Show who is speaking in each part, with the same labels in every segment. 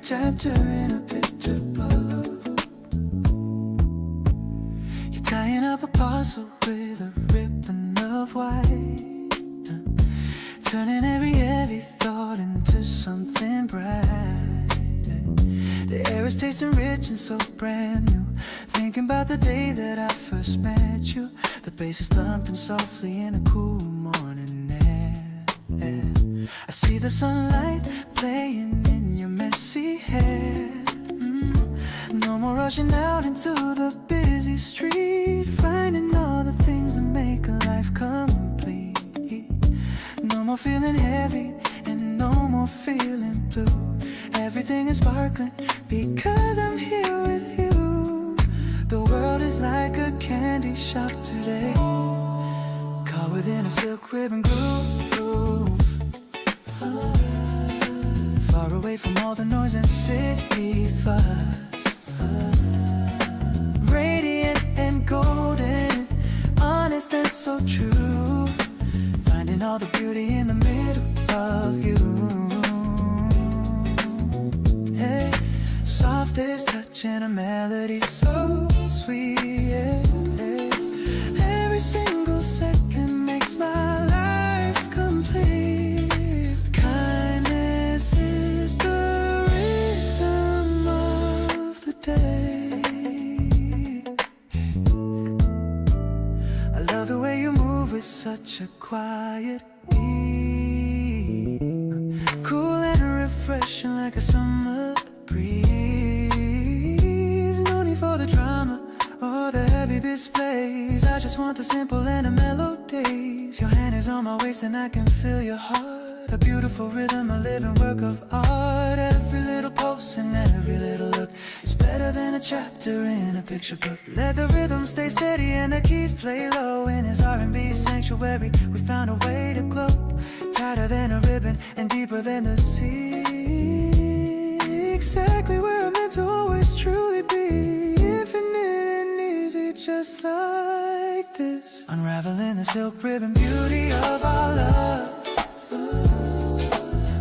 Speaker 1: chapter in a picture book. You're tying up a parcel with a ribbon of white, turning every heavy thought into something bright. The air is tasting rich and so brand new. Thinking about the day that I first met you. The bass is thumping softly in a cool morning air. I see the sunlight playing in your messy hair. No more rushing out into the busy street, finding all the things that make a life complete. No more feeling heavy and no more feeling blue. Everything is sparkling because I'm here with you. The world is like a candy shop today, caught within a silk ribbon groove. Far away from all the noise and city fuss, radiant and golden, honest and so true. Finding all the beauty in the middle of you. Hey, softest touch and a melody so sweet. Yeah, yeah. Every single second makes my life complete. Kindness is the rhythm of the day. I love the way you move with such a quiet ease, cool and refreshing like a summer breeze. No need for the drama or the heavy displays. I just want the simple and the melodies. Your hand is on my waist and I can feel your heart. A beautiful rhythm, a living work of art. Every little pulse and every little look is better than a chapter in a picture book. Let the rhythm stay steady and the keys play low. In this R&B sanctuary, we found a way to glow. Tighter than a ribbon and deeper than the sea. Exactly where I'm meant to always truly be. Infinite and easy, just like this. Unraveling the silk ribbon beauty of our love.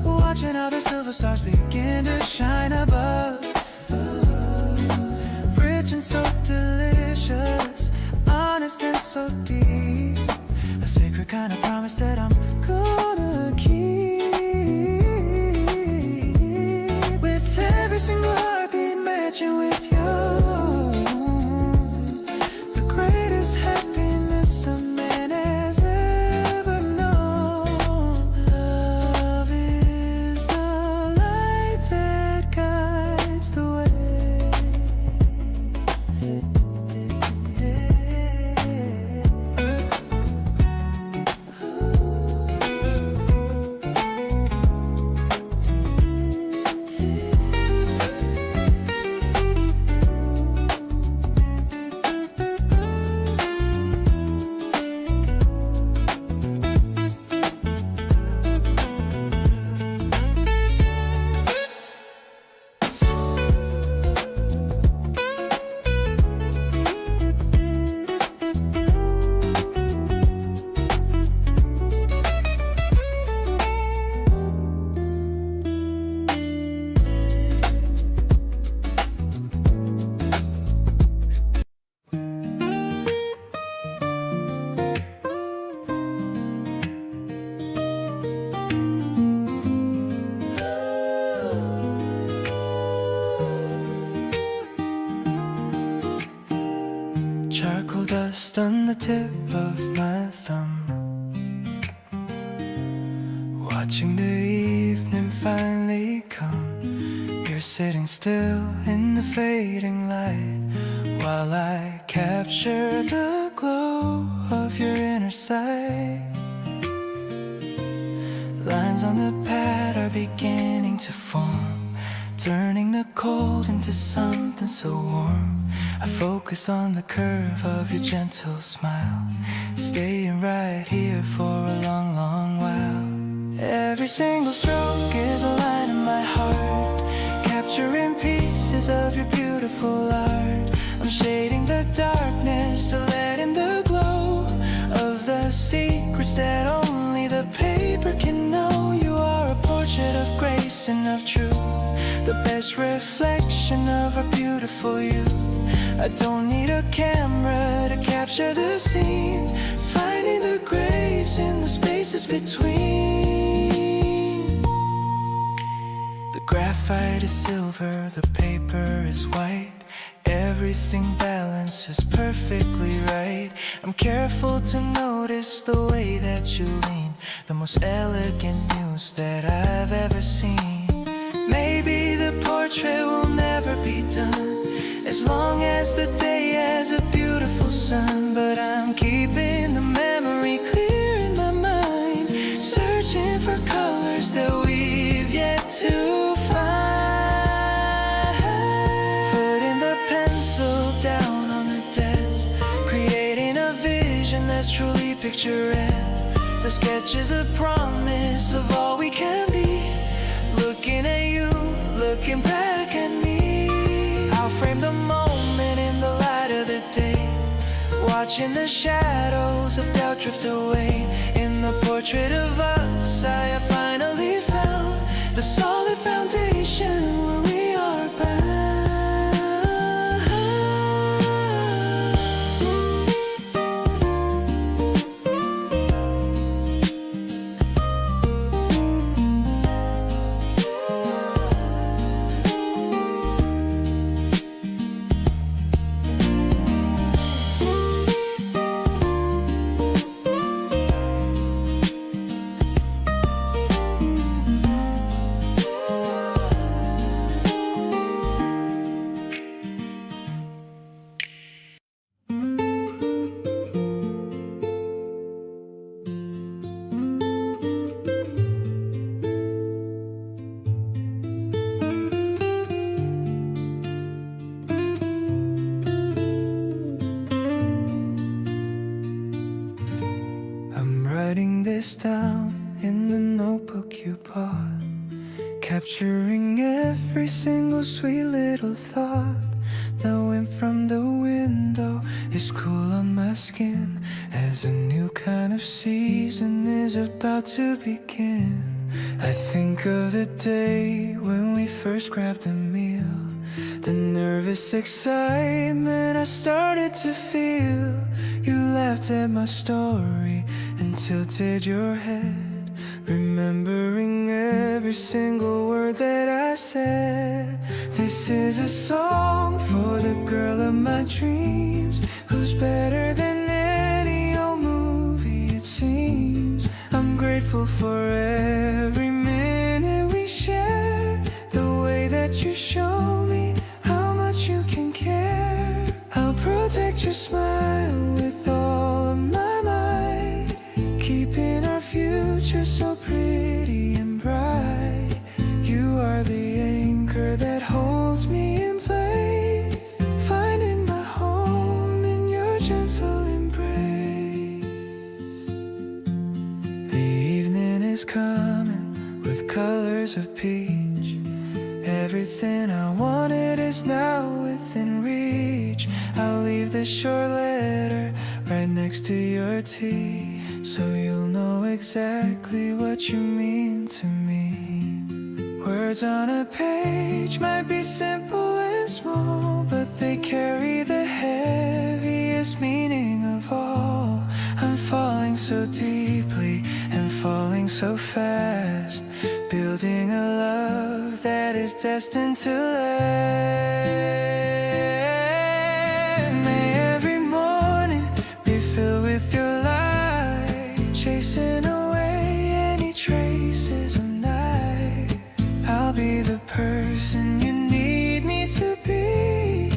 Speaker 1: Watching how the silver stars begin to shine above. Rich and so delicious, honest and so deep. A sacred kind of promise that I'm gonna keep. With every single heartbeat matching with yours. The greatest happiness a man has ever known. Love is the light that guides the way. Charcoal dust on the tip of my thumb, watching the evening finally come. You're sitting still in the fading light, while I capture the glow of your inner sight. Lines on the pad are beginning to form, turning the cold into something so warm. I focus on the curve of your gentle smile, staying right here for a long, long while. Every single stroke is a line in my my heart, capturing pieces of your beautiful art. I'm shading the darkness to let in the glow of the secrets that only the paper can know. You are a portrait of grace and of truth, the best reflection of our beautiful youth. I don't need a camera to capture the scene, finding the grace in the spaces between. The graphite is silver, the paper is white, everything balances perfectly right. I'm careful to notice the way that you lean, the most elegant muse that I've ever seen. Maybe the portrait will never be done, as long as the day has a beautiful sun. But I'm keeping the memory clear in my mind, searching for colors that we've yet to find. Putting the pencil down on the desk, creating a vision that's truly picturesque. The sketch is a promise of all we can be, looking at you, looking back at me. I'll frame the moment in the light of the day, watching the shadows of doubt drift away. In the portrait of us, I have finally found the solid foundation where we are bound. Writing this down in the notebook you bought, capturing every single sweet little thought. The wind from the window is cool on my skin, as a new kind of season is about to begin. I think of the day when we first grabbed a meal, the nervous excitement I started to feel. You laughed at my story and tilted your head, remembering every single word that I said. This is a song for the girl of my dreams, who's better than any old movie it seems. I'm grateful for every minute we share, the way that you show me how much you can care. I'll protect your smile with all of my might, keeping our future so pretty and bright. You are the anchor that holds me in place, finding my home in your gentle embrace. The evening is coming with colors of peach, everything I wanted is now within reach. I'll leave this short letter right next to your tea, so you'll know exactly what you mean to me. Words on a page might be simple and small, but they carry the heaviest meaning of all. I'm falling so deeply and falling so fast, building a love that is destined to last. May every morning be filled with your light, chasing away any traces of night. I'll be the person you need me to be,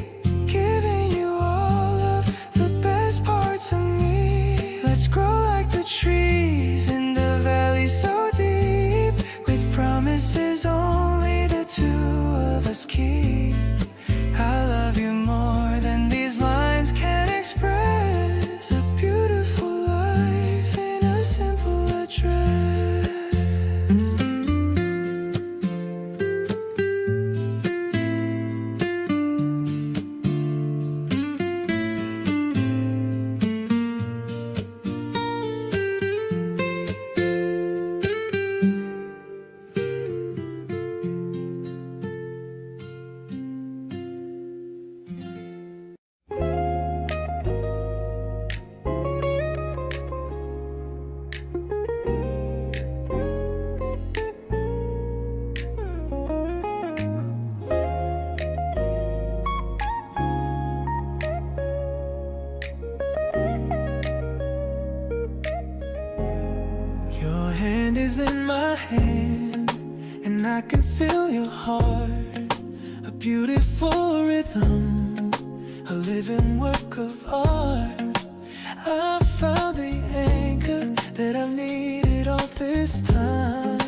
Speaker 1: giving you all of the best parts of me. Let's grow like the trees in the valley so deep, with promises only the two of us keep. I love you more than these lines can express, a beautiful life in a simple address. hand, and I can feel your heart. A beautiful rhythm, a living work of art. I found the anchor that I've needed all this time.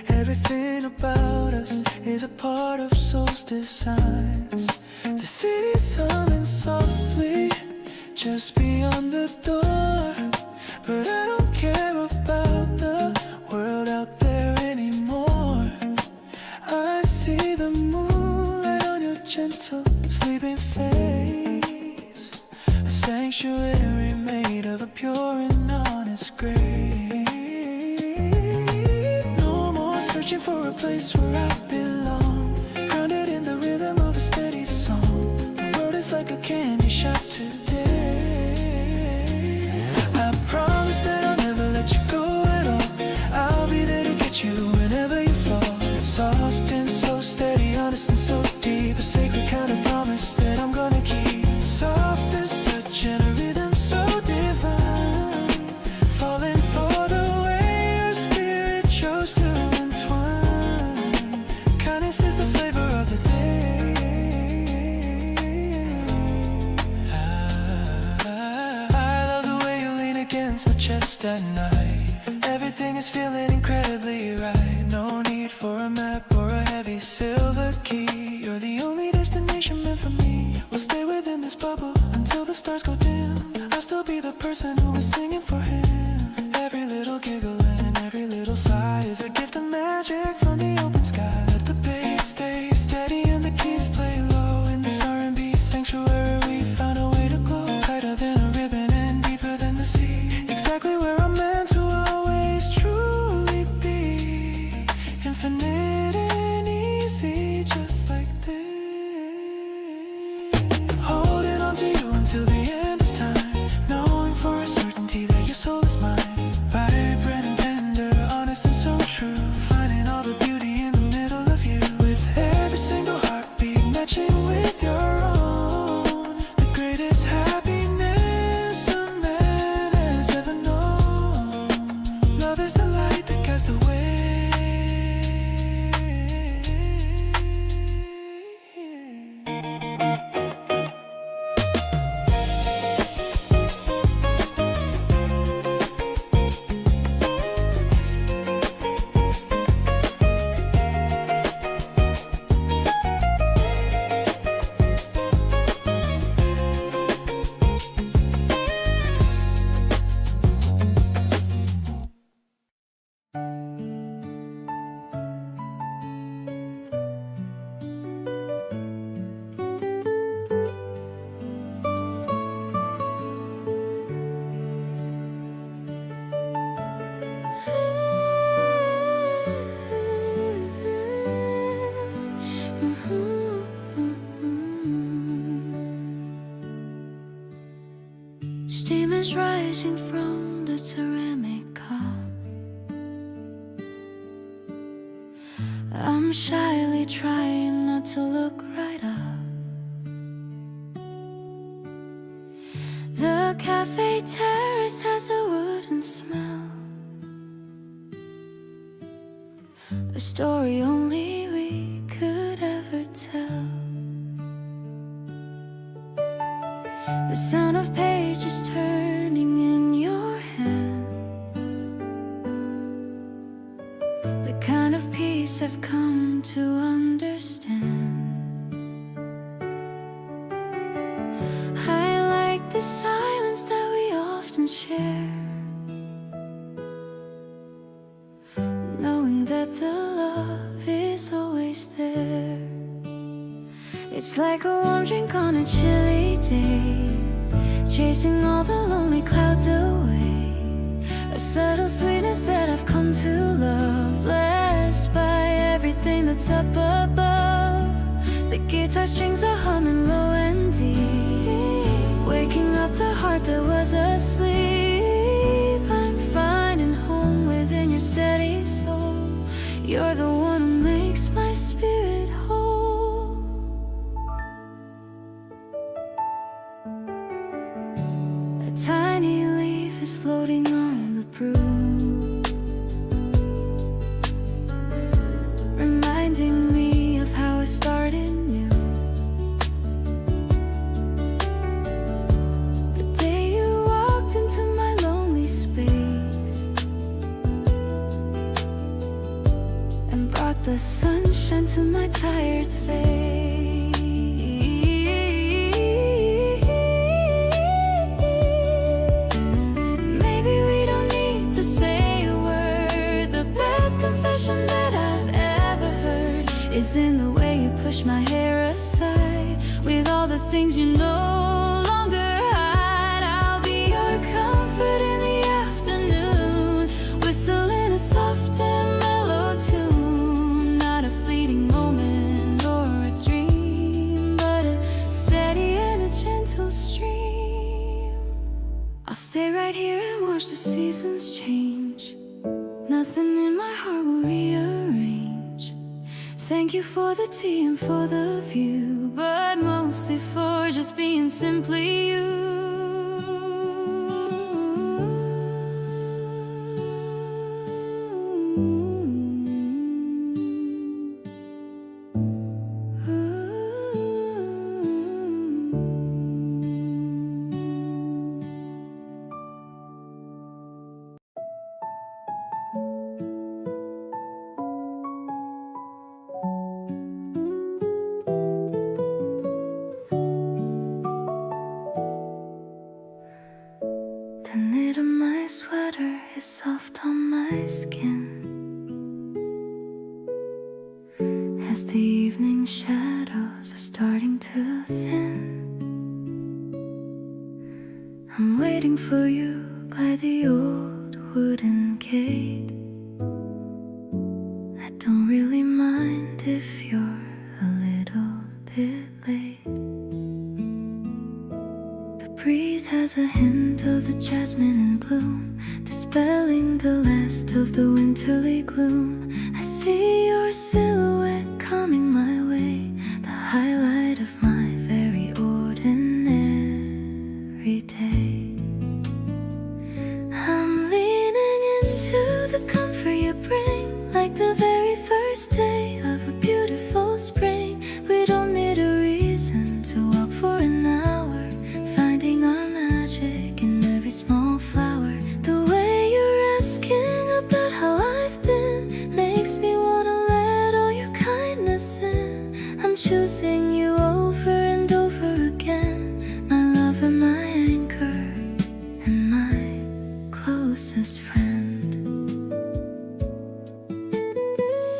Speaker 1: Everything about us is a part of soul's designs. The city's humming softly just beyond the door, but I don't care about the world out there anymore. I see the moonlight on your gentle sleeping face, a sanctuary made of a pure and honest grace. No more searching for a place where I belong, grounded in the rhythm of a steady song. The world is like a candy shop today. I promise that I'll never let you go at all. I'll be there to get you whenever you fall. Soft and so steady, honest and so deep, a sacred kind of promise that I'm gonna keep. Softest touch and a rhythm so divine, falling for the way your spirit chose to entwine. Kindness is the flavor of the day. I love the way you lean against my chest at night. Everything is feeling incredibly right. No need for a map or a heavy silver key. You're the only destination meant for me. We'll stay within this bubble until the stars go dim. I'll still be the person who is singing for him. Every little giggle and every little sigh is a gift of magic from the open sky. Let the bass stay steady and the keys play low. In this R&B sanctuary we found a way to glow. Tighter than a ribbon and deeper than the sea. Exactly where I'm meant to always truly be. Infinite and easy, just like this. Holding on to you until the end of time, knowing for a certainty that your soul is mine. Vibrant and tender, honest and so true, finding all the beauty in the middle of you. With every single heartbeat matching with your own, the greatest happiness a man has ever known. Love is the light that guides the way. Steam is rising from the ceramic cup. I'm shyly trying not to look right up. The cafe terrace has a wooden smell, a story only we could ever tell. The sound of pages turning in your hand, the kind of peace I've come to understand. I like the silence that we often share, knowing that the love is always there. It's like a warm drink on a chilly day, chasing all the lonely clouds away. A subtle sweetness that I've come to love, blessed by everything that's up above. The guitar strings are humming low and deep, waking up the heart that was asleep. I'm finding home within your steady soul. You're the one who makes my spirit whole. A tiny leaf is floating on the breeze, reminding me of how I started new. The day you walked into my lonely space and brought the sunshine to my tired face. Maybe we don't need to say a word. The best confession that I've ever heard is in the way you push my hair aside. With all the things you no longer hide, I'll be your comfort in the afternoon, whistling a soft and mellow tune. Not a fleeting moment or a dream, but a steady and a gentle stream. I'll stay right here and watch the seasons change. Nothing in my heart will rearrange. Thank you for the tea and for the view, but mostly for just being simply you. The knit of my sweater is soft on my skin as the evening shadows are starting to thin. I'm waiting for you by the old wooden gate. I don't really mind if you're a little bit late. The breeze has a hint of the jasmine in bloom, dispelling the last of the winterly gloom. I see your silhouette coming my way, the highlight of my very ordinary day. I'm leaning into the comfort you bring, like the very first day of a beautiful spring. We don't need a reason to walk for an hour, finding our magic in every small flower. The way you're asking about how I've been makes me wanna let all your kindness in. I'm choosing you over and over again, my lover, my anchor, and my closest friend.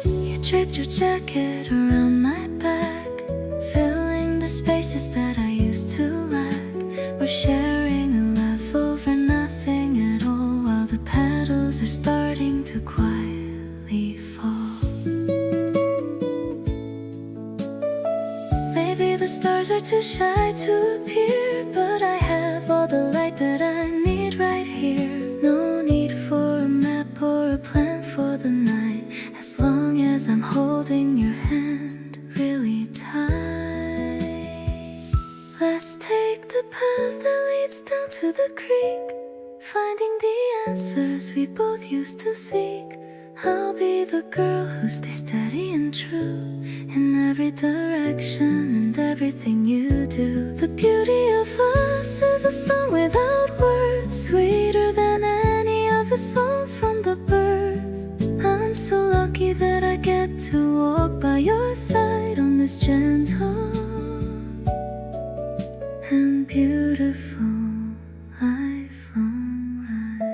Speaker 1: You draped your jacket around my back, filling the spaces that I used to lack. We're sharing a laugh over nothing at all, while the petals are starting to quietly fall. Maybe the stars are too shy to appear, but I have all the light that I need right here. No need for a map or a plan for the night, as long as I'm holding your hand really tight. Let's take the path that leads down to the creek, finding the answers we both used to seek. I'll be the girl who stays steady and true in every direction and everything you do. The beauty of us is a song without words, sweeter than any of the songs from the birds. I'm so lucky that I get to walk by your side on this gentle and beautiful lifelong ride.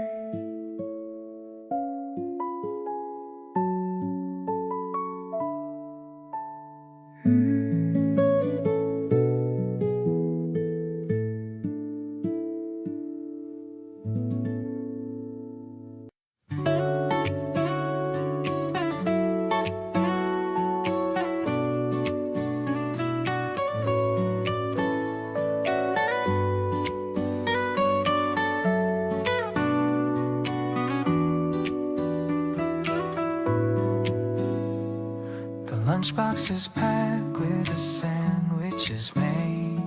Speaker 2: Lunchbox is packed with the sandwiches made.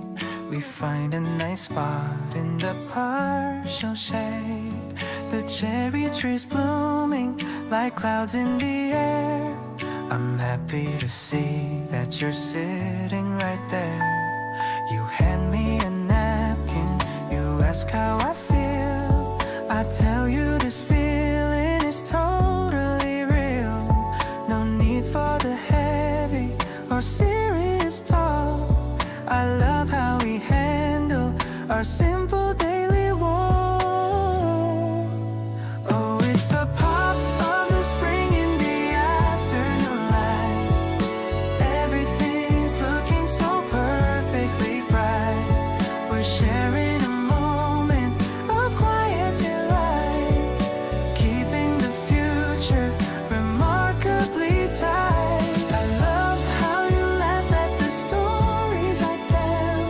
Speaker 2: We find a nice spot in the partial shade. The cherry trees blooming like clouds in the air. I'm happy to see that you're sitting right there. You hand me a napkin, you ask how I feel. I tell you this feeling is totally real. No need for the heavy or serious talk. I love how we handle our simple daily walk. Oh, it's a pop of the spring in the afternoon light. Everything's looking so perfectly bright. We're sharing a moment of quiet delight, keeping the future remarkably tight. I love how you laugh at the stories I tell,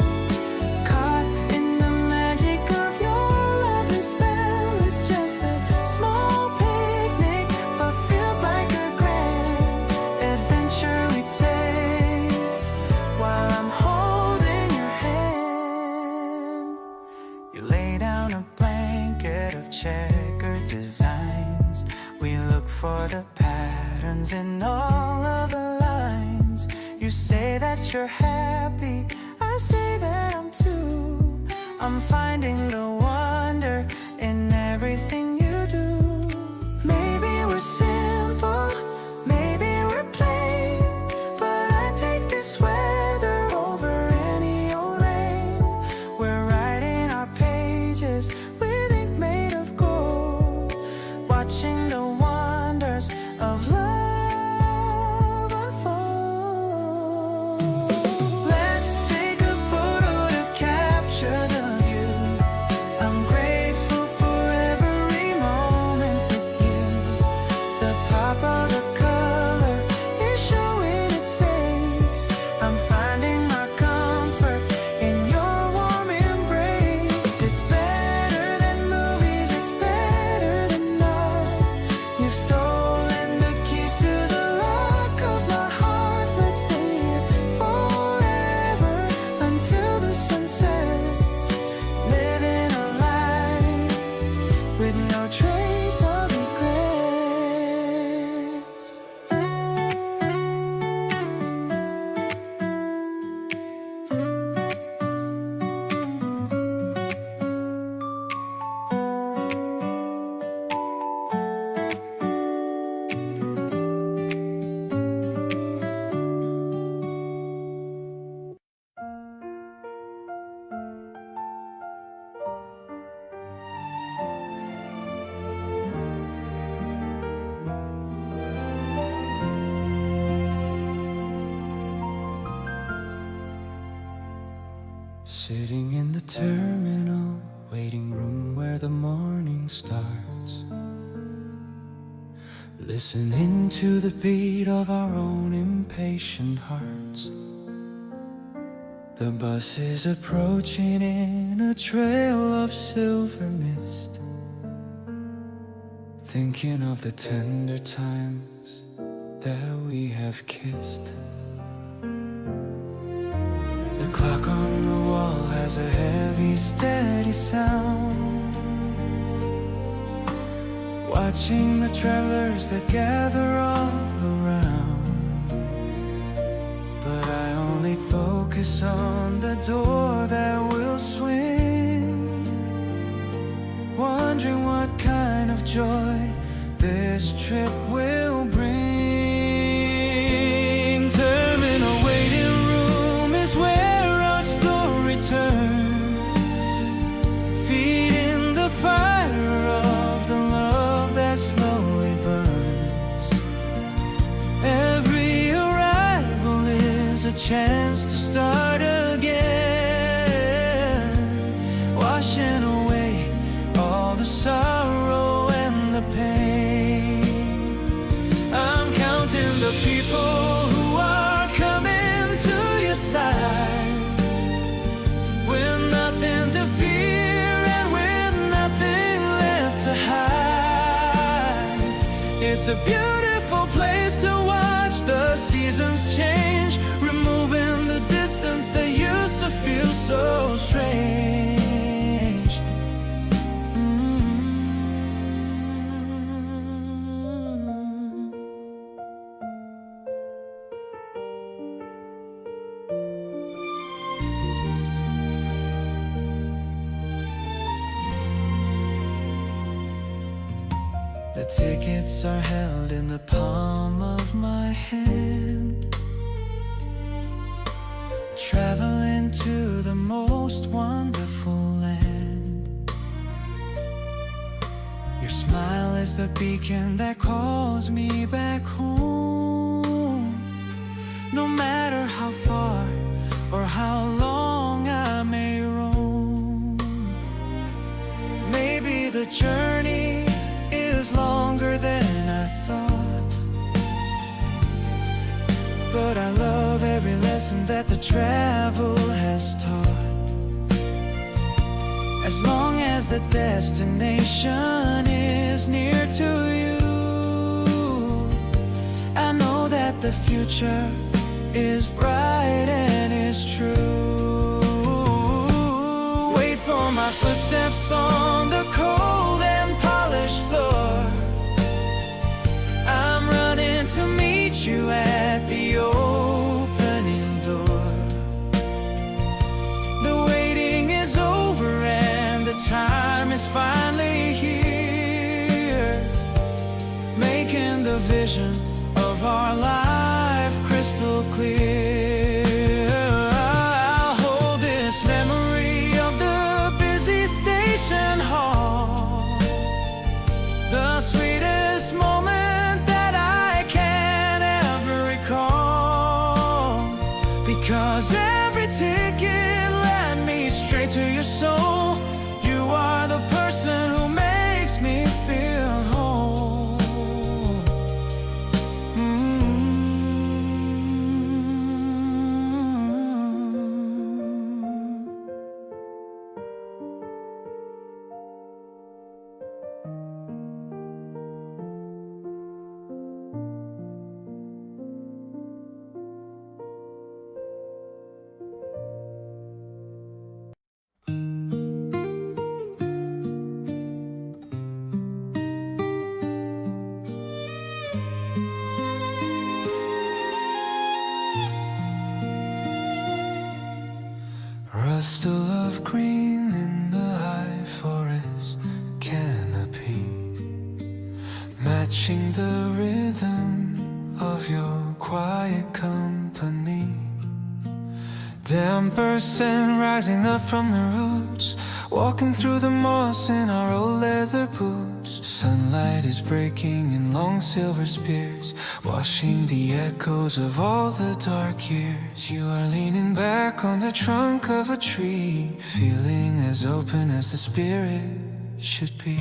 Speaker 2: caught in the magic of your lovely spell. It's just a small picnic, but feels like a grand adventure we take while I'm holding your hand. You lay down a blanket of checkered designs. We look for the patterns in all of the lines. You say that you're happy, I say that I'm too. I'm finding the wonder in everything you do. Maybe we're simple, maybe we're plain, but I take this weather over any old rain. We're writing our pages with ink made of gold, watching the wonders of love unfold. Let's take a photo to capture the view. I'm grateful for every moment with you. The pop of the color is showing its face. I'm finding my comfort in your warm embrace. It's better than movies, it's better than art. You've stolen the keys to the lock of my heart. Let's stay here forever until the sun sets, living a life with no trace of regrets. Sitting in the terminal waiting room where the morning starts, listening to the beat of our own impatient hearts. The bus is approaching in a trail of silver mist, thinking of the tender times that we have kissed. The clock on the wall has a heavy, steady sound, watching the travelers that gather all around. But I only focus on the door that will swing, wondering what kind of joy this trip will bring. Terminal waiting room is where our story turns, feeding the fire of the love that slowly burns. Every arrival is a chance to start again, washing away all the sorrow and the pain. I'm counting the people who are coming to your side, with nothing to fear and with nothing left to hide. It's a beautiful place to watch the seasons change, removing the distance that used to feel so strange.
Speaker 1: Tickets are held in the palm of my hand, traveling to the most wonderful land. Your smile is the beacon that calls me back home. No matter how far or how long I may roam, maybe the journey is longer than I thought, but I love every lesson that the travel has taught. As long as the destination is near to you, I know that the future is bright and is true. Wait for my footsteps on the cold and polished floor. I'm running to meet you at the opening door. The waiting is over and the time is finally here, making the vision of our life crystal clear. I'll hold this memory of the busy station hall, the sweetest moment that I can ever recall, because every ticket led me straight to your soul. You are the person who makes me feel whole. Rustle of green in the high forest canopy, matching the rhythm of your quiet company. Damper scent rising up from the roots, walking through the moss in our old leather boots. Sunlight is breaking in long silver spears, washing the echoes of all the dark years. You are leaning back on the trunk of a tree, feeling as open as the spirit should be.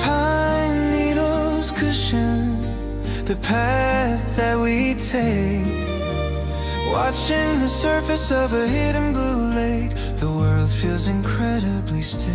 Speaker 1: Pine needles cushion the path that we take, watching the surface of a hidden blue lake. The world feels incredibly still.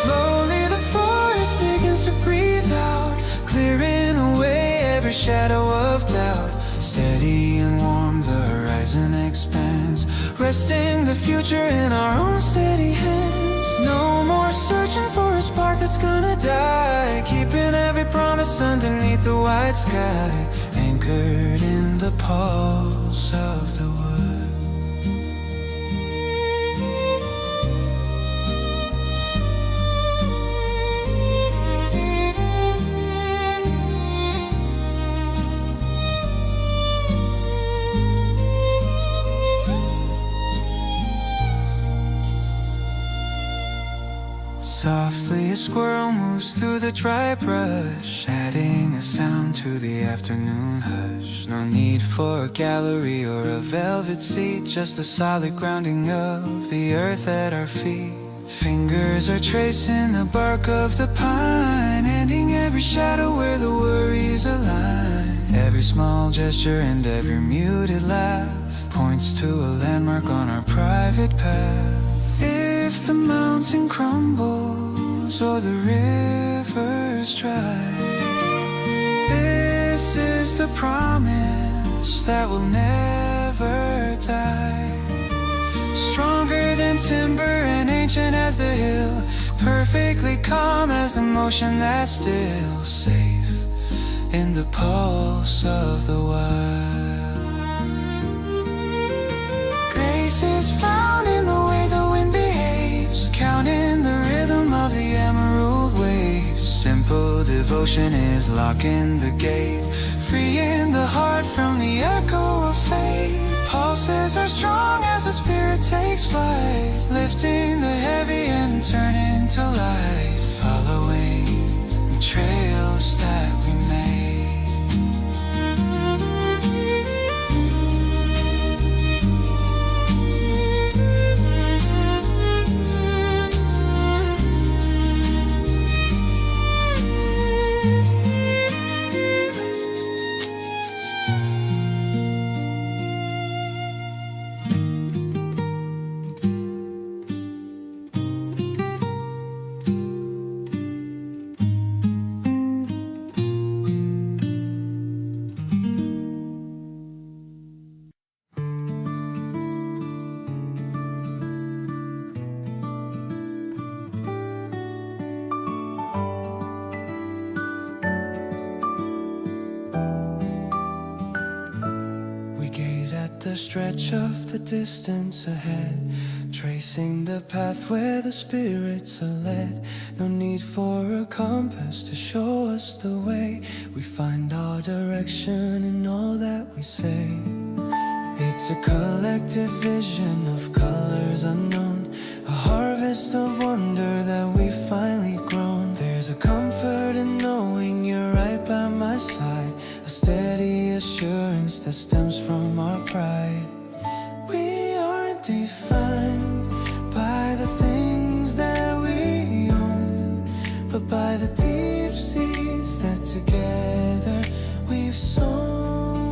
Speaker 1: Slowly the forest begins to breathe out, clearing away every shadow of doubt. Steady and warm the horizon expands, resting the future in our own steady hands. No more searching for a spark that's gonna die, keeping every promise underneath the white sky, anchored in the pulse of the wood. Softly a squirrel moves through the dry brush, adding a sound to the afternoon hush. No need for a gallery or a velvet seat, just the solid grounding of the earth at our feet. Fingers are tracing the bark of the pine, ending every shadow where the worries align. Every small gesture and every muted laugh points to a landmark on our private path. If the mountain crumbles or the river's dry, this is the promise that will never die. Stronger than timber and ancient as the hill, perfectly calm as the motion that's still, safe in the pulse of the wild. Grace is found in the way the wind behaves, simple devotion is locking the gate, freeing the heart from the echo of fate. Pulses are strong as the spirit takes flight, lifting the heavy and turning to light, following the trails that we made. The stretch of the distance ahead, tracing the path where the spirits are led. No need for a compass to show us the way. We find our direction in all that we say. It's a collective vision of colors unknown, a harvest of wonder that we've finally grown. There's a comfort in knowing you're right by my side, a steady assurance that stems from our pride. We aren't defined by the things that we own, but by the deep seeds that together we've sown.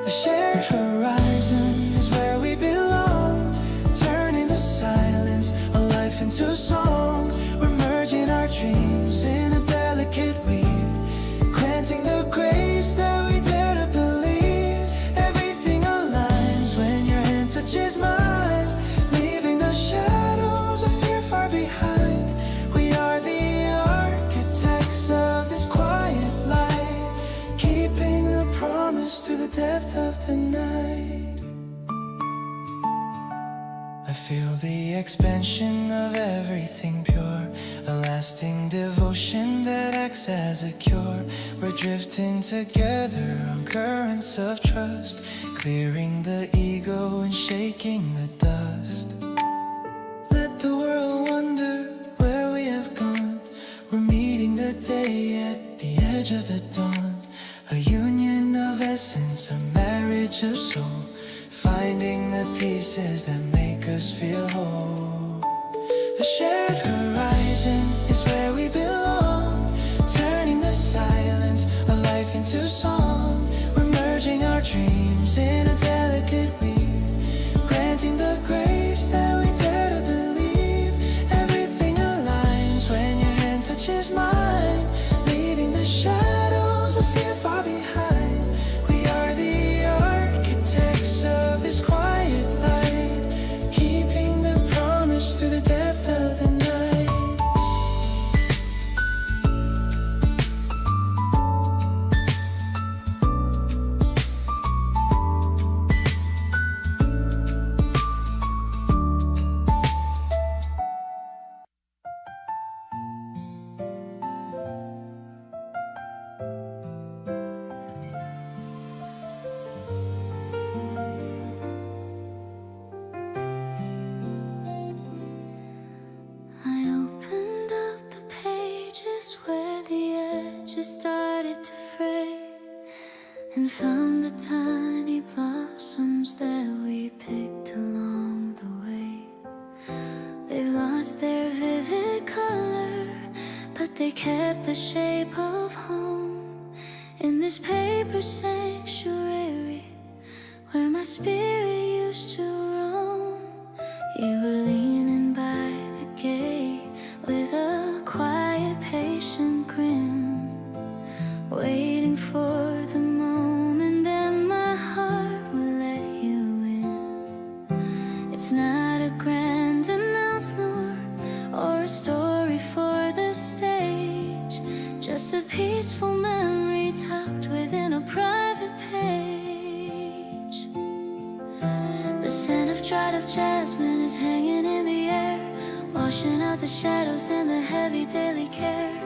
Speaker 1: The shared horizon is where we belong, turning the silence of life into song. We're merging our dreams in a delicate weave, granting the grace that we dare to believe. Everything aligns when your hand touches mine, leaving the shadows of fear far behind. We are the architects of this quiet light, keeping the promise through the depth of the night. I feel the expansion of everything pure, a lasting devotion that acts as a cure. We're drifting together on currents of trust, clearing the ego and shaking the dust. Let the world wonder where we have gone. We're meeting the day at the edge of the dawn, a union of essence, a marriage of soul, finding the pieces that make us feel whole. The shared horizon is where we belong, turning the silence of life into song. We're merging our dreams in a delicate weave, granting the grace that we dare to believe. Everything aligns when your hand touches mine, leaving the shadows of fear far behind. We are the architects of this quiet light, keeping the promise through the depth of the night.
Speaker 3: I opened up the pages where the edges started to fray, and found the tiny blossoms that we picked along the way. They've lost their vivid color, but they kept the shape of home. In this paper sanctuary where my spirit used to roam, you were leaning by the gate with a quiet, patient grin, waiting for the moment that my heart would let you in. It's not a grand announcement or a story for the stage, just a peaceful memory tucked within a private page. The scent of dried up jasmine is hanging in the air, washing out the shadows and the heavy daily care.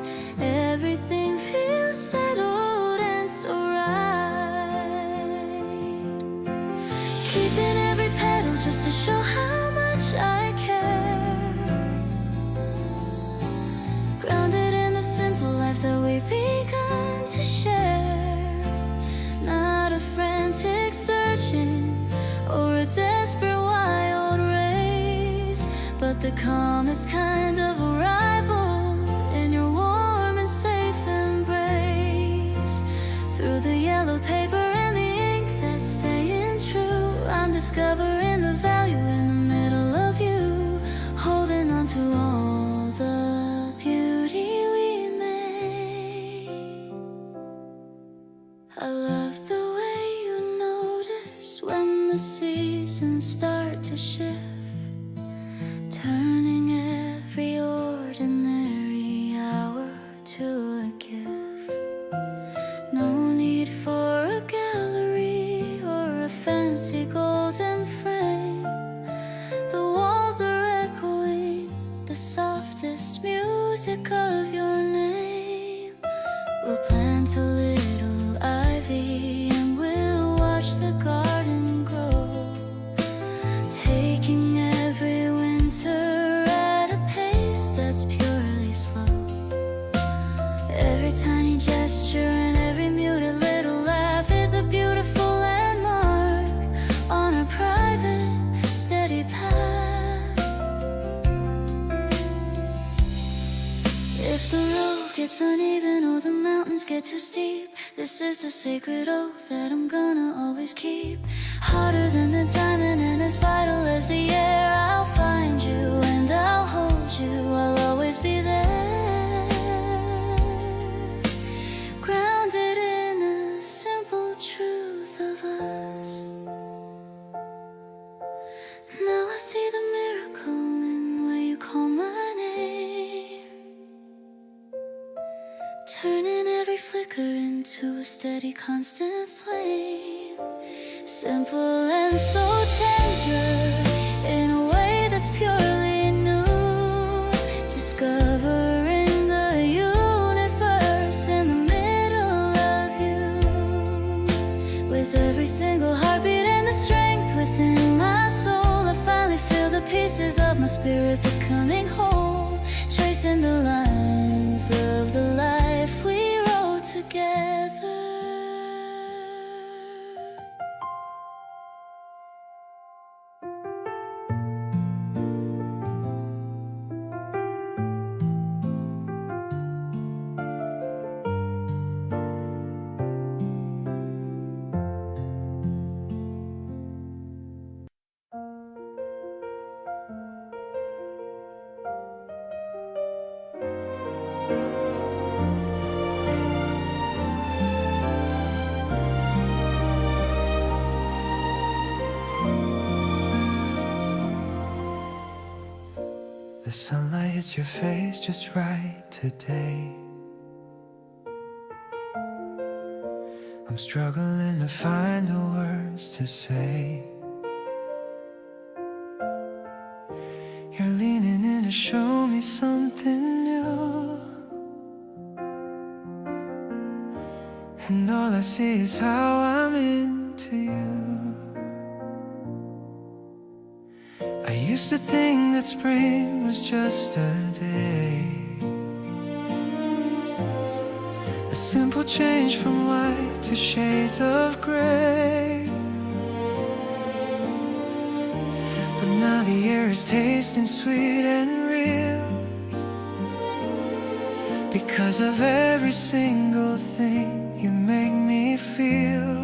Speaker 3: when the seasons start to shift, turning every ordinary hour to a gift. No need for a gallery or a fancy golden frame. The walls are echoing the softest music of your name. We'll plant a little ivy and we'll watch the garden grow, taking every winter at a pace that's purely slow. Every tiny gesture and every muted little laugh is a beautiful landmark on a private, steady path. If the road gets uneven or the mountains get too steep, this is the sacred oath that I'm gonna always keep. Hotter than the diamond and as vital as the air, I'll find you and I'll hold you, I'll always be there. Grounded in the simple truth of us. Now I see the miracle in where you call my name, turning every flicker into a steady, constant flame. Simple and so tender, in a way that's purely new. Discovering the universe in the middle of you. With every single heartbeat and the strength within my soul, I finally feel the pieces of my spirit becoming whole, tracing the lines of the life we wrote together.
Speaker 1: The sunlight hits your face just right today. I'm struggling to find the words to say. You're leaning in to show me something new, and all I see is how I'm into you. I used to think that spring was just a day, a simple change from white to shades of gray. But now the air is tasting sweet and real, because of every single thing you make me feel.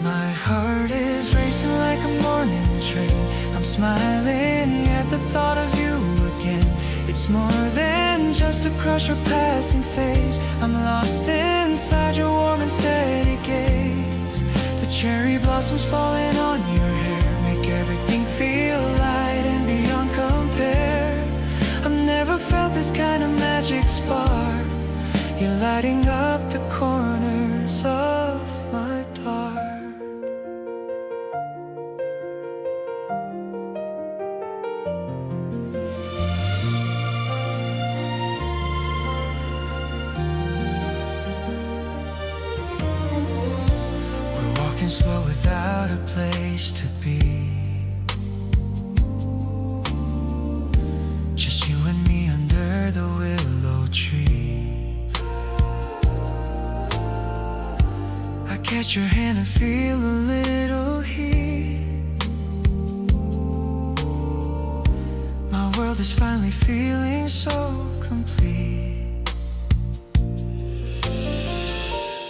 Speaker 1: My heart is racing like a morning train. I'm smiling at the thought of you again. It's more than just a crush or passing phase. I'm lost inside your warm and steady gaze. The cherry blossoms falling on your hair make everything feel light and beyond compare. I've never felt this kind of magic spark. You're lighting up the corners of my dark. Slow without a place to be, just you and me under the willow tree. I catch your hand and feel a little heat. My world is finally feeling so complete.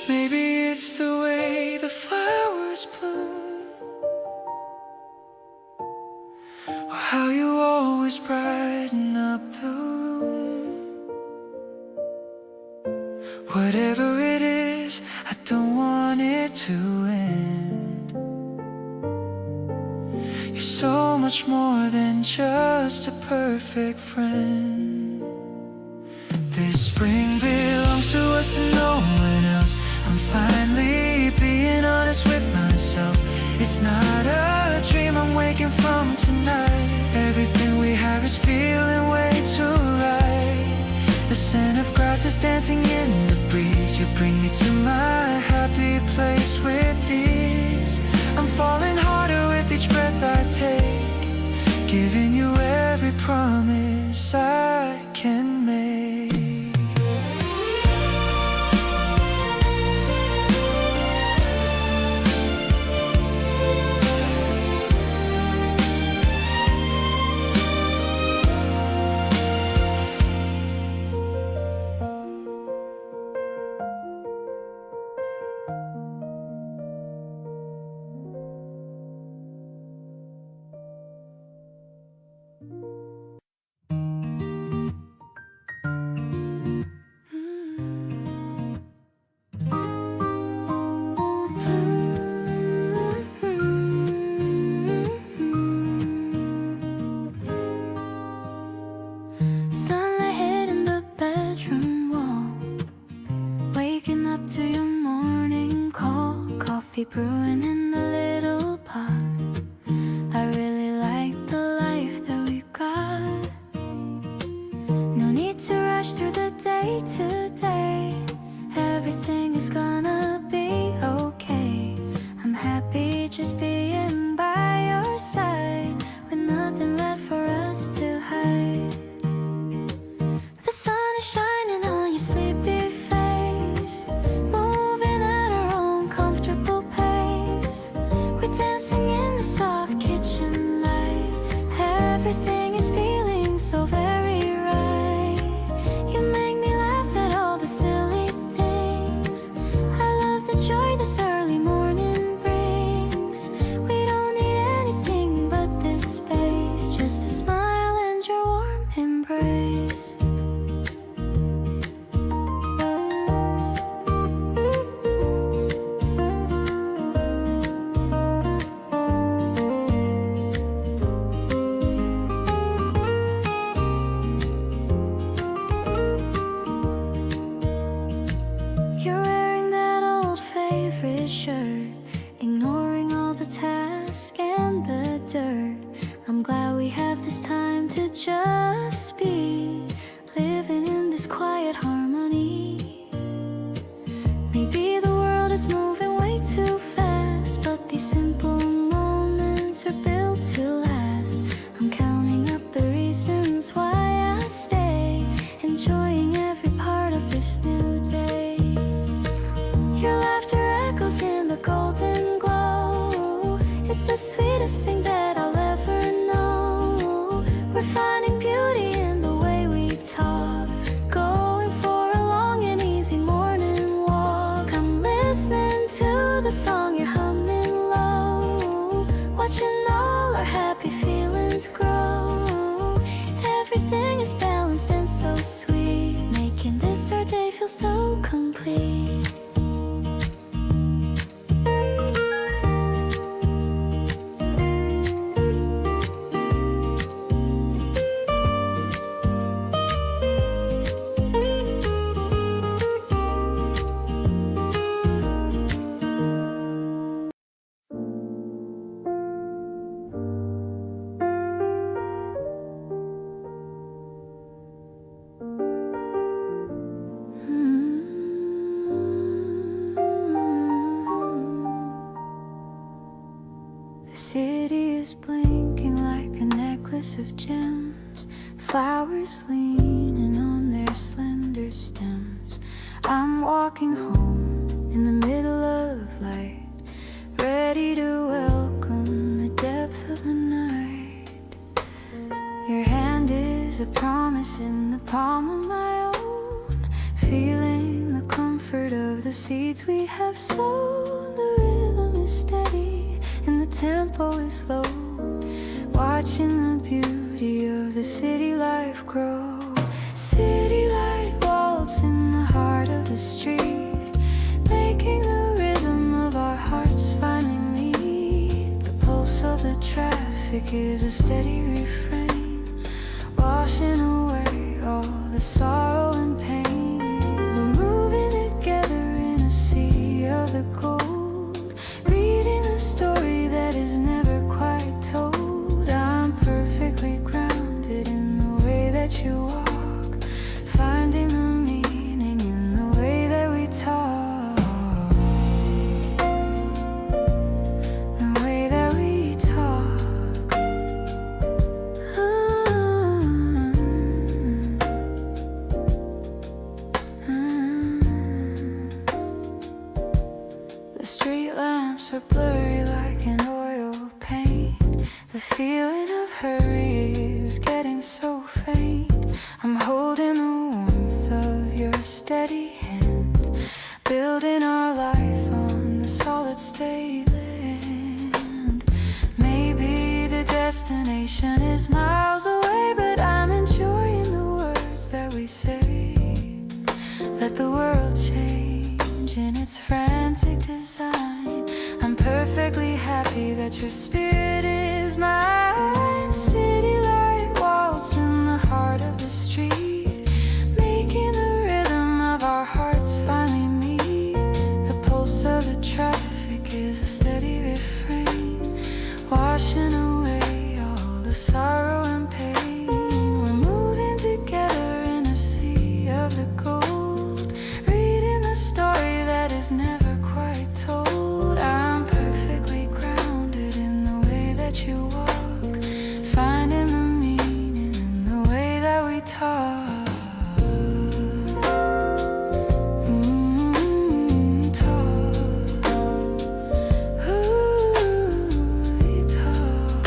Speaker 1: Maybe it's the way the flowers bloom, or how you always brighten up the room. Whatever it is, I don't want it to end. so much more than just a perfect friend. This spring belongs to us and no one else. I'm finally being honest with myself. It's not a dream I'm waking from tonight. Everything we have is feeling way too right. The scent of grass is dancing in the breeze. You bring me to my happy place with ease. I'm falling harder with each breath I take, giving you every promise I can make.
Speaker 3: Brewing in the little pot. I really like the life that we've got. No need to rush through the day today. Everything is gonna be okay. I'm happy just being by your side, with nothing left for us to hide. The sun is shining on your sleepy face, moving at our own comfortable pace. We're dancing in the soft kitchen light. Everything is feeling so very right. You make me laugh at all the silly things. I love the joy this early morning brings. We don't need anything but this space, just a smile and your warm embrace. You're wearing that old favorite shirt, ignoring all the tasks and the dirt. I'm glad we have this time to just be, living in this quiet harmony. Maybe the world is moving way too fast, but these simple moments are built to last. I'm counting up the reasons why I stay, enjoying every part of this new day. Your laughter echoes in the golden glow. It's the sweetest thing that I'll ever know. We're finding beauty in the way we talk, going for a long and easy morning walk. I'm listening to the song you're humming low, watching all our happy feelings grow. Everything is balanced and so sweet, making this our day feel so complete. The city is blinking like a necklace of gems, flowers leaning on their slender stems. I'm walking home in the middle of light, ready to welcome the depth of the night. Your hand is a promise in the palm of my own, feeling the comfort of the seeds we have sown. The rhythm is steady and the tempo is low, watching the beauty of the city life grow. City light waltz in the heart of the street, making the rhythm of our hearts finally meet. The pulse of the traffic steady refrain, washing away all the sorrow and pain. We're moving together in a sea of the gold, reading the story that is never quite told. I'm perfectly grounded in the way that you walk, finding the meaning in the way that we talk, the way that we talk. The street lamps are blurry like an oil paint. The feeling of hurry is getting so faint. I'm holding the warmth of your steady hand, building our life on the solid state land. Maybe the destination is miles away, but I'm enjoying the words that we say. Let the world change in its frantic design. I'm perfectly happy that your spirit is mine. City light waltz in the heart of the street, making the rhythm of our hearts finally meet. The pulse of the traffic is a steady refrain, washing away all the sorrow and pain. We're moving together in a sea of the gold, reading the story that is never quite told. I'm perfectly grounded in the way that you walk, finding the meaning in the way that we talk. Talk. Ooh, we talk.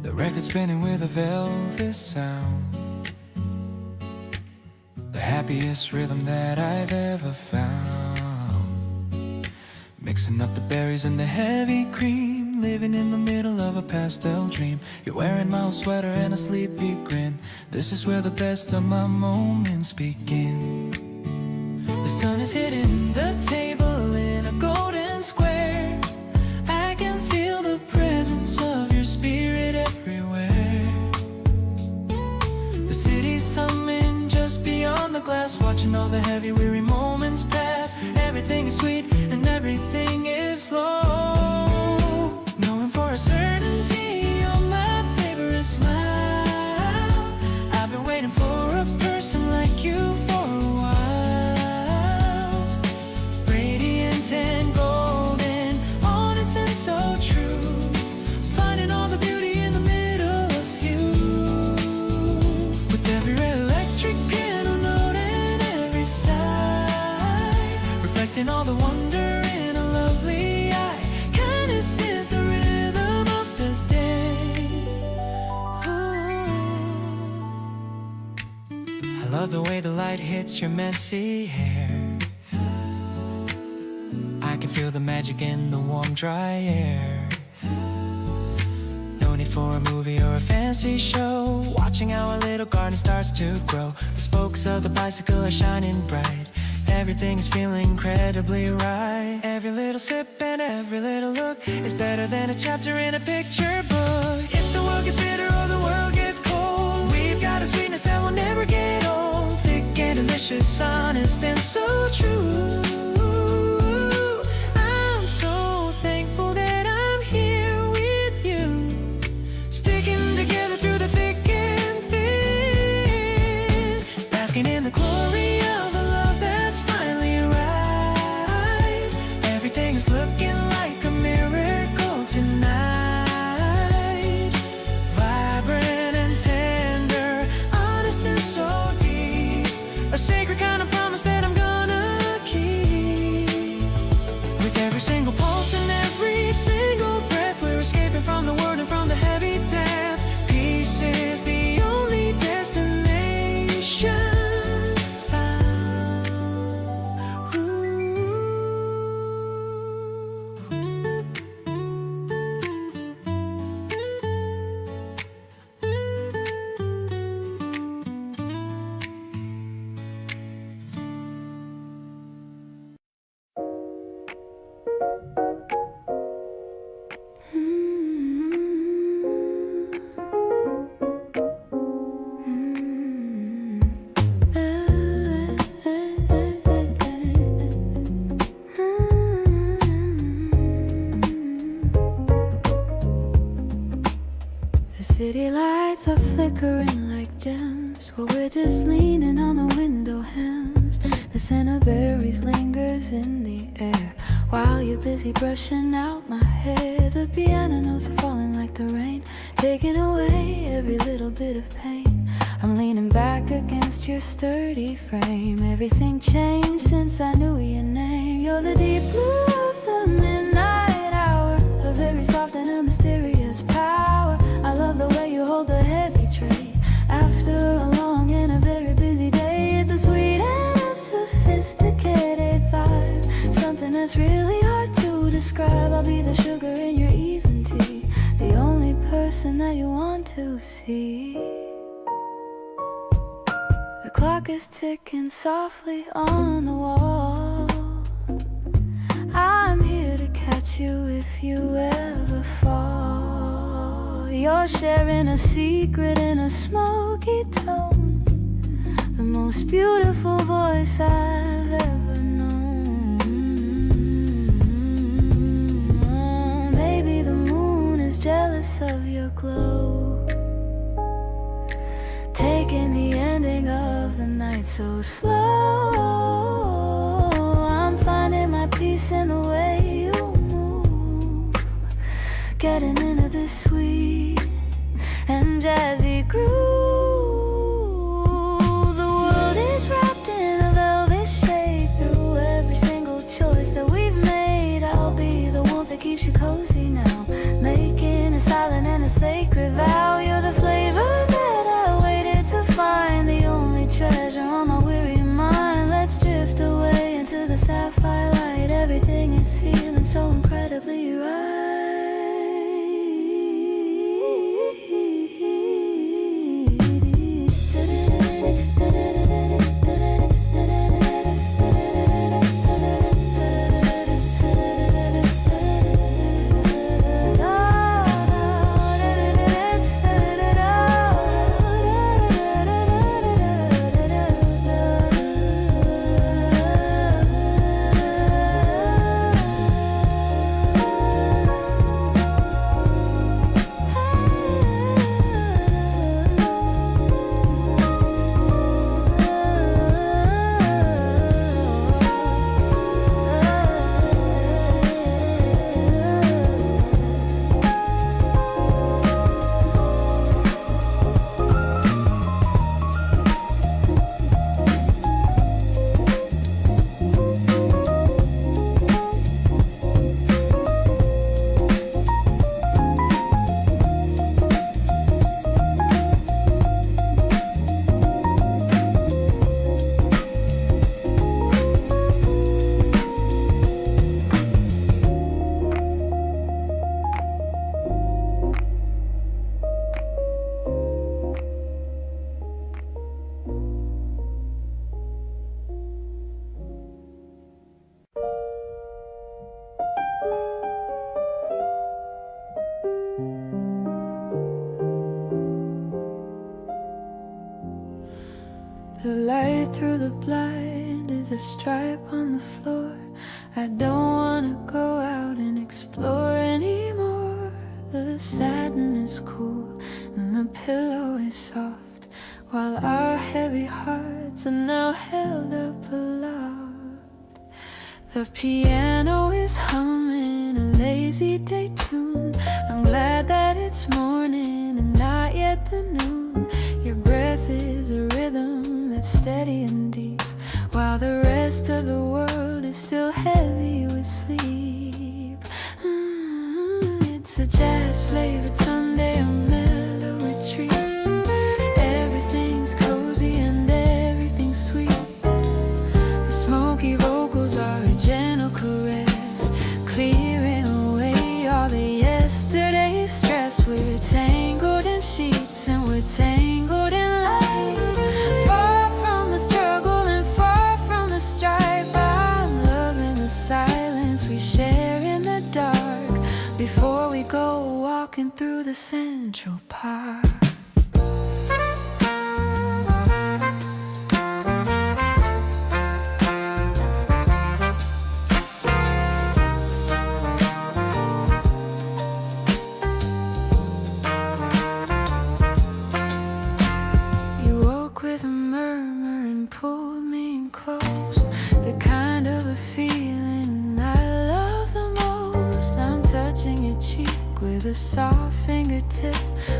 Speaker 1: The record spinning with a velvet sound, the happiest rhythm that I've ever found. Mixing up the berries and the heavy cream, living in the middle of a pastel dream. You're wearing my old sweater and a sleepy grin. This is where the best of my moments begin. The sun is hitting the table in a golden square. I can feel the presence of your spirit everywhere. The city's humming just beyond the glass, watching all the heavy weary moments pass. Everything is sweet and everything is slow, knowing for a certainty you're my favorite smile. I've been waiting for a person like you for a while. Radiant and golden, honest and so true, finding all the beauty in the middle of you. With every electric piano note and every sigh, reflecting all the wonder in a lovely eye. Kindness is the rhythm of the day. Ooh. I love the way the light hits your messy hair. I can feel the magic in the warm, dry air. No need for a movie or a fancy show, watching how our little garden starts to grow. The spokes of the bicycle are shining bright. Everything is feeling incredibly right. Every little sip and every little look is better than a chapter in a picture book. If the world gets bitter or the world gets cold, we've got a sweetness that will never get old. Thick and delicious,
Speaker 2: delicious, honest, and so true. I'm so thankful that I'm here with you, sticking together through the thick and thin, basking in the glory of a love that's finally right. Everything is looking like a miracle tonight, vibrant and tender, honest and so deep, a sacred kind of promise that I'm gonna keep. With every single pulse and every single breath, we're escaping from the world and from the heavy death. Peace is the only destination found. Ooh. The city lights are flickering like gems, while we're just leaning on the window hems. The scent of berries lingers in the air while you're busy brushing out my hair. The piano notes are falling like the rain, taking away every little bit of pain. I'm leaning back against your sturdy frame. Everything changed since I knew your name. You're the deep blue of the midnight hour, a very soft and a mysterious power. I love the way you hold the heavy tray after a long and a very busy day. It's a sweet and a sophisticated vibe, something that's really hard to describe. I'll be the sugar in your even tea, the only person that you want to see. The clock is ticking softly on the wall. I'm here to catch you if you ever fall. You're sharing a secret in a smoky tone, the most beautiful voice I've ever known. Maybe the moon is jealous of your glow, taking the ending of the night so slow. I'm finding my peace in the way you move, getting into this sweet and jazzy groove. The world is wrapped in a velvet shade through every single choice that we've made. I'll be the warmth that keeps you cozy now, making a silent and a sacred vow. You're the flavor that I waited to find, the only treasure on my weary mind. Let's drift away into the sapphire light. Everything is feeling so incredibly right.
Speaker 3: the stripe on the floor. I don't wanna go out and explore anymore. The satin is cool and the pillow is soft, while our heavy hearts are now held up aloft. The piano is humming a lazy day tune. I'm glad that it's morning and not yet the noon. Your breath is a rhythm that's steady and deep, while the rest of the world is still heavy with sleep. It's a jazz-flavored Sunday, a mellow retreat. Everything's cozy and everything's sweet. The smoky vocals are a gentle caress, clearing away all the yesterday's stress. We're tangled in sheets and we're tangled in light, far from the struggle and far from the strife. I'm loving the silence we share in the dark before we go walking through the Central Park. You woke with a murmur and pulled me in close, the kind of a feeling I love the most. I'm touching your cheek with a soft fingertip,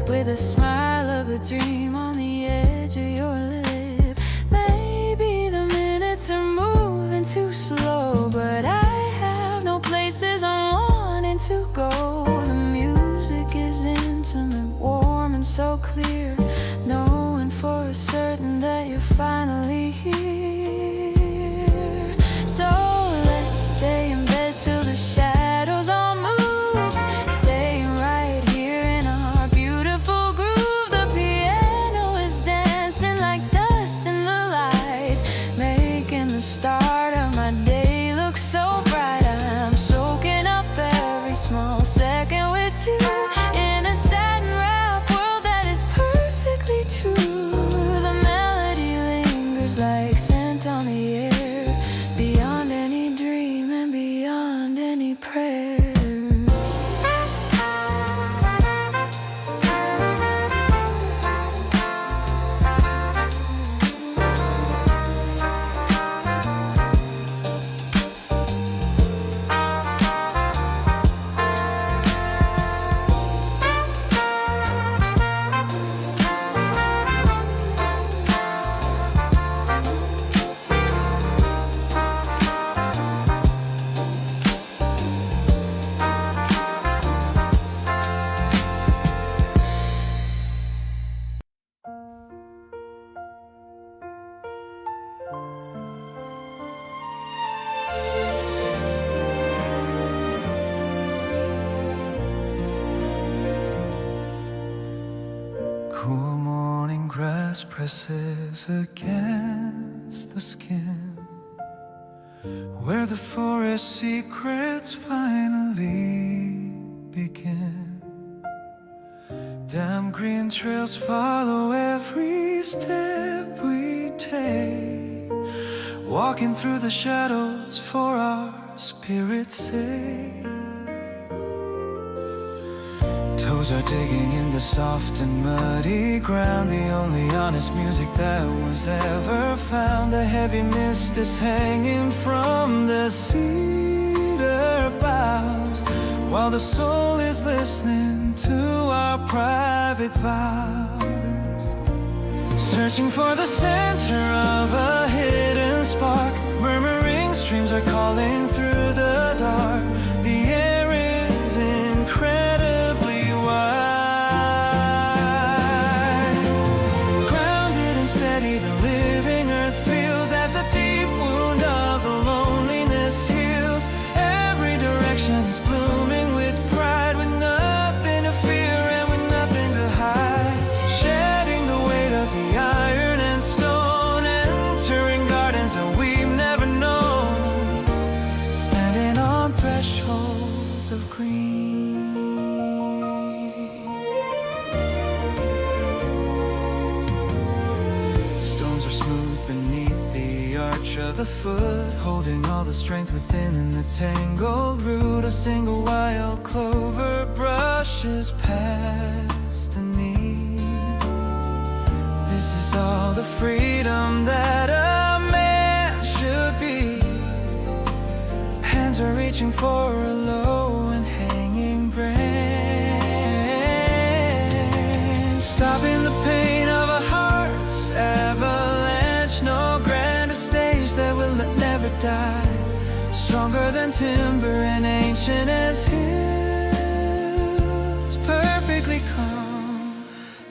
Speaker 3: with a smile of a dream on the edge of your lip. Maybe the minutes are moving too slow, but I have no places I'm wanting to go. The music is intimate, warm and so clear, knowing for certain that you're finally here. So let's stay in bed till the shadows all move, staying right here in our beautiful groove. The piano is dancing like dust in the light, making the start of my day look so bright. I'm soaking up every small second with you in a satin wrap world that is perfectly true. The melody lingers like scent on the air, beyond any dream and beyond any prayer.
Speaker 1: Cool morning grass presses against the skin, where the forest secrets finally begin. Damn green trails follow every step we take, walking through the shadows for our spirit's sake. Toes are digging in the soft and muddy ground, the only honest music that was ever found. A heavy mist is hanging from the cedar boughs, while the soul is listening to our private vows. Searching for the center of a hidden spark, murmuring streams are calling through the dark. The air is incredibly wide, grounded and steady, the living earth feels as the deep wound of the loneliness heals. Every direction is blooming with pride, with nothing to fear and with nothing to hide. Shedding the weight of the iron and stone, entering gardens that we've never known, standing on thresholds of green. Stones are smooth beneath the arch Picture the foot holding all the strength within in the tangled root. A single wild clover brushes past a knee. This is all the freedom that a man should be. Hands are reaching for a low and hanging branch, stopping the pain of a heart's avalanche. No grander stage that will never die, stronger than timber and ancient as hills, perfectly calm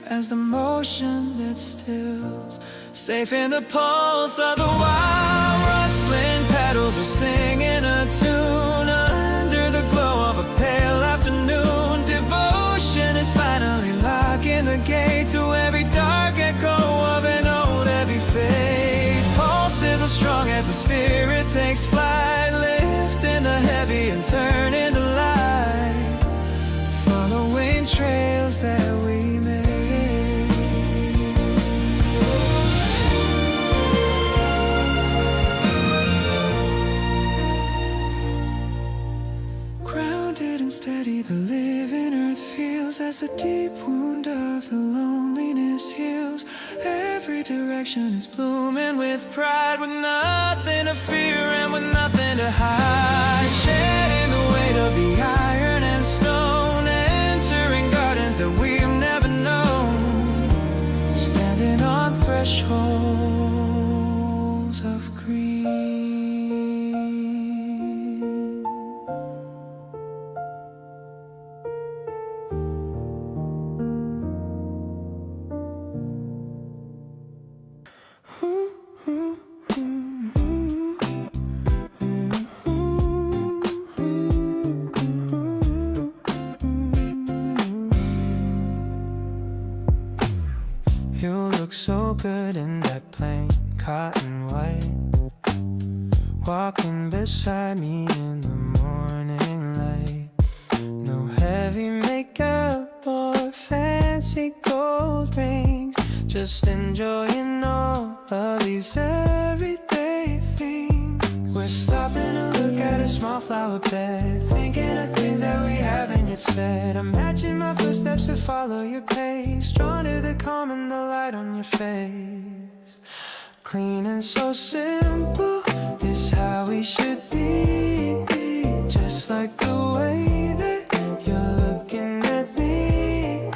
Speaker 1: as the motion that stills, safe in the pulse of the wild. Rustling petals are singing a tune under the glow of a pale afternoon. Devotion is finally locking the gate to every dark echo of an old heavy fate. Pulses are strong as the spirit takes flight, lifting the heavy and turning to light, following trails that we made. Grounded and steady, the living earth feels as the deep wound of the loneliness heals. Every direction is blooming with pride, with nothing to fear and with nothing to hide. Shedding the weight of the iron and stone, entering gardens that we've never known, standing on thresholds of green. You look so good in that plain cotton white, walking beside me in the morning light. No heavy makeup or fancy gold rings, just enjoying all of these everyday things. We're stopping to look at a small flower bed, thinking of things that we haven't yet said. I'm matching my footsteps to follow your pace, drawn to the calm and the light on your face. Clean and so simple is how we should be, just like the way that you're looking at me.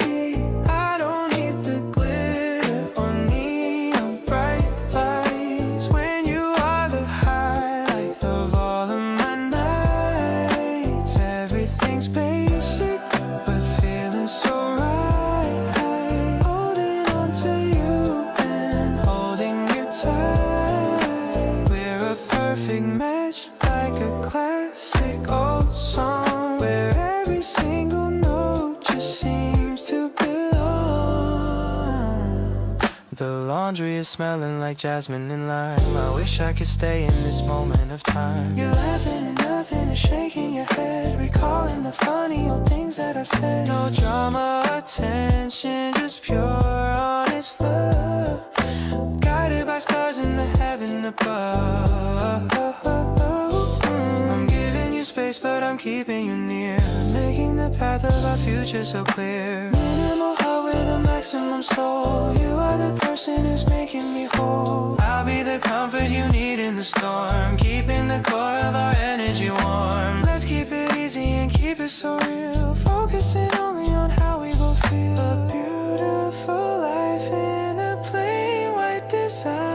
Speaker 1: I don't need the glitter or neon bright lights when you are the highlight of all of my nights. Everything's basic but feeling so right, holding on to you and holding you tight. We're a perfect match, like a classic old song, where every single note just seems to belong. The laundry is smelling like jasmine and lime. I wish I could stay in this moment of time. You're laughing and nothing is shaking your head, recalling the funny old things that I said. No drama or tension, just pure honest love, guided by stars in the heaven above. I'm giving you space but I'm keeping you near, making the path of our future so clear. Minimal heart with a maximum soul, you are the person who's making me whole. I'll be the comfort you need in the storm, keeping the core of our energy warm. Let's keep it easy and keep it so real, focusing only on how we both feel. A beautiful life in a plain white design.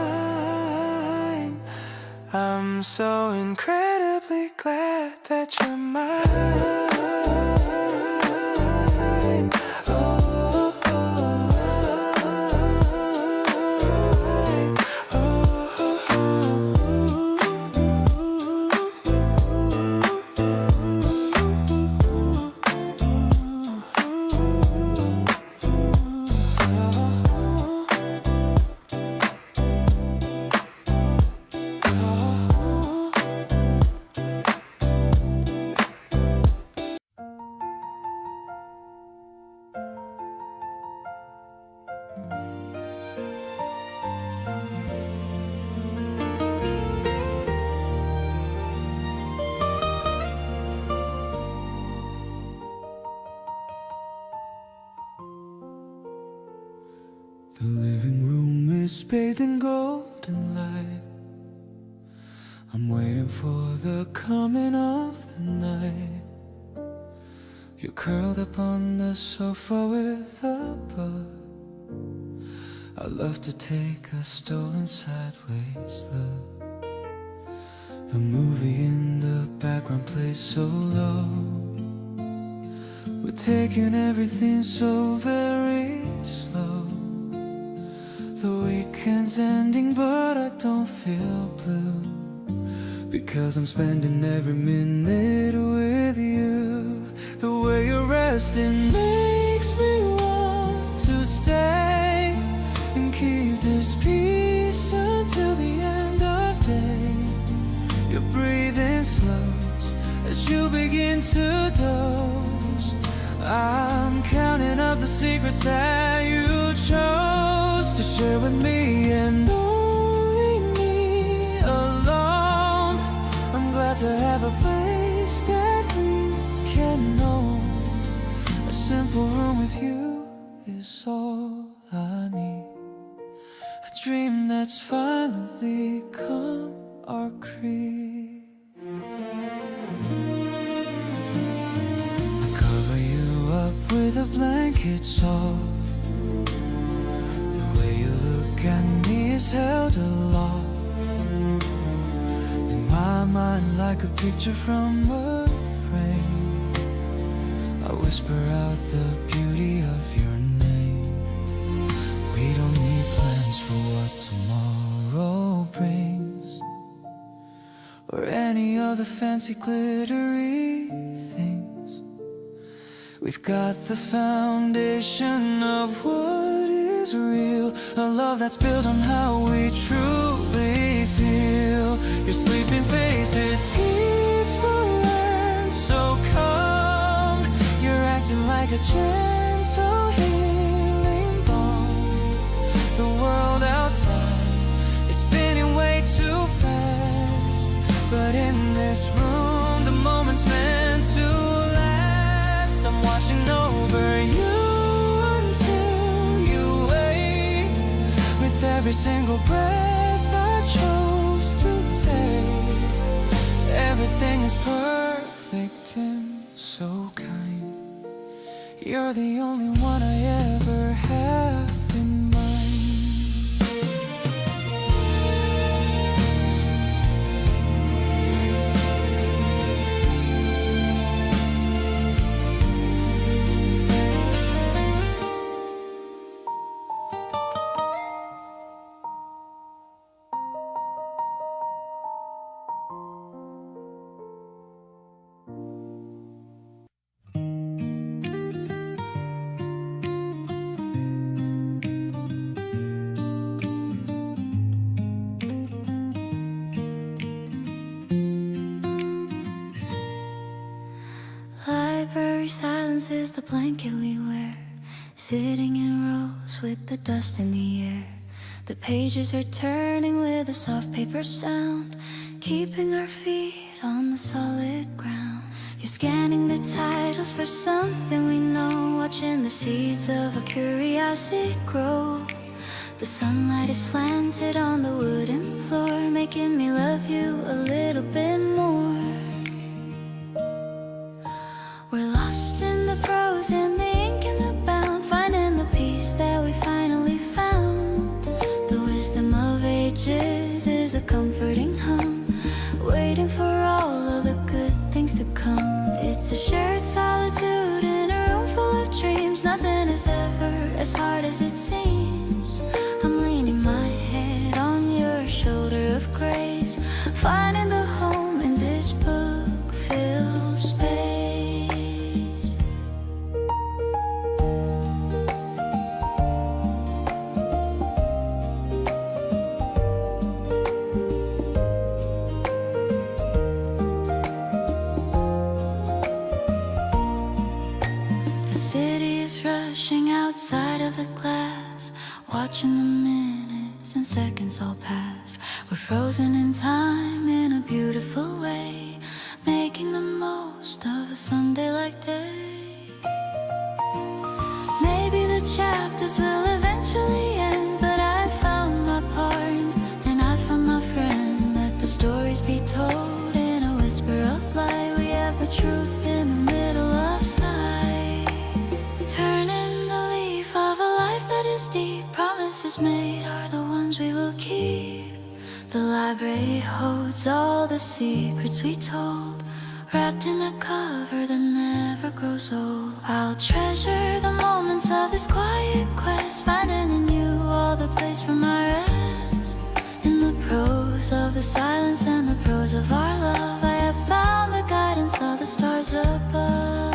Speaker 1: I'm so incredibly glad that you're mine. Oh, oh, oh, oh, The living room is bathed in golden light. I'm waiting for the coming of the night. You're curled up on the sofa with a bug. I love to take a stolen sideways look. The movie in the background plays so low. We're taking everything so very slow. The weekend's ending but I don't feel blue, because I'm spending every minute with you. The way you're resting makes me want to stay and keep this peace until the end of day. Your breathing slows as you begin to doze. I'm counting up the secrets that you chose to share with me, and only me alone. I'm glad to have a place that we can know. A simple room with you is all I need. A dream that's finally come our creed. I cover you up with a blanket soft. The way you look at me is held aloft in my mind like a picture from a frame. I whisper out the beauty of your name. We don't need plans for what tomorrow brings, or any other fancy glittery things. We've got the foundation of what is real, a love that's built on how we truly feel. Your sleeping face is peaceful and so calm. You're acting like a gentle healing balm. The world outside is spinning way too fast, but in this room the moment's meant to last. I'm watching over you until you wake. With every single breath I chose to take, everything is perfect and so kind. You're the only one I ever have in mind.
Speaker 3: Library silence is the blanket we wear, sitting in rows with the dust in the air. The pages are turning with a soft paper sound, keeping our feet on the solid ground. You're scanning the titles for something we know, watching the seeds of a curiosity grow. The sunlight is slanted on the wooden floor, making me love you a little bit more. We're lost in the prose and the ink and the bound, finding the peace that we finally found. The wisdom of ages is a comforting hum, waiting for all of the good things to come. It's a shared solitude in a room full of dreams. Nothing is ever as hard as it seems. I'm leaning my head on your shoulder of grace, finding the home in this book-filled space. Outside of the glass, watching the minutes and seconds all pass. We're frozen in time in a beautiful way, making the most of a Sunday-like day. Maybe the chapters will eventually end, promises made are the ones we will keep. The library holds all the secrets we told, wrapped in a cover that never grows old. I'll treasure the moments of this quiet quest, finding in you all the place for my rest. In the prose of the silence and the prose of our love, I have found the guidance of the stars above.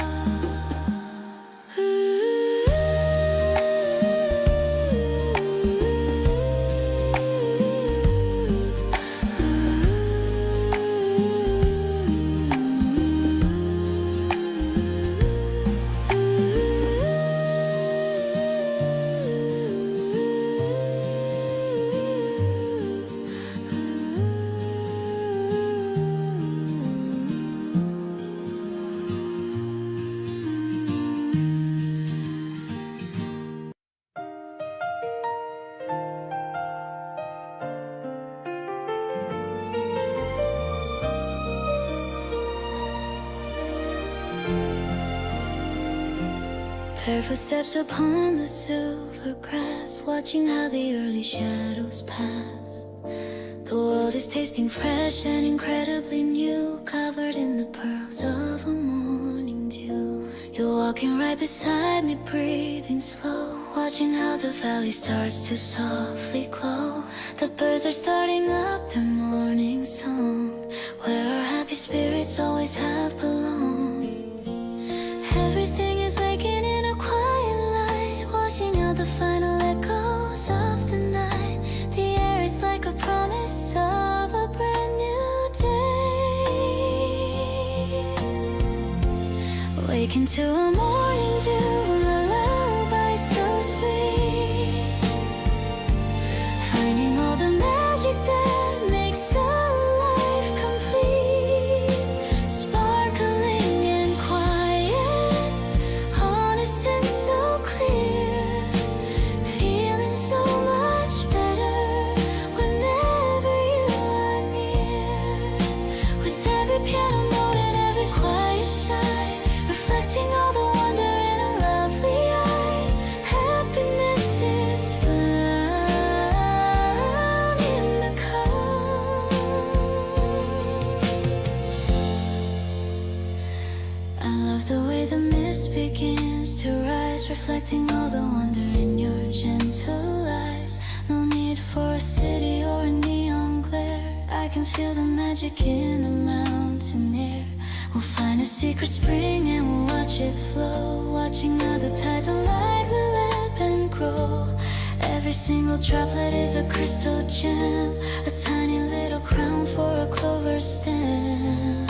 Speaker 3: Barefoot steps upon the silver grass, watching how the early shadows pass. The world is tasting fresh and incredibly new, covered in the pearls of a morning dew. You're walking right beside me, breathing slow, watching how the valley starts to softly glow. The birds are starting up their morning song, where our happy spirits always have belonged. Everything is waking in a quiet light, washing out the final echoes of the night. The air is like a promise of a brand new day. Waking to a morning dew, a lullaby so sweet, finding all the magic that makes a life complete. Sparkling and quiet, honest and so clear, feeling so much better whenever you are near. With every piano note and every quiet sigh, reflecting all the wonder in a lovely eye. Happiness is found in the calm. I love the way the mist begins to rise, reflecting all the wonder in your gentle eyes. No need for a city or a neon glare, I can feel the magic in the mountain air. We'll find a secret spring and we'll watch it flow, watching how the tides of light will ebb and grow. Every single droplet is a crystal gem, a tiny little crown for a clover stem.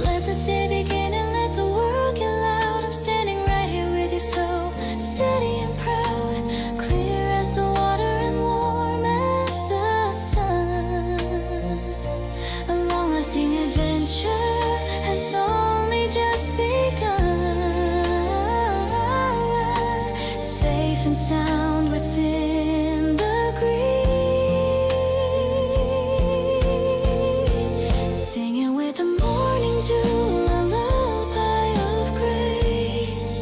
Speaker 3: Let the day begin and let the world get loud. I'm standing right here with you, so steady and proud, clear as the water and warm as the sun. A long-lasting adventure has only just begun. Safe and sound within the green, singing with the morning dew, a lullaby of grace.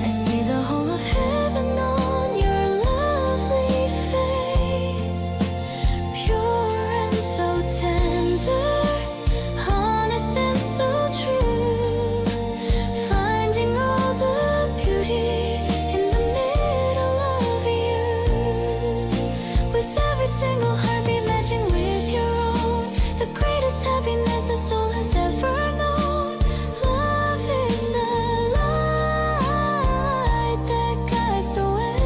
Speaker 3: I see the whole of heaven on your lovely face, pure and so tender, honest and so true, finding all the beauty in the middle of you. With every single heartbeat matching with your own, the greatest happiness a soul has ever known. Love is the light that guides the way.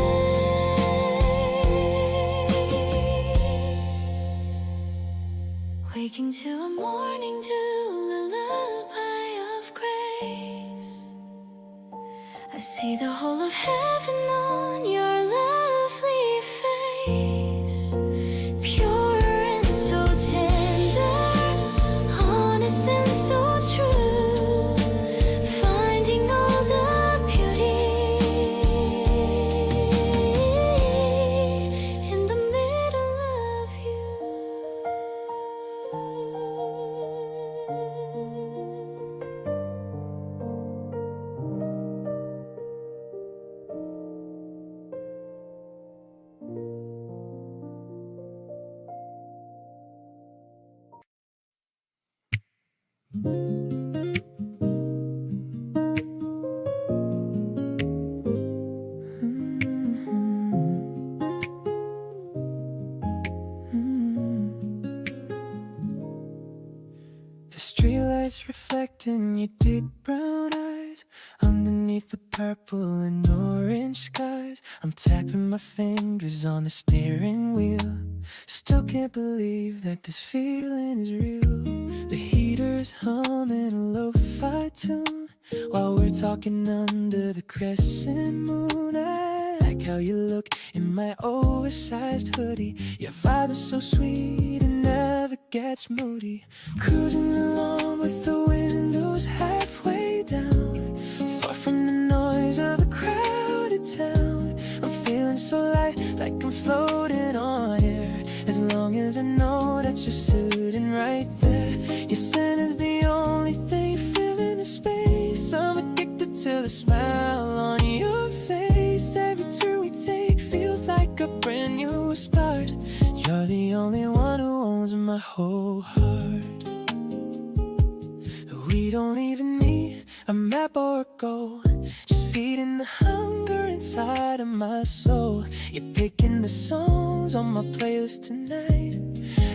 Speaker 3: Waking to a morning dew, a lullaby of grace. I see the whole of heaven on your lovely face, pure and so tender, honest and so true, finding all the beauty in the middle of you.
Speaker 1: purple and orange skies. I'm tapping my fingers on the steering wheel. Still can't believe that this feeling is real. The heater's humming a lo-fi tune while we're talking under the crescent moon. I like how you look in my oversized hoodie. Your vibe is so sweet and never gets moody. Cruising along with the windows halfway down, far from the noise of a crowded town. I'm feeling so light, like I'm floating on air, as long as I know that you're sitting right there. Your scent is the only thing filling the space. I'm addicted to the smile on your face. Every turn we take feels like a brand new start. You're the only one who owns my whole heart. We don't even need a map or a goal, just feeding the hunger inside of my soul. You're picking the songs on my playlist tonight.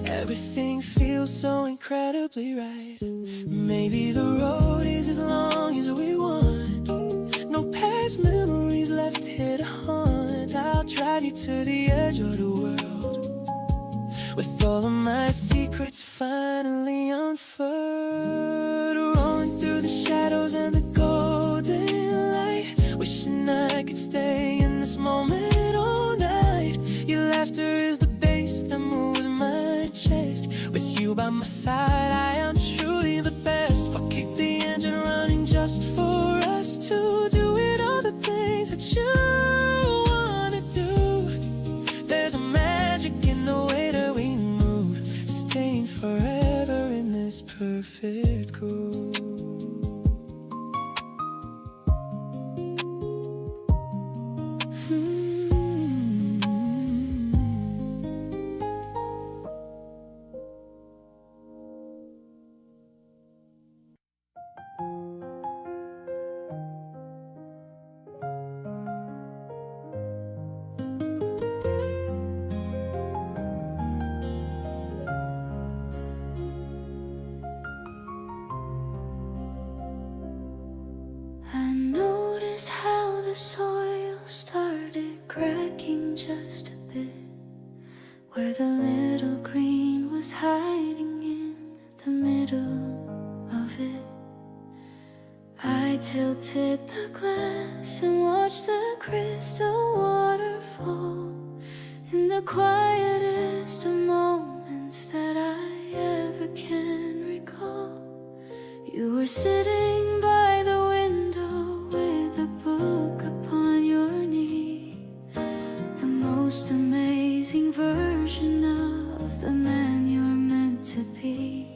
Speaker 1: Everything feels so incredibly right. Maybe the road is as long as we want. No past memories left here to haunt. I'll drive you to the edge of the world, with all of my secrets finally unfurled. Rolling through the shadows and the golden light, wishing I could stay in this moment all night. Your laughter is the bass that moves my chest. With you by my side, I am truly the best. I'll keep the engine running just for us to do it, all the things that you wanna do. There's a magic in the way that we move, staying forever in this perfect groove.
Speaker 3: How the soil started cracking just a bit, where the little green was hiding in the middle of it. I tilted the glass and watched the crystal waterfall in the quietest of moments that I ever can recall. You were sitting by the window with a book upon your knee, the most amazing version of the man you're meant to be.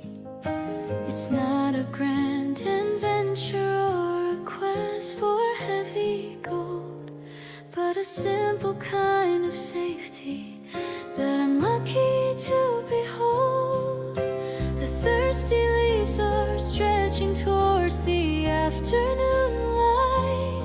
Speaker 3: It's not a grand adventure or a quest for heavy gold, but a simple kind of safety that I'm lucky to behold. The thirsty leaves are stretching towards the afternoon light.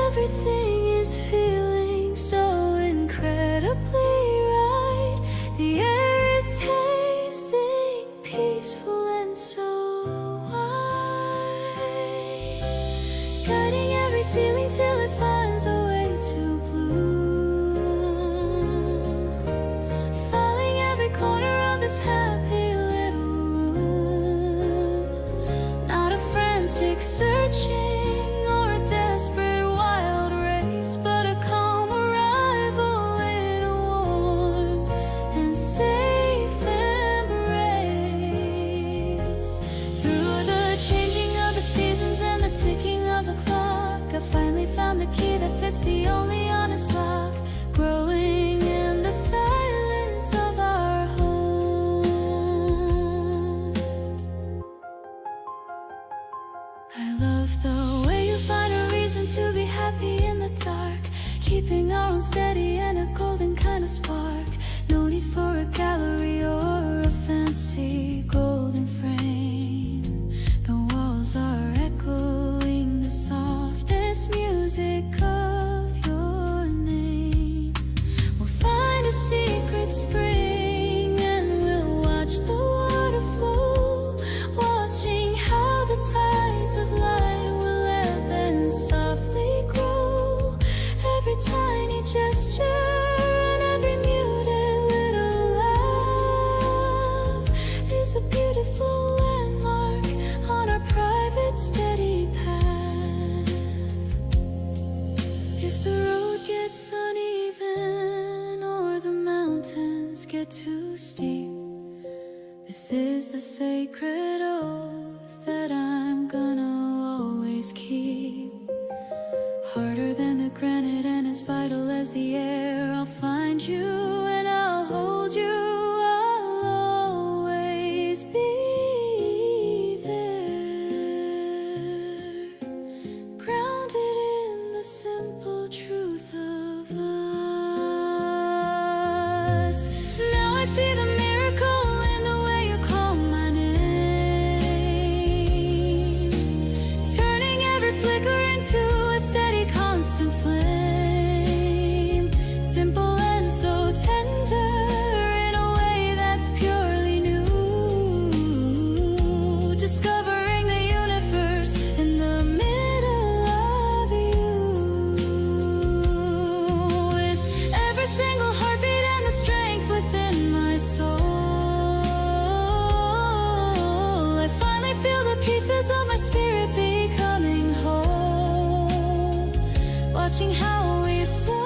Speaker 3: Everything is feeling so incredibly right. The air is tasting peaceful and so wide, guiding every ceiling till it finds a way to bloom, filling every corner of this happy little room. Not a frantic searching or a desperate wild race, but a calm arrival in a warm and safe embrace. Through the changing of the seasons and the ticking of the clock, I finally found the key that fits the only honest lock, growing in the silence of our home. I love the way you find a reason to be happy in the dark, keeping our own steady and a golden kind of spark. No need for a gallery or a fancy golden frame. The walls are echoing the softest music of your name. We'll find a secret spring and we'll watch the water flow, watching how the tides of light will ebb and is the sacred oath that I'm gonna always keep. Harder than the granite and as vital as the air. I'll find you and I'll hold you. I'll always be there, grounded in the simple truth of us. Now I see the miracle in the way you call my name, turning every flicker into a steady, constant flame. Simple and so tender in a way that's purely new. Discovering the universe in the middle of you. With every single heartbeat and the strength within my soul, I finally feel the pieces of my spirit becoming whole. Watching how we flourish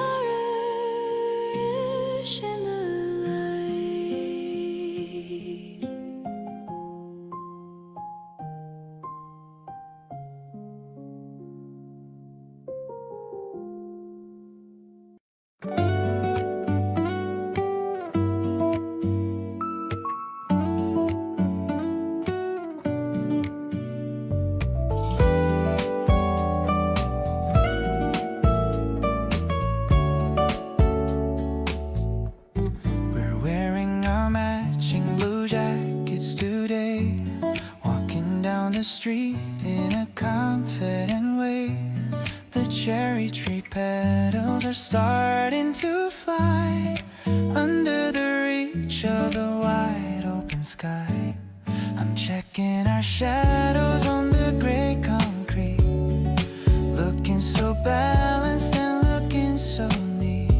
Speaker 3: in the light.
Speaker 1: We're wearing our matching blue jackets today, walking down the street in a confident way. The cherry tree petals are starting to fly under the reach of the wide open sky. I'm checking our shadows on the gray concrete, looking so balanced and looking so neat.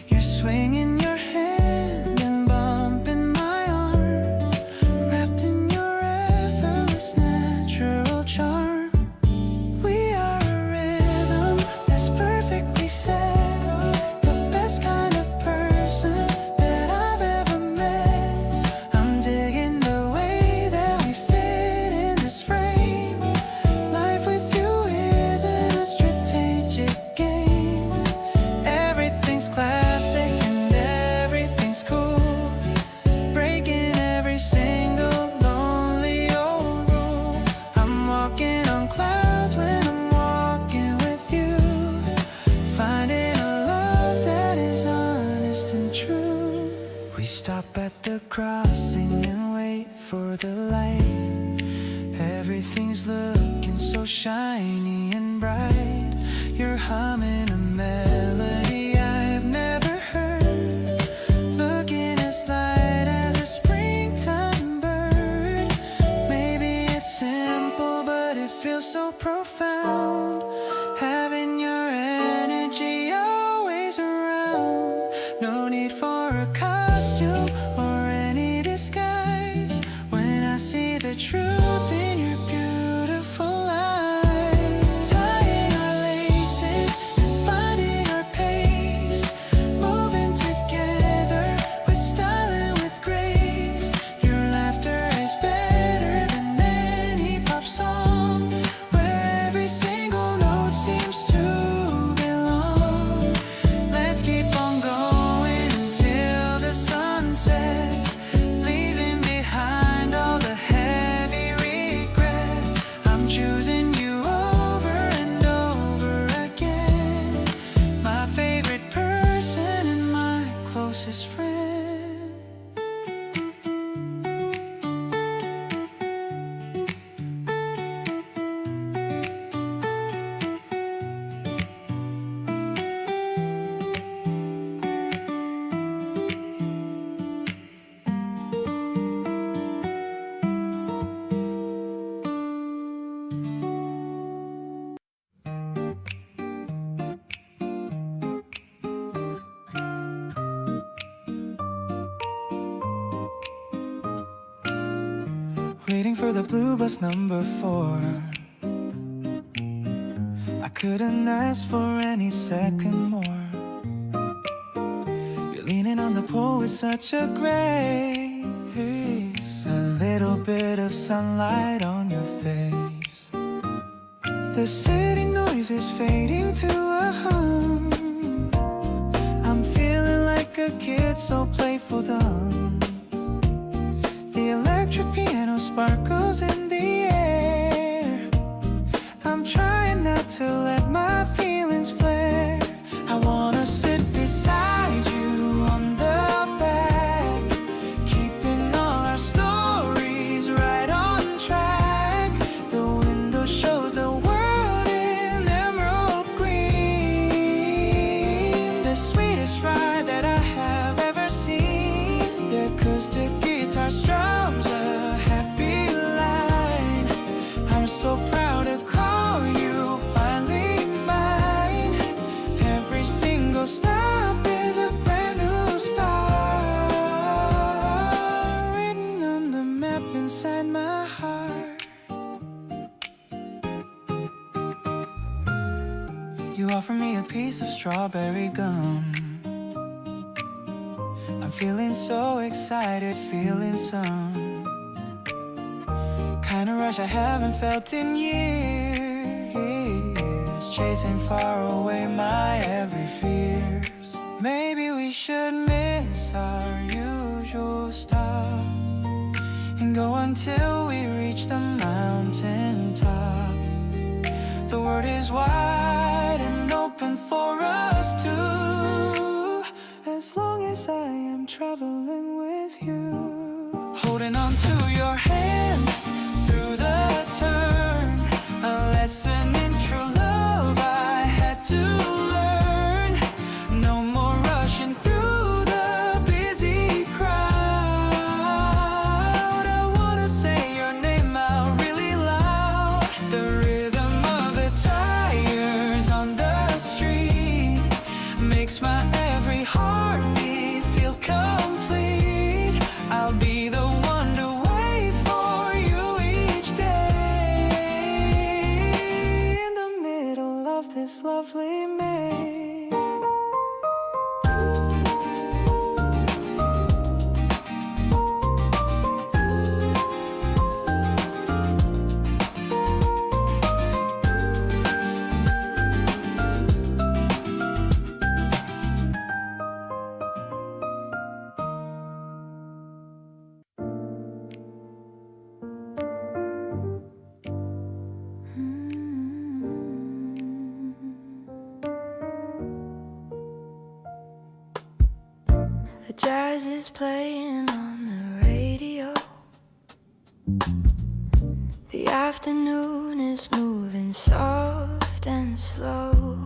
Speaker 1: You're swinging your hand and bumping my arm, wrapped in your effortless natural charm. We are a rhythm that's perfectly set, the best kind of person that I've ever met. I'm digging the way that we fit in this frame. Life with you isn't a strategic game. Everything's classic and everything's cool, breaking every single lonely old rule. I'm walking on clouds when I'm walking with you, finding a love that is honest and true. We stop at the crossing and wait for the light. Everything's looking so shiny and bright. You're humming a melody I've never heard, looking as light as a springtime bird. Maybe it's simple, but it feels so profound, having your energy always around. No need for a costume or any disguise when I see the truth in your beautiful eyes. Tying our laces and finding our pace, moving together with style and with grace. Your laughter is better than any pop song, where every single note seems to belong. Let's keep on going until the sun sets, leaving behind all the heavy regrets. I'm choosing you over and over again, my favorite person and my closest friend. Waiting for the blue bus number 4. I couldn't ask for any second more. You're leaning on the pole with such a grace, a little sunlight on your face. The city noise is fading to a hum. I'm feeling like a kid, so playful, dumb. The electric piano sparkles in the air. I'm trying not to let my feelings flare. I wanna sit beside you on the back, keeping all our stories right on track. The window shows the world in emerald green, the sweetest ride that I have ever seen. The acoustic guitar strums a happy line. I'm so proud to call you finally mine. Every single stop is a brand new star, written on the map inside my heart. You offer me a piece of strawberry gum. I'm feeling so excited, feeling some kind of rush I haven't felt in years, chasing far away my every fears. Maybe we should miss our usual stop and go until we reach the mountain top. The world is wide and open for us two, as long as I am traveling with you. Holding on to your hand through the turn, a lesson in true love I had to learn. No more rushing through the busy crowd. I wanna say your name out really loud. The rhythm of the tires on the street makes my every heartbeat feel complete. I'll be the one to wait for you each day, in the middle of this lovely May.
Speaker 3: The jazz is playing on the radio. The afternoon is moving soft and slow.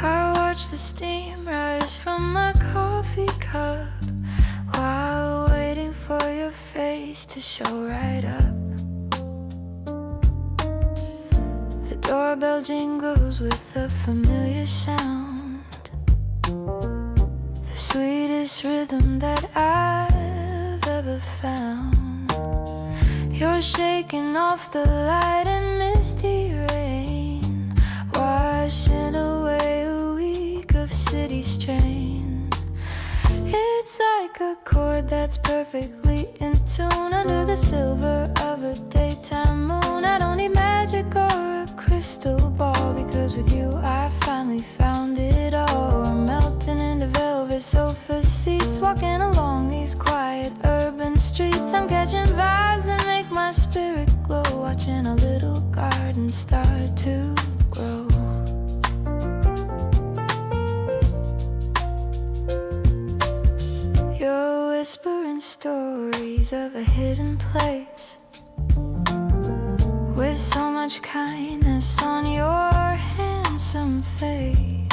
Speaker 3: I watch the steam rise from my coffee cup while waiting for your face to show right up. The doorbell jingles with a familiar sound, sweetest rhythm that I've ever found. You're shaking off the light and misty rain, washing away a week of city strain. It's like a chord that's perfectly in tune under the silver of a daytime moon. I don't need magic or a crystal ball, because with you I finally found it all. We're melting into velvet sofa seats, walking along these quiet urban streets. I'm catching vibes that make my spirit glow, watching a little garden start to grow. You're whispering stories of a hidden place, with so much kindness on your handsome face.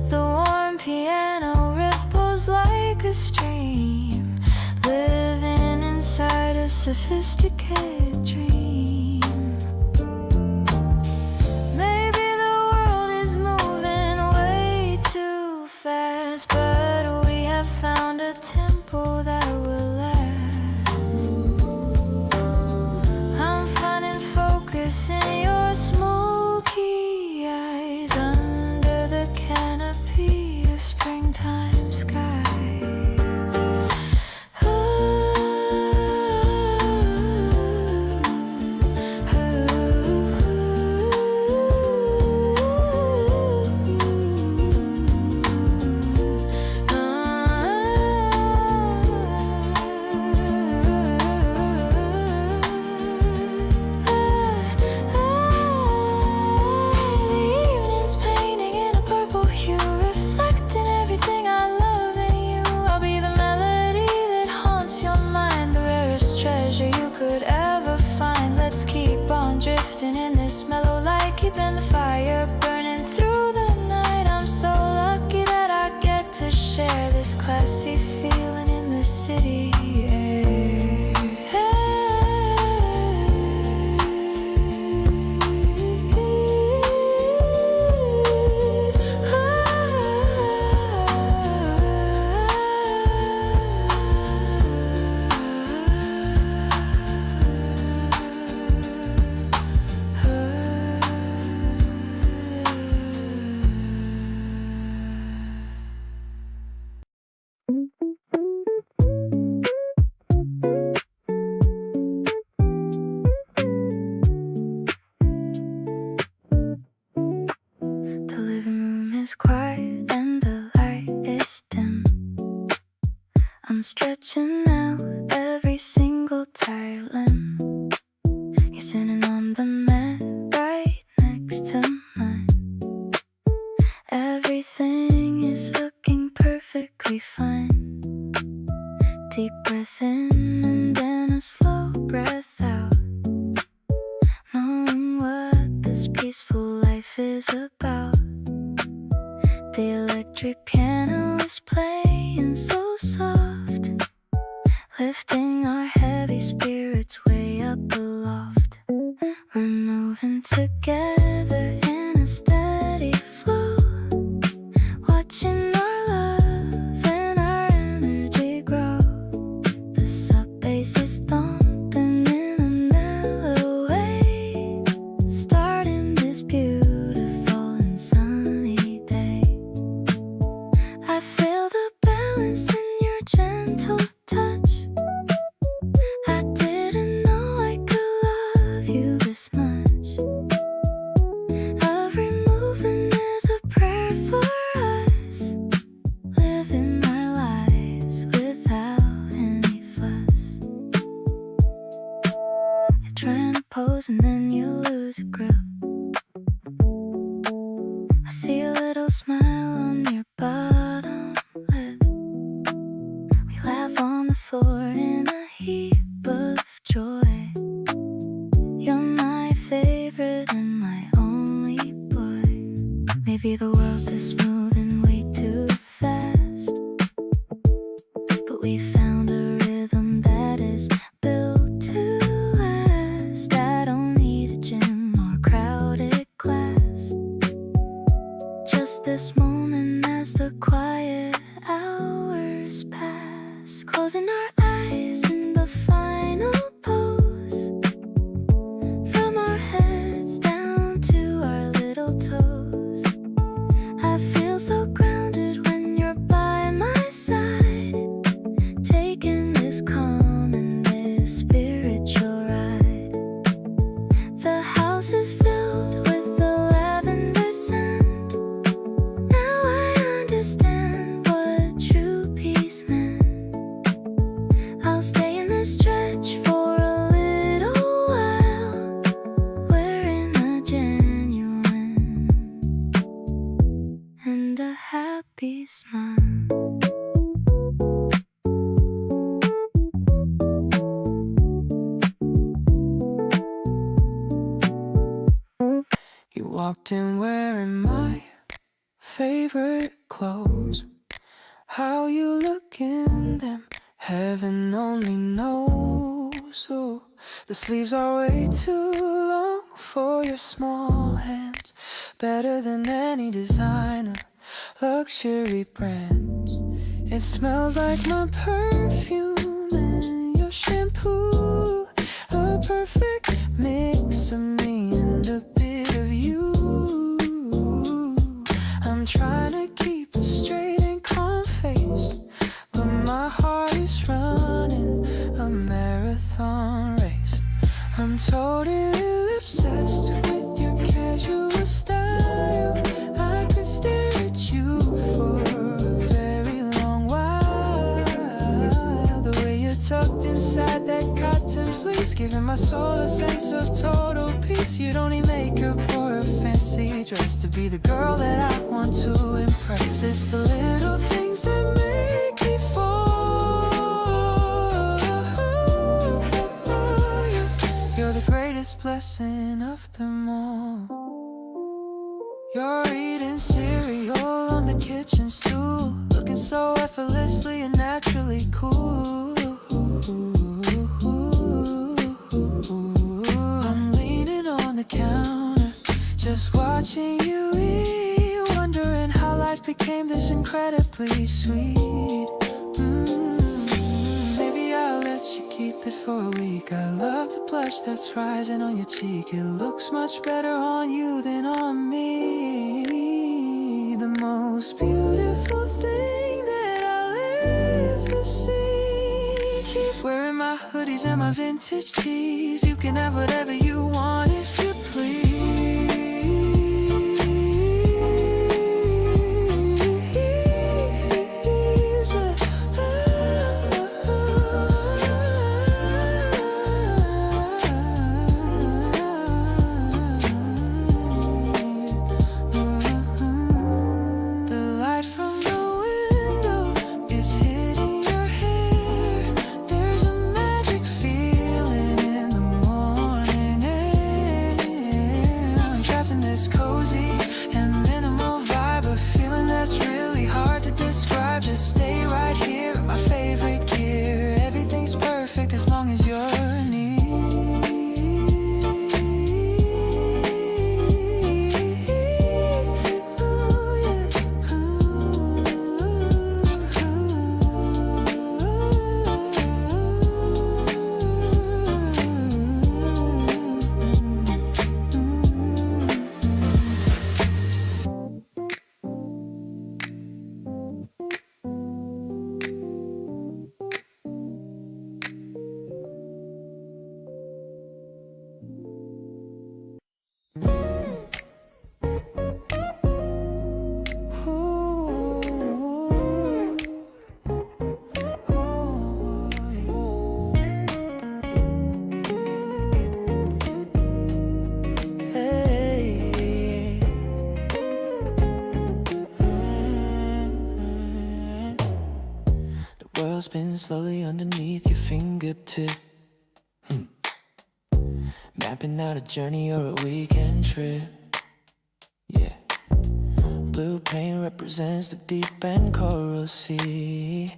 Speaker 3: The warm piano ripples like a stream, living inside a sophisticated dream. Maybe the world is moving way too fast, but we have found a tempo that will last. I'm finding focus in your smoky eyes, under the canopy of springtime skies. Ooh, keeping the fire burning through the night. I'm so lucky that I get to share this classy feeling in the city air. The living room is quiet and the light is dim. I'm stretching out every single tired limb. You're sitting on the mat right next to mine. Everything is looking perfectly fine. Deep breath in and then a slow breath out. Knowing what this peaceful life is about. The electric piano is playing so soft, lifting our heavy spirits way up aloft. We're moving together in a steady flow, watching our love and our energy grow. The sub bass is thumping in a mellow way, starting this beautiful and sunny day. I feel the balance in your gentle touch. I didn't know I could love you this much. Every movement is a prayer for us, living our lives without any fuss. You're trying to pose and then you lose your grip. I see a little smile on your bottom lip. We laugh on the floor in a heap of joy. You're my favorite and my only boy. Maybe the world is moving way too fast, but we found a rhythm that is built to last. I don't need a gym or crowded class, just this moment as the quiet hours pass. Closing our eyes in the final pose, from our heads down to our little toes. I feel so grounded when you're by my side, taking this calm and this spiritual ride. The house is filled with the lavender scent. Now I understand what true peace meant. I'll stay in the stretch for a little while, wearing a genuine and a happy smile.
Speaker 1: You walked in wearing my favorite clothes. How you look in them, heaven only knows. Oh, the sleeves are way too long for your small hands. Better than any designer, luxury brands. It smells like my perfume and your shampoo. A perfect mix of me and a bit of you. I'm trying to keep a straight and calm face, but my heart is running a marathon race. I'm totally obsessed with your casual style. I could stare at you for a very long while. The way you're tucked inside that cotton fleece, giving my soul a sense of total peace. You don't need makeup or a fancy dress to be the girl that I want to impress. It's the little things that make me fall. You're the greatest blessing of them all.
Speaker 2: just watching you eat, wondering how life became this incredibly sweet. Maybe I'll let you keep it for a week. I love the blush that's rising on your cheek. It looks much better on you than on me. The most beautiful thing that I'll ever see. Keep wearing my hoodies and my vintage tees. You can have whatever you want if you please. Just stay right here in my favorite gear. Everything's perfect as long as you're near. Spin slowly underneath your fingertip, mapping out a journey or a weekend trip. Yeah, blue paint represents the deep and coral sea,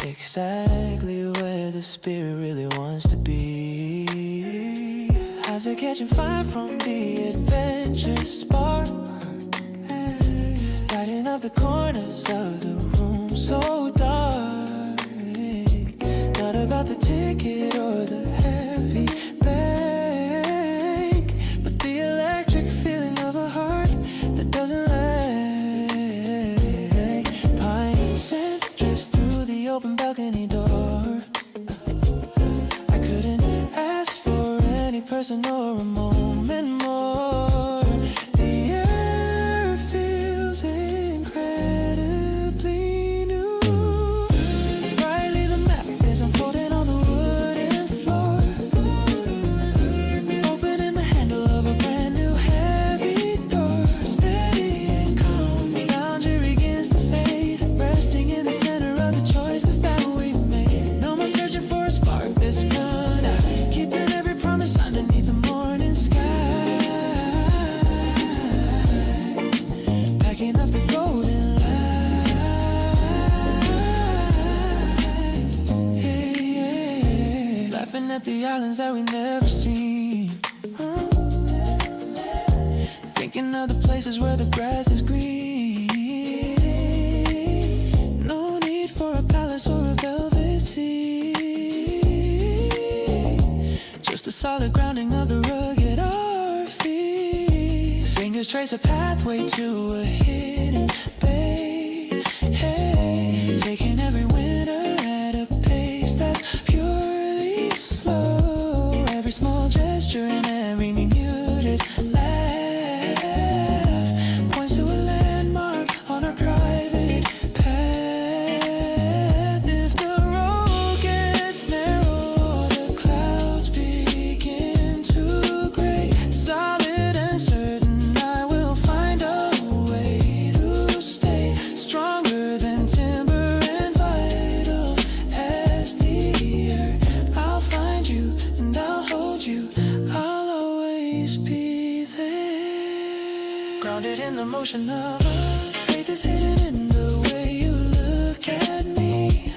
Speaker 2: exactly where the spirit really wants to be. Eyes are catching fire from the adventure spark, lighting up the corners of the room so dark. Not about the ticket or the heavy bag, but the electric feeling of a heart that doesn't lag. Pine scent drifts through the open balcony door. I couldn't ask for any person or a moment more. The air feels incredibly new. Brightly the map is unfolding on the wooden floor, opening the handle of a brand new heavy door. Steady and calm, the boundary begins to fade, resting in the center of the choices that we made. No more searching for a spark that's gonna keeping every promise underneath the morning sky. Packing up the golden light, yeah, yeah. Laughing at the islands that we never seen, thinking of the places where the grass is green. No need for a palace or a velvet sea, just a solid grounding of the rugged our feet. Fingers trace a pathway to a hidden bay, hey, taking every winter at a pace that's purely slow. Every small gesture and every muted laugh points to a landmark on our private path. If the road gets narrow, the clouds begin to gray. Solid and certain, I will find a way to stay stronger than timber and vital as the earth. I'll find you and I'll hold you. I'll always be there. Grounded in the motion of us, faith is hidden in the way you look at me.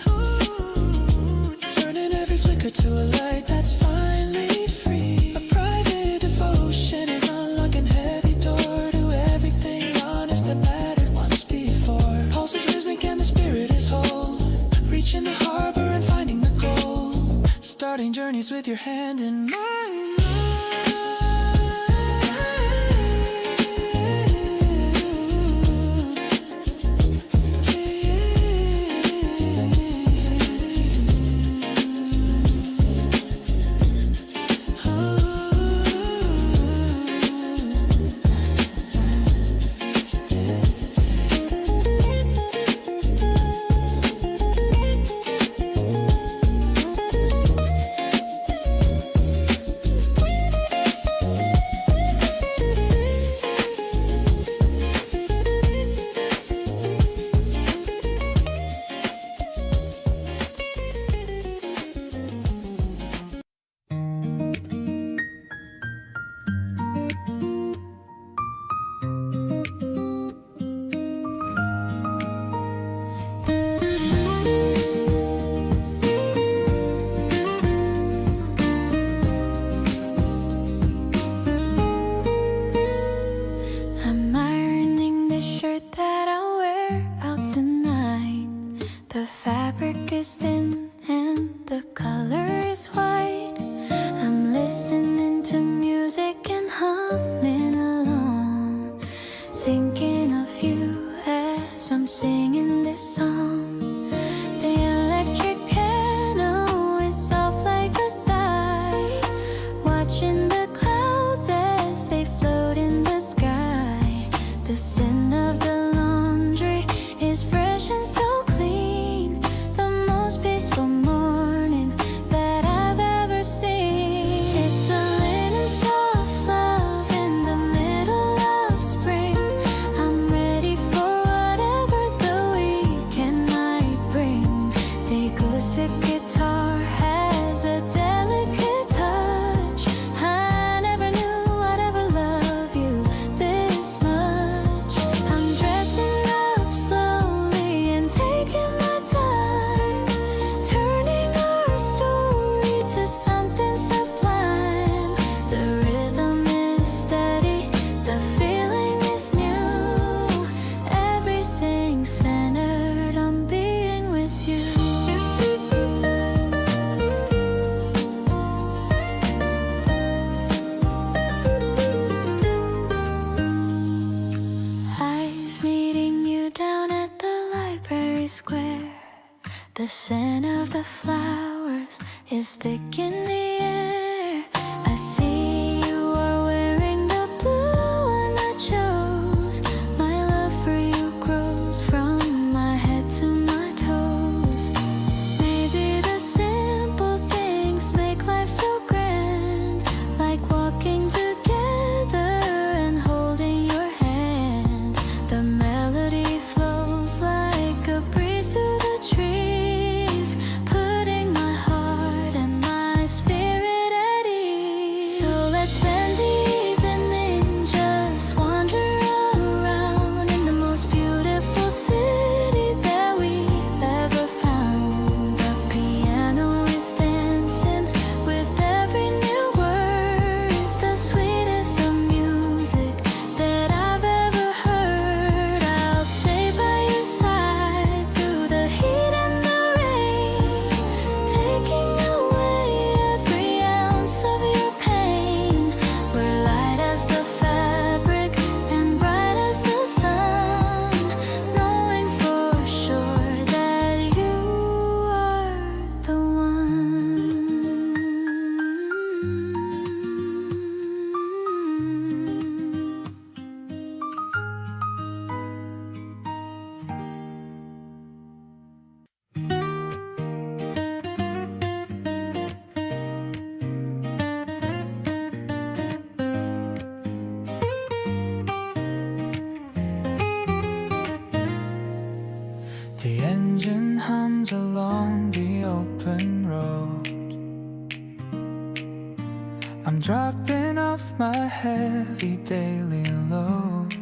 Speaker 2: Turning every flicker to a light that's finally free. A private devotion is unlocking heavy doors.
Speaker 1: unfolding journeys with your hand in mine.
Speaker 3: I'm ironing the shirt that I'll wear out tonight. The fabric is thin and the color is white. I'm listening to music and humming along, thinking of you as I'm singing this song. The electric piano is soft like a sigh, watching the clouds as they float in the sky. The scent of the laundry is fresh and so clean, the most peaceful morning that I've ever seen. It's a little soft love in the middle of spring. I'm ready for whatever the weekend might bring. The acoustic guitar has a delicate touch. I never knew I'd ever love you this much. I'm dressing up slowly and taking my time, turning our story to something sublime. The rhythm is steady, the feeling is new. Everything's centered on being with you. Eyes meeting you down at the library square. The scent of the flowers is thick in the air. I see you are wearing the blue one I chose. My love for you grows from my head to my toes. Maybe the simple things make life so grand, like walking together and holding your hand. The melody flows like a breeze through the trees, putting my heart and my spirit at ease. So let's spend the evening just wandering around in the most beautiful city that we've ever found. The piano is dancing with every new word, the sweetest of music that I've ever heard. I'll stay by your side through the heat and the rain, taking away every ounce of your pain. We're light as the fabric and bright as the sun, knowing for sure that you are the one.
Speaker 1: The engine hums along the open road. I'm dropping off my heavy daily load.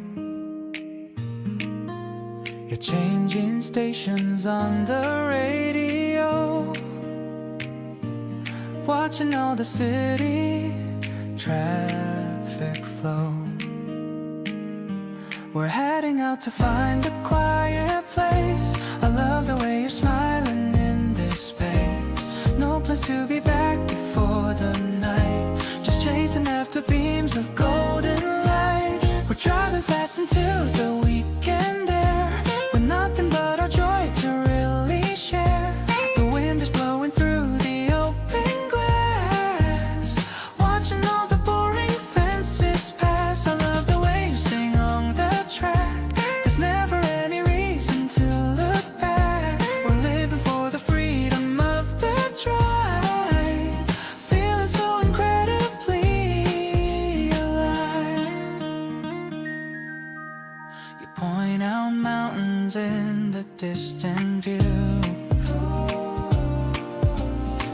Speaker 1: You're changing stations on the radio, watching all the city traffic flow. We're heading out to find a quiet place. I love the way you're smiling in this space. No place to be back before
Speaker 2: rays of golden light. We're driving fast into the weekend air, with nothing but our joy to really share. The wind is blowing through the open glass, watching all the boring fences pass. I love the way you sing on the track. There's never any reason to look back. We're living for the freedom of the drive, feeling so incredibly alive. You point out mountains in the distant view.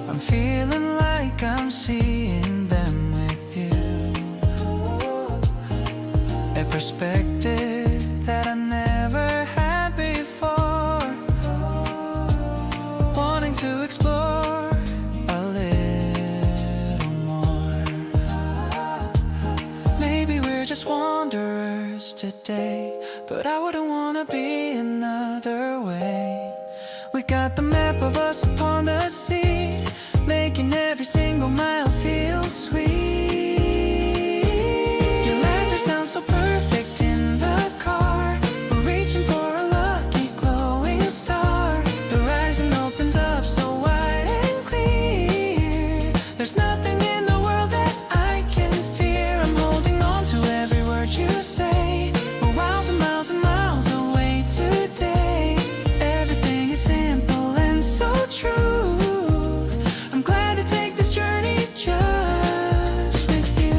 Speaker 2: I'm feeling like I'm seeing them with you. A perspective that I never had before, wanting to explore a little more. Maybe we're just wanderers today, but I wouldn't wanna be another way. We got the map of us upon the sea, making every single mile feel sweet. Your laughter sounds so perfect in the car. We're reaching for a lucky glowing star. The horizon opens up so wide and clear. There's nothing in the world that I can fear. I'm holding on to every word you say. We're miles and miles away today. Everything is simple and so true. I'm glad to take this journey just with you.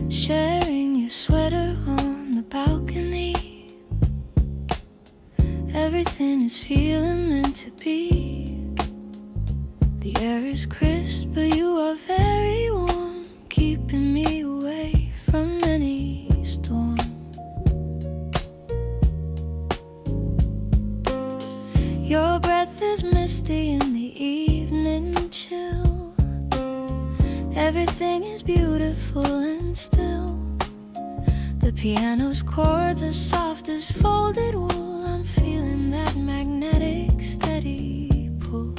Speaker 3: Sharing your sweater on the balcony. Everything is feeling meant to be. The air is crisp, but you are very warm, keeping me away from any storm. Your breath is misty in the evening chill. Everything is beautiful and still. The piano's chords are soft as folded wool. I'm feeling that magnetic steady pull.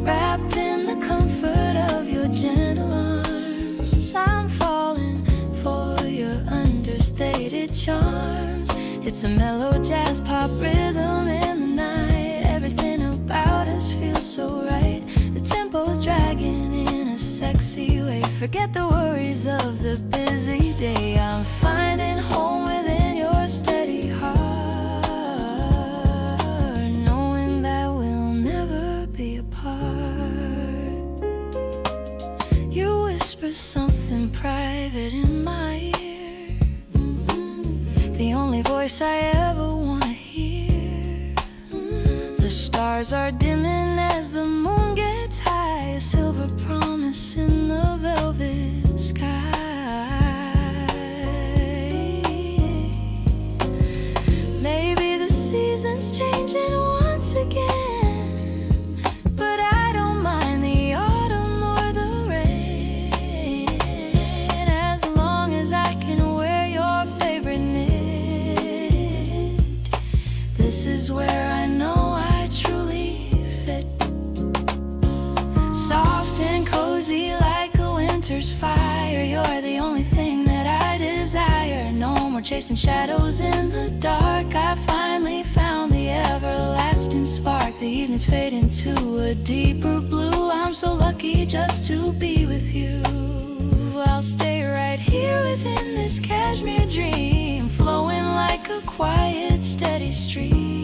Speaker 3: Wrapped in the comfort of your gentle arms, I'm falling for your understated charms. It's a mellow jazz pop rhythm in the night. Everything about us feels so right. The tempo's dragging in a sexy way. Forget the worries of the busy day. I'm finding home within your steady heart, knowing that we'll never be apart. You whisper something private in my ear, the only voice I ever want to hear. The stars are dimming as the moon gets high, a silver promise in the velvet sky. Maybe the seasons changing once again, but I don't mind the autumn or the rain, as long as I can wear your favorite knit. This is where I know I truly fit. Soft and cozy like a winter's fire. You're the only thing that I desire. No more chasing shadows in the dark. I finally found the everlasting spark. The evenings fade into a deeper blue. I'm so lucky just to be with you. I'll stay right here within this cashmere dream, flowing like a quiet, steady stream.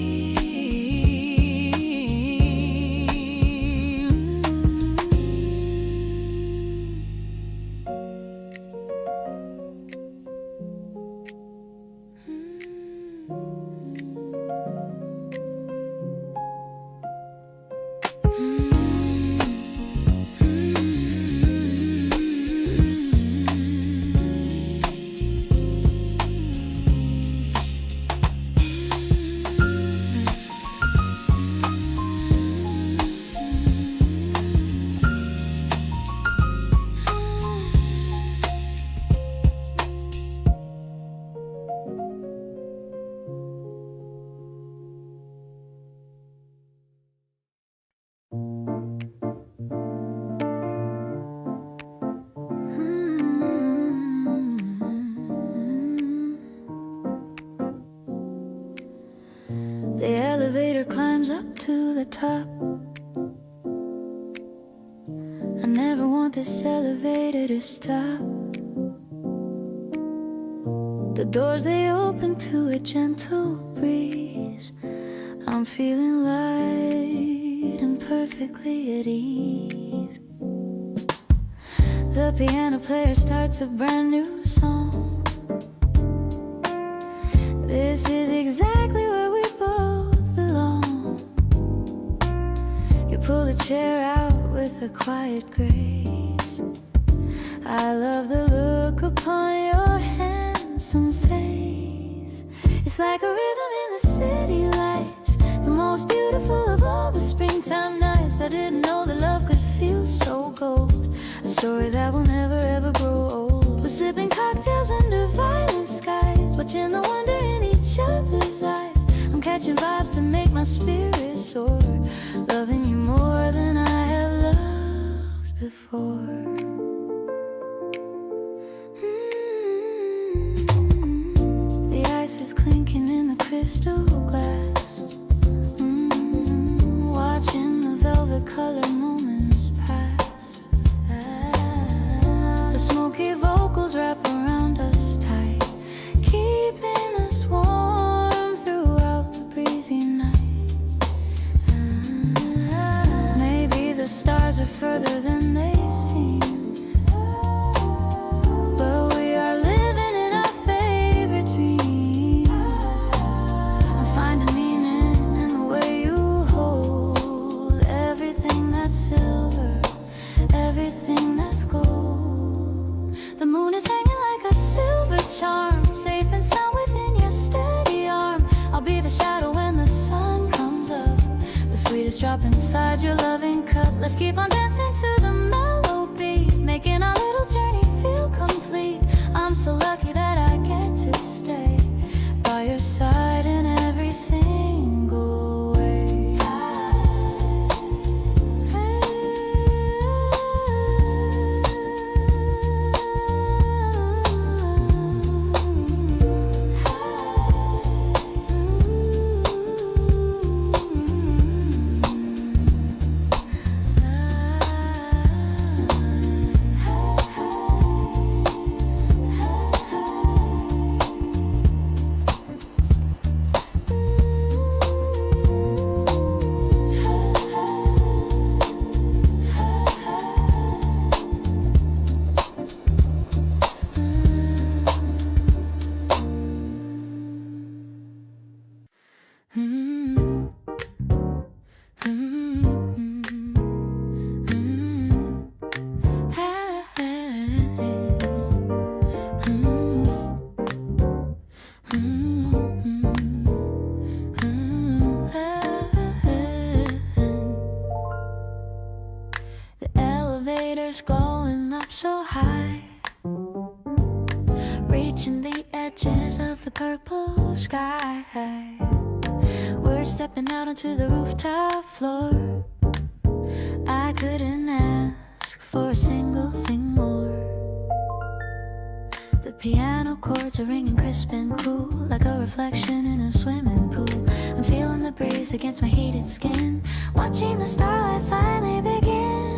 Speaker 3: The elevator climbs up to the top. I never want this elevator to stop. The doors they open to a gentle breeze. I'm feeling light and perfectly at ease. The piano player starts a brand new song. This is exactly where we both belong. You pull the chair out with a quiet grace. I love the look upon your handsome face. It's like a rhythm in the city lights, the most beautiful of all the springtime nights. I didn't know that love could feel so gold. A story that will never ever grow old. We're sipping cocktails under violet skies, watching the wonder in each other's eyes. I'm catching vibes that make my spirit soar, loving you more than I have loved before. The ice is clinking in the crystal glass. Watching the velvet color moments pass. The smoky vocals wrap around us tight, keeping us warm throughout the breezy night. Maybe the stars are further than they seem, but we are living in our favorite dream. I'm finding meaning in the way you hold everything that's silver, everything that's gold. The moon is hanging like a silver charm, safe and sound within your steady arm. I'll be the shadow when the sun comes up, the sweetest drop inside your loving cup. Let's keep on dancing to the melody, making our little journey feel complete. I'm so lucky that I get to stay by your side in every single way. The elevator's going up so high, reaching the edges of the purple sky. We're stepping out onto the rooftop floor. I couldn't ask for a single thing more. The piano chords are ringing crisp and cool, like a reflection in a swimming pool. I'm feeling the breeze against my heated skin, watching the starlight finally begin.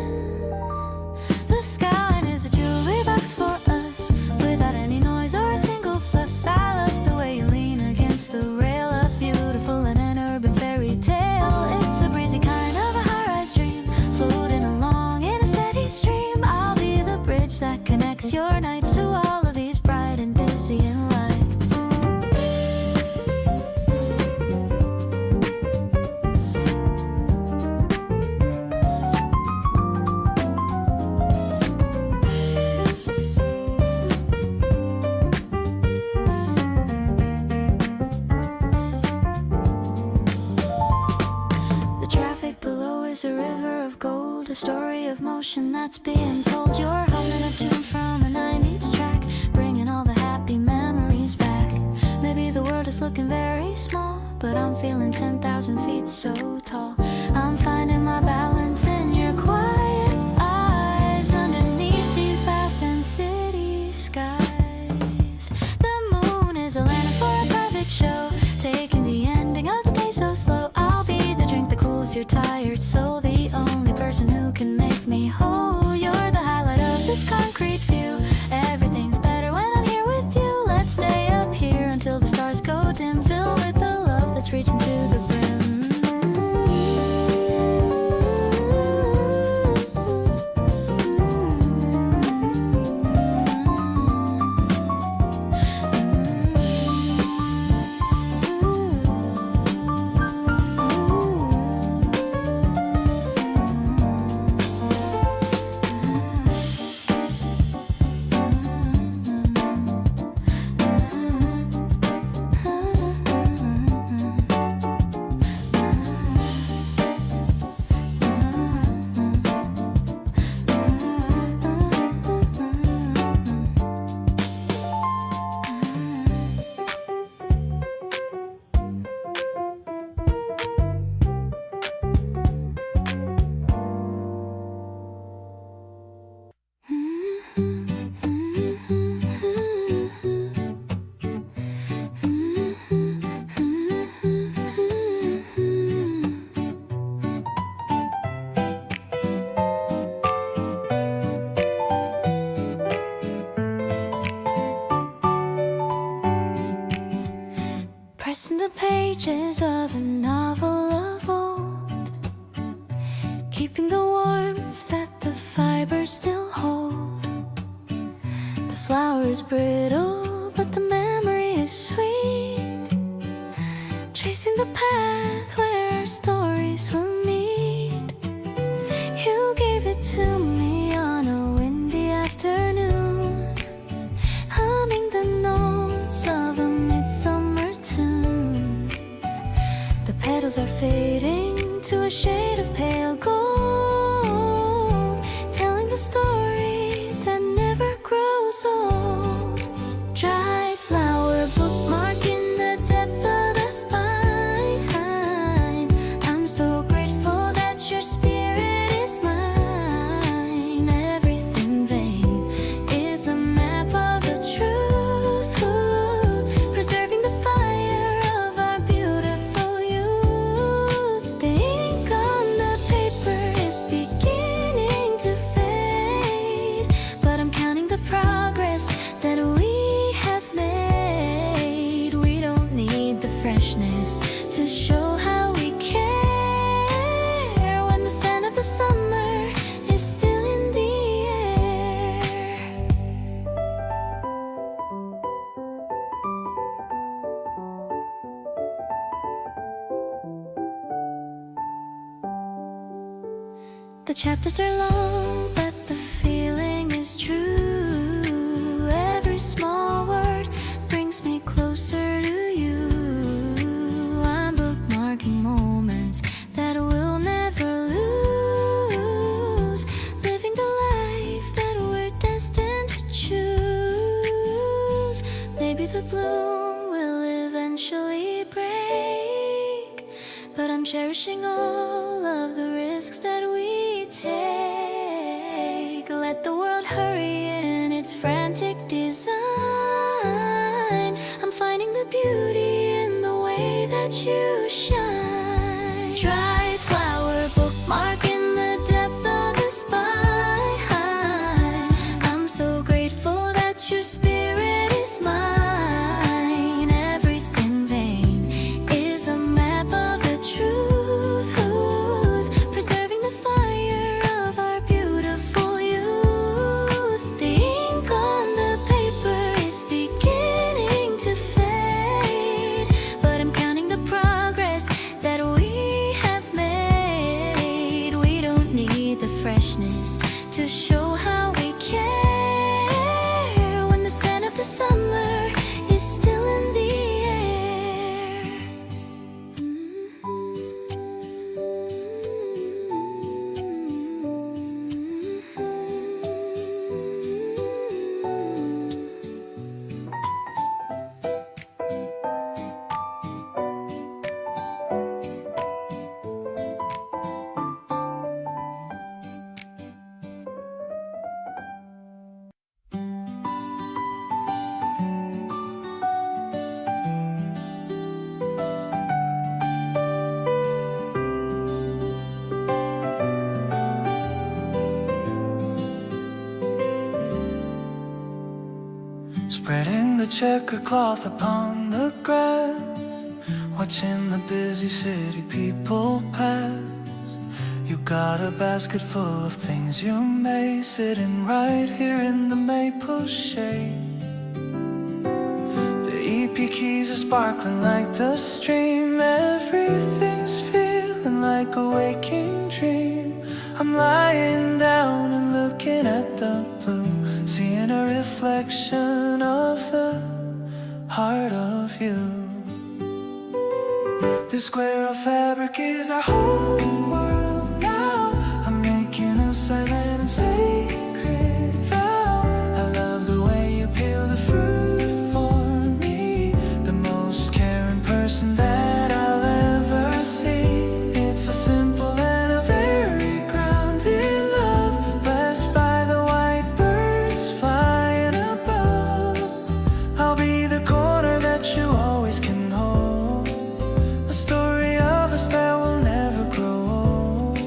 Speaker 3: The skyline is a jewelry box for us, without any noise or a single fuss. I love the way you lean against the rail, a beautiful and an urban fairy tale. It's a breezy kind of a high-rise dream, floating along in a steady stream. I'll be the bridge that connects your nights to all of these bright and dizzying lights. The traffic below is a river of gold, a story of motion that's being told. You're humming a tune from a 90s track, bringing all the happy memories back. Maybe the world is looking very small, but I'm feeling 10,000 feet so tall. I'm finding my balance in your quiet eyes, underneath these vast and city skies. The moon is a lantern for a private show, taking the ending of the day so the stars go dim, filled with the love that's reaching to the brim. Pressing the pages of a novel of old, keeping the warmth that the fibers still hold. The flower is brittle, but the memory is sweet, tracing the path where our stories will meet. You gave it to me on a windy afternoon, humming the notes of a midsummer tune. The petals are fading to a shade of pale gold, telling the story that never grows old. Dried flower bookmarking the depth of the spine. I'm so grateful that your spirit is mine. Everything vain is a map of the truth, preserving the fire of our beautiful youth. The ink on the paper is beginning to fade, but I'm counting the progress that we have made. We don't need the freshness to show how we care when the scent of the summer is still in the air. The chapters are long, but the feeling is true. Every small word brings me closer to you. I'm bookmarking moments that we'll never lose, living the life that we're destined to choose. Maybe the bloom will eventually break, but I'm cherishing all of the risks that we take. Let the world hurry in its frantic design. I'm finding the beauty in the way that you shine. Dry flower bookmark in the depth of the spine. I'm so grateful that your spirit is mine. Everything vain is a map of the truth, preserving the fire of our beautiful youth. The ink on the paper is beginning to fade, but I'm counting the progress that we have made. We don't need the freshness to show how we care when the scent of the summer is still in the air.
Speaker 1: Spreading the checkered cloth upon on the grass, watching the busy city people pass. You got a basket full of things you may, sitting right here in the maple shade. The EP keys are sparkling like the stream. Everything's feeling like a waking dream. I'm lying down and looking at the blue, seeing a reflection of the heart of you. This square of fabric is our whole world now. I'm making a silent and sacred vow. I love the way you peel the fruit for me, the most caring person that I'll ever see. It's a simple and a very grounded love, blessed by the white birds flying above. I'll be the corner that you always can hold, a story of us that will never grow old.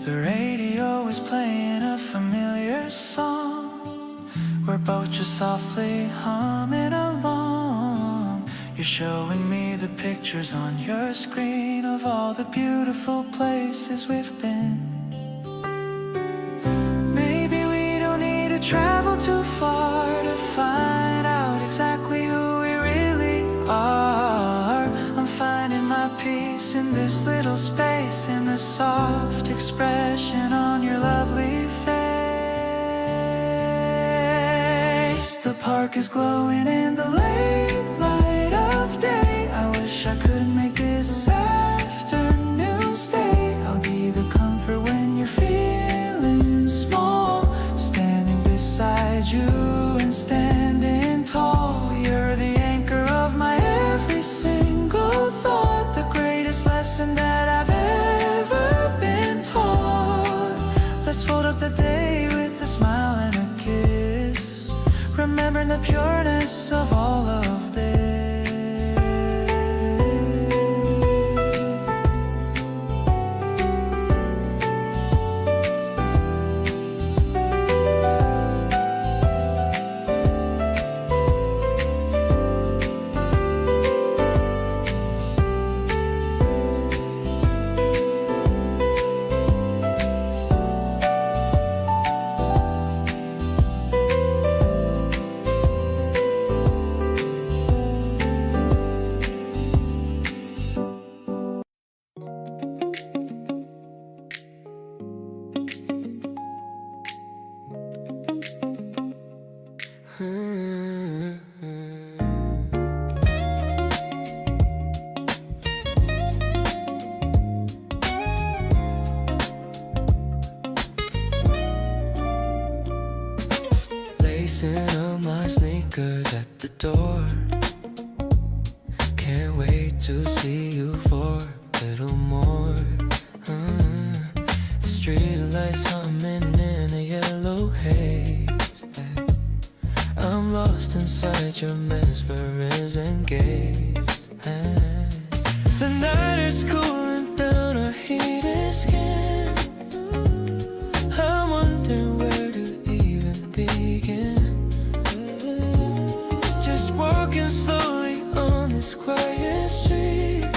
Speaker 1: The radio is playing a familiar song. We're both just softly humming along. You're showing me the pictures on your screen of all the beautiful places we've been. Maybe we don't need to travel too far to find out exactly who we really are. I'm finding my peace in this little space, in the soft expression on your lovely face. The park is glowing in the late light of day. I wish I could make this afternoon stay. I'll be the comfort when you're feeling small, standing beside you and standing tall. You're the anchor of my every single thought, the greatest lesson that I've ever been taught. Let's fold up the day with a smile and a kiss, remembering the pureness of all of this.
Speaker 4: Lacing up my sneakers at the door. Can't wait to see you for a little more. The street lights humming in a yellow haze. I'm lost inside your mesmerizing gaze. The night is cooling down our heated skin. I'm wondering where to even begin. Just walking slowly on this quiet street.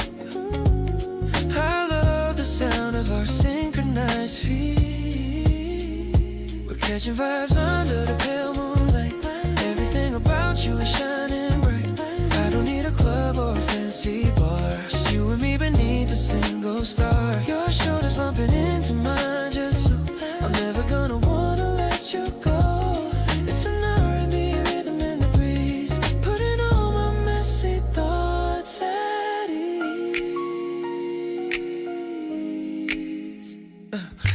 Speaker 4: I love the sound of our synchronized feet. We're catching vibes under the pale moonlight. Everything about you is shining bright. I don't need a club or a fancy bar, just you and me beneath a single star. Your shoulders bumping into mine, just so I'm never gonna wanna let you go. It's an R&B rhythm in the breeze, putting all my messy thoughts at ease.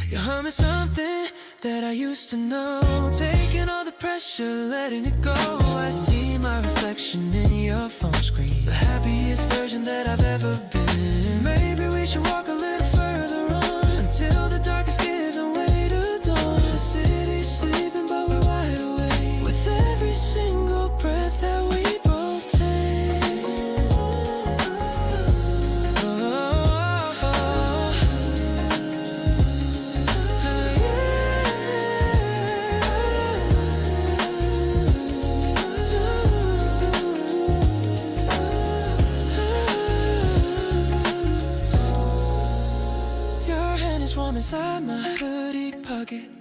Speaker 4: You're humming something that I used to know, taking all the pressure, letting it go. I see my reflection in your phone screen, the happiest version that I've ever been. Maybe we should walk a little further on, until the dark is giving way to dawn. The city's sleeping but we're wide awake, with every single breath that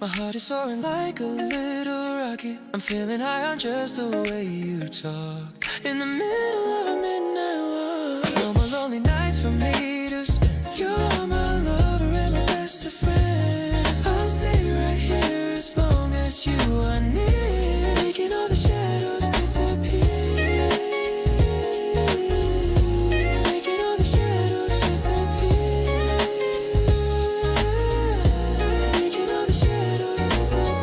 Speaker 4: My heart is soaring like a little rocket. I'm feeling high on just the way you talk. In the middle of a midnight walk. No more lonely nights for me to spend. You are my lover and my best of friend. I'll stay right here as long as you are near. Making all the shadows disappear. Making all the shadows disappear. Making all the shadows disappear.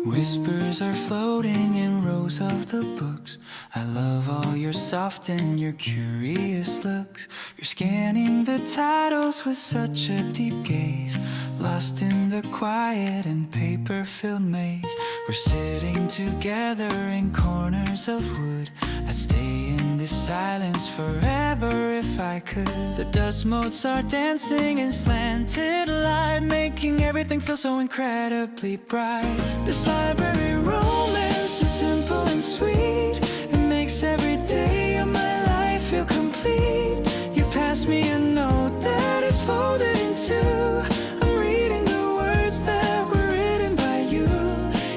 Speaker 1: Whispers are floating in rows of the books. I love all your soft and your curious looks. You're scanning the titles with such a deep gaze, lost in the quiet and paper-filled maze. We're sitting together in corners of wood. I'd stay in this silence forever if I could. The dust motes are dancing in slanted light, making everything feel so incredibly bright. This library romance is simple and sweet. It makes every day of my life feel complete. You pass me a note that is folded in two. I'm reading the words that were written by you.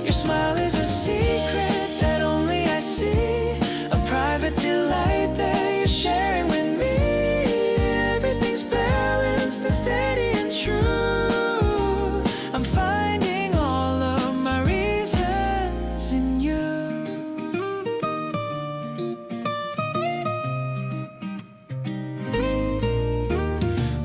Speaker 1: Your smile is a secret that only I see, a private delight that you're sharing with me. Everything's balanced and steady and true. I'm finding all of my reasons in you.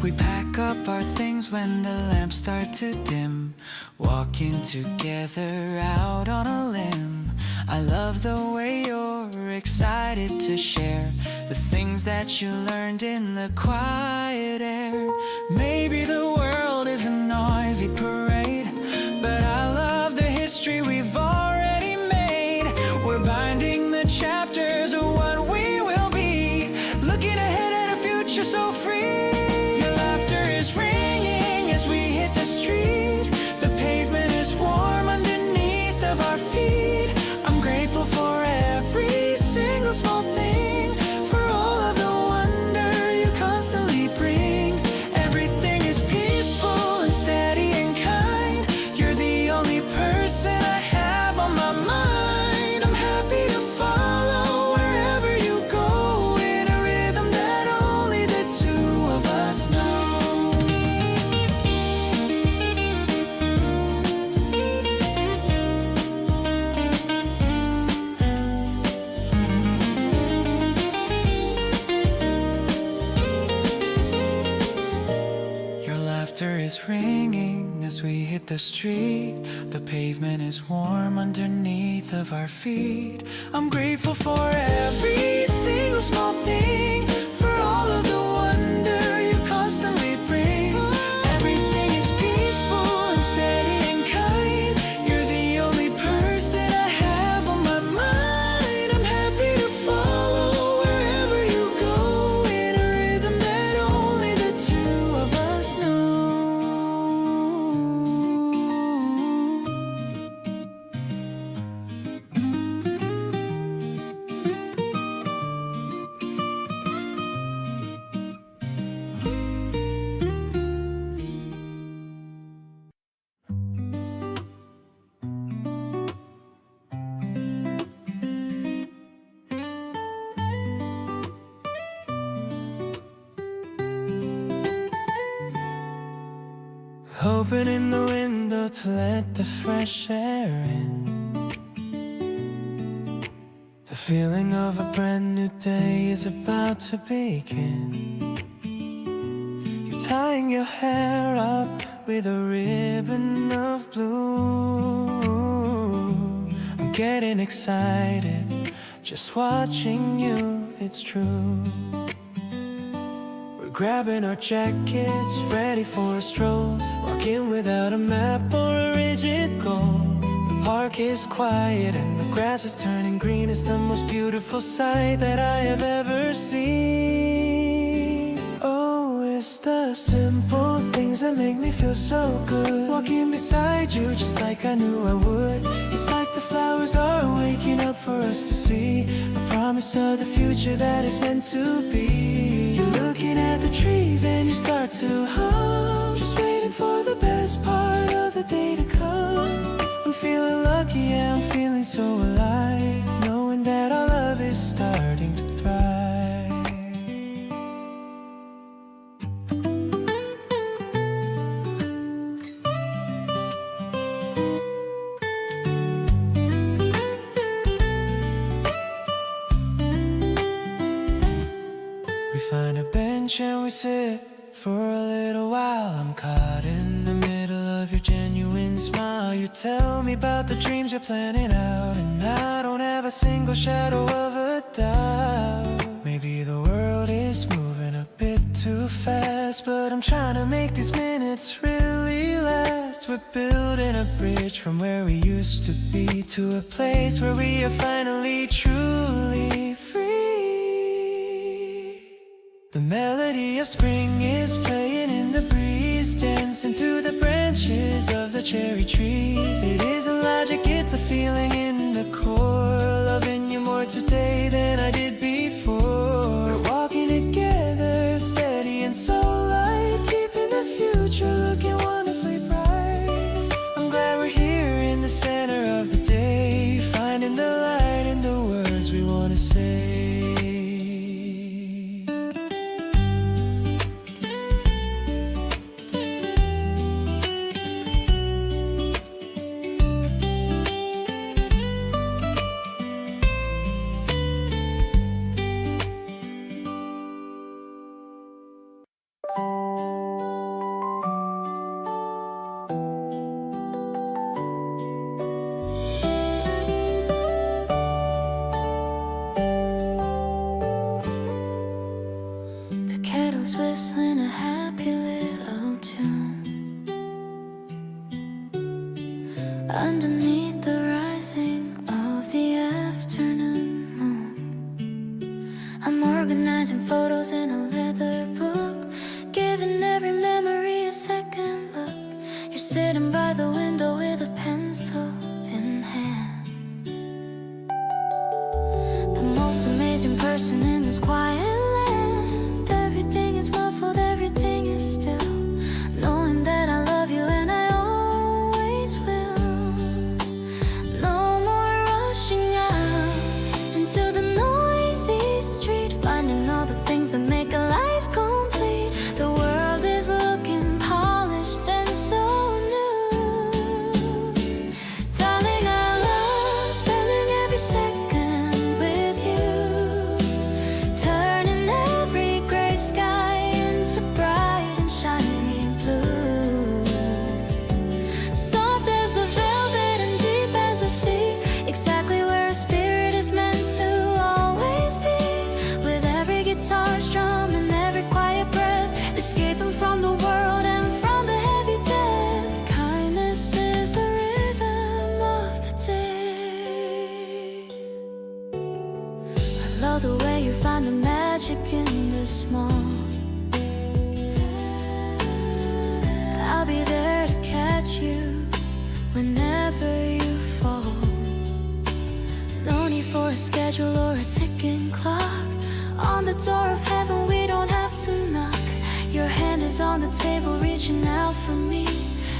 Speaker 1: We pack up our things when the lamps start to dim, walking together out on a limb. I love the way you're excited to share the things that you learned in the quiet air. Maybe the world is a noisy parade, but I love the history we've already made. We're binding the chapters of what we will be, looking ahead at a future so free. Your laughter is ringing as we hit the street. The pavement is warm underneath of our feet. I'm grateful for every single small thing, for all of the wonder you constantly bring. Everything is peaceful and steady and kind. You're the only person I have on my mind. I'm happy to follow wherever you go, in a rhythm that only the two of us know. Your laughter is ringing as we hit the street. The pavement is warm underneath of our feet. I'm grateful for every single small thing, for all of the wonder you constantly bring. Everything is peaceful and steady and kind. You're the only person I have on my mind. I'm happy to follow wherever you go, in a rhythm that only the two of us know.
Speaker 4: Opening the window to let the fresh air in. The feeling of a brand new day is about to begin. You're tying your hair up with a ribbon of blue. I'm getting excited just watching you, it's true. grabbing our jackets, ready for a stroll. Walking without a map or a rigid goal. The park is quiet and the grass is turning green. It's the most beautiful sight that I have ever seen. Oh, it's the simple things that make me feel so good. Walking beside you just like I knew I would. It's like the flowers are waking up for us to see. A promise of the future that is meant to be. You're looking at the trees and you start to hum, just waiting for the best part of the day to come. I'm feeling lucky, yeah, I'm feeling so alive, knowing that our love is starting to thrive. We find a bench and we sit for a little while. I'm caught in the middle of your genuine smile. You tell me about the dreams you're planning out, and I don't have a single shadow of a doubt. Maybe the world is moving a bit too fast, but I'm trying to make these minutes really last. We're building a bridge from where we used to be to a place where we are finally truly free. The melody of spring is playing in the breeze, dancing through the branches of the cherry trees. It isn't logic, it's a feeling in the core, loving you more today than I did before. We're walking together, steady and so light, keeping the future looking wonderfully bright. I'm glad we're here in the center of the day, finding the light in the words we want to say.
Speaker 3: Whistling a happy little tune underneath the rising of the afternoon moon. I'm organizing photos in a leather book, giving every memory a second look. You're sitting by the window with a pencil in hand, the most amazing person in this quiet land. Everything is muffled, everything is still, knowing that I love you and I always will. No more rushing out into the noisy street, finding all the things that make a life complete. The world is looking polished and so new. Darling, I love spending every second with you, turning every gray sky into bright and shiny blue. Soft as the velvet and deep as the sea, exactly where a spirit is meant to always be. With every guitar strum and every quiet breath, escaping from the world and from the heavy death. Kindness is the rhythm of the day. I love the way you find the magic in the small. I'll be there to catch you whenever you fall. No need for a schedule or a ticking clock. On the door of heaven we don't have to knock. Your hand is on the table reaching out for me,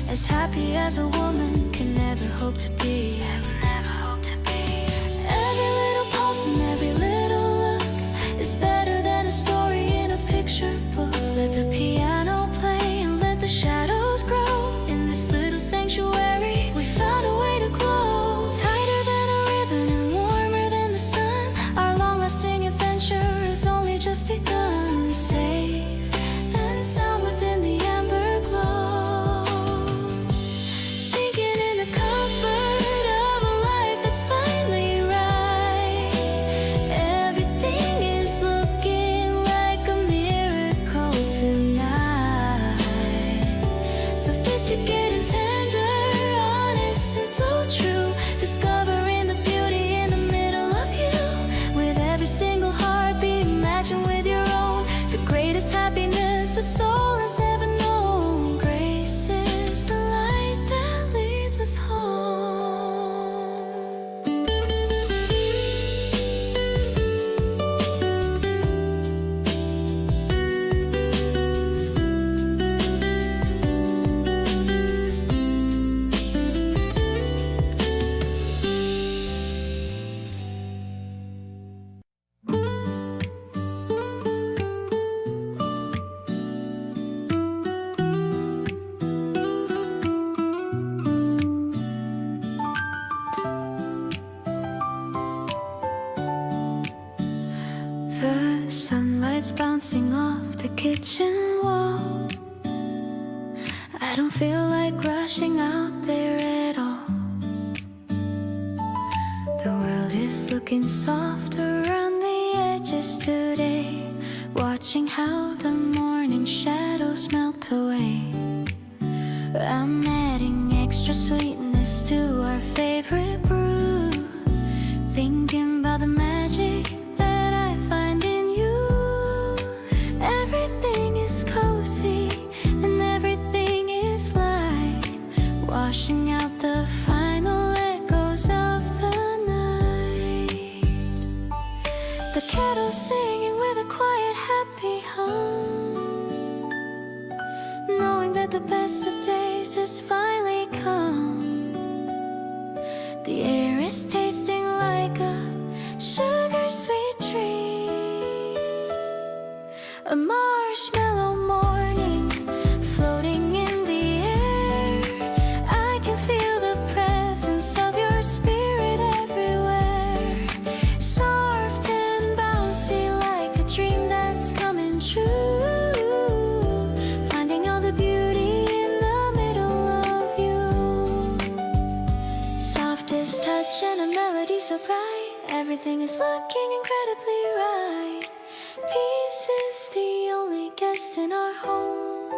Speaker 3: as happy as a woman can never hope to be. Every little pulse and every little look is better than a story in a picture book. Let the piano play and let the shadows grow. In this little sanctuary we found a way to glow. Tighter than a ribbon and warmer than the sun, our long-lasting adventure has only just begun. Safe and sound within the amber glow, sinking in the comfort of bouncing off the kitchen wall. I don't feel like rushing out there at all. The world is looking softer around the edges today, watching how the morning shadows melt away. I'm adding extra sweetness to our favorite brew, thinking about the magic that I find in you. Everything is cozy and everything is light, washing out the final echoes of the night. The kettle singing with a quiet happy hum, knowing that the best of days has finally come. The air is tasting like a sugar sweet dream, a marshmallow morning floating in the air. I can feel the presence of your spirit everywhere, soft and bouncy like a dream that's coming true, finding all the beauty in the middle of you. Softest touch and a melody so bright, everything is looking incredibly right. Peace is the only guest in our home.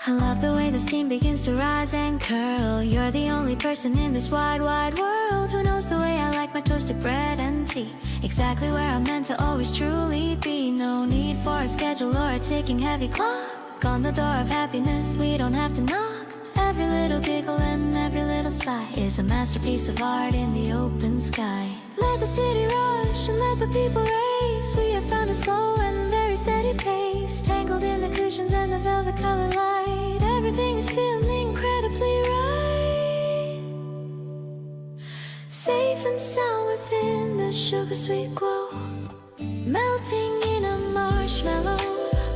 Speaker 3: I love the way the steam begins to rise and curl. You're the only person in this wide, wide world who knows the way I like my toasted bread and tea, exactly where I'm meant to always truly be. No need for a schedule or a ticking heavy clock on the door of happiness. We don't have to knock. Every little giggle and every little sigh is a masterpiece of art in the open sky. Let the city rush and let the people race. We have found a slow and very steady pace, tangled in the cushions and the velvet color light. Everything is feeling incredibly right, safe and sound within the sugar sweet glow, melting in a marshmallow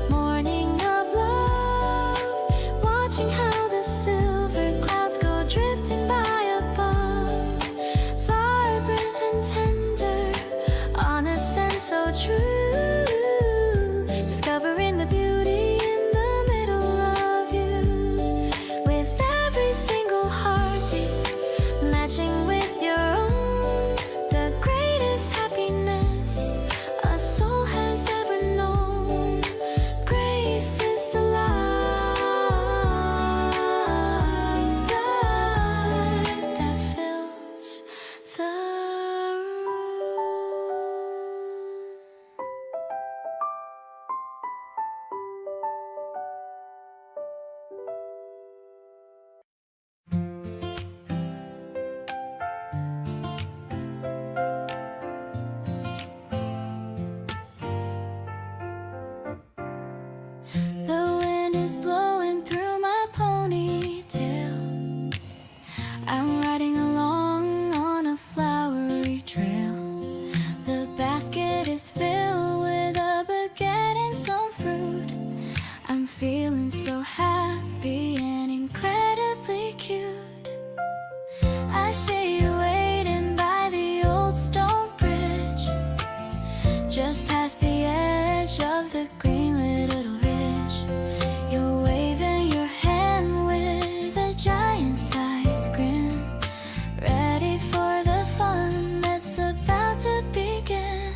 Speaker 3: morning of love, watching how the silver clouds go drifting by above, vibrant and tender, honest and so true, discovering the beauty in the middle of you, with every single heartbeat matching with your own, the greatest happiness a soul has ever known. Grace is the light that fills the room. The wind is blowing through my ponytail. I'm riding along on a flowery trail. The basket is filled with a baguette and some fruit. I'm feeling so happy and incredibly cute. I see you waiting by the old stone bridge, just past the edge of the greenlit little ridge. You're waving your hand with a giant-sized grin, ready for the fun that's about to begin.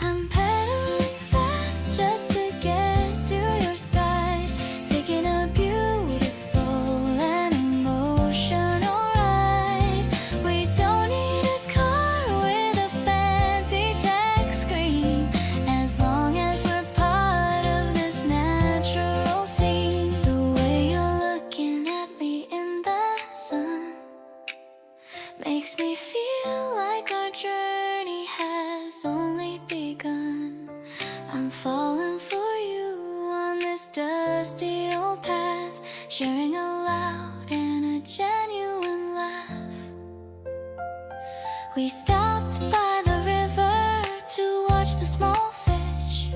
Speaker 3: I'm pedaling fast just to get to your side, taking a beautiful and emotional ride. We don't need a car with a fancy tech screen, as long as we're part of this natural scene. The way you're looking at me in the sun makes me feel like our journey has only begun. I'm falling for you on this dusty old path, sharing a loud and a genuine laugh. We stopped by the river to watch the small fish.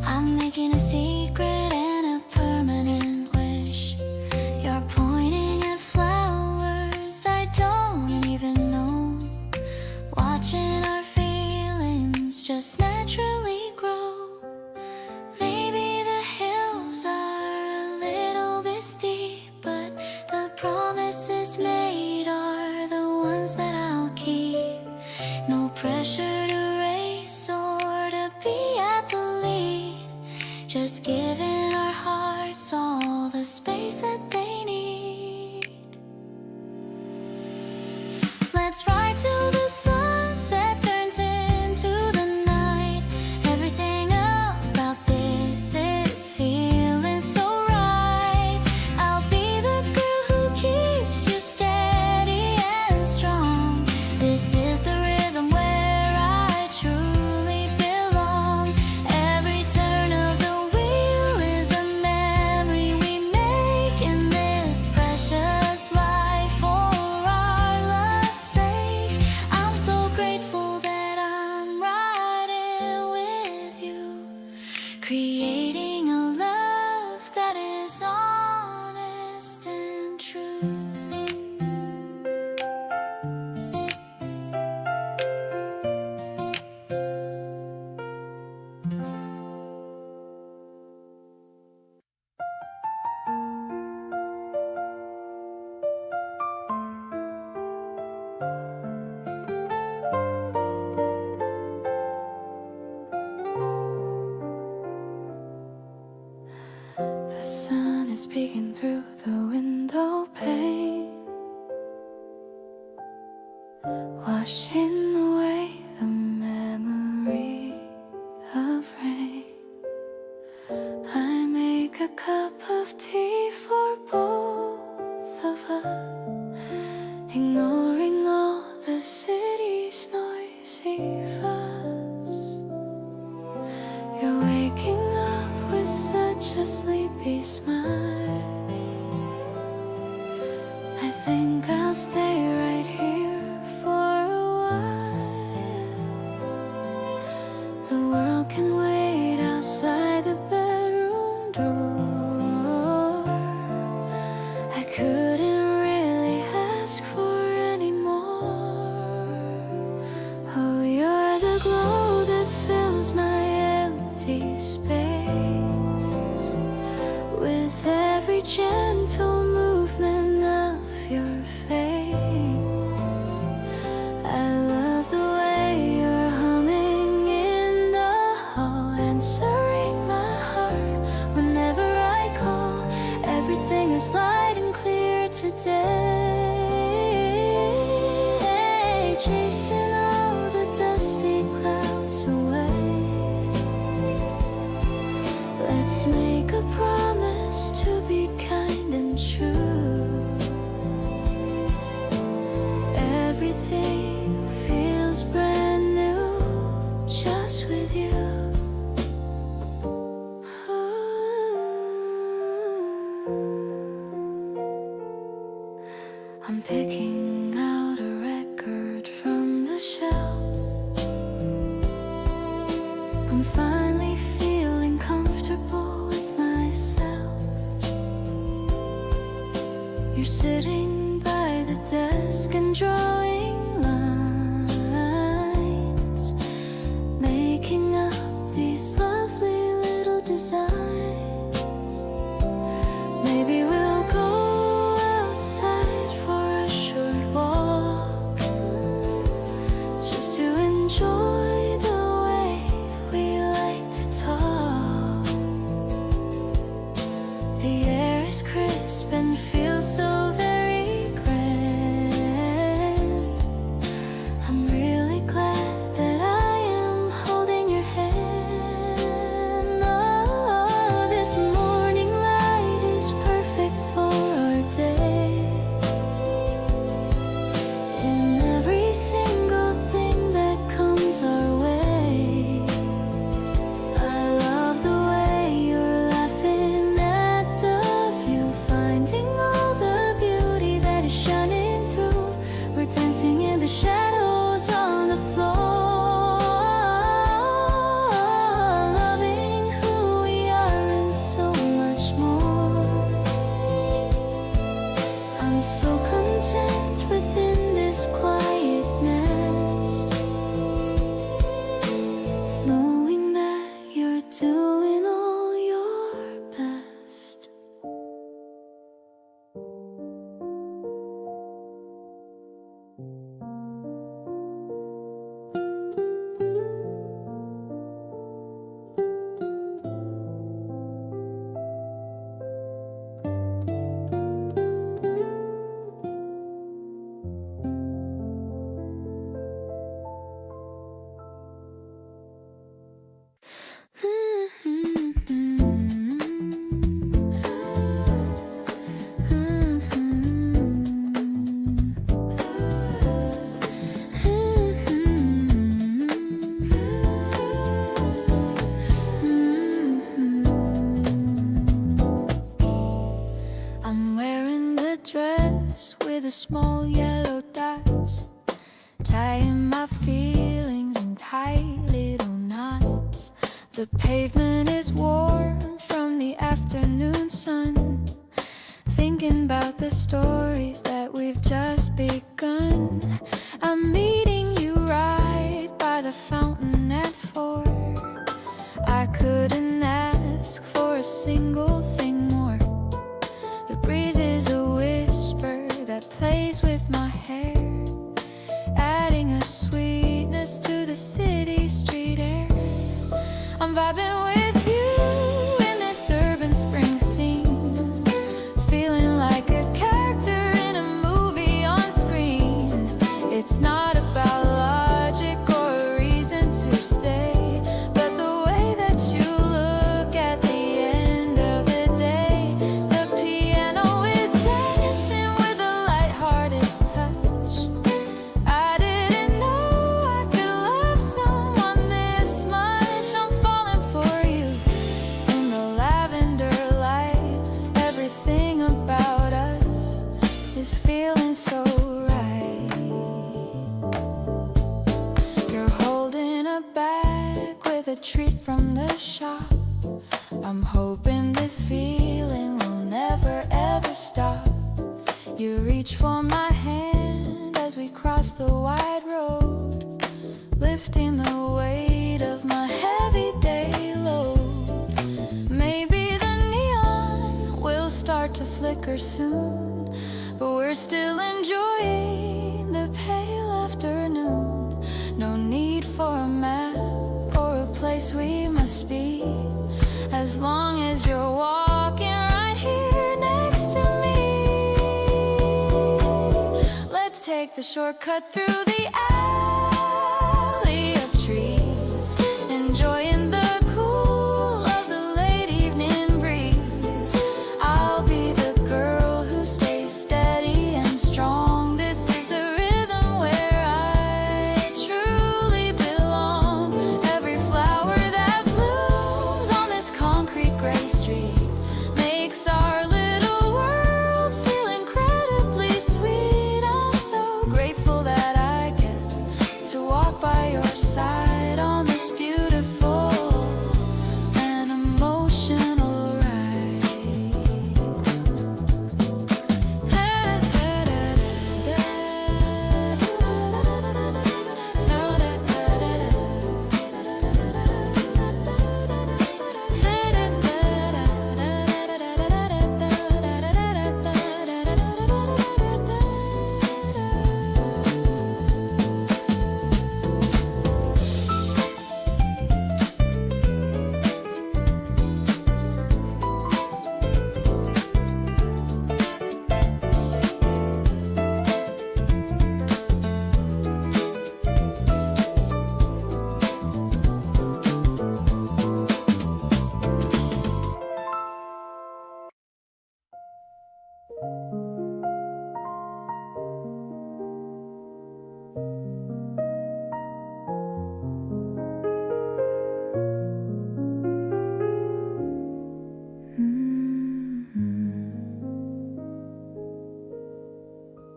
Speaker 3: I'm making a secret and a permanent wish. You're pointing at flowers I don't even know, watching our feelings just naturally grow. lights right till the sunset turns into the night. Everything about this is feeling so right. I'll be the girl who keeps you steady and strong. This is the rhythm where I truly belong. Every turn of the wheel is a memory we make in this precious life for our love's sake. I'm so grateful that I'm riding with you, creating a love that is honest and true. The sun is peeking through the window pane, washing away the memory of rain. I make a cup of tea for both of us, ignoring all the city's noisy fuss. You're waking up with such a sleepy smile. I think I'll stay right here for a while. The world can wait outside the bedroom door. I couldn't really ask for any more. Oh, you're the glow that fills my empty space. With every gentle movement of your face, I love the way you're humming in the hall, answering my heart whenever I call. Everything is light and clear today, chasing all the dusty clouds away. Let's make a promise to be kind and true. Everything feels brand new just with you. I'm picking out a record from the shelf. I'm finally feeling comfortable with myself. You're sitting by the desk and drawing lines, making up these lovely little designs. Maybe we'll go outside for a short walk, just to enjoy the way we like to talk. The air is crisp and feels so very grand. I'm really glad that I am holding your hand. Oh, this morning light is perfect for our day. In every single thing that comes our way, I love the way you're laughing at the view, finding all the beauty that is shining through. We're dancing in the shadows on the floor, loving who we are and so much more. I'm so content within this quiet nest, knowing that you're doing all your best. dress with a small yellow dots, tying my feelings in tight little knots. The pavement is warm from the afternoon sun, thinking about the stories that we've just begun. I'm meeting you right by the fountain at 4. I couldn't ask for a single thing more. The breeze is a whisper that plays with my hair, adding a sweetness to the city street air. I'm vibing with you in this urban spring scene, feeling like a character in a movie on screen. It's not about logic or a reason to stay, but the way that you look at the end of the day. The piano is dancing with a lighthearted touch. I didn't know I could love someone this much. I'm falling for you in the lavender light. Everything about us is feeling so right. You're holding a bag with a treat from the shop. I'm hoping this feeling will never ever stop. You reach for my hand as we cross the wide road, lifting the weight of my heavy day load. Maybe the neon will start to flicker soon, but we're still enjoying the pale afternoon. No need for a map or a place we must be, as long as you're walking right here next to me. Let's take the shortcut through the alley of trees, enjoying the cool of the late evening breeze. I'll be the girl who stays steady and strong. This is the rhythm where I truly belong. Every flower that blooms on this concrete gray street makes our little world feel incredibly sweet. I'm so grateful that I get to walk by your side on this beautiful and emotional ride.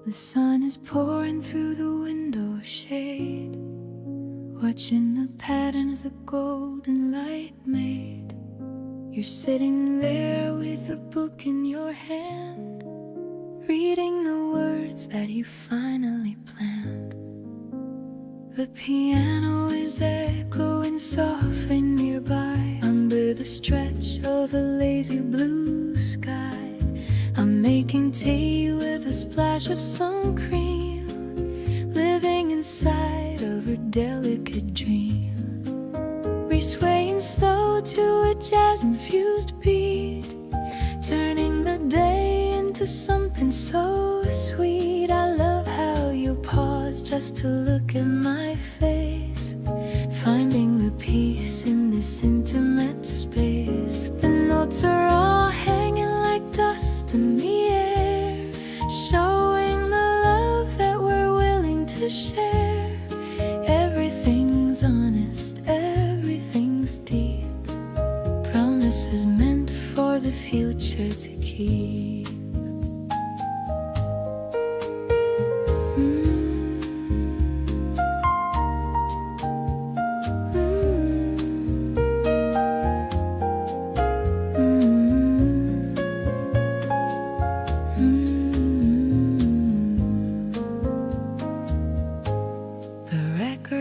Speaker 3: The sun is pouring through the window shade, watching the patterns the golden light made. You're sitting there with a book in your hand, reading the words that you finally planned. The piano is echoing softly nearby, under the stretch of a lazy blue sky. I'm making tea with a splash of sun cream, living inside of a delicate dream. We're swaying slow to a jazz-infused beat, turning the day into something so sweet. I love how you pause just to look at my face, finding the peace in this intimate space. The notes are all hanging like dust in the air, showing the love that we're willing to share. Everything's honest, everything's deep, promises meant for the future to keep.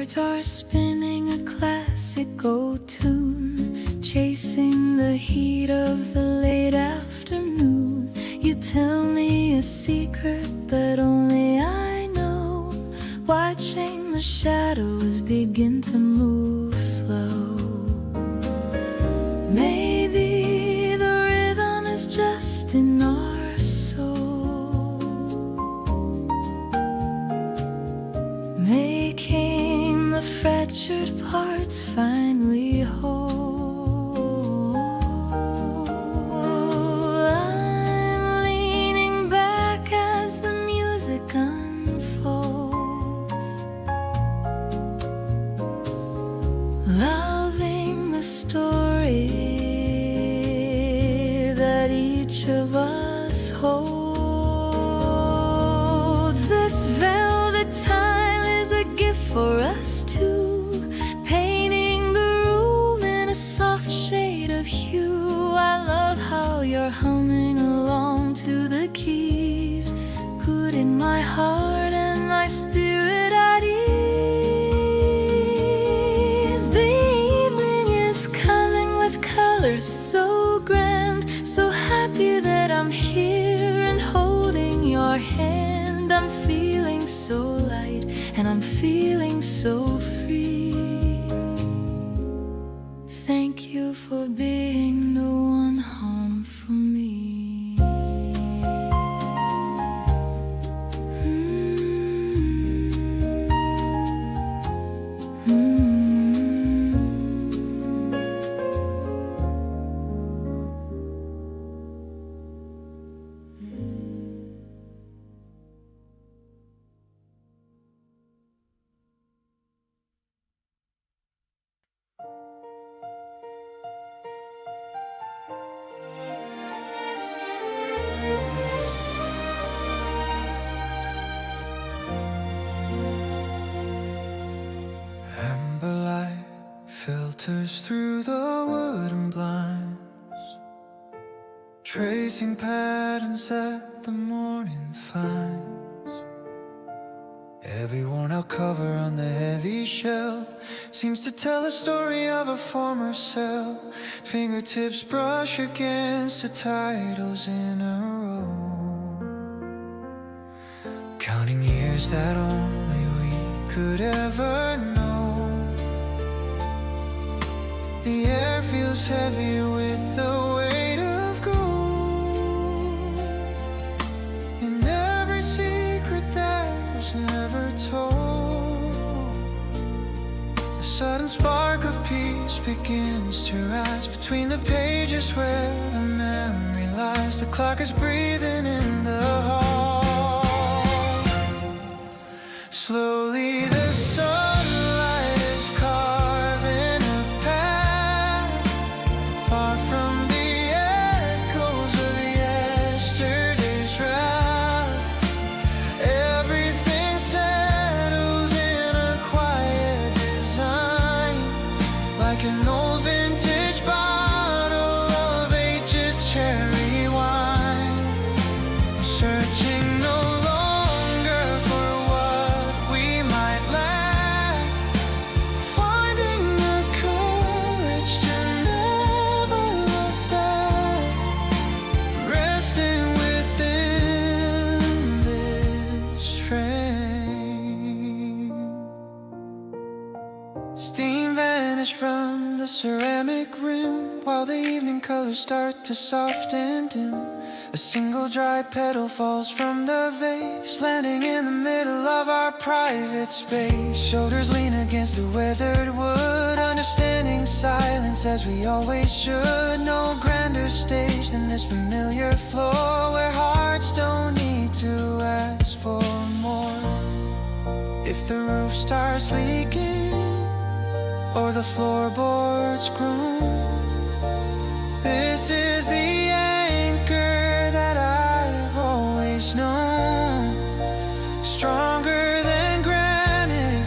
Speaker 3: Records are spinning a classic old tune, chasing the heat of the late afternoon. You tell me a secret that only I know, watching the shadows begin to move slow. Maybe the rhythm is just in our soul, making the fractured parts finally whole. I'm leaning back as the music unfolds, loving the story that each of us holds. This velvet time is a gift for us two, painting the room in a soft shade of hue. I love how you're humming along to the keys, putting my heart and my spirit at ease. The evening is coming with colors so grand, so happy that I'm here and holding your hand. I'm feeling so light and I'm feeling so free. Thank you for being the one home for me.
Speaker 1: Amber light filters through the wooden blinds, tracing patterns that the morning finds. Every worn out cover on the heavy shelf seems to tell a story of a former self. Fingertips brush against the titles in a row, counting years that only we could ever know. The air feels heavy with the weight of gold, and every secret that was never told. A sudden spark of peace begins to rise between the pages where the memory lies. The clock is breathing in the hall. Slowly the sunlight is carving a path far from the echoes of yesterday's wrath. Everything settles in a quiet design, like an old vintage bottle of aged cherry wine. Searching no longer for what we might lack, finding the courage to never look back, resting within this frame. Steam vanished from the ceramic rim while the evening colors start to soften dim. A single dried petal falls from the vase, landing in the middle of our private space. Shoulders lean against the weathered wood, understanding silence as we always should. No grander stage than this familiar floor, where hearts don't need to ask for more. If the roof starts leaking or the floorboards groan, this is the anchor that I've always known. Stronger than granite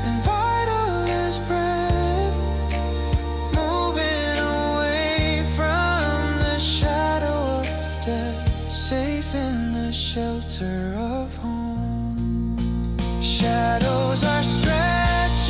Speaker 1: and vital as breath, moving away from the shadow of death, safe in the shelter of home. Shadows are stretching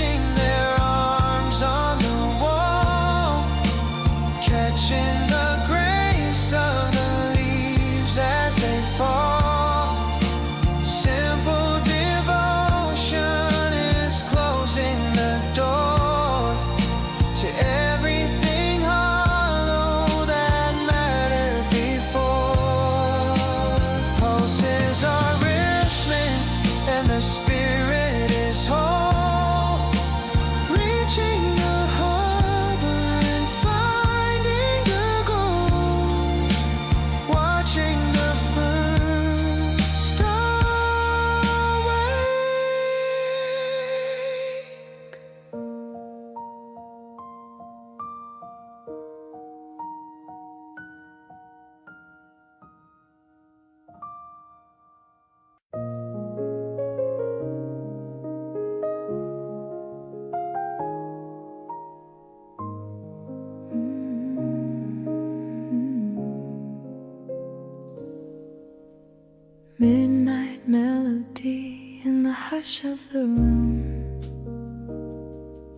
Speaker 3: melody in the hush of the room.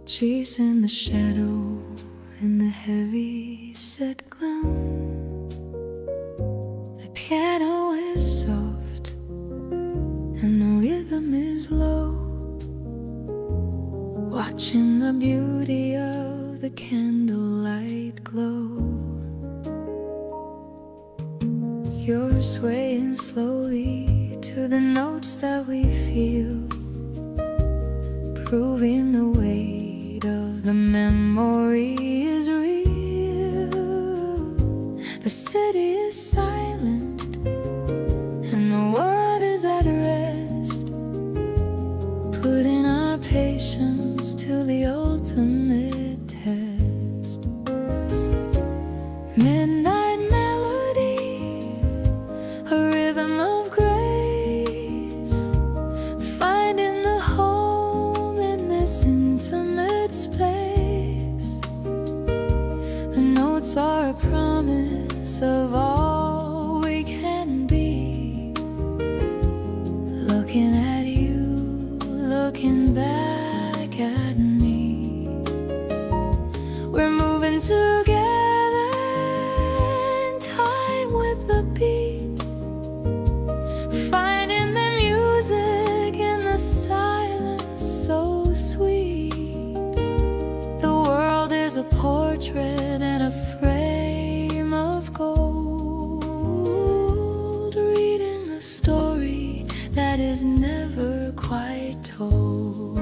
Speaker 3: Trees in the shadow in the heavy set gloom. The piano is soft and the rhythm is low. Watching the beauty of the candlelight glow. You're swaying slowly to the notes that we feel, proving the weight of the memory is real. The city is silent and the world is at rest, putting our patience to the ultimate test. Midnight melody, a rhythm of grace, finding the home in this intimate space. The notes are a promise of all we can be. Looking at you, looking back at me. We're moving together in time with the beat, finding the music in the silence so sweet. The world is a portrait in a frame of gold, reading a story that is never quite told.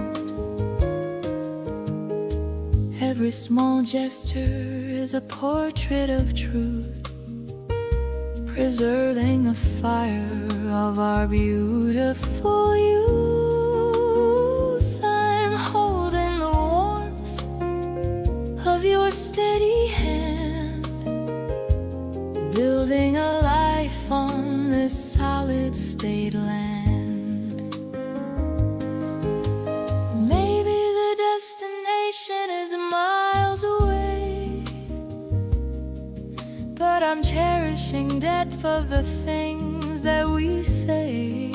Speaker 3: Every small gesture is a portrait of truth, preserving the fire of our beautiful youth. I'm holding the warmth of your steady hand, building a life on this solid state land. Maybe the destination is miles away, but I'm cherishing depth of the things that we say.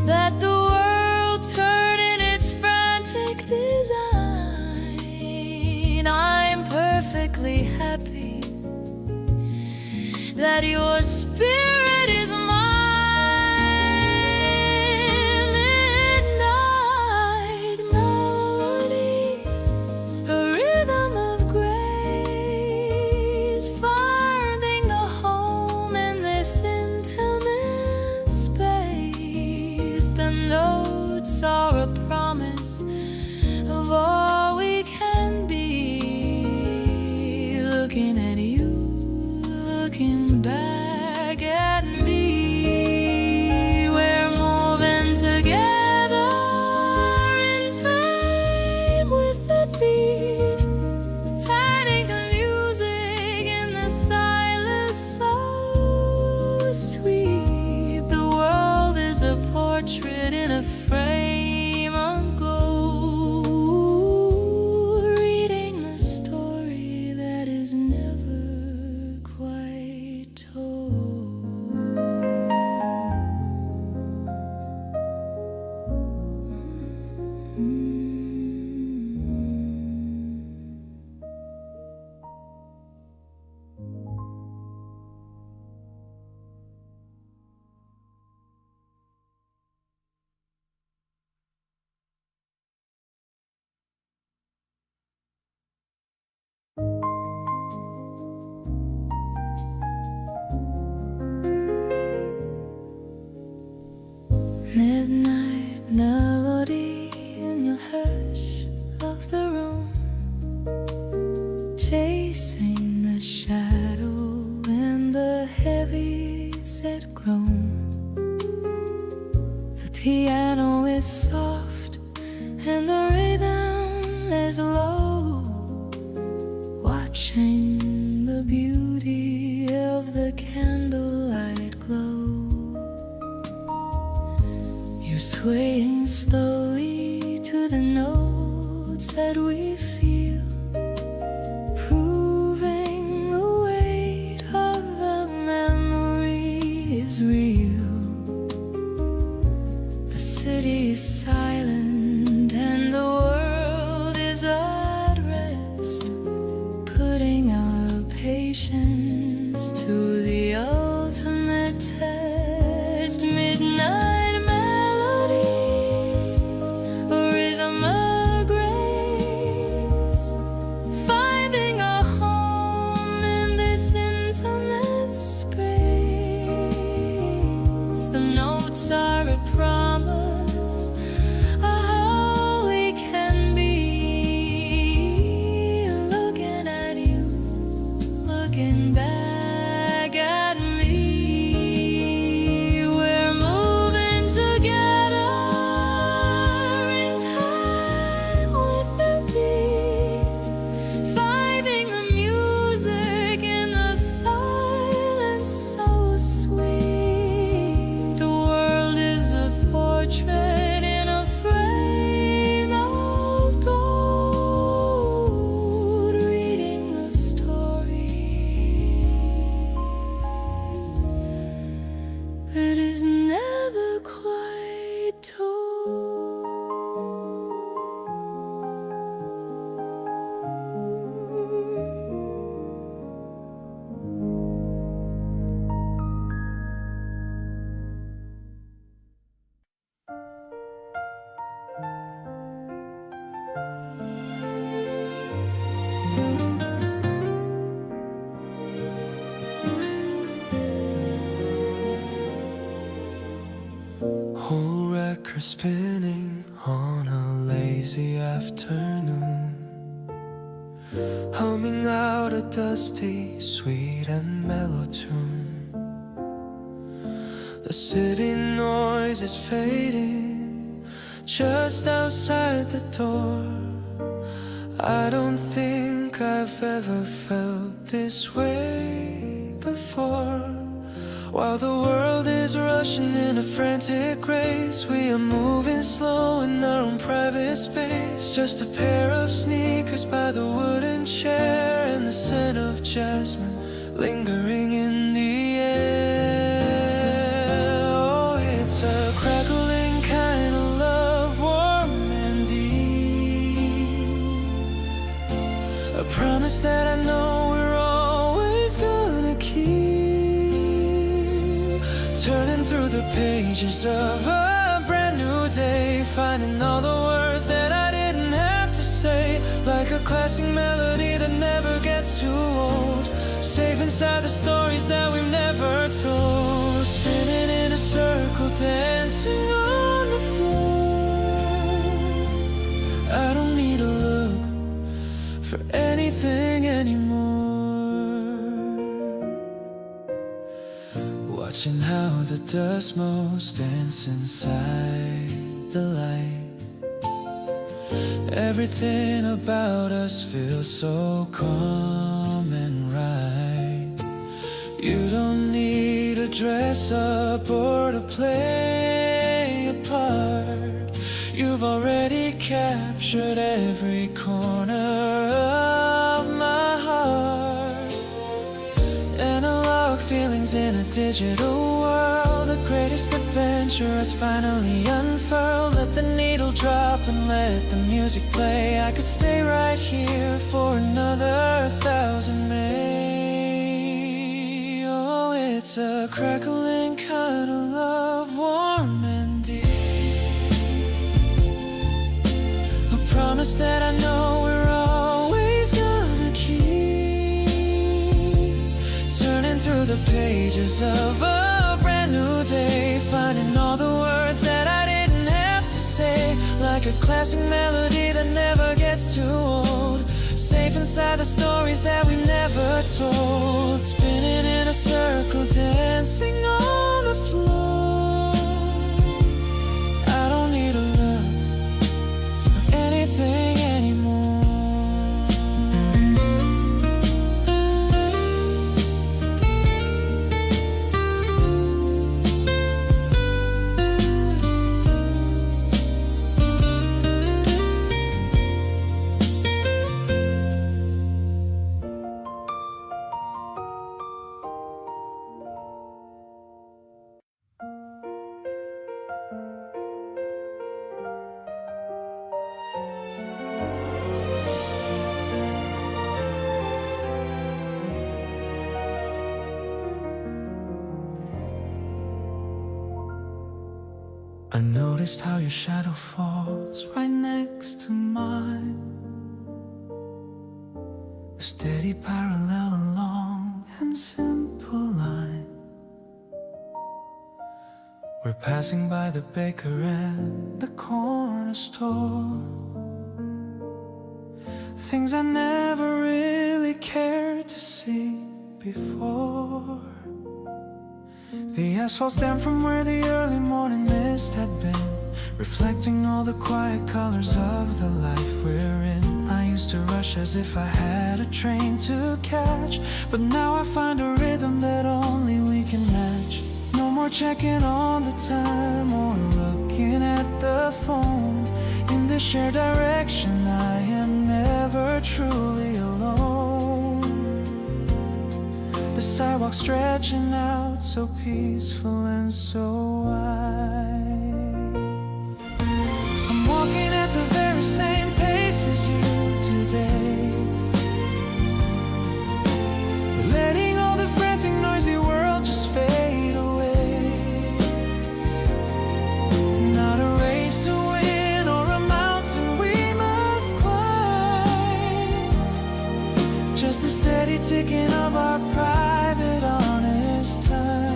Speaker 3: That the world turn in its frantic design. I'm perfectly happy that your spirit is mine. Midnight melody, a rhythm of grace, finding the home in this intimate space. The notes are a promise of all we can be. Looking at you, looking back at me. We're moving together in time with the beat, finding the music in the silence so sweet. The world is a portrait in a frame of gold, reading the story that is never quite told. Midnight melody in your hush of the room, chasing the shadow in the heavy set gloom. The piano is soft and the rhythm is low, watching the beauty of the candlelight glow. You're swaying slowly to the notes that we feel, proving the weight of the memory is real. The city is silent and the world is at rest, putting our patience to the ultimate test. Midnight melody, a rhythm of grace, finding a home in this intimate space. The notes are a promise of how we can be. Looking at you, looking back at me. We're moving together in time with the beat, finding the music in the silence so sweet. The world is a portrait in a frame of gold, reading a story that is never quite told.
Speaker 1: Whole record spinning on a lazy afternoon, humming out a dusty, sweet and mellow tune. The city noise is fading just outside the door. I don't think I've ever felt this way before. While the world is rushing in a frantic race, we are moving slow in our own private space. Just a pair of sneakers by the wooden chair, and the scent of jasmine lingering in the air. Oh, it's a crackling kind of love, warm and deep, a promise that I know we're always gonna keep. Turning through the pages of a brand new day, finding all the words that I didn't have to say, like a classic melody that never gets too old, safe inside the stories that we've never told. Spinning in a circle, dancing on the floor. I don't need to look for anything anymore. Watching how the dust motes dance inside the light. Everything about us feels so calm and right. You don't need to dress up or to play a part. You've already captured every corner of my heart. Analog feelings in a digital world, the greatest adventure has finally unfurled. Let the needle drop and let the music play. I could stay right here for another 1,000 May. Oh, it's a crackling kind of love, warm and deep, a promise that I know we're always gonna keep. Turning through the pages of a brand new day, finding all the words that I didn't have to say, like a classic melody that never gets too old, safe inside the stories that we never told. Spinning in a circle, dancing on the floor. I don't need to look for anything anymore. I noticed how your shadow falls right next to mine, a steady parallel along and simple line. We're passing by the baker and the corner store, things I never really cared to see before. The asphalt's damp from where the early morning mist had been, reflecting all the quiet colors of the life we're in. I used to rush as if I had a train to catch, but now I find a rhythm that only we can match. No more checking on the time or looking at the phone. In this shared direction I am never truly alone. The sidewalk stretching out so peaceful and so wide. I'm walking at the very same pace as you today, letting all the frantic noisy world just fade away. Not a race to win or a mountain we must climb, just the steady ticking of our private honest time.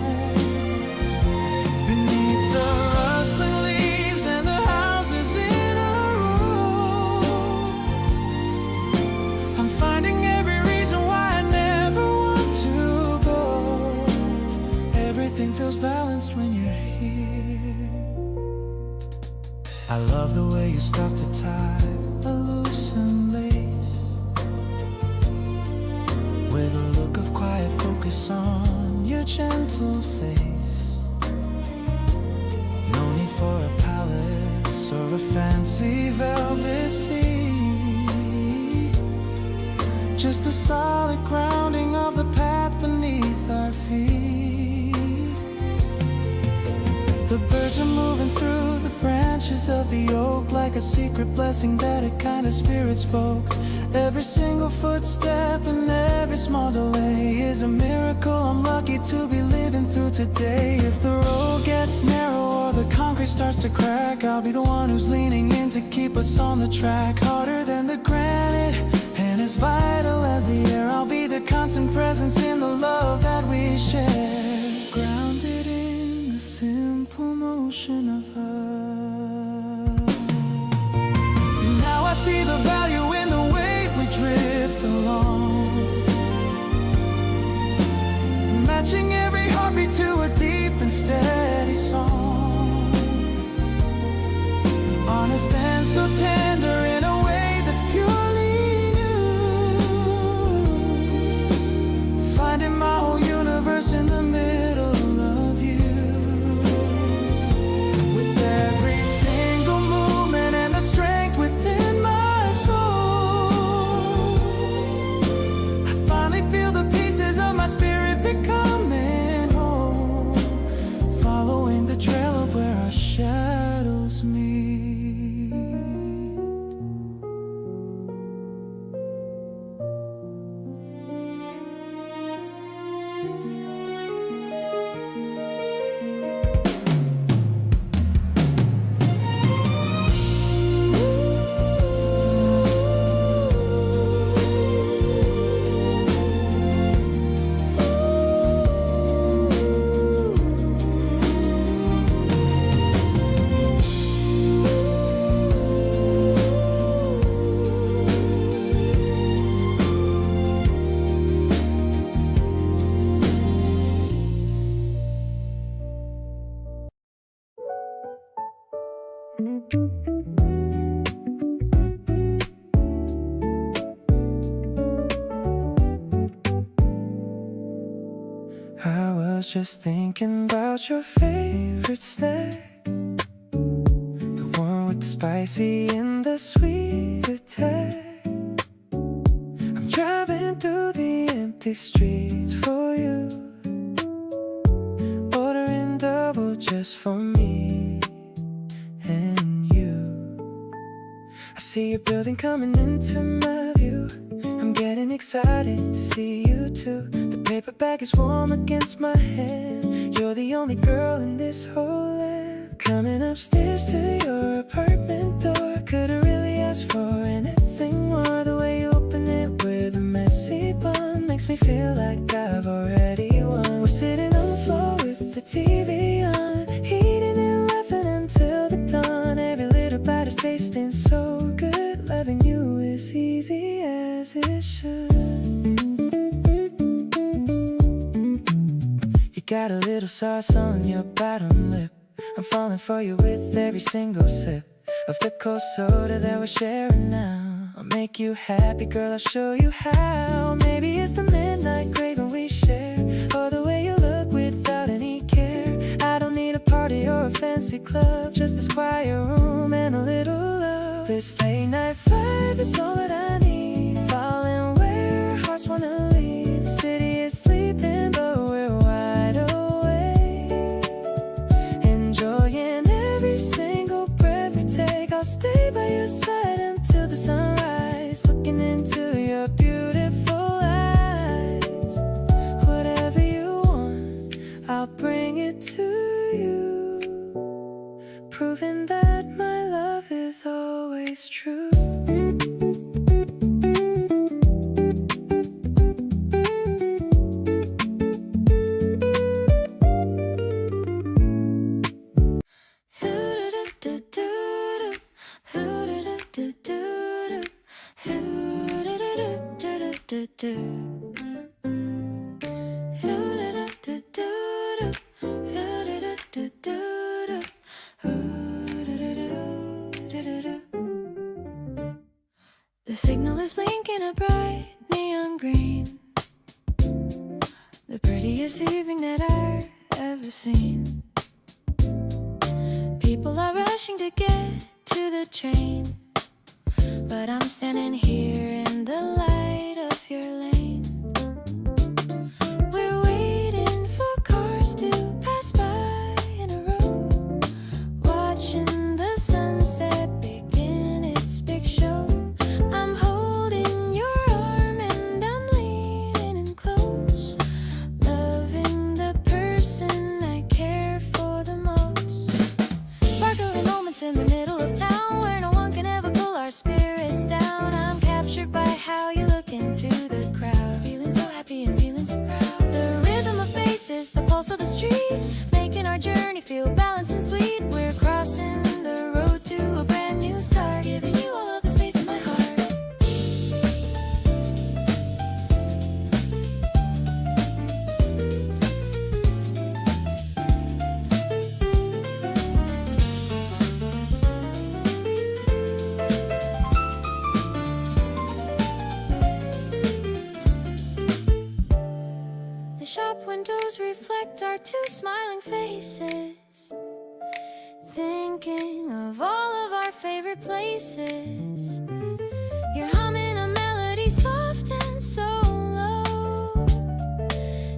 Speaker 1: Beneath the rustling leaves and the houses in a row, I'm finding every reason why I never want to go. Everything feels balanced when you're here. I love the way you stop to tie a loosened lace, with a look of quiet focus on your gentle face. No need for a palace or a fancy velvet seat, just the solid grounding of the path beneath our feet. The birds are moving through the branches of the oak like a secret blessing that a kind of spirit spoke. Every single footstep and every small delay is a miracle I'm lucky to be living through today. If the road gets narrow or the concrete starts to crack, I'll be the one who's leaning in to keep us on the track. Harder than the granite and as vital as the air, I'll be the constant presence in the love that we share. Grounded in the simple motion of us. Now I see the value in the way we drift along, matching every heartbeat to a deep and steady song. Honest and so tender in a way that's purely new, finding my whole universe in the middle of you. With every single movement and the strength within my soul, I finally feel the pieces of my spirit becoming whole, following the trail of where our shadows meet. I was just thinking about your favorite snack, the one with the spicy and the sweet attack. I'm driving through the empty streets for you, ordering double just for me and you. I see your building coming into my view, I'm getting excited to see you too. The paper bag is warm against my hand, you're the only girl in this whole land.
Speaker 4: coming upstairs to your apartment door. Couldn't really ask for anything more. The way you open it with a messy bun makes me feel like I've already won. We're sitting on the floor with the TV on, eating and laughing until the dawn. Every little bite is tasting so good. Loving you is easy as it should. You got a little sauce on your bottom lip. I'm falling for you with every single sip of the cold soda that we're sharing now. I'll make you happy, girl, I'll show you how. Maybe it's the midnight craving we share, or the way you look without any care. I don't need a party or a fancy club, just this quiet room and a little love. This late night vibe is all that I need. Falling where our hearts wanna lead. The city is sleeping but we're wide awake, enjoying every single breath we take. I'll stay by your side until the sunrise, looking into your beautiful eyes. Whatever you want, I'll bring it to you, proving that my love is always true.
Speaker 3: The signal is blinking a bright neon green, the prettiest evening that I've ever seen. People are rushing to get to the train, but I'm standing here in the light of your lane. We're waiting for cars to pass by in a row, watching the sunset begin its big show. I'm holding your arm and I'm leaning in close, loving the person I care for the most. Sparkling moments in the middle of town where no one can ever pull our spirits down. I'm captured by how you look into the crowd, feeling so happy and feeling so proud. The rhythm of bass is the pulse of the street, making our journey feel balanced and sweet. We're crossing the road to a brand new start, giving you all of the space in my heart. The shop windows reflect our two smiling faces, thinking of all of our favorite places. You're humming a melody soft and so low,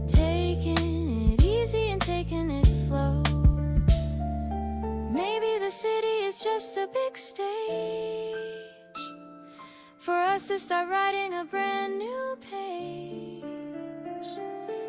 Speaker 3: taking it easy and taking it slow. Maybe the city is just a big stage for us to start writing a brand new page.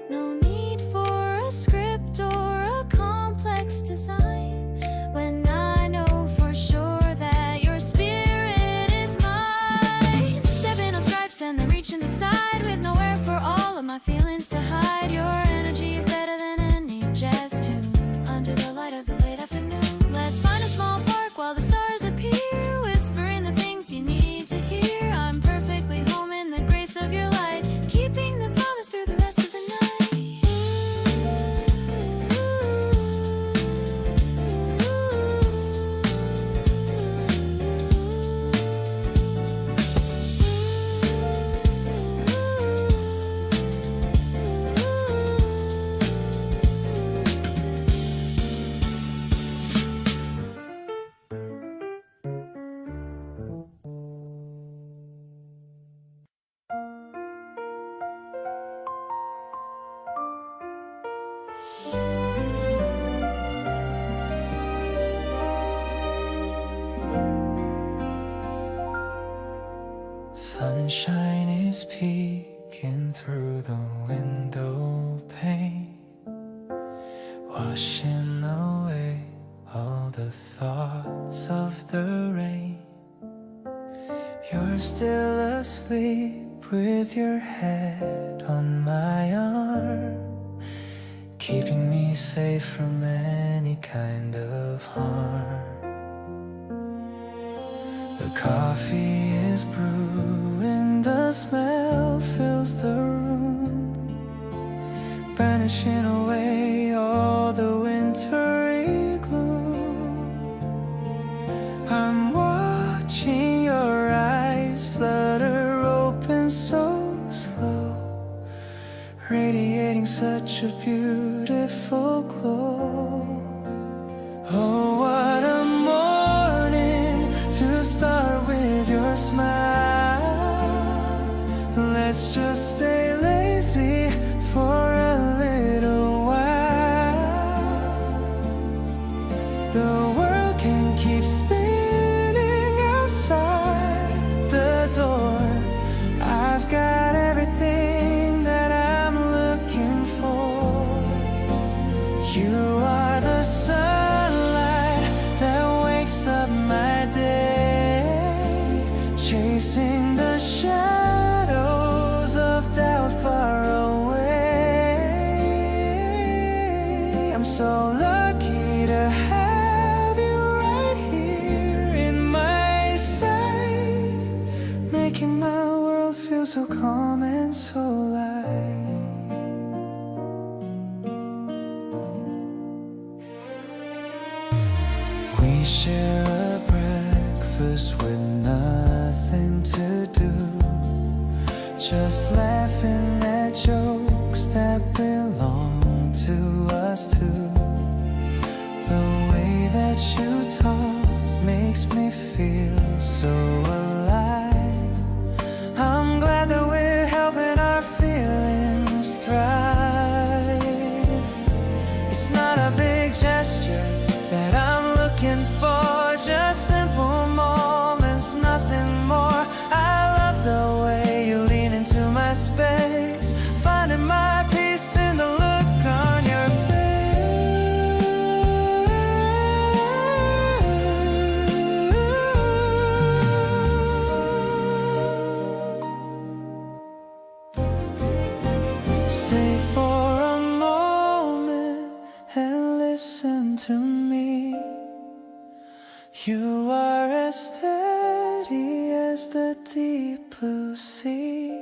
Speaker 3: No need for a script or a complex design, when I know for sure that your spirit is mine. Stepping on stripes and then reaching the side, with nowhere for all of my feelings to hide. Your energy is better than any jazz tune, under the light of the late afternoon. Let's find a small park while the stars appear, whispering the things you need to hear. I'm perfectly home in the grace of your light, keeping the promise through the rest of the night.
Speaker 1: Sunshine is peeking through the window pane, washing away all the thoughts of the rain. You're still asleep with your head on my arm, keeping me safe from any kind of harm. The coffee is brewing, the smell fills the room, banishing away all the wintry gloom. I'm watching your eyes flutter open so slow, radiating such a beautiful glow. Oh, what a morning to start with your smile. Let's just stay lazy for a little while. The world can keep spinning outside the door. I've got everything that I'm looking for. You are the sunlight that wakes up my day, chasing the shadows of doubt far away. I'm so lucky to have you right here in my sight, making my world feel so calm and so light. We share a breakfast with nothing to do, just laughing at jokes that belong to us two. The way that you talk makes me feel so alive. I'm glad that we're helping our feelings thrive. It's not a big gesture that I'm looking for, just simple moments, nothing more. I love the way you lean into my space, finding my peace in the look on your face. Stay for a moment and listen to me. You are as steady as the deep blue sea.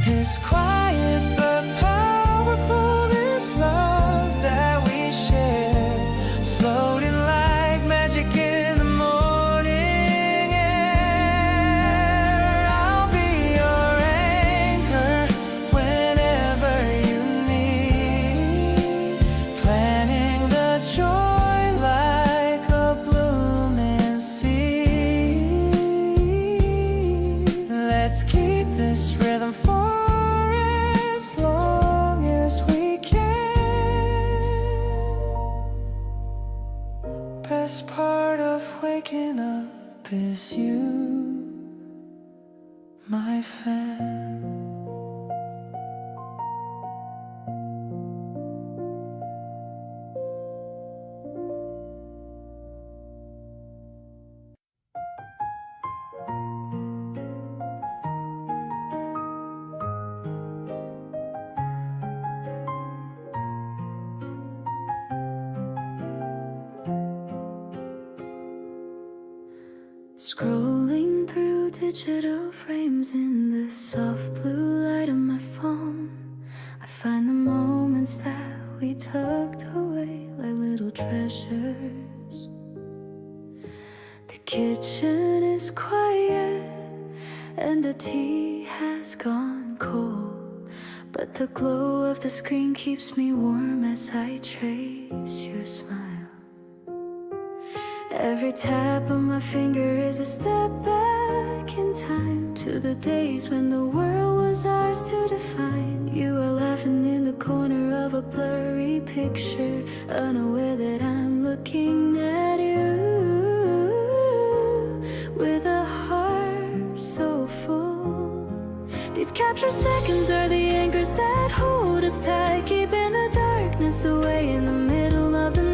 Speaker 1: It's quiet but powerful, this love that we share, floating like magic in the morning air. I'll be your anchor whenever you need, planting the joy like a blooming seed. Let's keep this rhythm for as long as we can. Best part of waking up is you, my fan.
Speaker 3: Scrolling through digital frames in the soft blue light of my phone, I find the moments that we tucked away like little treasures. The kitchen is quiet and the tea has gone cold, but the glow of the screen keeps me warm as I trace your smile. Every tap of my finger is a step back in time to the days when the world was ours to define. You are laughing in the corner of a blurry picture, unaware that I'm looking at you with a heart so full. These captured seconds are the anchors that hold us tight, keeping the darkness away in the middle of the night.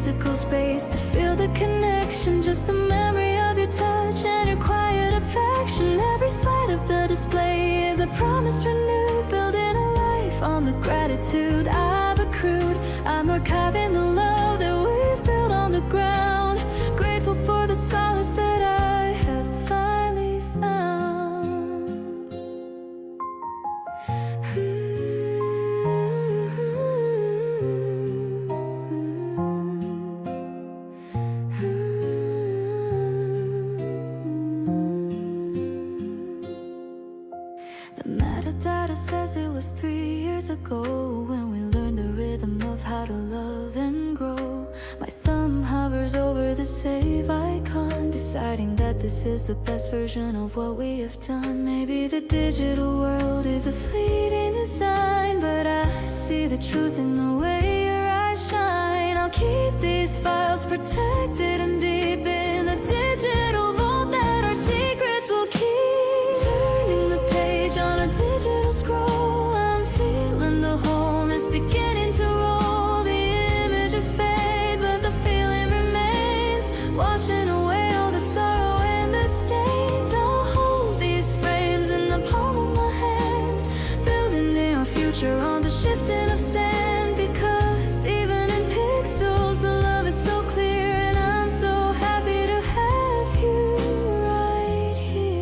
Speaker 3: physical space to feel the connection. Just the memory of your touch and your quiet affection. Every slide of the display is a promise renewed, building a life on the gratitude I've accrued. I'm archiving the love that we've built on the ground, grateful for the solace that I have finally found. The metadata says it was 3 years ago when we learned the rhythm of how to love and grow. My thumb hovers over the save icon, deciding that this is the best version of what we have done. Maybe the digital world is a fleeting design, but I see the truth in the way your eyes shine. I'll keep these files protected and deep in the digital vault that our secrets will keep. Turning the page on a digital scroll, I'm feeling the wholeness beginning to roll. The images fade, but the feeling remains, washing away all the sorrow and the stains. I'll hold these frames in the palm of my hand, building our future on the shifting of sand. Because even in pixels, the love is so clear, and I'm so happy to have you right here.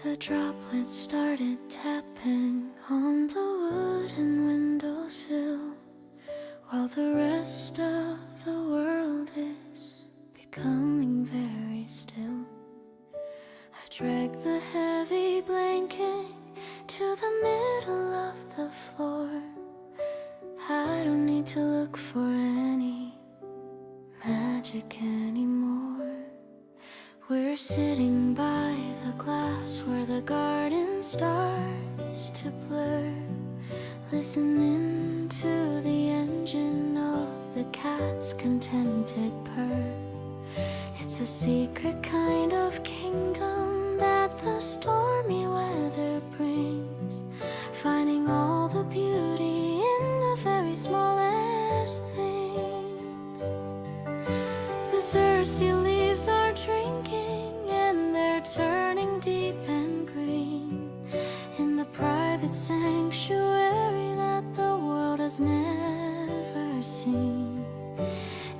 Speaker 3: The droplets started tapping on the wooden windowsill, while the rest of the world is becoming very still. I dragged the heavy blanket to the middle of the floor. I don't need to look for any magic anymore. We're sitting by the glass where the garden starts to blur, listening to the engine of the cat's contented purr. It's a secret kind of kingdom that the stormy weather brings, finding all the beauty in the very smallest things. The thirsty leaves are drinking, and they're turning deep and green in the private sanctuary that the world has never seen.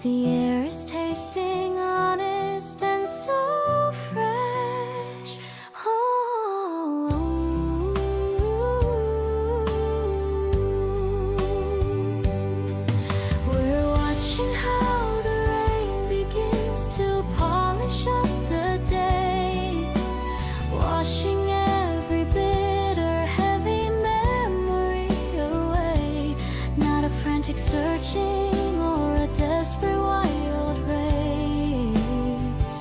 Speaker 3: The air is tasting honest and so fresh. Oh, we're watching how the rain begins to polish up the day, washing every bitter, heavy memory away. Not a frantic searching or a desperate wild race,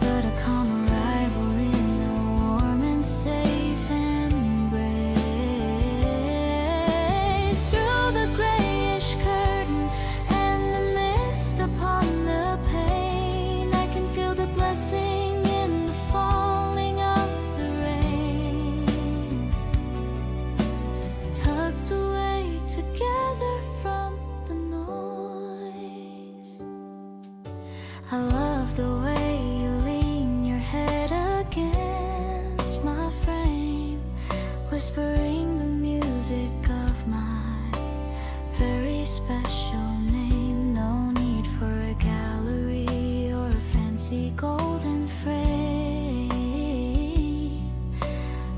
Speaker 3: but a calm arrival in a warm and safe embrace. Through the grayish curtain and the mist upon the pane, I can feel the blessing in the falling of the rain, tucked away together from the noise. I love the way you lean your head against my frame, whispering the music of my very special name. No need for a gallery or a fancy golden frame.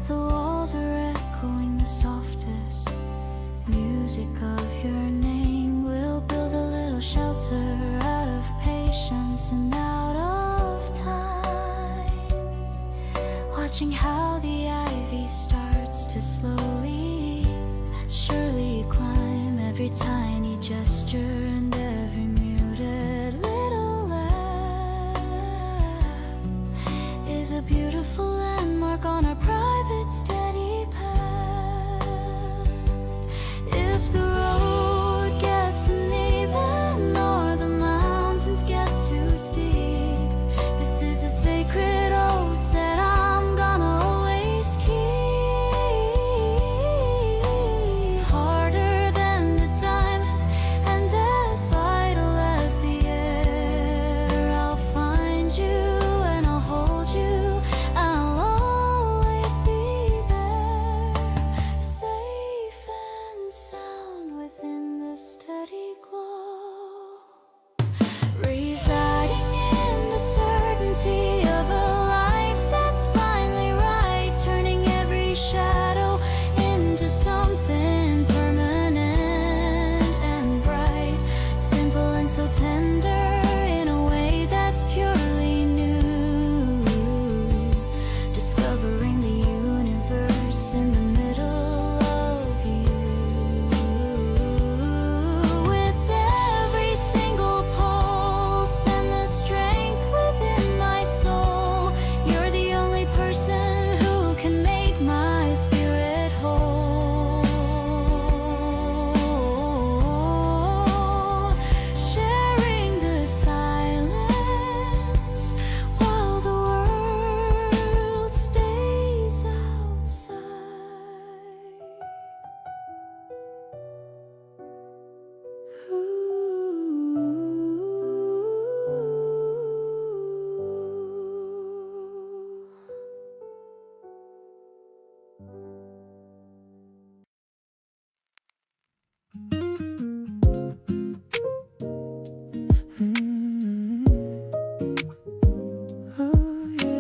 Speaker 3: The walls are echoing the softest music of your name. We'll build a little shelter out of patience and out of time, watching how the ivy starts to slowly, surely climb every tiny gesture and every muted little laugh. so tender in a way that's purely new. Discovering the universe in the middle of you. With every single pulse and the strength within my soul, you're the only person who can make my spirit whole. Sharing the silence while the world stays outside.
Speaker 1: Oh, yeah.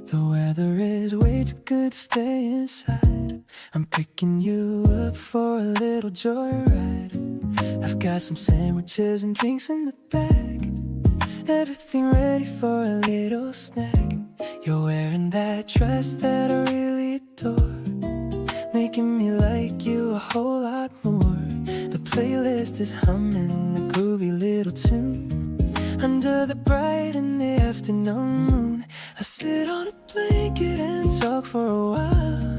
Speaker 1: The weather is way too good to stay inside. I'm picking you up for a little joyride. I've got some sandwiches and drinks in the bag. Everything ready for a little snack. You're wearing that dress that I really adore, making me like you a whole lot more. The playlist is humming a groovy little tune. Under the bright in the afternoon moon, I sit on a blanket and talk for a while.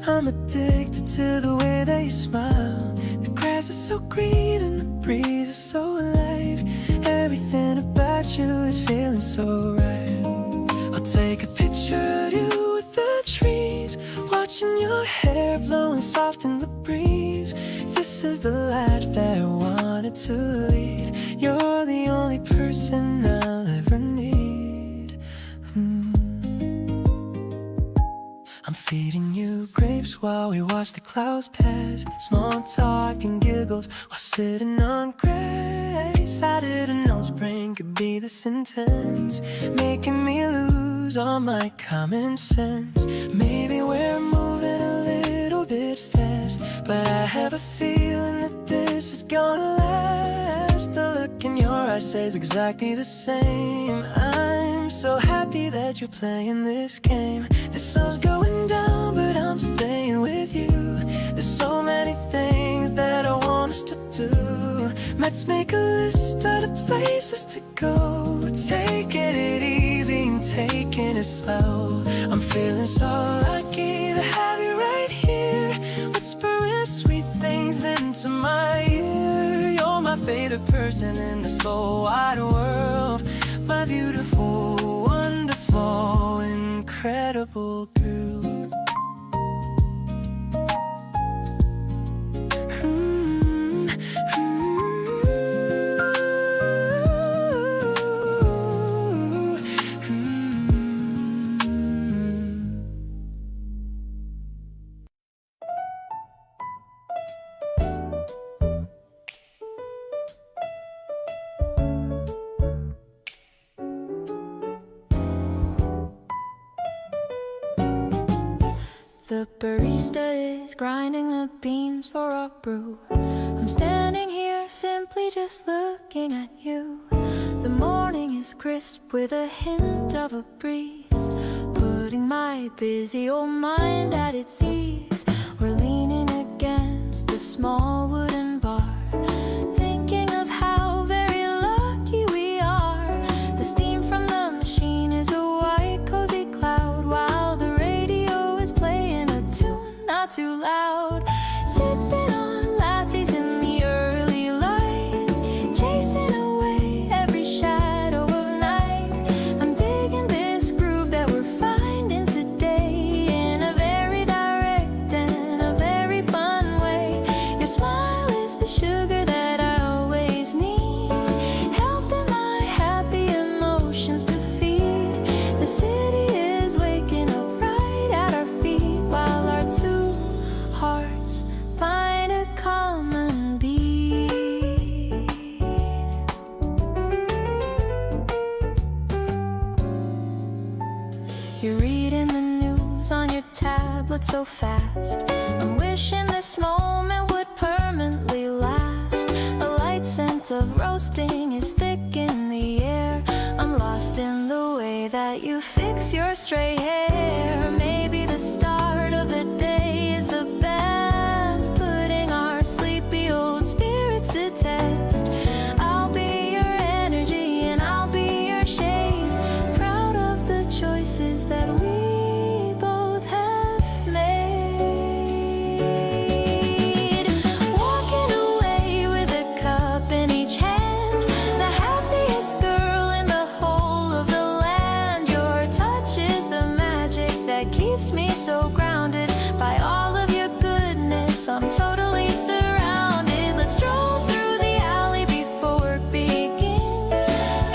Speaker 1: I'm addicted to the way that you smile. The grass is so green and the breeze is so light. Everything about you is feeling so right. I'll take a picture of you with the trees, watching your hair blowing soft in the breeze. This is the life that I wanted to lead. You're the only person I'll ever need. I'm feeding you grapes while we watch the clouds pass. Small talk and giggles while sitting on grace. I didn't know spring could be this intense, making me lose all my common sense. Maybe we're moving a little bit fast, but I have a feeling that this is gonna last. The look in your eyes says exactly the same. I'm so happy that you're playing this game. The sun's going down, but I'm staying with you. There's so many things that I want us to do. Let's make a list of the places to go. Taking it easy and taking it slow. I'm feeling so lucky to have you right here, whispering sweet things into my ear. You're my favorite person in this whole wide world. My beautiful, wonderful, incredible girl.
Speaker 3: The barista is grinding the beans for our brew. I'm standing here simply just looking at you. The morning is crisp with a hint of a breeze, putting my busy old mind at its ease. We're leaning against the small wooden bar, thinking of how very lucky we are. The steam from the machine is a white cozy cloud, while the radio is playing a tune not too loud. Sipping on lattes in the early light, chasing away every shadow of night. I'm digging this groove that we're finding today, in a very direct and a very fun way. Your smile is the sugar that I always need, helping my happy emotions to feed. The city is waking up right at our feet, while our two hearts find I'm wishing this moment would permanently last. A light scent of roasting is thick in the air. I'm lost in the way that you fix your stray hair. Maybe the start of the day is the best, putting our sleepy old spirits to test. I'll be your energy and I'll be your shade, proud of the choices that we both have made. Walking away with a cup in each hand, the happiest girl in the whole of the land. Your touch is the magic that keeps me so grounded. By all of your goodness, I'm totally surrounded. Let's stroll through the alley before work begins,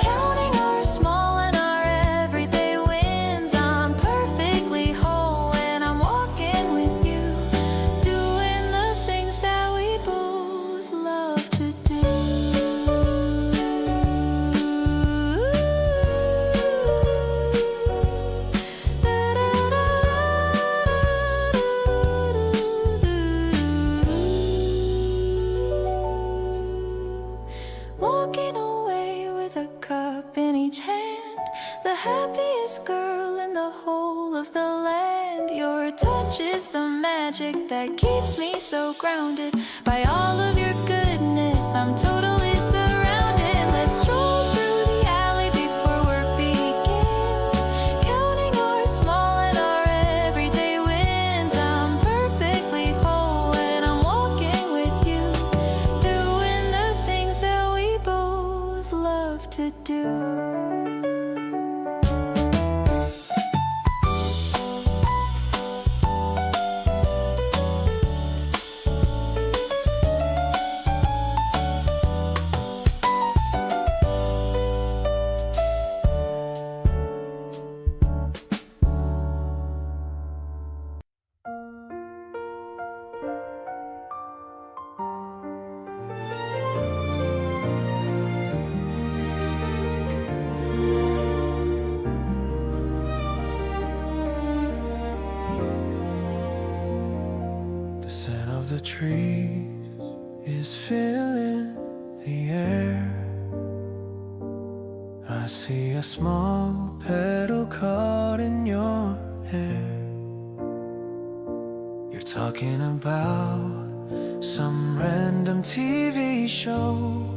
Speaker 3: counting our small and our everyday wins. I'm perfectly whole when I'm walking with you, doing the things that we both love to do. Walking away with a cup in each hand, the happiest girl in the whole of the land. Your touch is the magic that keeps me so grounded. By all of your goodness, I'm totally surrounded. Let's stroll through the alley before work begins, counting our small and our everyday wins. I'm perfectly whole when I'm walking with you, doing the things that we both love to do.
Speaker 1: The scent of the trees is filling the air. I see a small petal caught in your hair. You're talking about some random TV show,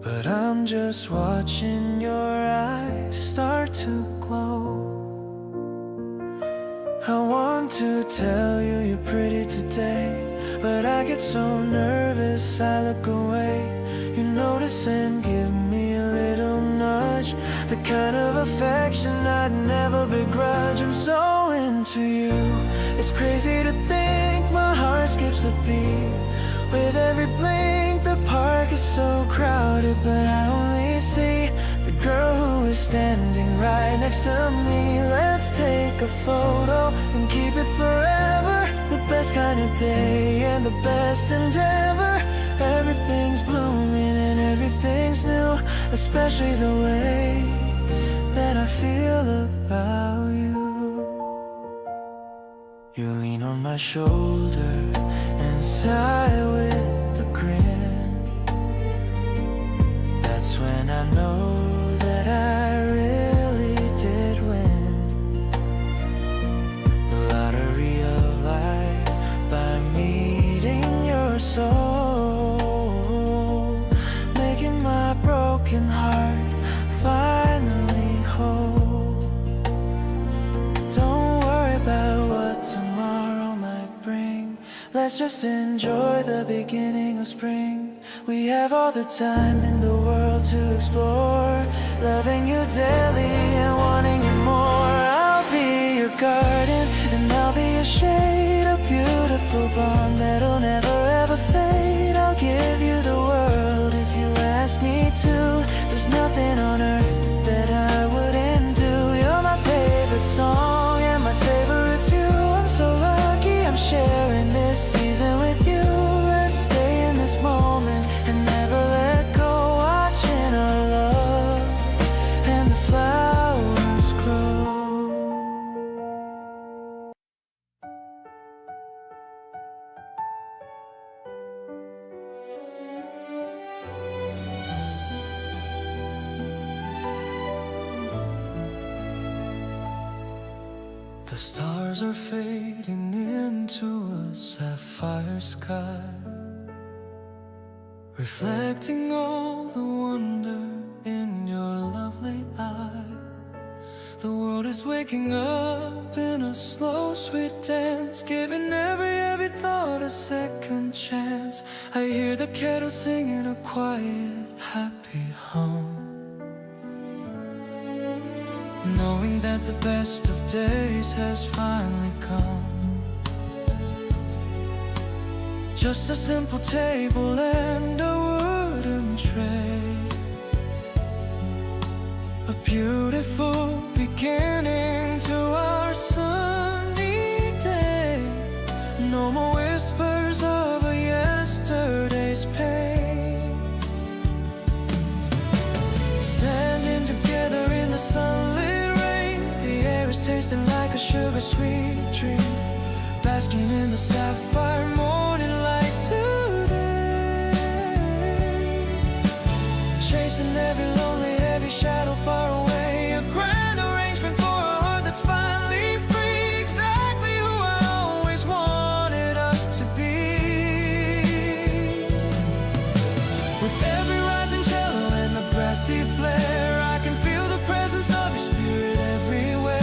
Speaker 1: but I'm just watching your eyes start to glow. I want to tell you you're pretty today, but I get so nervous I look away. You notice and give me a little nudge, the kind of affection I'd never begrudge. I'm so into you, it's crazy to think my heart skips a beat. With every blink the park is so crowded, but I only see the girl who is standing right next to me. Let's take a photo and keep it forever, the best kind of day and the best endeavor. Everything's blooming and everything's new, especially the way that I feel about you. You lean on my shoulder and sigh with a grin. That's when I know that I really did win the lottery of life by meeting your soul, making my broken heart finally whole. Don't worry about what tomorrow might bring, let's just enjoy the beginning of spring. We have all the time in the world to explore, loving you daily and wanting you more. I'll be your garden and I'll be a shade, a beautiful bond that'll never ever fade. I'll give you the world if you ask me to. There's nothing on earth that I wouldn't do. You're my favorite song and my favorite view. I'm so lucky I'm sharing this season with you. Let's stay in this moment and never let go, watching our love and the flowers grow. The stars are fading into a sapphire sky, reflecting all the wonder in your lovely eye. The world is waking up in a slow, sweet dance, giving every thought a second chance. I hear the kettle singing a quiet, happy hum, knowing that the best of days has finally come. Just a simple table and a wooden tray, a beautiful beginning to our sunny day. No more whispers of a yesterday's pain, standing together in the sunlit rain. The air is tasting like a sugar sweet dream, basking in the sapphire morning light today, chasing every lonely, heavy shadow far away. A grand arrangement for a heart that's finally free, exactly who I always wanted us to be. With every rising cello and the brassy flare, I can feel the presence of your spirit everywhere.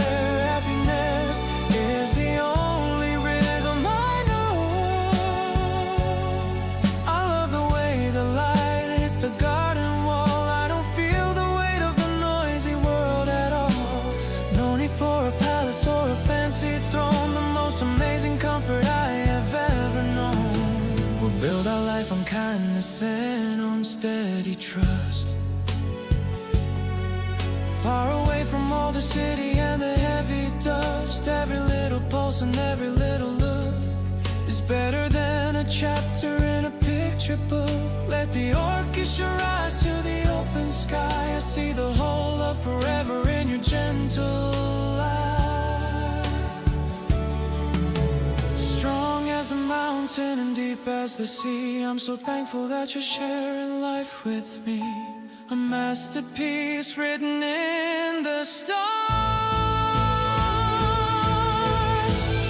Speaker 1: Happiness is the only rhythm I know. I love the way the light hits the garden wall. I don't feel the weight of the noisy world at all. No need for a palace or a fancy throne, the most amazing comfort I have ever known. We'll build our life on kindness and on steady trust, far away from all the city and the heavy dust. Every little pulse and every little look is better than a chapter in a picture book. Let the orchestra rise to the open sky. I see the whole of forever in your gentle eye. Strong as a mountain and deep as the sea, I'm so thankful that you're sharing life with me. A masterpiece written in the stars,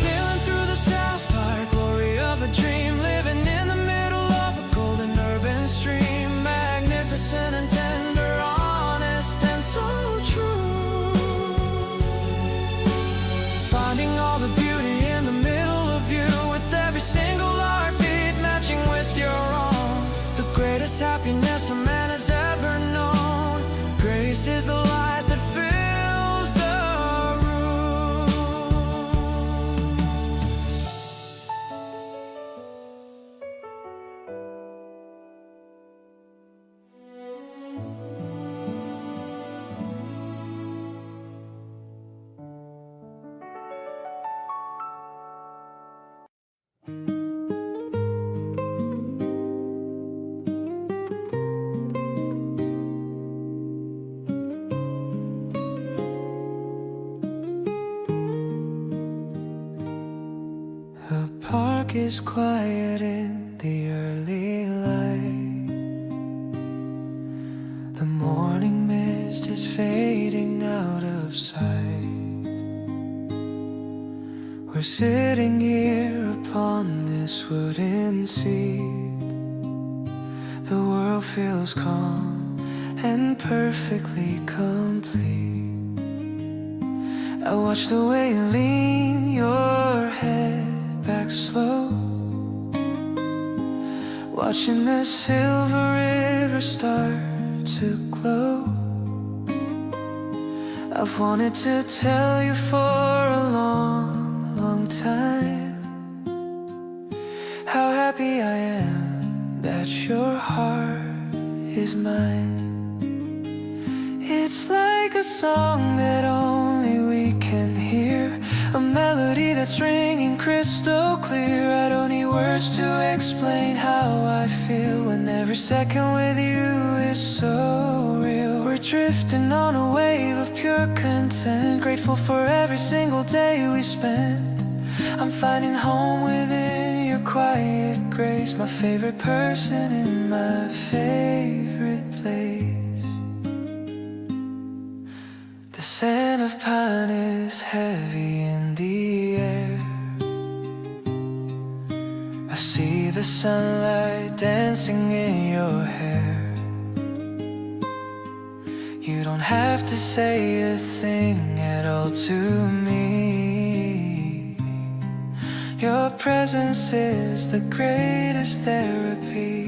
Speaker 1: sailing through the sapphire glory of a dream, living in the middle of a golden urban stream, magnificent and tender, honest and so true, finding all the beauty in the middle of you, with every single heartbeat matching with your own. The greatest happiness a man has ever known. Grace is the light that fills the room. The park is quiet in the early light. The morning mist is fading out of sight. We're sitting here upon this wooden seat. The world feels calm and perfectly complete. I watch the way you lean your head back slow, watching the silver river start to glow. I've wanted to tell you for a long, long time how happy I am that your heart is mine. It's like a song that only we can hear, a melody that's ringing crystal clear. I don't need words to explain how I feel when every second with you is so real. We're drifting on a wave of pure content, grateful for every single day we spend. I'm finding home within your quiet grace, my favorite person in my favorite place. The scent of pine is heavy in the air. I see the sunlight dancing in your hair. You don't have to say a thing at all to me. Your presence is the greatest therapy.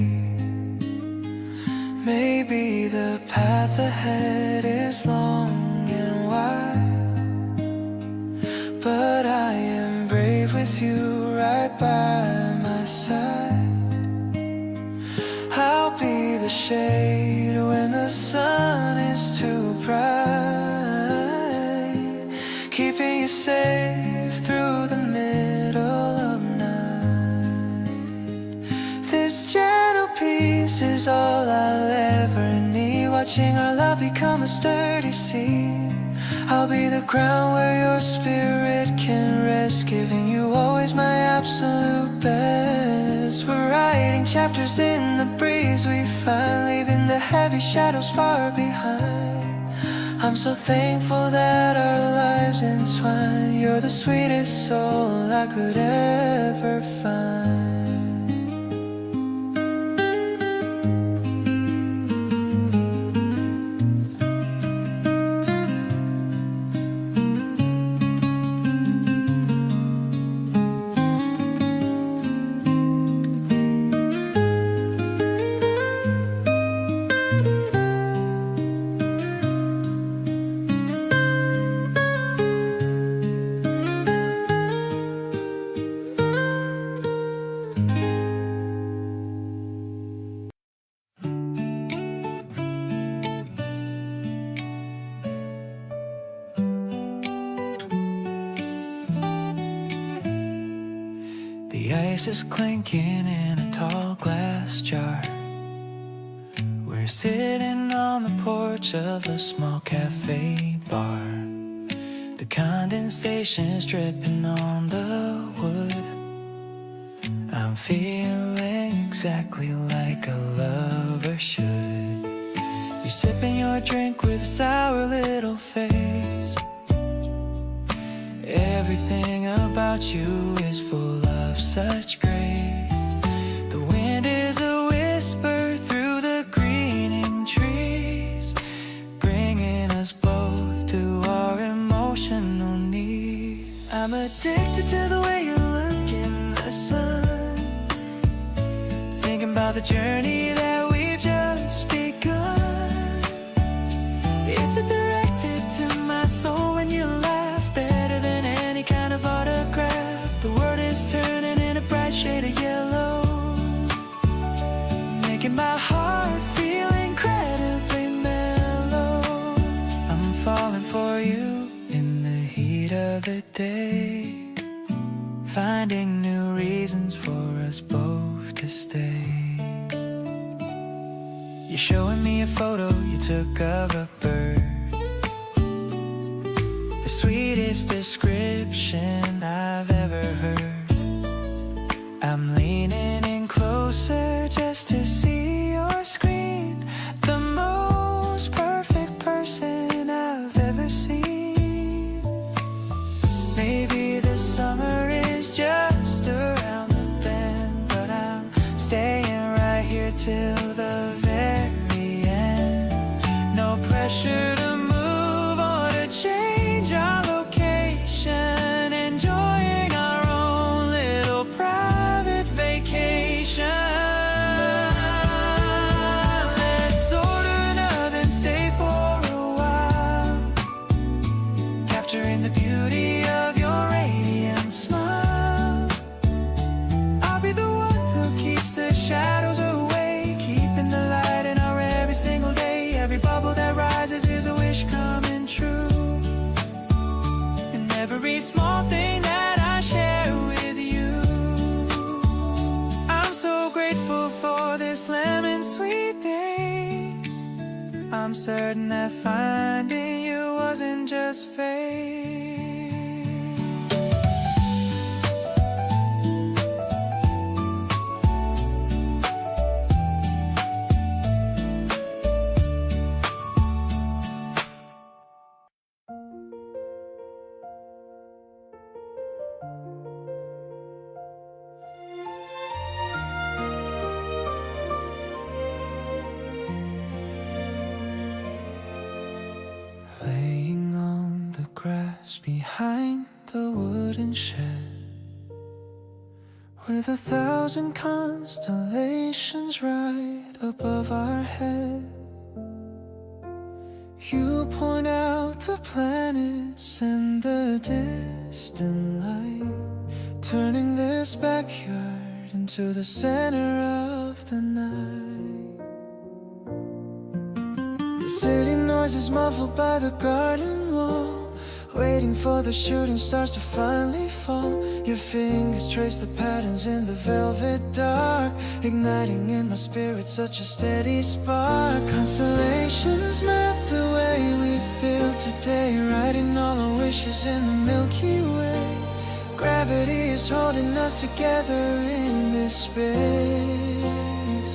Speaker 1: Maybe the path ahead is long and wide, but I am brave with you right by my side. I'll be the shade when the sun is too bright, keeping you safe through the middle of night. This gentle peace is all I'll ever need, watching our love become a sturdy seed. I'll be the ground where your spirit can rest, giving you always my absolute best. We're writing chapters in the breeze we find, leaving the heavy shadows far behind. I'm so thankful that our lives entwine. You're the sweetest soul I could ever find. The ice is clinking in a tall glass jar. We're sitting on the porch of a small cafe bar. The condensation's dripping on the wood. I'm feeling exactly like a lover should. You're sipping your drink with a sour little face. Everything about you is full of such grace. The wind is a whisper through the greening trees, bringing us both to our emotional knees. I'm addicted to the way you look in the sun, thinking about the journey that we've just begun. It's directed to my soul when you laugh, better than any kind of autograph. The world is turning in a bright shade of yellow, making my heart feel incredibly mellow. I'm falling for you in the heat of the day, finding new reasons for us both to stay. You're showing me a photo you took of a bird, the sweetest description I've ever heard. I'm leaning in closer just to see your screen, the most perfect person I've ever seen. Maybe the summer is just around the bend, but I'm staying right here till the very end. No pressure to move or to change our location, enjoying our own little private vacation. Let's order nothing, stay for a while, capturing the beauty of your radiant smile. I'll be the one who keeps the shadows away, keeping the light in our every single day. Every bubble that rises is a wish coming true, and every small thing that I share with you. I'm so grateful for this lemon sweet day. I'm certain that finding you wasn't just fate. house behind the wooden shed, with 1,000 constellations right above our head. You point out the planets and the distant light, turning this backyard into the center of the night. The city noise is muffled by the garden wall, waiting for the shooting stars to finally fall. Your fingers trace the patterns in the velvet dark, igniting in my spirit such a steady spark. Constellations map the way we feel today, writing all our wishes in the Milky Way. Gravity is holding us together in this space,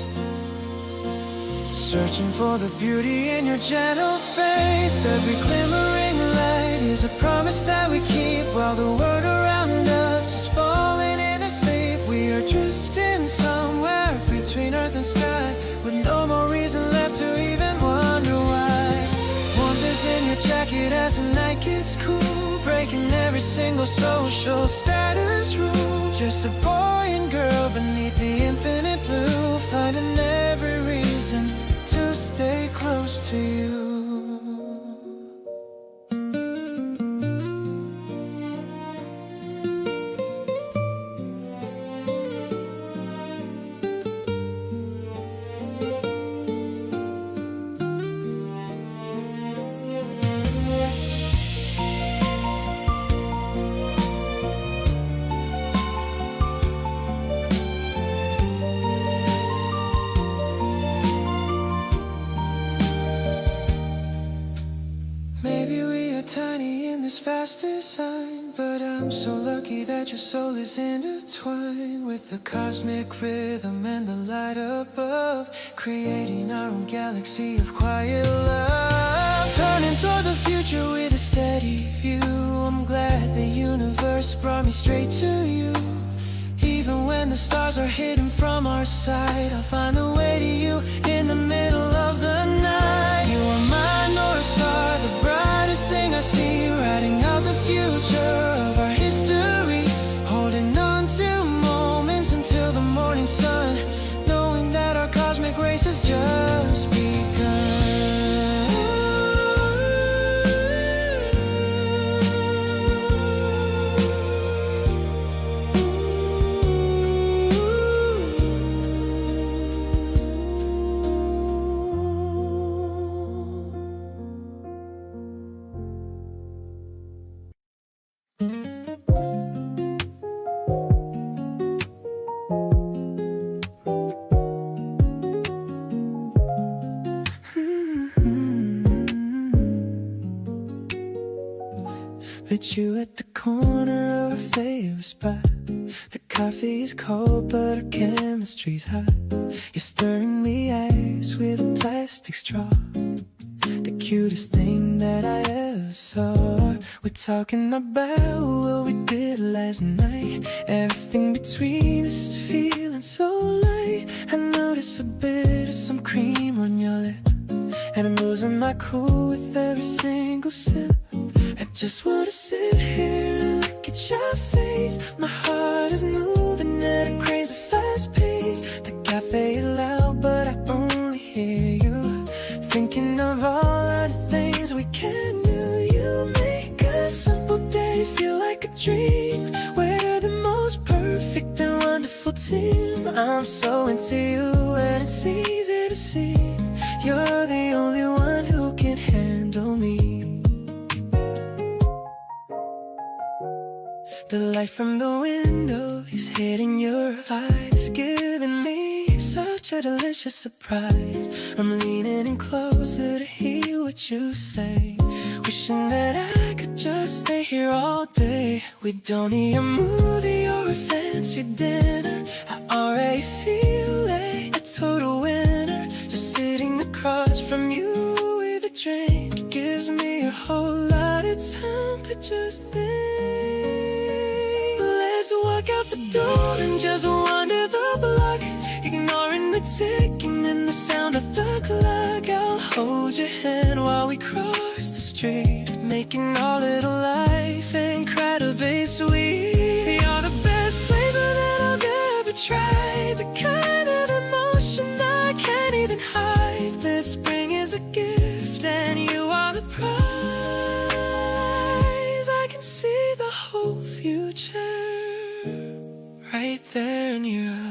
Speaker 1: searching for the beauty in your gentle face. Every glimmering light is a promise that we keep, while the world around us is falling in asleep. We are drifting somewhere between earth and sky, with no more reason left to even wonder why. Warmth is in your jacket as the night gets cool, breaking every single social status rule. Just a boy and girl beneath the infinite blue, finding every reason to stay close to you. Fast design, but I'm so lucky that your soul is intertwined with the cosmic rhythm and the light above, creating our own galaxy of quiet love. Turning toward the future with a steady view, I'm glad the universe brought me straight to you. Even when the stars are hidden from our sight, I'll find the way to you in the middle of the night. You are my North Star, the brightest thing I see, writing out the future of our history, holding on to moments until the morning sun, knowing that our cosmic race has just begun. With you at the corner of our favorite spot, the coffee is cold but our chemistry's hot. You're stirring the ice with a plastic straw, the cutest thing that I ever saw. We're talking about what we did last night, everything between us is feeling so light. I notice a bit of some cream on your lip, and I'm losing my cool with every single sip. I just wanna sit here and look at your face. My heart is moving at a crazy fast pace. The cafe is loud but I only hear you, thinking of all of the things we can do. You make a simple day feel like a dream. We're the most perfect and wonderful team. I'm so into you and it's easy to see you're the only one who can handle me. The light from the window is hitting your eyes, giving me such a delicious surprise. I'm leaning in closer to hear what you say, wishing that I could just stay here all day. We don't need a movie or a fancy dinner, I already feel like a total winner. Just sitting across from you with a drink, it gives me a whole lot of time to just think. Let's walk out the door and just wander the block, ignoring the ticking and the sound of the clock. I'll hold your hand while we cross the street,
Speaker 4: making our little life incredibly sweet. You're the best flavor that I've ever tried, the kind of emotion I can't even hide. This spring is a gift and you are the prize. I can see the whole future right there in your eyes.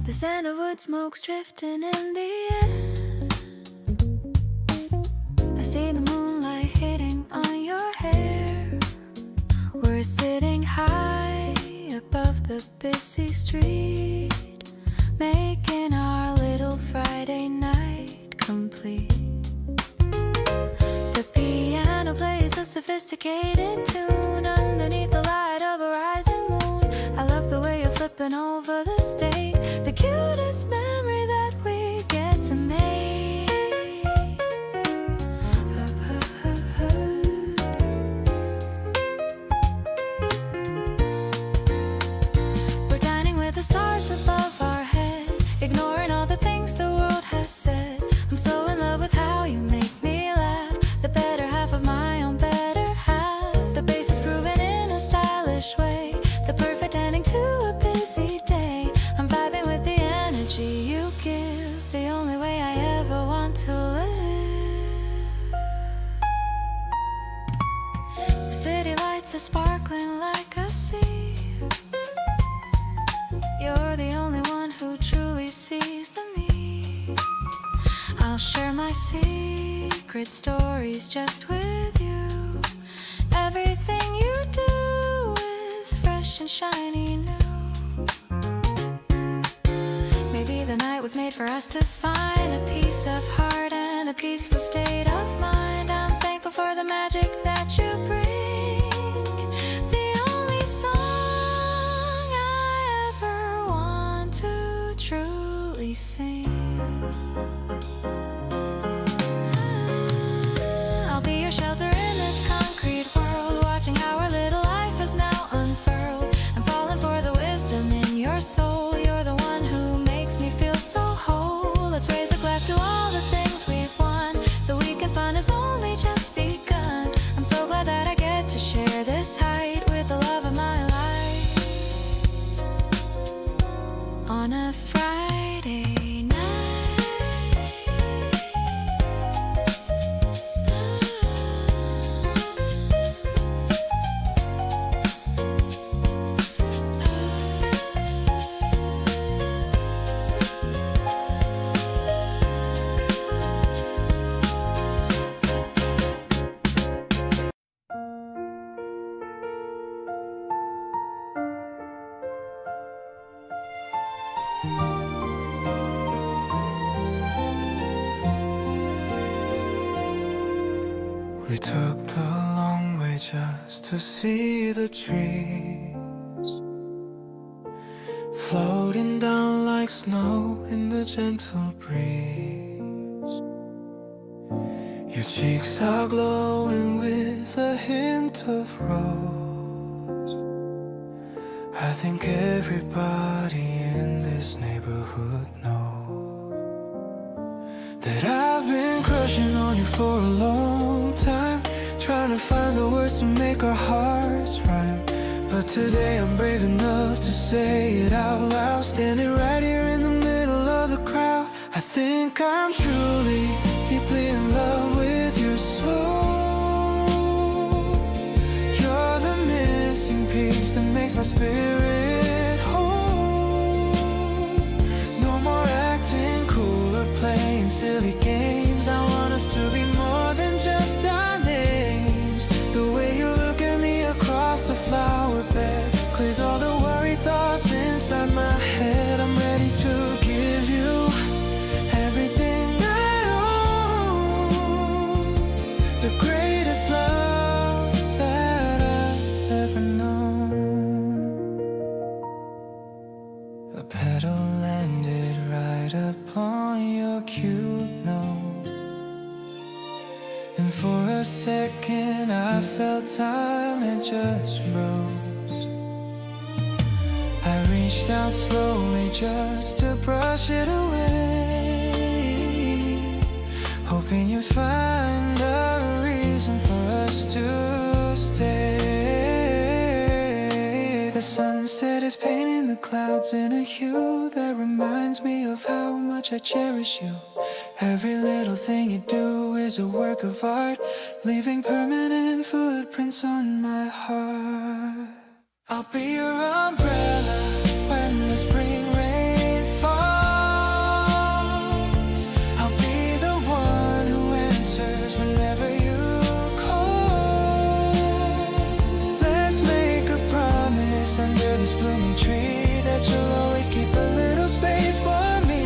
Speaker 3: The sandalwood smoke's drifting in the air. I see the moonlight hitting on your hair. We're sitting high above the busy street, making our little Friday night complete. The piano plays a sophisticated tune underneath the light of a rising moon. I love the way you're flipping over the steak, the cutest memory that we get to make. We're dining with the stars above our head, ignoring all the things the world has said. I'm so in love with how you make me laugh, the better half of my own better half. The bass is grooving in a stylish way, the perfect ending to a busy day. I'm vibing with the energy you give, the only way I ever want to live. The city lights are sparkling like a sea. You're the only one who truly sees the me. I'll share my secret stories just with you. Everything you do is fresh and shiny new. Maybe the night was made for us to find a peace of heart and a peaceful state of mind. I'm thankful for the magic that you bring, the only song I ever want to truly sing. I'll be your shelter in this concrete world, watching how our little life is now unfurled. I'm falling for the wisdom in your soul. You're the one who makes me feel so whole. Let's raise a glass to all the things we've won. The weekend fun has only just begun. I'm so glad that I get to share this height with the love of my life on a Friday night.
Speaker 1: We took the long way just to see the trees floating down like snow in the gentle breeze. Your cheeks are glowing with a hint of rose. I think everybody in this neighborhood knows that I've been crushing on you for a long time, trying to find the words to make our hearts rhyme. But today I'm brave enough to say it out loud, standing right here in the middle of the crowd. I think I'm truly, deeply in love with your soul. You're the missing piece that makes my spirit whole. No more acting cool or playing silly games. I want us to be more than just our names. The way you look at me across the flower bed clears all the worried thoughts inside my head. And for a second I felt time had just froze. I reached out slowly just to brush it away, hoping you'd find a reason for us to stay. The sunset is painting the clouds in a hue that reminds me of how much I cherish you. Every little thing you do is a work of art, leaving permanent footprints on my heart. I'll be your umbrella when the spring rain falls. I'll be the one who answers whenever you call. Let's make a promise under this blooming tree that you'll always keep a little space for me.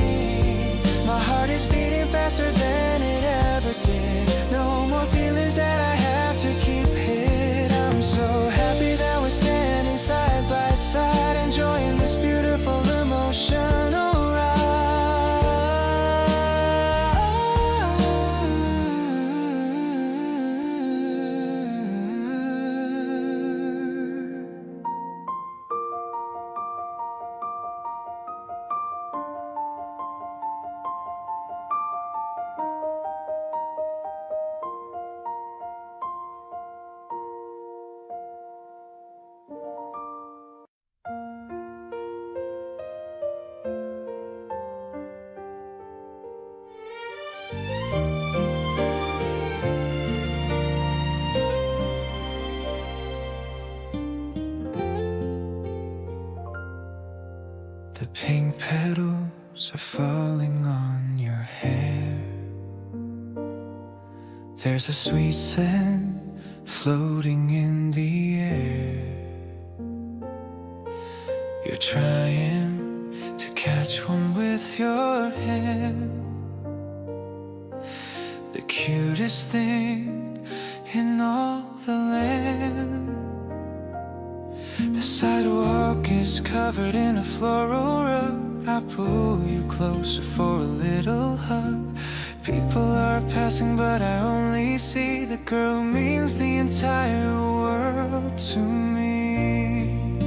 Speaker 1: My heart is beating faster than it ever did. No more feelings that I have to keep hid. I'm so happy that we're standing side by side, enjoying this beautiful emotional ride. The pink petals are falling on your hair. There's a sweet scent floating in the air. You're trying to catch one with your hand. The cutest thing in all the land. The sidewalk is covered in a floral rug. I pull you closer for a little hug. People are passing but I only see the girl who means the entire world to me.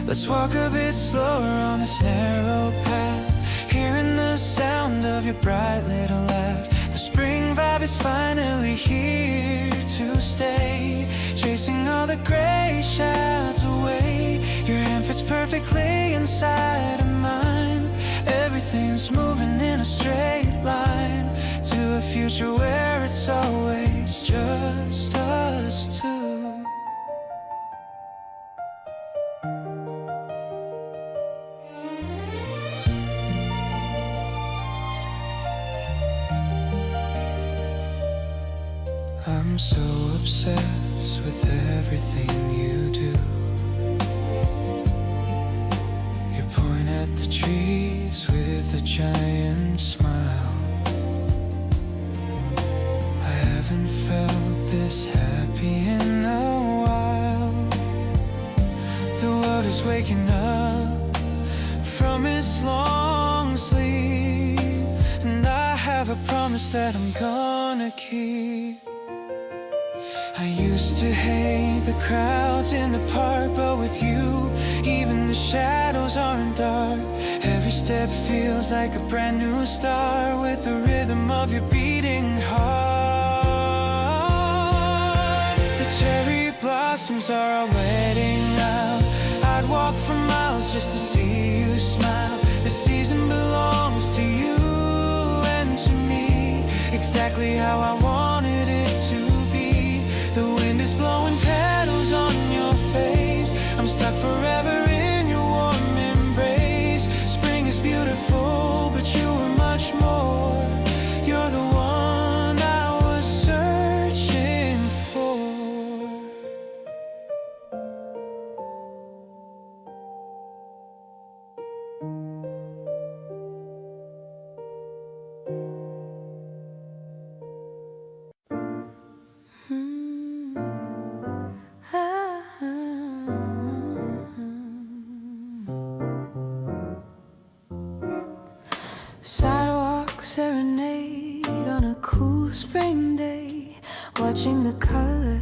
Speaker 1: Let's walk a bit slower on this narrow path, hearing the sound of your bright little laugh. The spring vibe is finally here to stay, chasing all the gray shadows away. Your hand fits perfectly inside of mine. Everything's moving in a straight line to a future where it's always just us two. I'm so obsessed with everything you do. You point at the trees with a giant smile. I haven't felt this happy in a while. The world is waking up from its long sleep, and I have a promise that I'm gonna keep. I used to hate the crowds in the park, but with you, even the shadows aren't dark. Every step feels like a brand new start with the rhythm of your beating heart. The cherry blossoms are our wedding now. I'd walk for miles just to see you smile. The season belongs to you and to me, exactly how I wanted it to be. The wind is blowing petals on your face. I'm stuck forever in your warm embrace. Spring is beautiful, but you are much more. You're the one I was searching for.
Speaker 3: spring day, watching the colors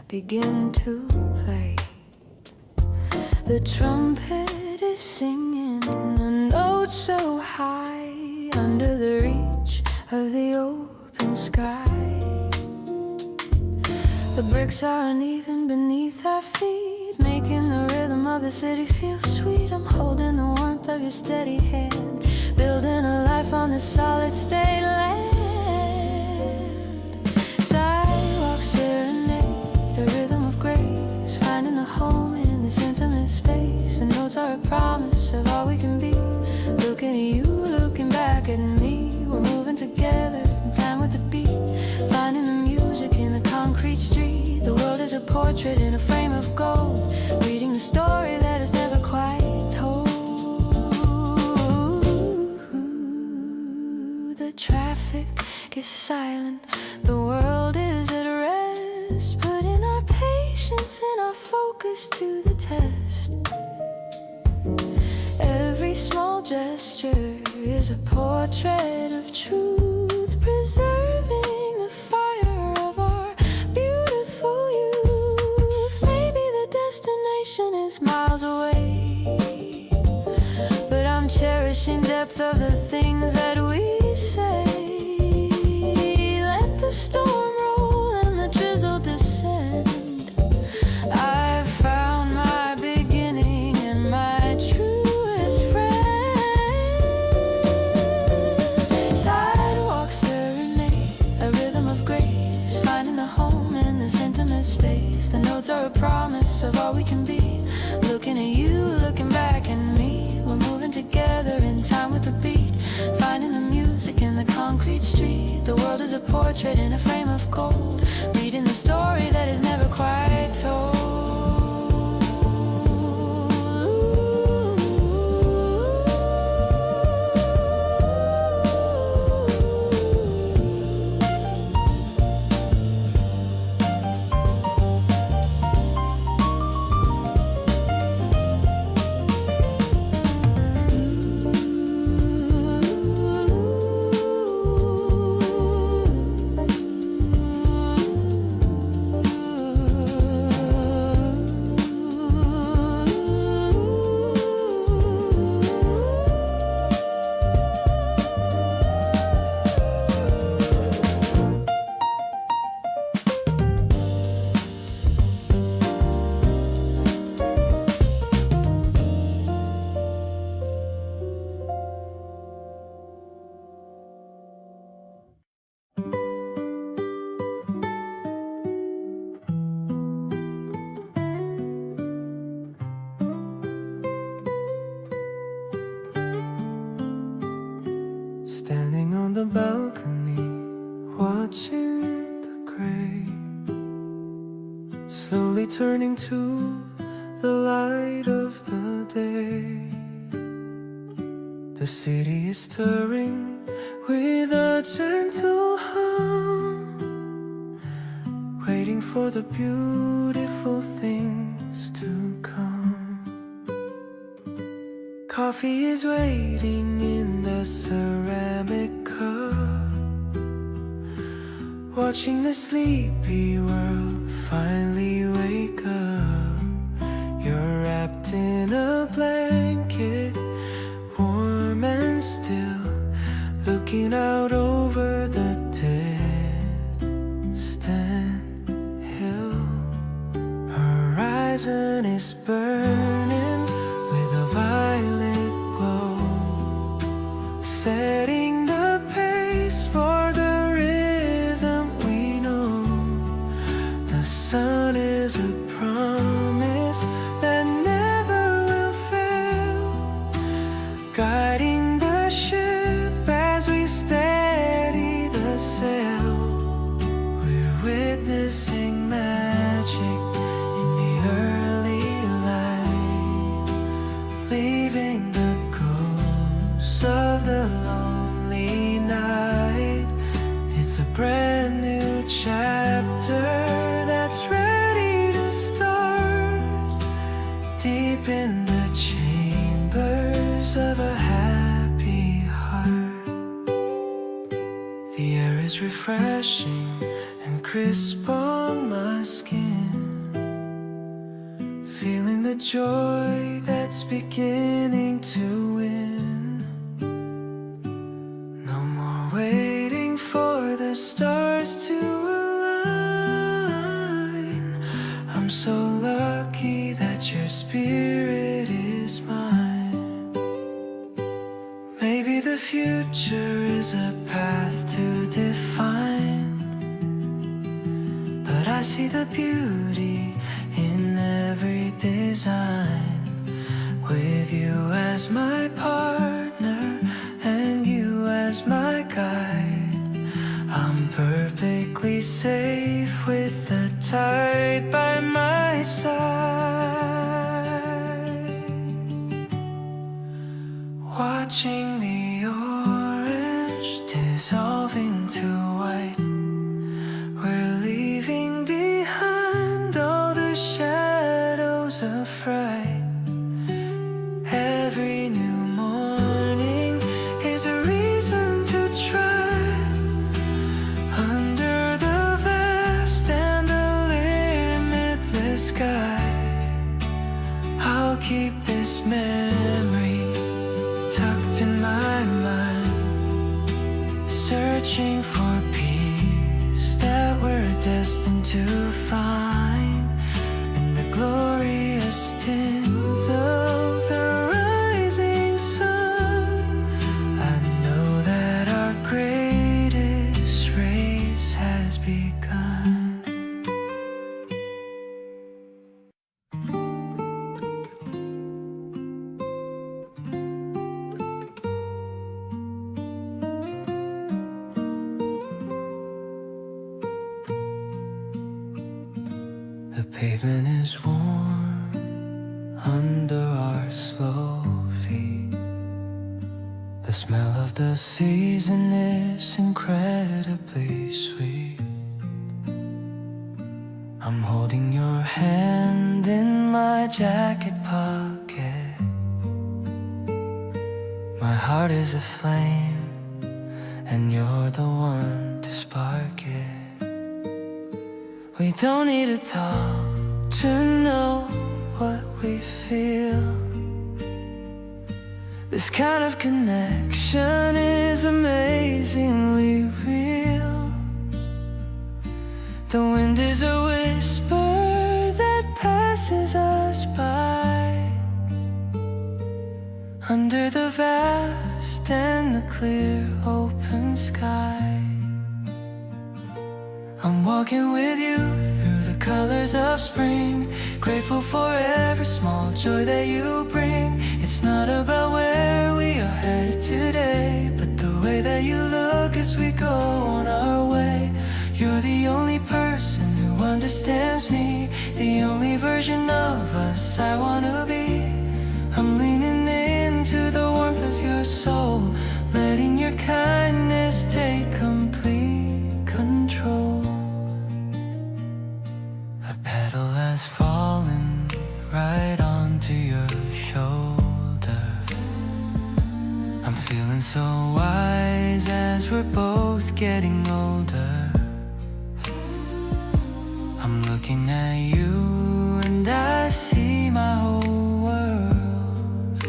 Speaker 3: begin to play. The trumpet is singing a note so high under the reach of the open sky. The bricks are uneven beneath our feet, making the rhythm of the city feel sweet. I'm holding the warmth of your steady hand, building a life on this solid state land. Sidewalk serenade, a rhythm of grace, finding the home in this intimate space. The notes are a promise of all we can be. Looking at you, looking back at me. We're moving together in time with the beat, finding the music in the concrete street. The world is a portrait in a frame of gold, reading the story that is never quite told. The traffic is silent, the world is at rest, putting our patience and our focus to the test. Every small gesture is a portrait of truth, preserving the fire of our beautiful youth. Maybe the destination is miles away, but I'm cherishing depth of the things that we say. Let the storm roll and the drizzle descend. I've found my beginning and my truest friend. Sidewalk serenade, a rhythm of grace, finding the home in this intimate space. The notes are a promise of all we can be. Looking at you, looking back at me. We're moving together in time with the beat, finding the music in the concrete street. The world is a portrait in a frame of gold, reading the story that is never quite told.
Speaker 1: Standing on the balcony, watching the gray slowly turning to the light of the day. The city is stirring with a gentle hum, waiting for the beautiful things to come. Coffee is waiting in the ceramic cup, watching the sleepy world finally wake up. You're wrapped in a blanket, warm and still, looking out over the distant hill. Horizon is burning with a violet glow, setting the pace for the rhythm we know. The sun is a promise that never will fail, guiding the ship as we steady the sail. We're witnessing magic in the early light, leaving the ghosts of the lonely night. It's a brand new chapter that's ready to start, deep in the chambers of a happy heart. The air is refreshing,
Speaker 4: refreshing and crisp on my skin. Feeling the joy that's beginning to win. No more waiting for the stars to align. I'm so lucky that your spirit is mine. Maybe the future is a path to define, but I see the beauty in every design. With you as my partner and you as my guide, I'm perfectly safe with the tide by my side. Watching the orange dissolve into white, we're leaving behind all the shadows of fright. Every new morning is a reason to try. Under the vast and the limitless sky, I'll keep this memory tucked in my mind, searching for peace that we're destined to find in the glorious tint of the rising sun. I know that our greatest race has begun. The pavement is warm under our slow feet. The smell of the season is incredibly sweet. I'm holding your hand in my jacket pocket. My heart is a flame, and you're the one to spark it. We don't need to talk to know what we feel. This kind of connection is amazingly real. The wind is a whisper that passes us by, under the vast and the clear open sky. I'm walking with you through the colors of spring, grateful for every small joy that you bring. It's not about where we are headed today, but the way that you look as we go on our way. You're the only person who understands me, the only version of us I wanna be. I'm leaning into the warmth of your soul, letting your kindness take complete control. A petal has fallen right onto your shoulder. I'm feeling so wise as we're both getting older. I'm looking at you and I see my whole world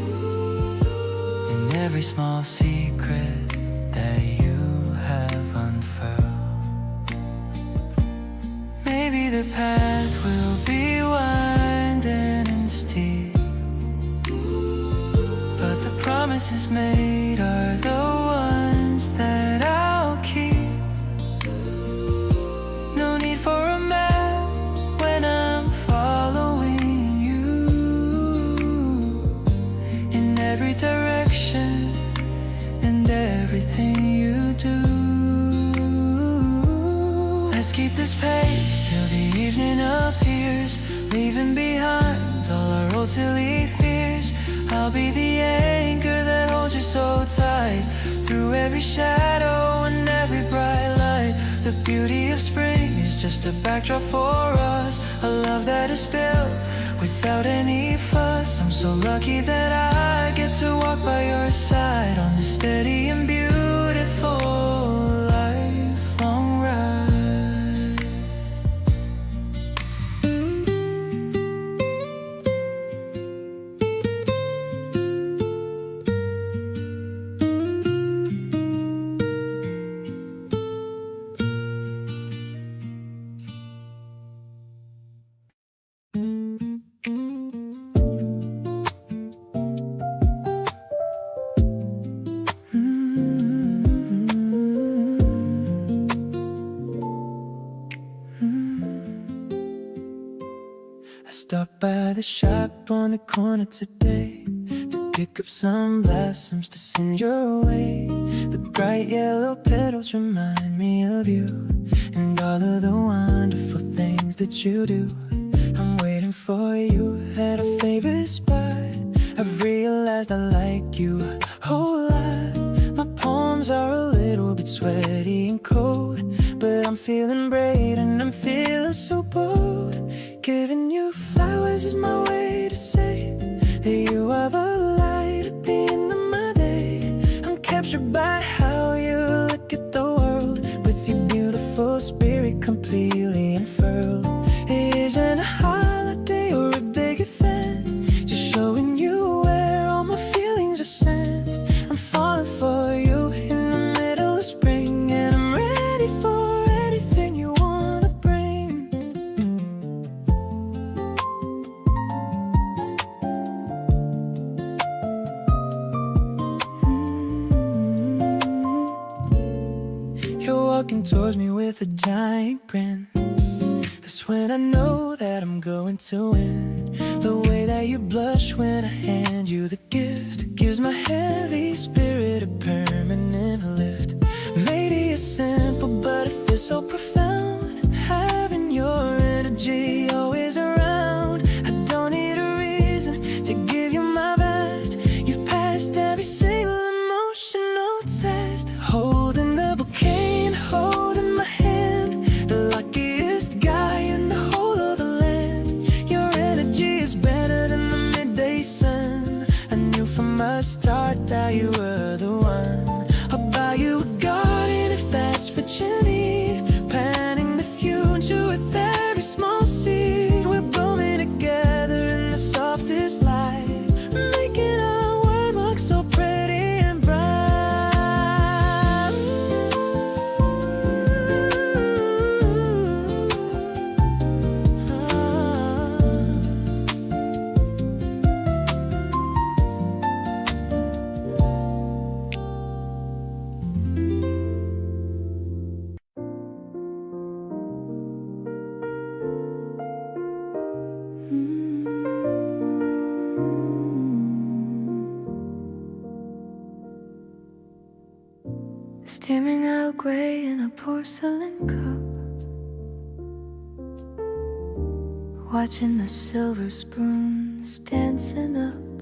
Speaker 4: in every small secret that you have unfurled. Maybe the path will be winding and steep, but the promises made are the ones that I'll keep. No need for a map when I'm following you in every direction and everything you do. Let's keep this pace till the evening appears, leaving behind all our old silly fears. I'll be the anchor that holds you so tight, through every shadow and every bright light. The beauty of spring is just a backdrop for us, a love that is built without any fuss. I'm so lucky that I get to walk by your side on this steady and beautiful lifelong Stop by the shop on the corner today to pick up some blossoms to send your way. The bright yellow petals remind me of you and all of the wonderful things that you do. I'm waiting for you at a favorite spot. I've realized I like you a whole lot. My palms are a little bit sweaty and cold, but I'm feeling brave and I'm feeling so bold. Giving you flowers is my way to say that you are the light at the end of my day. I'm captured by how you look at the world, with your beautiful spirit completely unfurled. It isn't a holiday or a big event, just showing you where all my feelings are sent. I'm falling for you in the middle of spring, and I'm ready for anything you wanna bring. You're walking towards me with a giant grin. That's when I know that I'm going to win. The way that you blush when I hand you the gift gives my heavy spirit a permanent lift. Maybe it's simple, but it feels so profound. Having your energy always around. I don't need a reason to give you my best. You've passed every single emotional test. Holding the bouquet and holding my hand, the luckiest guy in the whole of the land. Your energy is better than the midday sun. I knew from the start that you were the one. I'll buy you a garden if that's what you need. Planting the future with every small seed. We're blooming together in the softest light, making our world look so pretty and bright.
Speaker 3: Steaming out gray in a porcelain cup, watching the silver spoons dancing up.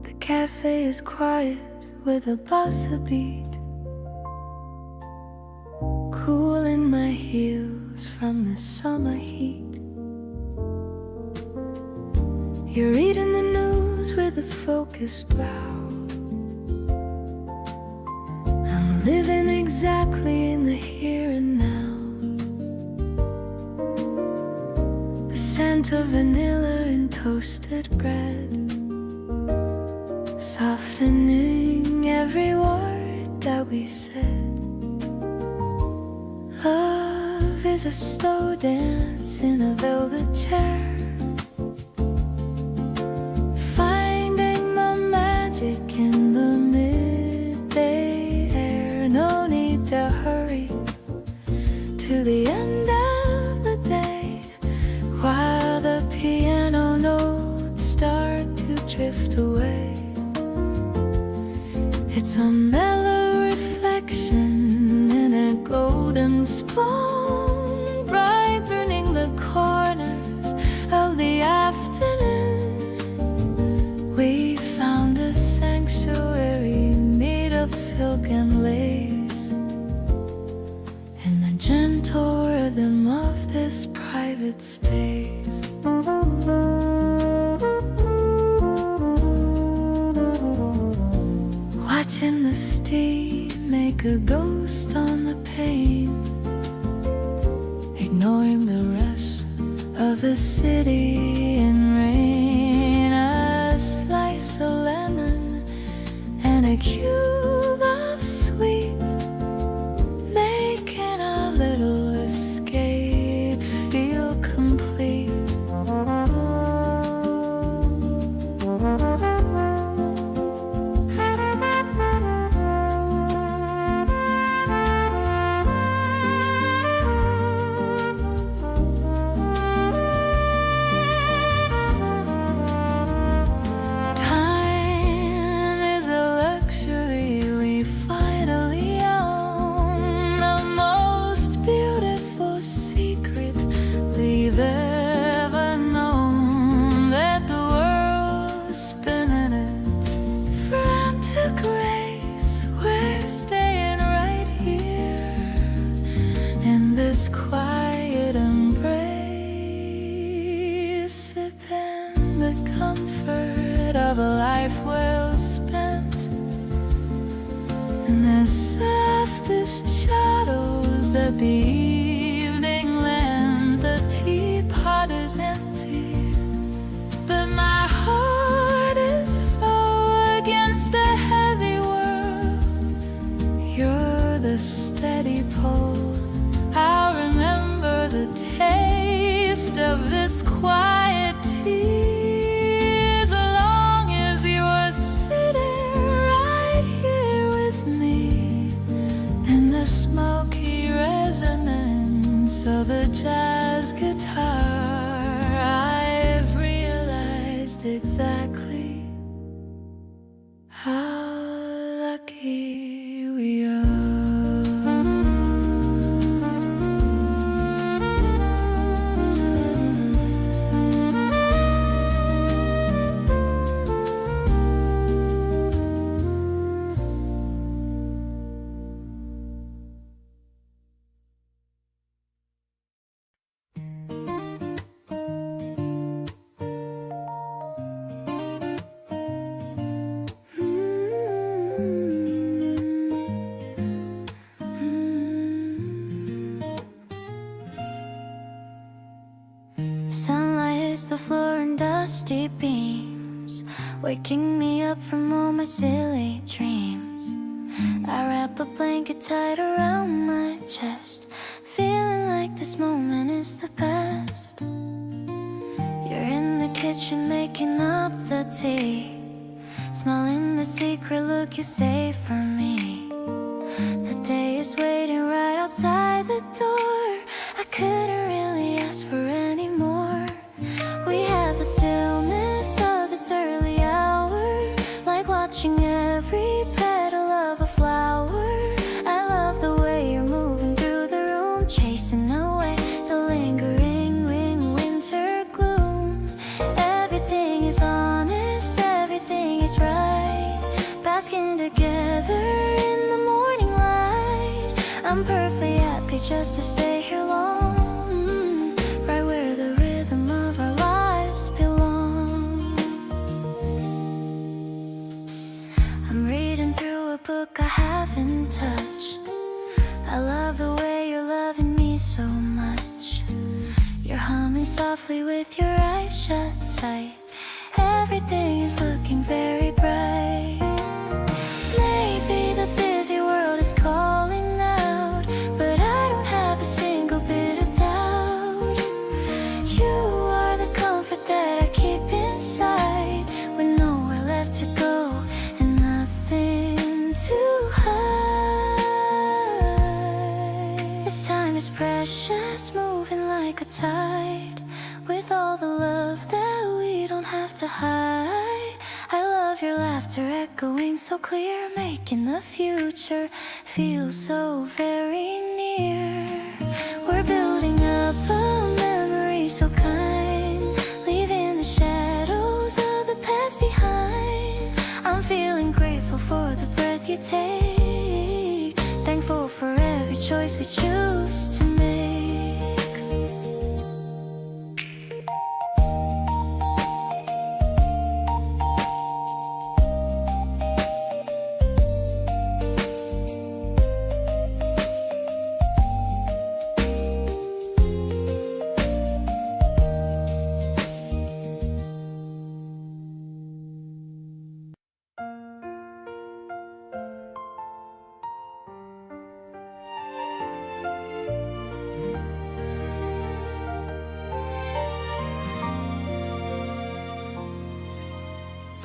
Speaker 3: The cafe is quiet with a bossa beat, cooling my heels from the summer heat. You're reading the news with a focused brow. Living exactly in the here and now. The scent of vanilla and toasted bread, softening every word that we said. Love is a slow dance in a velvet chair, finding the magic in the midday. No need to hurry to the end of the day, while the piano notes start to drift away. It's a mellow reflection in a golden spoon, bright burning the corners of the afternoon. We found a sanctuary made of silk and lace, in the gentle rhythm of this private space. Watching the steam make a ghost on the pane, ignoring the rush of the city and rain. A slice of lemon and a cube of sweet, making a little escape feel complete. in this quiet embrace, sipping the comfort of a life well spent in the softest shadows that the evening lent. The teapot is empty, but my heart is full against the heavy world. You're the steady pole. I'll remember the taste of this quiet tea as long as you're sitting right here with me in the smoky resonance of a jazz guitar. I've realized exactly how lucky we are. Sunlight hits the floor in dusty beams, waking me up from all my silly dreams. I wrap a blanket tight around my chest, feeling like this moment is the best. You're in the kitchen making up the tea, smelling the secret look you save for me. The day is waiting right outside the door. I couldn't really ask for any more. We have the stillness of this early hour, like watching every petal of a flower. I love the way you're moving through the room, chasing away the lingering winter gloom. Everything is honest, everything is right, basking together in the morning light. I'm perfectly happy just to stay here long, right where the rhythm of our lives belong. I'm reading through a book I haven't touched. I love the way you're loving me so much. You're humming softly with your eyes shut tight. Everything is looking very bright. Maybe the busy world is calling out, but I don't have a single bit of doubt. You are the comfort that I keep inside, with nowhere left to go and nothing to hide. This time is precious, moving like a tide, with all the love that we don't have to hide. I love your laughter echoing so clear, making the future feel so very near. We're building up a memory so kind, leaving the shadows of the past behind. I'm feeling grateful for the breath you take, thankful for every choice we choose to make.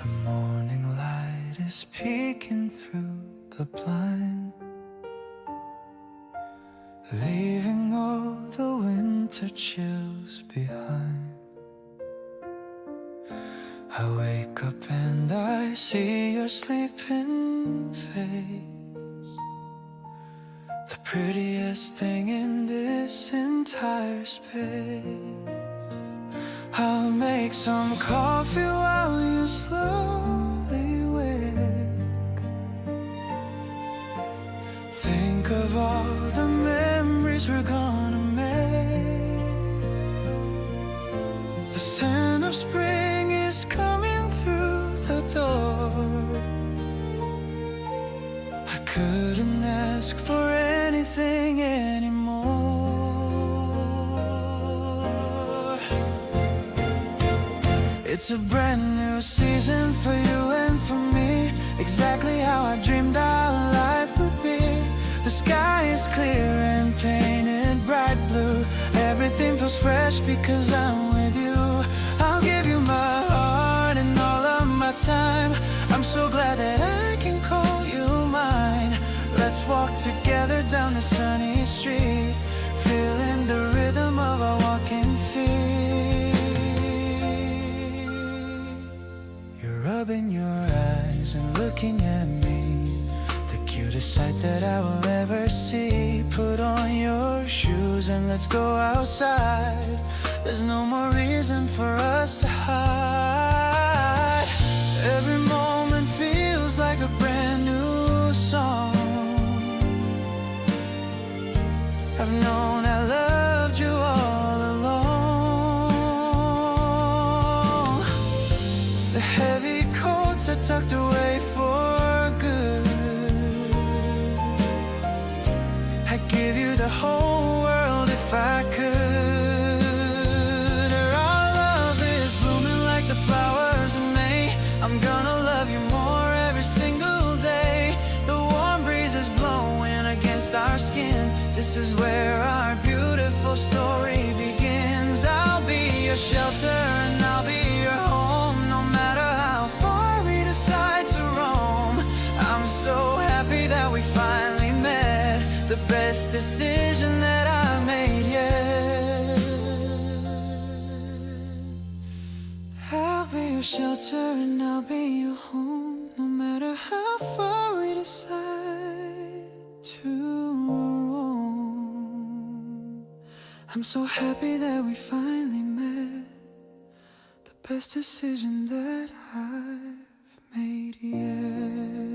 Speaker 1: The morning light is peeking through the blind, leaving all the winter chills behind. I wake up and I see your sleeping face, the prettiest thing in this entire space. I'll make some coffee while you slowly wake. Think of all the memories memories we're gonna make. The scent of spring is coming through the door. I couldn't ask for anything anymore. It's a brand new season for you and for me, exactly how I dreamed our life would be. The sky is clear and painted bright blue. Everything feels fresh because I'm with you. I'll give you my heart and all of my time. I'm so glad that I can call you mine. Let's walk together down the sunny street, feeling the rhythm of our walking feet. You're rubbing your eyes and looking at me, the cutest sight that I will ever see. Put on your shoes and let's go outside. There's no more reason for us to hide. Every moment feels like a brand new song. I've known I loved you all along. The heavy coats are tucked away for good. I'd give you the whole world if I could. Our love is blooming like the flowers in May. I'm gonna love you more every single day. The warm breeze is blowing against our skin. This is where our beautiful story begins. I'll be your shelter and I'll be your home, no matter how far we decide to roam. I'm so happy that we finally met, the best decision that I've made yet. I'll be your shelter and I'll be your home, no matter how far we decide to roam. I'm so happy that we finally met, the best decision that I've made yet.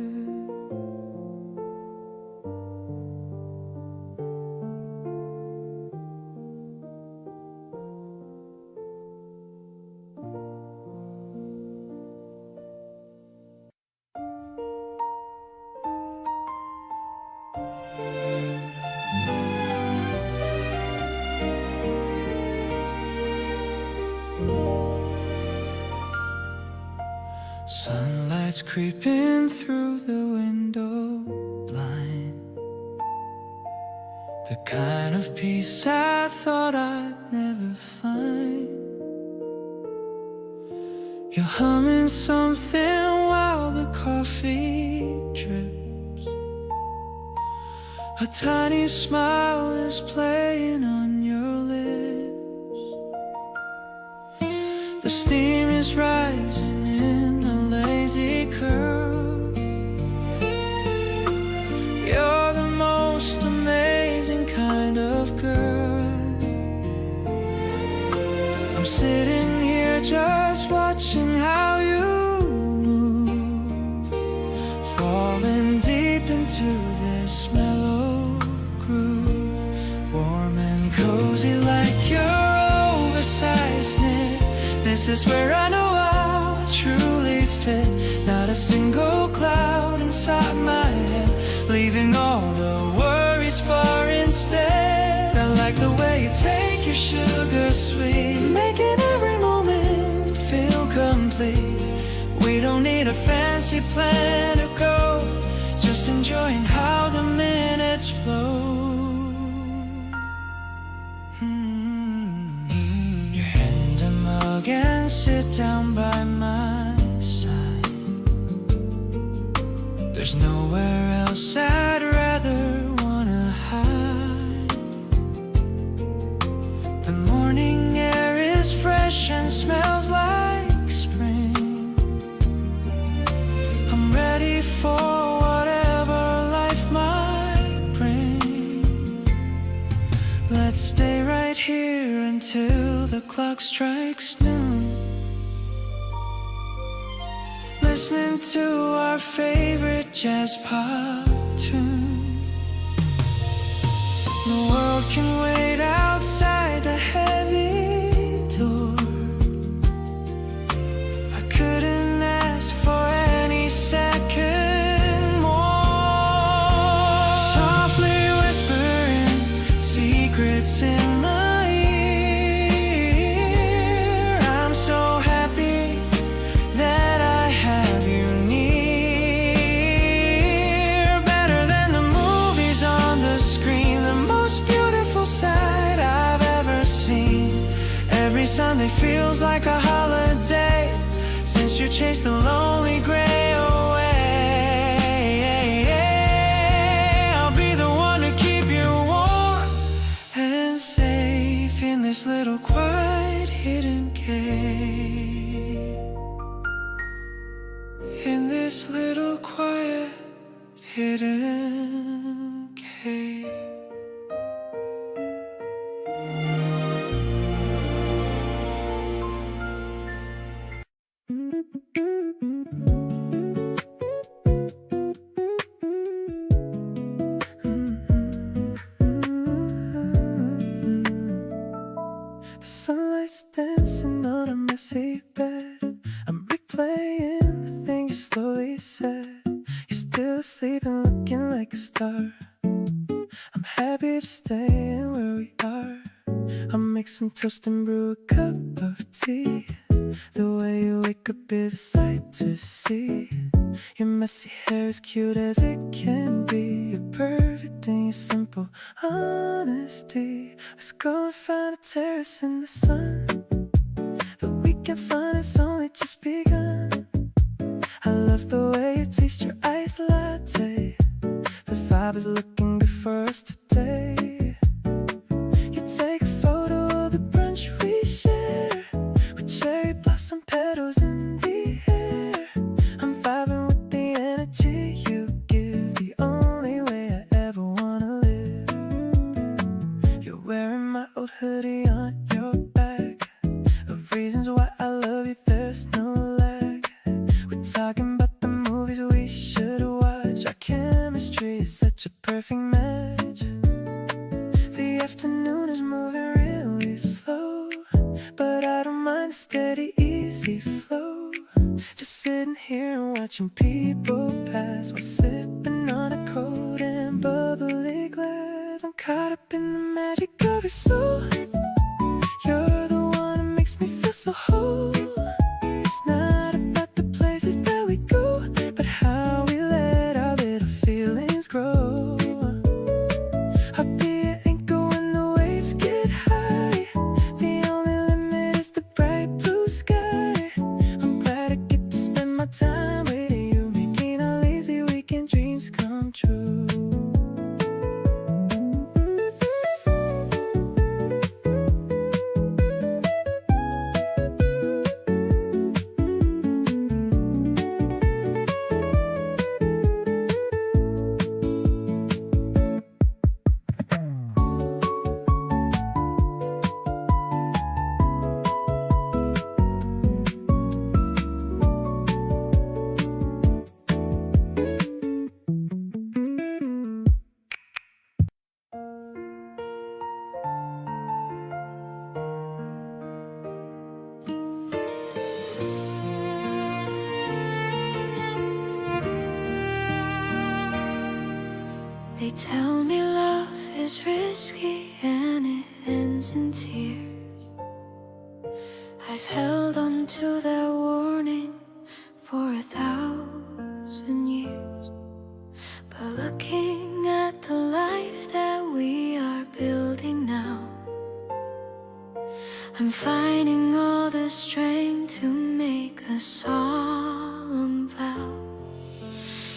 Speaker 1: Sunlight's creeping through the window blind, the kind of peace I thought I'd never find. You're humming something while the coffee drips. A tiny smile is playing on your lips. The steam is rising in a lazy curve. You're the most amazing kind of girl. I'm sitting here just watching how you move, falling deep into this mellow groove, warm and cozy like your oversized knit. This is where I know I'll truly fit. Not a single cloud inside my head, leaving all the worries far instead. I like the way you take your sugar sweet, making every moment feel complete. We don't need a fancy plan to go, just enjoying how the minutes flow. Your hand in mug and sit down by my side. There's nowhere else I'd rather wanna hide. The morning air is fresh and smells like spring. I'm ready for whatever life might bring. Let's stay right here until the clock strikes noon, listening to our favorite jazz pop tune. The world
Speaker 2: world can wait outside the heavy door. I couldn't ask for any second more. Softly whispering secrets in my ear. I'm so happy that I have you near. Better than the movies on the screen, the most beautiful sight I've ever seen. Every Sunday feels like a holiday since you chased the lonely gray away. I'll be the one to keep you warm and safe in this little quiet hidden cave. In this little quiet hidden cave. The sunlight's dancing on a messy bed. I'm replaying the things you slowly said. You're still asleep and looking like a star. I'm happy to stay where we are. I'll make some toast and brew a cup of tea. The way you wake up is a sight to see. Your messy hair is cute as it can be. You're perfect in your simple honesty. Let's go and find a terrace in the sun. The weekend fun has only just begun. I love the way you taste your iced latte. The vibe is looking good for us today. You take a photo of the brunch we share, with cherry blossom petals in the air. I'm vibing with the energy you give, the only way I ever wanna live. You're wearing my old hoodie on your back, of reasons why I love you, there's no lag. We're talking about the movies we should watch. Our chemistry is such a perfect match. The afternoon is moving really slow, but I don't mind the steady, easy flow. Just sitting here and watching people pass while sipping on a cold and bubbly glass. I'm caught up in the magic of your soul. You're the one that makes me feel so whole. It's not about the places that we go, but how we let our little feelings grow. I'll be an anchor when the waves get high. The only limit is the bright blue sky. I'm glad I get to spend my time with you, making our lazy weekend dreams come true. They tell me love is risky and it ends in tears. I've held on to that warning for 1,000 years. But looking at the life that we are building now, I'm finding all the strength to make a solemn vow.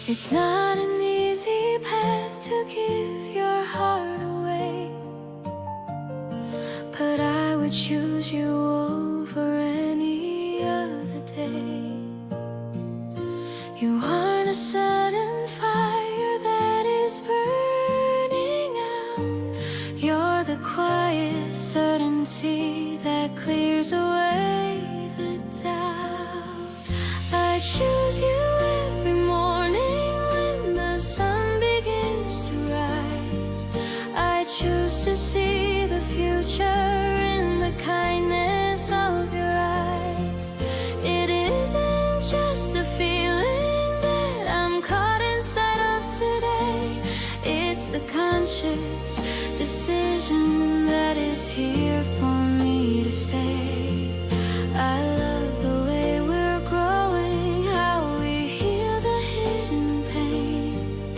Speaker 2: It's not an easy path to give your heart away, but I would choose you over any other day. You aren't a sudden fire that is burning out. You're the quiet certainty that clears away the doubt. I choose you every morning when the sun begins to rise. I choose
Speaker 3: choose to see the future in the kindness of your eyes. It isn't just a feeling that I'm caught inside of today. It's the conscious decision that is here for me to stay. I love the way we're growing, how we heal the hidden pain,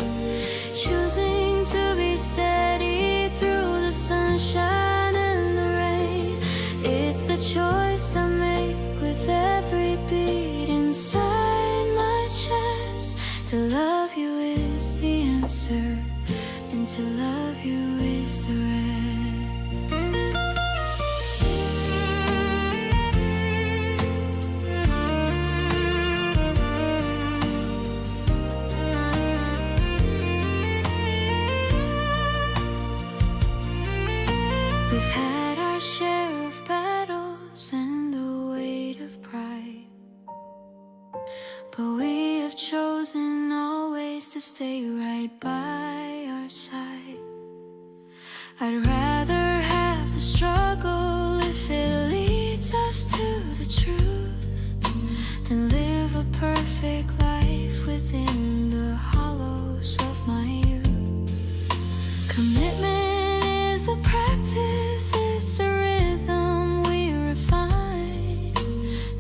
Speaker 3: choosing to be steady through the sunshine and the rain. It's the choice I make with every beat inside my chest. To love you is the answer, and to love you is the rest. We've had our share of battles and the weight of pride, but we have chosen always to stay right by our side. I'd rather have the struggle if it leads us to the truth than live a perfect life within the hollows of my youth. Commitment is a practice, it's a rhythm we refine,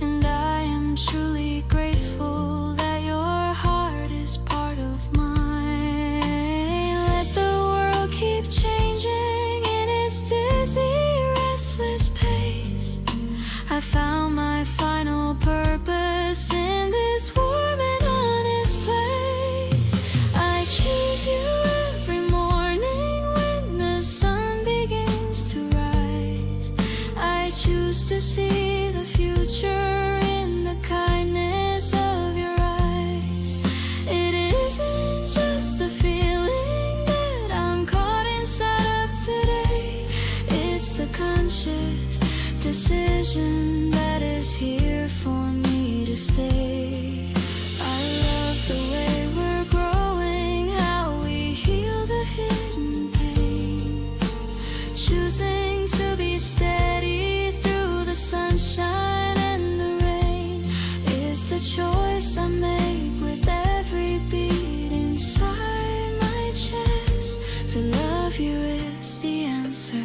Speaker 3: and I am truly grateful that your heart is part of mine. Let the world keep changing in its dizzy, restless pace. I found my final purpose in this warm and honest place. I choose you every morning when the sun begins to rise. I choose to see the future in the kindness of your eyes. It isn't just a feeling that I'm caught inside of today. It's the conscious decision that is here for me to stay. I love the way we're growing, how we heal the hidden pain, choosing to be steady through the sunshine and the rain. It's the choice I make with every beat inside my chest. To love you is the answer,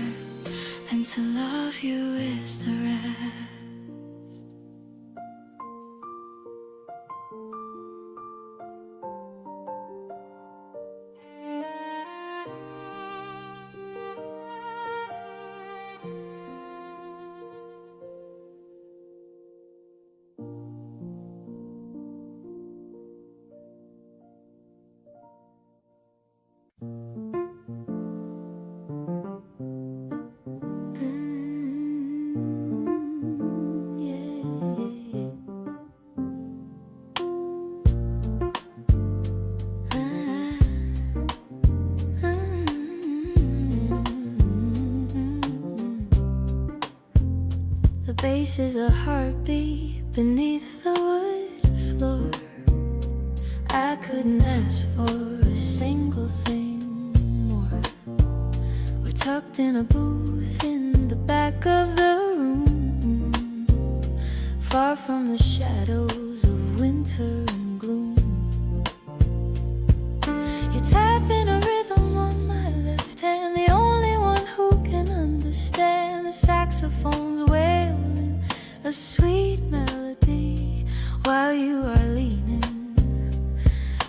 Speaker 3: and to love you is the rest. The bass is a heartbeat beneath the wood floor. I couldn't ask for a single thing more. We're tucked in a booth in the back of the room, far from the shadows of winter and gloom. You tap in a rhythm on my left hand, the only one who can understand. The saxophone's wailing a sweet melody while you are leaning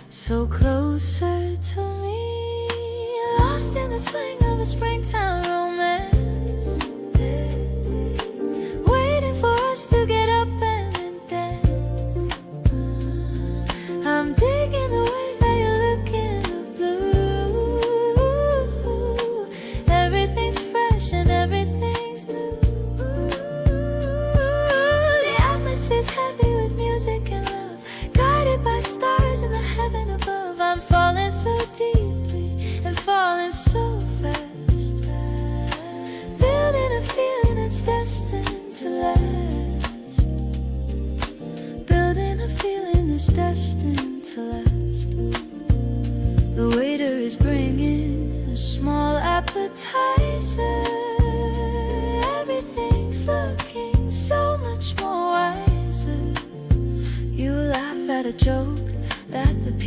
Speaker 3: so closer to me, lost in the swing of a springtime romance, waiting for us to get up and dance. I'm digging the way that you look in the blue. Everything's fresh and everything's new. The atmosphere's heavy with music and love, guided by stars in the heaven above. I'm falling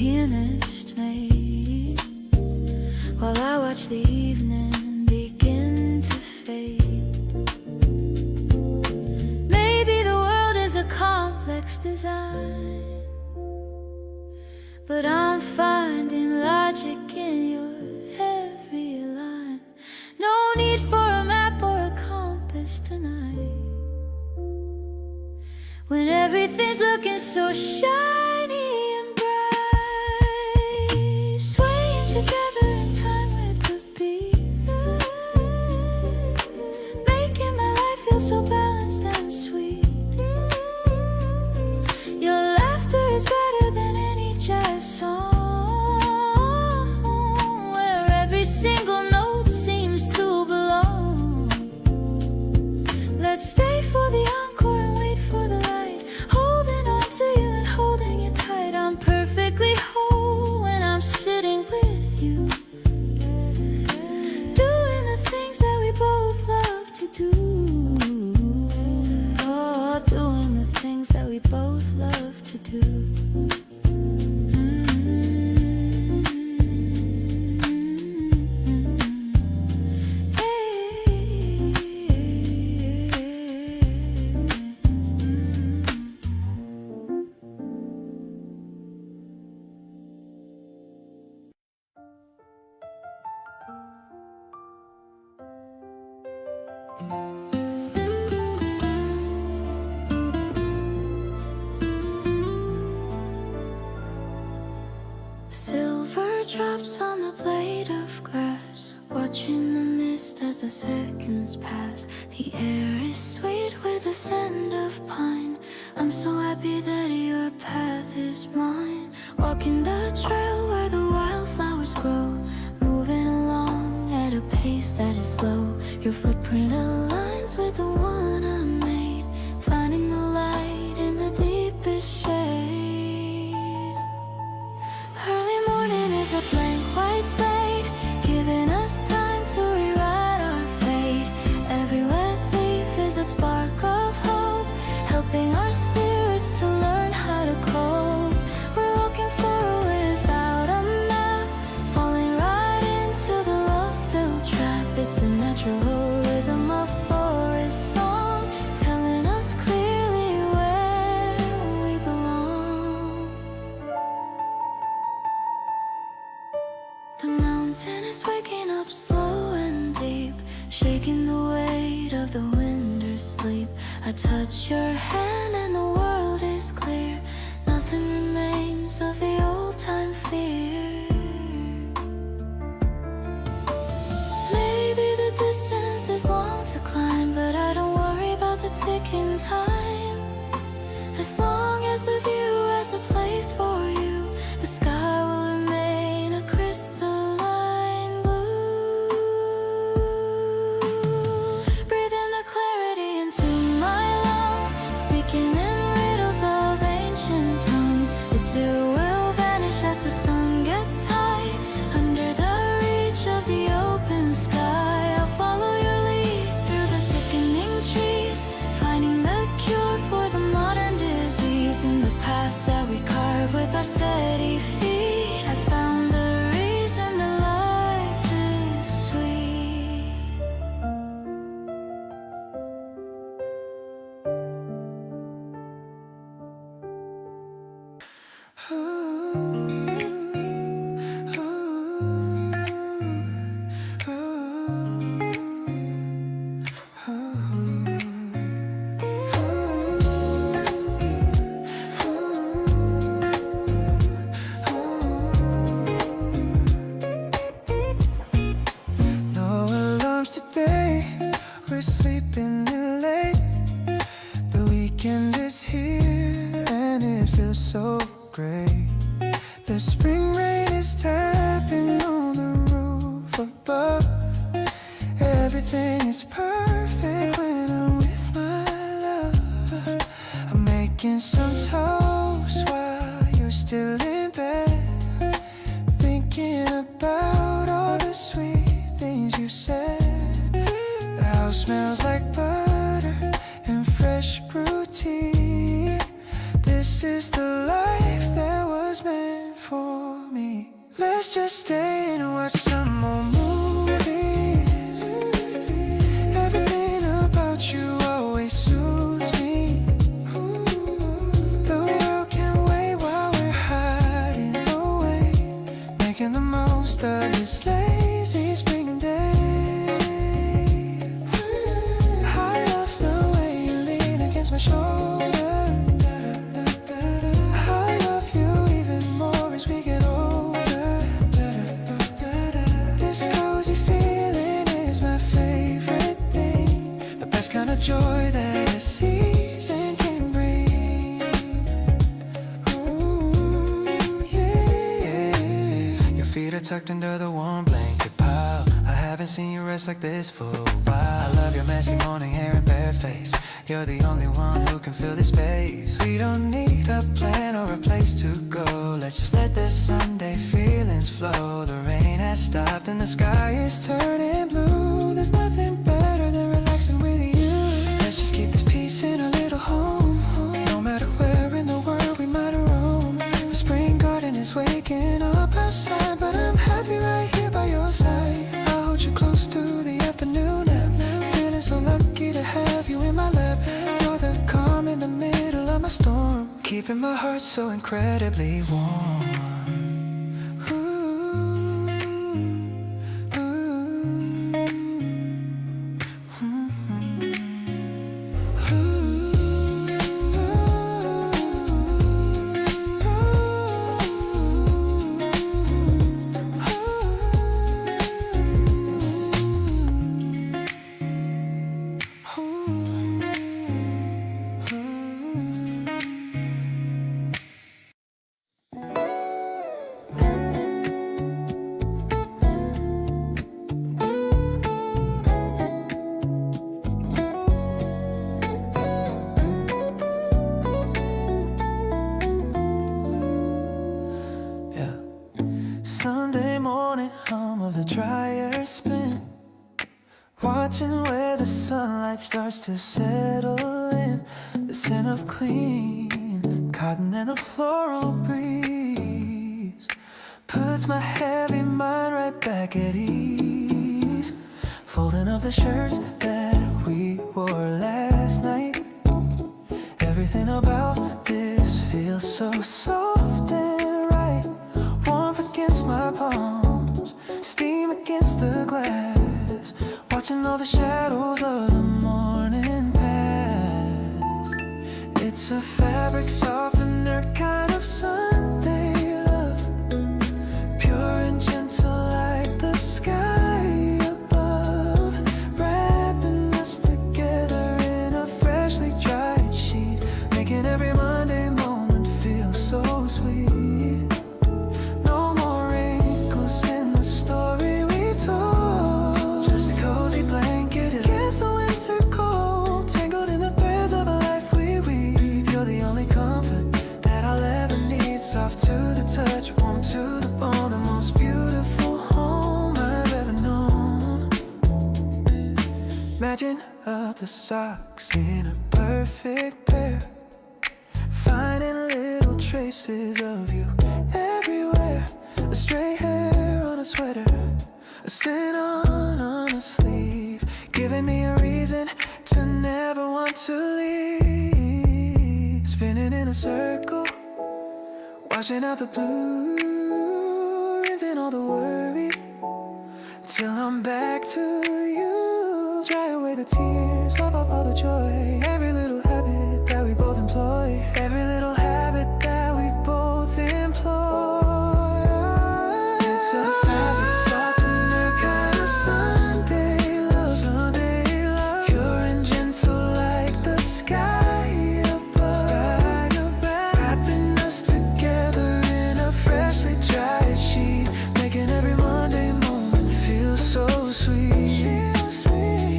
Speaker 3: pianist made, while I watch the evening begin to fade. Maybe the world is a complex design, but I'm finding logic in your every line. No need for a map or a compass tonight, when everything's looking so shiny and bright, swaying together in time with the beat, making my life feel so balanced and sweet. Your laughter is better than any jazz song, where every single note seems to belong. Let's stay for the encore and wait for the light, holding on to you and holding you tight. I'm perfectly whole when I'm sitting with you, doing the things that we both love to do. Oh, doing the things that we both love to do. Silver drops on the blade of grass, watching the mist as the seconds pass. The air is sweet with the scent of pine. I'm so happy that your path is mine. Walking the trail where the wildflowers grow, moving along at a pace that is slow. Your footprint aligns with the one I made, finding the light in the deepest shade. Early morning is a blank white slate, giving us time to rewrite our fate. Every wet leaf is a spark of hope, helping our spirits to learn how to cope. We're walking forward without a map, falling right into the love-filled trap. It's a natural rhythm of forest song, telling us clearly where we belong. The mountain is waking up slow and deep, shaking the weight of the winter's sleep. I touch your hand and the world is clear. Nothing remains of the old-time fear. Maybe the distance is long to climb, but I don't worry about the ticking time. As long as the view has a place for you, the sky will remain a crystalline blue. Breathe in the clarity into my lungs, speaking in riddles of ancient tongues. The dew will vanish as the sun gets high, under the reach of the open sky. I'll follow your lead through the thickening trees, finding the cure for the modern disease. In the path that we carve with our steady feet, I found the reason that life is sweet.
Speaker 1: No alarms today, we're sleeping in late. The weekend is here and it feels so great. The spring rain is tapping on the roof above. Everything is perfect when I'm with my love. I'm making some toast while you're still in bed, thinking about all the sweet things you said. The house smells like butter and fresh brewed tea. This is the life that was meant for
Speaker 2: let's just stay and watch some more movies. Everything about you always soothes me. The world can wait while we're hiding away, making the most of this lazy spring day. I love the way you lean against my shoulder. I love you even more as we get older. This cozy feeling is my favorite thing, the best kind of joy that a season can bring. Ooh, yeah. Your feet are tucked under the warm blanket pile. I haven't seen you rest like this for a while. I love your messy morning hair and bare face. You're the only one who can fill this space. We don't need a plan or a place to go. Let's just let the Sunday feelings flow. The rain has stopped and the sky is turning blue. There's nothing better than relaxing with you. Let's just keep this peace in our little home. No matter where in the world we might roam. The spring garden is waking up outside, but I'm happy right here by your side. I'll hold you close through the afternoon nap. Feeling so lucky to have you in my lap. You're the calm in the middle of my storm, keeping my heart so incredibly warm. Sunday morning hum of the dryer spin, watching where the sunlight starts to settle in. The scent of clean cotton and a floral breeze puts my heavy mind right back at ease. Folding up the shirts that we wore last night. Everything about this feels so soft and right. Warmth against my palms, steam against the glass. Watching all the shadows of the morning pass. It's a fabric softener kind of Sunday love, pure and gentle like the sky above, wrapping us together in a freshly dried sheet, making every Monday moment feel so sweet. No more wrinkles in the story we've told, just a cozy blanket against the winter cold, tangled in the threads of a life we weave. You're the only comfort that I'll ever need, soft to the touch, warm to the bone, the most beautiful home I've ever known. Matching up the socks in a perfect pair, finding little traces of you everywhere. A stray hair on a sweater, a scent on a sleeve, giving me a reason to never want to leave. Spinning in a circle, washing out the blue, rinsing all the worries, till I'm back to you. Dry away the tears, wipe up all the joy. Every little habit that we both employ, every little habit that we both employ. It's a fabric softener kind of Sunday love, pure and gentle like the sky above, wrapping us together in a freshly dried sheet, making every Monday moment feel so sweet.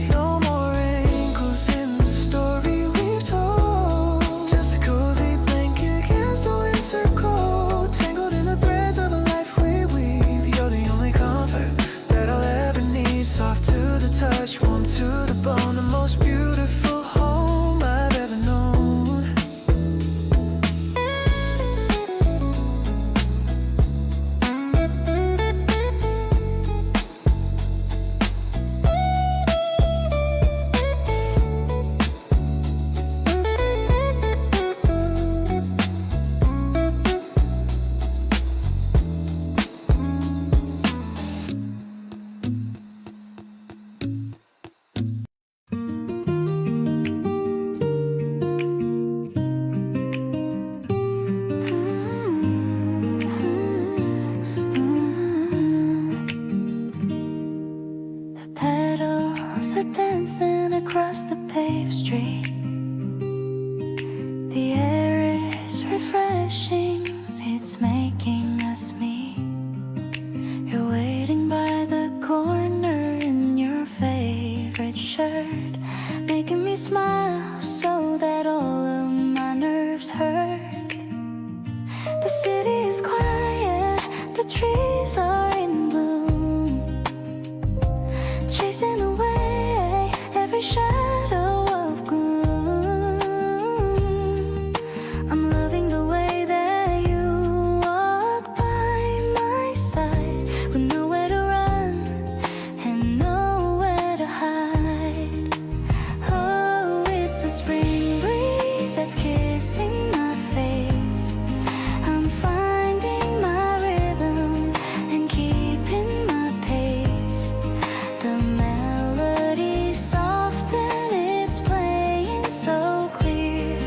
Speaker 2: No more wrinkles in the story we've told, just a cozy blanket against the winter cold, tangled in the threads of a life we weave. You're the only comfort that I'll ever need, soft to the touch, warm to the bone, the most beautiful home I've ever known.
Speaker 3: girls are dancing across the paved street. The air is refreshing, it's making us meet. You're waiting by the corner in your favorite shirt, making me smile so that all of my nerves hurt. The city is quiet, the trees are in bloom, chasing away every shadow of gloom. I'm loving the way that you walk by my side, with nowhere to run and nowhere to hide. Oh, it's a spring breeze that's kissing my face. I'm finding my rhythm and keeping my pace. The melody's soft and it's playing so clear.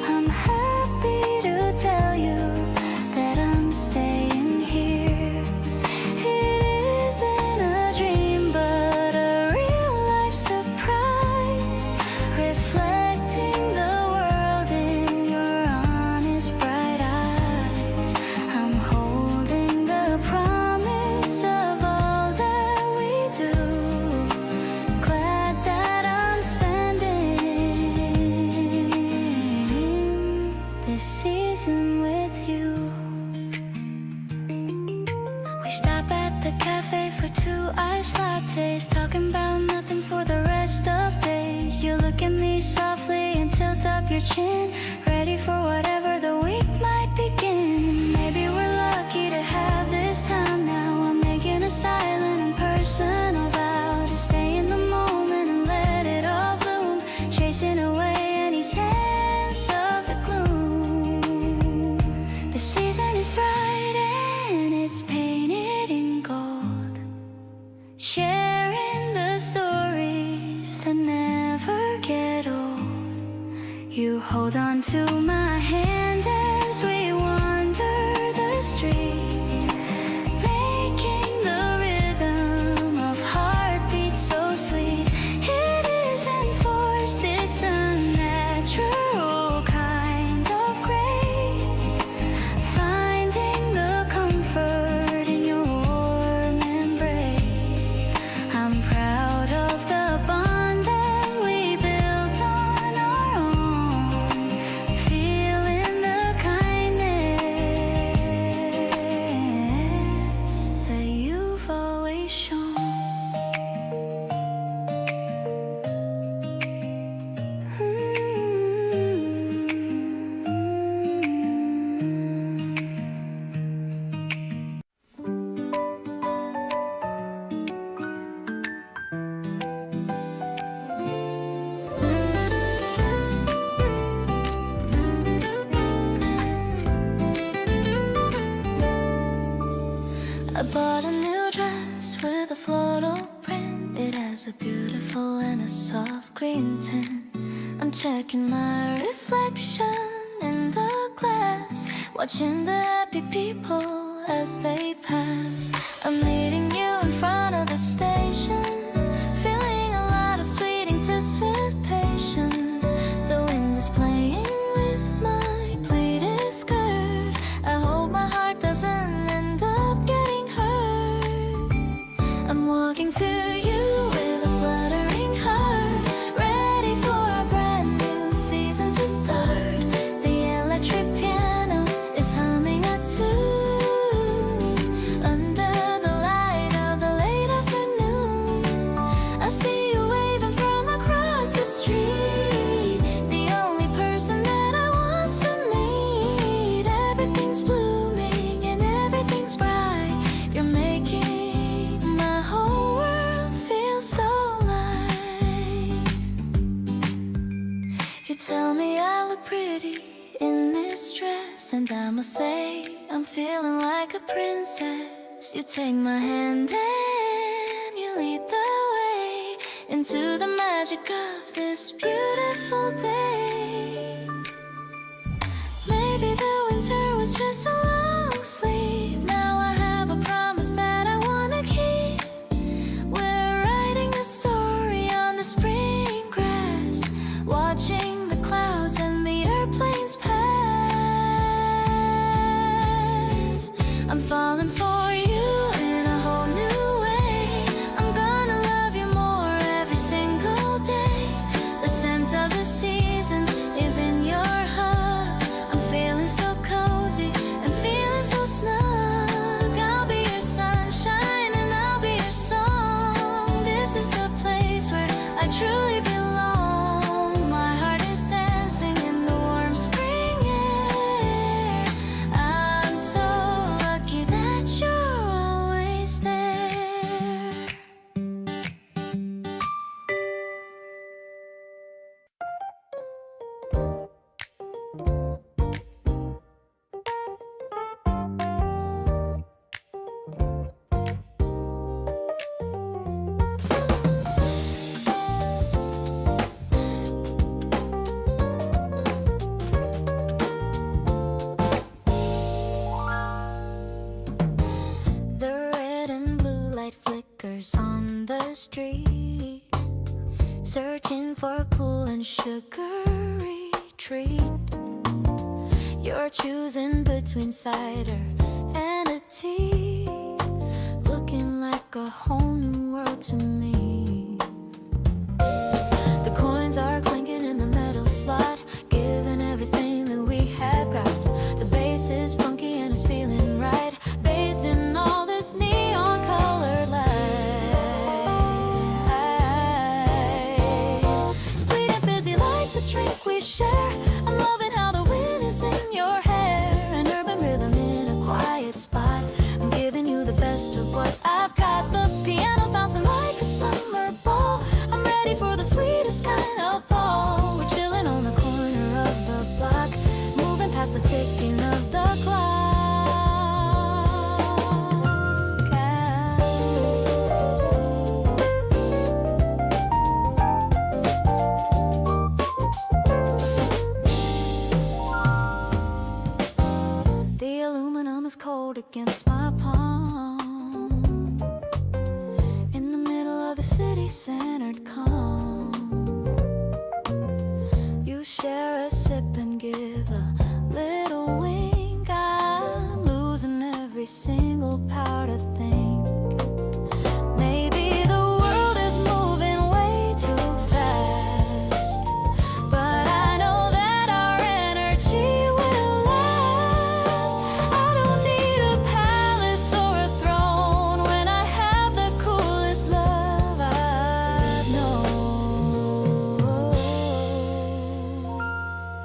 Speaker 3: I'm happy to tell you that I'm staying here. It isn't a dream but a real life surprise, reflecting the world in your honest bright eyes. I'm holding the promise of all that we do, glad that I'm spending this season with you. We stop at the cafe for 2 iced lattes, talking about nothing for the rest of days. You look at me softly and tilt up your chin, ready for whatever the week might begin. Maybe we're lucky to have this time now. I'm making a silent and personal vow to stay in the moment and let it all bloom, chasing away any sense of the gloom. The season is bright and it's painted in gold, sharing the stories that never get old. You hold on to my hand as we wander the street, making the rhythm of heartbeats so sweet. It isn't forced, it's a natural kind of grace, finding the comfort in your warm embrace. I'm proud of the bond that we built on our own, feeling the kindness that you've always shown. I bought a new dress with a floral print. It has a beautiful and a soft green tint. I'm checking my reflection in the glass, watching the happy people as they pass. I'm meeting you in front of the station, feeling a lot of sweet anticipation. The wind is playing with my pleated skirt. I hope my heart doesn't end up getting hurt. I'm walking to you with a fluttering heart, ready for a brand new season to start. The electric piano is humming a tune under the light of the late afternoon. I see you waving from across the street, the only person that I want to meet. Everything's blooming and everything's bright. You're making my whole world feel so light. You tell me I look pretty in this dress, and I must say I'm feeling like a princess. You take my hand and you lead the way into the magic of this beautiful day. Maybe the winter was just a long sleep. Now I have a promise that I wanna keep. We're writing a story on I truly belong. My heart is dancing in the warm spring air. I'm so lucky that you're always there. The red and blue light flickers on the street, searching for a cool and sugary treat. You're choosing between cider and a tea, looking like a whole new world to me. The coins are clinking in the metal slot, giving everything that we have got. The bass is funky and it's feeling right, bathed in all this neon colored light. Sweet and fizzy like the drink we share. I'm loving how the wind is in your hair. An urban rhythm in a quiet spot. I'm giving you the best of what I've got. The piano's bouncing like a summer ball. I'm ready for the sweetest kind of fall. We're chilling on the corner of the block, moving past the ticking of the clock. The aluminum is cold against my palm, in the middle of the city-centered calm. You share a sip and give a little wink. I'm losing every single power to think. Maybe the world is moving way too fast, but I know that our energy will last. I don't need a palace or a throne when I have the coolest love I've known.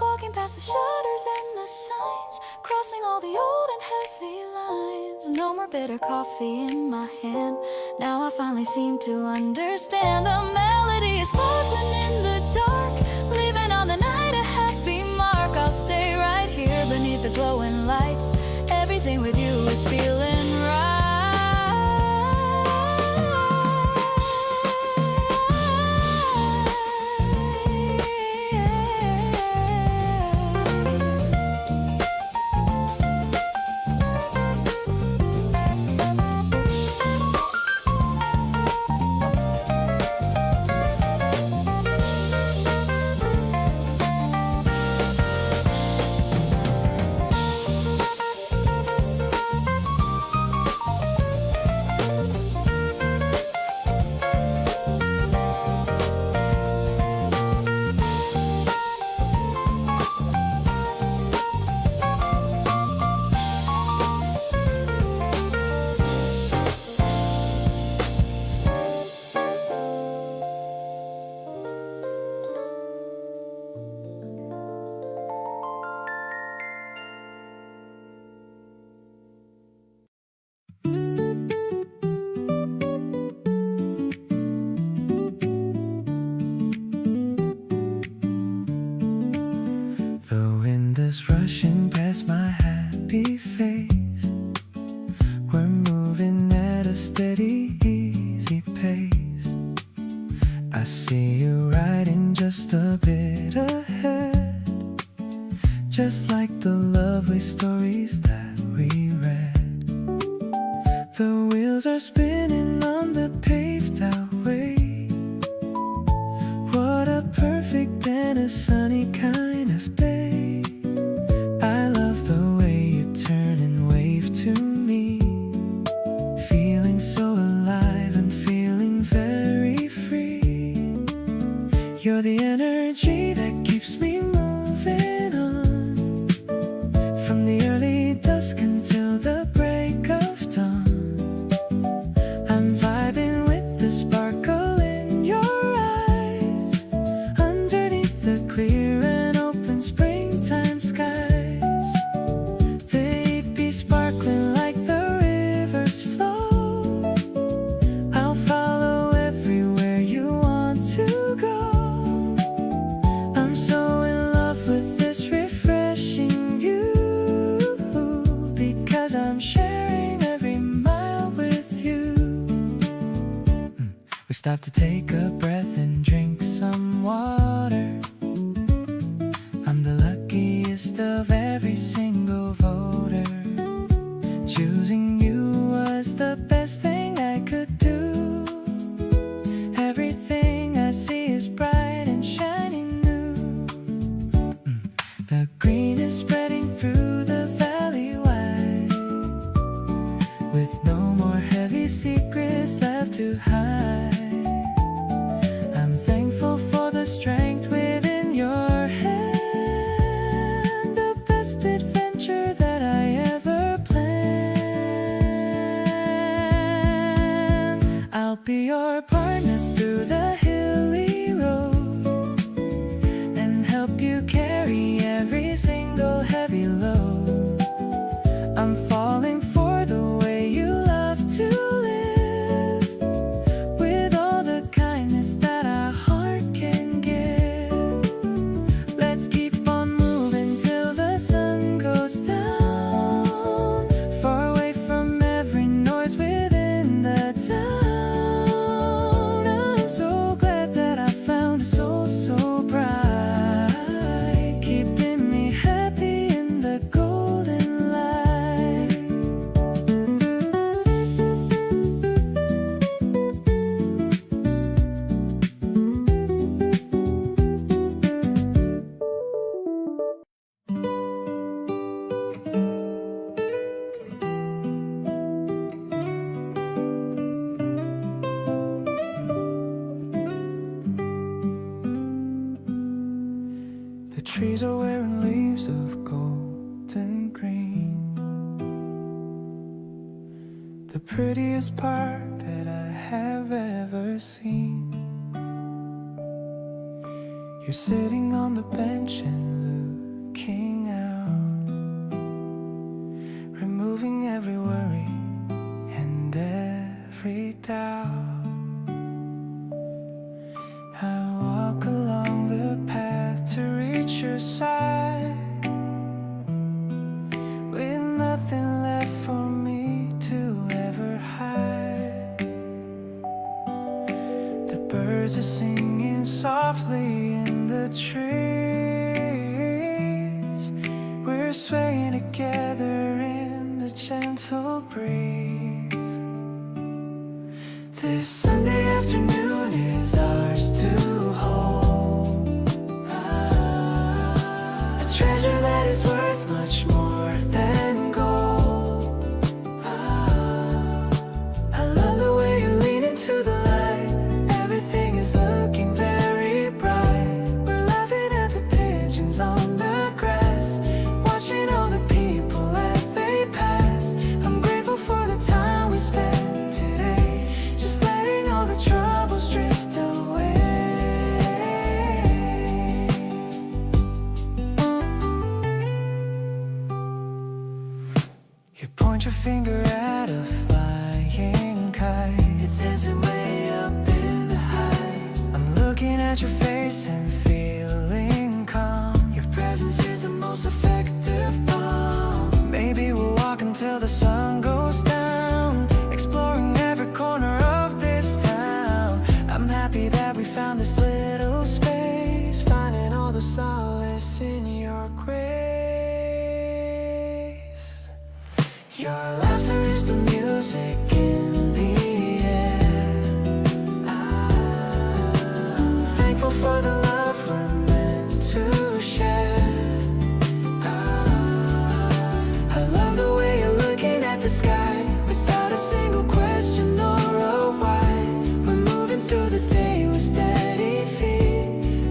Speaker 3: Walking past the shutters and the signs, crossing all the old and heavy lines. No more bitter coffee in my hand. Now I finally seem to understand. The melody is sparkling in the dark, leaving on the night a happy mark. I'll stay right here beneath the glowing light. Everything with you is feeling
Speaker 1: The wind is rushing past my happy face. We're moving at a steady, easy pace. I see you riding just a bit ahead, just like the lovely stories that we read. The wheels are spinning on the paved out way. What a perfect and a sunny kind of day. I love the way you turn and wave to me, feeling so alive and feeling very free. You're the energy that keeps me moving on, from the early dusk until the break of dawn. I'm vibing with the sparkle in your eyes.
Speaker 4: Stop to take a breath and drink some water. I'm the luckiest of every single voter. Choosing you was the best thing I could do. Everything I see is bright and shiny new. The green is spreading through the valley wide, with no more heavy secrets left to hide. I'm thankful for the strength within your hand, the best adventure that I ever planned. I'll be your partner through the hilly road and help you carry every single heavy load. I'm falling for the way you love to live, with all the kindness that our heart can give. Let's keep on moving till the sun goes down, far away from every noise within the town. I'm so glad that I found a soul so bright, keeping me happy in the golden light.
Speaker 1: The trees are wearing leaves of golden green, the prettiest part that I have ever seen. You're sitting on the bench and looking out, removing every worry and every doubt. I walk along the path to reach your side, with nothing left for me to ever hide. The birds are singing softly in the trees. We're swaying together in the gentle breeze. This Sunday afternoon is ours to hold, a treasure that is worth much more than gold. I love the way you lean into the light, everything is looking very bright. We're laughing at the pigeons on the grass, watching all the people as they pass. I'm grateful for the time we spent today, just letting all the troubles drift away. You point your finger at a flying kite, it's dancing way up in the high. I'm looking at your face and feeling calm. Your presence is the most effective balm. Maybe we'll walk until the sun goes down, exploring every corner of this town. I'm happy that we found this little space, finding all the solace in your grace. Your laughter is the music in the air. I'm thankful for the love we're meant to share. I love the way you're looking at the sky, without a single question or a why. We're moving through the day with steady feet,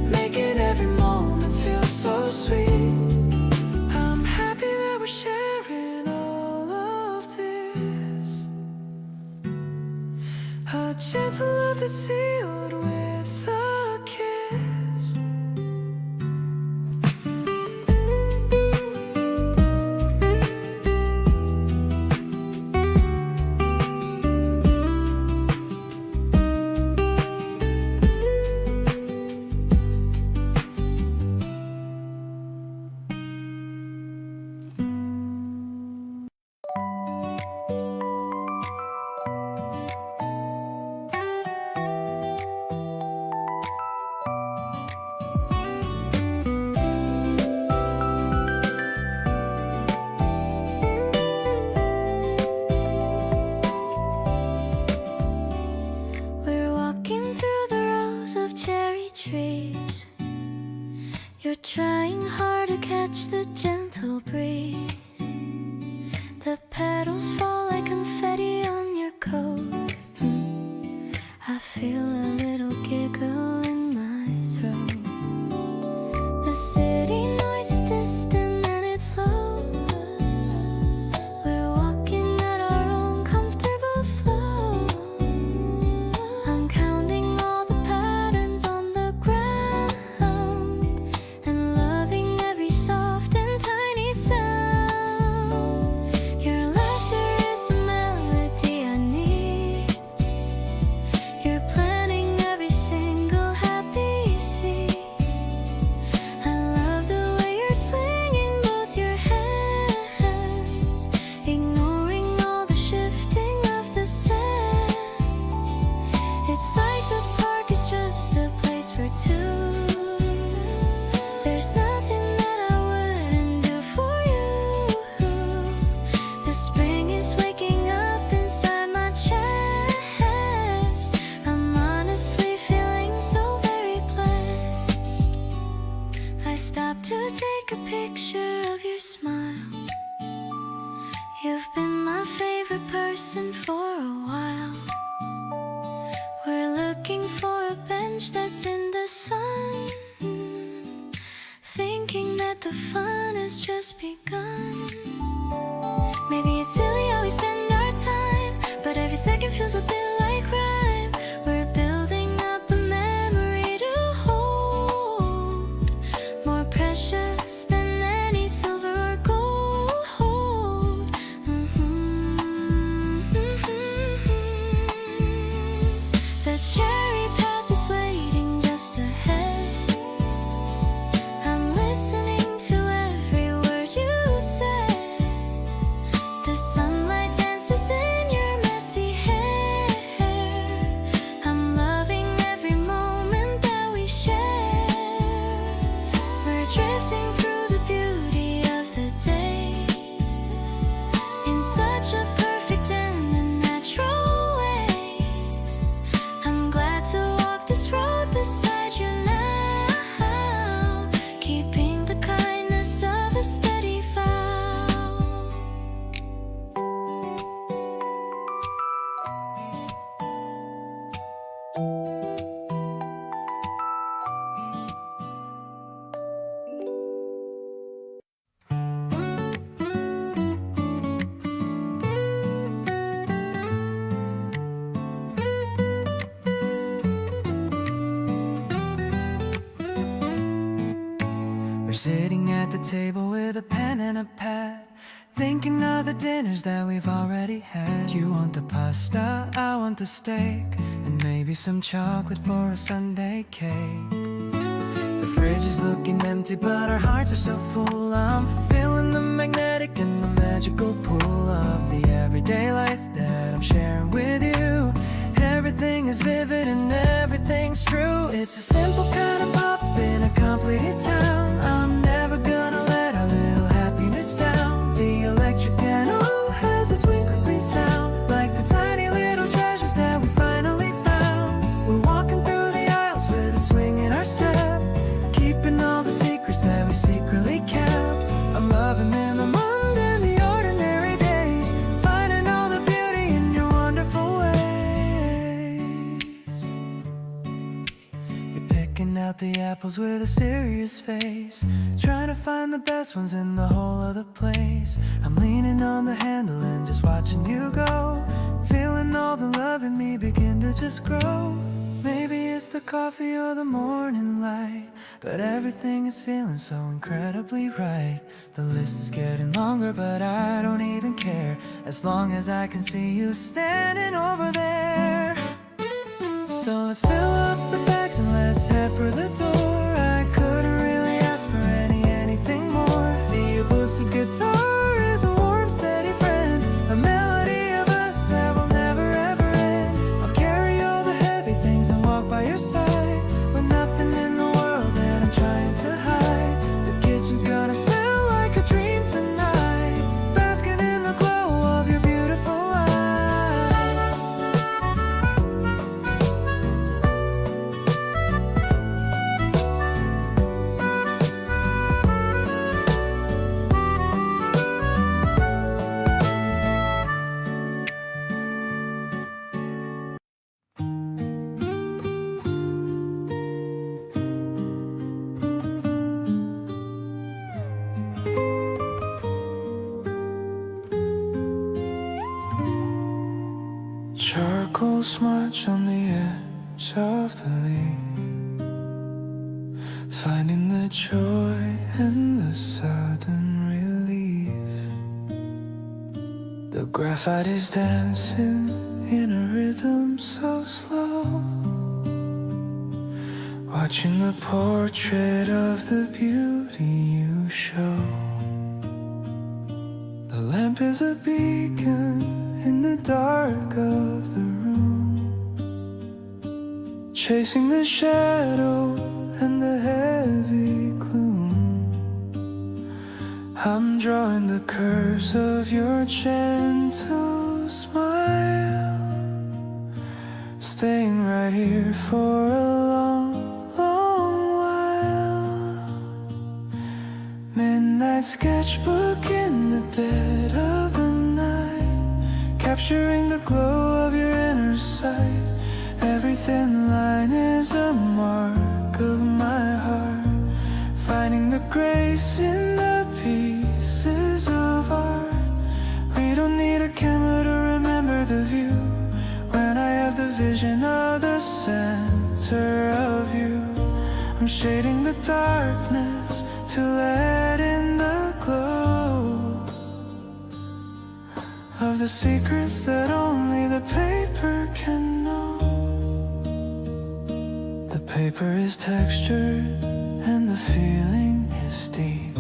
Speaker 1: making every moment feel so sweet. I'm happy that we're sharing all of this, a gentle love that's sealed with a kiss.
Speaker 3: cherry trees. You're trying hard to catch the gentle breeze. The petals fall like confetti on your coat. I feel a little giggle in my throat. The city noise is distant and it's low. We're walking at our own comfortable flow. I'm counting all the patterns on the ground and loving every soft and tiny sound. Your laughter is the melody I need. You're planting every single happy seed. I love the way you're swinging both your hands, ignoring all the shifting of the sands. It's like the park is just a place for two. There's nothing that I wouldn't do for you. The spring is waking up inside my chest. I'm honestly feeling so very blessed. I stopped to take a picture of your smile. You've been my favorite person for a while. We're looking for a bench that's in the sun, thinking that the fun has just begun. Maybe it's silly how we spend our time, but every second feels a bit like crime. We're building up a memory to hold, more precious than any silver or gold. The cherry path is waiting just ahead. I'm listening to every word you said. The sunlight dances in your messy hair. I'm loving every moment that we share. We're drifting through the beauty of the day in such a perfect and unnatural way. I'm glad to walk this road beside you now, keeping the kindness of a steady vow.
Speaker 2: We're sitting at the table with a pen and a pad, thinking of the dinners that we've already had. You want the pasta, I want the steak, and maybe some chocolate for a Sunday cake. The fridge is looking empty, but our hearts are so full. I'm feeling the magnetic and the magical pull of the everyday life that I'm sharing with you. Everything is vivid and everything's true. It's a simple kind of pop in a completed town. I'm never gonna let our little happiness down. The electric piano has its twinkly sound, like the tiny little treasures that we finally found. We're walking through the aisles with a swing in our step, keeping all the secrets that we secretly kept. I'm loving in the mundane, the ordinary days, finding all the beauty in your wonderful ways. You're picking out the apples with a serious face, trying to find the best ones in the whole of the place. I'm leaning on the handle and just watching you go, feeling all the love in me begin to just grow. Maybe it's the coffee or the morning light, but everything is feeling so incredibly right. The list is getting longer, but I don't even care, as long as I can see you standing over there. So let's fill up the bags and let's head for the door. I couldn't really ask for anything more. The acoustic guitar is a warm, steady friend, a melody of us that will never ever end. I'll carry all the heavy things and walk by your side, with nothing in the world that I'm trying to hide. The kitchen's gonna smell like a dream tonight, basking in the glow of your beautiful light.
Speaker 1: smudge on the edge of the leaf, finding the joy and the sudden relief. The graphite is dancing in a rhythm so slow, watching the portrait of the beauty you show. The lamp is a beacon in the dark of the room, chasing the shadow and the heavy gloom. I'm drawing the curves of your gentle smile, staying right here for a long, long while. Midnight sketchbook in the dead of the night, capturing the glow of your inner sight. Every thin line is a mark of my heart, finding the grace in the pieces of art. We don't need a camera to remember the view, when I have the vision of the center of you. I'm shading the darkness to let in the glow of the secrets that only the paper can know. The paper is textured and the feeling is deep,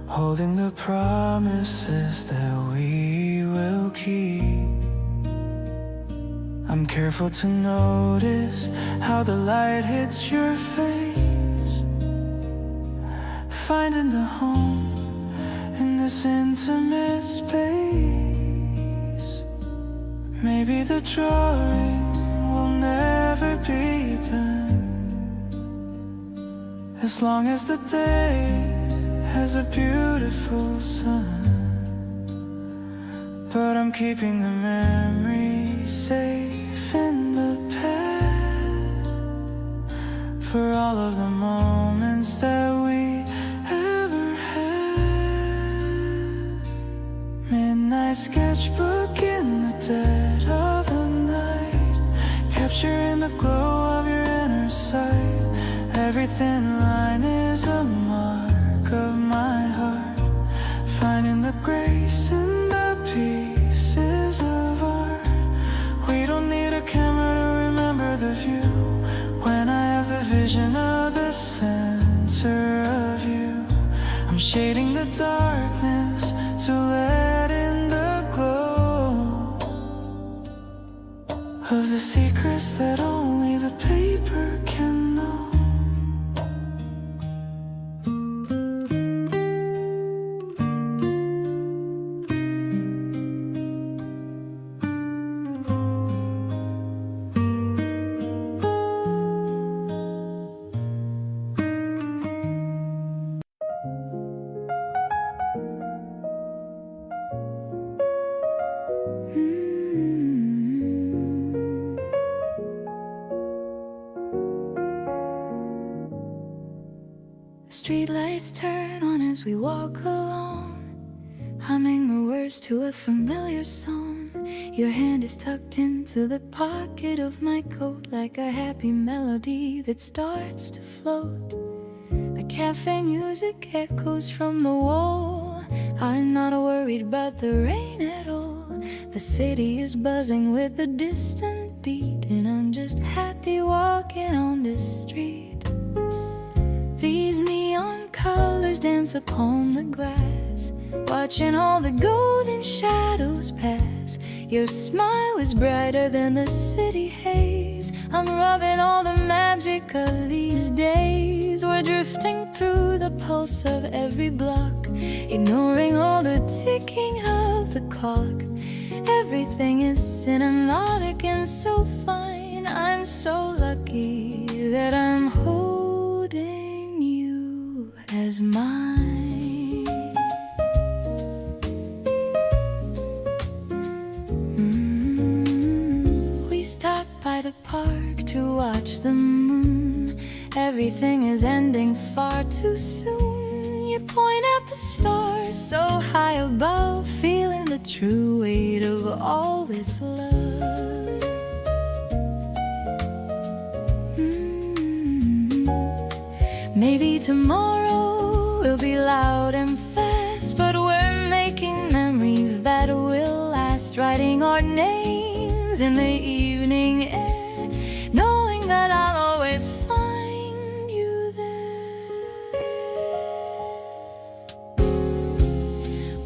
Speaker 1: holding the promises that we will keep. I'm careful to notice how the light hits your face, finding the home in this intimate space. Maybe the drawing will never be done, as long as the day has a beautiful sun. But I'm keeping the memory safe in the past, for all of the moments that we ever had. Midnight sketchbook in the dead of the night, capturing the glow of your inner sight. Every thin line is a mark of my heart, finding the grace in the pieces of art. We don't need a camera to remember the view, when I have the vision of the center of you. I'm shading the darkness to let in the glow of the secrets that only the paper can know.
Speaker 3: Streetlights turn on as we walk along, humming the words to a familiar song. Your hand is tucked into the pocket of my coat, like a happy melody that starts to float. The cafe music echoes from the wall. I'm not worried about the rain at all. The city is buzzing with a distant beat, and I'm just happy walking on this street. These neon colors dance upon the glass, watching all the golden shadows pass. Your smile is brighter than the city haze. I'm rubbing all the magic of these days. We're drifting through the pulse of every block, ignoring all the ticking of the clock. Everything is cinematic and so fine. I'm so lucky that I'm holding as mine. We stopped by the park to watch the moon. Everything is ending far too soon. You point at the stars so high above, feeling the true weight of all this love. Maybe tomorrow will be loud and fast, but we're making memories that will last, writing our names in the evening air, knowing that I'll always find you there.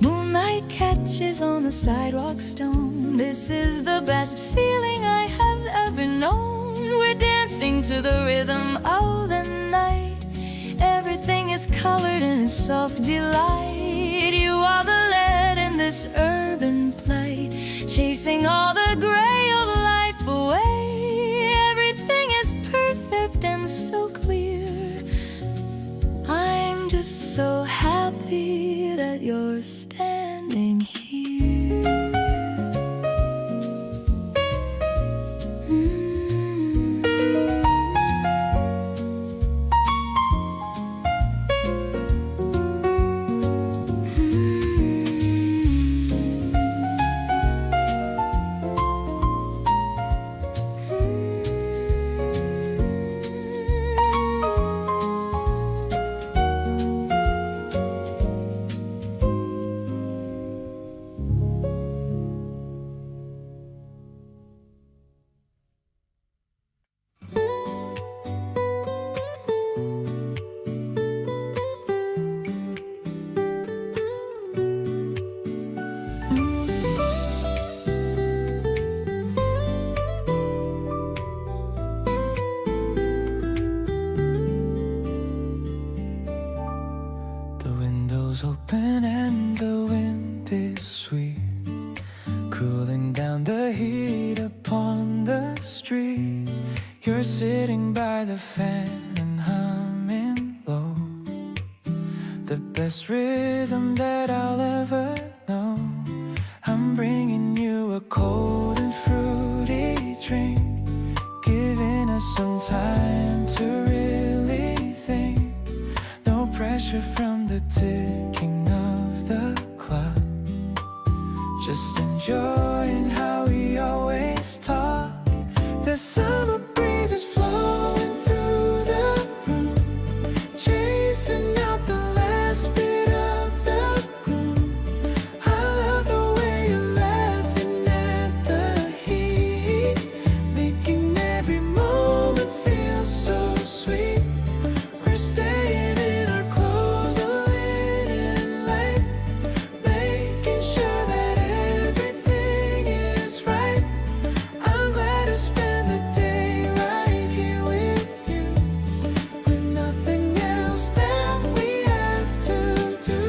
Speaker 3: Moonlight catches on the sidewalk stone. This is the best feeling I have ever known. We're dancing to the rhythm of the night. Everything is colored in soft delight. You are the lead in this urban play, chasing all the gray of life away. Everything is perfect and so clear. I'm just so happy that you're standing here.
Speaker 1: Open and the wind is sweet, cooling down the heat upon the street. You're sitting by the fan and humming low, the best rhythm that I'll ever know. I'm bringing you a cold and fruity drink, giving us some time to really think. No pressure from the ticking of the clock, just enjoying how we always talk. The summer breeze is flowing through the room, chasing out the last bit of the gloom. I love the way you're laughing at the heat, making every moment feel so sweet. We're staying in our clothes a little late, making sure that everything is right. I'm glad to spend the day right here with you, with nothing else that we have to do.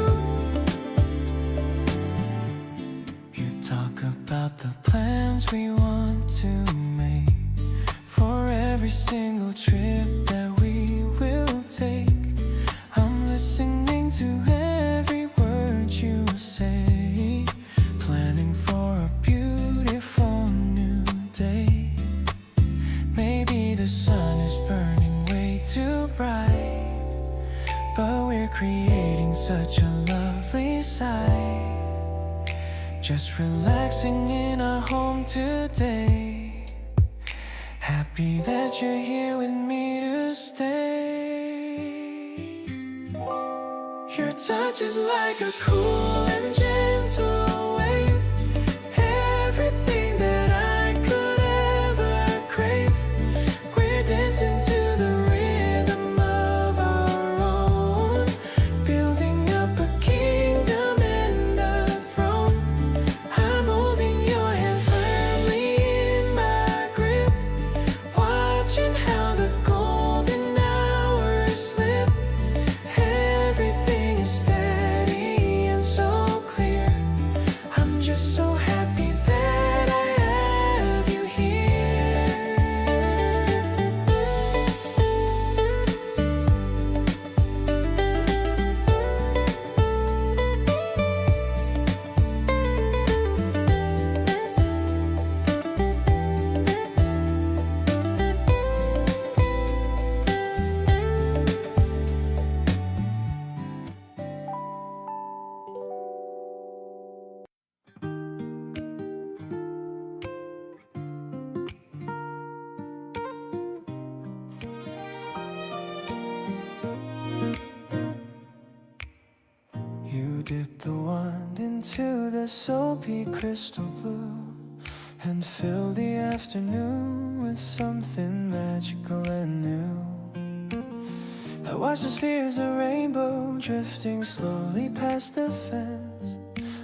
Speaker 1: You talk about the plans we want to make for every single trip that we will take. I'm listening to every word you say, planning for a beautiful new day. Maybe the sun is burning way too bright, but we're creating such a lovely sight, just relaxing in our home today. Happy that you're here with me to stay. Your touch is like a cool and gentle wave, everything that I could ever crave. We're dancing to the rhythm of our own, building up a kingdom and a throne. I'm holding your hand firmly in my grip, watching how the golden hours slip. Everything is steady and so clear. dip the wand into the soapy crystal blue and fill the afternoon with something magical and new. I watch the spheres of rainbow drifting slowly past the fence,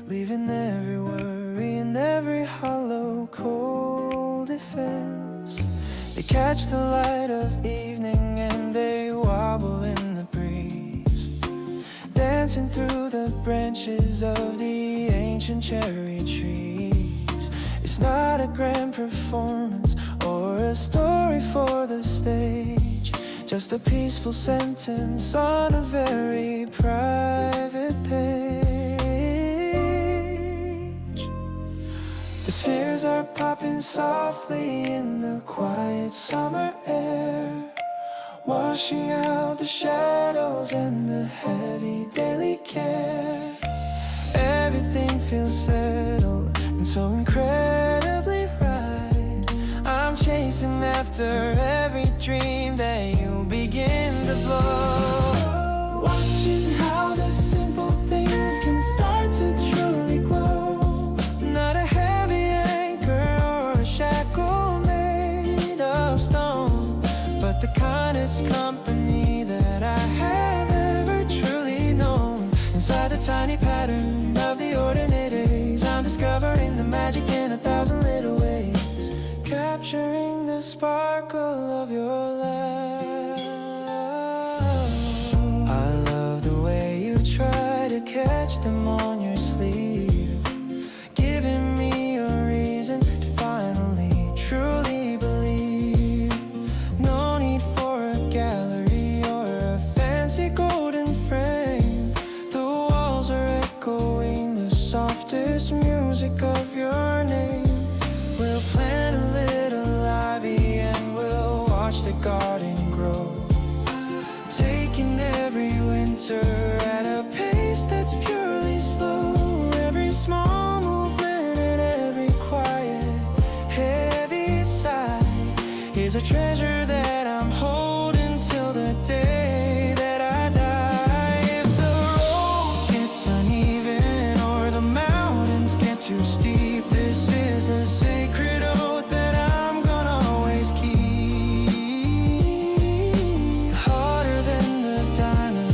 Speaker 1: leaving every worry and every hollow cold defense. They catch the light of evening and they wobble in the breeze, dancing through the branches of the ancient cherry trees. It's not a grand performance or a story for the stage, just a peaceful sentence on a very private page. The spheres are popping softly in the quiet summer air, washing out the shadows and the heavy daily care. Everything feels settled and so incredibly right. I'm chasing after every dream that you begin to blow, watching how the simple things can start to truly glow. Not a heavy anchor or a shackle made of stone, but the kindest company that I have ever truly known. Inside the tiny pattern of the ordinary days, I'm discovering the magic in 1,000 little ways, capturing the sparkle of your laugh. I love the way you try to catch them on your sleeve, giving me a reason to finally truly believe. No need for a gallery or a fancy golden frame. The walls are echoing the softest music of your name. We'll plant a little ivy and we'll watch the garden grow, taking every winter at a pace that's purely slow. Every small movement and every quiet, heavy sigh is a treasure that I'm holding till the day that I die. If the road gets uneven or the mountains get too steep, this is a sacred oath that I'm gonna always keep. Harder than the diamond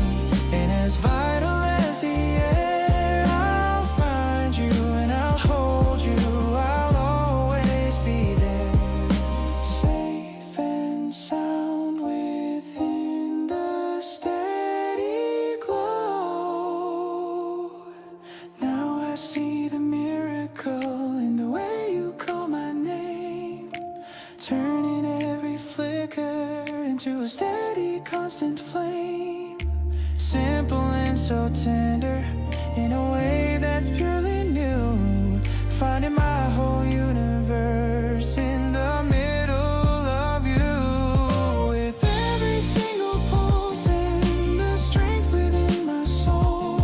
Speaker 1: and as vital as the air, I'll find you and I'll hold you. I'll always be there, safe and sound within the steady glow. Now I see the miracle in the way you call my name, turning every flicker into a steady, constant flame. Simple and so tender in a way that's purely new, finding my whole universe in the middle of you. With every single pulse and the strength within my soul,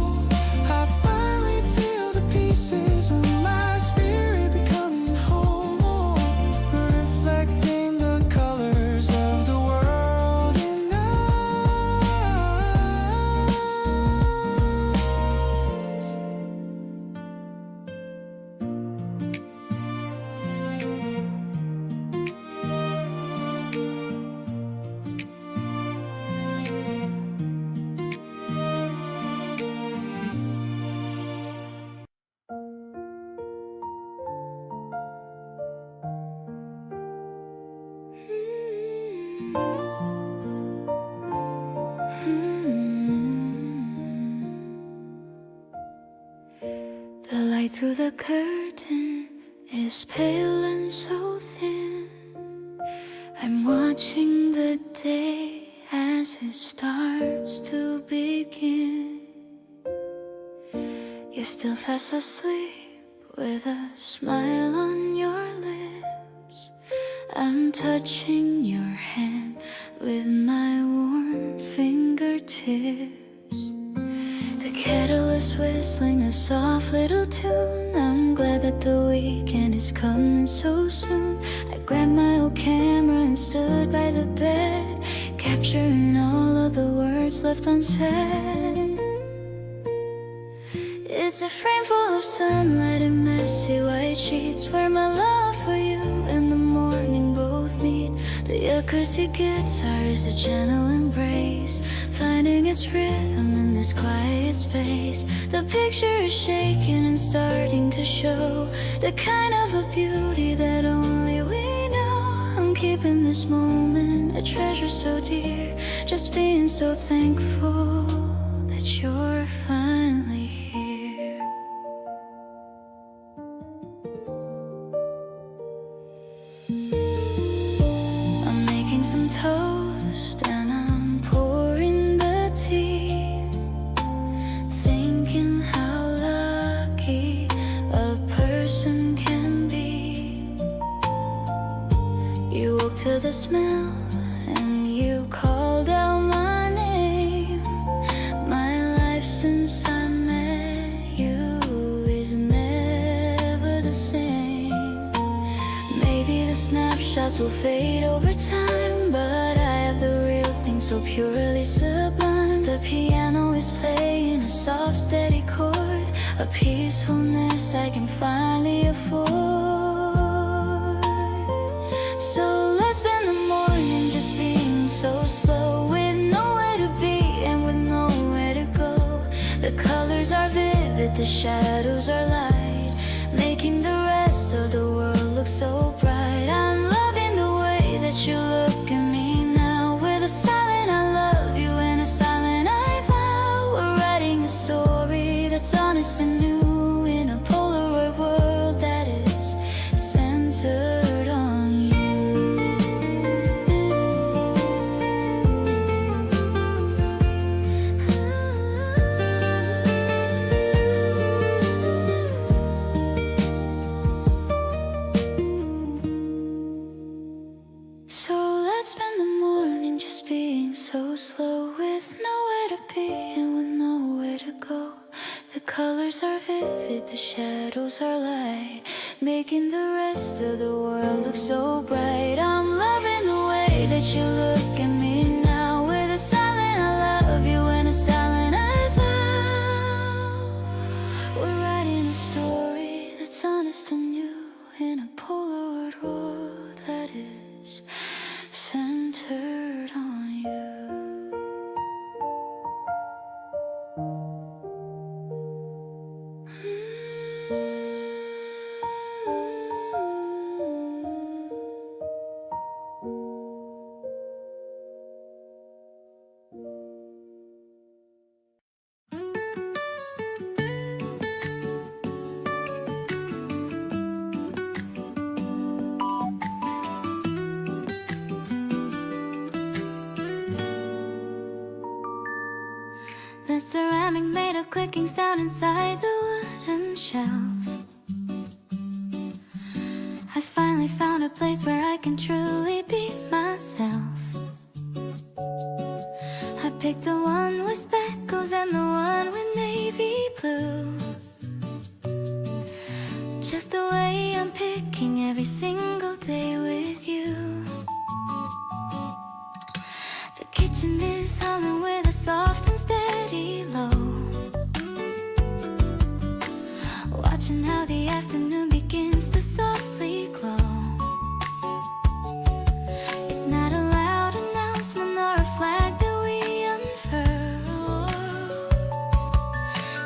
Speaker 1: I finally feel the pieces of my spirit becoming whole, reflecting the colors of the world in us.
Speaker 3: The light through the curtain is pale and so thin. I'm watching the day as it starts to begin. You're still fast asleep with a smile on your lips. I'm touching your hand with my warm fingertips. The kettle is whistling a soft little tune. I'm glad that the weekend is coming so soon. I grabbed my old camera and stood by the bed, capturing all of the words left unsaid. It's a frame full of sunlight and messy white sheets, where my love for you and the morning both meet. The acoustic guitar is a gentle embrace, finding its rhythm in this quiet space. The picture is shaking and starting to show the kind of a beauty that only we know. I'm keeping this moment, a treasure so dear, just being so thankful that you're finally here. I'm making some toast and I'm pouring the tea, thinking how lucky a person can be. You woke to the smell and you called out my name. My life since I met you is never the same. Maybe the snapshots will fade over time, but I have the real thing so purely sublime. The piano is playing a soft steady chord, a peacefulness I can finally afford. So let's spend the morning just being so slow, with nowhere to be and with nowhere to go. The colors are vivid, the shadows are light, making the rest of the world look so bright. I'm loving the way that you look at me now, with a silent I love you and a silent I vow. We're writing a story that's honest and new, in a Polaroid world that is centered on you. So let's spend the morning just being so slow, with nowhere to be and with nowhere to go. The colors are vivid, the shadows are light, making the rest of the world look so bright. I'm loving the way that you look at me now, with a silent I love you and a silent I vow. We're writing a story that's honest and new, in a Polaroid world that is centered on you. The ceramic made a clicking sound inside the wooden shelf. I finally found a place where I can truly be myself. I picked the one with speckles and the one with navy blue, just the way I'm picking every single day with you. The kitchen is humming with a soft and steady low, watching how the afternoon begins to softly glow. It's not a loud announcement nor a flag that we unfurl,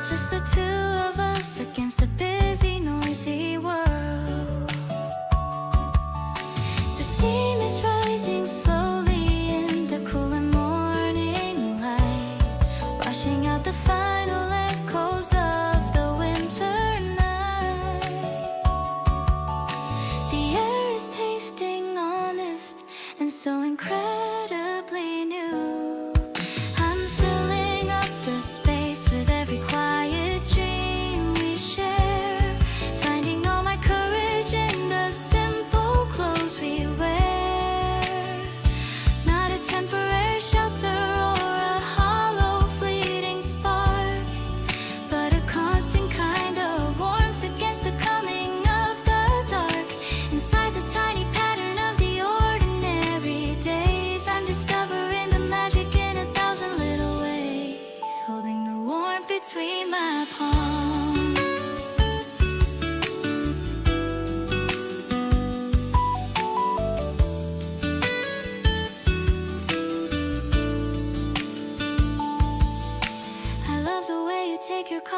Speaker 3: just the two of us against the busy, noisy world. The steam is rising slowly in the cooling morning light, washing out the final echoes of the winter night.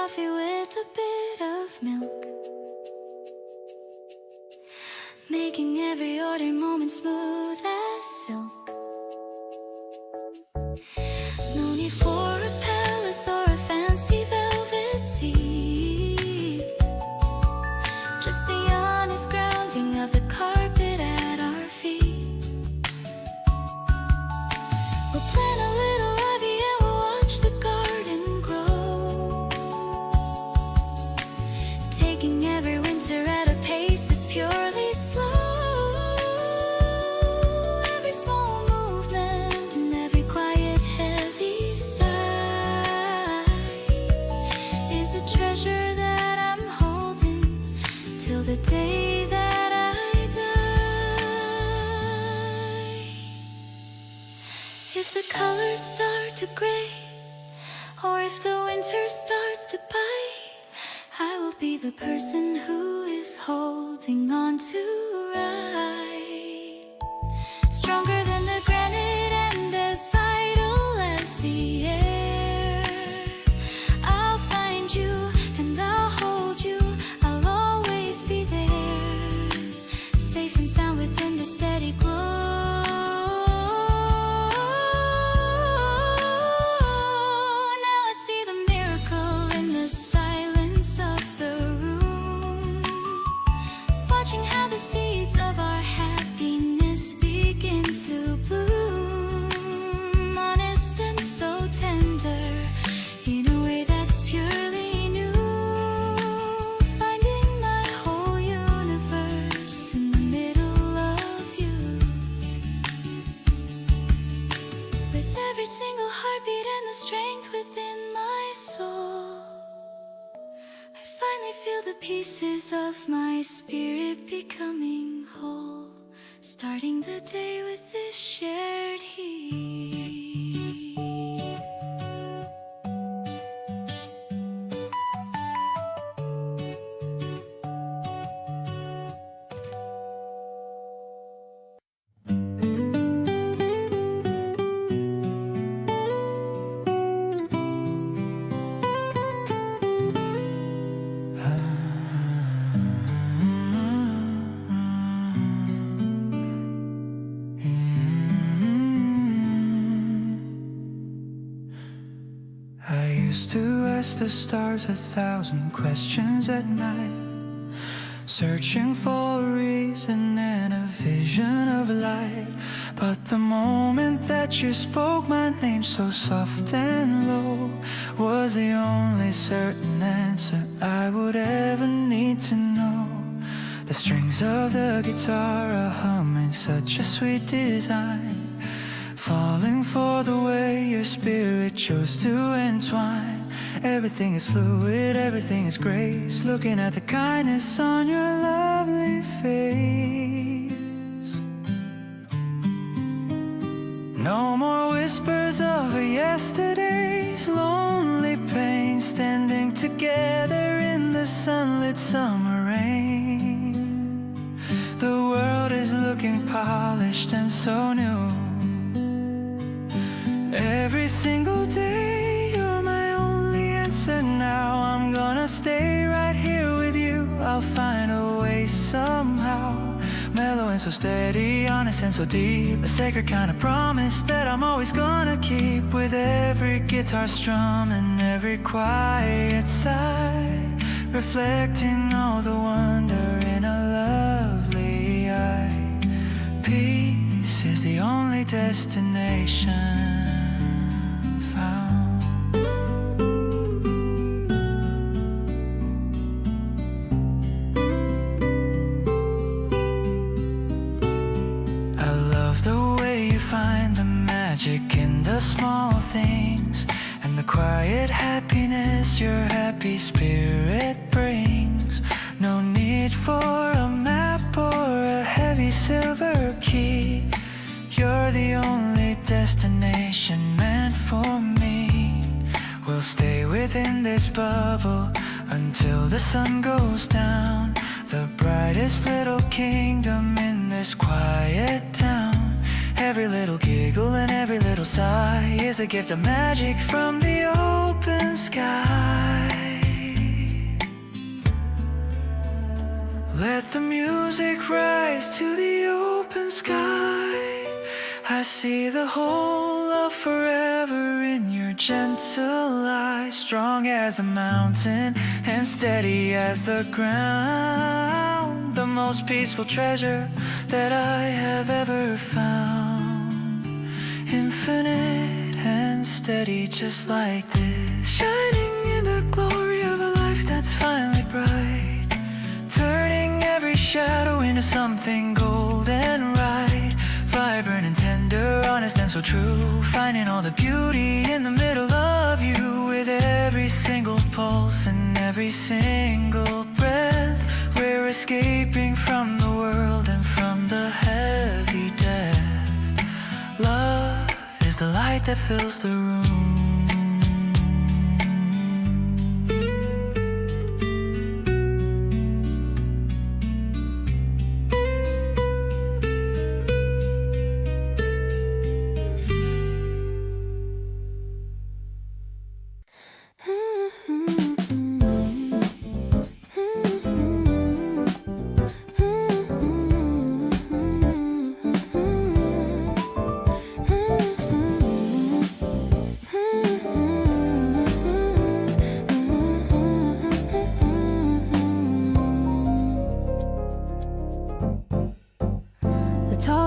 Speaker 3: coffee with a bit of milk, making every order moment smooth as silk. No need for a palace or a fancy velvet seat, just the honest grounding of the carpet at our feet. We'll plan a little ivy and we'll watch the garden grow, taking every winter at a pace that's purely slow. Every small movement and every quiet heavy sigh is a treasure that I'm holding till the day that I die. If the colors start to gray, or if the winter starts to bite, I will be the person who is holding on to right. Stronger than the granite and as vital as the air. I'll find you and I'll hold you, I'll always be there, safe and sound within the steady glow. Now I see the miracle in the silence of the room, watching how the seeds of our happiness begin to bloom, honest and so tender, in a way that's purely new, finding my whole universe in the middle of you. With every single heartbeat and the strength within my soul, I finally feel the pieces of my spirit becoming whole, starting the day with this shared heat.
Speaker 1: I used to ask the stars 1,000 questions at night, searching for a reason and a vision of light. But the moment that you spoke my name so soft and low was the only certain answer I would ever need to know. The strings of the guitar are humming such a sweet design, falling for the way your spirit chose to entwine. Everything is fluid, everything is grace, looking at the kindness on your lovely face. No more whispers of yesterday's lonely pain, standing together in the sunlit summer rain. The world is looking polished and so new. Every single day you're my only answer now. I'm gonna stay right here with you, I'll find a way somehow. Mellow and so steady, honest and so deep, a sacred kind of promise that I'm always gonna keep. With every guitar strum and every quiet sigh, reflecting all the wonder in a lovely eye. Peace is the only destination found. I love the way you find the magic in the small things, and the quiet happiness your happy spirit brings. No need for a map or a heavy silver key, you're the only destination meant for me. We'll stay within this bubble until the sun goes down, the brightest little kingdom in this quiet town. Every little giggle and every little sigh is a gift of magic from the open sky. Let the music rise to the open sky. I see the whole of forever in your gentle eyes. Strong as the mountain and steady as the ground. The most peaceful treasure that I have ever found. Infinite and steady just like this. Shining in the glory of a life that's finally bright. Turning every shadow into something golden right. Vibrant and tender, honest and so true. Finding all the beauty in the middle of you. With every single pulse and every single breath. We're escaping from the world and from the heavy death. Love is the light that fills the room.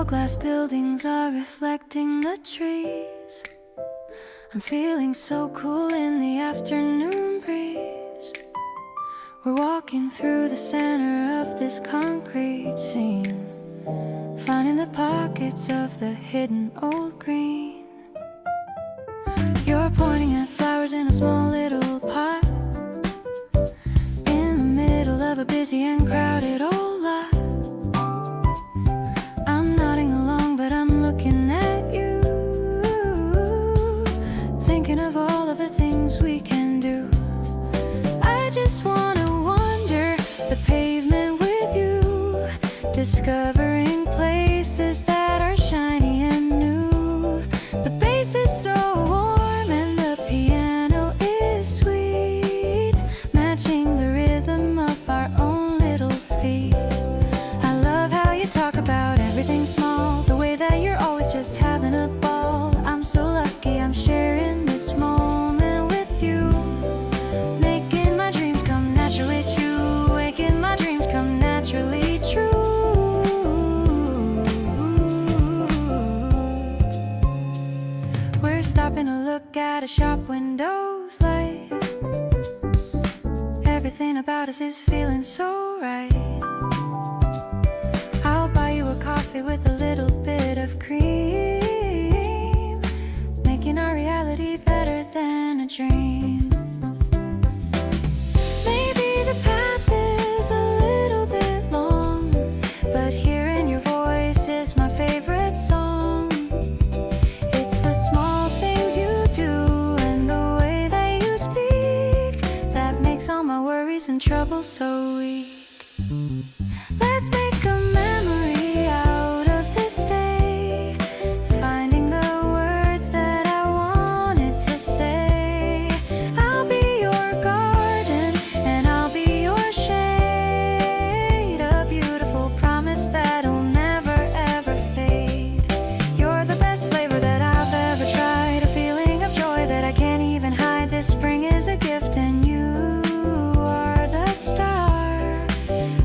Speaker 3: Glass buildings are reflecting the trees. I'm feeling so cool in the afternoon breeze. We're walking through the center of this concrete scene, finding the pockets of the hidden old green. You're pointing at flowers in a small little pot, in the middle of a busy and crowded old lot. But I'm looking at you, thinking of all of the things we can do. I just wanna wander the pavement with you, discovering places that are shiny and new. The bass is so warm and the piano is sweet, matching the rhythm of our own little feet. I love how you talk about everything small, the way that you're always just having a ball. I'm so lucky I'm sharing this moment with you, making my dreams come naturally true, making my dreams come naturally true. We're stopping to look at a shop window's light. Everything about us is feeling so right. I'll buy you a coffee with a little bit of cream, making our reality better than a dream. Maybe the path is a little bit long, but hearing your voice is my favorite song. It's the small things you do and the way that you speak that makes all my worries and troubles so weak. Let's make a memory out of this day, finding the words that I wanted to say. I'll be your garden and I'll be your shade, a beautiful promise that'll never ever fade. You're the best flavor that I've ever tried, a feeling of joy that I can't even hide. This spring is a gift and you are the star.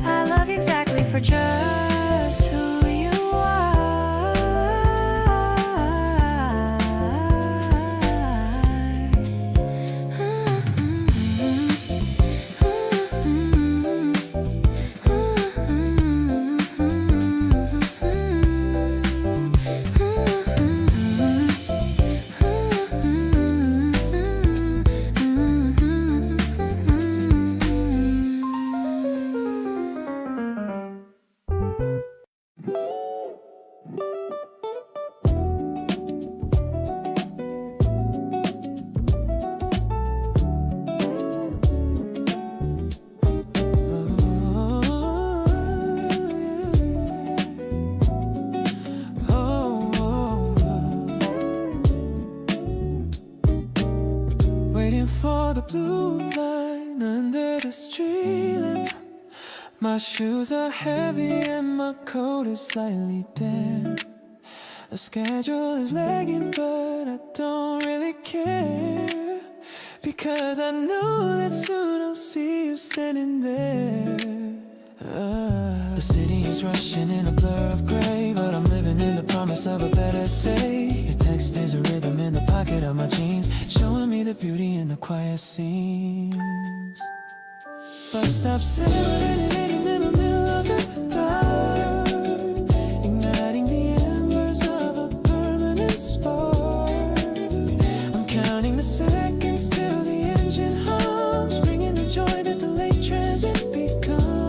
Speaker 3: I love you exactly for just who you are.
Speaker 1: Waiting for the blue line under the street lamp. My shoes are heavy and my coat is slightly damp. The schedule is lagging but I don't really care, because I know that soon I'll see you standing there. The city is rushing in a blur of gray, but I'm living in the promise of a better day. Your text is a rhythm in the pocket of my jeans, showing me the beauty in the quiet scenes. Bus stop serenading in the middle of the dark, igniting the embers of a permanent spark. I'm counting the seconds till the engine hums, bringing the joy that the late transit becomes.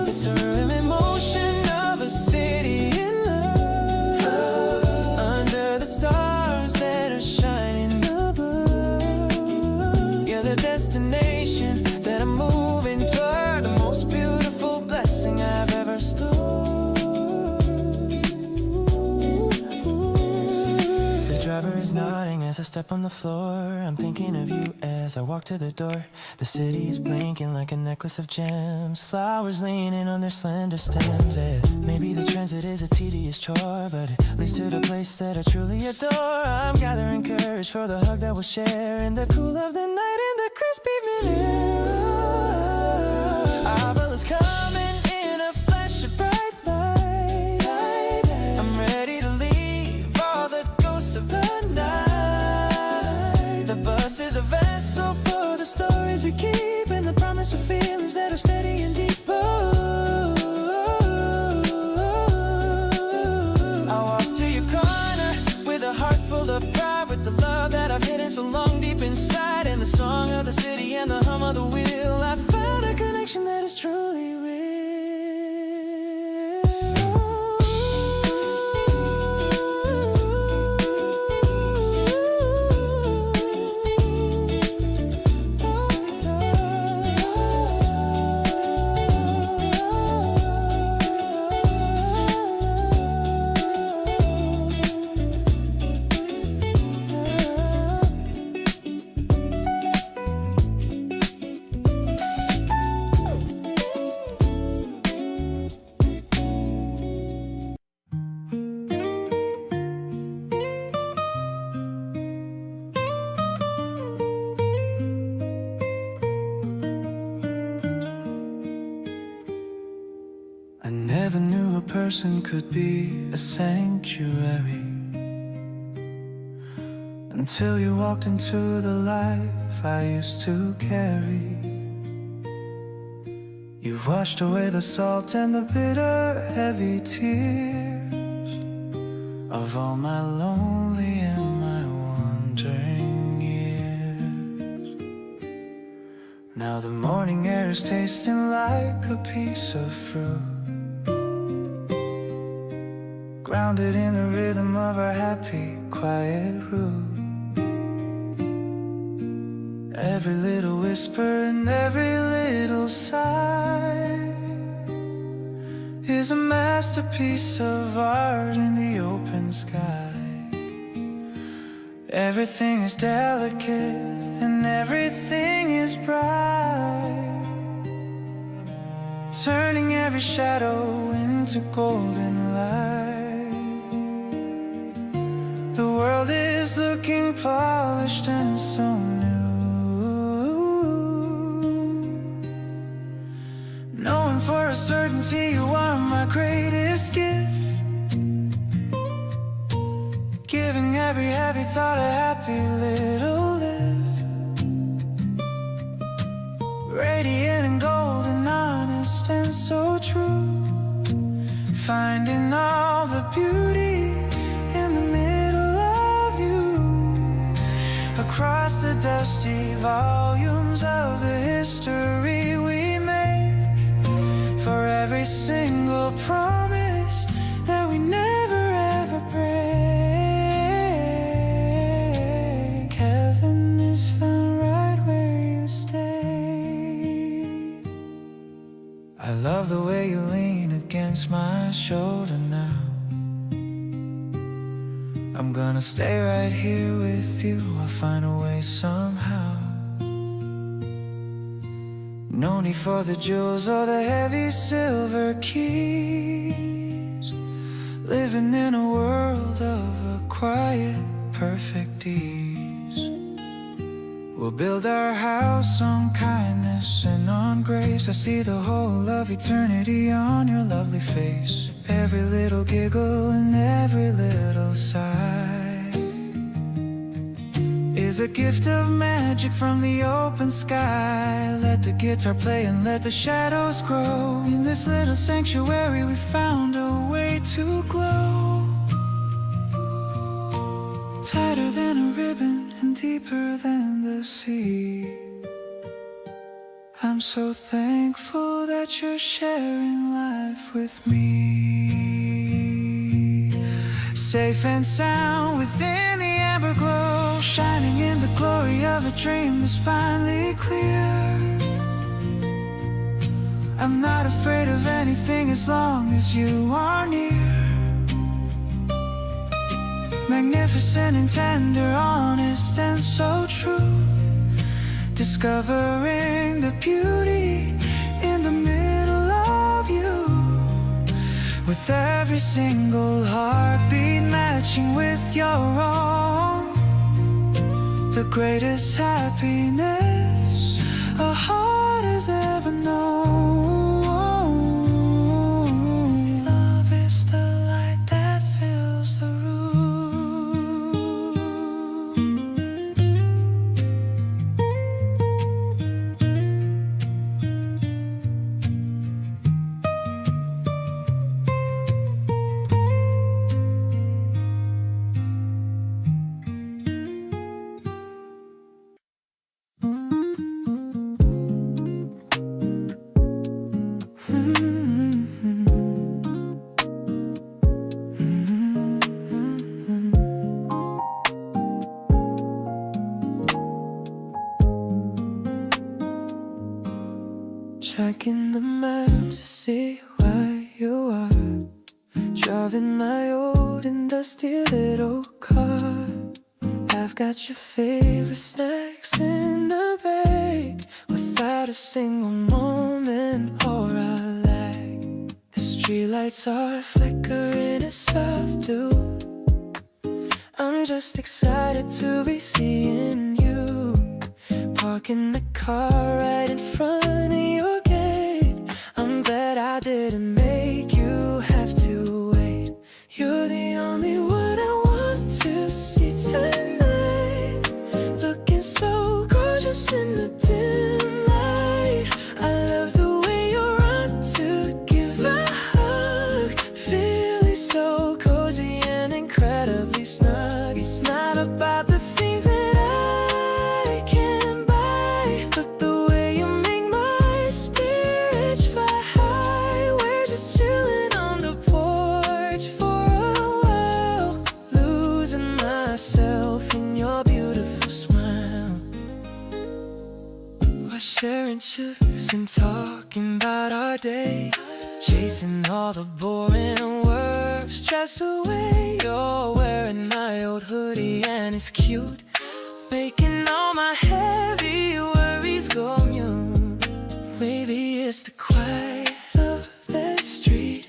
Speaker 1: It's a real emotion of a city in love, under the stars that are shining above. You're the destination that I'm moving toward, the most beautiful blessing I've ever stored. The driver is nodding as I step on the floor. I'm thinking of you as I walk to the door. The city is blinking like a necklace of gems, flowers leaning on their slender stems. Yeah, maybe the transit is a tedious chore, but it leads to the place that I truly adore. I'm gathering courage for the hug that we'll share in the cool of the night in the crisp evening air. Our is coming in a flash of bright light. I'm ready to leave all the ghosts of the night. The bus is a vessel for the stories we keep, and the promise of feelings that are steady and deep. I walk to your corner with a heart full of pride, with the love that I've hidden so long deep inside, and the song of the city and the hum of the wheel. I found a connection that is truly real. I never knew a person could be a sanctuary until you walked into the life I used to carry. You've washed away the salt and the bitter, heavy tears of all my lonely and my wandering years. Now the morning air is tasting like a piece of fruit, grounded in the rhythm of our happy, quiet root. Every little whisper and every little sigh is a masterpiece of art in the open sky. Everything is delicate and everything is bright, turning every shadow into golden light. The world is looking polished and so new, knowing for a certainty you are my greatest gift, giving every heavy thought a happy little lift, radiant and golden, honest and so true, finding all the beauty in the middle of you, across the dusty volumes of the history we make, for every single promise that we never ever break. Heaven is found right where you stay. I love the way you lean against my shoulder now. I'm gonna stay right here with you, I'll find a way somehow. No need for the jewels or the heavy silver keys. Living in a world of quiet, perfect ease. We'll build our house on kindness and on grace. I see the whole of eternity on your lovely face. Every little giggle and every little sigh is a gift of magic from the open sky. Let the guitar play and let the shadows grow. In this little sanctuary we found a way to glow. Tighter than a ribbon and deeper than the sea. I'm so thankful that you're sharing life with me. Safe and sound within the amber glow, shining in the glory of a dream that's finally clear. I'm not afraid of anything as long as you are near. Magnificent and tender, honest and so true. Discovering the beauty in the middle of you. With every single heartbeat matching with your own. The greatest happiness a heart has ever known. Love is the light that fills the room. Checking the map to see where you are. Driving my old and dusty little car. I've got your favorite snacks in the bag. Without a single moment or a lag. The streetlights are flickering as soft dew. I'm just excited to be seeing you. Parking the car right in front of your gate. I'm glad I didn't make you have to wait. You're the only one I want to see tonight. Looking so gorgeous in the dim light. I love the way you're on to give a hug. Feeling so cozy and incredibly snug. It's not about the things that I can buy, but the way you make my spirits fly high. We're just chilling on the porch for a while, losing myself in your beautiful smile. We're sharing chips and talking about our day, chasing all the boring work stress away. You're wearing my old hoodie and it's cute, making all my heavy worries go mute. Maybe it's the quiet of the street,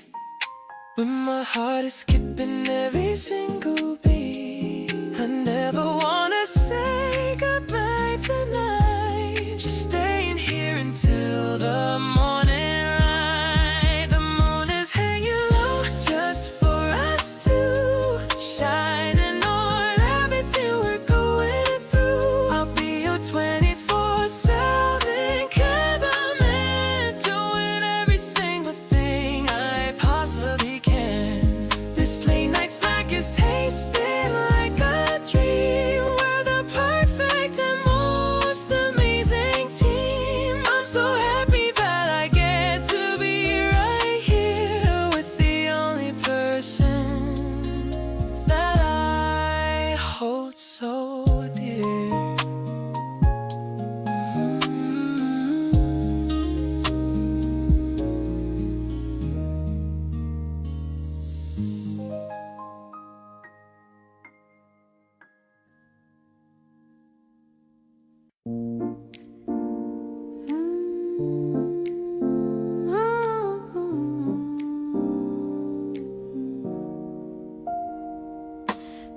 Speaker 1: when my heart is skipping every single beat. I never wanna say goodbye tonight, just staying here until the morning light. The moon is hanging low just for us two, shining on everything we're going through. I'll be your 24/7 cameraman, doing every single thing I possibly can. This late night snack is tasting like a dream. We're the perfect and most amazing team. I'm so happy that I get to be right here with the only person that I hold so dear.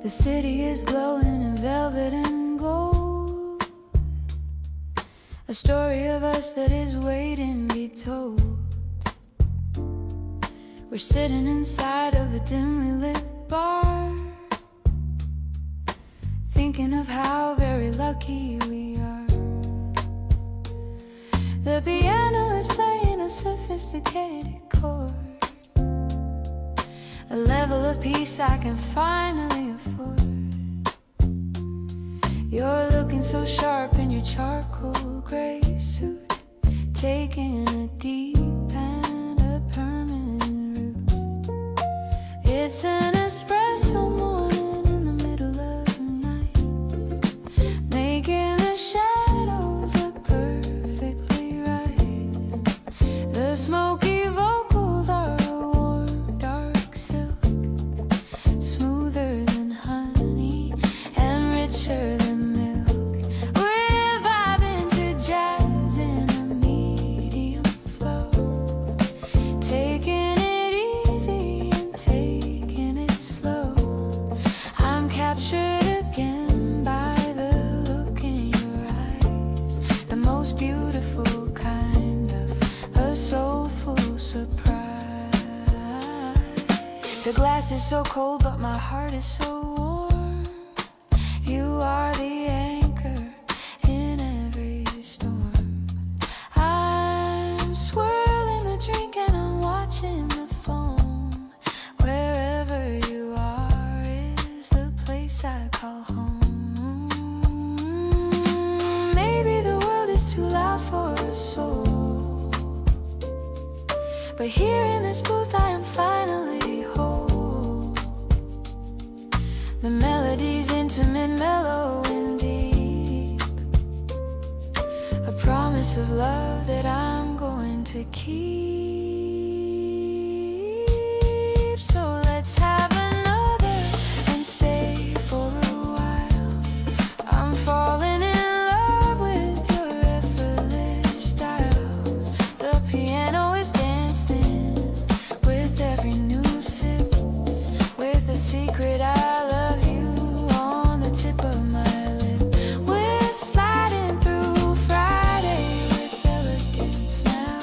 Speaker 3: The city is glowing in velvet and gold, a story of us that is waiting to be told. We're sitting inside of a dimly lit bar, thinking of how very lucky we are. The piano is playing a sophisticated chord, a level of peace I can finally afford. You're looking so sharp in your charcoal gray suit, taking a deep and a permanent route. It's an espresso morning in the middle of the night, making the shadows look perfectly right. The smoky vocals are a warm dark silk, smoother than honey and richer than milk. We're vibing to jazz in a medium flow, taking it easy and taking it slow. I'm captured again by the look in your eyes, the most beautiful kind of a soulful surprise. The glass is so cold but my heart is so warm. You are the anchor in every storm. I'm swirling the drink and I'm watching the foam. Wherever you are is the place I call home. Maybe the world is too loud for a soul, but here in this booth I am finally whole. The melody's intimate, mellow and deep, a promise of love that I'm going to keep. So let's have another and stay for a while. I'm falling in love with your effortless style. The piano is dancing with every new sip, with a secret I love you on the tip of my lip. We're sliding through Friday with elegance now,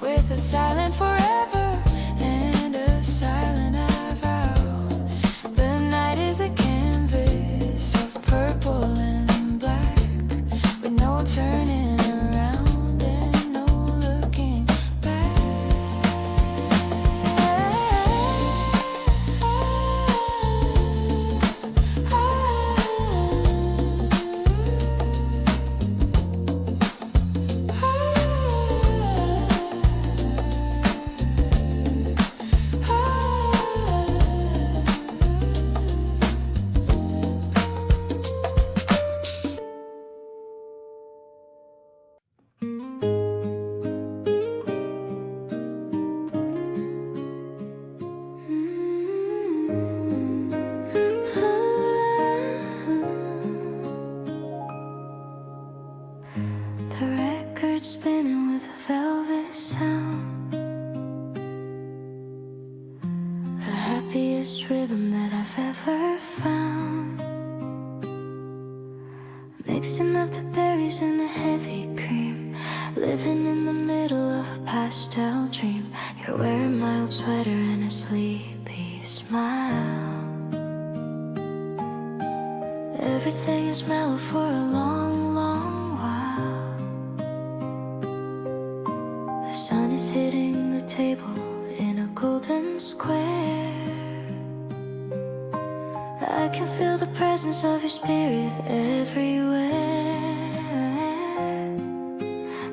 Speaker 3: with a silent forever and a silent I vow. The night is a canvas of purple and black, with no turning around and no looking back. The record spinning with a velvet sound, the happiest rhythm that I've ever found. Mixing up the berries and the heavy cream, living in the middle of a pastel dream. You're wearing my old sweater and a sleepy smile. Everything is mellow for a long, long while. The sun is hitting the table in a golden square. I can feel the presence of your spirit everywhere.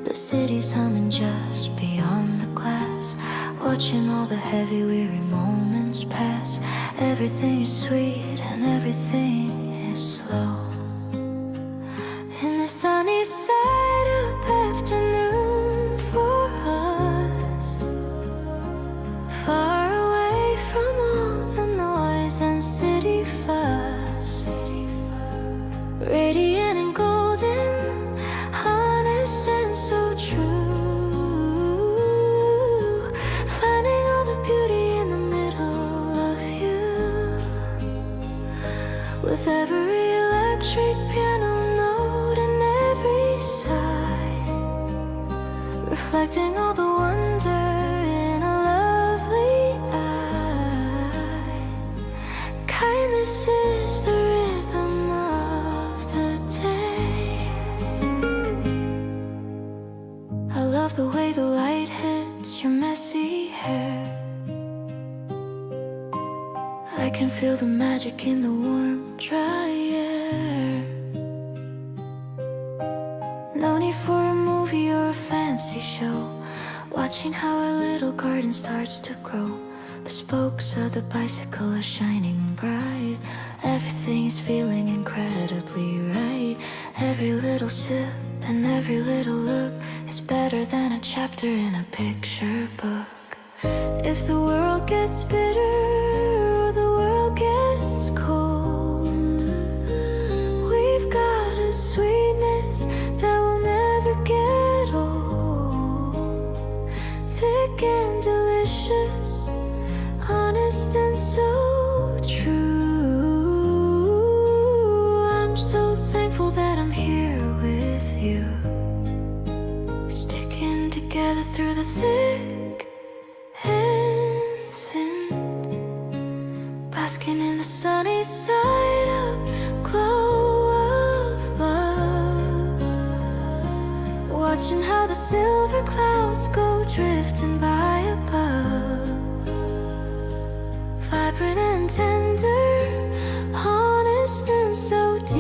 Speaker 3: The city's humming just beyond the glass, watching all the heavy, weary moments pass. Everything is sweet and everything is slow. In the sunny side up afternoon for us, far away from all the noise and city fuss, radiant and golden, honest and so true, finding all the beauty in the middle of you. with every electric piano note and every sigh, reflecting all the wonder in a lovely eye. Kindness is the rhythm of the day. I love the way the light hits your messy hair. I can feel the magic in the warm, dry air. No need for a movie or a fancy show. Watching how our little garden starts to grow. The spokes of the bicycle are shining bright. Everything is feeling incredibly right. Every little sip and every little look is better than a chapter in a picture book. If the world gets bitter, gets cold, we've got a sweetness that will never get old. Thick and delicious, honest and so true. I'm so thankful that I'm here with you, sticking together through the thick and thin, basking in the sunny side up glow of love, watching how the silver clouds go drifting by above. Vibrant and tender, honest and so deep,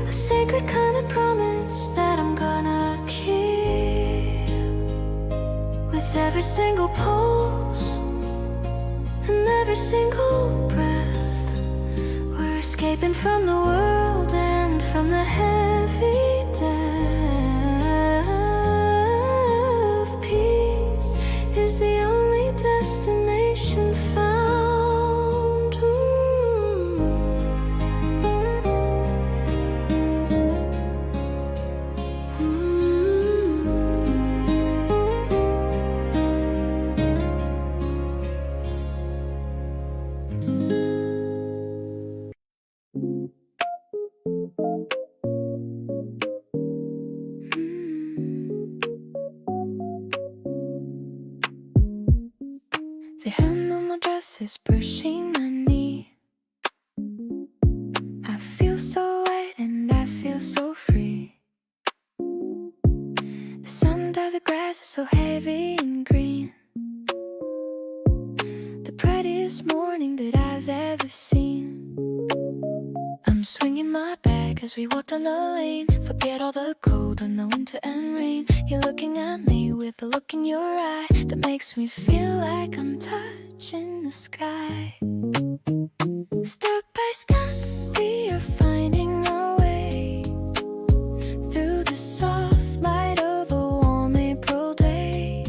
Speaker 3: a sacred kind of promise that I'm gonna keep. With every single pulse and every single breath, we're escaping from the world and from the heavy death. Peace is the only destination found. The hem of my dress is brushing my knee. I feel so wet and I feel so free. The sound of the grass is so heavy and green. The prettiest morning that I've ever seen. I'm swinging my bag as we walk down the lane. Forget all the cold and the winter and rain. You're looking at me with a look in your eye that makes me feel like I'm touching the sky. Step by step, we are finding our way through the soft light of a warm April day.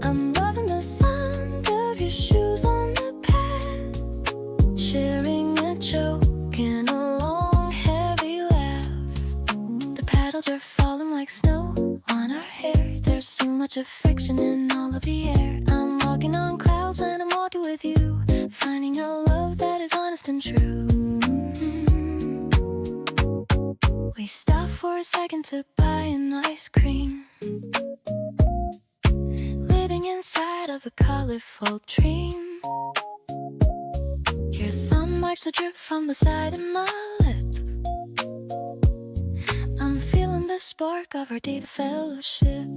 Speaker 3: I'm loving the sound of your shoes on the path, sharing a joke and a long heavy laugh. The paddles are falling like snow on our hair. There's so much affection in all of the air. I'm walking on clouds and I'm walking with you, finding a love that is honest and true. We stop for a second to buy an ice cream, living inside of a colorful dream. Your thumb marks a drip from the side of my lip. I'm feeling the spark of our deep fellowship.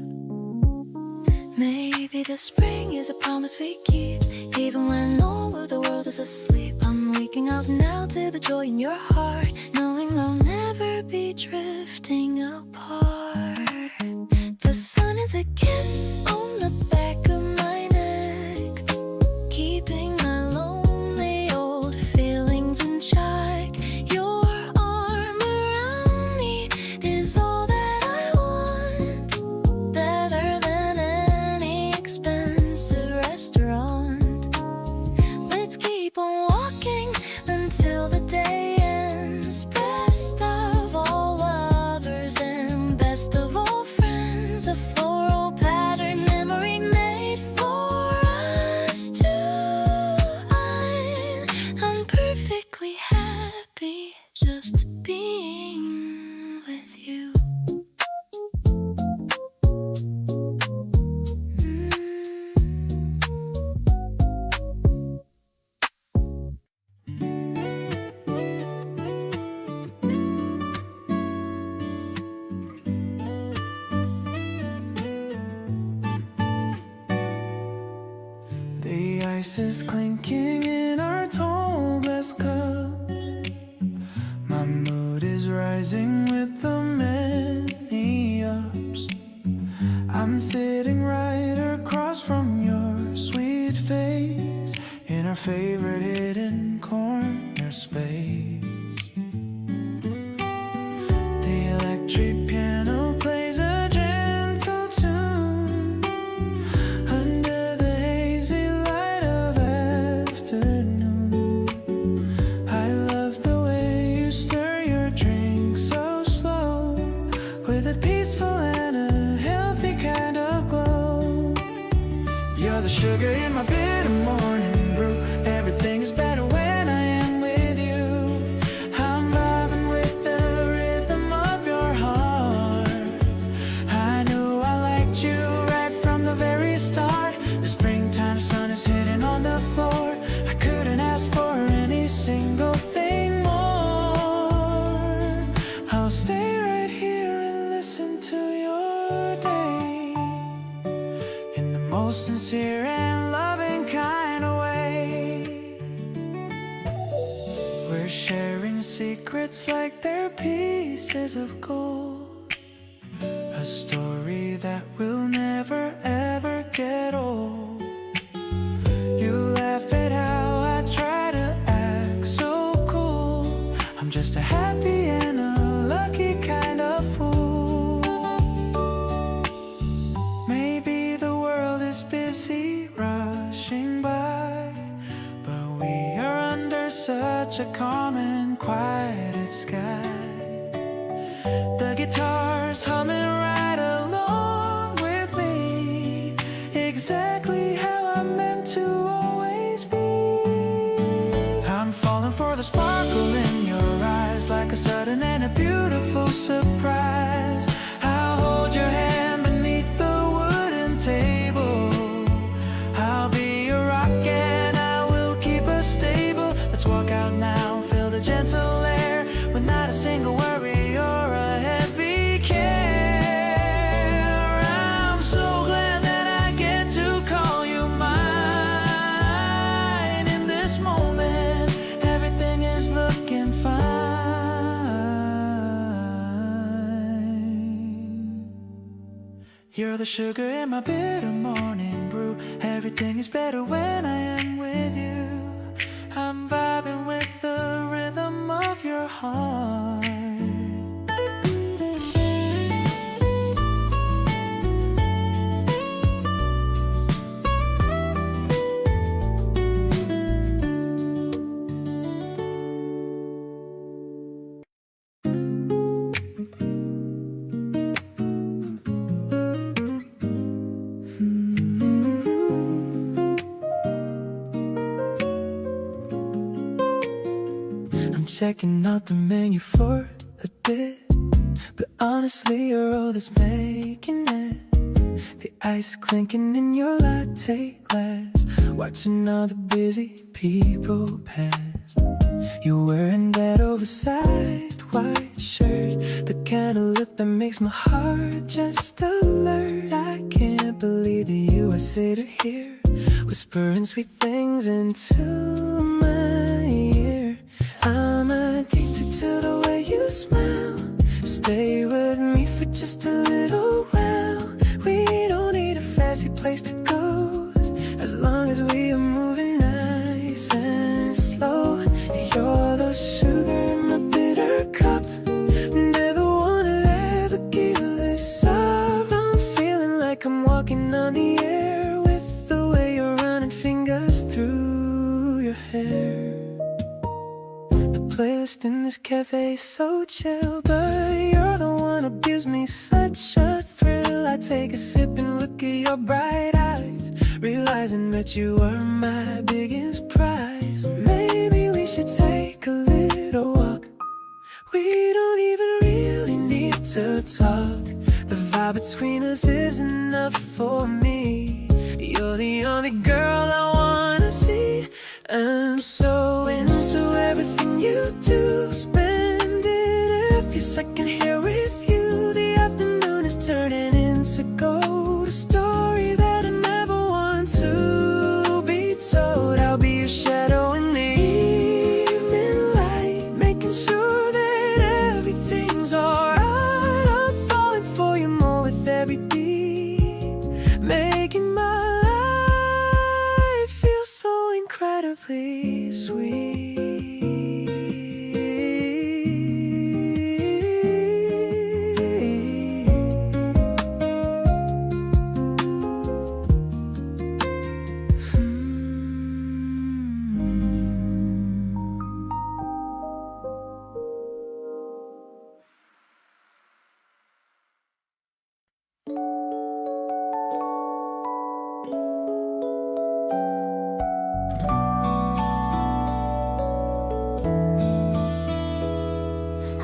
Speaker 3: Maybe the spring is a promise we keep, even when all of the world is asleep. I'm waking up now to the joy in your heart, knowing we'll never be drifting apart. The sun is a kiss on the back of my neck, keeping my lonely old feelings in check. Your arm around me is all that I want, better than any expensive restaurant. Let's keep on walking until the day ends. Best of all lovers and best of all friends, a floral pattern memory
Speaker 1: ice is clinking in our tall glass cups. My mood is rising with the many ups. I'm sitting right across from your sweet face in our favorite hidden corner space. The electric piano plays a gentle tune under the hazy light of afternoon. I love the way you stir your drink so slow, with a peaceful and a healthy kind of glow. You're the sugar in my bitter morning brew. Everything is better when I am with you. I'm vibing with the rhythm of your heart. I knew I liked you right from the very start. The springtime sun is hitting on the floor. I couldn't ask for any single thing more. I'll stay right here and listen to your day in the most sincere and loving kind of way. We're sharing secrets like they're pieces of gold, a story that will never ever get old. You laugh at how I try to act so cool. I'm just a happy and a lucky kind of fool. Maybe the world is busy rushing by, but we are under such a calm and quiet sky. The guitar's humming right along with me, exactly how I'm meant to always be. I'm falling for the sparkle in your eyes, like a sudden and a beautiful surprise. I'll hold your hand beneath the wooden table. I'll be your rock and I will keep us stable. Let's walk out now, feel the gentle air, with not a single worry or a heavy care. I'm so glad that I get to call you mine. In this moment, everything is looking fine. You're the sugar in my bitter morning brew. Everything is better when I am with you. I'm vibing with the rhythm of your heart. I'm checking out the menu for a bit, but honestly you're all that's making it. The ice is clinking in your latte glass, watching all the busy people pass. You're wearing that oversized white shirt, the kind of look that makes my heart just alert. I can't believe that you are sitting here, whispering sweet things into my ear. I'm addicted to the way you smile. Stay with me for just a little while. We don't need a fancy place to go, as long as we are moving nice and slow. You're the sugar in my bitter cup, never wanna ever give this up. I'm feeling like I'm walking on the air, with the way you're running fingers through your hair. The playlist in this cafe is so chill, but you're the one who gives me such a thrill. I take a sip and look at your bright eyes, realizing that you are my biggest prize. Maybe we should take a little walk. We don't even really need to talk. The vibe between us is enough for me. You're the only girl I wanna see. I'm so into everything you do, spending every second here with you. The afternoon is turning into gold, a story that I never want to be told.
Speaker 4: perfectly sweet.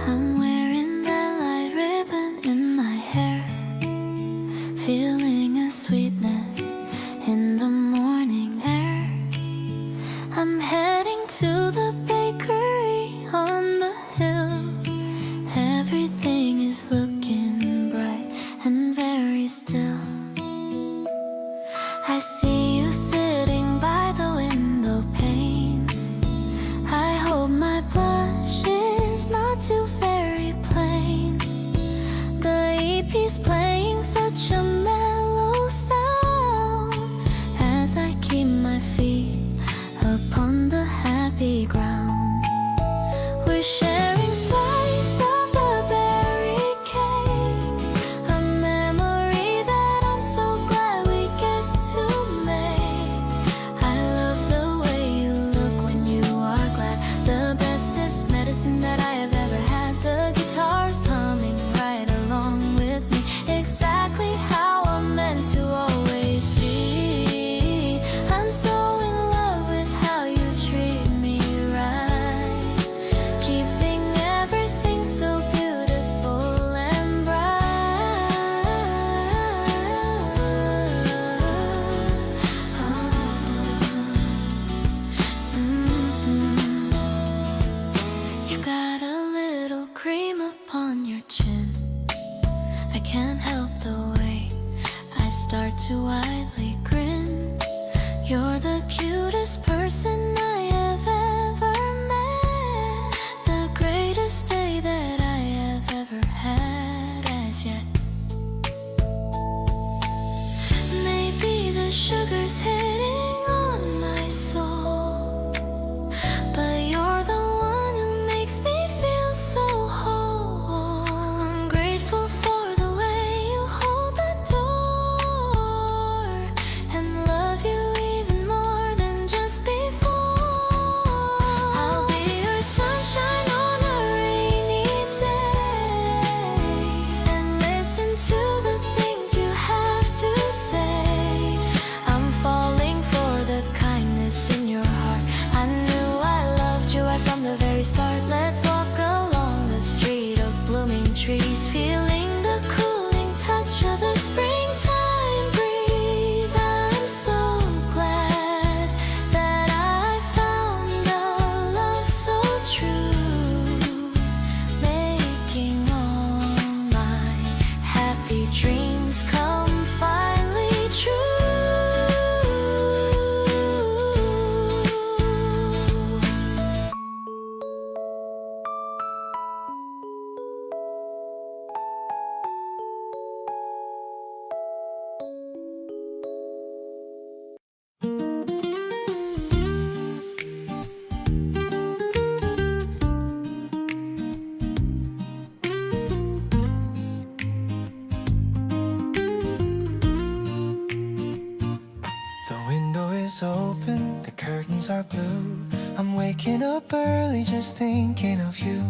Speaker 3: I'm wearing that light ribbon in my hair, feeling a sweetness in the morning air. I'm heading to the bakery on the hill. Everything is looking bright and very still. I see you sitting by the window pane. I hope my blush is not too very plain. The EP's playing such a mellow sound as I keep my feet upon the happy ground. We're sharing slice of the berry cake, a memory that I'm so glad we get to make. I love the way you look when you are glad. The bestest medicine that I have ever had. The guitar's humming right along with me, exactly how I'm meant to always be. I'm so in love with how you treat me right, keeping everything so beautiful and bright. You got a little cream upon your chin. I can't help the way I start to widely grin. You're the cutest person I have ever met, the greatest day that I have ever had as yet. Maybe the sugar's hitting on my soul, but you're the one who makes me feel so whole. I'm grateful for the way you hold the door, and love you even more than just before. I'll be your sunshine on a rainy day, and listen to the things you have to say. I'm falling for the kindness in your heart. I knew I loved you right from the very start. Let's walk along the street of blooming trees, feeling the cooling touch of the springtime breeze. I'm so glad that I found a love so true, making all my happy dreams come finally true.
Speaker 1: The window is open, the curtains are blue. I'm waking up early just thinking of you.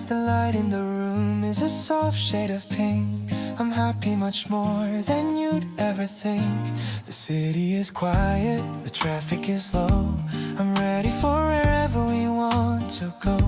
Speaker 1: The light in the room is a soft shade of pink. I'm happy much more than you'd ever think. The city is quiet, the traffic is low. I'm ready for wherever we want to go.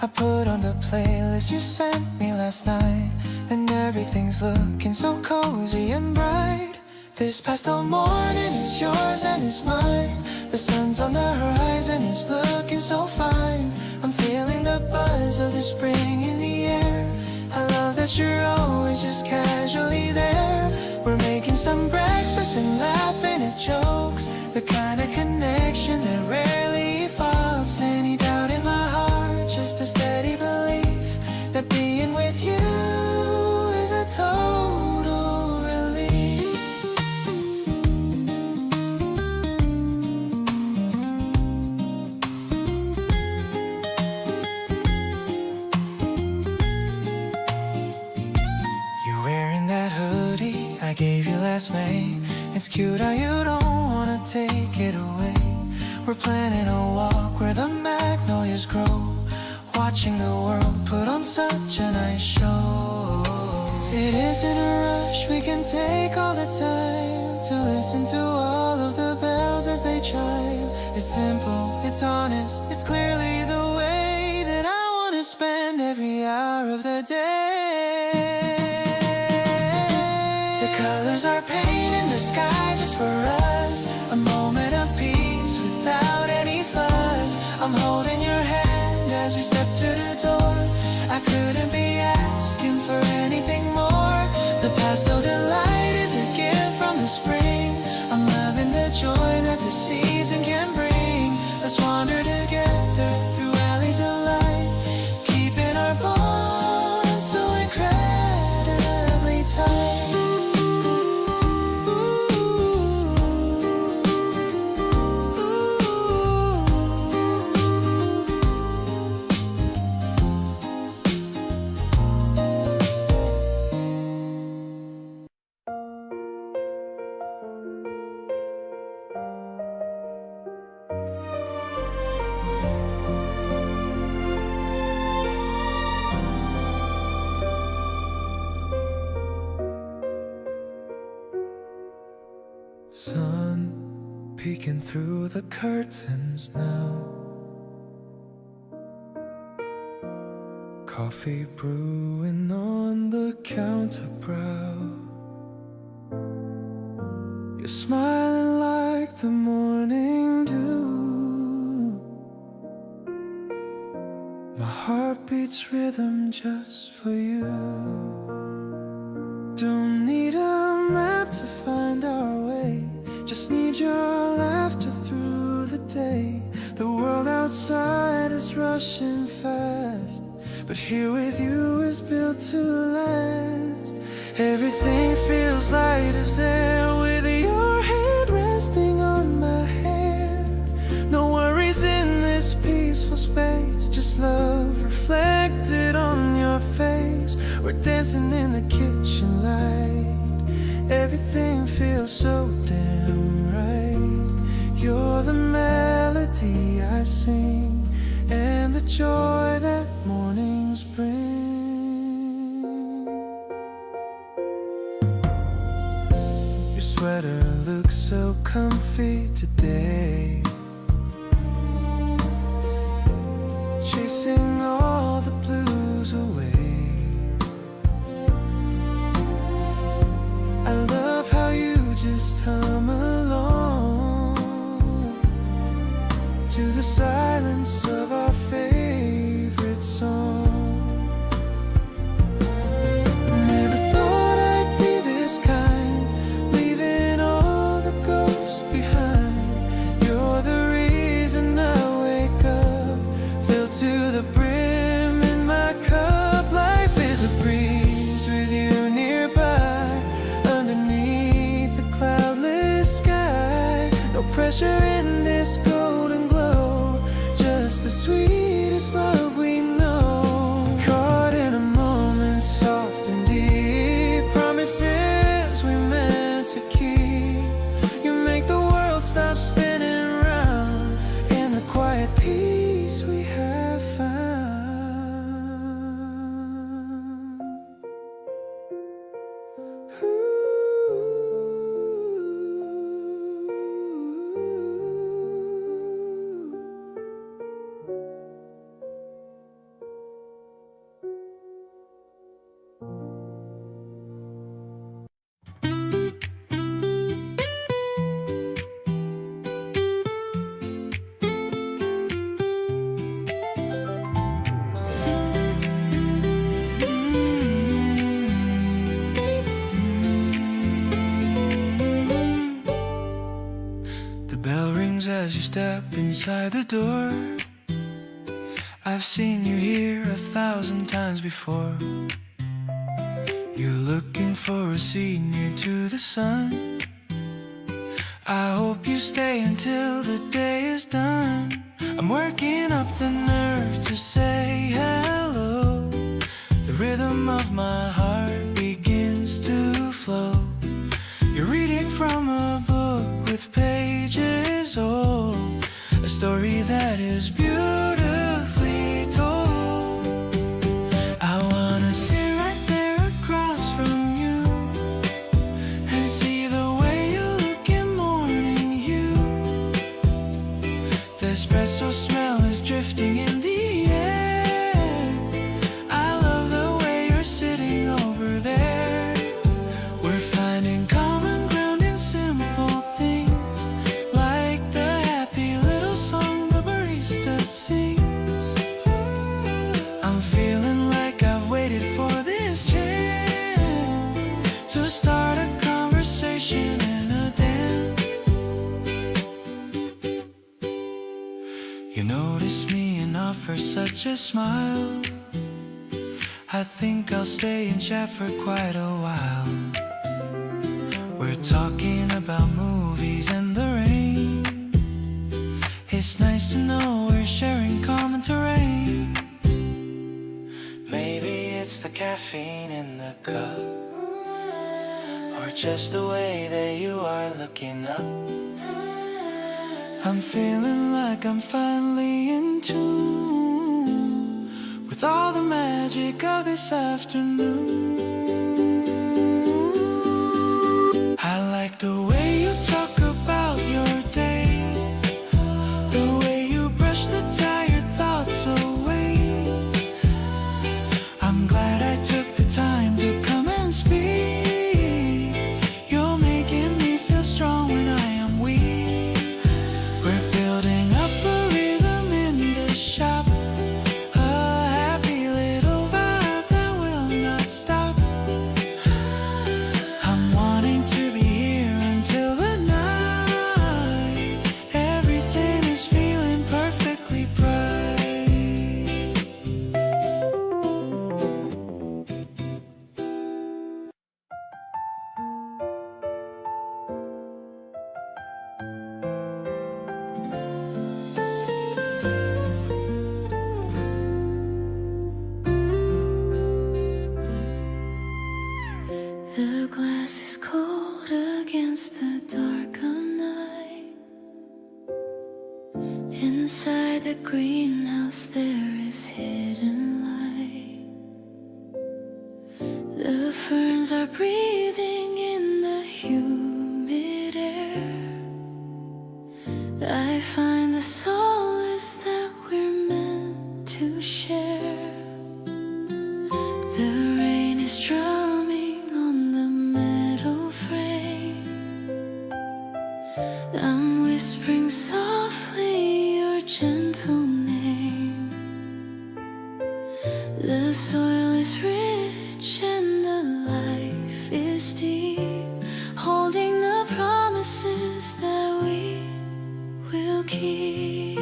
Speaker 1: I put on the playlist you sent me last night, and everything's looking so cozy and bright. This pastel morning is yours and it's mine. The sun's on the horizon, it's looking so fine. I'm feeling the buzz of the spring in the air. I love that you're always just casually there. We're making some breakfast and laughing at jokes, the kind of connection that rarely evolves. Any doubt in my heart, just a steady belief that being with you is a total relief. cute how you don't wanna take it away. We're planning a walk where the magnolias grow, watching the world put on such a nice show. It isn't a rush, we can take all the time to listen to all of the bells as they chime. It's simple, it's honest, it's clearly the way that I wanna spend every hour of the day. The colors are painting the sky just for us, a moment of peace without any fuss. I'm holding your hand as we step to the door. I couldn't be asking for anything more. The pastel delight is a gift from the spring. I'm loving the joy that the season can bring. Let's wander together through alleys of light, keeping our bond so incredibly tight. Sun peeking through the curtains now, coffee brewing on the counter brow. You're smiling like the morning dew. My heart beats rhythm just for you. Don't need a map to find our way, just need your laughter through the day. The world outside is rushing fast, but here with you is built to last. Everything feels light as air with your hand resting on my hair. No worries in this peaceful space, just love reflected on your face. We're dancing in the kitchen light, everything feels so damn right. You're the melody I sing, and the joy that mornings bring. Your sweater looks so comfy today, chasing all the blues away. I love how you just hum along to the silence of our favorite song. Never thought I'd be this kind, leaving all the ghosts behind. You're the reason I wake up, filled to the brim in my cup. Life is a breeze with you nearby, underneath the cloudless sky. No pressure in this golden glow, just the sweetest love we know. Caught in a moment soft and deep, promises we meant to keep. You make the world stop spinning round in the quiet peace we have found. The bell rings as you step inside the door. I've seen you here 1,000 times before. You're looking for a seat near to the sun. I hope you stay until the day is done. I'm working up the nerve to say hello. The rhythm of my heart begins to flow. You're reading from a book story that is beautifully told. I wanna sit right there across from you and see the way you look in morning hue. The espresso smell is drifting in the air. I love the way you're sitting over there. We're finding common ground in simple things, like the happy little song the barista sings. I'm feeling like I've waited for this chance to start a conversation and a dance. You notice me and offer such a smile. I think I'll stay and chat for quite a while. We're talking about movies and the rain. It's nice to know we're sharing common terrain. Maybe it's the caffeine in the cup, or just the way that you are looking up. I'm feeling like I'm finally in tune with all the magic of this afternoon. I like the way you talk about your day, the way you brush the tired thoughts away. I'm glad I took the time to come and speak. You're making me feel strong when I am weak. We're building up a rhythm in the shop, a happy little vibe that will not stop. I'm wanting to be here until the night. Everything is feeling perfectly bright.
Speaker 3: The glass is cold against the dark of night. Inside the greenhouse there is hidden light. The ferns are breathing in the humid air. I find the solace that we're meant to share. The rain is drumming on the metal frame. I'm whispering softly your gentle name. The soil is rich and the life is deep, holding the promises that we will keep.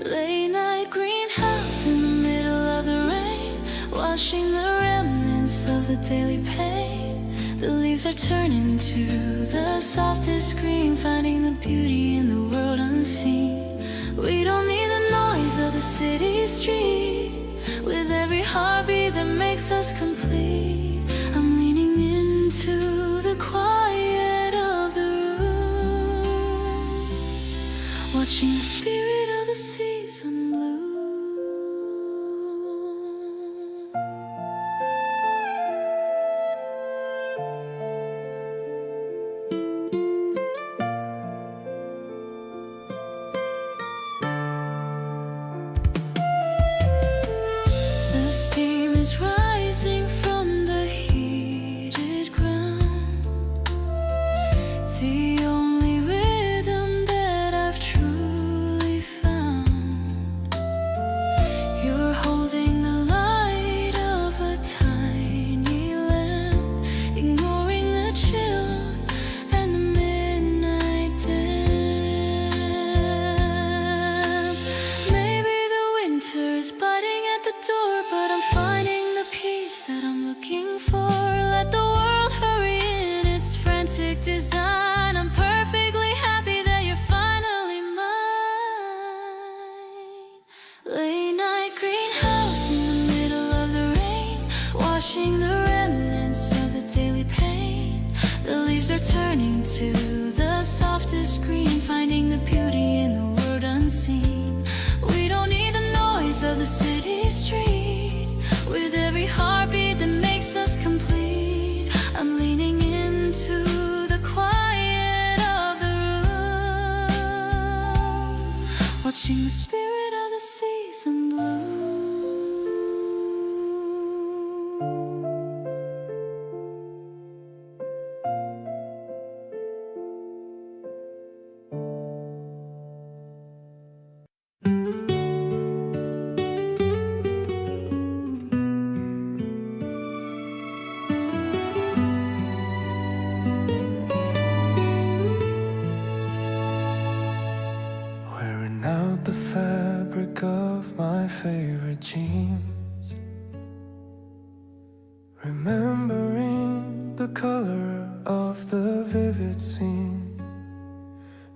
Speaker 3: Late night greenhouse in the middle of the rain, washing the remnants of the daily pain. The leaves are turning to the softest green, finding the beauty in the world unseen. We don't need the noise of the city street, with every heartbeat that makes us complete. I'm leaning into the quiet of the room, watching the spirit of the season bloom. The steam is rising from the heated ground, the only rhythm that I've truly found. You're holding the light of a tiny lamp, ignoring the chill and the midnight damp. Maybe the winter is biting at the door, but I'm finding the peace that I'm looking for. Let the world hurry in its frantic design. I'm perfectly happy that you're finally mine. Late night greenhouse in the middle of the rain, washing the remnants of the daily pain. The leaves are turning to the softest green, finding the beauty in the world unseen. Catching the spirit of the season blue.
Speaker 4: Wearing out the fabric of my favorite jeans, remembering the color of the vivid scene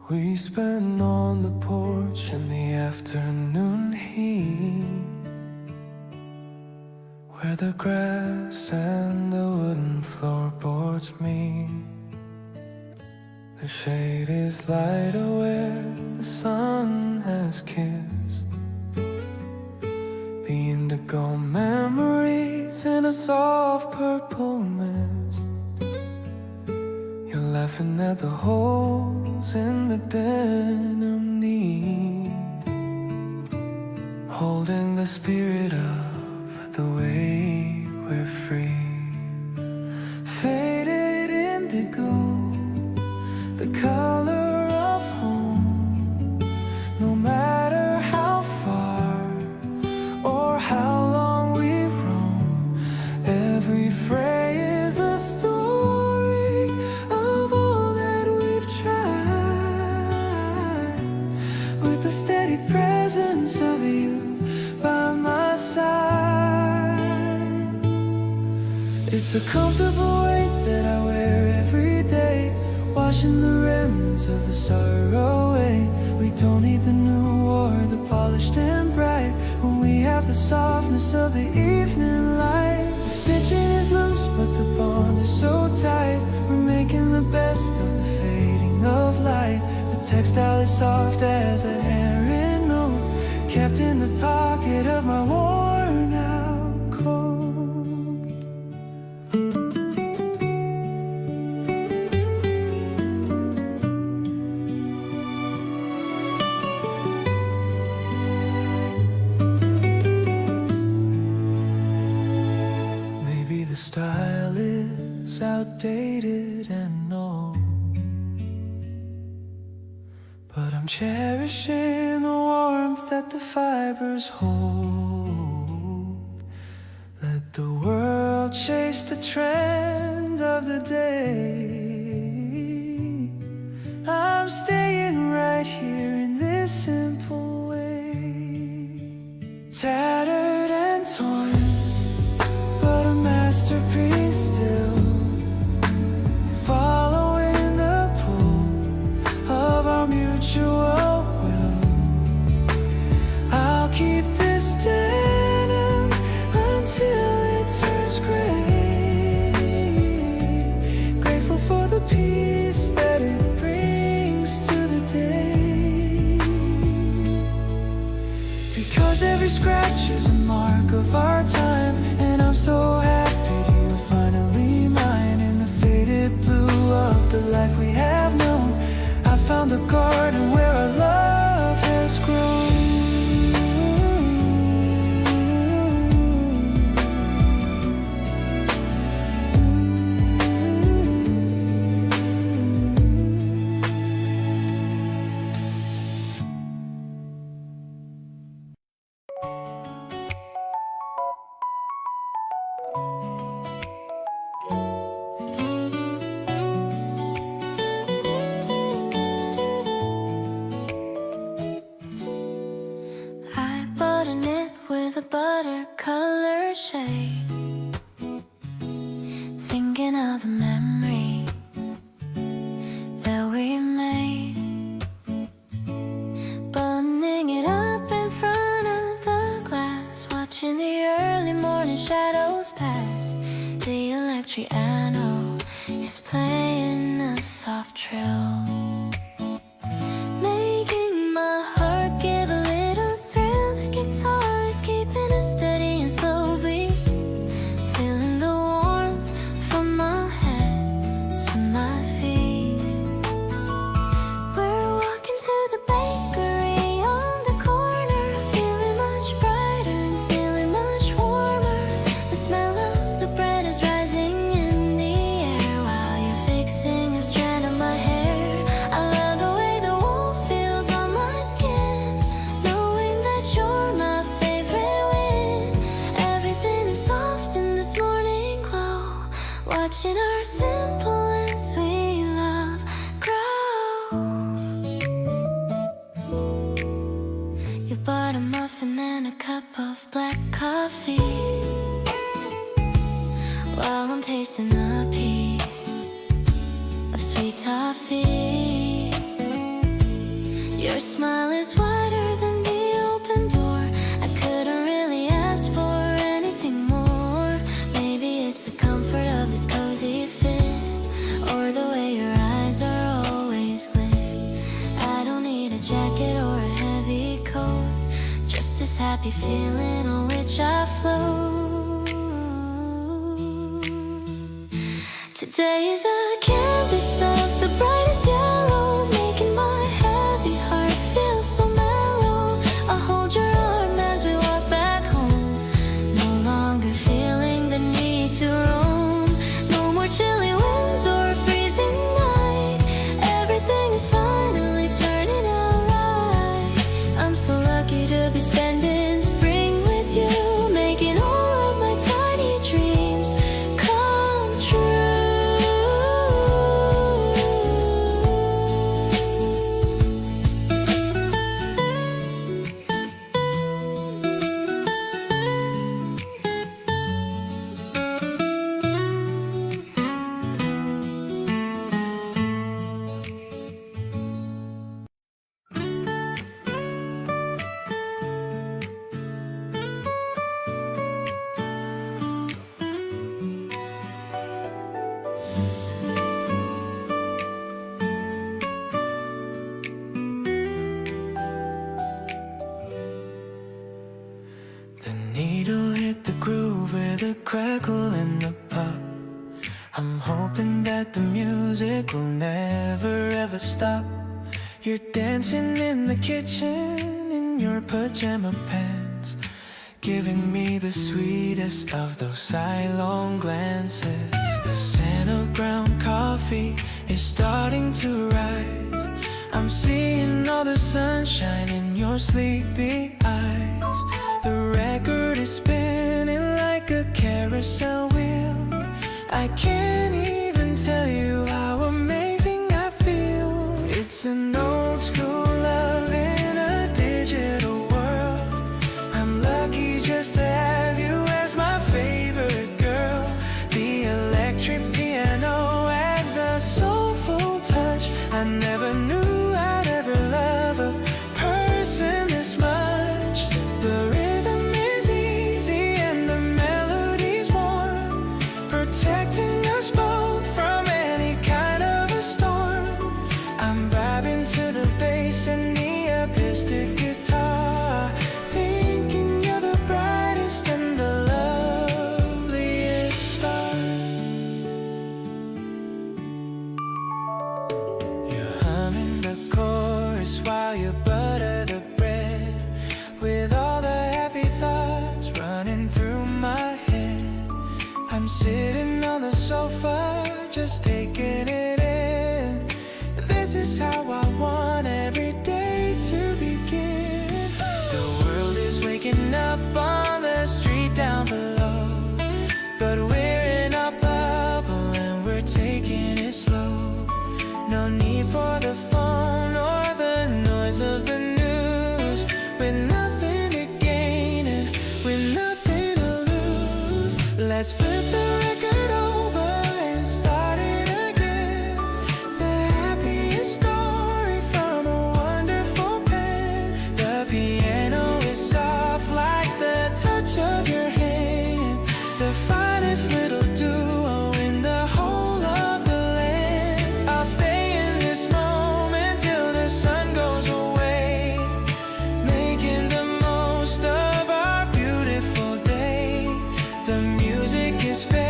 Speaker 4: we spent on the porch in the afternoon heat, where the grass and the wooden floorboards meet. The shade is lighter where the sun has kissed the indigo memories in a soft purple mist. You're laughing at the holes in the denim knee, holding the spirit of the way we're free. Faded indigo, the color of home, no matter how far or how long we roam. Every fray is a story of all that we've tried, with the steady presence of you by my side. It's a comfortable weight that I wear every day, washing the remnants of the sorrow away. We don't need the new or the polished and bright, when we have the softness of the evening light. The stitching is loose, but the bond is so tight. We're making the best of the fading of light. The textile is soft as a handwritten note, kept in the pocket of my worn out coat. The style is outdated and old, but I'm cherishing the warmth that the fibers hold. Let the world chase the trend of the day. I'm staying right here in this simple way. Tattered and torn, but a masterpiece still, following the pull of our mutual will. I'll keep this denim until it turns gray, grateful for the peace that it brings to the day. Because every scratch is a mark of our time, and I'm so happy you're finally mine. In the faded blue of the life we have known, I found the garden where our love has grown.
Speaker 3: Butter-colored shade, thinking of the memory that we made, buttoning it up in front of the glass, watching the early morning shadows pass. The electric piano is playing a soft trill, making my heart give a little thrill. The guitar is keeping a steady and slow beat, feeling the warmth from my head to my feet. We're walking to the bakery on the You bought a muffin and a cup of black coffee while I'm tasting a piece of sweet toffee. Your smile is wider than the open door. I couldn't really ask for anything more. Maybe it's the comfort of this cozy fit, or the way your eyes are always lit. I don't need a jacket or a heavy coat, just this happy feeling on which I float. Today is a canvas of the brightest yellow, making my heavy heart feel so mellow. I'll hold your arm as we walk back home, no longer feeling the need to roam. No more chilly winds or freezing night. Everything is finally turning out right. I'm so lucky to be spending spring with you, making all of my tiny dreams come true.
Speaker 1: The needle hit the groove with a crackle and a pop. I'm hoping that the music will never ever stop. You're dancing in the kitchen in your pajama pants, giving me the sweetest of those sidelong glances. The scent of ground coffee is starting to rise. I'm seeing all the sunshine in your sleepy eyes. The record is spinning like a carousel wheel. I can't even tell you how amazing I feel. It's an old school love in a digital world. I'm lucky just to have you as my favorite girl. The electric piano adds a soulful touch. I never knew I'd ever love a person this much. The rhythm is easy and the melody's warm, protecting us both from any kind of a storm. I'm vibing to the bass and the acoustic guitar, thinking you're the brightest and the loveliest star. You're humming the chorus while you butter the bread, with all the happy thoughts running through my head. I'm sitting on the sofa, just taking it in. This is how I want every day to begin. The world is waking up on the street down below, but we're in our bubble and we're taking it slow. No need for the phone or the noise of the news. With nothing to gain and with nothing to lose, let's flip the record over and start it again. The happiest story from a wonderful pen. The piano is soft like the touch of your hand. The finest little duo in the whole of the land. I'll stay in this moment till the sun goes away, making the most of our beautiful day. The music is fading.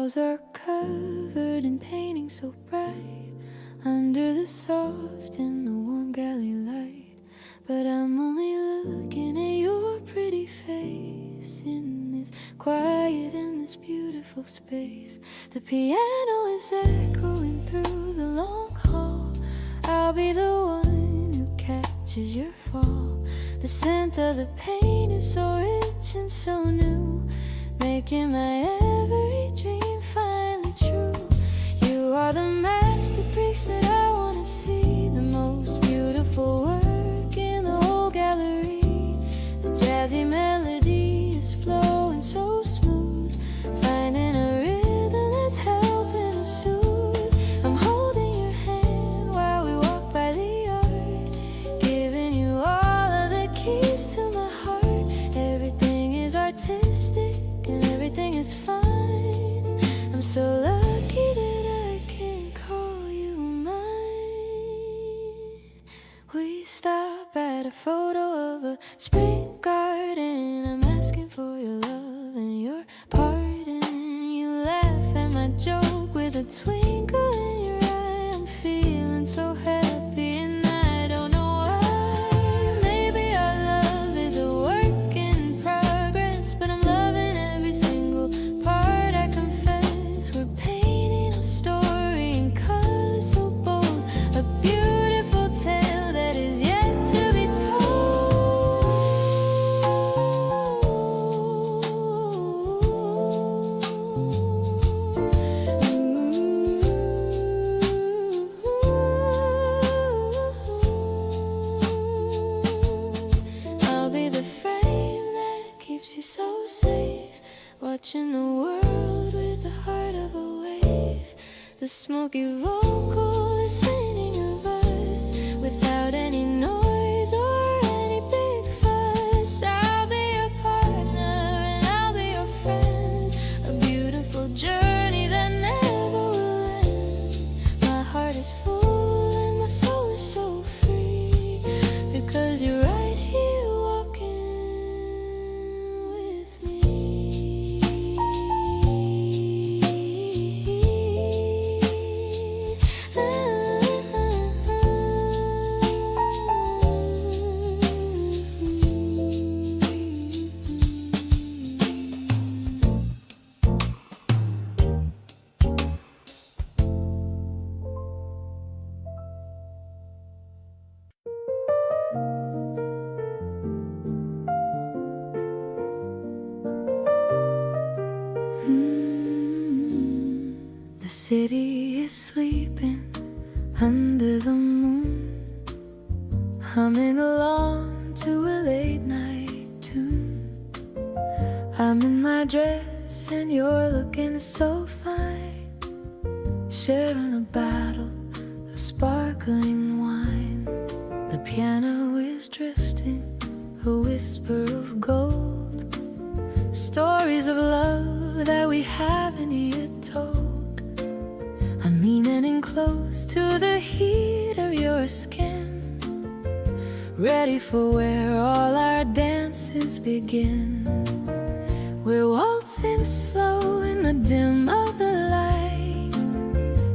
Speaker 3: walls are covered in painting so bright under the soft and the warm galley light. But I'm only looking at your pretty face in this quiet and this beautiful space. The piano is echoing through the long hall. I'll be the one who catches your fall. The scent of the paint is so rich and so new, making my every dream finally true. You are the masterpiece that I wanna see, the most beautiful work in the whole gallery. The jazzy melody is flowing so smooth, finding a rhythm that's helping us soothe. I'm holding your hand while we walk by the art, giving you all of the keys to my heart. Everything is artistic and everything is fine. I'm so lucky that I can call you mine. We stop at a photo of a spring garden. I'm asking for your love and your pardon. You laugh at my joke with a twinkle in your eye. I'm feeling so happy and I don't know why. Maybe our love is a work in progress, but I'm loving every single part. I confess we're painting a story in color so bold, a beautiful tale that is yet to be told. I'll be the frame that keeps you so safe, watching the world with the heart of a wave. The smoky vocal is singing of us without any noise or any big fuss. I'll be your partner and I'll be your friend, a beautiful journey that never will end. My heart is full and my soul is so free, because you're right here walking with me. The city is sleeping under the moon, humming along to a late night tune. I'm in my dress and you're looking so fine, sharing a bottle of sparkling wine. The piano is drifting, a whisper of gold, stories of love that we haven't yet told. I'm leaning in close to the heat of your skin, ready for where all our dances begin. We're waltzing slow in the dim of the light,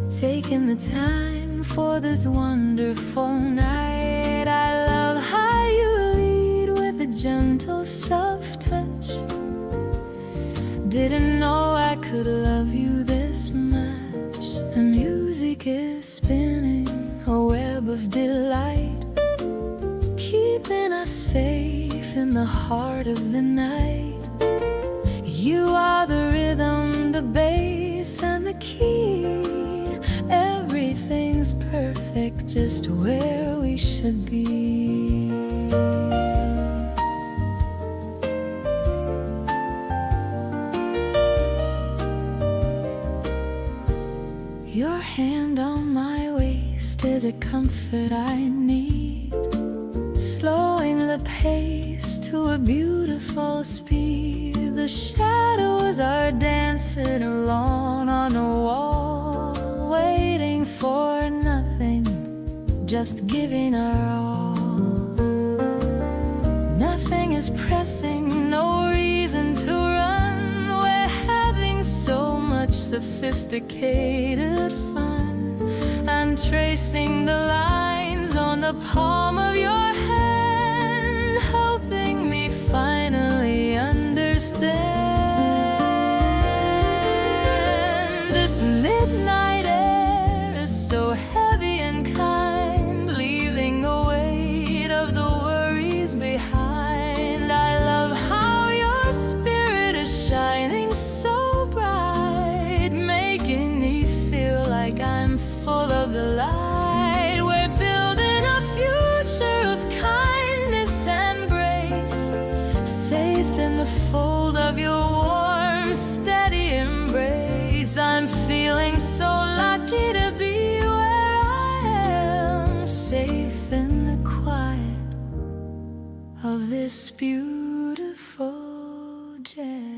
Speaker 3: taking the time for this wonderful night. I love how you lead with a gentle, soft touch. Didn't know I could love you this much. The music is spinning, a web of delight, keeping us safe in the heart of the night. You are the rhythm, the bass, and the key. Everything's perfect, just where we should be. Your hand on my waist is a comfort I need, slowing the pace to a beautiful speed. The shadows are dancing alone on a wall, waiting for nothing, just giving our all. Nothing is pressing, no reason to run. We're having so much sophisticated fun, and tracing the lines on the palm of your hand, helping me finally understand. This midnight air is so heavy and kind, leaving a weight of the worries behind. I love how your spirit is shining so bright, making me feel like I'm full of the light. We're building a future of kindness and grace, safe in the fold of your warm, steady embrace. I'm feeling so lucky to be where I am, safe in the quiet of this beautiful jam.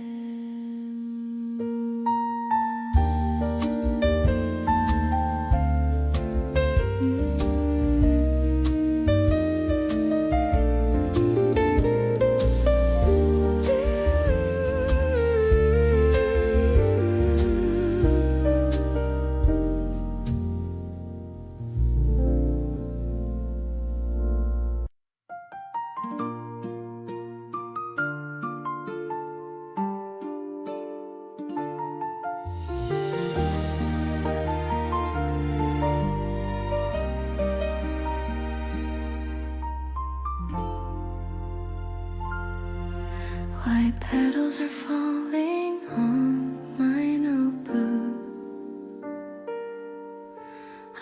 Speaker 3: White petals are falling on my notebook.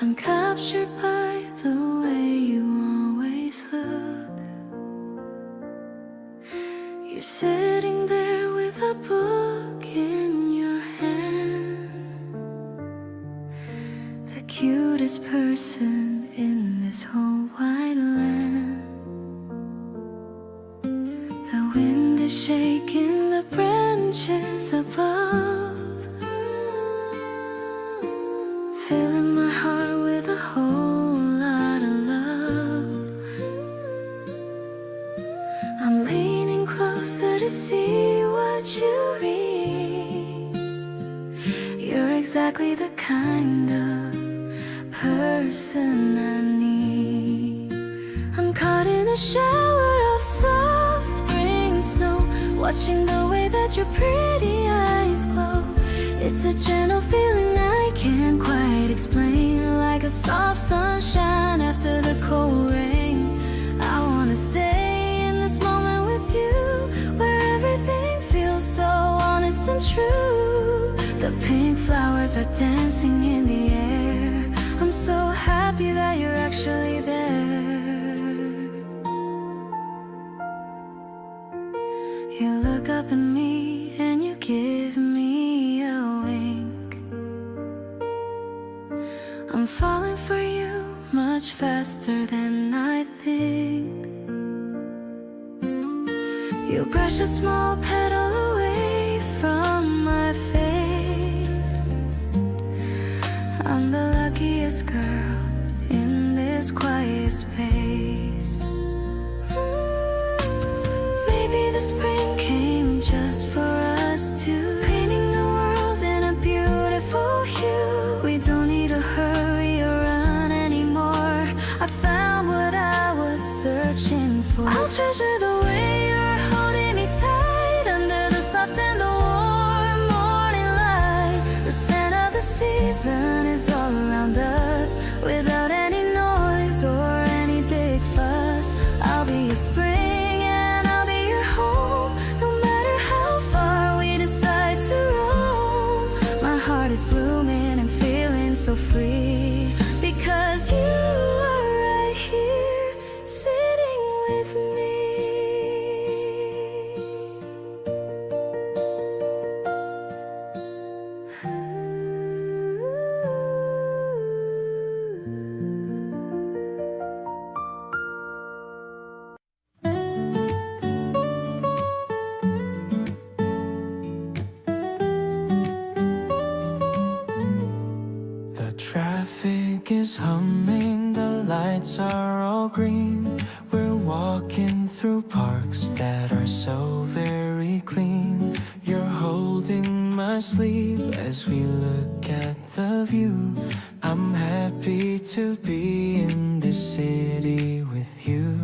Speaker 3: I'm captured by the way you always look. You're sitting there with a book in your hand, the cutest person in this whole wide land. The wind is shaking the branches above, filling my heart with a whole lot of love. I'm leaning closer to see what you read. You're exactly the kind of person I need. I'm caught in a shower of soft spring snow, watching the way that your pretty eyes glow. It's a gentle feeling I can't quite explain, like a soft sunshine after the cold rain. I wanna stay in this moment with you, where everything feels so honest and true. The pink flowers are dancing in the air. I'm so happy that you're actually there. You look up at me and you give me a wink. I'm falling for you much faster than I think. You brush a small petal away from my face. I'm the luckiest girl in this quiet space. Maybe the spring came just for us two, painting the world in a beautiful hue. We don't need to hurry or run anymore. I found what I was searching for. I'll treasure the way you're holding me tight under the soft and the warm morning light. The scent of the season is all around us, without any noise or any big fuss. I'll be your spring and I'll be your home, no matter how far we decide to roam. My heart is blooming and feeling so free, because you are right here sitting with me.
Speaker 4: The traffic is humming, the lights are all green. We're walking through parks that are so very clean. You're holding my sleeve as we look at the view. I'm happy to be in this city with you.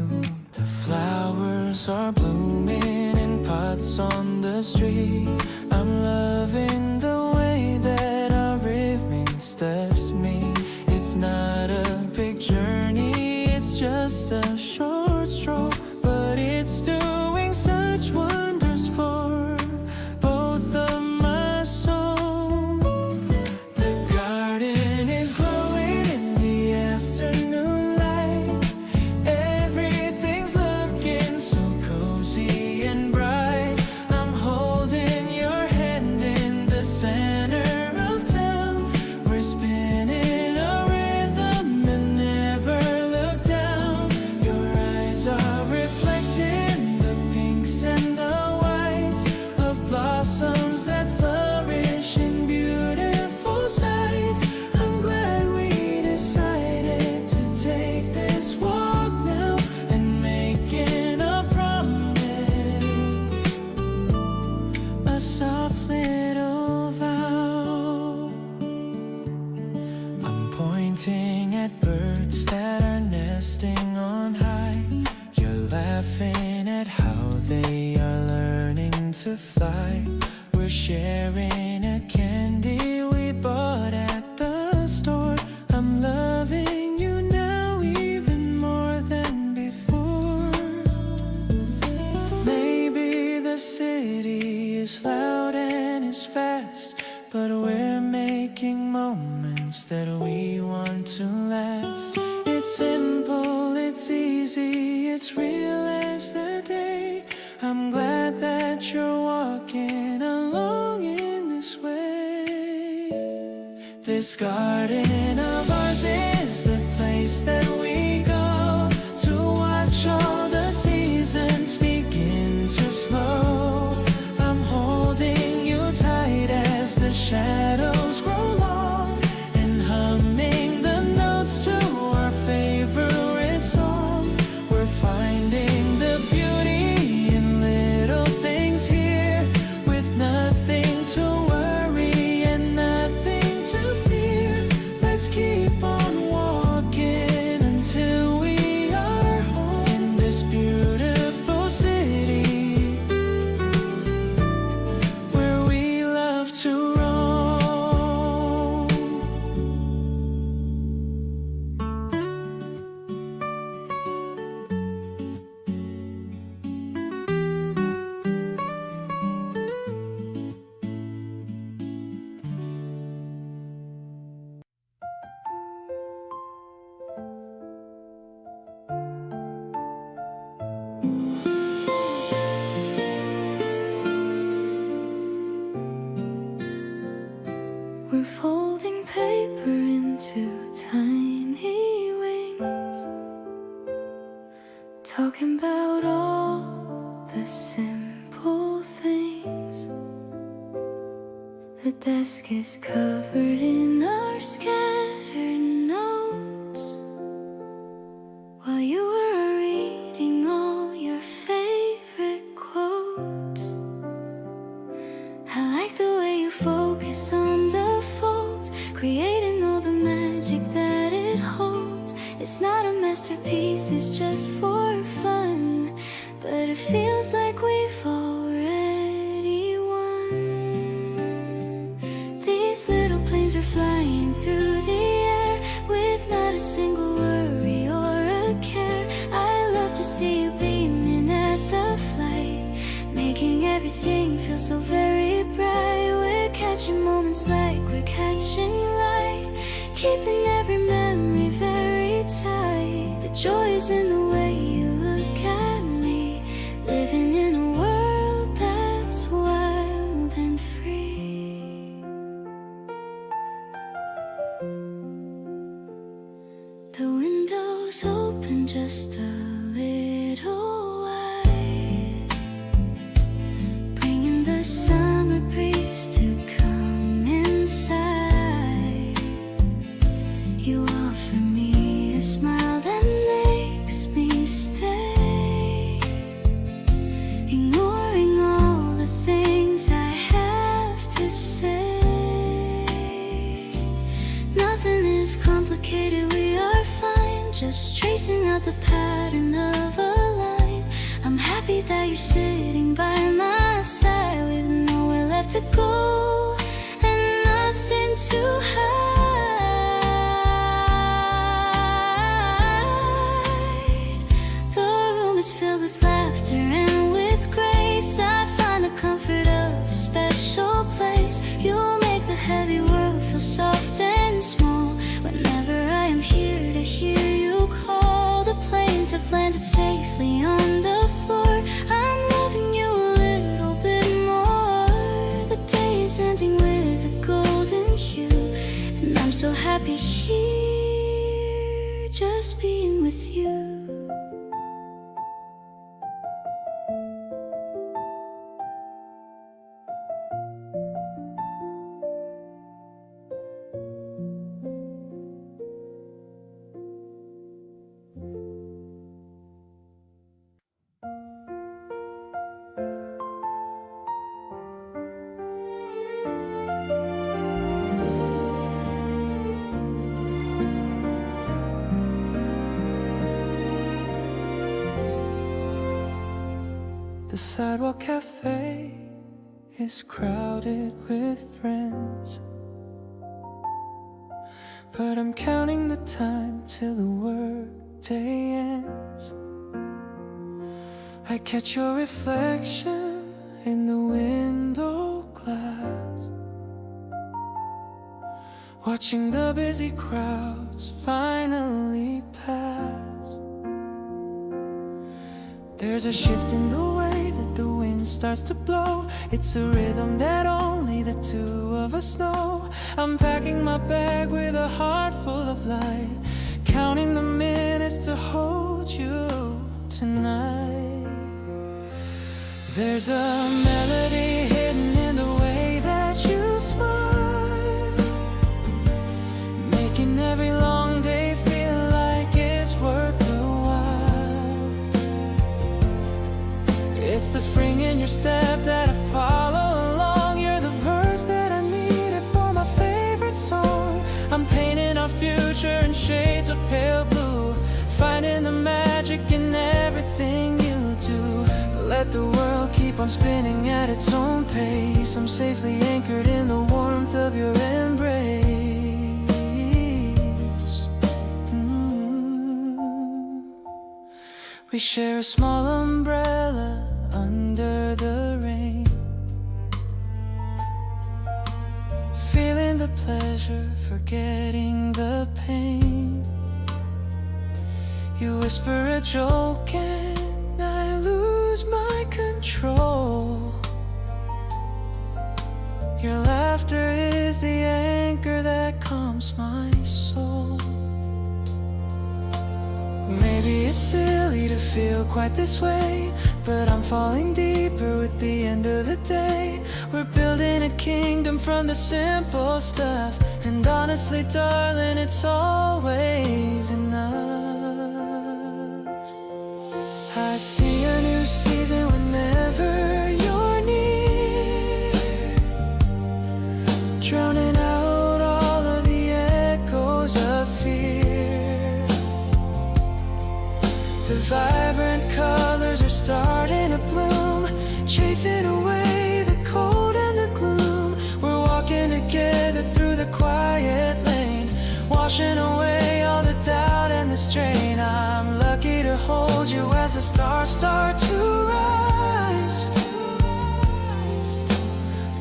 Speaker 4: The flowers are blooming in pots on the street. I'm loving the way that our rhythmic steps meet. It's not a big journey, it's just a short stroll, but it's doing such wonders for both of my soul. The garden is glowing in the afternoon light. Everything's looking so cozy and bright. I'm holding your hand in the center of town. We're spinning a rhythm and never look down. Your eyes are reflecting the pinks and the whites of blossoms that flourish in beautiful sights. I'm glad we decided to take this walk now and making a promise, a soft little vow. I'm pointing at birds that are nesting on high. You're laughing at how they are learning to fly. We're sharing a candy we bought at the store. I'm loving you now even more than before. Maybe the city is loud and is fast, but we're making moments that we want to last. It's simple, it's easy, it's real as the day. I'm glad that you're walking along in this way. This garden of ours is the place that we go to watch all the seasons begin to slow. I'm holding you tight as the shadows grow long and humming the notes to our favorite song. We're finding the beauty in little things here, with nothing to worry and nothing to fear. Let's keep on walking until we are home in this beautiful city where we love to roam.
Speaker 3: We're folding paper into tiny wings, talking about all the simple things. The desk is covered in our scattered notes, while you were reading all your favorite quotes. I like the way you focus on the folds, creating all the magic that it holds. It's not a masterpiece, it's just for fun, but it feels like we've already won. These little planes are flying through the air with not a single worry or a care. I love to see you beaming at the flight, making everything feel so very bright. We're catching moments like we're catching light, keeping every memory very tight. The joy is in the way you look at me, living in a world that's wild and free. The windows open just a little wide, bringing the summer breeze to come inside. You offer me a smile that makes me stay, ignoring all the things I have to say. you're sitting by my side with nowhere left to go and nothing to hide. The room is filled with laughter and with grace. I find the comfort of a special place. You make the heavy world feel soft and small. Whenever I am here to hear you call, the planes have landed safely on the floor. I'm loving you a little bit more. The day is ending with a golden hue, and I'm so happy here, just being with you.
Speaker 1: The sidewalk cafe is crowded with friends, but I'm counting the time till the workday ends. I catch your reflection in the window glass, watching the busy crowds finally pass. There's a shift in the way that the wind starts to blow. It's a rhythm that only the two of us know. I'm packing my bag with a heart full of light, counting the minutes to hold you tonight. There's a melody hidden in the way that you smile, making every long day feel like it's worth the while. It's the spring in your step that I follow along. You're the verse that I needed for my favorite song. I'm painting our future in shades of pale blue, finding the magic in everything you do. Let the world keep on spinning at its own pace. I'm safely anchored in the warmth of your embrace. We share a small umbrella under the rain, feeling the pleasure, forgetting the pain. You whisper a joke and I lose my control. Your laughter is the anchor that calms my soul. Maybe it's silly to feel quite this way, but I'm falling deeper with the end of the day. We're building a kingdom from the simple stuff, and honestly, darling, it's always enough. I see a new season whenever you're near, drowning out all of the echoes of fear. The vibrant colors are starting to bloom, chasing away the cold and the gloom. We're walking together through the quiet lane, washing away all the doubt and the strain. I'm lucky to hold you as the stars start to rise,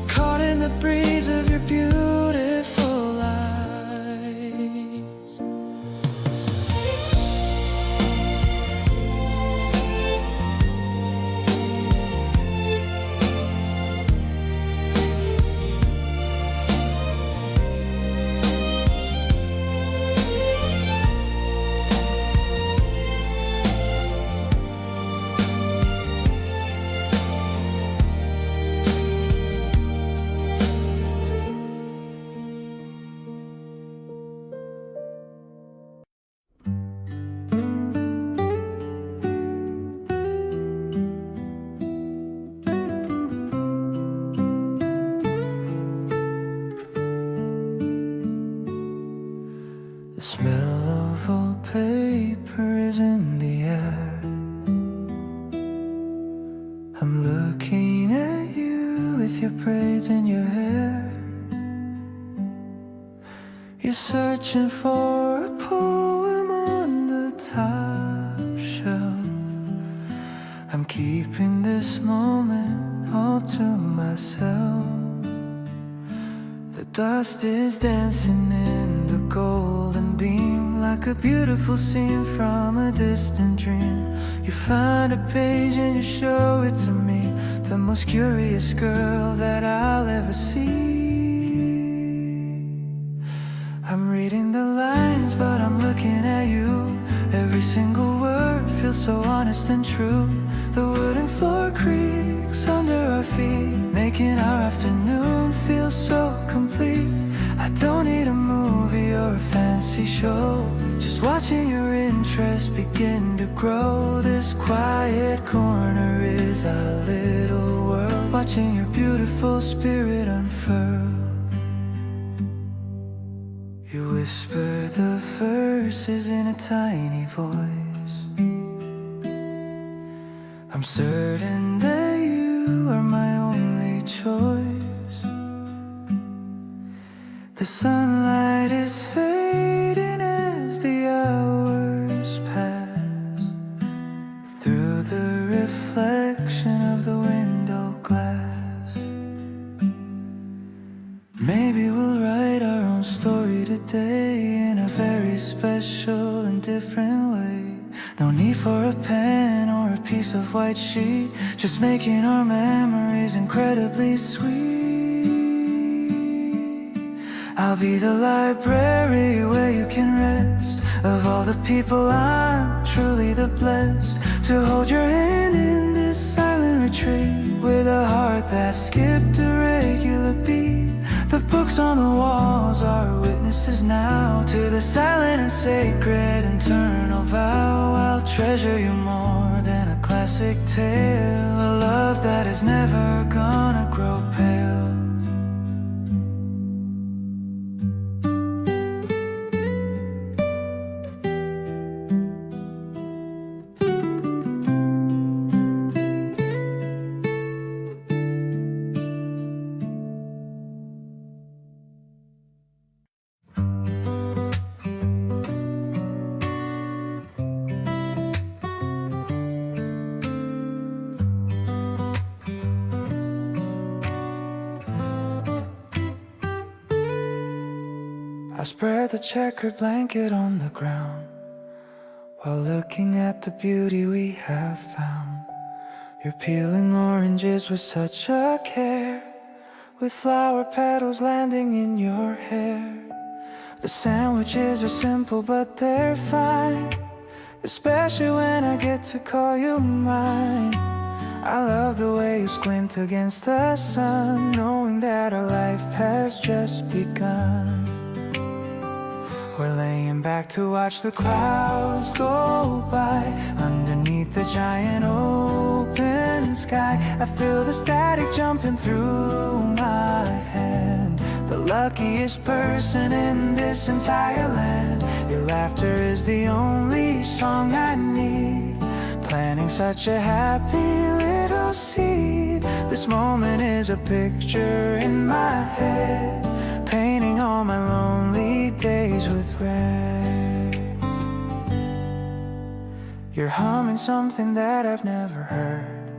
Speaker 1: caught in the breeze of your beautiful eyes. The smell of old paper is in the air, looking at you with your braids in your hair. You're searching for a poem on the top shelf. I'm keeping this moment all to myself. The dust is dancing in the golden beam, like a beautiful scene from a distant dream. You find a page and you show it to me, the most curious girl that I'll ever see. I'm reading the lines, but I'm looking at you. Every single word feels so honest and true. The wooden floor creaks under our feet, making our afternoon feel so complete. I don't need a movie or a fancy show, just watching your interest begin to grow. This quiet corner is our little world, watching your beautiful spirit unfurl. You whisper the verses in a tiny voice. I'm certain that you are my only choice. The sunlight is fading as the hours pass, through the reflection of the window glass. Maybe we'll write our own story today in a very special and different way. No need for a pen or a piece of white sheet, just making our memories incredibly sweet. I'll be the library where you can rest. Of all the people, I'm truly the blessed to hold your hand in this silent retreat, with a heart that skipped a regular beat. The books on the walls are witnesses now to the silent and sacred eternal vow. I'll treasure you more than a classic tale, a love that is never gonna grow pale. I spread the checkered blanket on the ground while looking at the beauty we have found. You're peeling oranges with such a care, with flower petals landing in your hair. The sandwiches are simple but they're fine, especially when I get to call you mine. I love the way you squint against the sun, knowing that our life has just begun. We're laying back to watch the clouds go by underneath the giant open sky. I feel the static jumping through my hand, the luckiest person in this entire land. Your laughter is the only song I need, planting such a happy little seed. This moment is a picture in my head, painting all my lonely days with red. You're humming something that I've never heard,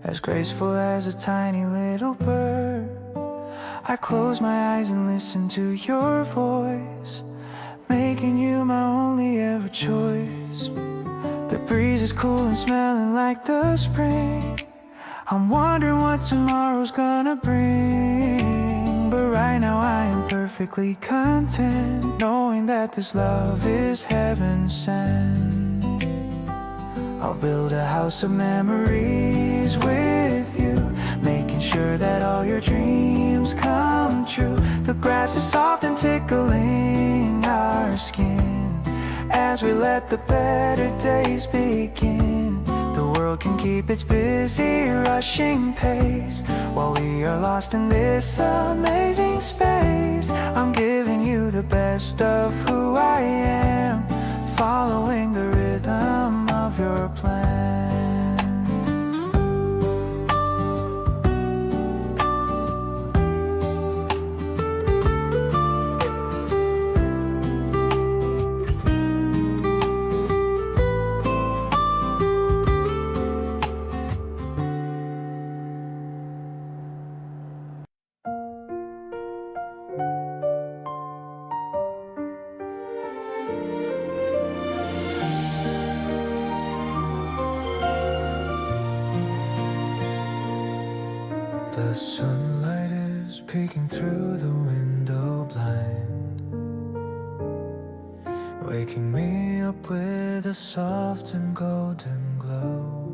Speaker 1: as graceful as a tiny little bird. I close my eyes and listen to your voice, making you my only ever choice. The breeze is cool and smelling like the spring. I'm wondering what tomorrow's gonna bring, but right now I am perfectly content, knowing that this love is heaven sent. I'll build a house of memories with you, making sure that all your dreams come true. The grass is soft and tickling our skin as we let the better days begin. The world can keep its busy rushing pace while we are lost in this amazing space. I'm giving you the best of who I am, following the rhythm of your plan. The sunlight is peeking through the window blind, waking me up with a soft and golden glow.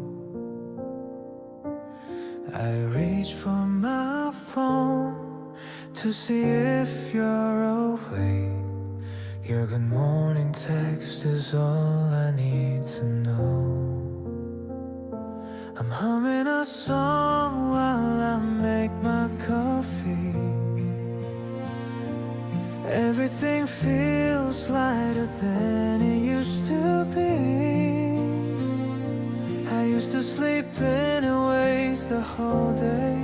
Speaker 1: I reach for my phone to see if you're awake. Your good morning text is all I need to know. I'm humming a song while I make my coffee. Everything feels lighter than it used to be. I used to sleep in and waste the whole day,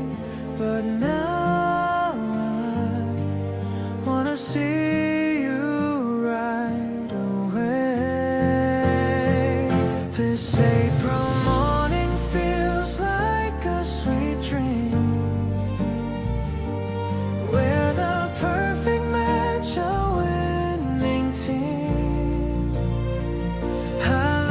Speaker 1: but now I wanna see you right away. This April morning feels like a sweet dream. We're the perfect match, a winning team. I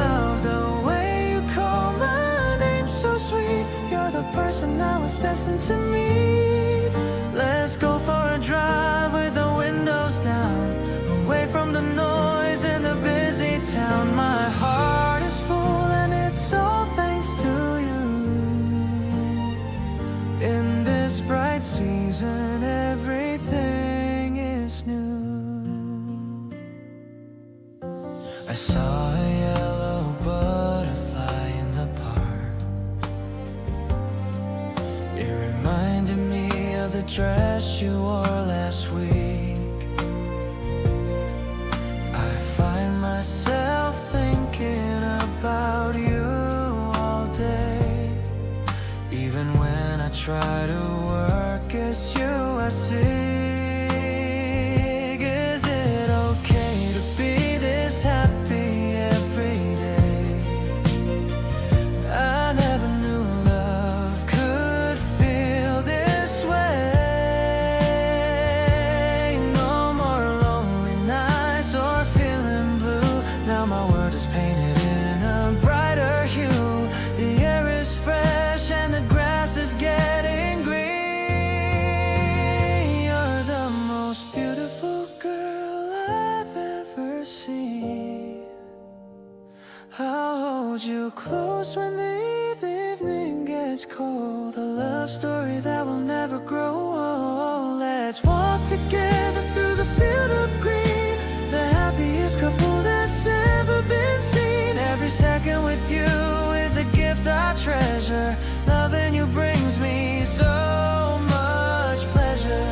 Speaker 1: love the way you call my name so sweet. You're the person I was destined to meet. Let's go for a drive with the windows down, away from the noise in the busy town. My heart is full and it's all thanks to you. In this bright season, everything is new. I saw a yellow butterfly in the park. It reminded me of the dress you wore last week. I find myself thinking about you all day. Even when I try to work as you, I seek. Is it okay to be this happy every day? I never knew love could feel this way. No more lonely nights or feeling blue. Now my world is painted in a brighter hue. The air is fresh and the grass is getting green. You're the most beautiful girl I've ever seen. I'll hold you close when the evening gets cold. A love story that will never grow old. Let's walk together through the field of green, the happiest couple that's ever been seen. Every second with you is a gift I treasure. Loving you brings me so much pleasure.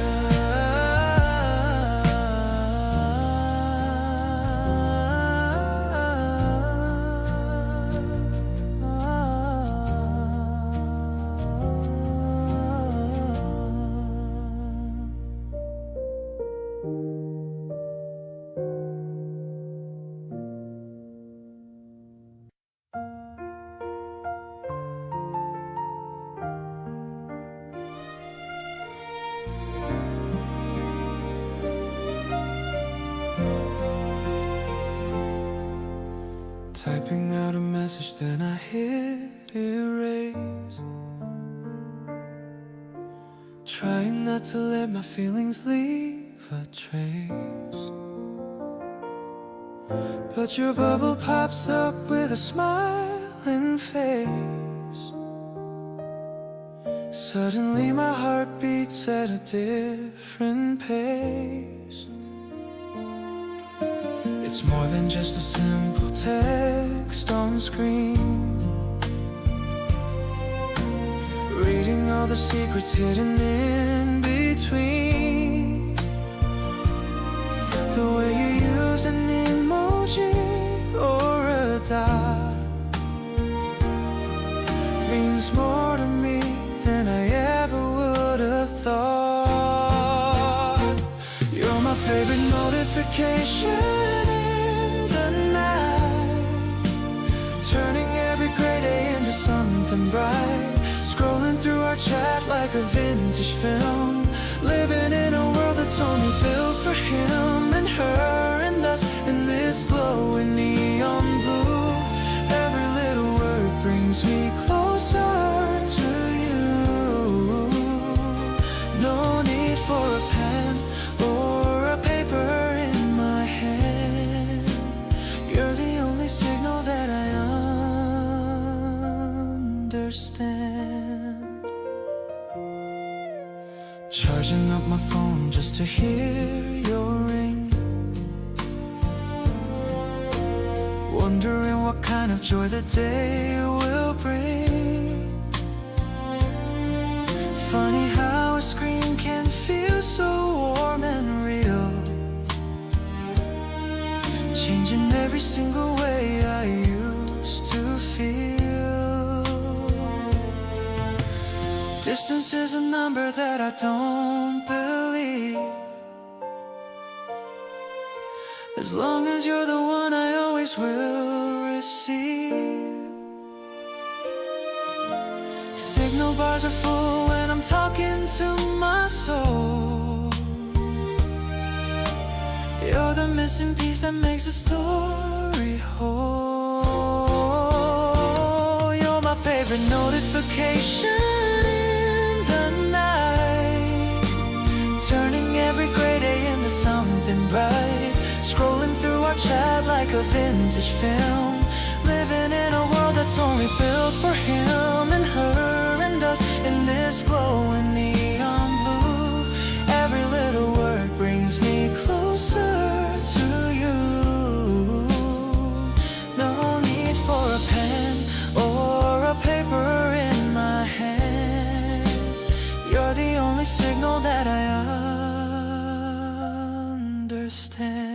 Speaker 1: Typing out a message, then I hit erase. Trying not to let my feelings leave a trace. But your bubble pops up with a smiling face. Suddenly my heart beats at a different pace. It's more than just a simple text on screen. Reading all the secrets hidden in between. The way you use an emoji or a dot means more to me than I ever would have thought. You're my favorite notification in the night, turning every gray day into something bright. Scrolling through our chat like a vintage film, living in a world that's only built for him and her and us in this glowing neon blue. Every little word brings me closer to you. Charging up my phone just to hear your ring, wondering what kind of joy the day will bring. Funny how a screen can feel so warm and real, changing every single way I used to feel. Distance is a number that I don't believe, as long as you're the one I always will receive. Signal bars are full when I'm talking to my soul. You're the missing piece that makes the story whole. You're my favorite notification in the night, turning every gray day into something bright. Scrolling through our chat like a vintage film, living in a world that's only built for him and her and us in this glowing neon blue. Every little word brings me closer to you. No need for a pen or a paper in my hand. You're the only signal that I understand.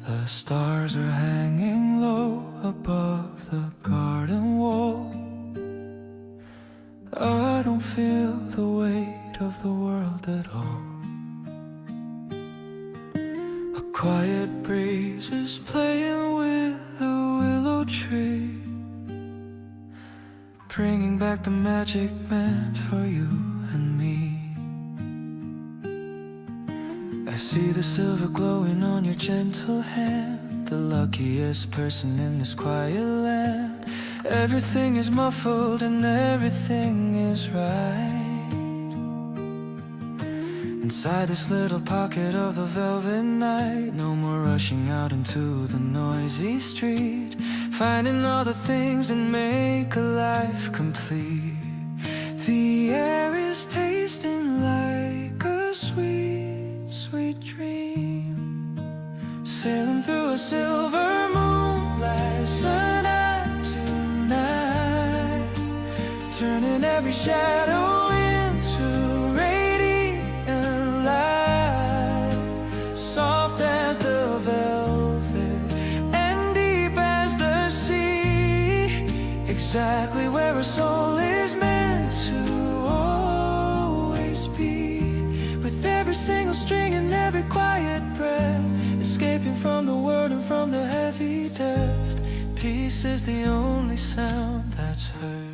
Speaker 1: The stars are hanging low above the garden wall. I don't feel the weight of the world at all. A quiet breeze is playing with the willow tree, bringing back the magic meant for you and me. I see the silver glowing on your gentle hand, the luckiest person in this quiet land. Everything is muffled and everything is right inside this little pocket of the velvet night. No more rushing out into the noisy street, finding all the things that make a life complete. The air is tasting like a sweet, sweet dream, sailing through a silver moonlight sonata tonight, turning every shadow into radiant light, soft as the velvet and deep as the sea, exactly where a soul is meant to always be. With every single string and every quiet breath, escaping from the word and from the heavy depth, peace is the only sound that's heard.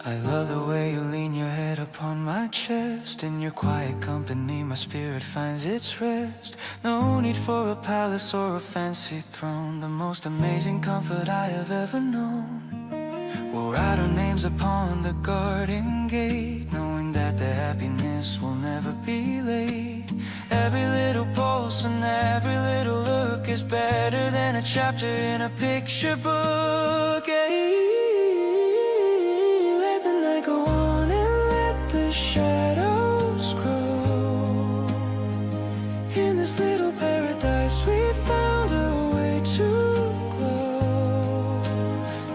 Speaker 1: I love the way you lean your head upon my chest. In your quiet company my spirit finds its rest. No need for a palace or a fancy throne, the most amazing comfort I have ever known. We'll write our names upon the garden gate, knowing that the happiness will never be late. Every little pulse and every little look is better than a chapter in a picture book. Let the night go on and let the shadows grow. In this little paradise we found a way to glow,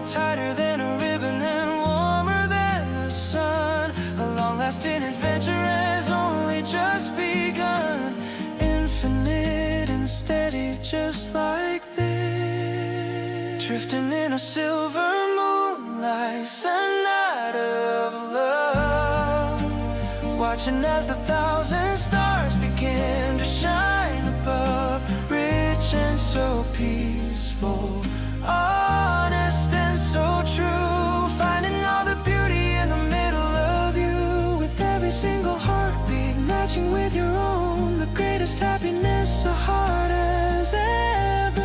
Speaker 1: tighter than a ribbon and warmer than the sun. A long-lasting adventure has only just begun, infinite and steady just like this, drifting in a silver moonlight sonata of love, watching as the thousand stars begin to shine above, rich and so peaceful, honest and so true, finding all the beauty in the middle of you. With every single heartbeat matching with your own, the greatest happiness a heart has ever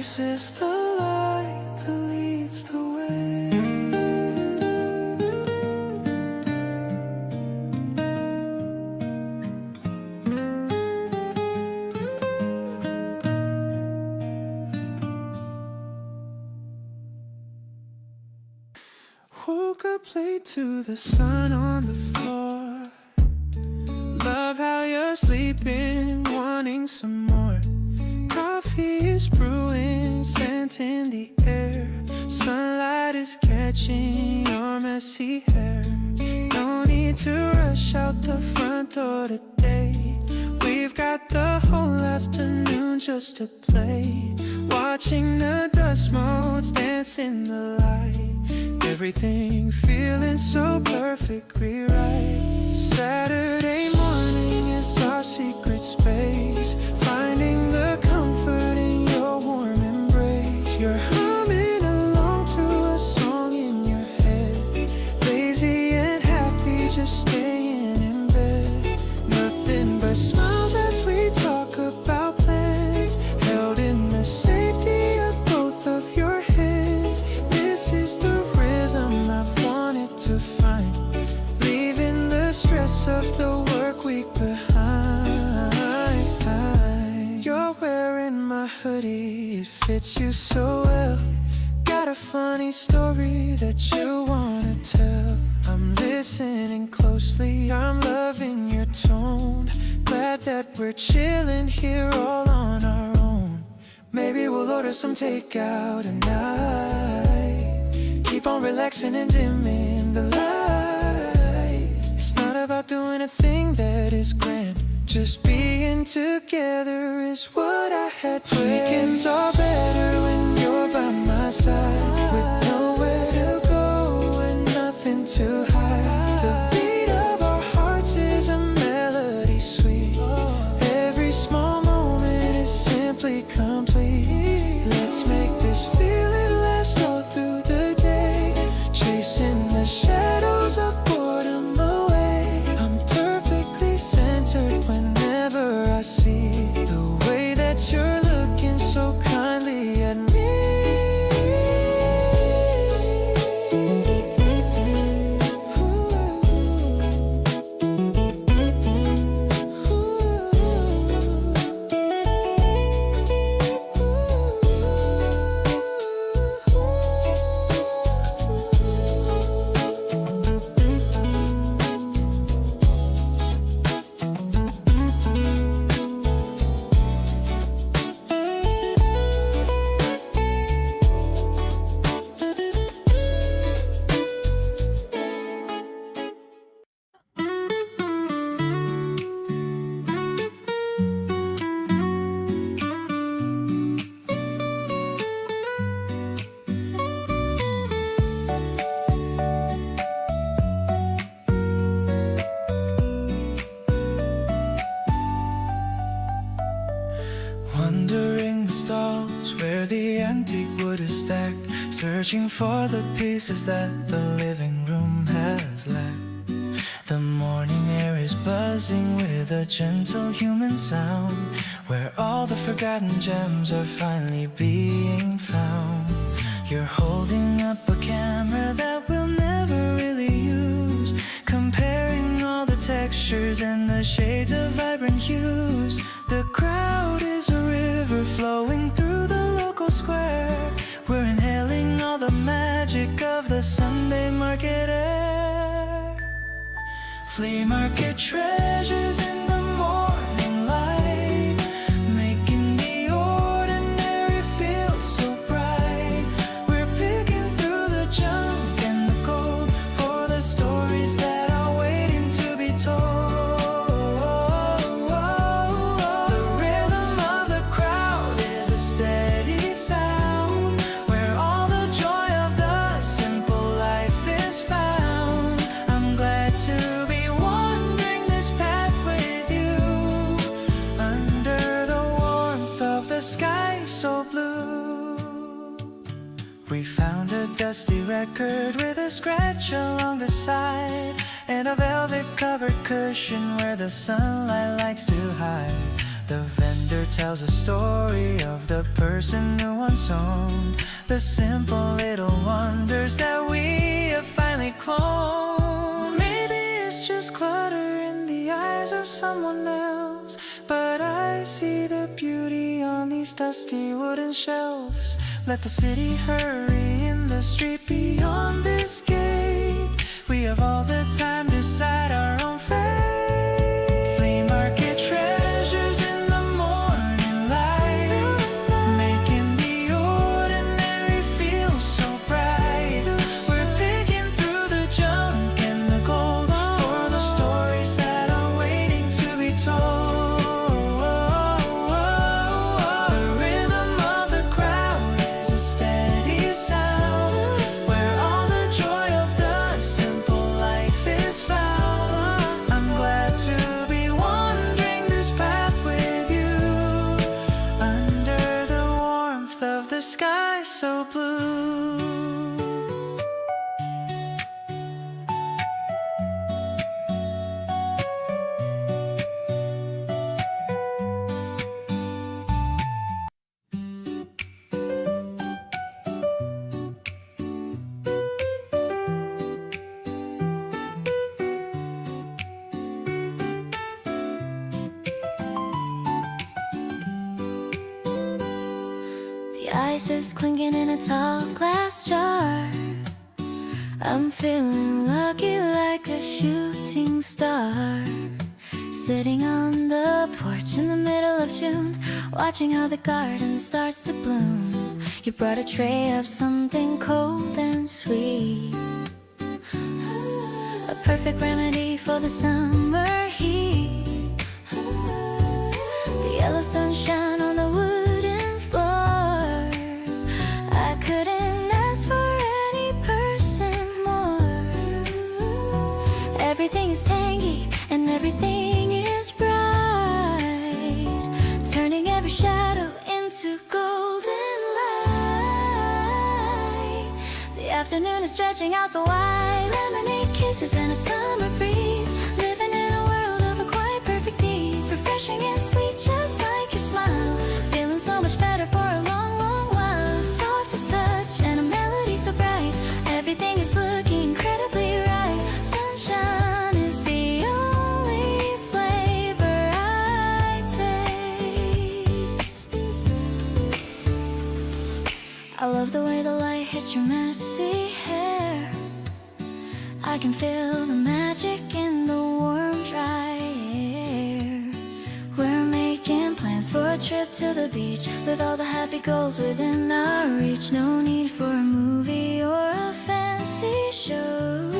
Speaker 2: grace is the light that leads the way. Woke up late to the sun on the floor. Love how you're sleeping, wanting some more. Coffee is brewing, scent in the air. Sunlight is catching your messy hair. No need to rush out the front door today. We've got the whole afternoon just to play. Watching the dust motes dance in the light. Everything feeling so perfectly right. Saturday morning is our secret space. Finding the comfort in your warm embrace. You're humming along to a song in your head. Lazy and happy, just staying in bed. Nothing but smiles as we talk about plans. Held in the safety of both of your hands. This is the rhythm I've wanted to find. Leaving the stress of the work week behind. You're wearing my hoodie, it fits you so well. Got a funny story that you wanna tell. I'm listening closely, I'm loving your tone. Glad that we're chilling here all on our own. Maybe we'll order some takeout tonight. Keep on relaxing and dimming the light. It's not about doing a thing that is grand. Just being together is what I had planned. Weekends are better when you're by my side. With nowhere to go and nothing to hide. The beat of our hearts is a melody sweet. Every small moment is simply complete. Let's make this feeling last all through the day. Chasing the shadows of boredom away. I'm perfectly centered whenever I see the way that you're looking so kindly at me. Wandering the stalls where the antique wood is stacked, searching for the pieces that the living room has lacked. The morning air is buzzing with a gentle human sound, where all the forgotten gems are finally being found. You're holding up a camera that we'll never really use, comparing all the textures and the shades of vibrant hues. The crowd is a river flowing through the local square. We're inhaling all the magic of the Sunday market air. Flea market treasures in the morning light, making the ordinary feel so bright. We're picking through the junk and the gold for the stories that are waiting to be told. The rhythm of the crowd is a steady sound, where all the joy of the simple life is found. I'm glad to be wandering this path with you, under the warmth of the sky so blue. We found a dusty record with a scratch along the side, and a velvet covered cushion where the sunlight likes to hide.
Speaker 1: The vendor tells a story of the person who once owned the simple little wonders that we have finally cloned. Maybe it's just clutter in the eyes of someone else, but I see the beauty on these dusty wooden shelves. Let the city hurry in the street beyond this gate. We have all the time to decide our own fate. Flea market treasures in the morning light, making the ordinary feel so bright. We're picking through the junk and the gold for the stories that are waiting to be told. The rhythm of the crowd is a steady sound, where all the joy of the simple life is found. I'm glad to be wandering this path with you, under the warmth of the sky so blue.
Speaker 3: The ice is clinking in a tall glass jar. I'm feeling lucky like a shooting star, sitting on the porch in the middle of June, watching how the garden starts to bloom. You brought a tray of something cold and sweet, a perfect remedy for the summer heat. The yellow sunshine on the wooden floor, I couldn't ask for any person more. Everything is tangy and everything is bright, turning every shadow into golden light. The afternoon is stretching out so wide, lemonade kisses and a summer breeze, living in a world of a quite perfect ease, refreshing and sweet just like your smile, feeling so much better for a long, long while. Softest touch and a melody so bright, everything is looking incredibly right. Sunshine is the only flavor I taste. I love the way the light hits your messy hair. I can feel the magic in the warm, dry air. We're making plans for a trip to the beach, with all the happy goals within our reach. No need for a movie or a fancy show.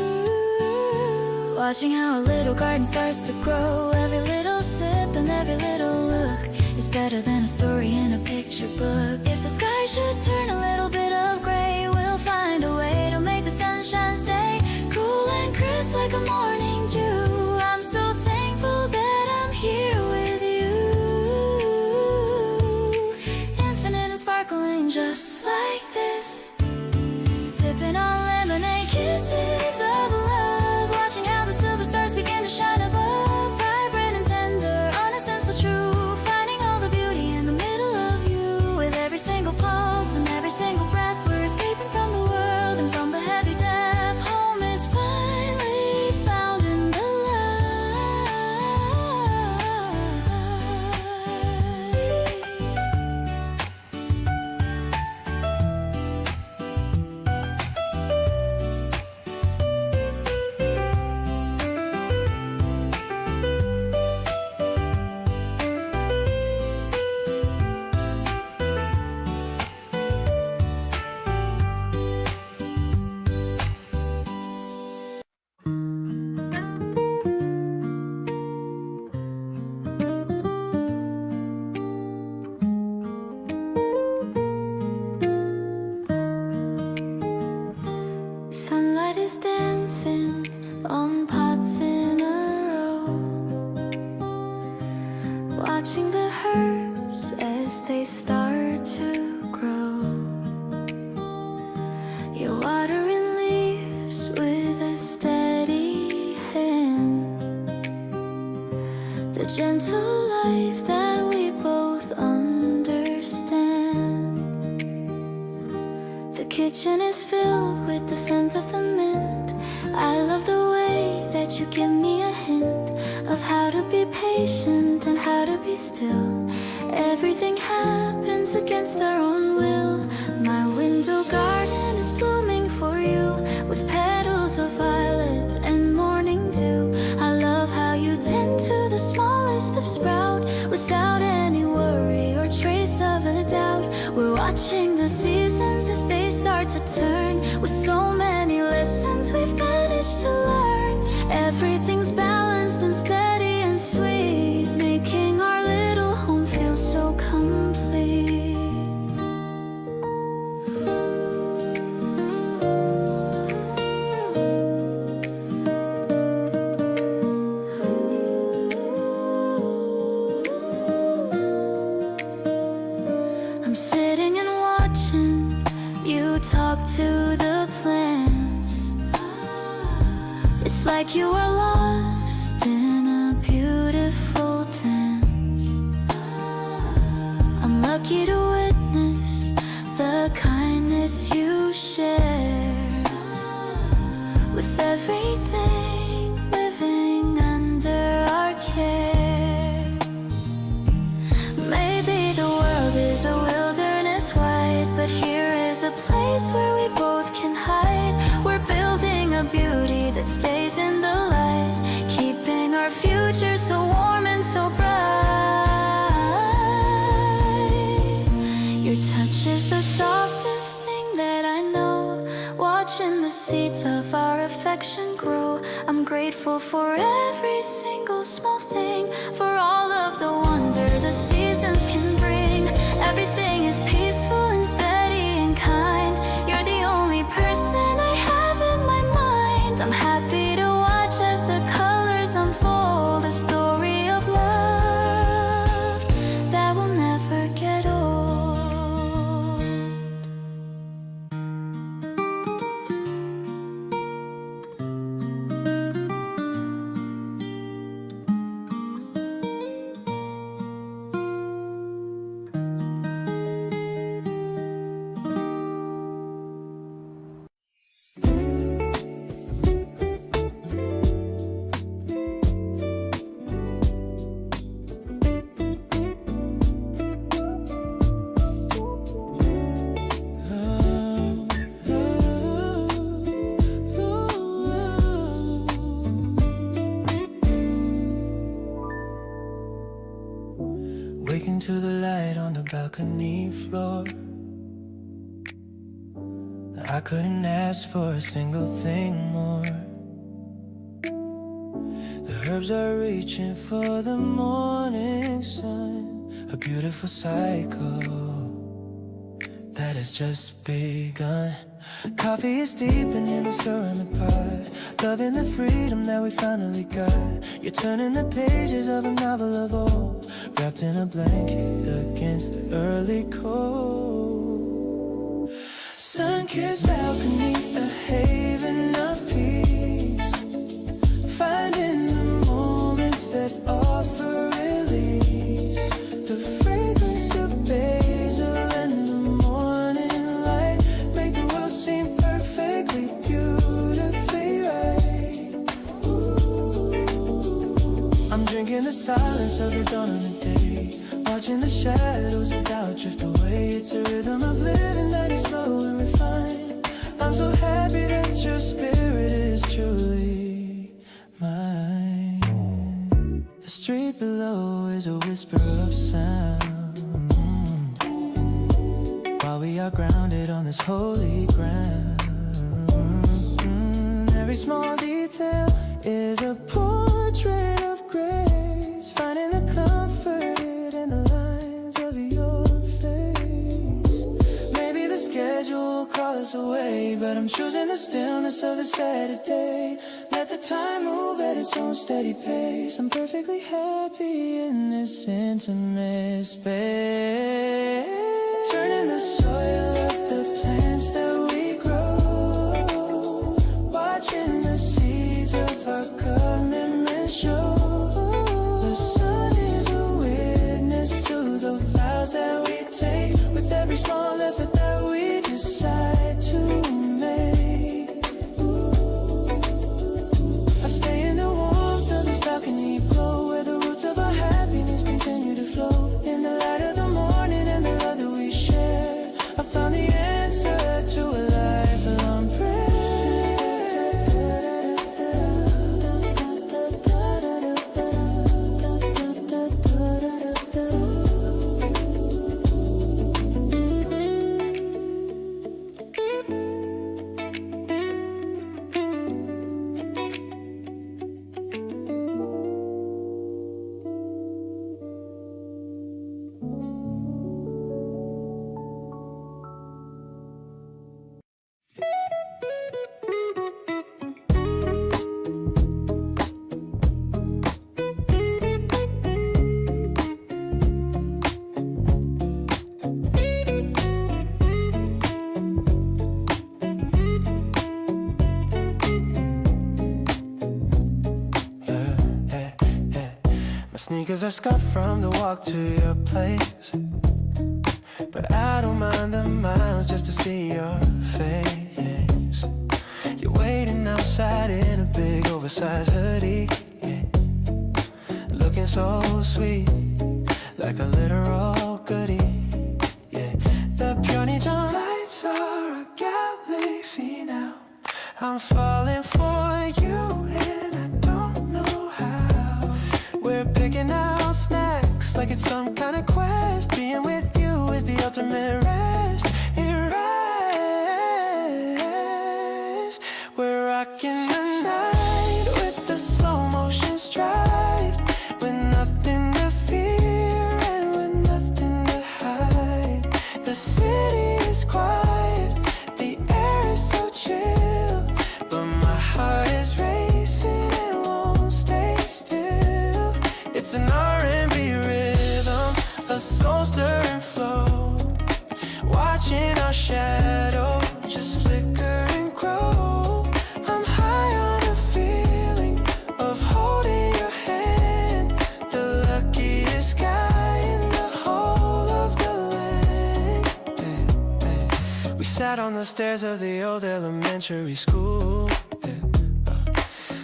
Speaker 3: Watching how a little garden starts to grow, every little sip and every little look is better than a story in a picture book. If the sky should turn a little bit of gray, we'll find a way to make the sunshine stay cool and crisp like a morning dew. I'm so thankful that I'm here with you, infinite and sparkling just like this, sipping on lemonade kisses of love, watching how the silver stars begin to shine above, vibrant and tender, honest and so true, finding all the beauty in the middle of you. With every single pulse and every single breath, we're escaping from the world and from the heavy depth. Home is finally found in the Sunlight is dancing on pots in a row, watching the herbs as they start to grow. You're watering leaves with a steady hand, the gentle life that we kitchen is filled with the scent of the mint. I love the way that you give me a hint of how to be patient and how to be still. Everything happens against our own will. My window garden is blooming for you with petals of violet and morning dew. I love how you tend to the smallest of sprout without any worry or trace of a doubt. We're watching the seasons as they start to turn with so many lessons we've managed to learn. Everything's balanced and steady and sweet, making our little home feel so complete. I'm sitting and watching you talk to the plants. It's like you are lost in a beautiful dance. I'm lucky to witness the kindness you share with everything living under our care. Maybe the world is a wilderness wide, but here is a place where we both can hide. We're building a beauty that stays in the light, keeping our future so warm and so bright. Your touch is the softest thing that I know, watching the seeds of our affection grow. I'm grateful for every single small thing, for all of the wonder the seasons can bring. Everything is peaceful and steady and kind. You're the only person I have in my mind. I'm happy to watch as the colors unfold, a story of love that will never get old.
Speaker 1: Waking to the light on the balcony floor. I couldn't ask for a single thing more. The herbs are reaching for the morning sun, a beautiful cycle that has just begun. Coffee is steeping in the ceramic pot, loving the freedom that we finally got. You're turning the pages of a novel of old, wrapped in a blanket against the early cold. Sun-kissed balcony, a haven of peace, finding the moments that offer release. The fragrance of basil and the morning light make the world seem perfectly, beautifully right. Ooh. I'm drinking the silence of the dawn of the day, watching the shadows of doubt drift away. It's a rhythm of living that is slow and refined. I'm so happy that your spirit is truly mine. The street below is a whisper of sound, while we are grounded on this holy ground. Every small detail is a portrait of grace, finding the comfort in the lines of your face. Maybe the schedule calls us away, but I'm choosing the stillness of the Saturday. Let the time move at its own steady pace. I'm perfectly happy in this intimate space. Turning the soil of the plants that we grow, watching the seeds of our commitment show. The sun is a witness to the vows that we take, with every small effort that we decide to My sneakers are scuffed from the walk to your place, but I don't mind the miles just to see your face. You're waiting outside in a big oversized hoodie, yeah. Looking so sweet, like a literal goodie, yeah. The pure neon lights are a galaxy now. I'm falling for you and I don't know how. We're picking out snacks like it's some kind of quest. Being with you is the ultimate rest. Erase. We're rocking the night with the slow motion stride, with nothing to fear and with nothing to hide. The city is quiet, the air is so chill, but my heart is racing and won't stay still. It's an R&B rhythm, a soul-stirring flow, watching our shadow just flicker and grow. I'm high on a feeling of holding your hand, the luckiest guy in the whole of the land. We sat on the stairs of the old elementary school,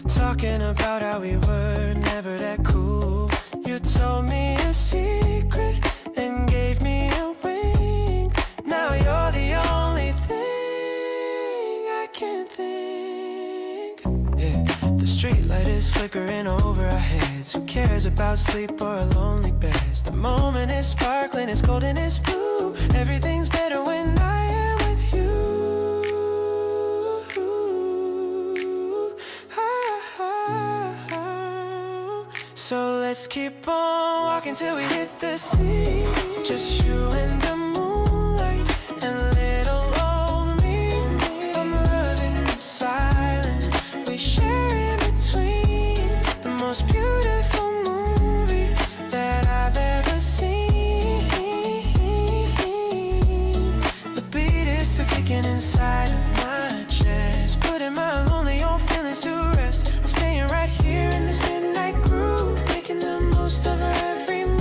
Speaker 1: talking about how we were never that cool. You told me a secret and gave me a wing. Now you're the only thing I can think. Yeah, the street light is flickering over our heads. Who cares about sleep or a lonely bed? The moment is sparkling, it's golden, it's blue. Everything's better when I am with you. So let's keep on walking till we hit the sea. Just you and the moonlight and little old me. I'm loving the silence we share in between. The most beautiful movie that I've ever seen. The beat is still kicking inside of my chest, putting my lonely old feelings to rest. I'm staying right here in this midnight groove, making the most of our every move.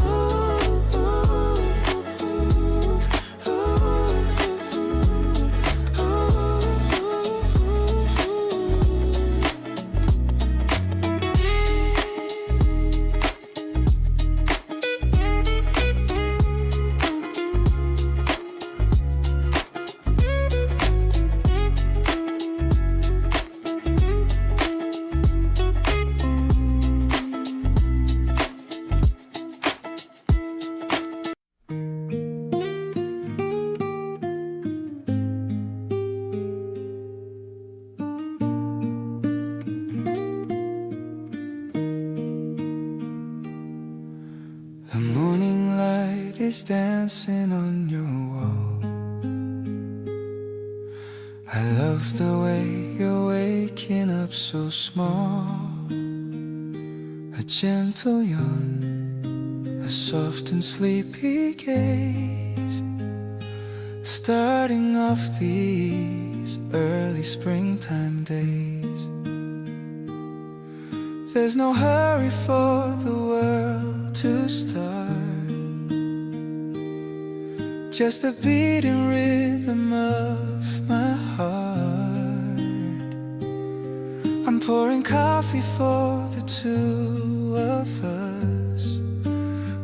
Speaker 1: The morning light is dancing on your wall. I love the way you're waking up so small. A gentle yawn, a soft and sleepy gaze, starting off these early springtime days. There's no hurry for the world to start, just the beating rhythm of my heart. I'm pouring coffee for the two of us,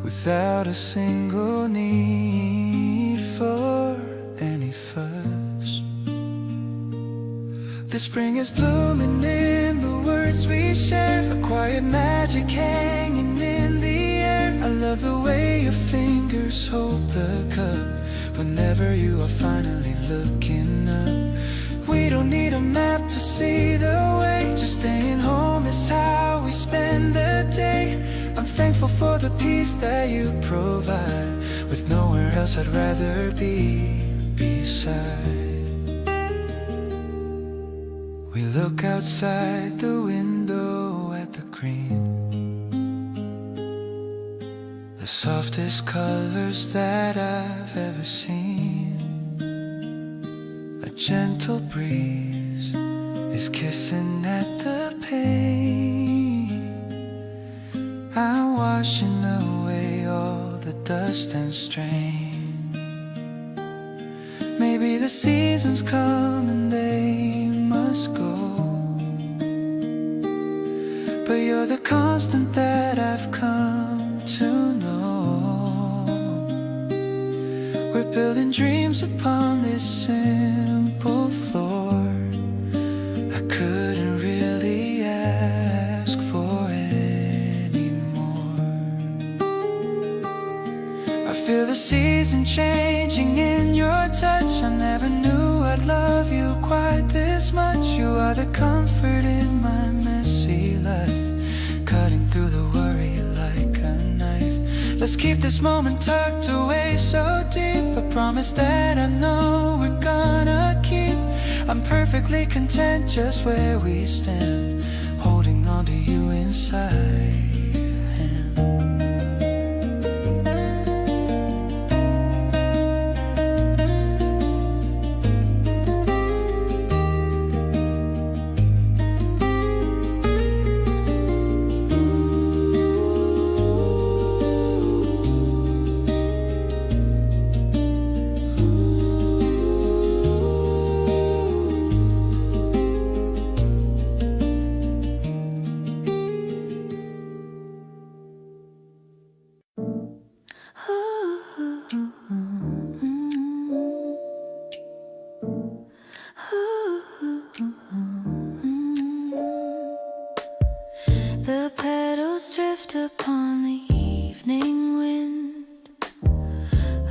Speaker 1: without a single need for any fuss. The spring is blooming in the words we share, a quiet magic hanging in the air. I love the way your fingers hold the cup whenever you are finally looking up. We don't need a map to see the way, just staying home is how we spend the day. I'm thankful for the peace that you provide, with nowhere else I'd rather be beside. We look outside the window at the green, the softest colors that I've ever seen. A gentle breeze is kissing at the pane. I'm washing away all the dust and strain. Maybe the seasons come and they must go, but you're the constant that I've come to know. We're building dreams upon this simple floor. I couldn't really ask for any more. I feel the season changing in your touch. I never knew I'd love you quite this much. You are the comfort in my messy life, cutting through the worry like a knife. Let's keep this moment tucked away so deep. I promise that I know we're gonna keep. I'm perfectly content just where we stand, holding on to you inside.
Speaker 3: The petals drift upon the evening wind,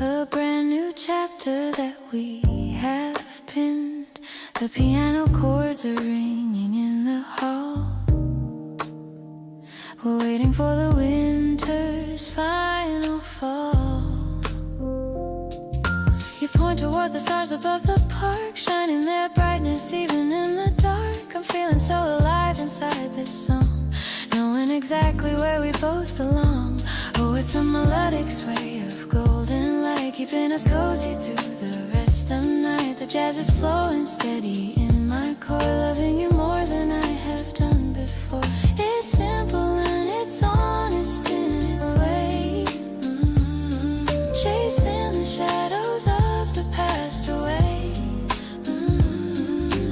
Speaker 3: a brand new chapter that we have pinned. The piano chords are ringing in the hall. We're waiting for the winter's final fall. You point toward the stars above the park, shining their brightness even in the dark. I'm feeling so alive inside this song, knowing exactly where we both belong. Oh, it's a melodic sway of golden light, keeping us cozy through the rest of the night. The jazz is flowing steady in my core, loving you more than I have done before. It's simple and it's honest in its way, chasing the shadows of the past away.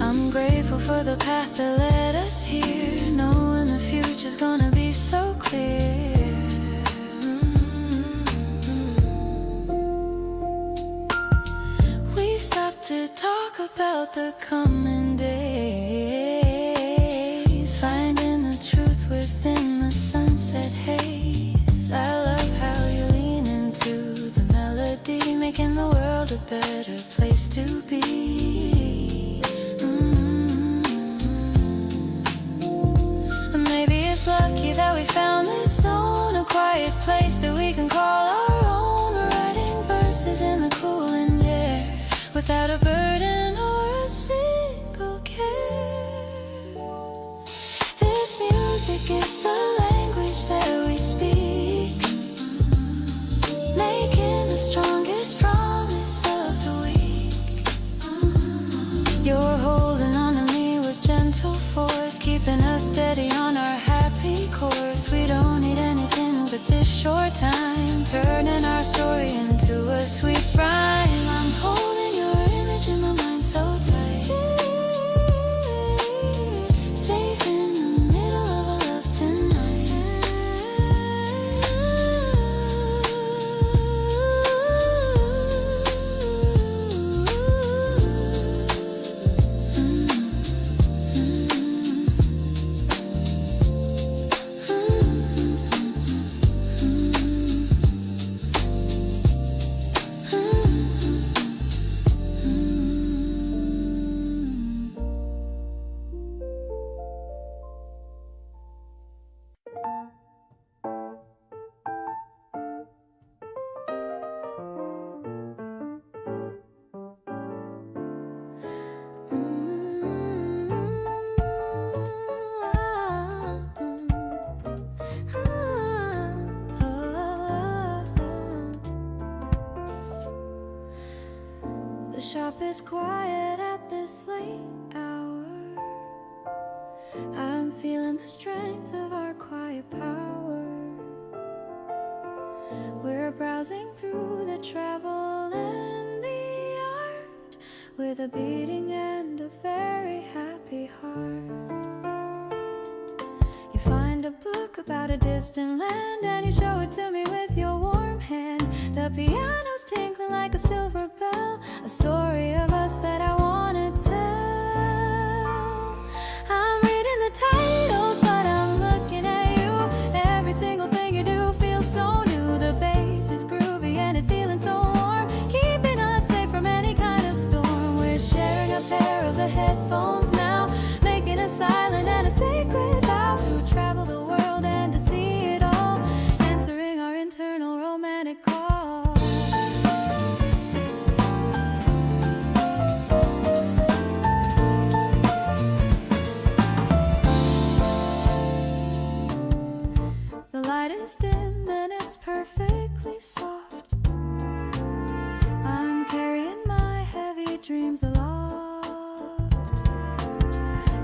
Speaker 3: I'm grateful for the path that led us here, knowing the future's gonna be so clear. We stopped to talk about the coming days, finding the truth within the sunset haze. I love how you lean into the melody, making the world a better place to be. Maybe it's lucky that we found this zone, a quiet place that we can call our own. We're writing verses in the cooling air, without a burden or a single care. This music is the language that we speak, making the strongest promise of the week. You're holding on to me with gentle force, keeping us steady on our happy course. We don't need anything but this short time, turning our story into a sweet rhyme. I'm holding your image in my mind so tight, safe in the middle of a love tonight. The shop is quiet at this late hour. I'm feeling the strength of our quiet power. browsing through the travel and the art with a beating and a very happy heart. You find a book about a distant land and you show it to me with your warm hand. The piano's tinkling like a silver bell, a story of us that I wanna tell. I'm reading the titles but I'm looking at you. Every single thing you do feels so new. The bass is groovy and it's feeling so warm, keeping us safe from any kind of storm. We're sharing a pair of the headphones now, making a silent and a sacred vow to travel the world and to see it all, answering our internal romantic call. The light is dim and it's perfectly soft. I'm carrying my heavy dreams aloft.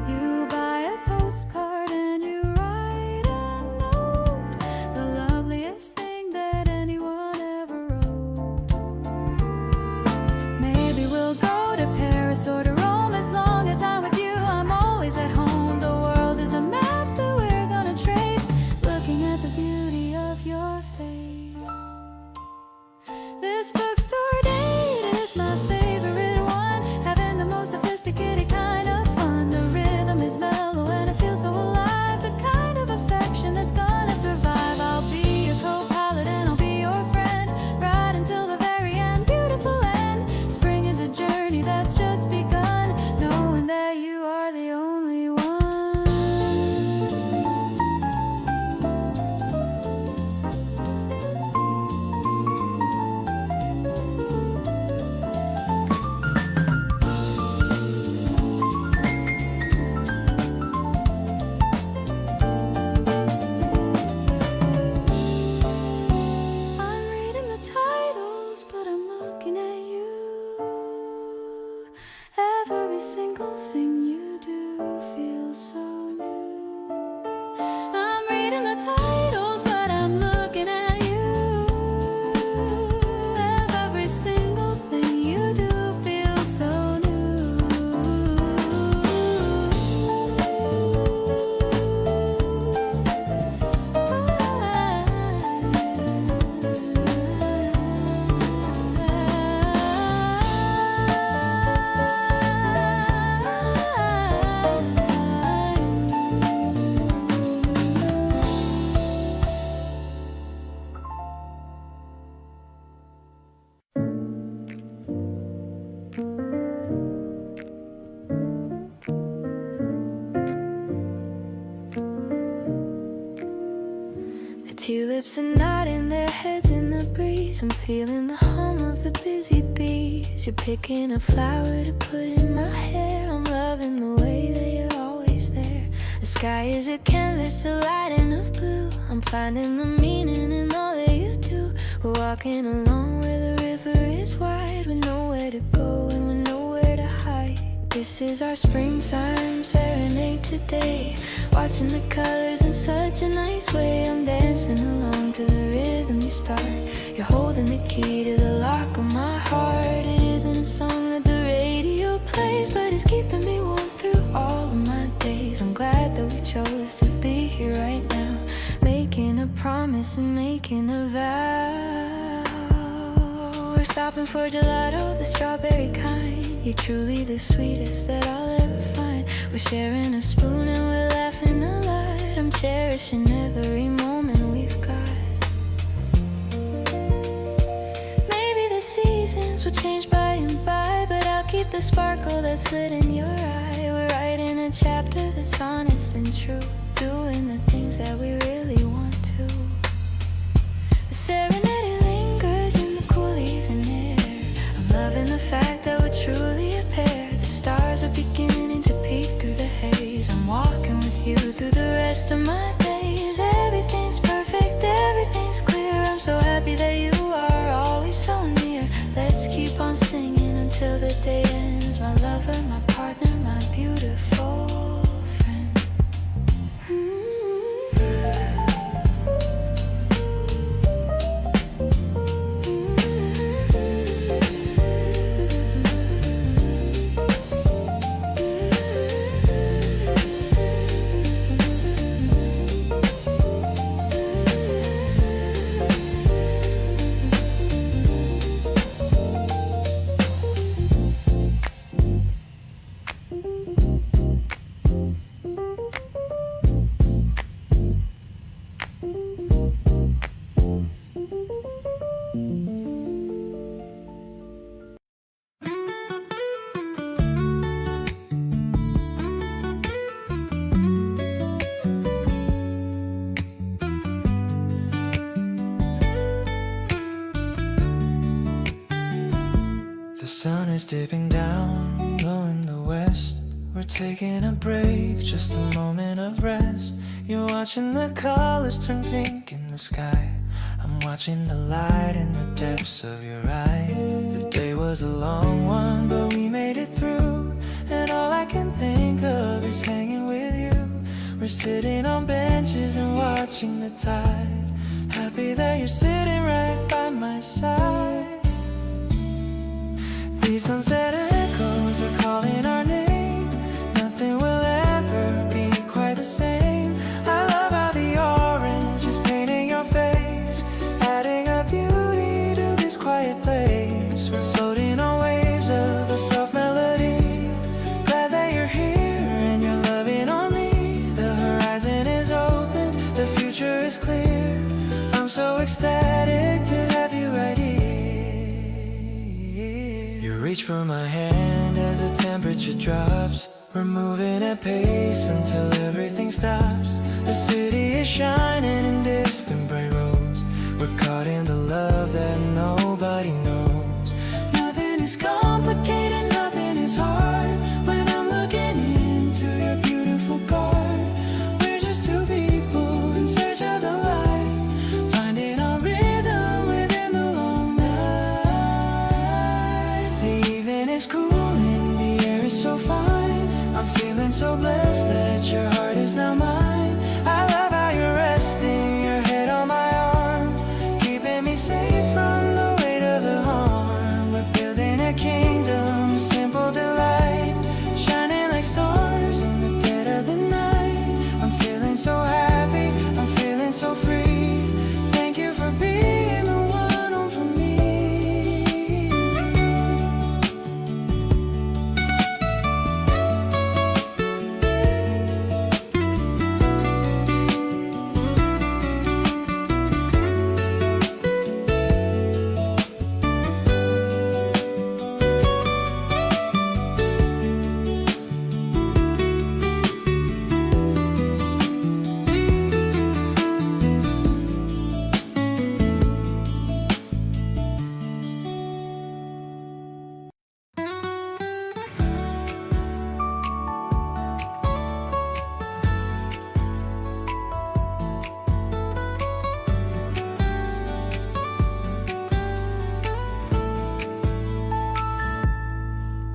Speaker 3: You buy a postcard and you write a note, the loveliest thing that anyone ever wrote. Maybe we'll go to Paris or to Rome. As long as I'm with you, I'm always at home. The world is a map that we're gonna trace, looking at the beauty of your face. This bookstore date is my favorite one, having the most sophisticated kind of fun. The rhythm is mellow and it feels so alive, the kind of affection that's gonna survive. I'll be your co-pilot and I'll be your friend, right until the very end, beautiful end. Spring is a journey that's just begun, knowing that you are the only one. I'm reading the titles, but I'm looking at you. Every single thing you do feels so new. I'm reading the titles, but I'm looking at you. Every single thing you do feels so new. The tulips are nodding their heads in the breeze. I'm feeling the hum of the busy bees. You're picking a flower to put in my hair. I'm loving the way that you're always there. The sky is a canvas, a light and of blue. I'm finding the meaning in all that you do. We're walking along where the river is wide, with nowhere to go and with nowhere to hide. This is our springtime serenade today, watching the colors in such a nice way. I'm dancing along to the rhythm you start. You're holding the key to the lock of my heart. It isn't a song that the radio plays, but it's keeping me warm through all of my days. I'm glad that we chose to be here right now, making a promise and making a vow. We're stopping for gelato, the strawberry kind. You're truly the sweetest that I'll ever find. We're sharing a spoon and we're laughing a lot. I'm cherishing every moment we've got. Maybe the seasons will change by and by, but I'll keep the sparkle that's lit in your eye. We're writing a chapter that's honest and true, doing the things that we really want to. The serenade lingers in the cool evening air. I'm loving the fact that we're truly a pair. The stars are beginning to peek through the haze. I'm walking with you through the rest of my days. Everything's perfect, everything's clear. I'm so happy that you are always so near. Let's keep on singing until the day ends. My lover, my partner, my beautiful friend.
Speaker 1: sun is dipping down, low in the west. We're taking a break, just a moment of rest. You're watching the colors turn pink in the sky. I'm watching the light in the depths of your eye. The day was a long one, but we made it through. And all I can think of is hanging with you. We're sitting on benches and watching the tide. Happy that you're sitting right by my side. These sunset echoes are calling our name. Nothing will ever be quite the same. I love how the orange is painting your face, adding a beauty to this quiet place. We're floating on waves of a soft melody. Glad that you're here and you're loving on me. The horizon is open, the future is clear. I'm so ecstatic to have you right here. You reach for my hand as the temperature drops. We're moving at pace until everything stops. The city is shining in distant bright roads. We're caught in the love that nobody knows. Nothing is complicated, nothing is hard. When I'm looking into your beautiful car, we're just two people in search of the light, finding our rhythm within the long night. The evening is cooling, the air is so fine. I'm feeling so blessed that your heart is now mine. I love how you're resting your head on my arm, keeping me safe from the weight of the harm. We're building a kingdom, a simple delight, shining like stars in the dead of the night. I'm feeling so happy, I'm feeling so free. Thank you for being the one home for me.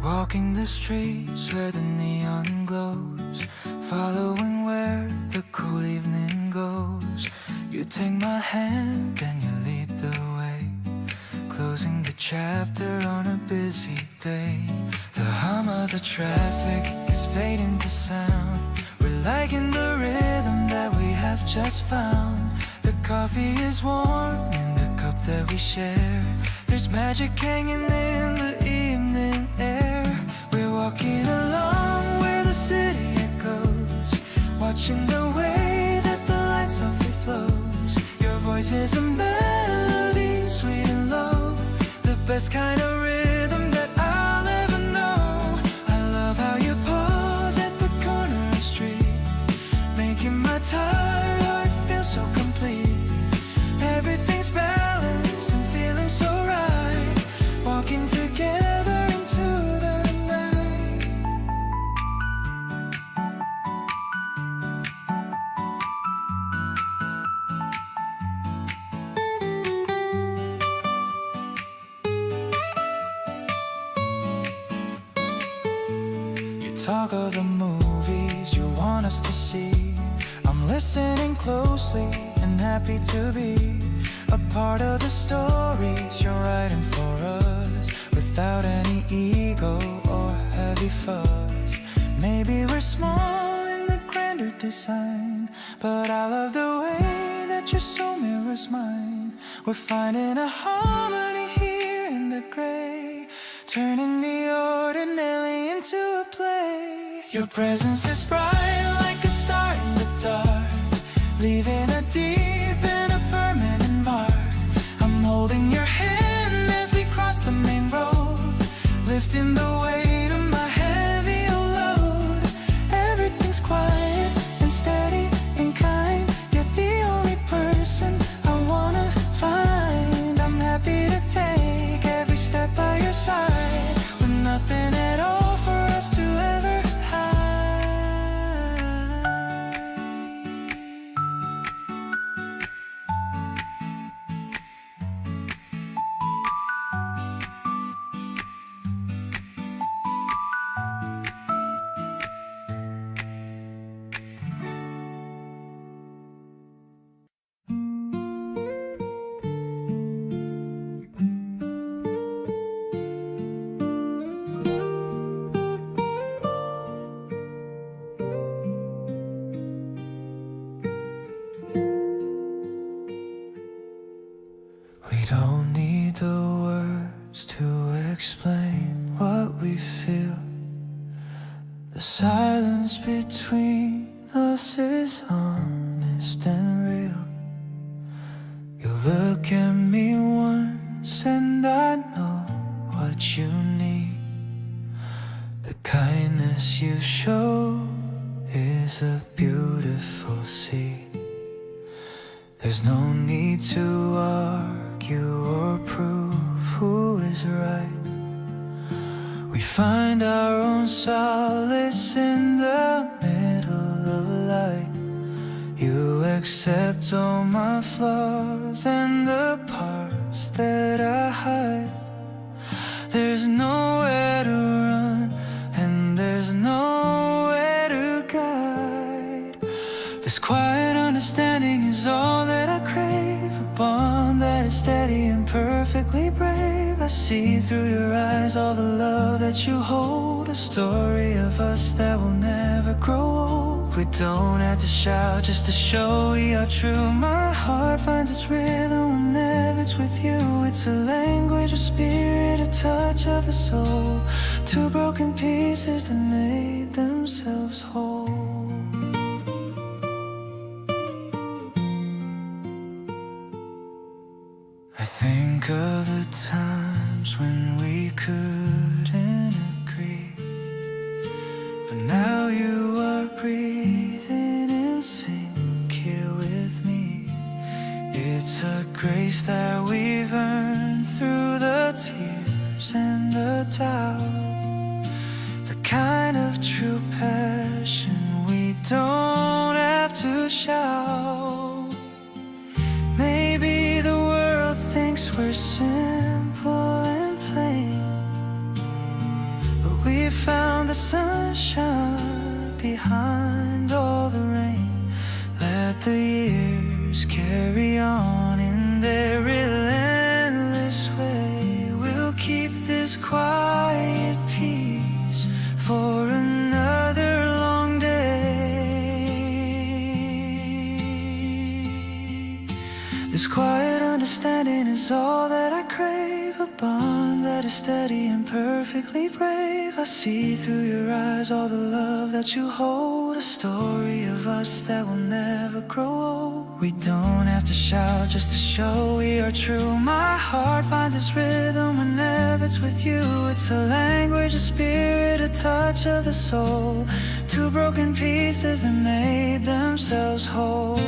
Speaker 1: Walking the streets where the neon glows, following where the cool evening goes. You take my hand and you lead the way, closing the chapter on a busy day. The hum of the traffic is fading to sound. We're liking the rhythm that we have just found. The coffee is warm in the cup that we share. There's magic hanging in the evening air. We're walking along where the city echoes, watching the way that the light softly flows. Your voice is a melody, sweet and low, the best kind of rhythm that I'll ever know. I love how you pause at the corner of the street, making my tired heart feel so complete. Everything's balanced and feeling so right, walking together into the night. You talk of the movies you want us to see. I'm listening closely and happy to be a part of the stories you're writing for us, without any ego or heavy fuss. Maybe we're small in the grander design, but I love the way that your soul mirrors mine. We're finding a harmony here in the gray, turning the ordinary into a play. Your presence is bright like a star in the dark, leaving a deep and a permanent mark. I'm holding your hand as we cross the main road, lifting the weight of my heavy load. Everything's quiet and steady and kind. You're the only person I wanna find. I'm happy to take every step by your side. We don't need the words to explain what we feel. The silence between us is honest and real. You look at me once and I know what you need. The kindness you show is a beautiful seed. There's no need to argue or prove who is right. We find our own solace in the middle of light. You accept all my flaws and the parts that I hide. There's nowhere to run and there's nowhere to guide. This quiet understanding is all that I crave. A bond that is steady and perfectly brave. I see through your eyes all the love that you hold. A story of us that will never grow old. We don't have to shout just to show we are true. My heart finds its rhythm whenever it's with you. It's a language of spirit, a touch of the soul. Two broken pieces that made themselves whole. I think of the times when we couldn't agree, but now you are breathing in sync here with me. It's a grace that we've earned through the tears and the doubt. The kind of true passion we don't have to shout. Maybe the world thinks we're simple and plain, but we found the sunshine behind all the rain. Let the years carry on in their relentless way. We'll keep this quiet peace for another long day. This quiet understanding is all that I crave. A bond that is steady and perfectly brave. I see through your eyes all the love that you hold. A story of us that will never grow old. We don't have to shout just to show we are true. My heart finds its rhythm whenever it's with you. It's a language of spirit, a touch of the soul. Two broken pieces that made themselves whole.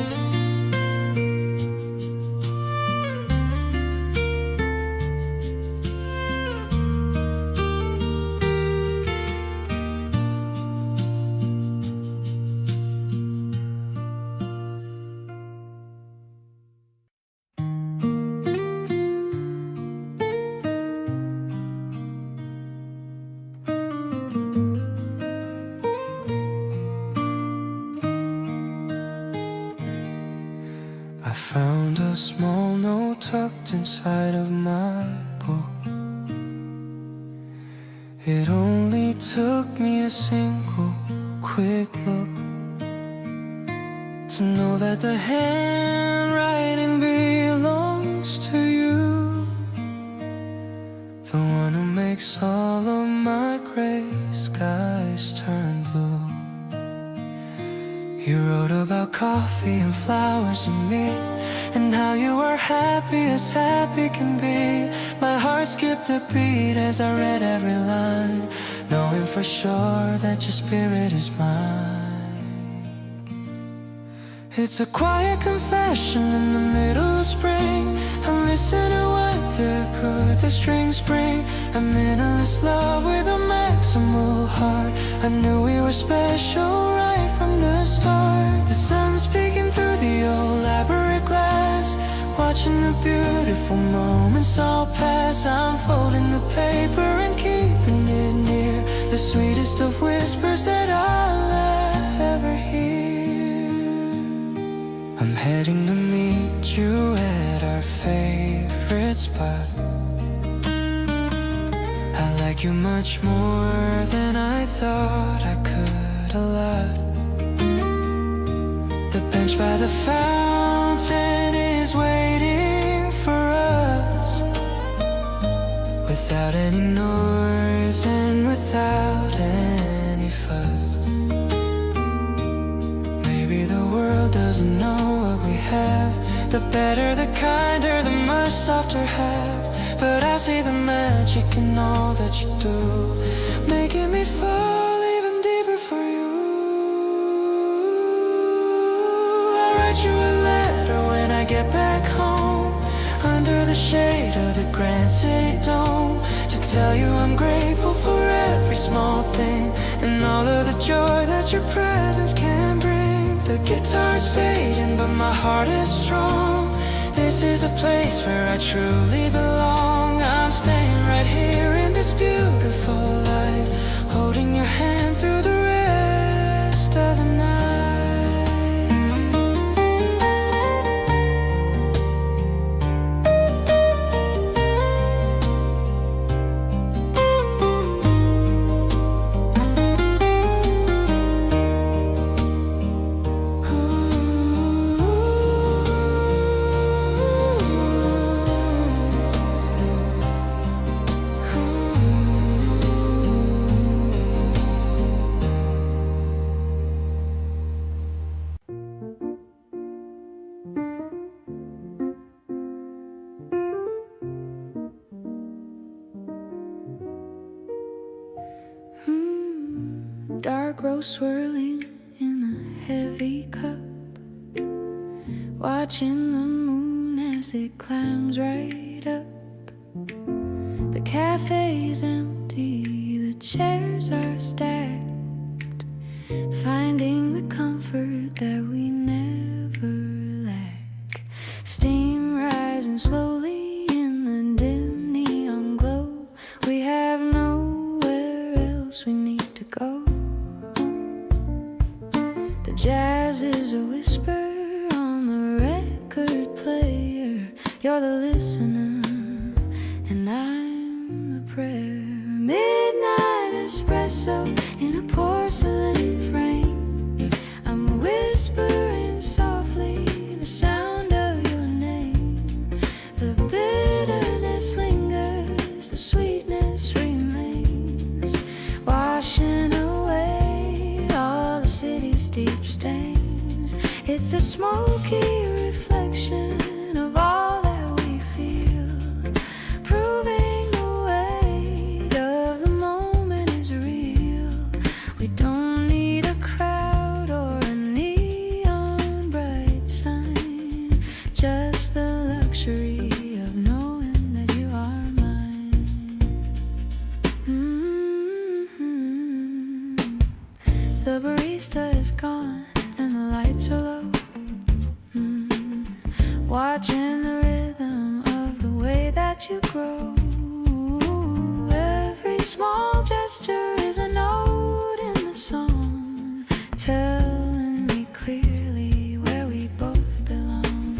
Speaker 1: I found a small note tucked inside of my book. It only took me a single quick look to know that the handwriting belongs to you, the one who makes all of my gray skies turn blue. You wrote about coffee and flowers and me, and how you were happy as happy can be. My heart skipped a beat as I read every line, knowing for sure that your spirit is mine. It's a quiet confession in the middle of spring. I'm listening to what could the strings bring. A minimalist love with a maximal heart. I knew we were special right from the start. The sun's peeking through the old elaborate glass, watching the beautiful moments all pass. I'm folding the paper and keeping it near, the sweetest of whispers that I'll ever hear. I'm heading to meet you at our favorite spot. I like you much more than I thought I could a lot. The bench by the fountain is waiting for us.
Speaker 2: kinder, the much softer half. But I see the magic in all that you do, making me fall even deeper for you. I'll write you a letter when I get back home, under the shade of the Grand City Dome, to tell you I'm grateful for every small thing and all of the joy that your presence can bring. The guitar's fading but my heart is strong. This is a place where I truly belong. I'm staying right here in this beautiful light, holding your hand through the rest of the night.
Speaker 3: Dark rose swirling in a heavy cup, watching the moon as it climbs right up. The cafe is empty, the chairs are stacked, finding the comfort that we never lack. Steam rising slowly in the dim neon glow. We have nowhere else we need to go. The jazz is a whisper on the record player. You're the listener and I'm the prayer. Midnight espresso in a porcelain frame. I'm whispering softly the sound of your name. The bitterness lingers, the sweetness remains, washing away all the city's deep stains. It's a smoky reflection of all that we feel, proving the weight of the moment is real. We don't need a crowd or a neon bright sign, just the luxury of knowing that you are mine. The barista is gone and the lights are low. Watching the rhythm of the way that you grow. Every small gesture is a note in the song, telling me clearly where we both belong.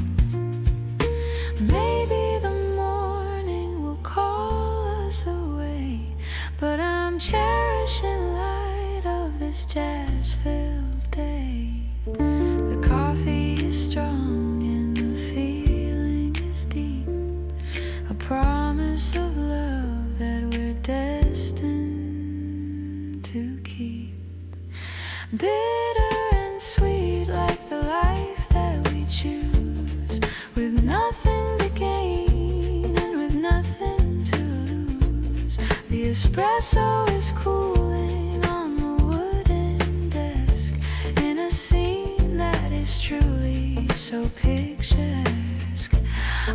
Speaker 3: Maybe the morning will call us away, but I'm cherishing light of this jazz-filled day. The coffee is strong and the feeling is deep, a promise of love that we're destined to keep. Bitter and sweet like the life that we choose, with nothing to gain and with nothing to lose. The espresso is cooling on the wooden desk in a scene that is truly so picturesque.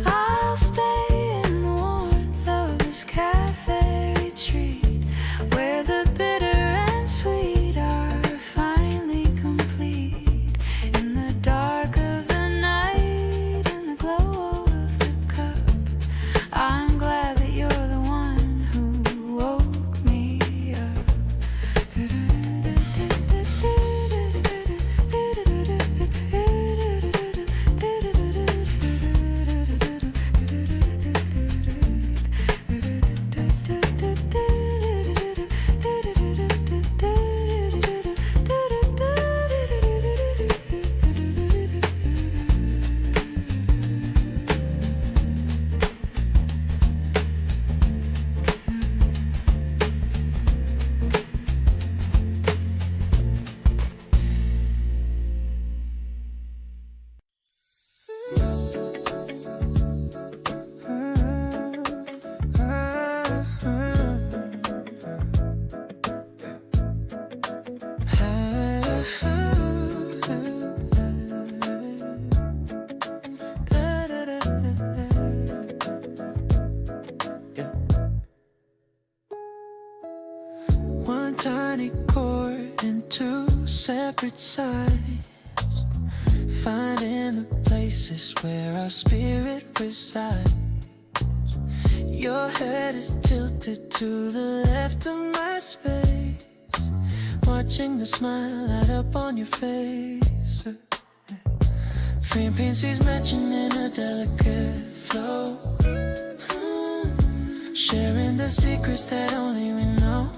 Speaker 3: I'll stay in the warmth of this cafe retreat, where the bitter and sweet are finally complete. In the dark of the night, in the glow of the cup, I'm glad that you're the one who woke me up.
Speaker 4: tiny chord in two separate sides, finding the places where our spirit resides. Your head is tilted to the left of my space, watching the smile light up on your face. Frequencies matching in a delicate flow, sharing the secrets that only we know.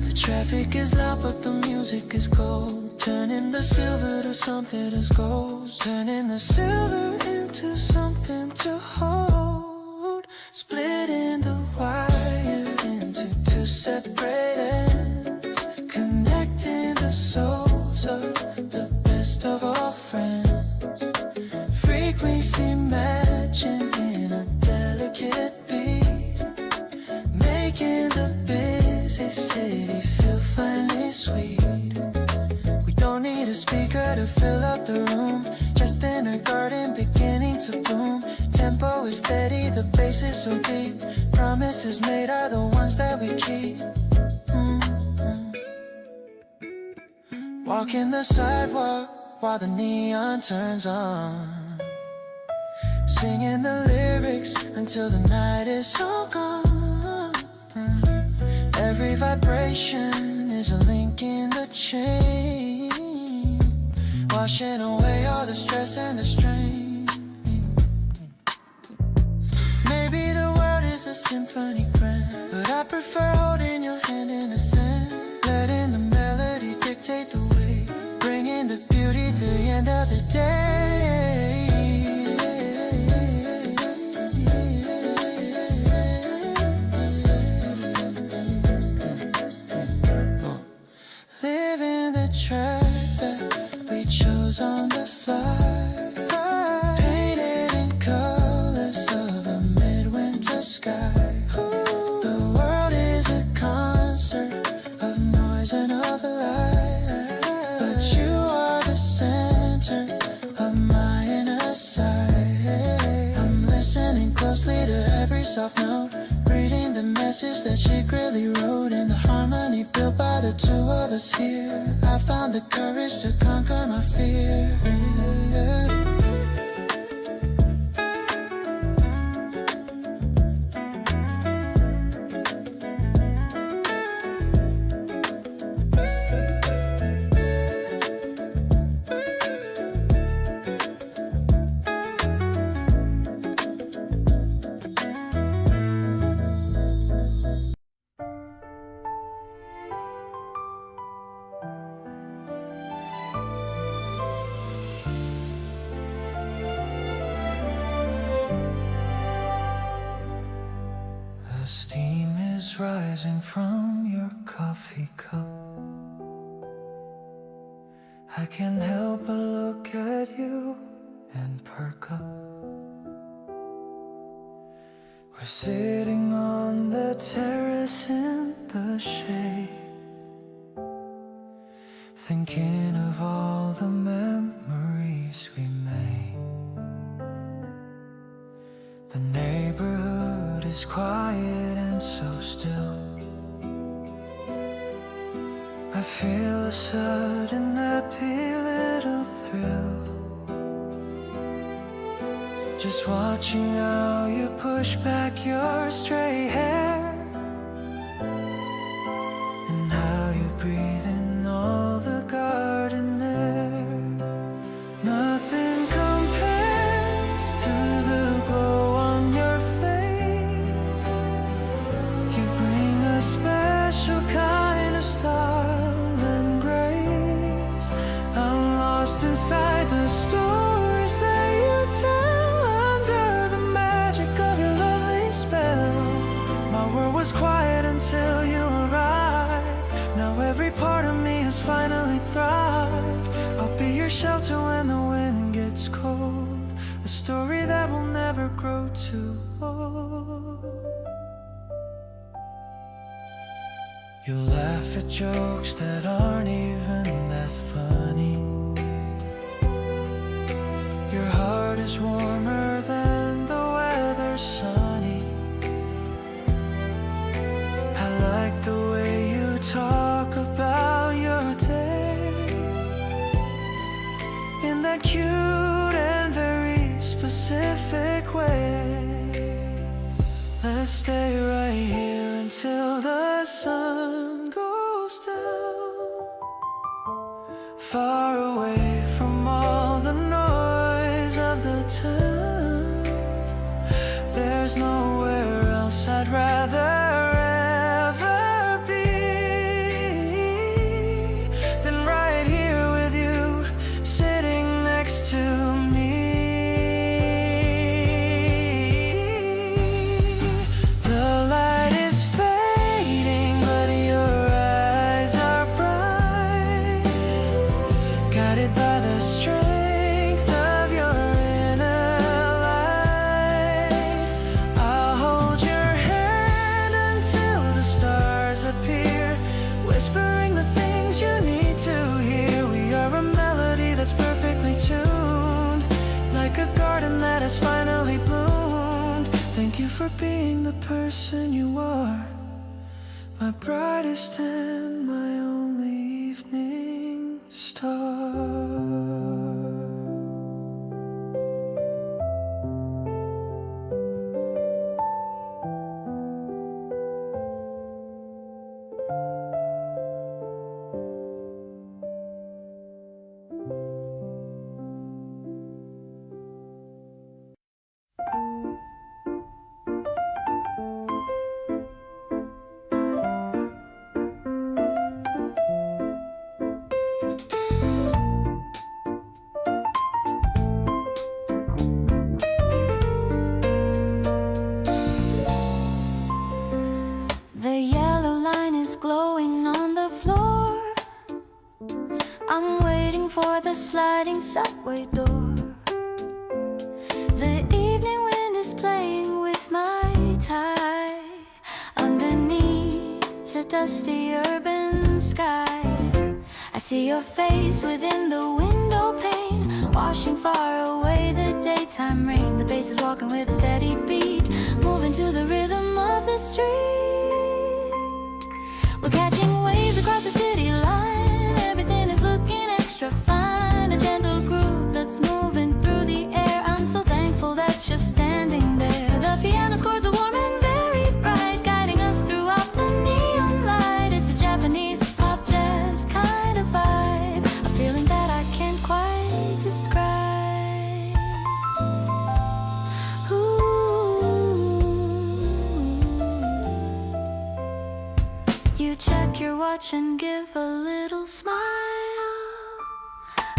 Speaker 4: The traffic is loud but the music is cold, turning the silver to something as gold, turning the silver into something to hold, splitting the wire into two separate ends, connecting the souls of the best of all friends. Frequency matching in a delicate beat, making the busy city feel finely sweet. We don't need a speaker to fill up the room, just in our garden beginning to bloom. Tempo is steady, the bass is so deep, promises made are the ones that we keep. Walking the sidewalk while the neon turns on, singing the lyrics until the night is all gone. Every vibration is a link in the chain, washing away all the stress and the strain. Maybe the world is a symphony grand, but I prefer holding your hand in a sense, letting the melody dictate the way, bringing the beauty to the end of the day. Living the track that we chose on the fly, painted in colors of a midwinter sky. The world is a concert of noise and of light, but you are the center of my inner sight. I'm listening closely to every soft note, reading the message that she secretly wrote, in the harmony built by the two of us here. I found the courage to conquer my fear. Steam is rising from your coffee cup. I can't help but look at you and perk up. We're sitting on the terrace in the shade, thinking of all the memories we made. The neighborhood is quiet and so still. I feel a sudden happy little thrill, just watching how you push back your stray hair, and how you breathe in all the garden air. Nothing compares to the glow on your face. You bring a special kind of style and grace. I'm lost inside the stories that you tell, under the magic of your lovely spell. My world was quiet until you arrived. Now every part of me has finally thrived. I'll be your shelter when the wind gets cold, a story that will never grow too old. You laugh at jokes that aren't even that funny. Your heart is warmer than the weather's sunny. I like
Speaker 1: stay right here until the sun goes down, far away from all the noise of the town. There's nowhere else I'd rather ever be than right here with you, sitting next to me. The light is fading, but your eyes are bright, guided by the strength of your inner light. I'll hold your hand until the stars appear, whispering the things you need to hear. We are a melody that's perfectly tuned, like a garden that has finally bloomed. Thank you for being the person you are, my brightest and my only evening star.
Speaker 3: The yellow line is glowing on the floor. I'm waiting for the sliding subway door. The evening wind is playing with my tie underneath the dusty urban sky. I see your face within the window pane, washing far away the daytime rain. The bass is walking with a steady beat, moving to the rhythm of the street. We're catching waves across the city line. Everything is looking extra fine. A gentle groove that's moving through the air. I'm so thankful that you're standing there. The piano's chords are warm and very bright, guiding us throughout the neon light. It's a Japanese pop jazz kind of vibe, a feeling that I can't quite describe. You check your watch and give a little smile.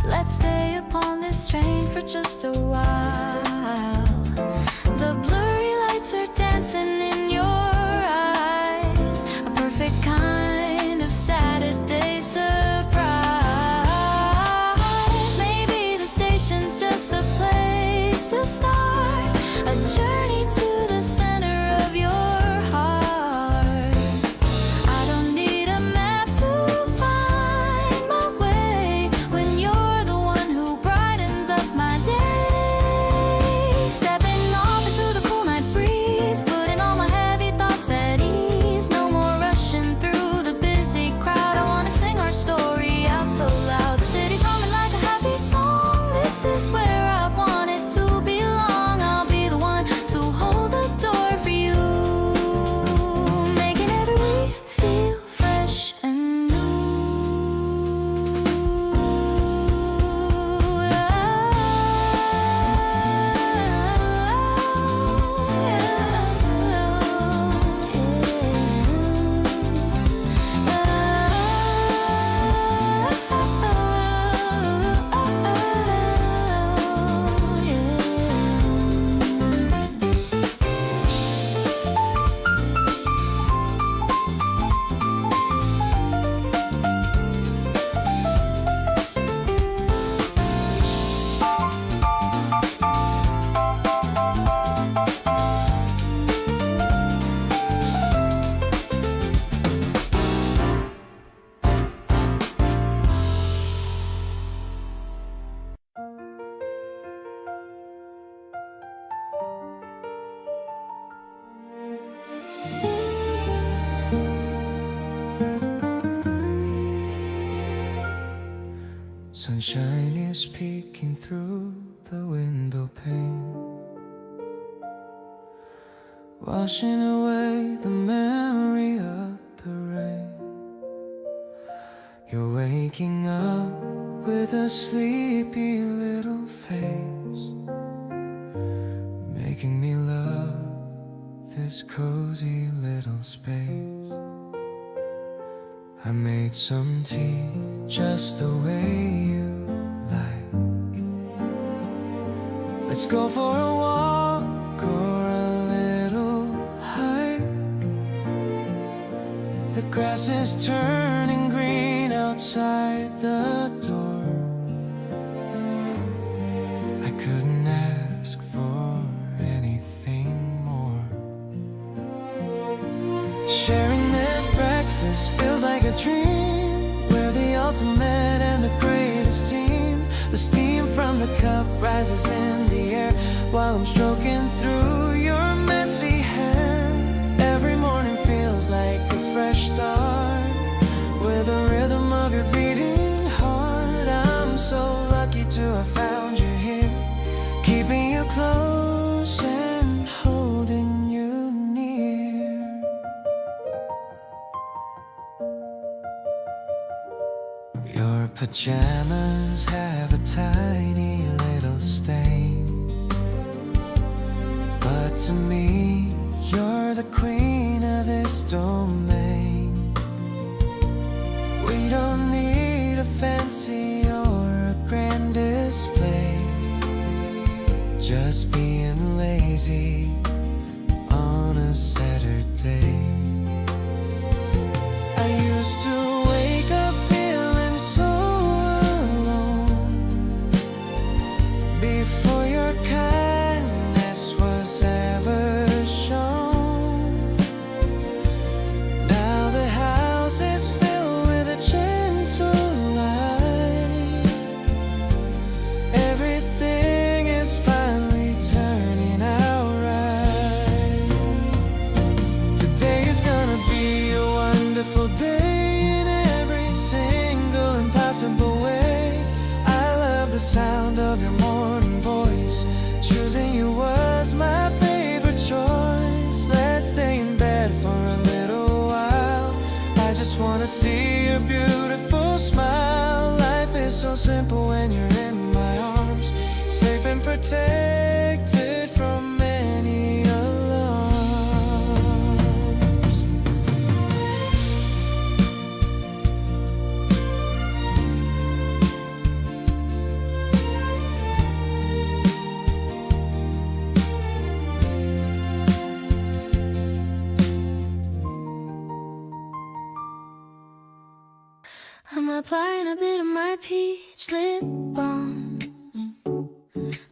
Speaker 3: Let's stay upon this train for just a while. The blurry lights are dancing in your eyes, a perfect kind of Saturday surprise. Maybe the station's just a place to start, a journey to the center of your heart. I don't need a map to find my way when you're the one who brightens up my day. Stepping off into the cool night breeze, putting all my heavy thoughts at ease. No more rushing through the busy crowd. I wanna sing our story out so loud. The city's humming like a happy song. This is where I've wanted to belong. I'll be the one to hold the door for you, making every week feel fresh and new.
Speaker 1: Sunshine is peeking through the window pane. washing away the memory of the rain. You're waking up with a sleepy little face, making me love this cozy little space. I made some tea just the way you like. Let's go for a walk or a little hike. The grass is turning green outside the door. I couldn't ask for anything more. Sharing this breakfast feels like a dream. We're the ultimate and the greatest team. The steam from the cup rises in the air while I'm stroking through your messy hair. Every morning feels like a fresh start with the rhythm of your beating heart. I'm so lucky to have found you here, keeping you close and holding you near. Your pajamas have a tiny little stain, but to me, you're the queen of this domain. We don't need a fancy or a grand display, just being lazy on a Saturday. I used to wake up feeling so alone before your kindness was ever shown. Now the house is filled with a gentle light. Everything is finally turning out right. Today is gonna be a wonderful day in every single impossible way. I love the sound of your morning voice. Choosing you was my favorite choice. Let's stay in bed for a little while. I just wanna see your beautiful smile. Life is so simple when you're in my arms, safe and protected from any alarms.
Speaker 3: I'm applying a bit of my peach lip balm,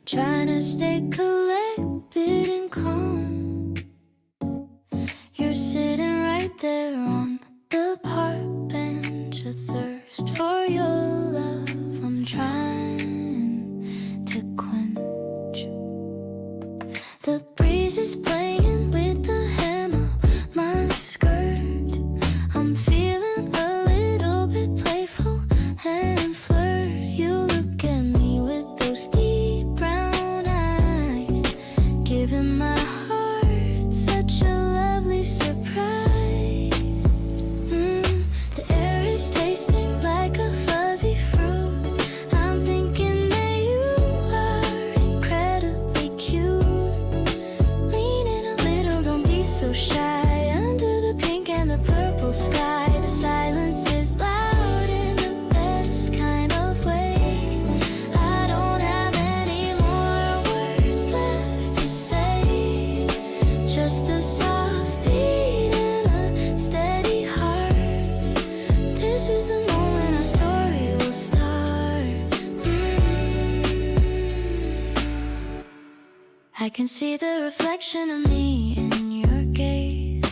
Speaker 3: trying to stay collected and calm. You're sitting right there on the park bench, a thirst for your love I'm trying to quench. The breeze is playing with the hem of my skirt. I'm feeling a little bit playful and flirt. You look at me with those deep brown eyes, giving my heart such a lovely surprise. The air is tasting like a fuzzy fruit. I'm thinking that you are incredibly cute. Lean in a little, don't be so shy. Under the pink and the purple sky, the silence is loud in the best kind of way. I don't have any more words left to say, just a soft beat and a steady heart. This is the moment our story will start. I can see the reflection of me in your gaze.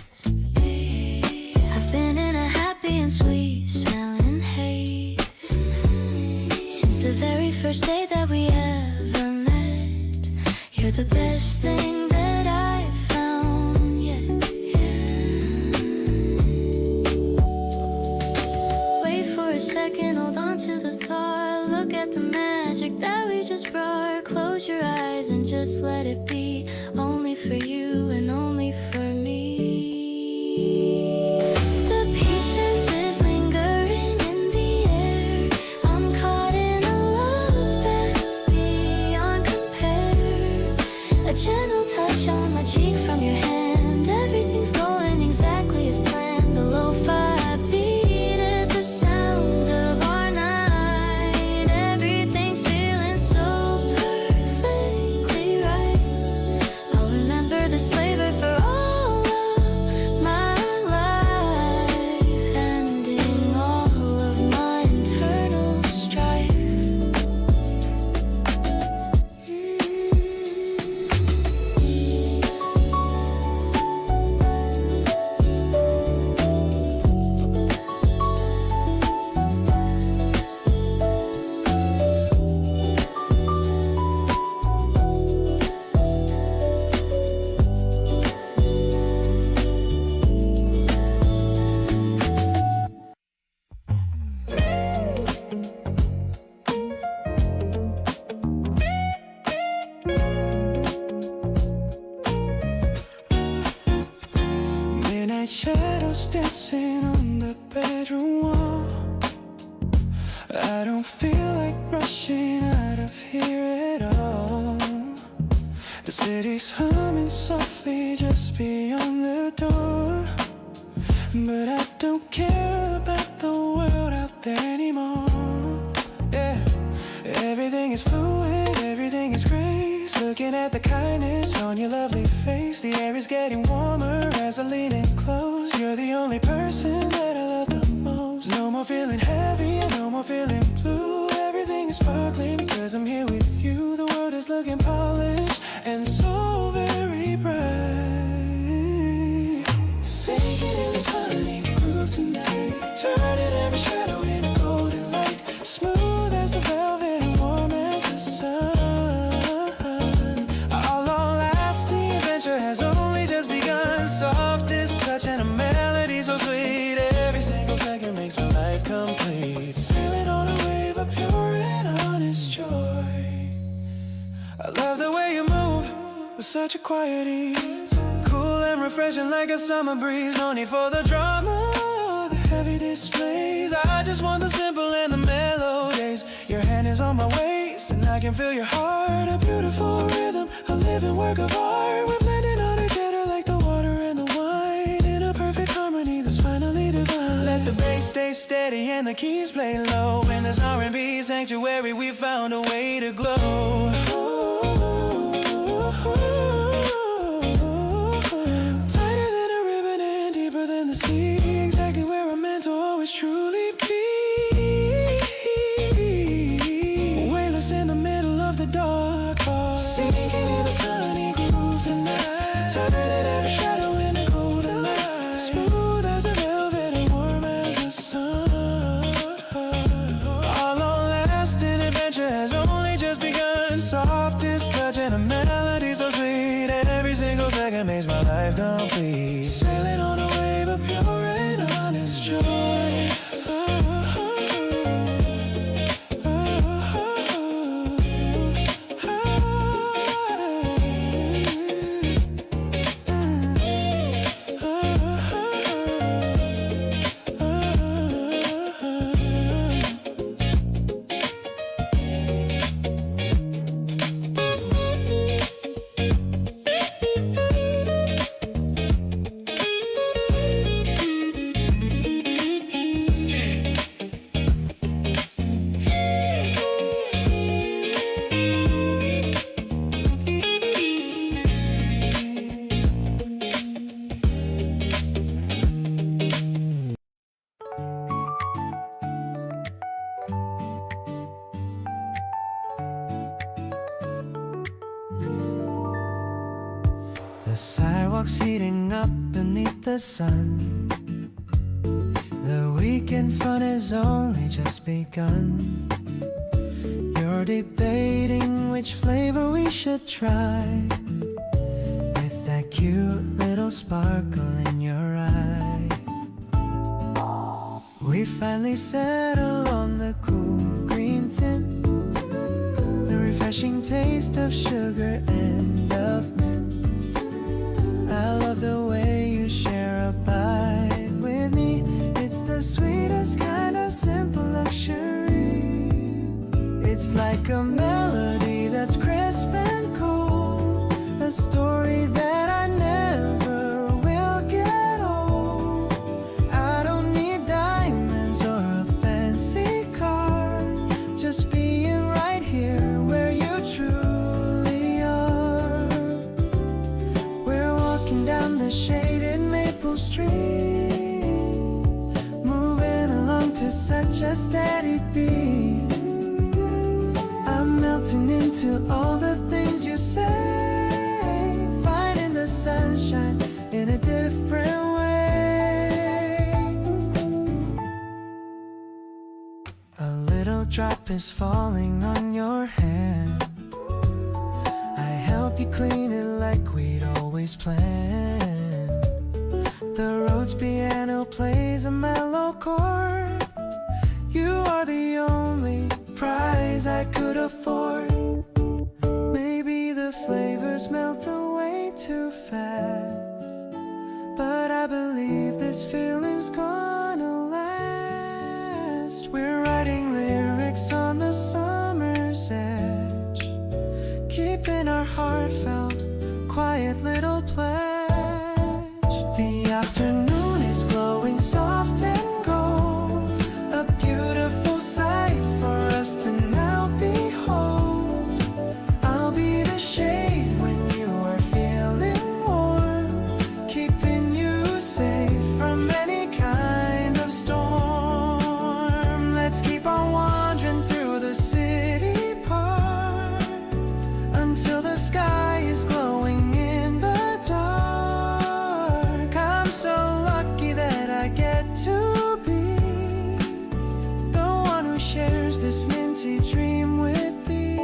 Speaker 3: I've been in a happy and sweet smelling haze since the very first day that we ever met. You're the best thing that I've found yet. Wait for a second, hold on to the thought. Look at the magic that we just brought. Close your eyes and just let it be. Only for you and only for gentle touch on my cheek from your hand. Everything's going exactly as planned. The lo-fi beat is the sound of our night. Everything's feeling so perfectly right. I'll remember this flavor for all of my life, ending all of my internal strife.
Speaker 2: Midnight shadows dancing on the bedroom wall. I don't feel like rushing out of here at all. The city's humming softly just beyond the door, but I don't care about the world out there anymore. Yeah, everything is fluid, everything is grace. Looking at the kindness on your lovely face. The air is getting warmer as I lean in close. You're the only person that I love the most. No more feeling heavy and no more feeling blue. Everything is sparkling because I'm here with you. The world is looking polished and so very bright. Sinking in this honey groove tonight, turning every shadow into golden light. Smooth as a velvet and warm as the sun. Our long-lasting adventure has only just begun. Softest touch and a melody so sweet. Every single second makes my life complete. Sailing on a wave of pure and honest joy. I love the way you move with such a quiet ease. Cool and refreshing like a summer breeze. No need for the drama or the heavy displays. I just want the simple and the mellow days. Your hand is on my waist and I can feel your heart. A beautiful rhythm, a living work of art. We're blending all together like the water and the wine. In a perfect harmony that's finally divine. Let the bass stay steady and the keys play low. In this R&B sanctuary we found a way to glow. Tighter than a ribbon and deeper than the sea. Exactly where I'm meant to always truly be. Weightless in the middle of the dark heart. Sinking in the sunny groove tonight, turning every shadow into golden light. Smooth as a velvet and warm as the sun. Our long-lasting adventure has only just begun. Softest touch and a melody so sweet. Every single second makes my life complete. Sailing on a wave of pure and honest joy. The sidewalks heating up beneath the sun. The weekend fun has only just begun. You're debating which flavor we should try, with that cute little sparkle in your eye. We finally settle on the cool green tint, the refreshing taste of sugar and of mint. I love the way you share a bite with me. It's the sweetest kind of simple luxury. It's like a melody that's crisp and cool, a a steady beat. I'm melting into all the things you say, finding the sunshine in a different way. A little drop is falling on your hand. I help you clean it like we'd always planned. The road's piano plays a mellow chord. You are the only prize I could afford. Maybe the flavors melt away too fast, but I believe this feeling's gonna last. We're writing lyrics on the summer's edge, keeping our heartfelt, quiet little pledge. The afternoon is glowing soft and gold, a beautiful sight for us to now behold. I'll be the shade when you are feeling warm, keeping you safe from any kind of storm. Let's keep on wandering through the city park until the sky is glowing in the dark. I'm so lucky that I get to be the one who shares this minty dream with thee.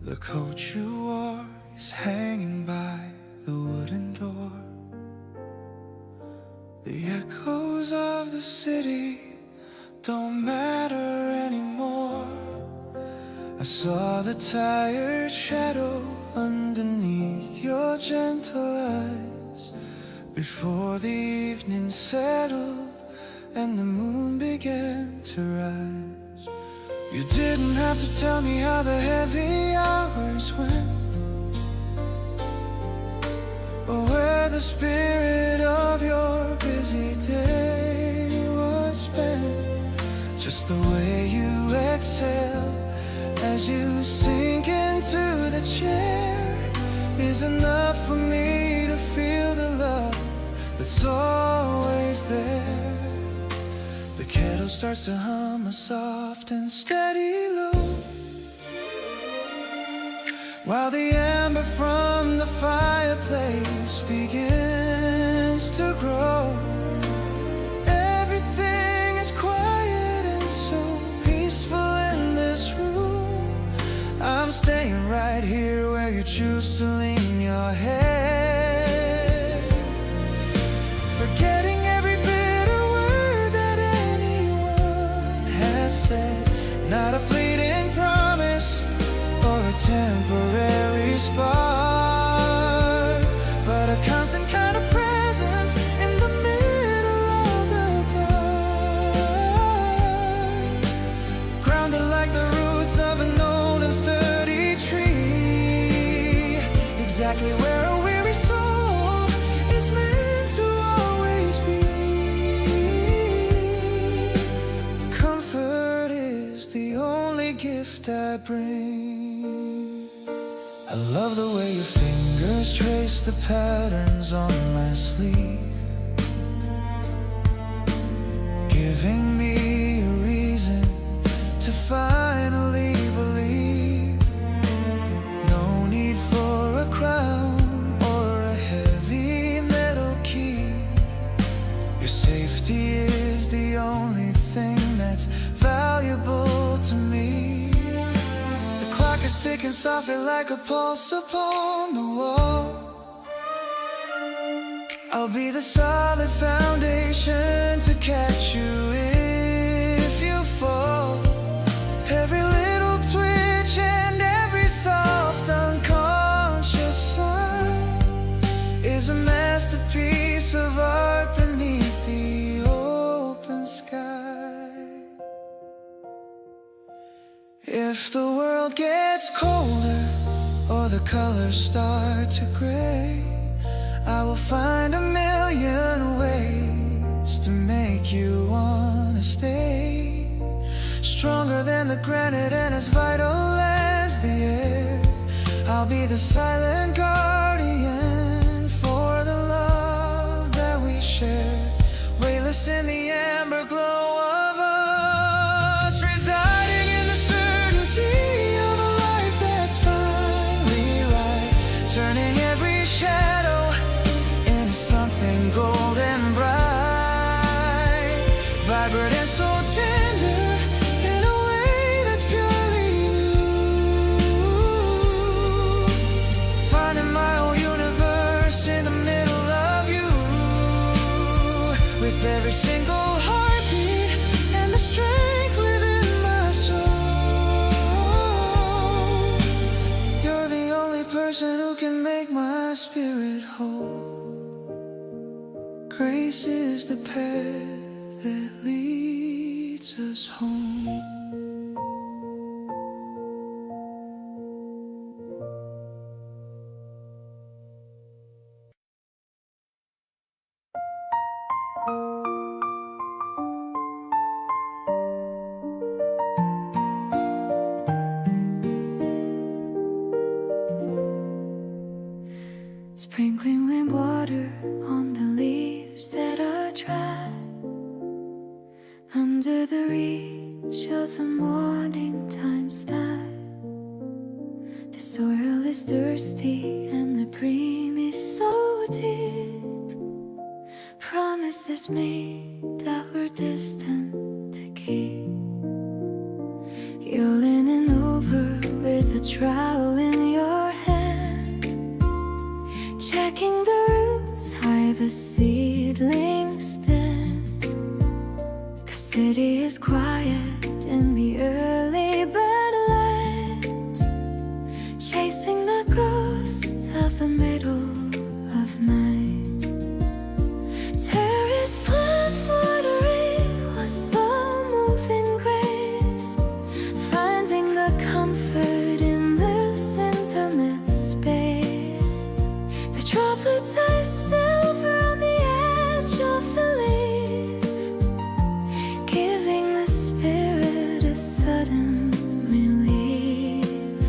Speaker 1: The coat you wore is hanging by the wooden door. The echoes of the city don't matter anymore. I saw the tired shadow underneath your gentle eyes before the evening settled and the moon began to rise. You didn't have to tell me how the heavy hours went, or where the spirit of your busy day was spent. Just the way you exhale as you sink into the chair is enough for me to feel the love that's always there. The kettle starts to hum a soft and steady low, while the ember from the fireplace begins to grow. Everything is quiet and so peaceful in this room. I'm staying right here where you choose to lean your head, forgetting every bitter word that anyone has said. Not a fleeting promise or a temporary spark, but a constant kind of presence in the middle of the dark. Grounded like the roots of an old and sturdy tree, exactly where a weary soul is meant to always be. Comfort is the only gift I bring. I love the way your fingers trace the patterns on my sleeve, giving me a reason to finally believe. No need for a crown or a heavy metal key. Your safety is the only thing that's valuable to me. The clock is ticking softly like a pulse upon the wall. I'll be the solid foundation to catch you if you fall. Every little twitch and every song If the world gets colder or the colors start to gray, I will find a million ways to make you wanna stay. Stronger than the granite and as vital as the air, I'll be the silent guardian for the love that we share. Weightless in the amber glow of us, residing in the certainty of a life that's finally right, turning every shadow into something golden bright, vibrant and so tender in a way that's purely new. Finding my whole universe in the middle of you, with every single heartbeat and the strength within my soul. You're the only person who can make my spirit whole. Grace is the path that leads us home.
Speaker 3: Sprinkling rainwater on the leaves that are dry, under the reach of the morning time star. The soil is thirsty and the bream is so deep. Promises made that were destined to keep. You're leaning over with a trowel in your hand, checking the roots high the seedlings stand. 'Cause city is quiet in the early bedland, chasing the ghost of the middle of night. Terrace plant watering a slow-moving grace, finding the comfort in this intimate space. The droplets are silver on the edge of the leaf, giving the spirit a sudden relief.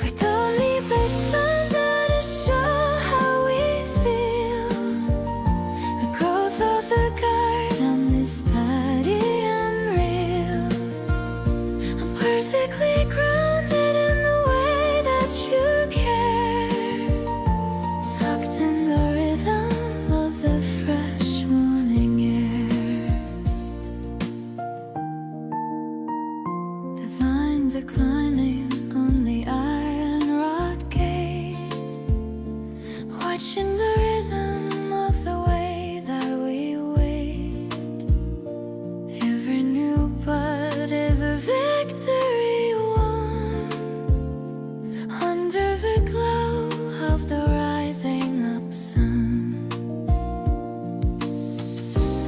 Speaker 3: We don't need big thunder to show how we feel. The growth of the garden is steady and real. I'm perfectly grounded in the way that you care, tucked in the rhythm of the fresh morning air. The vines are climbing on the iron rod gate, watching the rhythm of the way that we wait. Every new bud is a victory won, under the glow of the rising up sun.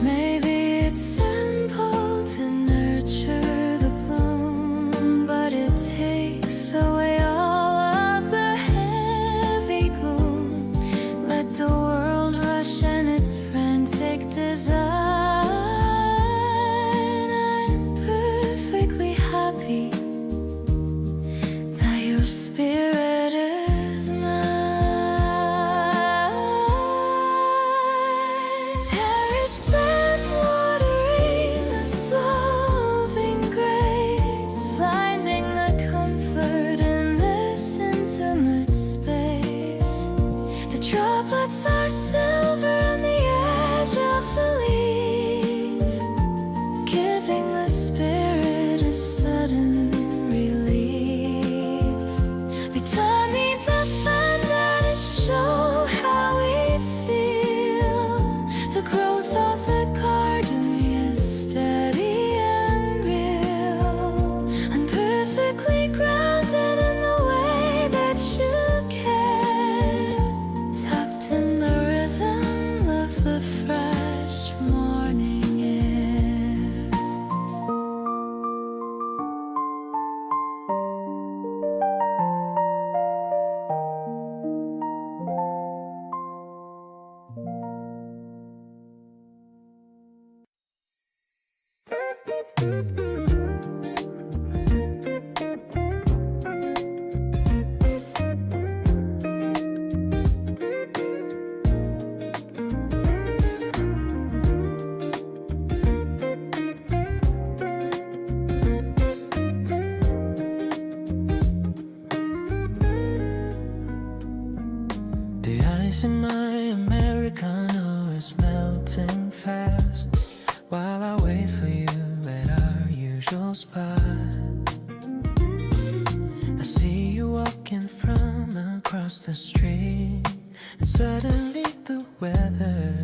Speaker 3: Maybe it's simple to nurture the bloom, but it takes away all of the heavy gloom. Let the world rush in its frantic design. I'm perfectly happy that your spirit is mine. Terrace plant
Speaker 4: The ice in my Americano is melting fast while I wait for you at our usual spot. I see you walking from across the street, and suddenly the weather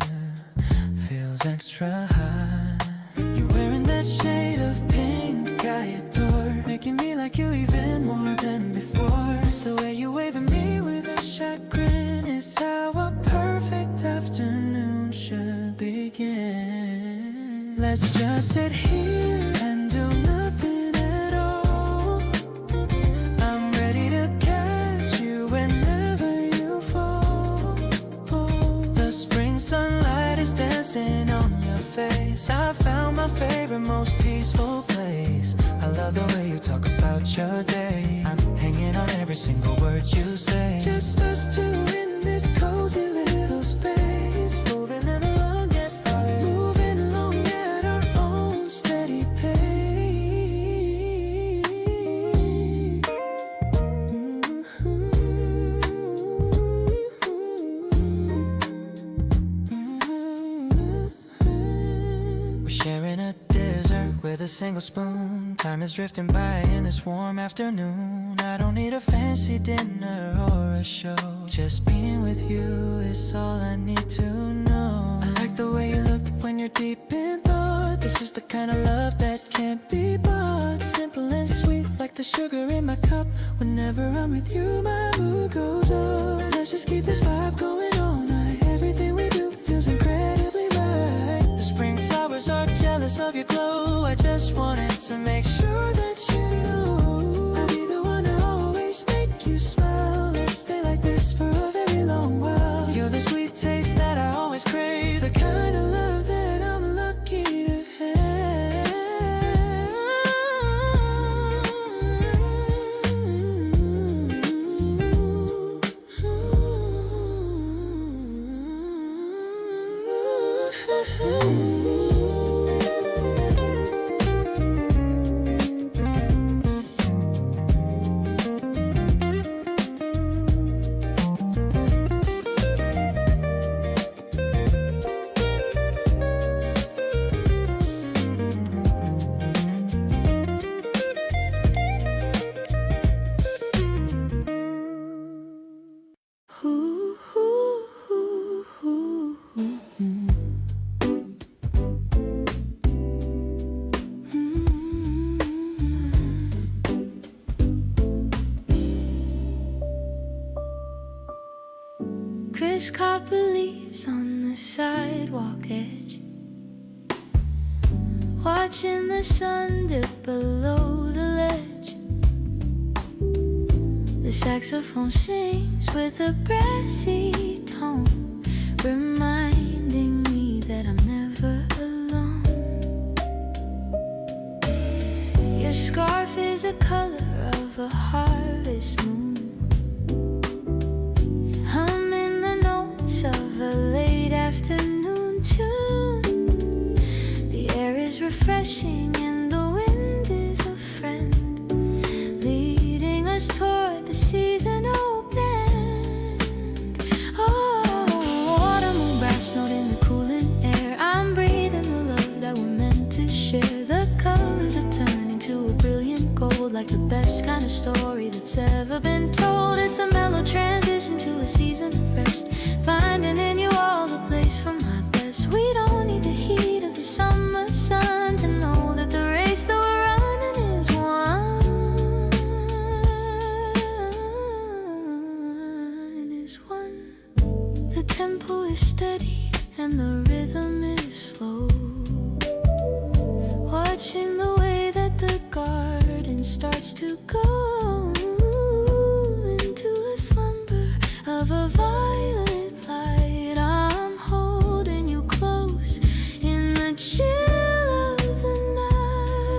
Speaker 4: feels extra hot. You're wearing that shade of pink I adore, making me like you even more than before. The way you wave at me with a chagrin is how a perfect afternoon should begin. Let's just sit here and do nothing at all. I'm ready to catch you whenever you fall. The spring sunlight is dancing on your face. I found my favorite, most peaceful place. I love the way you talk about your day. I'm hanging on every single word you say. Just us two in this cozy little space, moving along at our own steady pace. We're sharing a desert with a single spoon. Time is drifting by in this warm afternoon. I don't need a fancy dinner or a show. Just being with you is all I need to know. I like the way you look when you're deep in thought. This is the kind of love that can't be bought. Simple and sweet like the sugar in my cup. Whenever I'm with you, my mood goes up. Let's just keep this vibe going all night. Everything we do feels incredibly right. The spring flowers are jealous of your glow. I just wanted to make sure that you know I'll be the one to always make you smile. Let's stay like this for a very long while. You're the sweet taste that I always crave, the kind of love that I'm lucky to have. Crisp copper leaves on the sidewalk edge, watching the sun dip below the ledge. The saxophone sings with a brassy tone, reminding me that I'm never alone. Your scarf is the color of a harvest moon, of a late afternoon tune. The air is refreshing and the wind is a friend, leading us toward the seasonal blend. Oh, autumn brass note in the cooling air. I'm breathing the love that we're meant to share. The colors are turning to a brilliant gold, like the best kind of story that's ever been told. It's a mellow transition to a season of rest, finding in you all the place for my best. We don't need the heat of the summer sun to know that the race that we're running is one. The tempo is steady and the rhythm is slow, watching the way that the garden starts to go into a slumber of a violet light. I'm holding you close in the chill of the night.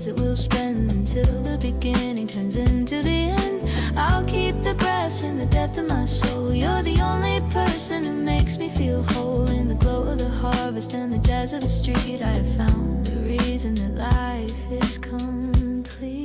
Speaker 3: years it will spend until the beginning turns into the end. I'll keep the grass in the depth of my soul. You're the only person who makes me feel whole. In the glow of the harvest and the jazz of the street, I have found the reason that life is complete.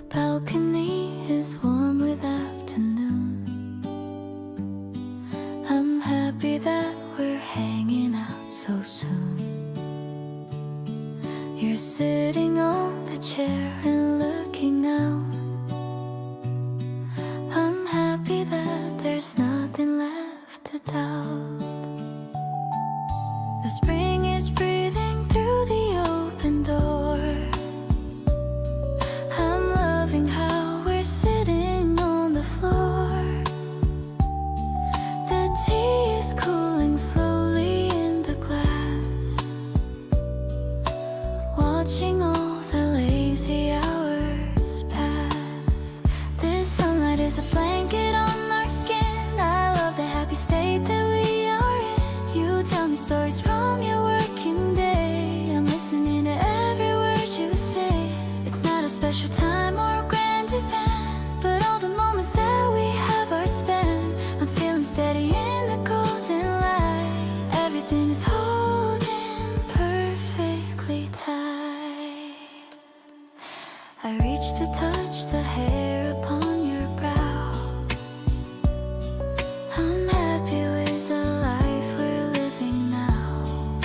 Speaker 3: Balcony is warm with afternoon. I'm happy that we're hanging out so soon. You're sitting on the chair and looking out. I'm happy that there's nothing left to doubt. The spring is breathing through the open door. How we're sitting on the floor. The tea is cooling slowly in the glass. Watching all the lazy hours pass. This sunlight is a blanket on our skin. I love the happy state that we are in. You tell me stories from your working day. I'm listening to every word you say. It's not a special time or event, but all the moments that we have are spent. I'm feeling steady in the golden light. Everything is holding perfectly tight. I reach to touch the hair upon your brow. I'm happy with the life we're living now.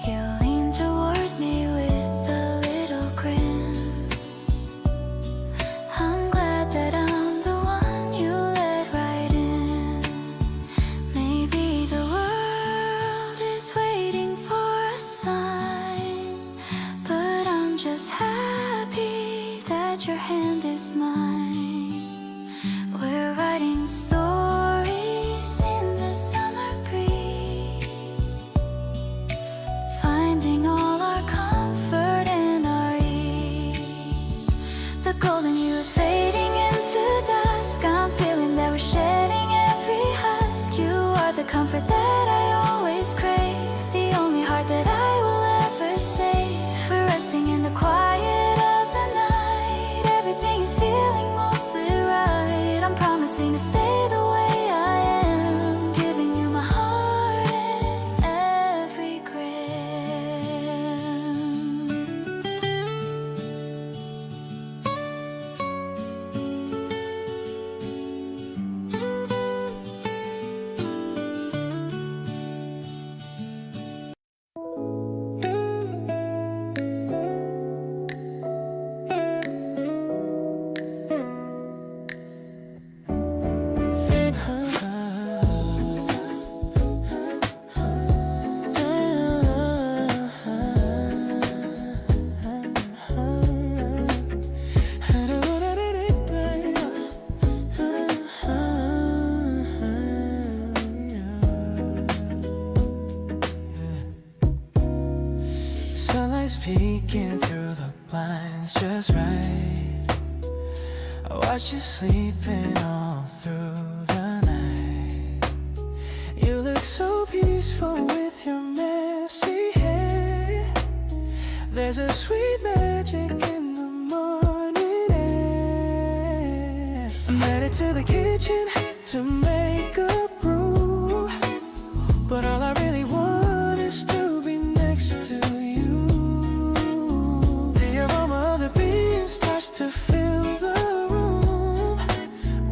Speaker 3: You lean toward me with a little grin. That I'm the one you let right in. Maybe the world is waiting for a sign, but I'm just happy that your hand is mine. We're writing stories in the summer breeze, finding all our comfort and our ease. The golden hue is fading into dusk. I'm feeling that we're shedding every husk. You are the comfort that I always crave, the only heart that I will ever save. We're resting in the quiet of the night. Everything is feeling mostly right. I'm promising to stay the way I am, giving you my heart in every gram.
Speaker 1: Sunlight's peeking through the blinds just right. I watch you sleeping all through the night. You look so peaceful with your messy hair. There's a sweet magic in the morning air. I'm headed to the kitchen to make a brew, but all I really want is to be next to you. The aroma of the beans starts to fill the room,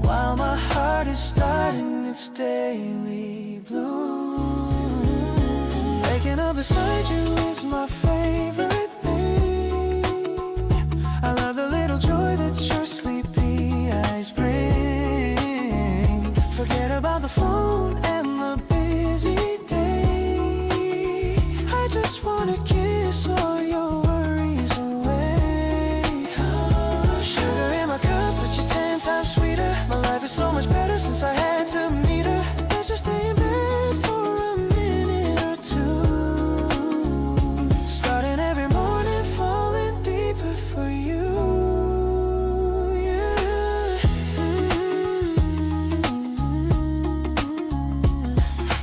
Speaker 1: while my heart is starting its daily bloom.
Speaker 2: beside you is my favorite thing. I love the little joy that your sleepy eyes bring. Forget about the phone and the busy day. I just wanna kiss all your worries away. Sugar in my cup, but you're 10 times sweeter. My life is so much better since I had to meet her. Let's just stay in bed for a minute or two. Starting every morning, falling deeper for you. Yeah.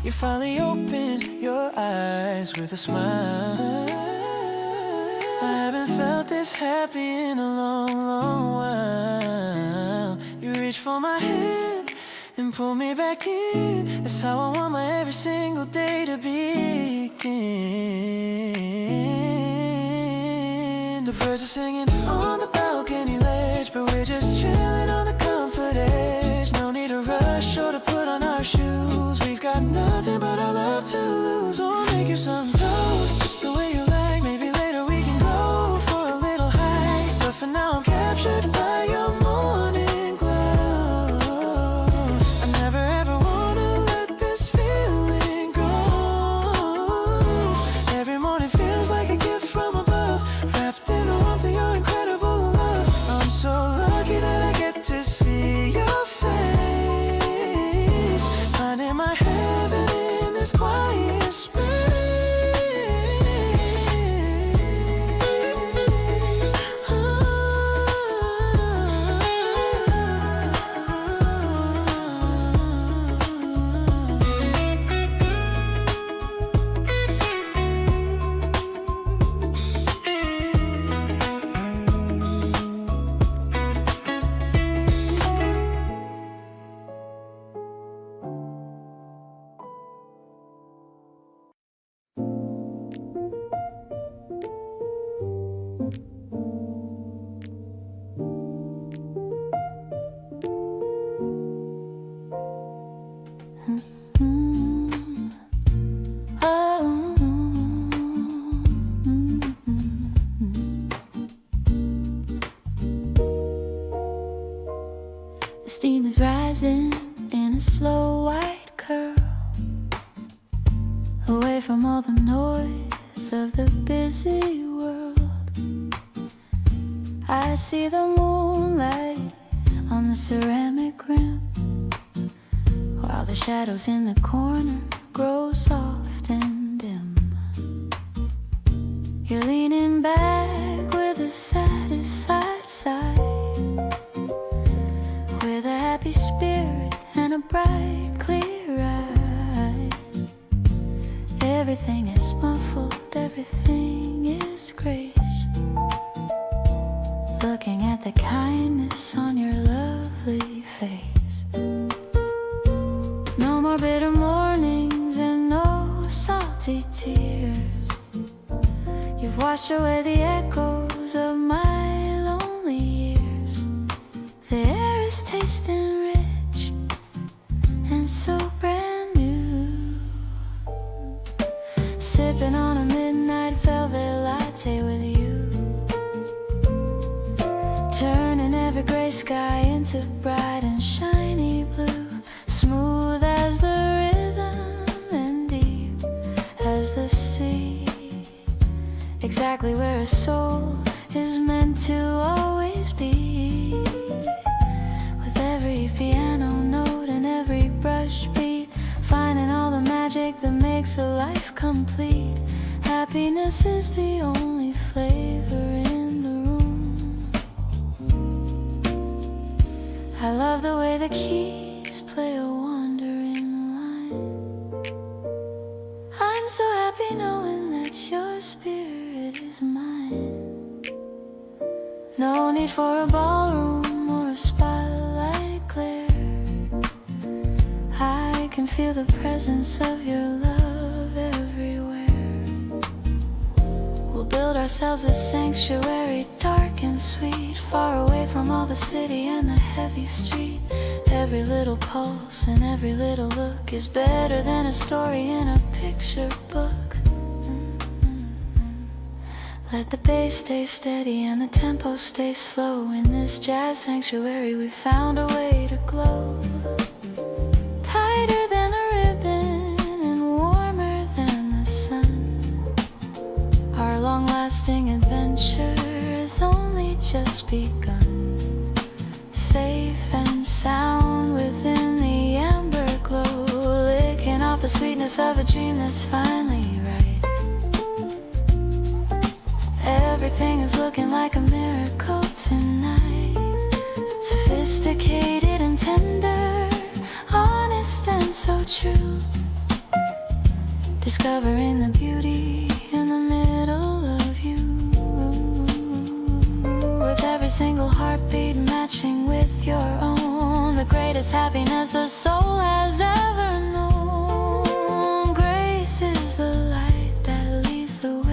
Speaker 2: You finally open your eyes with a smile. I haven't felt this happy in a long, long while. You reach for my hand and pull me back in. That's how I want my every single day to begin. The birds are singing on the balcony ledge, but we're just chilling on the comfort edge. No need to rush or to put on our shoes. We've got nothing but our love to lose. Or make you some toast, just the way you like. Maybe later we can go for a little hike, but for now I'm captured by your morning glow. I never ever wanna let this feeling go. Every morning feels like a gift from above, wrapped in the warmth of your incredible love. I'm so lucky that I get to see your face, finding my heaven in this quiet space.
Speaker 3: The steam is rising in a slow white curl, away from all the noise of the busy world. I see the moonlight on the ceramic rim, while the shadows in the corner grow soft and dim. You're leaning back with a satisfied sigh, with a happy spirit and a bright, clear eye. Everything is muffled, everything is grace. Looking at the kindness on your lovely face. No more bitter mornings and no salty tears. You've washed away the echoes of my lonely years. The air is tasting rich and so brand new. Sipping on a midnight velvet latte with you, turning every gray sky into bright and shiny blue. Smooth as the rhythm and deep as the sea. Exactly where a soul is meant to always be. With every piano note and every brush beat, finding all the magic that makes a life complete. Happiness is the only flavor in the room. I love the way the keys play a wandering line. I'm so happy knowing that your spirit is mine. No need for a ballroom or a spotlight glare. I can feel the presence of your love everywhere. We'll build ourselves a sanctuary, dark and sweet, far away from all the city and the heavy street. Every little pulse and every little look is better than a story in a picture book. Let the bass stay steady and the tempo stay slow. In this jazz sanctuary we found a way to glow. Tighter than a ribbon and warmer than the sun. Our long-lasting adventure has only just begun. Safe and sound within the amber glow, licking off the sweetness of a dream that's finally right. Everything is looking like a miracle tonight. Sophisticated and tender, honest and so true. Discovering the beauty in the middle of you. With every single heartbeat matching with your own. The greatest happiness the soul has ever known. Grace is the light that leads the way.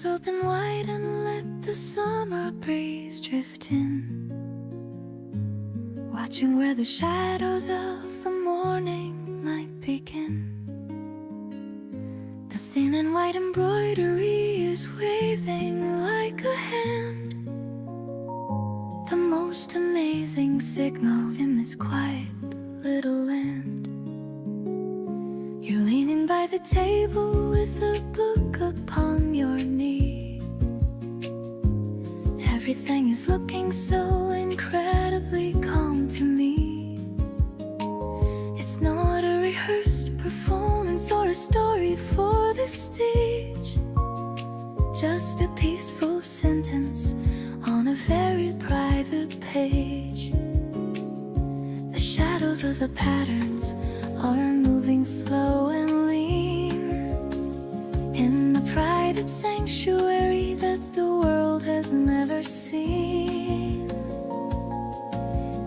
Speaker 3: Open wide and let the summer breeze drift in. Watching where the shadows of the morning might begin. The thin and white embroidery is waving like a hand. The most amazing signal in this quiet little land. You're leaning by the table with a book upon your knee. Everything is looking so incredibly calm to me. It's not a rehearsed performance or a story for the stage. Just a peaceful sentence on a very private page. The shadows of the patterns are moving slow and lean in the private sanctuary that the world has never seen.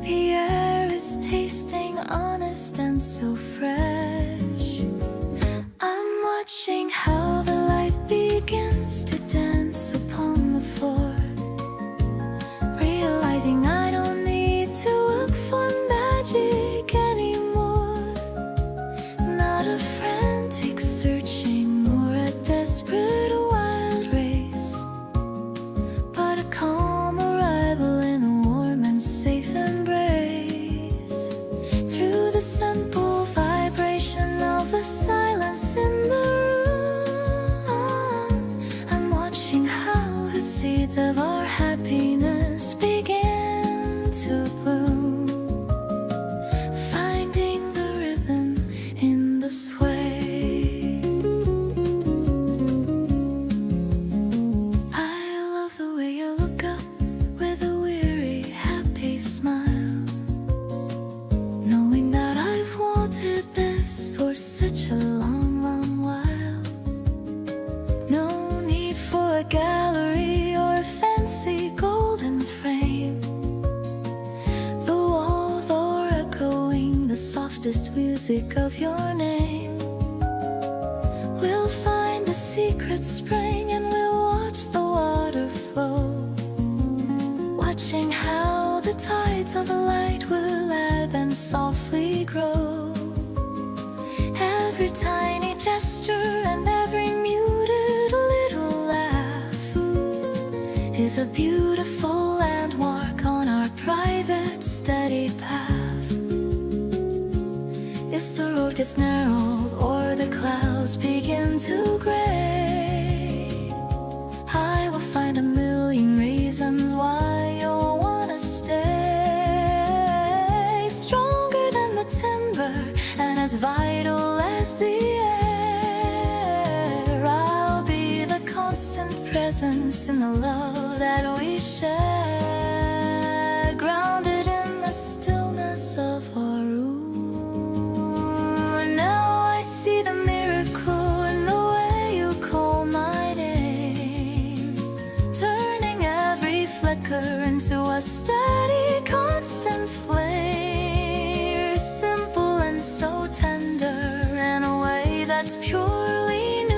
Speaker 3: The air is tasting honest and so fresh. I'm watching how the light begins to dance upon the floor, realizing I don't need to look for magic anymore. Not a frantic searching or a desperate wild race, but a calm arrival in a warm and safe embrace. Through the simple vibration of the silence in the room, I'm watching how the seeds of our happiness begin to bloom, finding the rhythm in the sway. I love the way you look up with a weary, happy smile, knowing that I've wanted this for such a long, long while. No need for a gallery or a fancy golden frame. The walls are echoing the softest music of your name. We'll find a secret spring and we'll watch the water flow, watching how the tides of light will ebb and softly grow. Every tiny gesture and every muted little laugh is a beautiful landmark on our private, steady path. If the road gets narrow or the clouds begin to gray, I will find a million reasons why you'll wanna stay. Stronger than the timber constant presence in the love that we share, grounded in the stillness of our room. Now I see the miracle in the way you call my name, turning every flicker into a steady, constant flame. You're simple and so tender in a way that's purely new,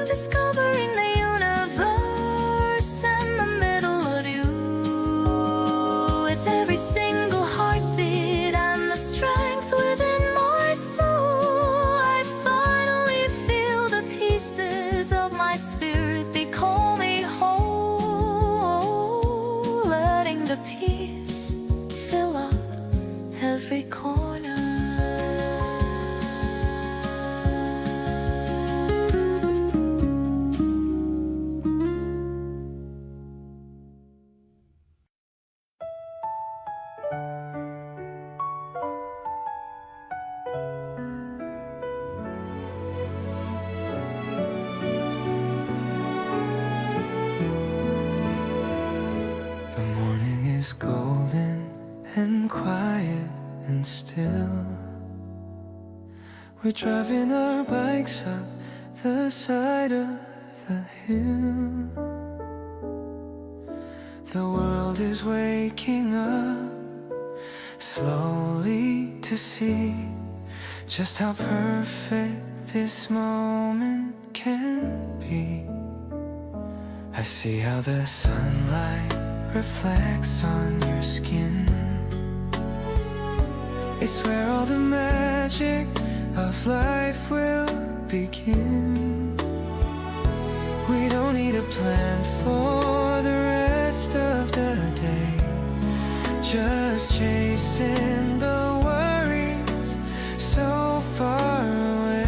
Speaker 3: discovering the universe in the middle of you. With every single heartbeat and the strength within my soul, I finally feel the pieces of my spirit they call me whole, letting the peace fill up every corner.
Speaker 1: The morning is golden and quiet and still. We're driving our bikes up the side of the hill. The world is waking up slowly to see just how perfect this moment can be. I see how the sunlight reflects on your skin. It's where all the magic of life will begin. We don't need a plan for the rest of the day, just chasing the worries so far away.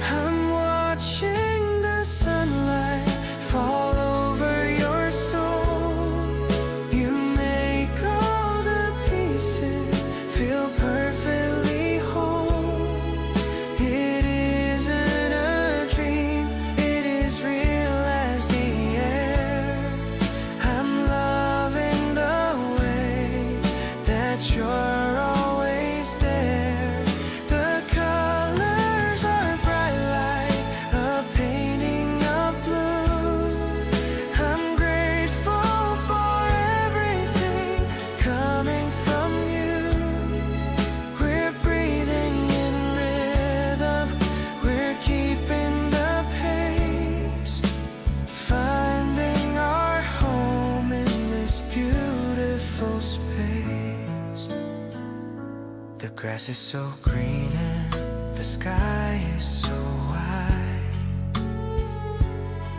Speaker 1: I'm watching the sunlight fall over your soul. You make all the pieces feel perfectly whole. It isn't a dream, it is real as the air. I'm loving the way that you're always there. The colors are bright like a painting of blue. I'm grateful for everything coming from you. We're breathing in rhythm, we're keeping the pace, finding our home in this beautiful space. The grass is so green and the sky is so wide.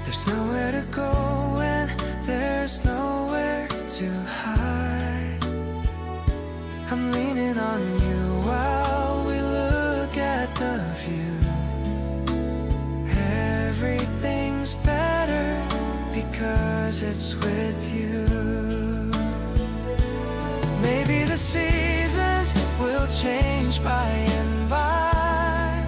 Speaker 1: There's nowhere to go and there's nowhere to hide. I'm leaning on you while we look at the view. Everything's better because it's with you. Maybe the seasons will change by and by,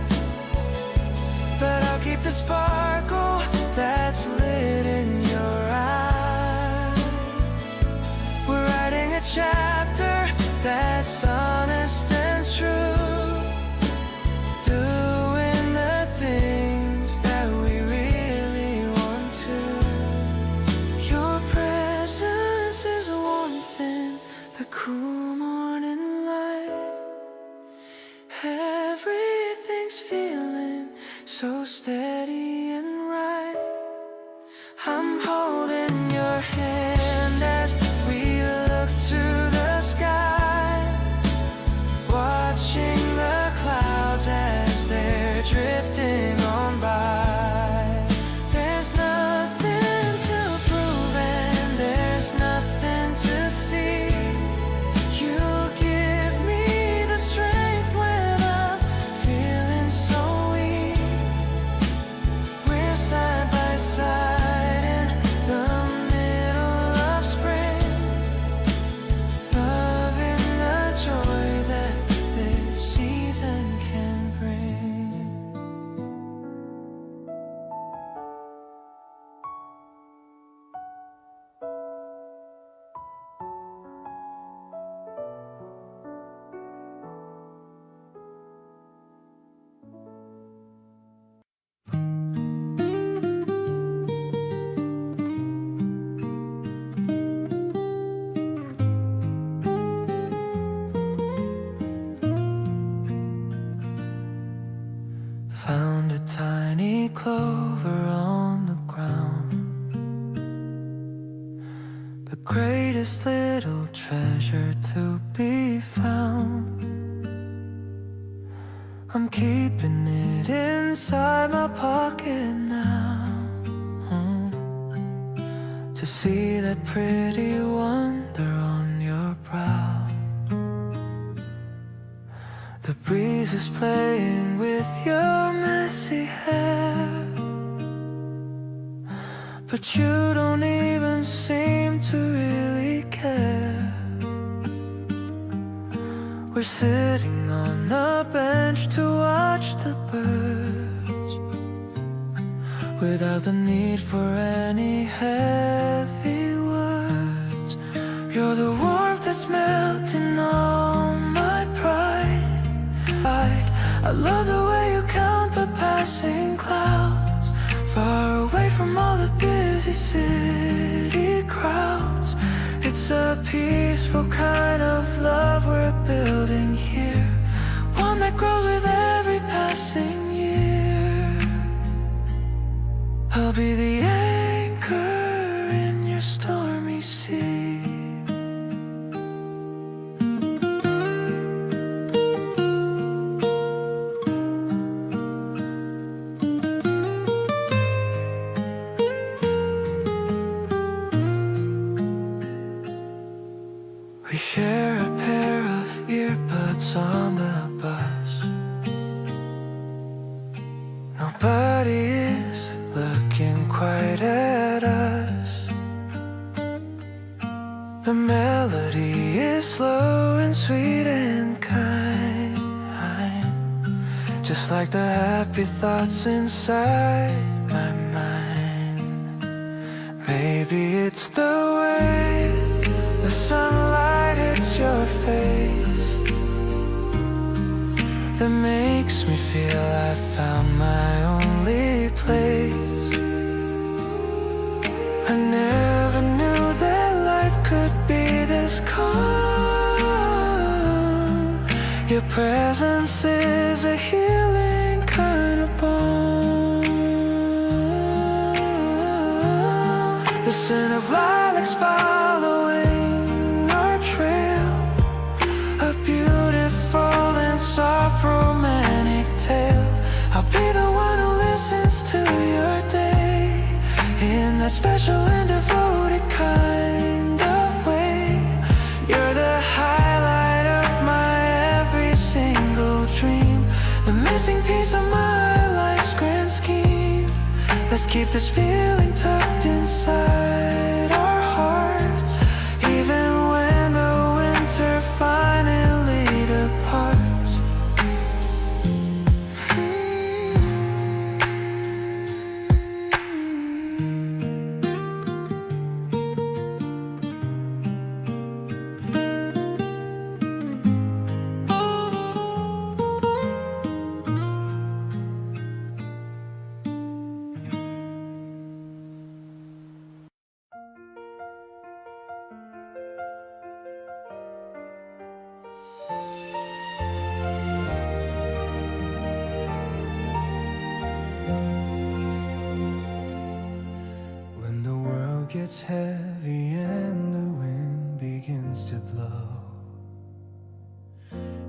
Speaker 1: but I'll keep the sparkle that's lit in your eye. We're writing a chapter that's honest and true, doing the things that we really want to. Your presence is a warmth in the cool morning light. Everything's feeling so steady and right. I'm holding your hand as we look to the sky, watching the clouds as they're drifting on by. There's nothing to prove and there's nothing to see. You give me the strength when I'm feeling so weak. found a tiny clover on the ground, the greatest little treasure to be found. I'm keeping it inside my pocket now, to see that pretty wonder on your brow. The breeze is playing with your messy hair, but you don't even seem to really care. We're sitting on a bench to watch the birds, without the need for any heavy words. You're the warmth that's melting all my pride. I love the way you count the passing clouds, far away from all the busy city crowds. It's a peaceful kind of love we're building here, one that grows with every passing year. I'll be the anchor in your stormy sea. We share a pair of earbuds on the bus. Nobody is looking quite at us. The melody is slow and sweet and kind, just like the happy thoughts inside my mind. Maybe it's the way the sunlight hits your face that makes me feel I found my only place. I never knew that life could be this calm. Your presence is a healing kind of balm. The scent of lilacs following our trail, a beautiful and soft romantic tale. I'll be the one who listens to your day in that special and devoted kind of way. You're the highlight of my every single dream, the missing piece of my life's grand scheme. Let's keep this feeling tucked inside our hearts, even when the winter finally departs. When the world gets heavy and the wind begins to blow,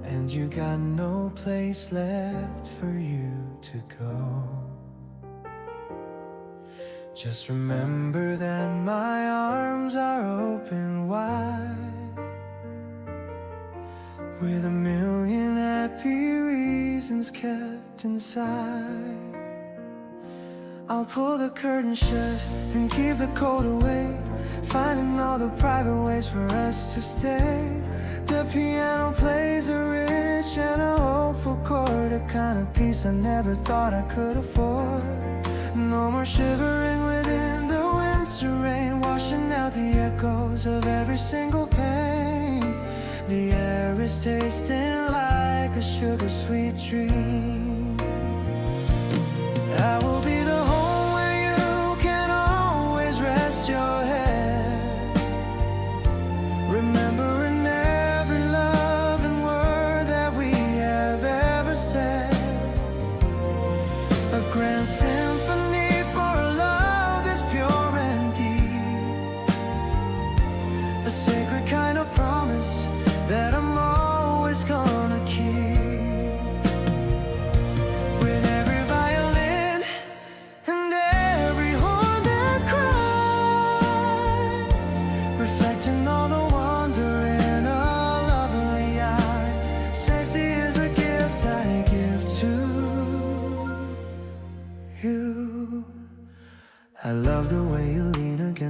Speaker 1: and you got no place left for you to go, just remember that my arms are open wide, with a million happy reasons kept inside. I'll pull the curtain shut and keep the cold away, finding all the private ways for us to stay. The piano plays a rich and a hopeful chord, a kind of peace I never thought I could afford. No more shivering within the winter rain, washing out the echoes of every single pain. The air is tasting like a sugar-sweet dream. I will be the home where you can always rest your head, remembering every loving word that we have ever said.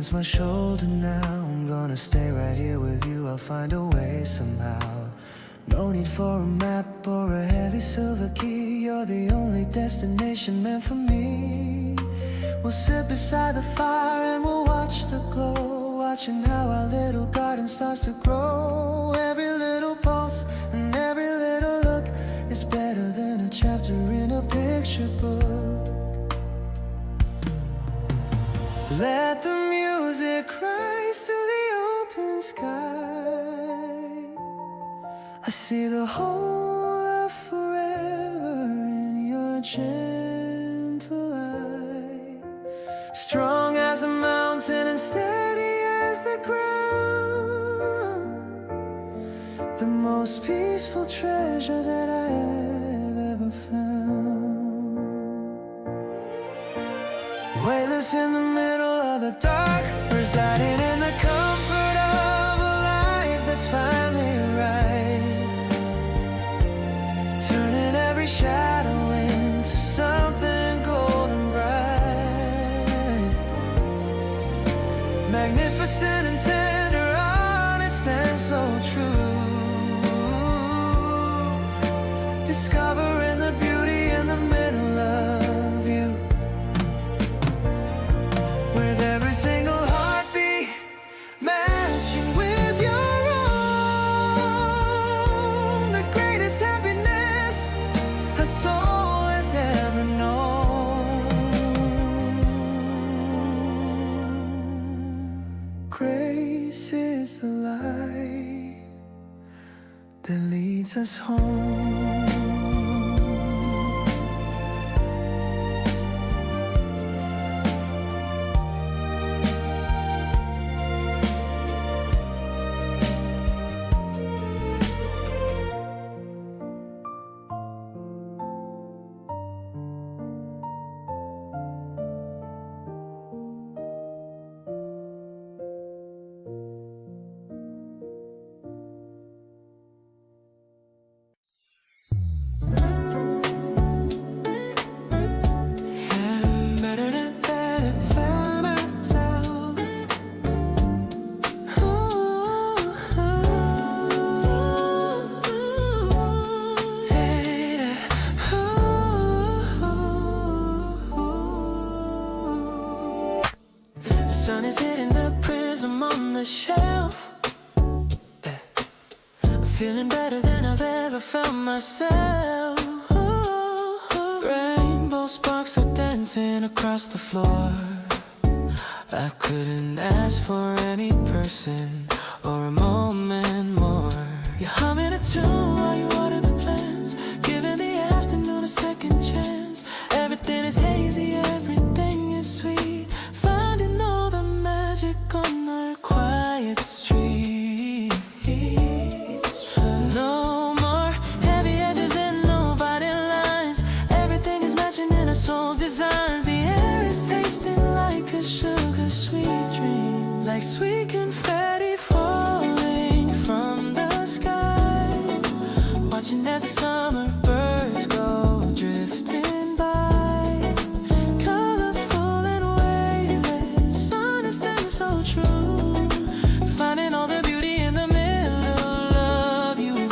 Speaker 1: against my shoulder now. I'm gonna stay right here with you, I'll find a way somehow. No need for a map or a heavy silver key. You're the only destination meant for me. We'll sit beside the fire and we'll watch the glow, watching how our little garden starts to grow. Every little pulse and every little look is better than a chapter in a picture book. Let the music rise to the open sky. I see the whole of forever in your gentle eye. Strong as a mountain and steady as the ground. The most peaceful treasure that I've ever found. Weightless in the middle of the dark, residing in the comfort of a life that's finally right. Turning every shadow into something golden bright. Magnificent and tender, honest and so true. Discovering the beauty in the middle of you. With every single heartbeat matching with your own. The greatest happiness a soul has ever known. Grace is the light that leads us home. Sun is hitting the prism on the shelf. I'm feeling better than I've ever felt myself. Rainbow sparks are dancing across the floor. I couldn't ask for any person or a moment more. You're humming a tune while you water the plants, giving the afternoon a second chance. Everything is hazy, everything is sweet. Finding all the magic on our quiet street. No more heavy edges and no body lines. Everything is matching in our soul's designs. The air is tasting like a sugar sweet dream, like sweet confetti falling from the sky. Watching as the summer birds go drifting by. Colorful and weightless, honest and so true. Finding all the beauty in the middle of you.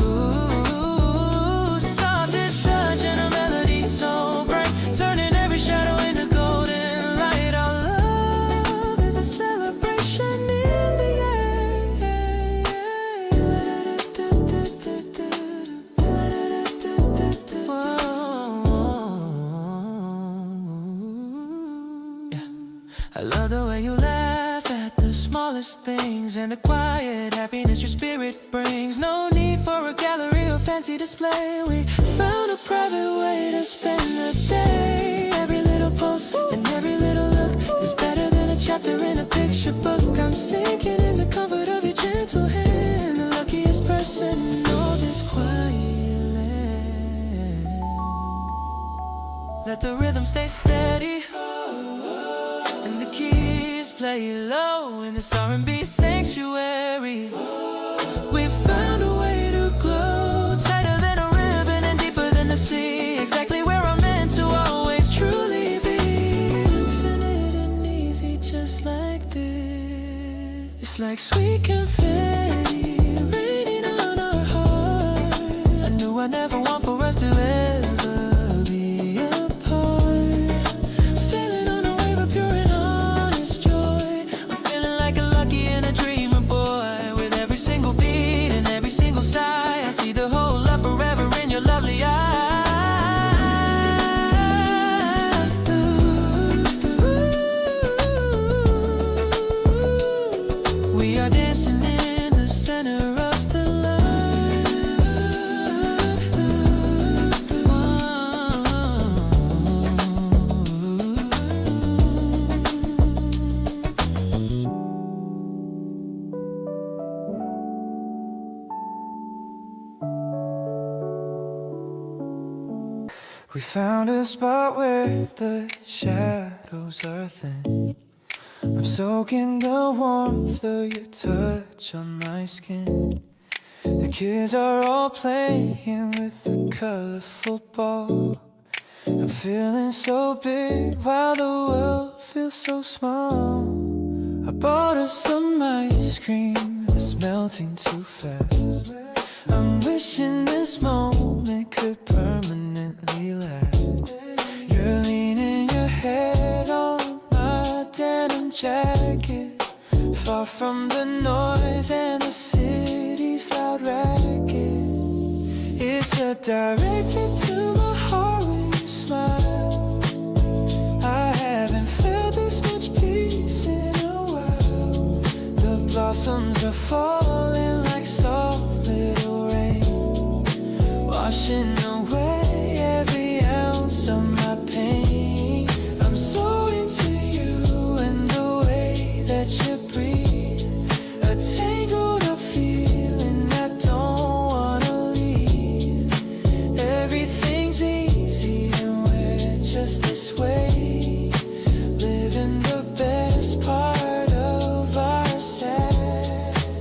Speaker 1: Ooh, softest touch and a melody so bright, turning every shadow into golden light. Our love is a celebration in the I love the way you laugh at the smallest things and the quiet happiness your spirit brings. No need for a gallery or fancy display. We found a private way to spend the day. Every little pulse and every little look is better than a chapter in a picture book. I'm sinking in the comfort of your gentle hand. The luckiest person in all this quiet land. Let the rhythm stay steady and the keys play low in this R&B sanctuary. We found a way to glow, tighter than a ribbon and deeper than the sea. Exactly where I'm meant to always truly be. Infinite and easy, just like
Speaker 4: like sweet confetti raining on our heart. I knew I never want for us to ever be apart. Sailing on a wave of pure and honest joy. I'm feeling like a lucky and a dreamer boy. With every single beat and every single sigh, I see the whole love forever in your lovely eyes. We are dancing in the center of the light.
Speaker 1: We found a spot where the shadows are thin. I'm soaking the warmth of your touch on my skin. The kids are all playing with the colorful ball. I'm feeling so big while the world feels so small. I bought us some ice cream that's melting too fast. I'm wishing this moment could permanently last. You're leaning your head on my denim jacket, far from the noise and the city's loud racket. It's a direct hit to my heart when you smile. I haven't felt this much peace in a while. The blossoms are falling like soft little rain, washing away every ounce of my pain. I'm so into you and the way that you breathe, a tangled up feeling I don't wanna leave. Everything's easy and we're just this way, living the best part of our Saturday.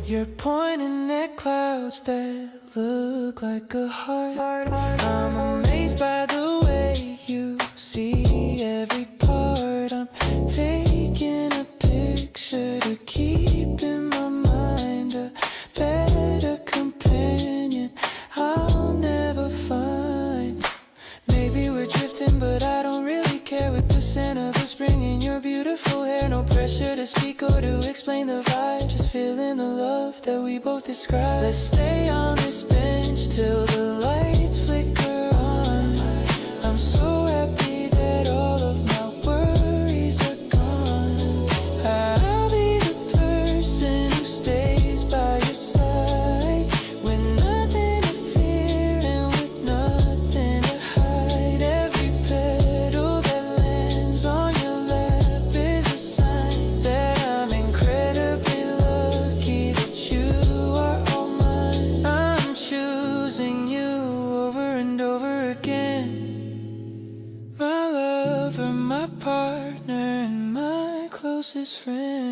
Speaker 1: You're pointing at clouds that look like a heart. I'm amazed by the way you see every part. I'm taking a picture to keep in my mind, a better companion I'll never find. Maybe we're drifting, but I don't really care. With the scent of the spring in your beautiful hair, no pressure to speak or to explain the vibe, just feeling the love that we both describe. Let's stay on this bench till the lights flicker on. I'm so happy that all of my worries are gone. I'll be the person who stays by your side, with nothing to fear and with nothing to hide. Every petal that lands on your lap is a sign that I'm incredibly lucky that you are all mine. I'm choosing you over and over again, my lover, my partner, and my closest friend.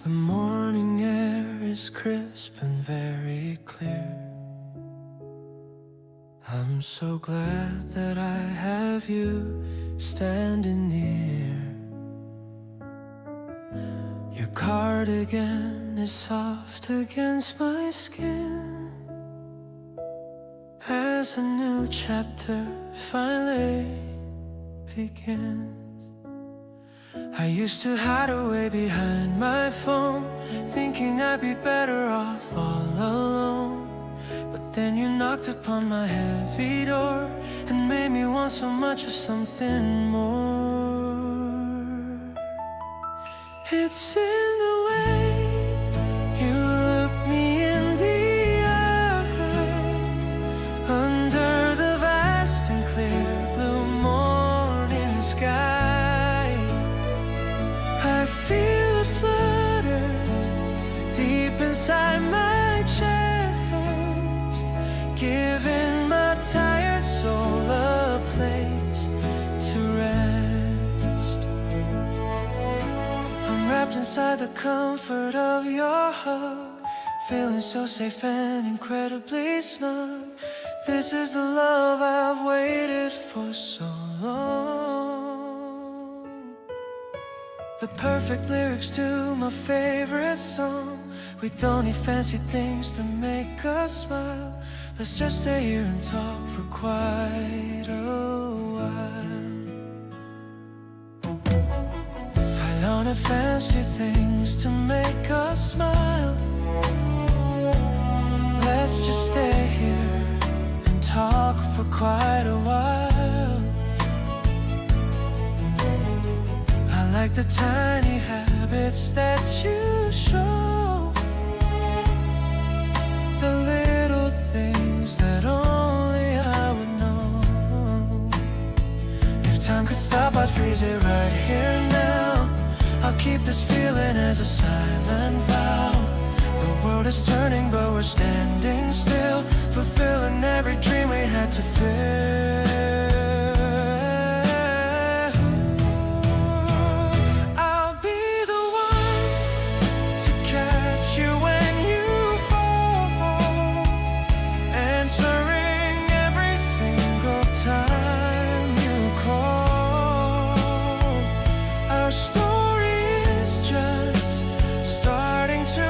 Speaker 1: The morning air is crisp and very clear. I'm so glad that I have you standing near. Your cardigan is soft against my skin, as a new chapter finally begins. I used to hide away behind my phone, thinking I'd be better off all alone. But then you knocked upon my heavy door and made me want so much of something more. It's in the way you look me in the eye, under the vast and clear blue
Speaker 4: inside my chest, giving my tired soul a place to rest. I'm wrapped inside the comfort of your hug, feeling so safe and incredibly snug. This is the love I've waited for so long. The perfect lyrics to my favorite song. We don't need fancy things to make us smile. Let's just stay here and talk for quite a while. I don't have fancy things to make us smile. Let's just stay here talk for quite a while. I like the tiny habits that you show, the little things that only I would know. If time could stop, I'd freeze it right here now. I'll keep this feeling as a silent vow. The world is turning, but we're standing still, fulfilling every dream we had to fill. I'll be the one to catch you when you fall, answering every single time you call. Our story is just starting to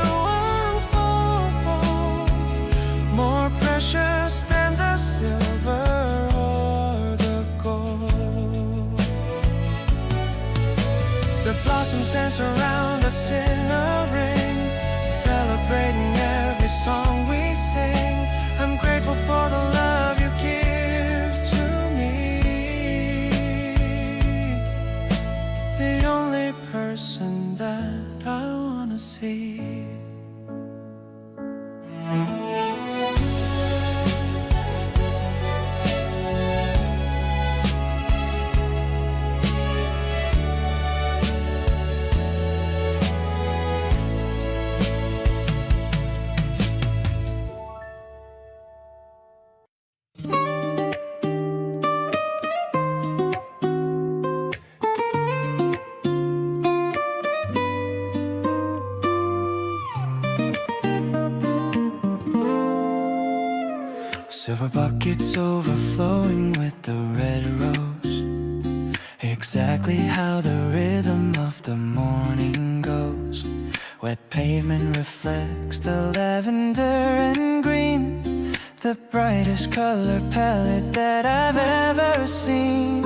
Speaker 4: more precious than the silver or the gold. The blossoms dance around us in a ring, celebrating every song we sing. I'm grateful for the love you give to me, the only person that I wanna see. Silver buckets overflowing with the red rose, exactly how the rhythm of the morning goes. Wet pavement reflects the lavender and green, the brightest color palette that I've ever seen.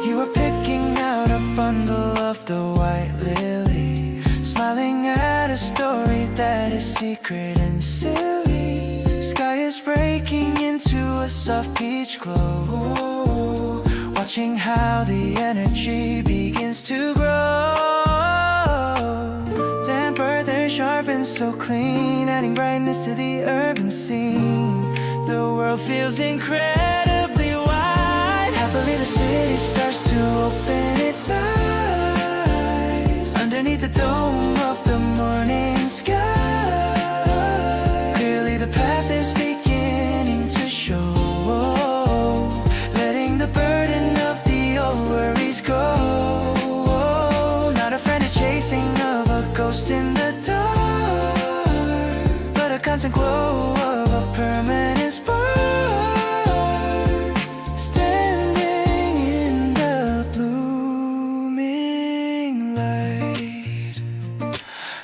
Speaker 4: You are picking out a bundle of the white lily, smiling at a story that is secret and silly. Sky is breaking into a soft peach glow, watching how the energy begins to grow. Damp earth and sharp and so clean, adding brightness to the urban scene. The world feels incredibly wide. Happily the city starts to open its eyes underneath the dome of the morning sky. Clearly the path is beginning to show, letting the burden of the old worries go. Not a frantic chasing of a ghost in the dark, but a constant glow of a permanent spark, standing in the blooming light.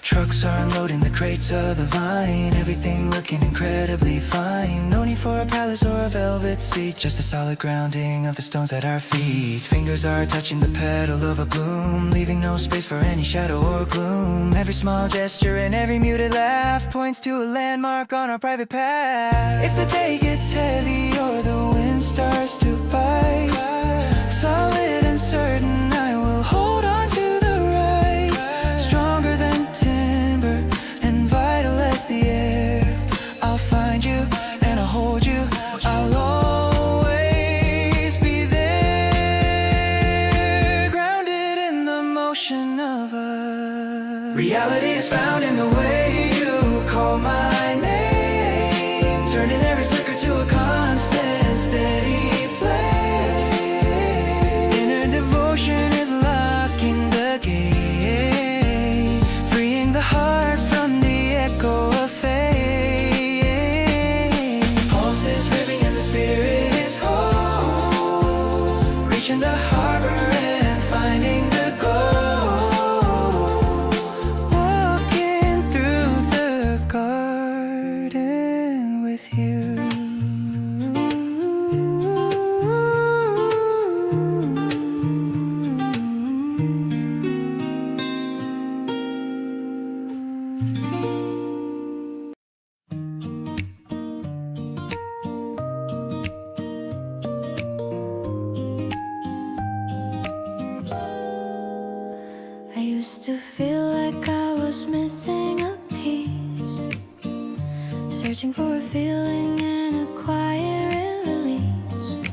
Speaker 4: Trucks are unloading the crates of the vine, everything looking incredibly fine. No need for a palace or a velvet seat, just a solid grounding of the stones at our feet. Fingers are touching the petal of a bloom, leaving no space for any shadow or gloom. Every small gesture and every muted laugh points to a landmark on our private path. If the day gets heavy or the wind starts to bite, solid and certain I will hold on to the right. Stronger than timber and vital as the air, I'll find you and I'll hold you. I'll always be there, grounded in the motion of us. Reality is found in the way you call my
Speaker 3: searching for a feeling and a quiet release.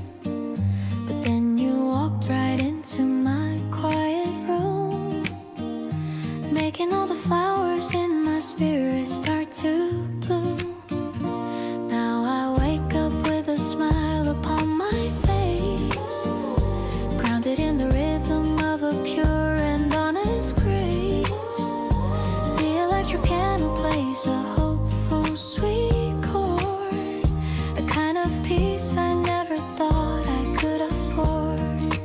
Speaker 3: But then you walked right into my quiet room, making all the flowers in my spirit start to bloom. Now I wake up with a smile upon my face, grounded in the rhythm of a pure and honest grace. The electric piano plays a hopeful, sweet chord, a kind of peace I never thought I could afford.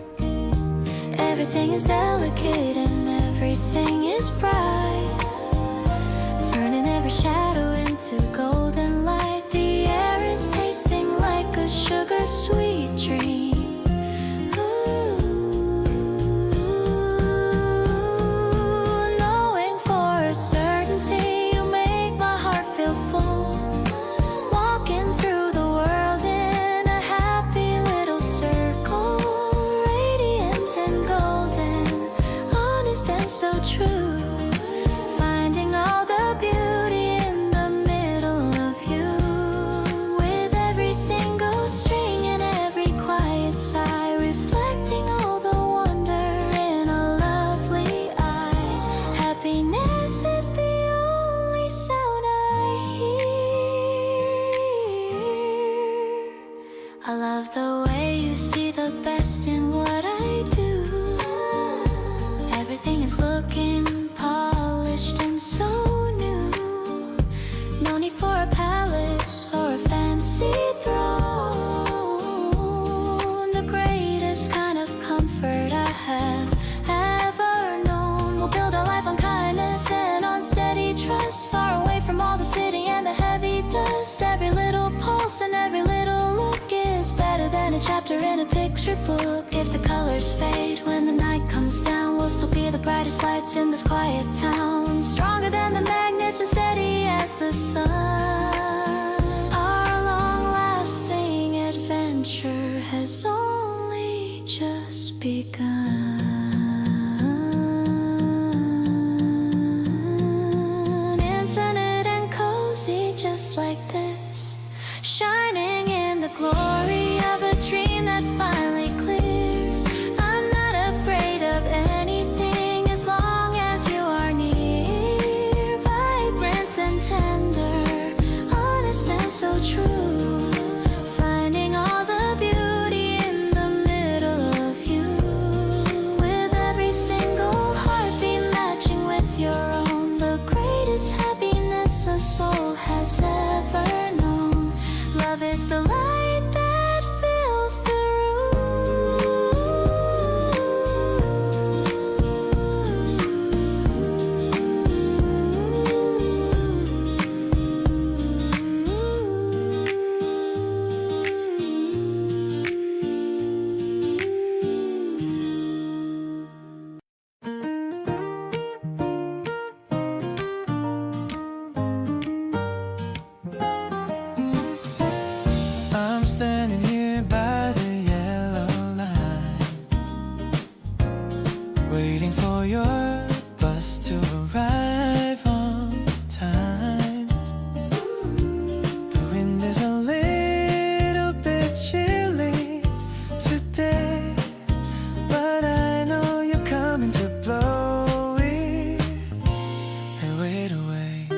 Speaker 3: Everything is delicate and everything is bright, turning every shadow into golden light. The air is tasting like a sugar-sweet dream. Knowing for a certainty you make my heart feel full, walking through the world in a happy little circle, radiant and golden, honest and so true, finding all the beauty in the middle of you, with every single string and every quiet sigh, reflecting all the wonder in a lovely eye. Happiness is the only sound I hear. I love the way you see the best in what I do. Everything is looking polished and so new. No need for a palace or a fancy throne. The greatest kind of comfort I have ever known. We'll build our life on kindness and on steady trust, far away from all the city and the heavy dust. Every little pulse and every little look is better than a chapter in a picture book. If the colors fade when the night comes down, we'll still be the brightest lights in this quiet town, stronger than the magnets and steady as the sun. Our long-lasting adventure has only just begun. Infinite and cozy just like this, shining in the glory of a dream that's finally clear. I'm not afraid of anything as long as you are near, vibrant and tender, honest and so true, finding all the beauty in the middle of you, with every single heartbeat matching with your own. The greatest happiness a soul has ever known. Love is the light that fills the
Speaker 1: I'm standing here by the yellow line, waiting for your bus to arrive on time. The wind is a little bit chilly today, but I know you're coming to blow it away.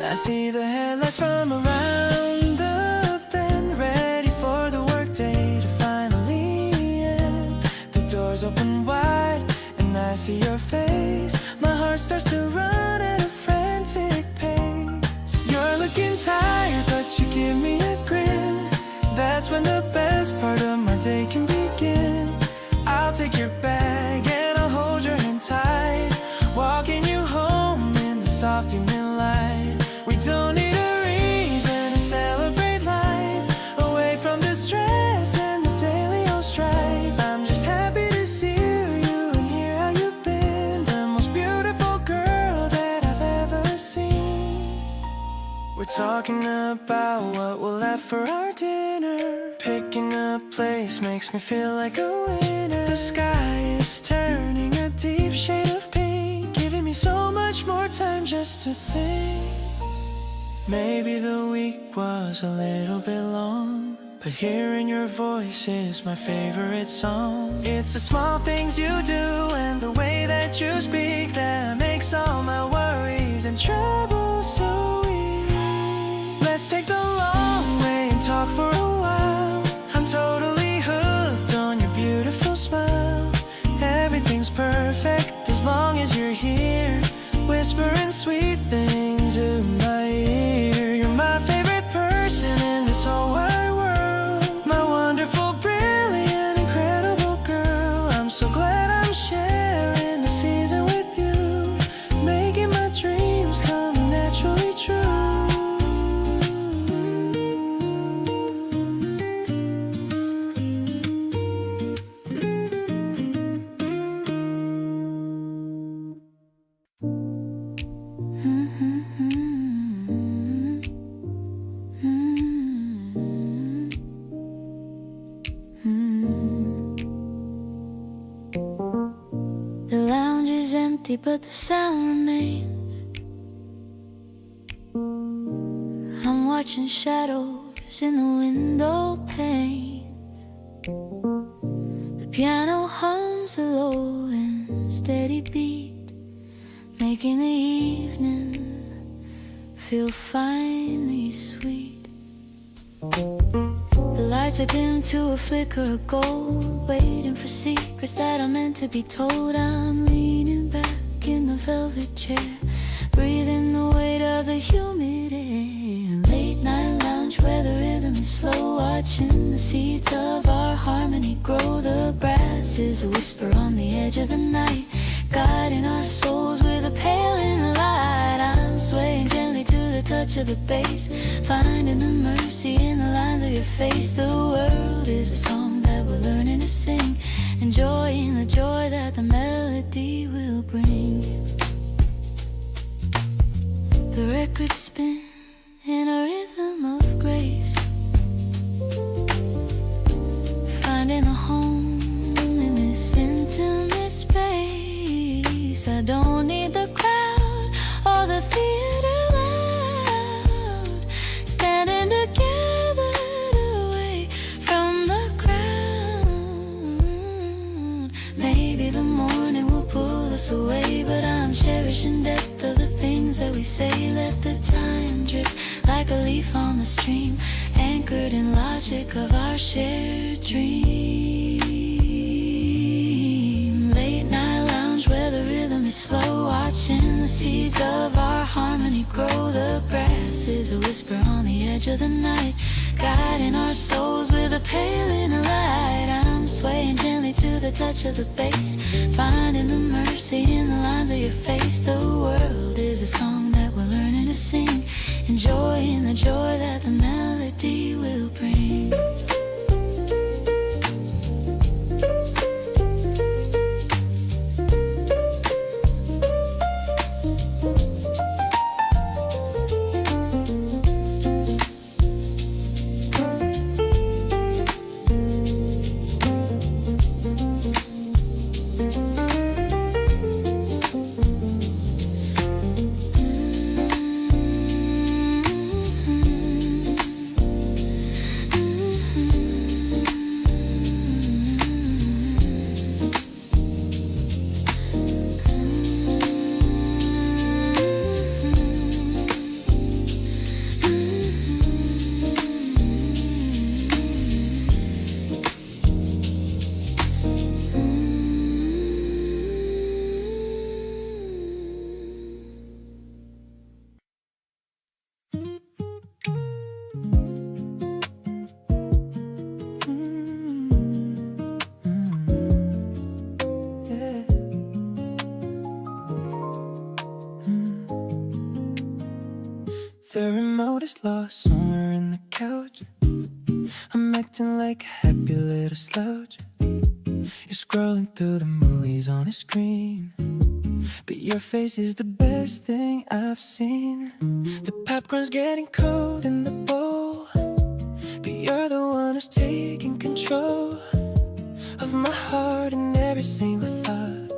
Speaker 1: I see the headlights from around the bend, ready for the workday to finally end. The doors open wide and I see your face. My heart starts to run at a frantic pace. You're looking tired, but you give me a grin. That's when the best part of my day can begin. I'll take your bag and I'll hold your hand tight, walking you home in the soft evening light. We don't need a reason to celebrate life, away from the stress and the daily old strife. I'm just happy to see you and hear how you've been, the most beautiful girl that I've ever seen. We're talking about what we'll have for our dinner. Picking a place makes me feel like a winner. The sky is turning a deep shade of pink, giving me so much more time just to think. Maybe the week was a little bit long, but hearing your voice is my favorite song. It's the small things you do and the way that you speak that makes all my worries and troubles so easy. Let's take the long way and talk for a while. I'm totally hooked on your beautiful smile. Everything's perfect as long as you're here, whispering sweet things in my ear. You're my favorite person in this whole wide world, my wonderful, brilliant, incredible girl. I'm so glad I'm sharing the season with you, making my dreams come naturally true.
Speaker 3: The lounge is empty, but the sound remains. I'm watching shadows in the window panes. The piano hums a low and steady beat, making the evening feel finely sweet. The lights are dimmed to a flicker of gold, waiting for secrets that are meant to be told. I'm leaning back in the velvet chair, breathing the weight of the humid air. Late night lounge where the rhythm is slow, watching the seeds of our harmony grow. The brass is a whisper on the edge of the night, guiding our souls with a pale in the light. I'm swaying gently to the touch of the bass, finding the mercy in the lines of your face. The world is a song that we're learning to sing, enjoying the joy that the melody will bring. The records spin in a rhythm of grace, finding a home in this intimate space. I don't need the crowd or the theater loud, standing together away from the crowd. Maybe the morning will pull us away, but I'm cherishing depth of the things that we say. Let the time drift like a leaf on the stream, anchored in logic of our shared dream. Late night lounge where the rhythm is slow, watching the seeds of our harmony grow. The grass is a whisper on the edge of the night, guiding our souls with a pale in the light. I'm swaying gently to the touch of the bass, finding the mercy in the lines of your face. The world is a song that we're learning to sing, enjoying the joy that the melody will bring.
Speaker 1: The remote is lost somewhere in the couch. I'm acting like a happy little slouch. You're scrolling through the movies on a screen, but your face is the best thing I've seen. The popcorn's getting cold in the bowl, but you're the one who's taking control of my heart and every single thought.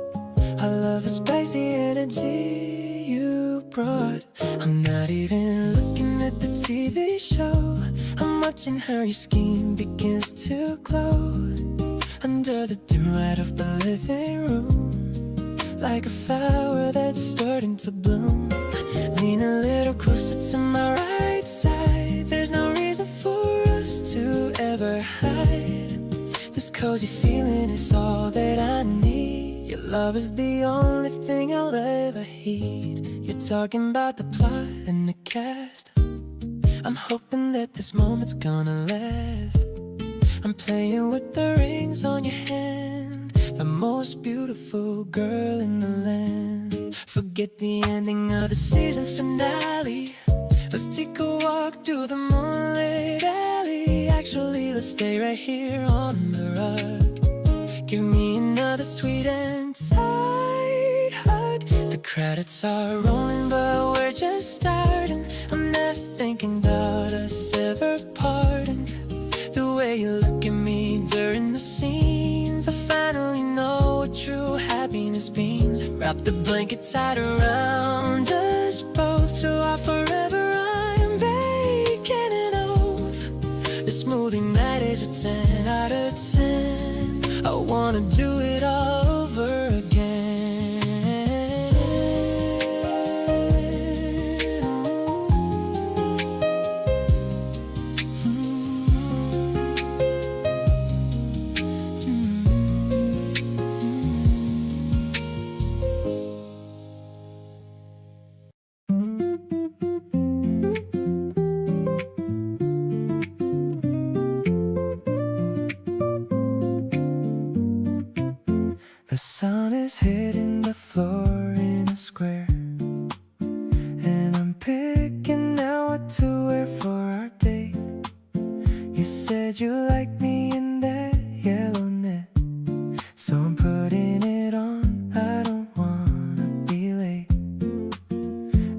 Speaker 1: I love the spicy energy you brought. I'm not even looking
Speaker 4: at the TV show. I'm watching her, your skin begins to glow under the dim light of the living room, like a flower that's starting to bloom. Lean a little closer to my right side. There's no reason for us to ever hide. This cozy feeling is all that I need. Your love is the only thing I'll ever heed. You're talking about the plot and the cast. I'm hoping that this moment's gonna last. I'm playing with the rings on your hand, the most beautiful girl in the land. Forget the ending of the season finale. Let's take a walk through the moonlit alley. Actually, let's stay right here on the rug. Give me another sweet and tight hug. The credits are rolling, but we're just starting. I'm not thinking about us ever parting. The way you look at me during the scenes, I finally know what true happiness means. Wrap the blanket tight around us both, so I forever I'm making an oath. This movie night is a 10 out of 10. I wanna do it all over again. The sun is hitting the floor in a square, and I'm picking out what to wear for our date. You said you like me in that yellow net, so I'm putting it on. I don't wanna be late.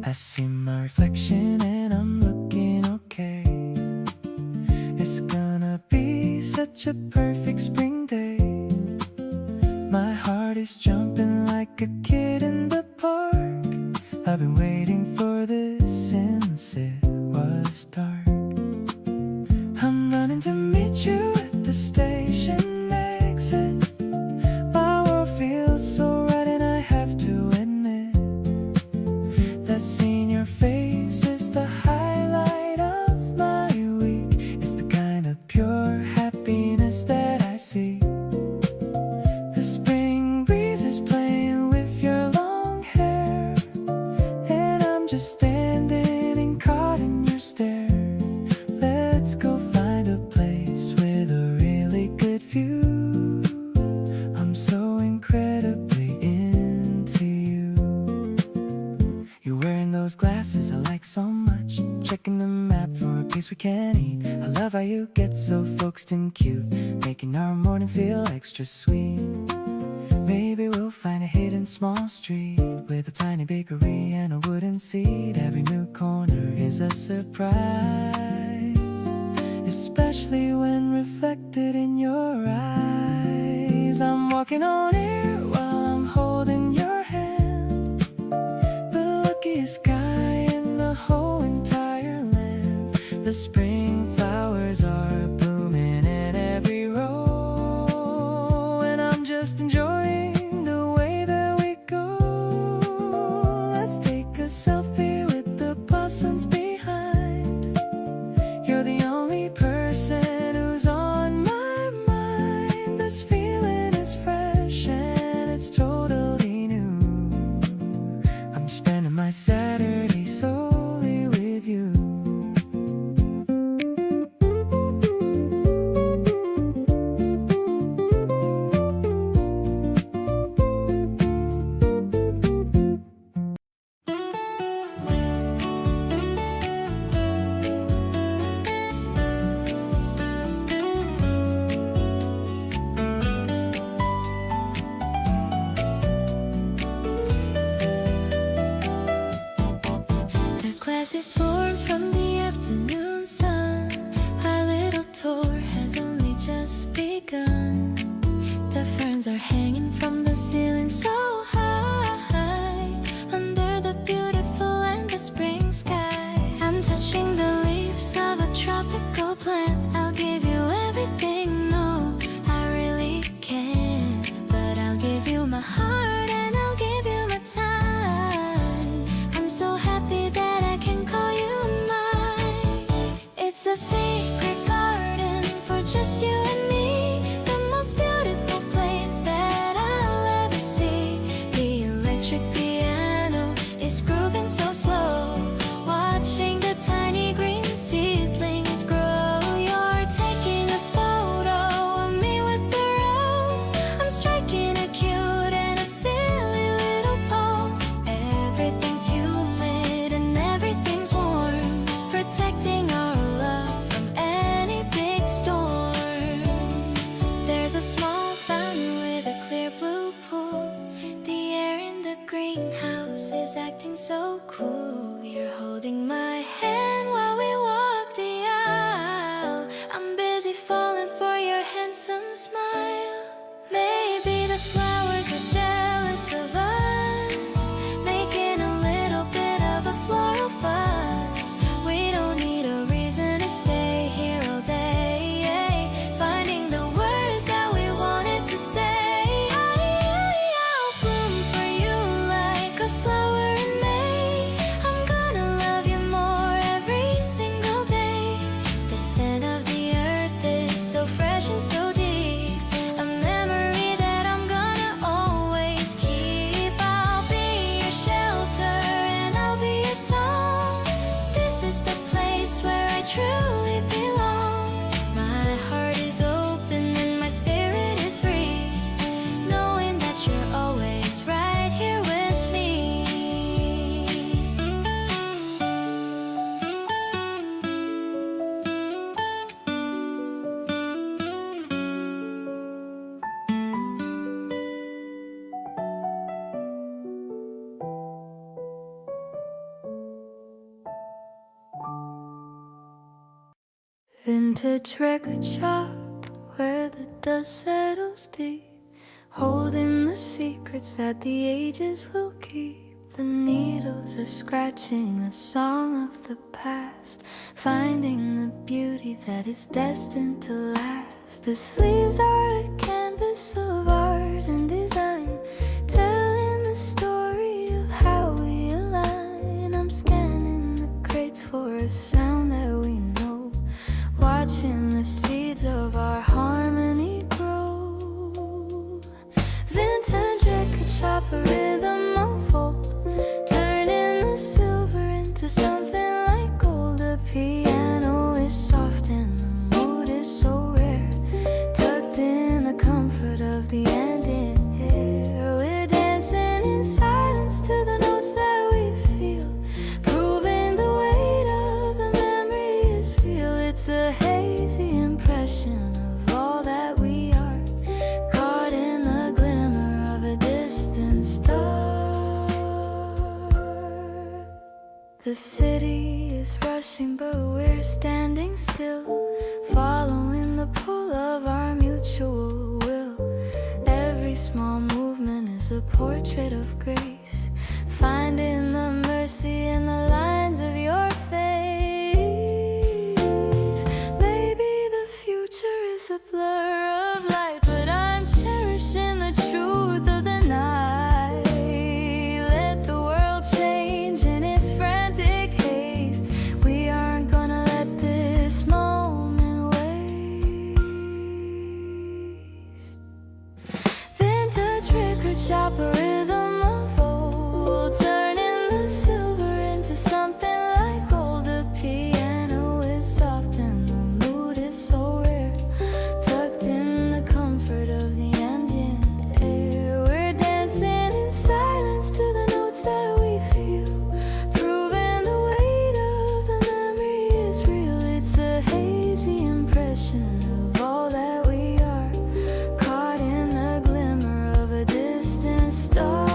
Speaker 4: I see my reflection and I'm looking okay. It's gonna be such a perfect spring day. My heart is jumping like a kid in the park. I've been waiting for this since it was dark. I'm running to meet you at the station exit. My world feels so right, and I have to admit that seeing your face is the highlight of my week. It's the kind of pure happiness that I see. Just standing and caught in your stare. Let's go find a place with a really good view. I'm so incredibly into you. You're wearing those glasses I like so much. Checking the map for a place we can eat. I love how you get so focused and cute, making our morning feel extra sweet. Maybe we'll find a hidden small street with a tiny bakery and a wooden seat. Every new corner is a surprise, especially when reflected in your eyes. I'm walking on air while I'm holding your hand, the luckiest guy in the whole entire land. The spring flowers are blooming in every row, and I'm just enjoying selfie with the blossoms behind. You're the only person who's on my mind. This feeling is fresh and it's totally new. I'm spending my Saturday solely with you.
Speaker 3: Glasses torn from the afternoon sun. Our little tour has only just begun. The ferns are hanging from the ceiling so high, under the beautiful and the spring sky. I'm touching the Vintage record shop where the dust settles deep, holding the secrets that the ages will keep. The needles are scratching a song of the past, finding the beauty that is destined to last. The sleeves are a canvas of art and design, telling the story of how we align. I'm scanning the crates for a sound that we know, watching the seeds of our harmony grow. Vintage record shop, a rhythm of old, turning the silver into something like gold. The piano is soft and the mood is so rare, tucked in the comfort of the ambient air. We're dancing in silence to the notes that we feel, proving the weight of the memory is real. It's a hazy impression of all that we are, caught in the glimmer of a distant star. The city is rushing, but we're standing still, following the pull of our mutual will. Every small movement is a portrait of grace, finding the mercy in the lines of your face. Maybe the future is a blur of light, but I'm cherishing the truth of the night. Let the world change in its frantic haste, we aren't gonna let this moment waste. Vintage record shop, a rhythm of old, turning the silver into something like gold. The piano is soft and the mood is so rare, tucked in the comfort of the ambient air. We're dancing in silence to the notes that we feel, proving the weight of the memory is real. It's a hazy impression of all that we are, caught in the glimmer of a distant star.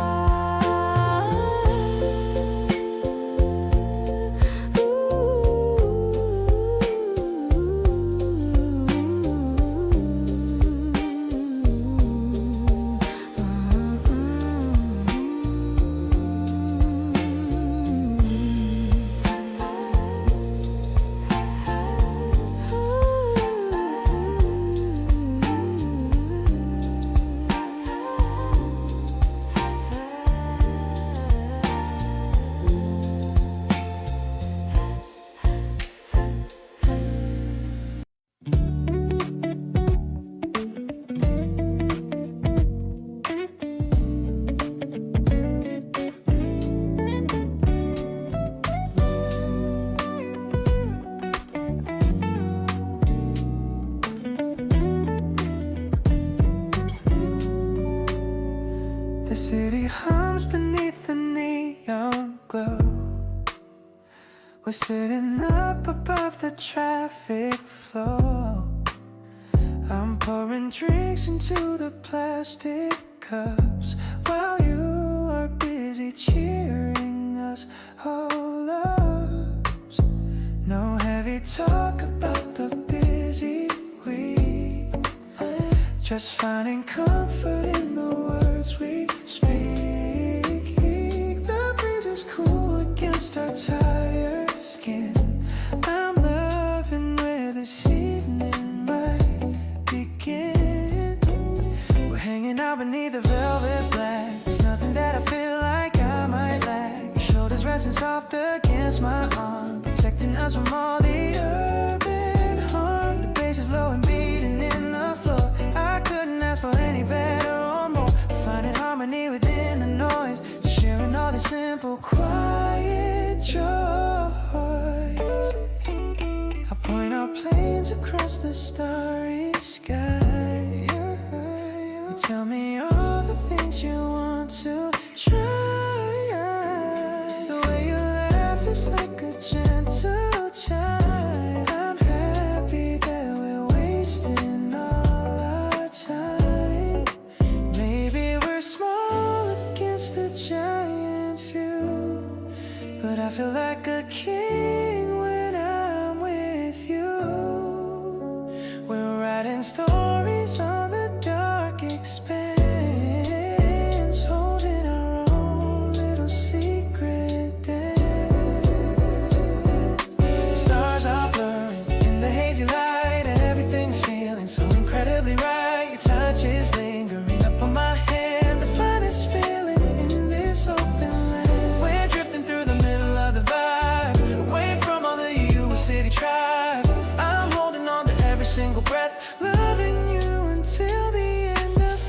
Speaker 1: The city hums beneath the neon glow. We're sitting up above the traffic flow. I'm pouring drinks into the plastic cups while you are busy cheering us all up. No heavy talk about the busy week, just finding comfort in the words we speak. The breeze is cool against our tired skin. I'm loving where this evening might begin. We're hanging out beneath the velvet black. There's nothing that I feel like I might lack. Your shoulders resting soft against my arm, protecting us from all the urban harm. The bass is low and beating in the floor. I couldn't ask for any better or more. We're finding harmony within the noise, just sharing all the simple, quiet joys. I point out planes across the starry sky. You tell me all the things you want to try. The way you laugh is like a gentle chime. I'm happy that we're wasting all our time. Maybe we're small against the giant view, but I feel like a king when I'm with you.
Speaker 2: stories on the dark expanse, holding our own little secret dance. Stars are blurring in the hazy light, and everything's feeling so incredibly right. Your touch is lingering up on my hand, the finest feeling in this open land. We're drifting through the middle of the vibe, away from all the usual city tribe. I'm holding on to every single breath, loving you until the end of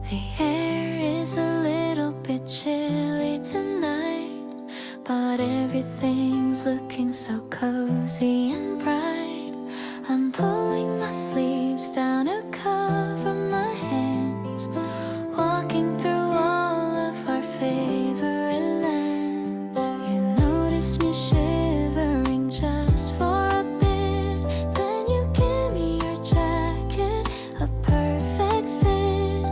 Speaker 3: The air is a little bit chilly tonight, but everything's looking so cozy and bright. I'm pulling my sleeves down to cover my hands, walking through all of our favorite lands. You notice me shivering just for a bit, then you give me your jacket, a perfect fit.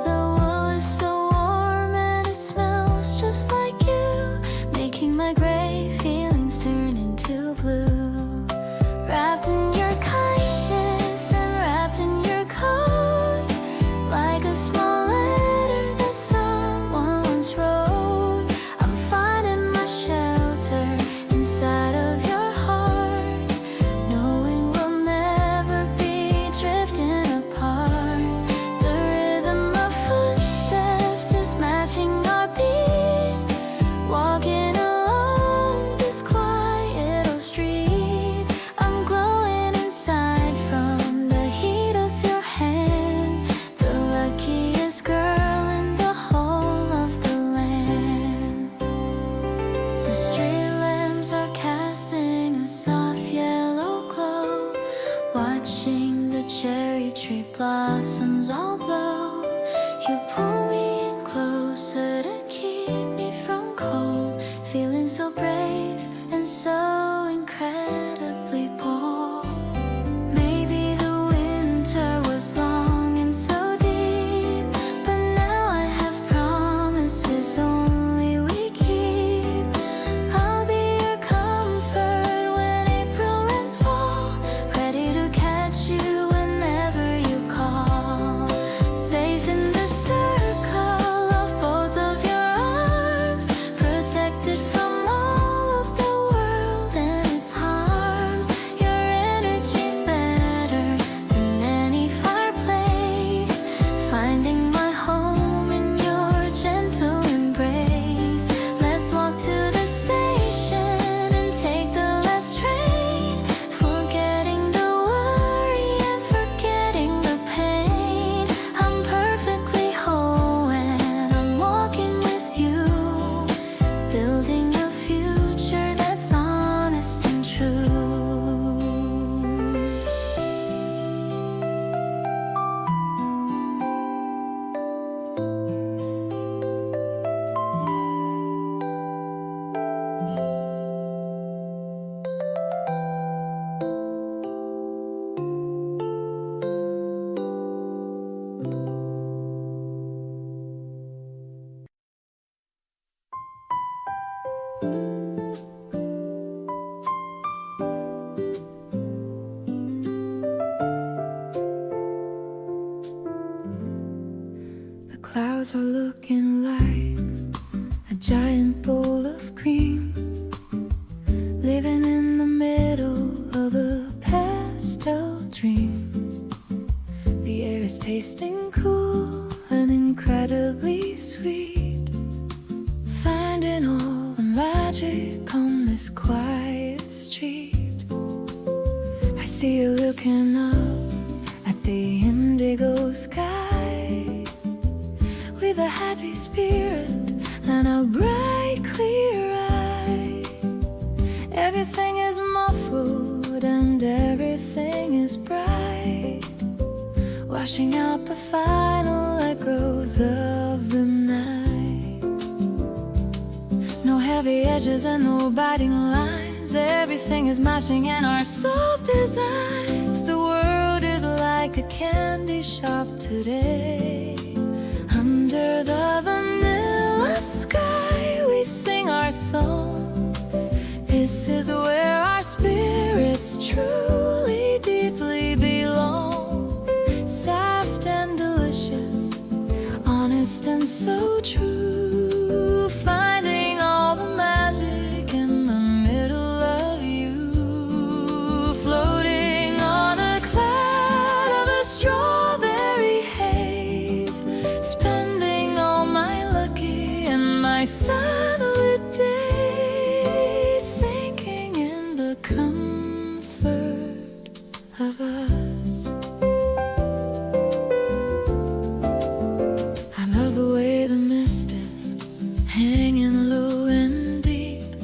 Speaker 3: The wool is so warm and it smells just like you, making my gray feelings turn into blue. Wrapped in your kindness and wrapped in your coat, like a small letter that someone once wrote. I'm finding my shelter inside of your heart, knowing we'll never be drifting apart. The rhythm of footsteps is matching our beat, walking along this quiet old street. I'm glowing inside from the heat of your hand, the luckiest girl in the whole of the land. The street lamps are casting a soft yellow glow, watching the cherry tree blossoms all blow. You pull me in closer to keep me from cold, feeling so brave and so incredibly bold. Maybe the winter was long and so deep, but now I have promises only we keep. I'll be your comfort when April rains fall, ready to catch you whenever you call. Safe in the circle of both of your arms, protected from all of the world and its harms. Your energy's better than any fireplace, finding my home in your gentle embrace. Let's walk to the station and take the last train, forgetting the worry and forgetting the pain. I'm perfectly whole when I'm walking with you, building a future that's honest and true. The clouds are looking like a giant bowl of cream, living in the middle of a pastel dream. The air is tasting cool and incredibly sweet, finding all the magic on this quiet street. I see you looking up at the indigo sky, with a happy spirit and a bright, clear eye. Everything is muffled and everything is bright, washing out the final echoes of the night. No heavy edges and no biting lines, everything is matching in our soul's designs. The world is like a candy shop today. Under the vanilla sky we sing our song. This is where our spirits truly, deeply belong. Soft and delicious, honest and so true, finding all the magic in the middle of you. Floating on a cloud of a strawberry haze, spending all my lucky and my sunlit days, sinking in the comfort of us. I love the way the mist is hanging low and deep,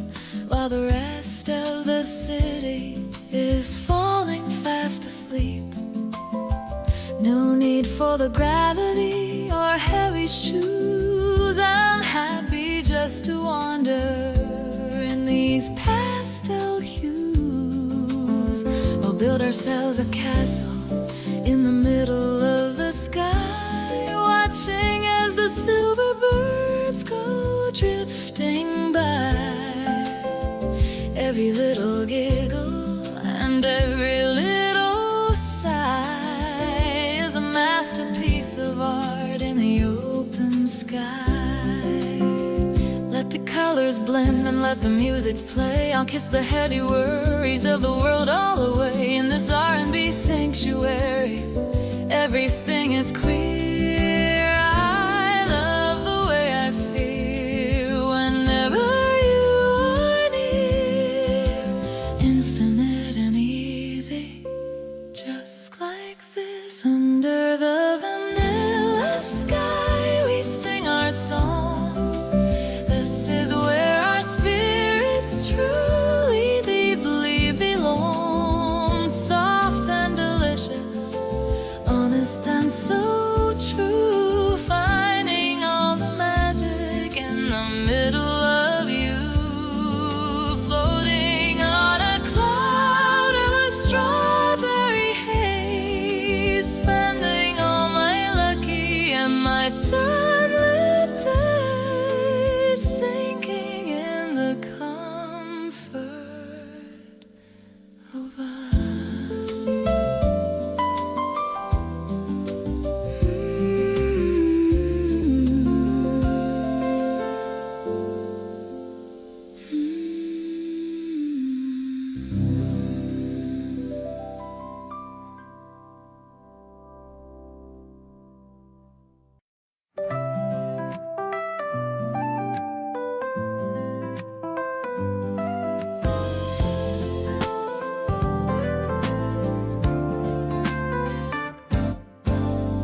Speaker 3: while the rest of the city is falling fast asleep. No need for the gravity or heavy shoes. I'm happy just to wander in these pastel hues. We'll build ourselves a castle in the middle of the sky, watching as the silver birds go drifting by. Every little giggle and every little sigh is a masterpiece of art in the open sky. Let the colors blend and let the music play. I'll kiss the heady worries of the world all away. In this R&B sanctuary, everything is clear. I love the way I feel whenever you are near. Infinite and easy, just like this. Under the vanilla sky we sing our song. This is where our spirits truly, deeply belong. Soft and delicious, honest and so true, finding all the magic in the middle of you. Floating on a cloud of a strawberry haze, spending all my lucky and my sunlit days, sinking in the comfort of us.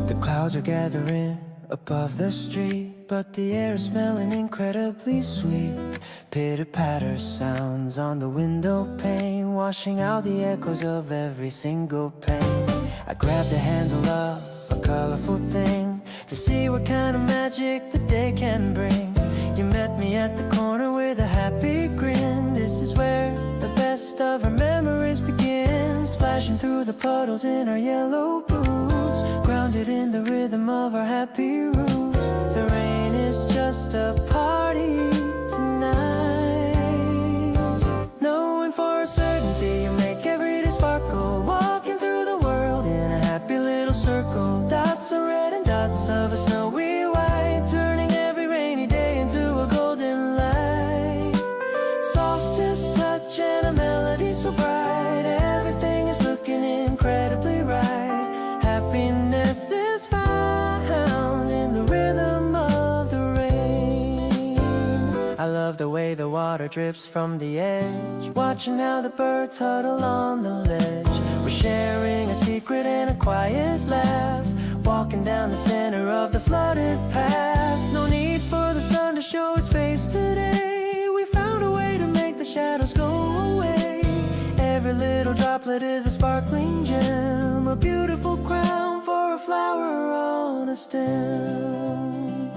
Speaker 1: The clouds are gathering above the street, but the air is smelling incredibly sweet. Pitter-patter sounds on the window pane, washing out the echoes of every single pain. I grabbed the handle of a colorful thing to see what kind of magic the day can bring. You met me at the corner with a happy grin. This is where the best of our memories begin, splashing through the puddles in our yellow boots, grounded in the rhythm of our happy roots. The rain is just a party tonight, knowing for a certainty you make every day sparkle, walking through the world in a happy little circle. Dots of red and dots of a snowy white, turning every rainy day into a golden light. Softest touch and a melody so bright, everything is looking incredibly right. Happiness is found in the rhythm of the rain. I love the way the water drips from the edge, watching how the birds huddle on the ledge. We're sharing a secret and a quiet laugh,
Speaker 2: walking down the center of the flooded path. No need for the sun to show its face today. We found a way to make the shadows go away. Every little droplet is a sparkling gem, a beautiful crown for a flower on a stem.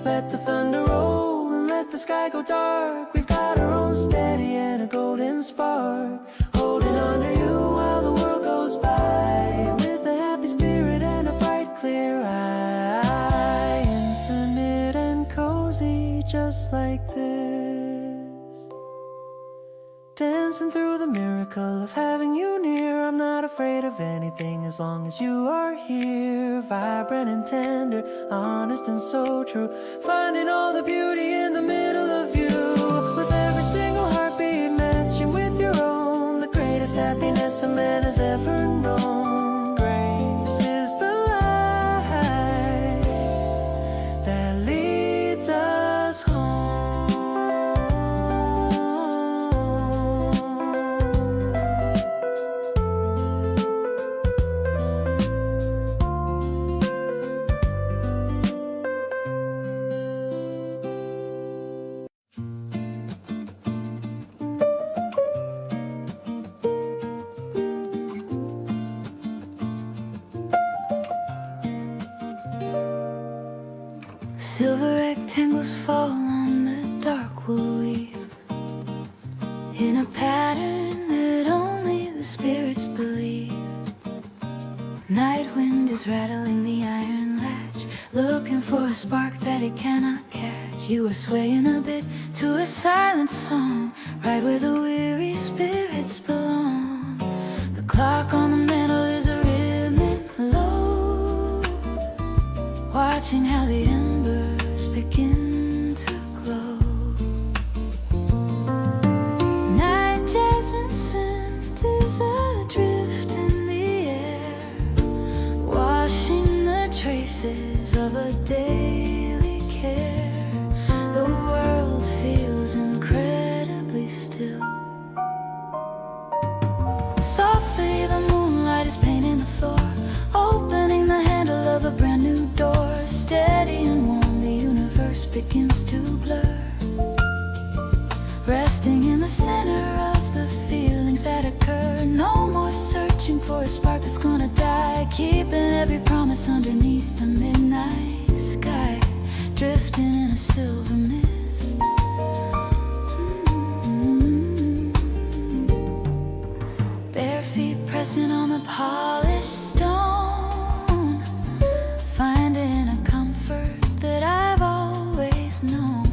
Speaker 2: Let the thunder roll and let the sky go dark. We've got our own steady and a golden spark, holding on to you while the world goes by, with a happy spirit and a bright clear eye. Infinite and cozy just like this, dancing through the miracle of having you near. I'm not afraid of anything as long as you are here. Vibrant and tender, honest and so true, finding all the beauty in the middle of you. With every single heartbeat matching with your own, the greatest happiness a man has ever known. Grace is the light that leads us home.
Speaker 3: Silver rectangles fall on the dark wool weave in a pattern that only the spirits believe. Night wind is rattling the iron latch, looking for a spark that it cannot catch. You are swaying a bit to a silent song, right where the weary spirits belong. The clock on the mantle is a rhythmic low, watching how the embers begin to glow. Night jasmine scent is adrift in the air, washing the traces of a daily care. The world feels incredibly still. Softly the moonlight is painting the floor, opening the handle of a brand new door. Steady and warm, the universe begins to blur, resting in the center of the feelings that occur. No more searching for a spark that's gonna die, keeping every promise underneath the midnight sky, drifting in a silver mist. Bare feet pressing on the polished stone, finding a comfort that I've always known.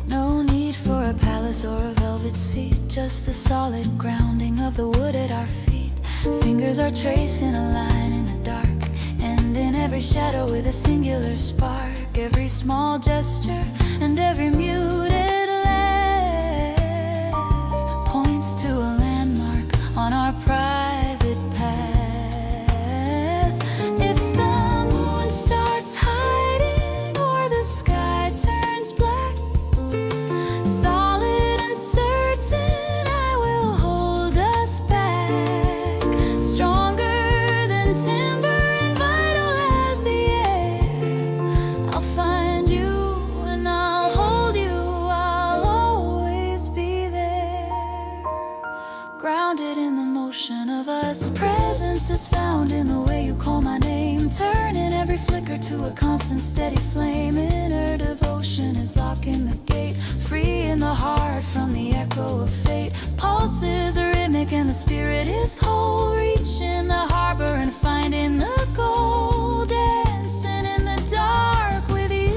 Speaker 3: No need for a palace or a velvet seat, just the solid grounding of the wood at our feet. Fingers are tracing a line in the dark, and in every shadow with a singular spark. Every small gesture and every muted laugh points to a landmark on our private path. If the moon starts hiding or the sky turns black, solid and certain I will hold us back. Stronger than timber and vital as the air, I'll find you and I'll hold you. I'll always be there, grounded in the motion of us. Presence is found in the way you call my name, turning every flicker to a constant steady flame. Inner devotion is locking the gate, freeing the heart from the echo of fate. Pulses are rhythmic and the spirit is whole, reaching the harbor and finding the gold, dancing in the dark with you.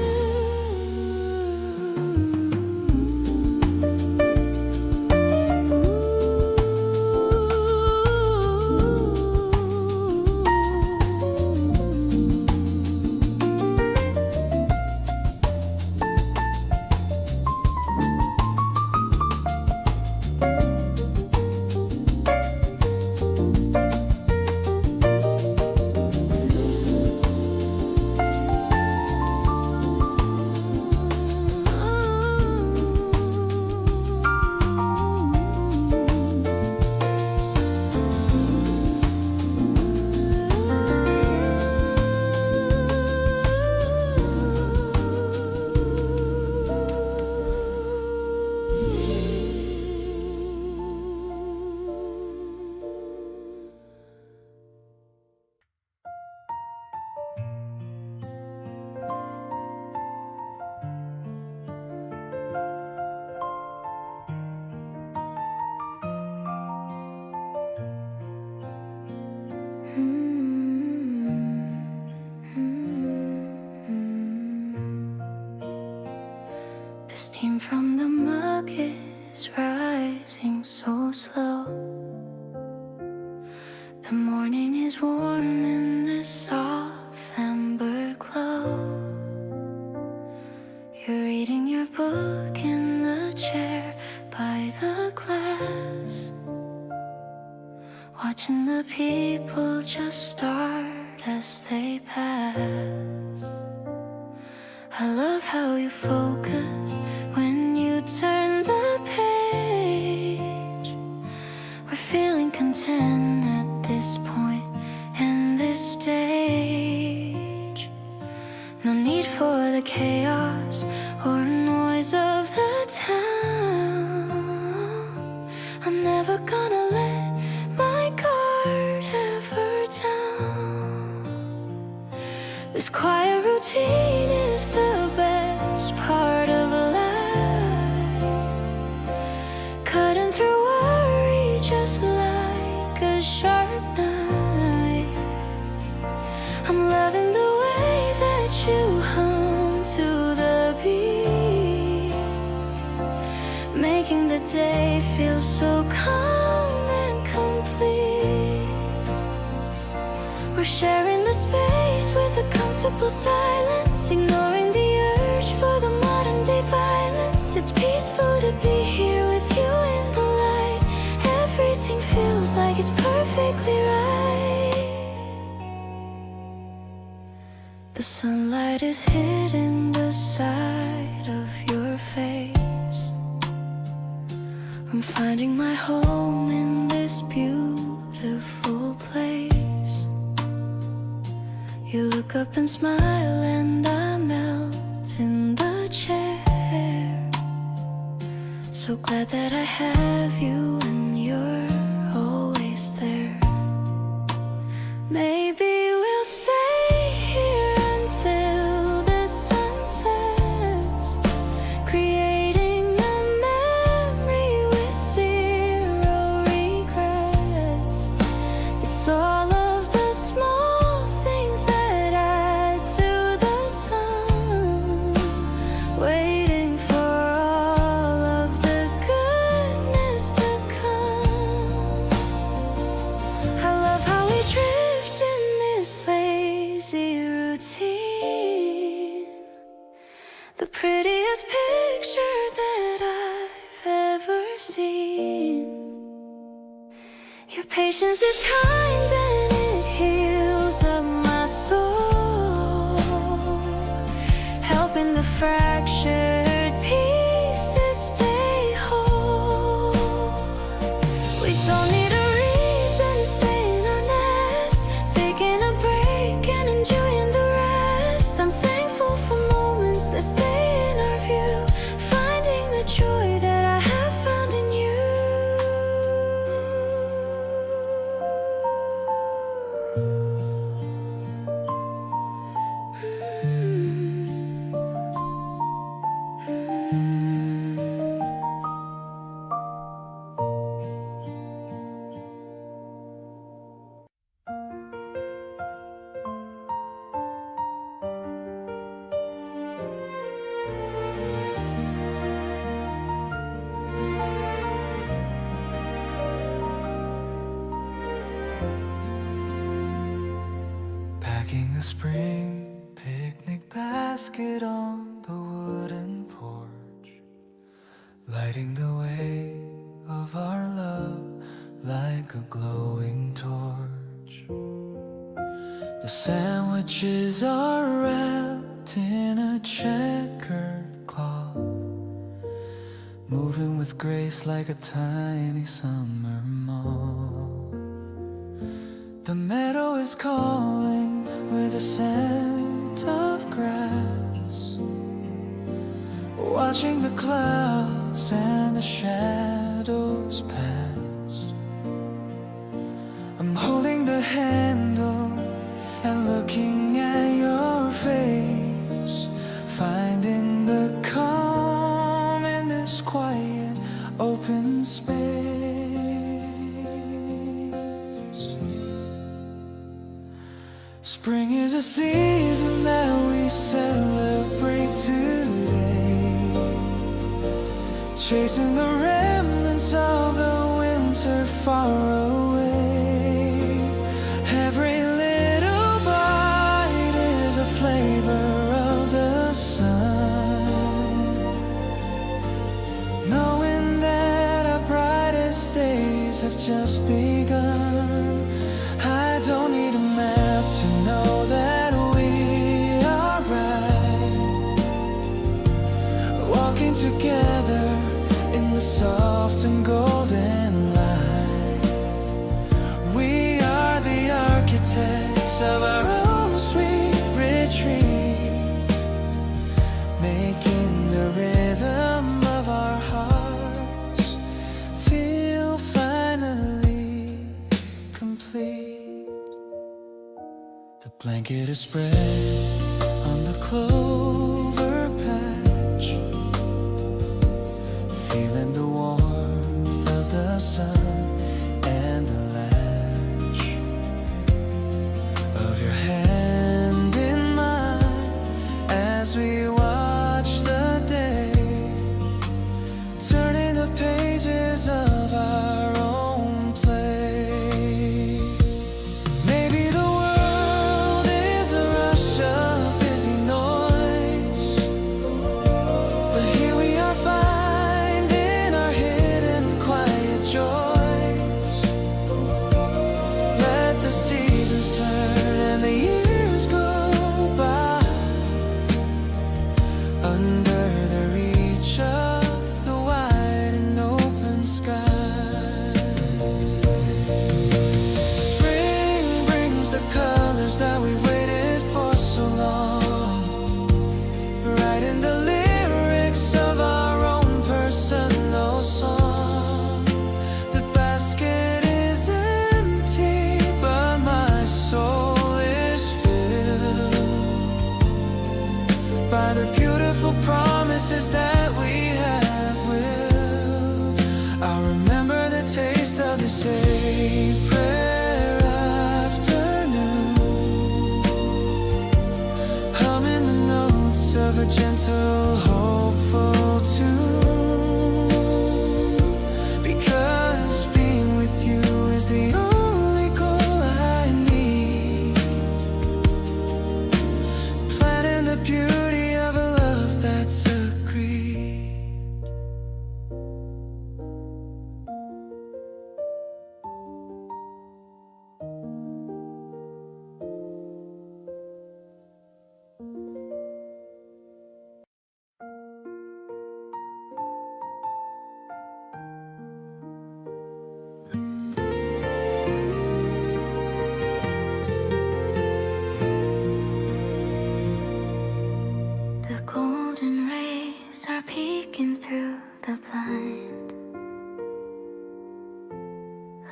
Speaker 3: warm in this soft amber glow. You're reading your book in the chair by the glass, watching the people just start as they pass. I love how you focus when you turn the page. We're feeling content at this point in this stage. No need for the chaos or noise of the town. I'm never gonna let my guard ever down. This quiet routine is the best part of life, cutting through worry just like a sharp knife. I'm loving the way that you hum to the beat, making the day feel so calm and complete. We're sharing the space with a comfortable silence, ignoring the urge for the modern day violence. It's peaceful to be here with you in the light. Everything feels like it's perfectly right. The sunlight is hitting the side of your face. I'm finding my home in this beautiful place. You look up and smile and I melt in the chair. So glad that I have you and you're always there. Maybe we'll stay here until the sun sets, creating a memory with zero regrets. It's all of the small things that add to the sun, waiting for all of the goodness to come. I love how we drift in this lazy routine, the prettiest picture that I've ever seen. Your patience is kind and it heals up my soul, helping the fractured pieces stay whole. We don't need a reason to stay in our nest, taking a break and enjoying the rest. I'm thankful for moments that stay in our view, finding the joy that I have found in you.
Speaker 1: Packing a spring picnic basket on the wooden porch, lighting the way of our love like a glowing torch. The sandwiches are wrapped in a checkered cloth, moving with grace like a tiny summer moth. The meadow is calling with a scent of grass, watching the clouds and the shadows pass. I'm holding the handle and looking at your face, finding the calm in this quiet open space. Spring is a season that we celebrate today, chasing the remnants of the winter far away. Every days have just begun. I don't need a map to know that we are right, walking together in the soft and golden light. We are the architects of our own sweet retreat, making the rhythm of our hearts feel finally complete. The blanket is spread on the clover patch, feeling the warmth of the sun and the latch of your hand in mine as we watch the day, turning the pages of our own play. Maybe the world is a rush of busy noise, but here we are finding our hidden quiet joys. Let the seasons turn and the years go by, under the reach of the wide and open sky. Spring brings the colors that we've waited for so long, writing the lyrics of our own personal song. The basket is empty, but my soul is filled by the beautiful promises that we have willed. I remember the taste of this April afternoon, humming the notes of a gentle, hopeful tune, because being with you is the only goal I need, planning the beauty of a love that's agreed.
Speaker 3: The golden rays are peeking through the blind,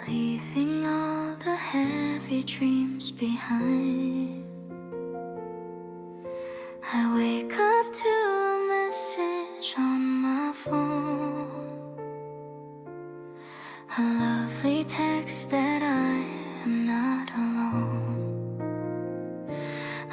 Speaker 3: leaving all the heavy dreams behind. I wake up to a message on my phone, a lovely text that I am not alone.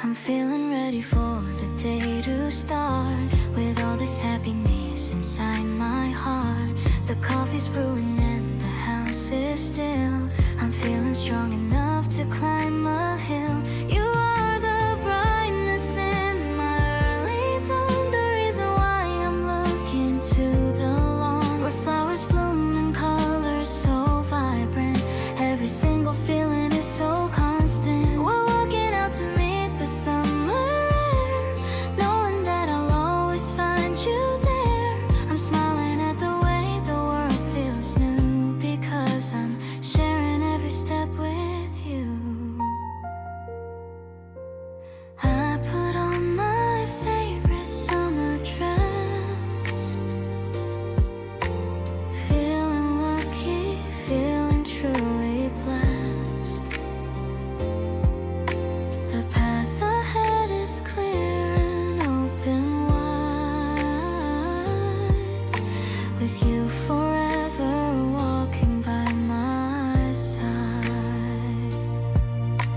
Speaker 3: I'm feeling ready for the day to start, with all this happiness inside my heart. The coffee's brewing and the house is still. I'm feeling strong enough to climb a hill. You are the brightness in my early dawn, the reason why I'm looking to the lawn, where flowers bloom in colors so vibrant. Every single feeling is so constant. We're walking out to meet the summer air, knowing that I'll always find you there. I'm smiling at the way the world feels new, because I'm sharing every step with you. I put on my favorite summer dress, feeling lucky, feeling truly blessed. The path ahead is clear and open wide, with you forever walking by my side.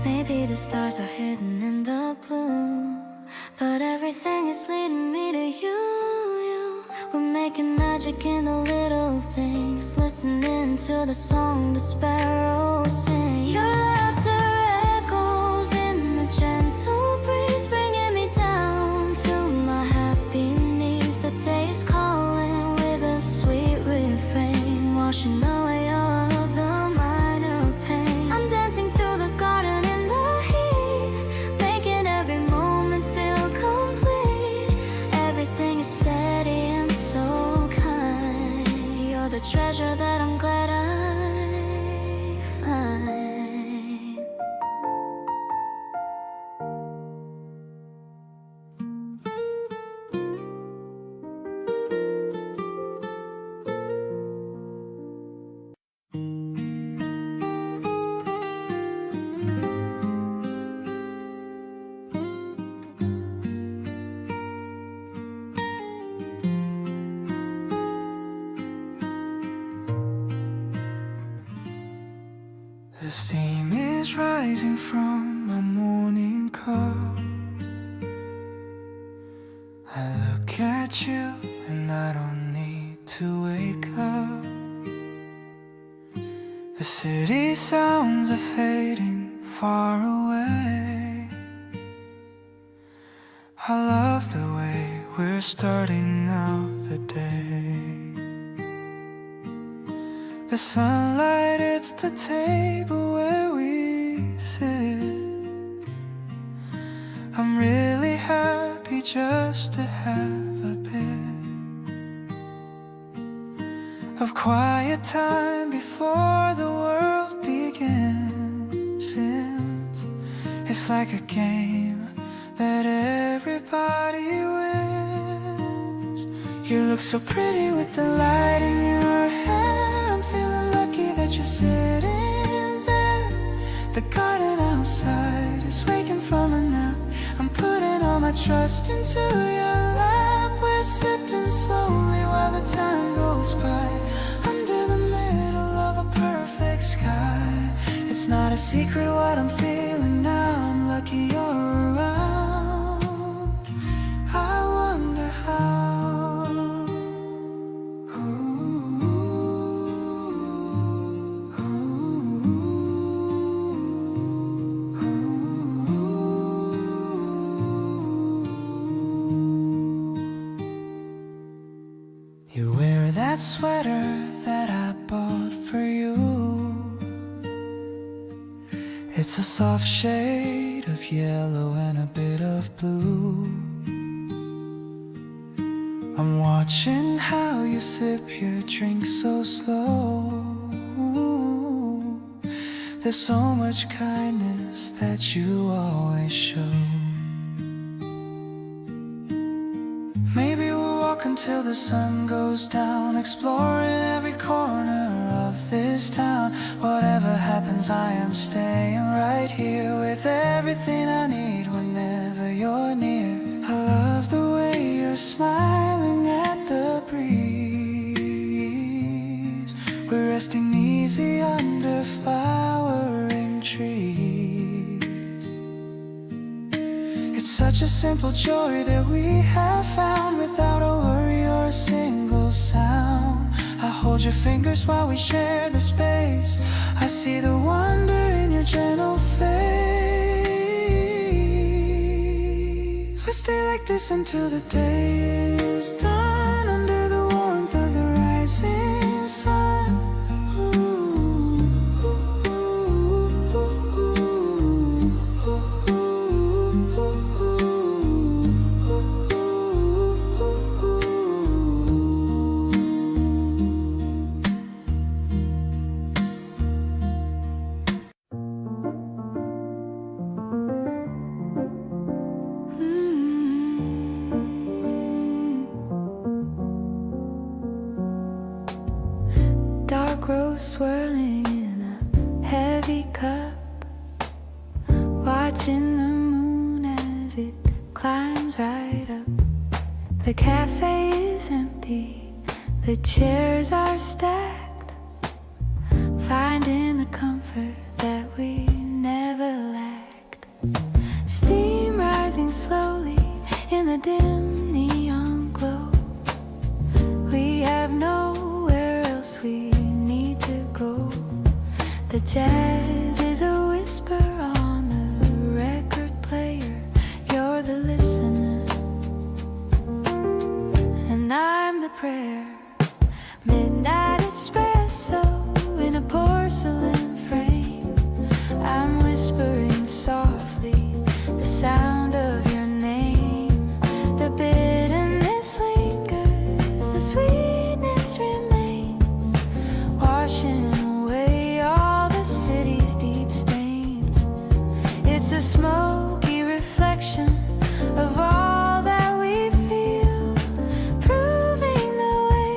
Speaker 3: Maybe the stars are hidden in the blue, but everything is leading me to you. We're making magic in the little things, listening to the song the sparrows sing. Your laughter echoes in the gentle breeze, bringing me down to my happy knees. The day is calling with a sweet refrain, washing away all of the
Speaker 1: The steam is rising from my morning cup. I look at you and I don't need to wake up. The city sounds are fading far away. I love the way we're starting out the day. The sunlight hits the table where we sit. I'm really happy just to have a bit of quiet time before the world begins. It's like a game that everybody wins. You look so pretty with the light in your hair. I'm feeling lucky that you're sitting there. The garden outside is waking from a nap. I'm putting all my trust into your lap. We're sipping slowly while the time goes by, under the middle of a perfect sky. It's not a secret what I'm feeling now. I'm lucky you're around. I wonder how. You wear that sweater that I bought for you. It's a soft shade of yellow and a bit of blue. I'm watching how you sip your drink so slow. There's so much kindness that you always show. Maybe we'll walk until the sun goes down, exploring every corner of this town. Whatever happens, I am staying right here with everything I need whenever you're near. I love the way you're smiling at the breeze. We're resting easy under flowering trees. It's such a simple joy that we have found, without a worry or a single sound. I hold your fingers while we share the space. I see the wonder in your gentle face. We stay like this until the day is done, under the warmth of the rising sun.
Speaker 3: Dark rose swirling in a heavy cup, watching the moon as it climbs right up. The cafe is empty, the chairs are stacked, finding the comfort that we never lacked. Steam rising slowly in the dim neon glow. We have nowhere else we need to go. The jazz is a whisper on the record player. You're the listener, and I'm the prayer. Midnight espresso in a porcelain frame. I'm whispering softly the sound of your name. The bitterness lingers, the sweetness remains, washing away all the city's deep stains. It's a smoky reflection of all that we feel, proving the way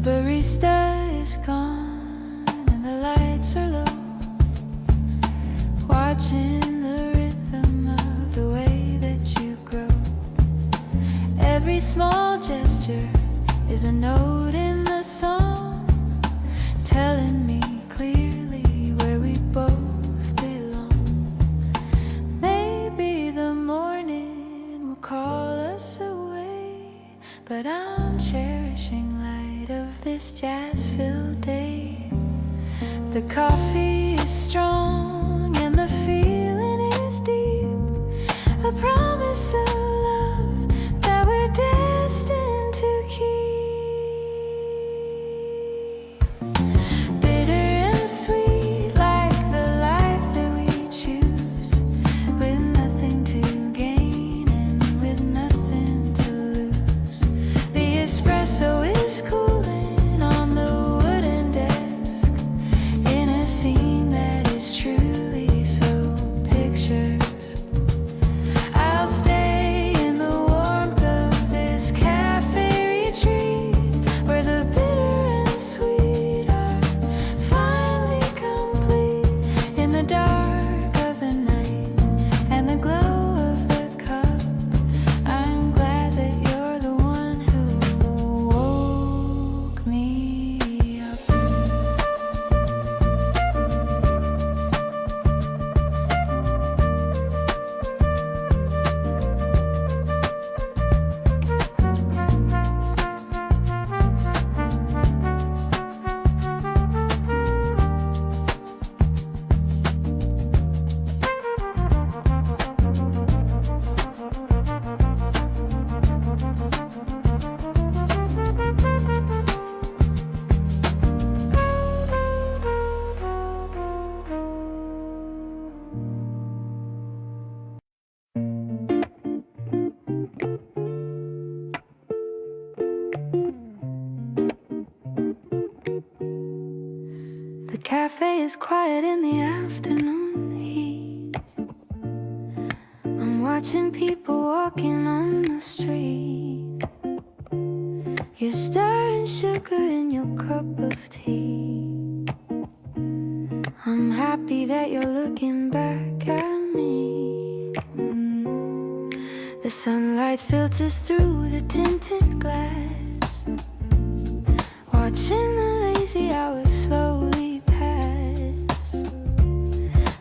Speaker 3: barista is gone and the lights are low, watching the rhythm of the way that you grow. Every small gesture is a note in the song, telling me clearly where we both belong. Maybe the morning will call us away, but I'm cherishing light of this jazz-filled day. The coffee is strong and the feeling is deep, a promise of love that we're destined to keep. Bitter and sweet like the life that we choose, with nothing to gain and with nothing to lose. The espresso is cooling on the wooden desk in a scene that is truly so pictures. I'll stay in the warmth of this cafe retreat, where the bitter and sweet are finally complete. In the dark of the night and the glow of the cup, I'm glad that you're the one who woke me up. The cafe is quiet in the afternoon heat. I'm watching people walking on the street. You're stirring sugar in your cup of tea. I'm happy that you're looking back at me. The sunlight filters through the tinted glass, watching the lazy hours slowly pass.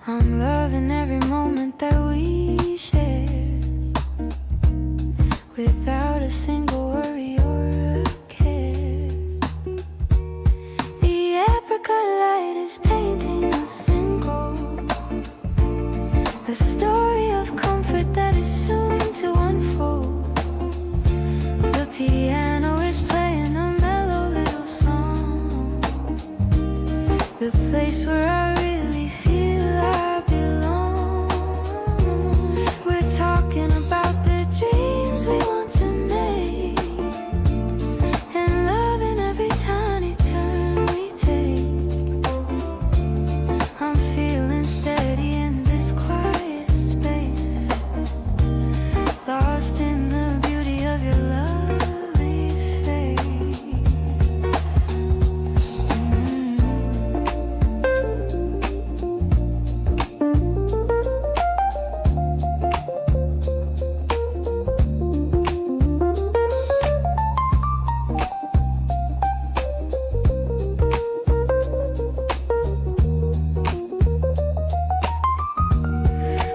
Speaker 3: I'm loving every moment that we share, without a single worry or a care. The apricot light is painting us in gold, a story of comfort that is soon to unfold. The piano is playing a mellow little song, the place where I really feel I belong. We're talking about the dreams we want to make, and loving every tiny turn we take. I'm feeling steady in this quiet space, lost in the beauty of your lovely face.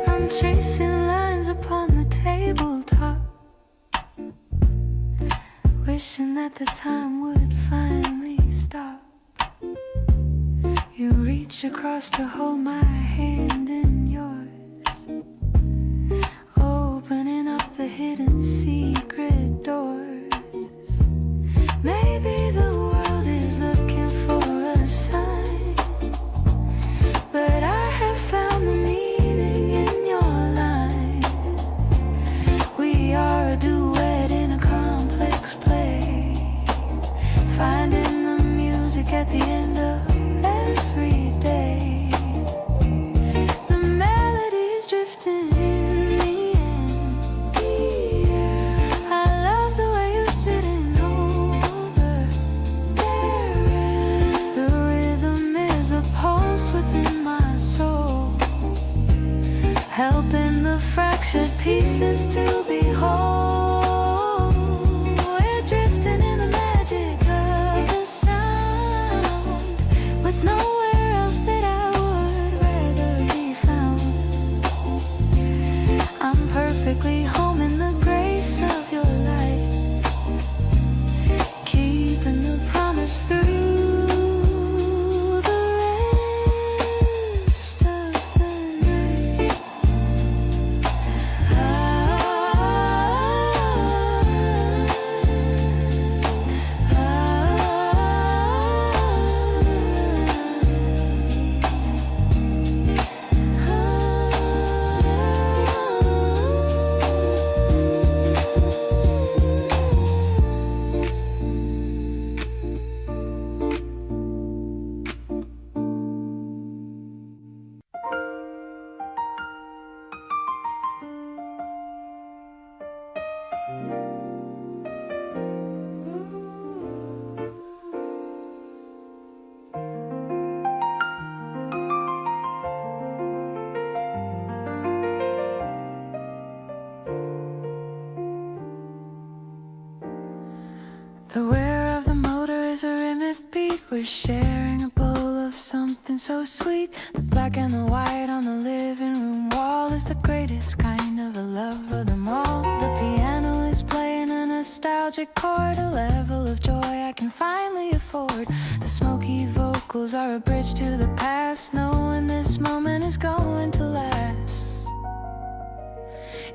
Speaker 3: I'm tracing lines upon the tabletop, wishing that the time would finally stop. You reach across to hold my hand in yours, opening up the hidden secret doors. Maybe the world is looking for a sign, but I have found the meaning in your line. We are a duet in a complex play, finding the music at the end of every day. The melody's drifting in the end. I love the way faces to behold. We're drifting in the magic of the sound, with nowhere else that I would rather be found. I'm perfectly home in the grace of your light, keeping the promise through the rest of the night. The whir of the motor is a rhythmic beat. We're sharing a bowl of something so sweet. The black and the white on the living room wall is the greatest kind of a love of them all. The piano is playing a nostalgic chord, a level of joy I can finally afford. The smoky vocals are a bridge to the past, knowing this moment is going to last.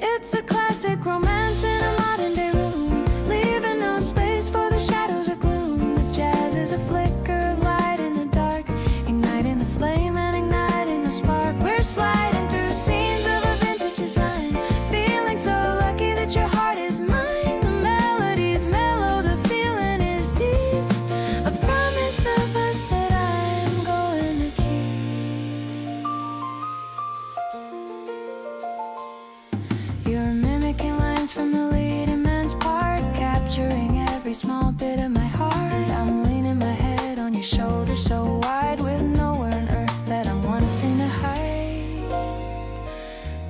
Speaker 3: It's a classic romance in a modern day room, leaving no space for the shadows or gloom. The jazz is a flicker of light in the dark, igniting the flame and igniting the spark. We're sliding through scenes of a vintage design, feeling so lucky that your heart is mine. The melody's mellow, the feeling is deep, a promise of us that I'm going to keep. You're mimicking lines from the leading man's part, capturing every small bit of my heart. I'm leaning my head on your shoulder so wide, with nowhere on earth that I'm wanting to hide.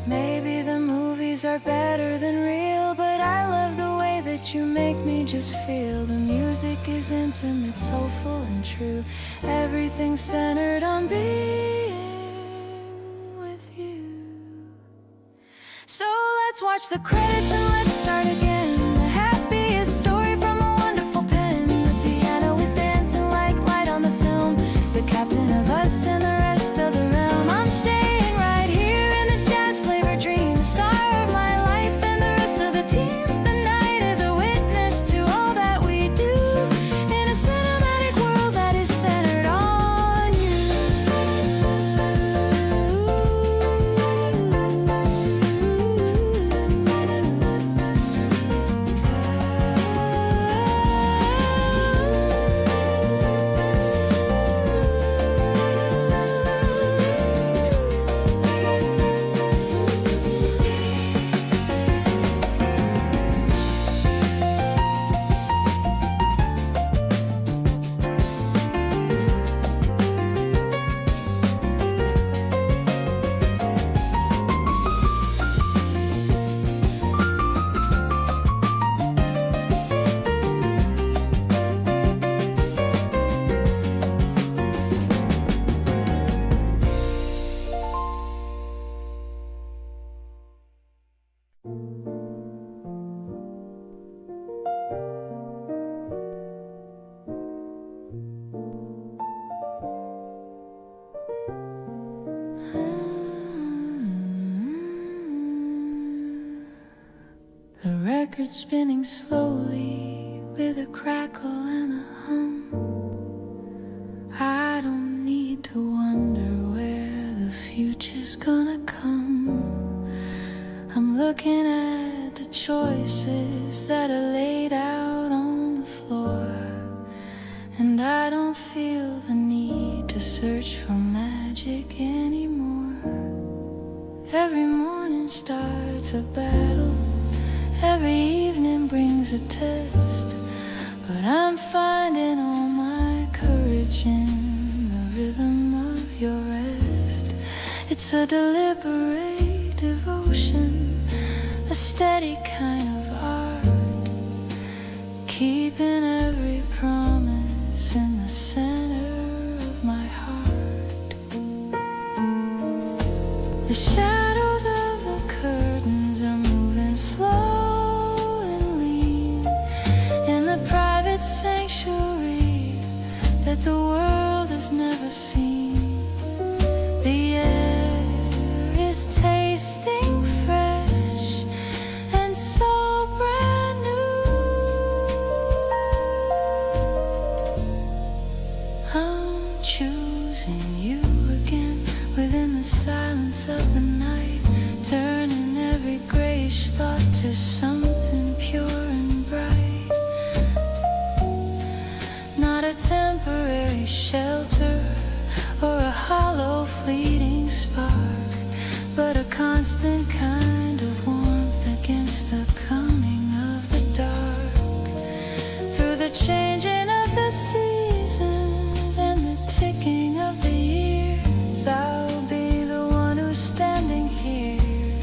Speaker 3: Maybe the movies are better than real, but I love the way that you make me just feel. The music is intimate, soulful and true. Everything's centered on being with you. So let's watch the credits and let's start again. The happiest story from a wonderful pen. The piano is dancing like light on the film, the captain of us and the rest of the realm. I'm staying right here in this jazz-flavored dream, the star of my life and the rest of the team. The night is a witness to all that we do, in a cinematic world that is centered on you. The record spinning slowly with a crackle and a hum. I don't need to wonder where the future's gonna come. I'm looking at the choices that are laid out on the floor, and I don't feel the need to search for magic anymore. Every morning starts a battle, every evening brings a test, but I'm finding all my courage in the rhythm of your rest. It's a deliberate devotion, a steady kind of art, keeping every promise in the center of my heart. The shadows of the curtains are moving slow and lean in the private sanctuary that the world has never seen. The air is tasting fresh and so brand new. I'm choosing you again within the silence of the night, turning every grayish thought to something pure and bright. Not a temporary shelter or a hollow fleeting spark, but a constant kind of warmth against the coming of the dark. Through the changing of the seasons and the ticking of the years, I'll be the one who's standing here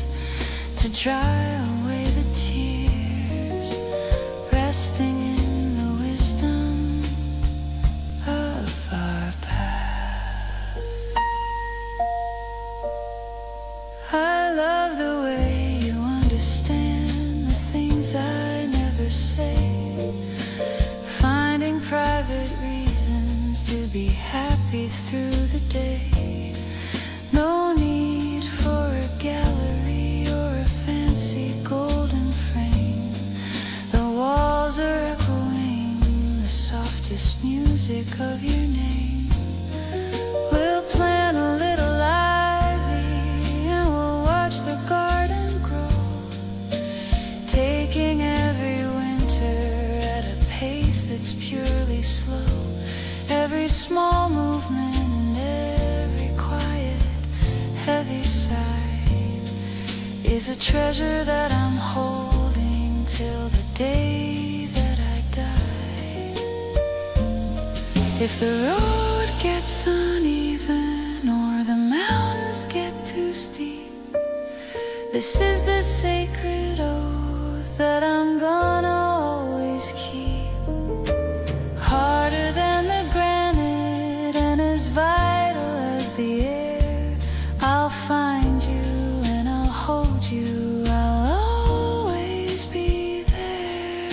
Speaker 3: to dry away the tears, resting in the wisdom of our path. I love the way you understand the things I never say, finding private reasons to be happy through the day. No need for a gallery or a fancy golden frame. The walls are echoing the softest music of your name. We'll plant a little ivy and we'll watch the garden grow, taking every winter at a pace that's purely slow. Every small movement and every quiet, heavy sigh is a treasure that I'm holding till the day that I die. If the road gets uneven or the mountains get too steep, this is the sacred oath that I'm gonna always keep. Harder than the granite and as vital as the air, I'll find you and I'll hold you, I'll always be there,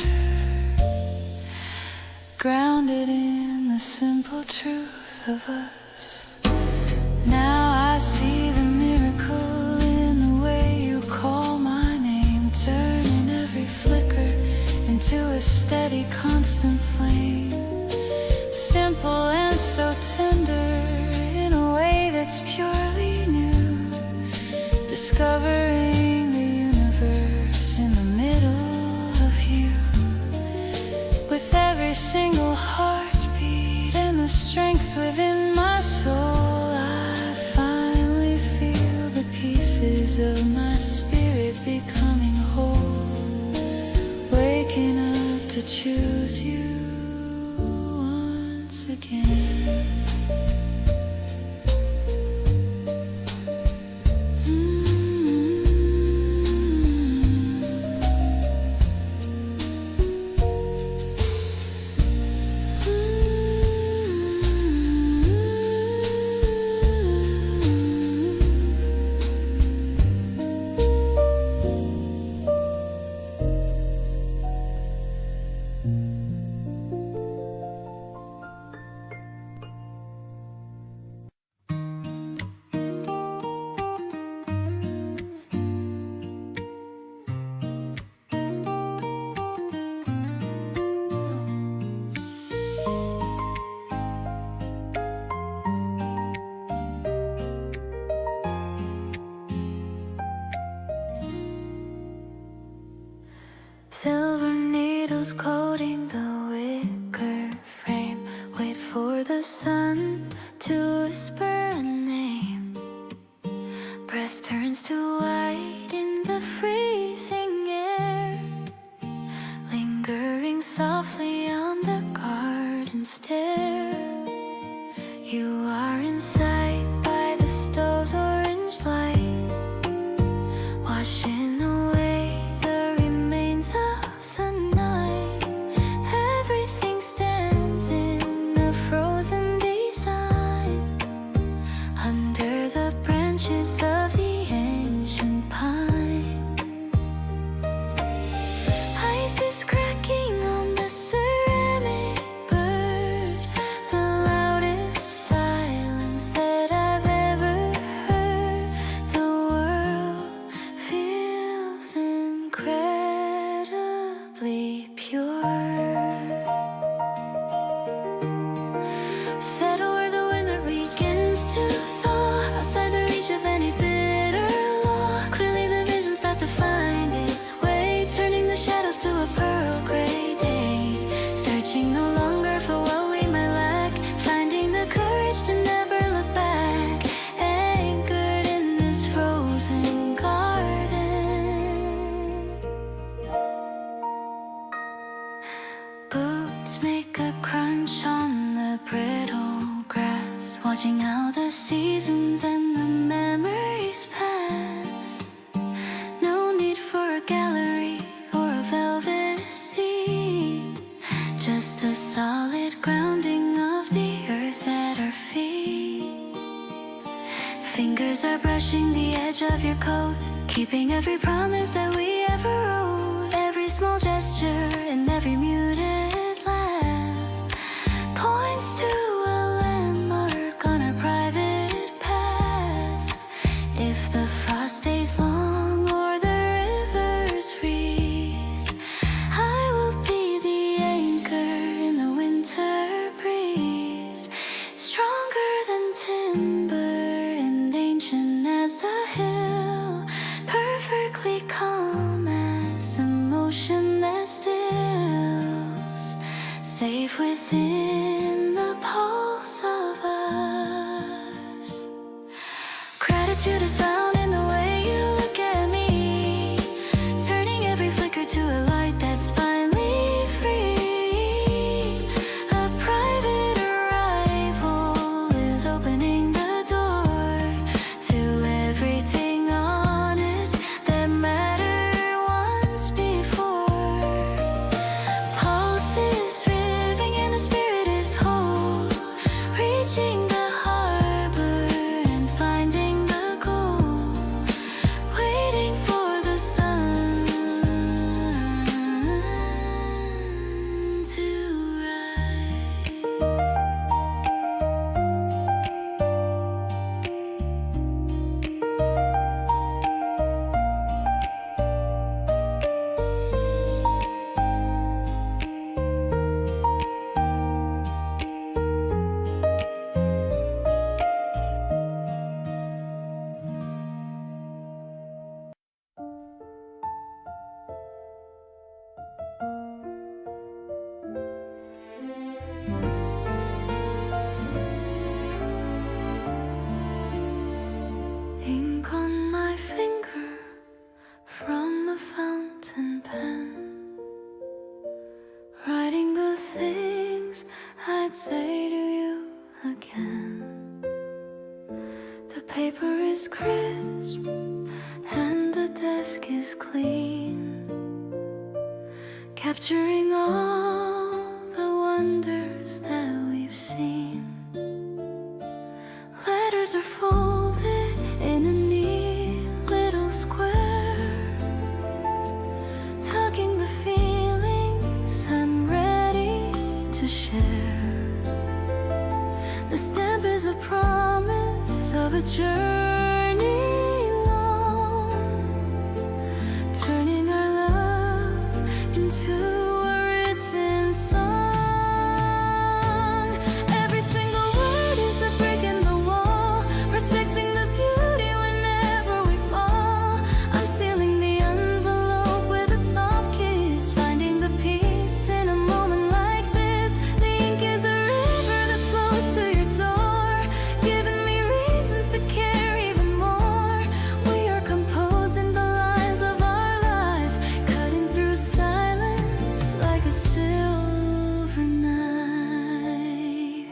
Speaker 3: grounded in the simple truth of us. Now I see the miracle in the way you call my name, turning every flicker into a steady, constant flame. Simple and so tender in a way that's purely new, discovering the universe in the middle of you. With every single heartbeat and the strength within my soul, I finally feel the pieces of my spirit becoming whole, waking up to choose you once again. Silver needles coating the wicker frame, wait for the sun to whisper a name. Breath turns to white in the freezing air, lingering softly on the garden stair. You are in sight by the stove's orange light, washing away the searching no longer for what we might lack, finding the courage to never look back, anchored in this frozen garden. Boots make a crunch on the brittle grass, watching how the seasons and the memories pass. No need for a gallery or a velvet seat, just the solid grounding of the earth at our feet. Fingers are brushing the edge of your coat, keeping every promise that we ever wrote. Every small gesture and every muted laugh points to a landmark on our private path. If the frost stays long or the rivers freeze, I will be the anchor in the winter breeze, stronger than timber and ancient as the hill, perfectly calm as emotion that stills, safe within the pulse of us. Gratitude is found in the way you look at me, turning every flicker to a light that's finally free. A private arrival is opening the door to everything honest that mattered once before. Pulses riving and the spirit is whole, reaching the harbor and finding the goal, waiting for the sun to rise. Ink on my finger from a fountain pen, writing the things I'd say to you again. The paper is crisp and the desk is clean, capturing all the wonders that we've seen. Letters are folded in a neat little square, tugging the feelings I'm ready to share. The stamp is a promise of a journey long, turning our love into a written song. Every single word is a brick in the wall, protecting the beauty whenever we fall. I'm sealing the envelope with a soft kiss, finding the peace in a moment like this. The ink is a river that flows to your door, giving me reasons to care even more. We are composing the lines of our life, cutting through silence like a silver knife.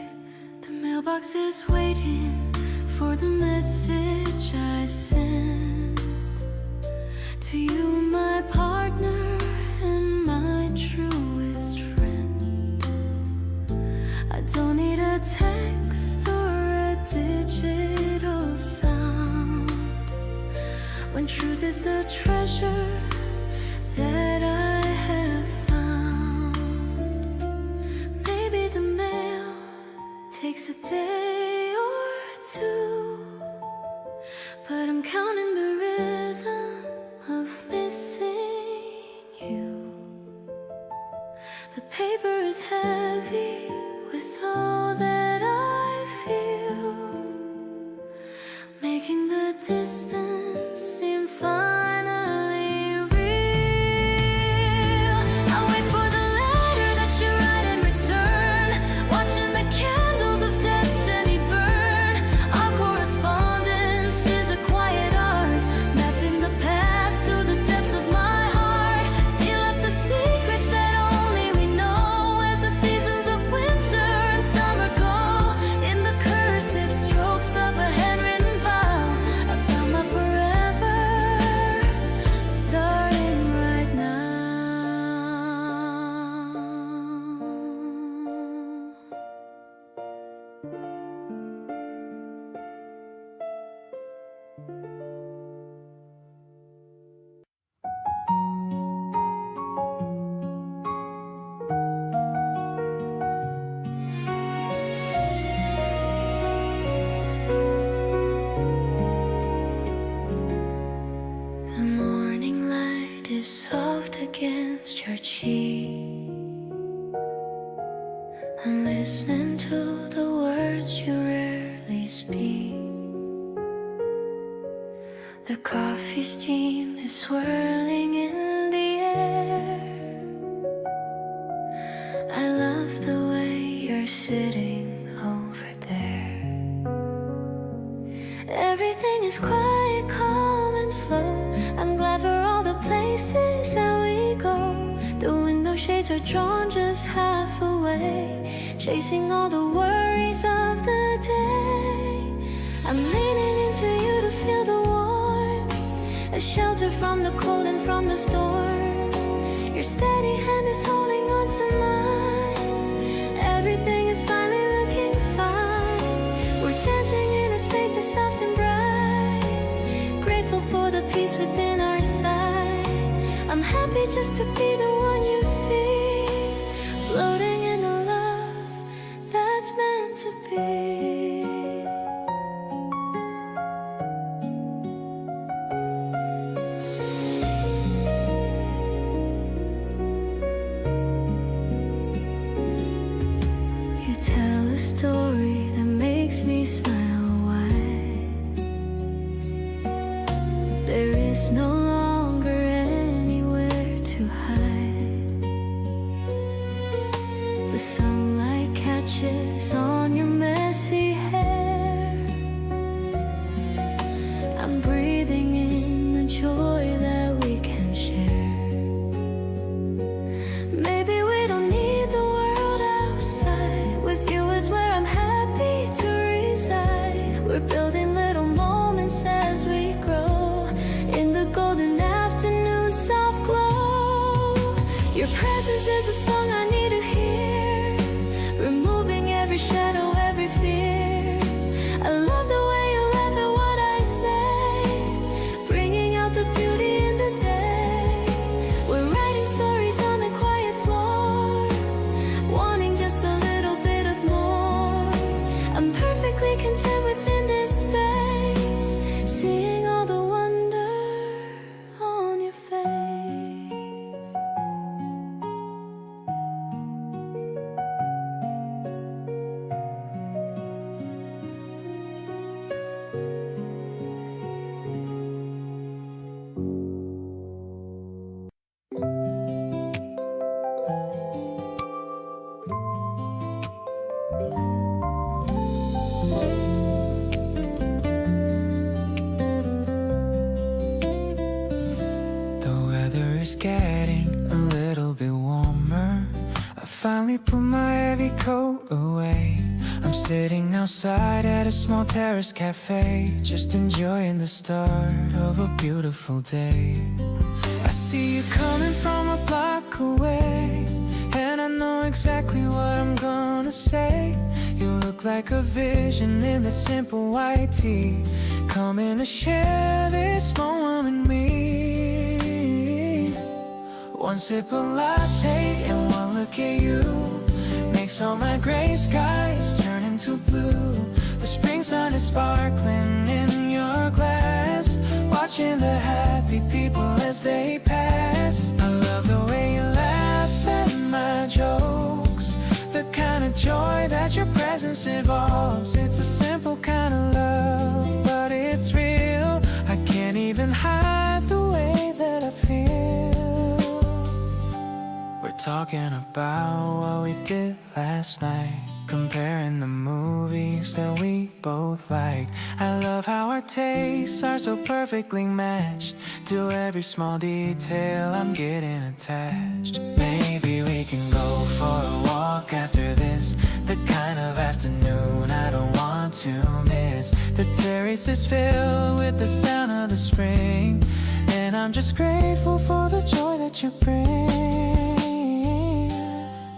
Speaker 3: The mailbox is waiting for the message I sent to you, my partner and my truest friend. I don't need a text or a digital sound, when truth is the treasure that I have found. Maybe the mail takes a day or two, but I'm counting the rhythm of missing you. The paper is heavy with all that I feel, making the distance seem finally real. I wait for the letter that you write in return, I'm listening to the words you rarely speak. The coffee steam is swirling in the air. I love the way you're sitting over there. Everything is quiet, calm and slow. I'm glad for all the places that we go. The window shades are drawn just half away, chasing all the worries of the day. I'm leaning into you to feel the warmth, a shelter from the cold and from the storm. Your steady hand is holding on to mine. Everything is finally looking fine. We're dancing in a space that's soft and bright, grateful for the peace within our sight. I'm happy just to be the one you see, floating in a love that's meant to be. You tell a story that makes me smile wide. There is no longer anywhere to hide. The sunlight catches on your messy hair. I'm breathing in the joy that we can share. Maybe we don't need the world outside. With you is where I'm happy to reside. We're building little moments as we grow, in the golden afternoon soft glow. Your presence is a song I need to hear, removing every shadow, every fear. I love the way you laugh at what I say, bringing out the beauty in the day. We're writing stories on the quiet floor, wanting just a little bit of more. I'm perfectly content within this space, seeing all the wonder on your face.
Speaker 1: The weather is getting a little bit warmer. I finally put my heavy coat away. I'm sitting outside at a small terrace cafe, just enjoying the start of a beautiful day. I see you coming from a block away, and I know exactly what I'm gonna say. You look like a vision in the simple white tee, coming to share this moment with me. One sip of latte and one look at you makes all my gray skies turn into blue. The spring sun is sparkling in your glass, watching the happy people as they pass. I love the way you laugh at my jokes, the kind of joy that your presence involves. It's a simple kind of love, but it's real. I can't even hide the way that I feel. We're talking about what we did last night, comparing the movies that we both like. I love how our tastes are so perfectly matched. To every small detail I'm getting attached. Maybe we can go for a walk after this, the kind of afternoon I don't want to miss. The terrace is filled with the sound of the spring, and I'm just grateful for the joy that you bring.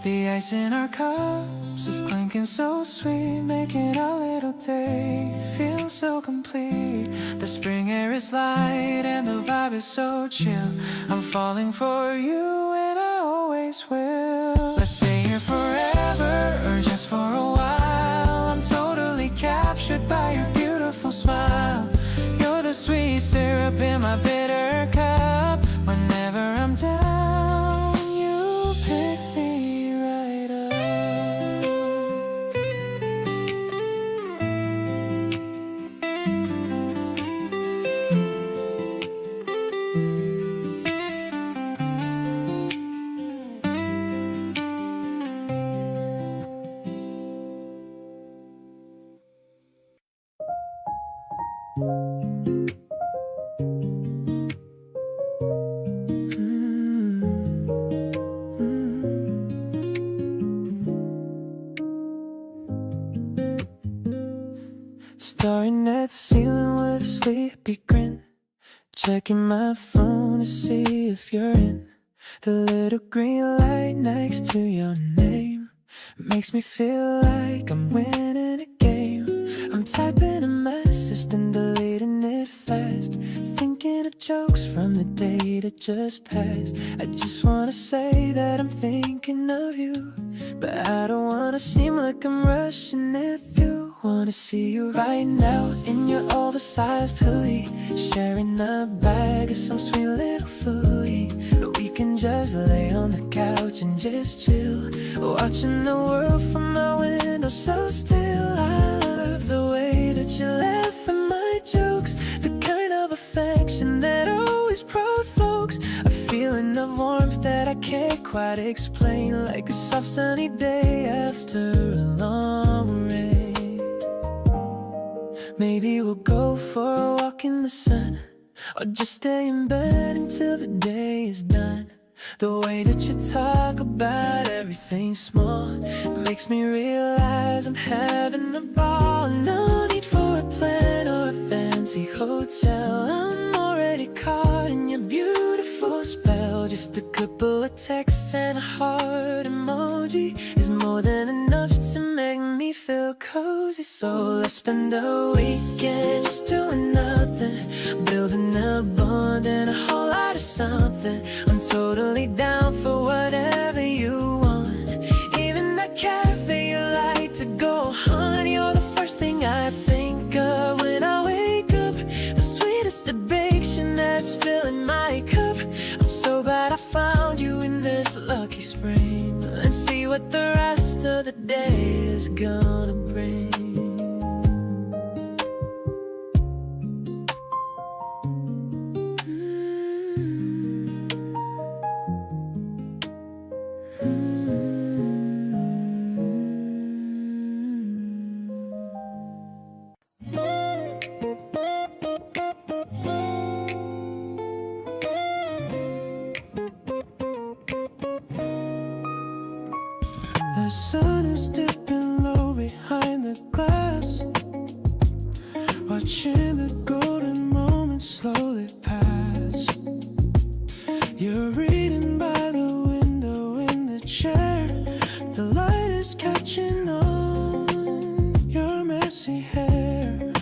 Speaker 1: The ice in our cups is clinking so sweet, making our little day feel so complete. The spring air is light and the vibe is so chill. I'm falling for you and I always will. Let's stay here forever or just for a while. I'm totally captured by your beautiful smile. You're the sweet syrup in my bitter cup. Whenever I'm down, you pick me right up.
Speaker 4: Staring at the ceiling with a sleepy grin, checking my phone to see if you're in. The little green light next to your name makes me feel like I'm winning a game. I'm typing a message then deleting it fast, thinking of jokes from the day that just passed. I just wanna say that I'm thinking of you, but I don't wanna seem like I'm rushing. If you wanna see you right now in your oversized hoodie, sharing a bag of some sweet little foodie, we can just lay on the couch and just chill, watching the world from my window so still. I love the way that you laugh at my jokes, the kind of affection that always provokes a feeling of warmth that I can't quite explain, like a soft sunny day after a long rain. Maybe we'll go for a walk in the sun, or just stay in bed until the day is done. The way that you talk about everything small makes me realize I'm having a ball. No need for a plan or a fancy hotel, I'm already caught in your beautiful spell. Just a couple of texts and a heart emoji is more than enough to make me feel cozy. So let's spend the weekend just doing nothing, building a bond and a whole lot of something. I'm totally down for whatever you want, even that cafe you like to go. Honey, you're the first thing I think of when I wake up, the sweetest addiction that's filling my cup. I'm so glad I found you in this lucky spring. Let's see what the rest of the day is gonna bring.
Speaker 1: The sun is dipping low behind the glass, watching the golden moments slowly pass. You're reading by the window in the chair, the light is catching on your messy hair.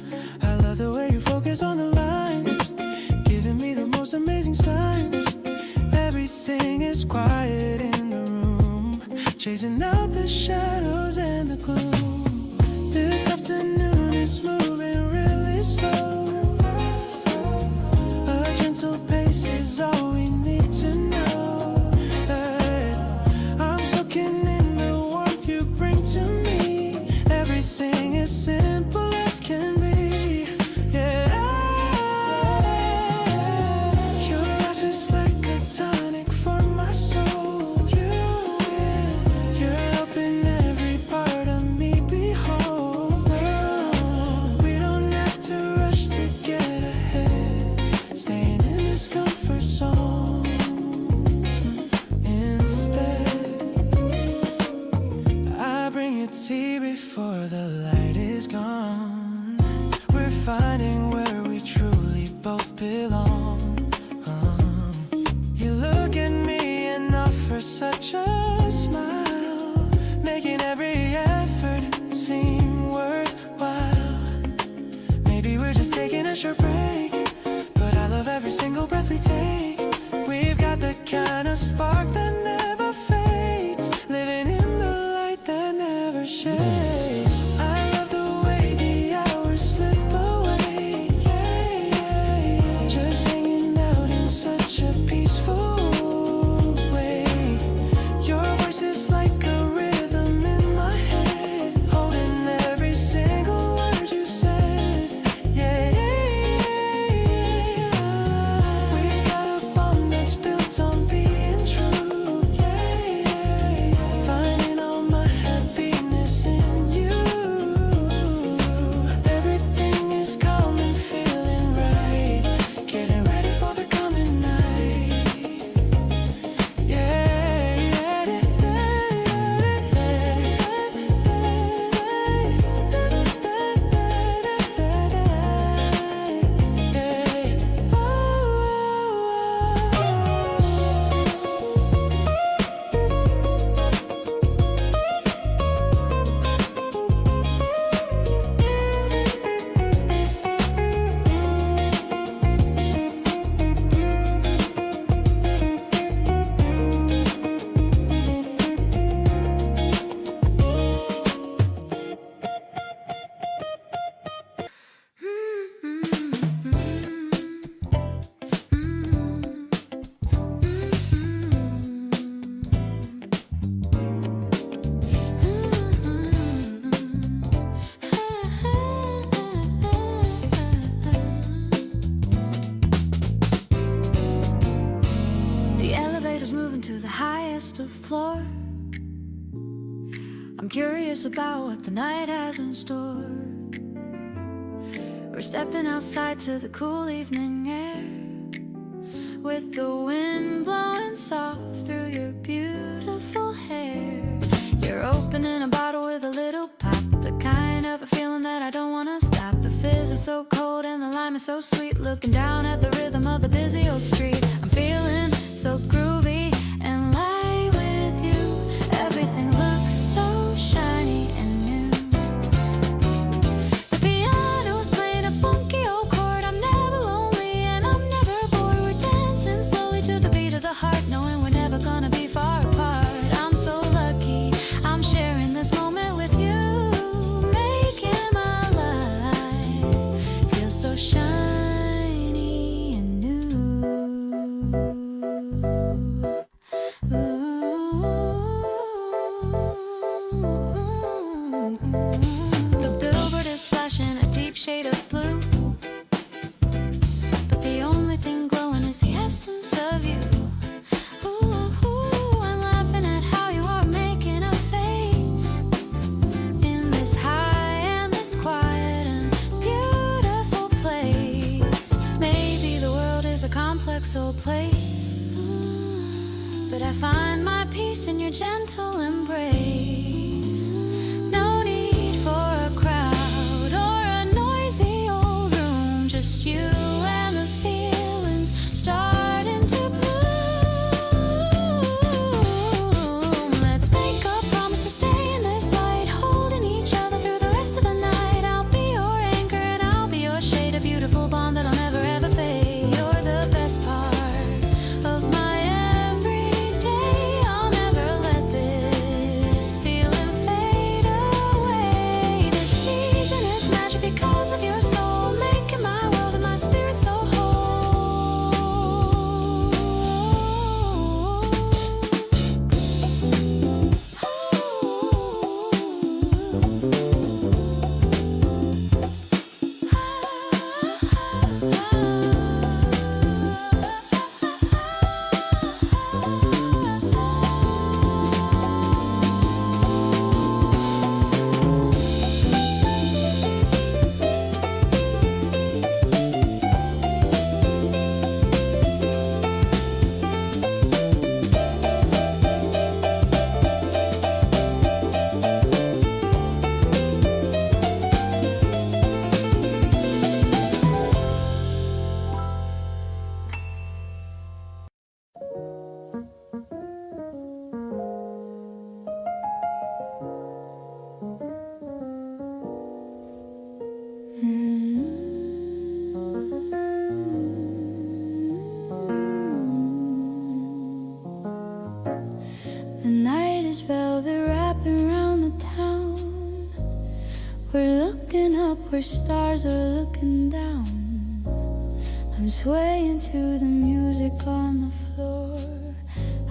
Speaker 1: I love the way you focus on the lines, giving me the most amazing signs. Everything is quiet in the room, chasing out the shadows and the gloom. This afternoon is moving really slow, a gentle pace is all we need to know. Hey, I'm soaking in the warmth you bring to me, everything is simple as can be. Yeah, your life is like a tonic for my soul. You're helping every part of me be whole. We don't have to rush to get ahead, staying in this comfort zone. Instead, I bring you tea before the light is gone. We're finding where we truly both belong. You look at me and offer such a smile, making every effort seem worthwhile. Maybe we're just taking a short break, but I love every single breath we take. We've got the kind of spark that never fades, living in the light that never shades. I love the way the hours slip away, yeah. Just hanging out in such a peaceful way. Your voice is like a rhythm in my head, holding every single word you said, yeah. We've got a bond that's built on being true, yeah. Finding all my happiness in
Speaker 3: curious about what the night has in store. We're stepping outside to the cool evening air, with the wind blowing soft through your beautiful hair. You're opening a bottle with a little pop, the kind of a feeling that I don't wanna stop. The fizz is so cold and the lime is so sweet, looking down at the rhythm of the busy old street. I'm feeling so groovy and light with you. Everything looks so shiny and new. The piano's playing a funky old chord. I'm never lonely and I'm never bored. We're dancing slowly to the beat of the heart, knowing we're never gonna be far apart. I'm so lucky I'm sharing this moment with you, making my life feel so shiny and new. The billboard is flashing a deep shade of blue, but the only thing glowing is the essence of you. Ooh, I'm laughing at how you are making a face in this high and this quiet and beautiful place. Maybe the world is a complex old place, but I find my peace in your gentle embrace. No need for a crowd or a noisy old room, just you and the feelings starting to bloom. Let's make a promise to stay in this light, holding each other through the rest of the night. I'll be your anchor and I'll be your shade, a beautiful bond that'll never ever fade. You're the best part of my everyday. I'll never let this feeling fade away. This season is magic because of your soul, making my world and my spirit so whole. The night is velvet wrapping around the town. We're looking up where stars are looking down. I'm swaying to the music on the floor.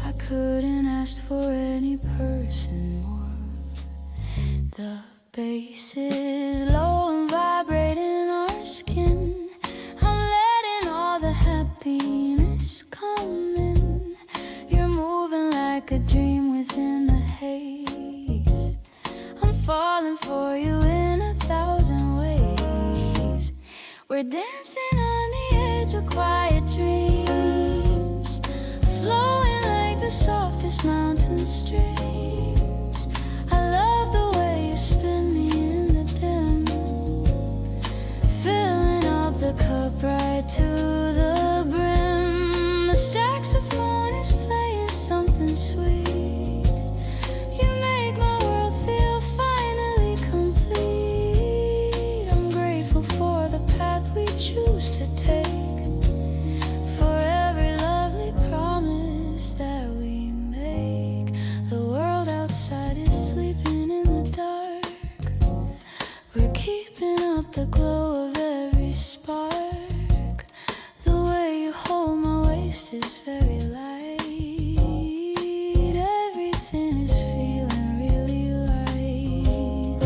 Speaker 3: I couldn't ask for any person more. The bass is low and vibrating our skin. I'm letting all the happiness come in. You're moving like a dream within the haze. I'm falling for you in 1,000 ways. We're dancing on the edge of quiet dreams, flowing like the softest mountain streams. I love the way you spin me in the dim, filling up the cup right to the brim. The saxophone is playing something sweet. You make my world feel finally complete. I'm grateful for the path we choose to take, for every lovely promise that we make. The world outside is sleeping in the dark. We're keeping up the glow of every spark. The way you hold my waist is very light. Everything is feeling really light.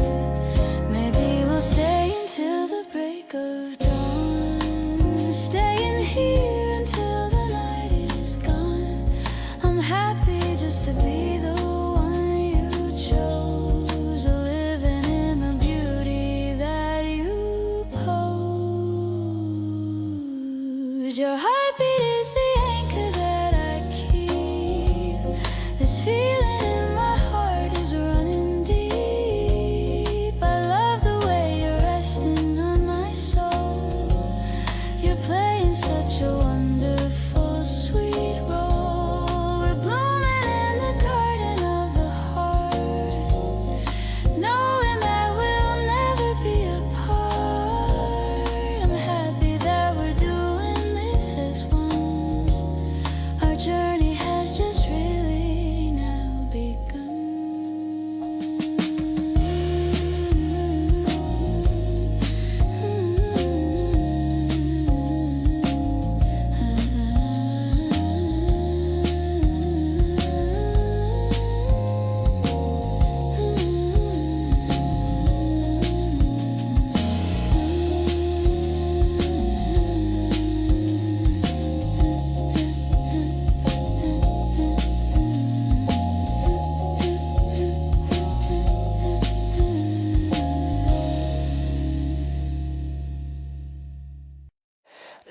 Speaker 3: Maybe we'll stay until the break of dawn, staying here until the night is gone. I'm happy just to be the one you chose. A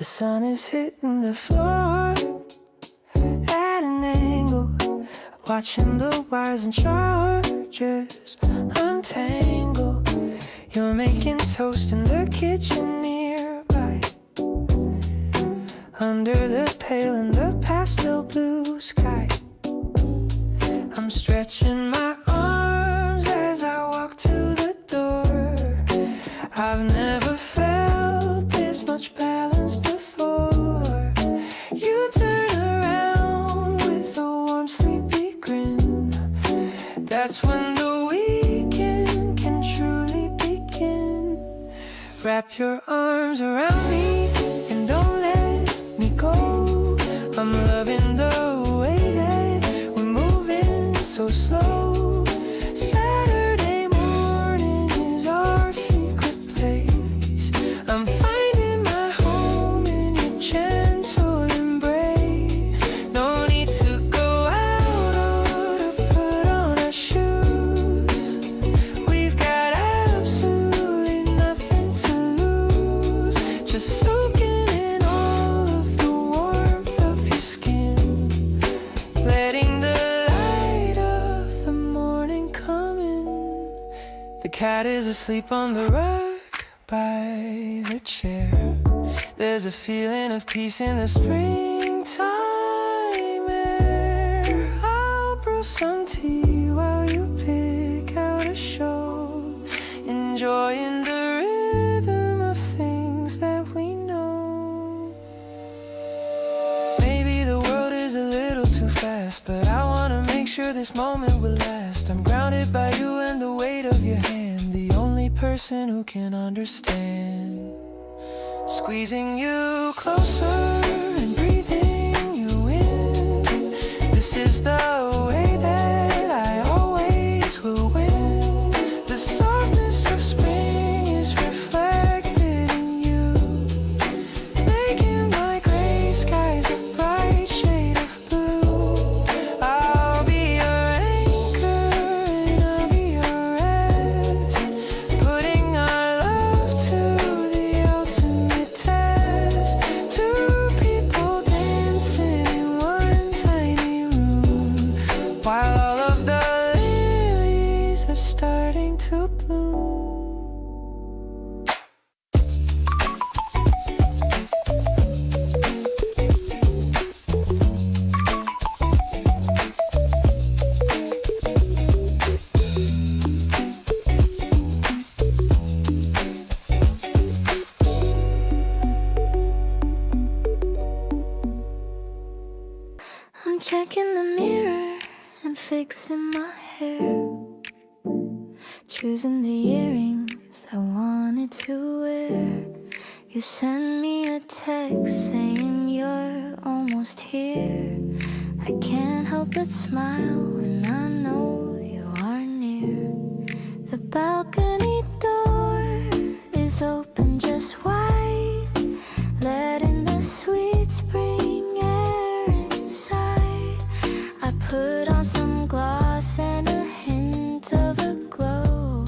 Speaker 4: The sun is hitting the floor at an angle, watching the wires and chargers untangle. You're making toast in the kitchen nearby, under the pale in the pastel blue sky. I'm stretching my arms as I walk to the door. I've never felt this much balance before. You turn around with a warm, sleepy grin. That's when the weekend can truly begin. Wrap your arms around me and don't let me go. I'm loving the way that we're moving so slow. Saturday morning is our secret place. I'm finding my home in your gentle embrace. No need to go out or to put on our shoes. We've got absolutely nothing to lose. Just soaking in all of the warmth of your skin, letting the light of the morning come in. The cat is asleep on the rug by the chair. There's a feeling of peace in the springtime air. I'll brew some tea while you pick out a show, enjoying the rhythm of things that we know. Maybe the world is a little too fast, but I wanna make sure this moment will last. I'm grounded by you and the weight of your hand, the only person who can understand. Squeezing you closer and breathing you in. This is the way that I always will win. The softness of spring is reflected in you, making my gray skies a bright shade of blue. I'll be your anchor and I'll be your rest, putting our love to the ultimate test. Two people dancing in one tiny room, while all of the lilies are starting to bloom.
Speaker 3: I'm checking the mirror and fixing my hair, choosing the earrings I wanted to wear. You send me a text saying you're almost here. I can't help but smile when I know you are near. The balcony door is open just wide, letting the sweet spring air inside. I put on some gloss and a hint of a glow,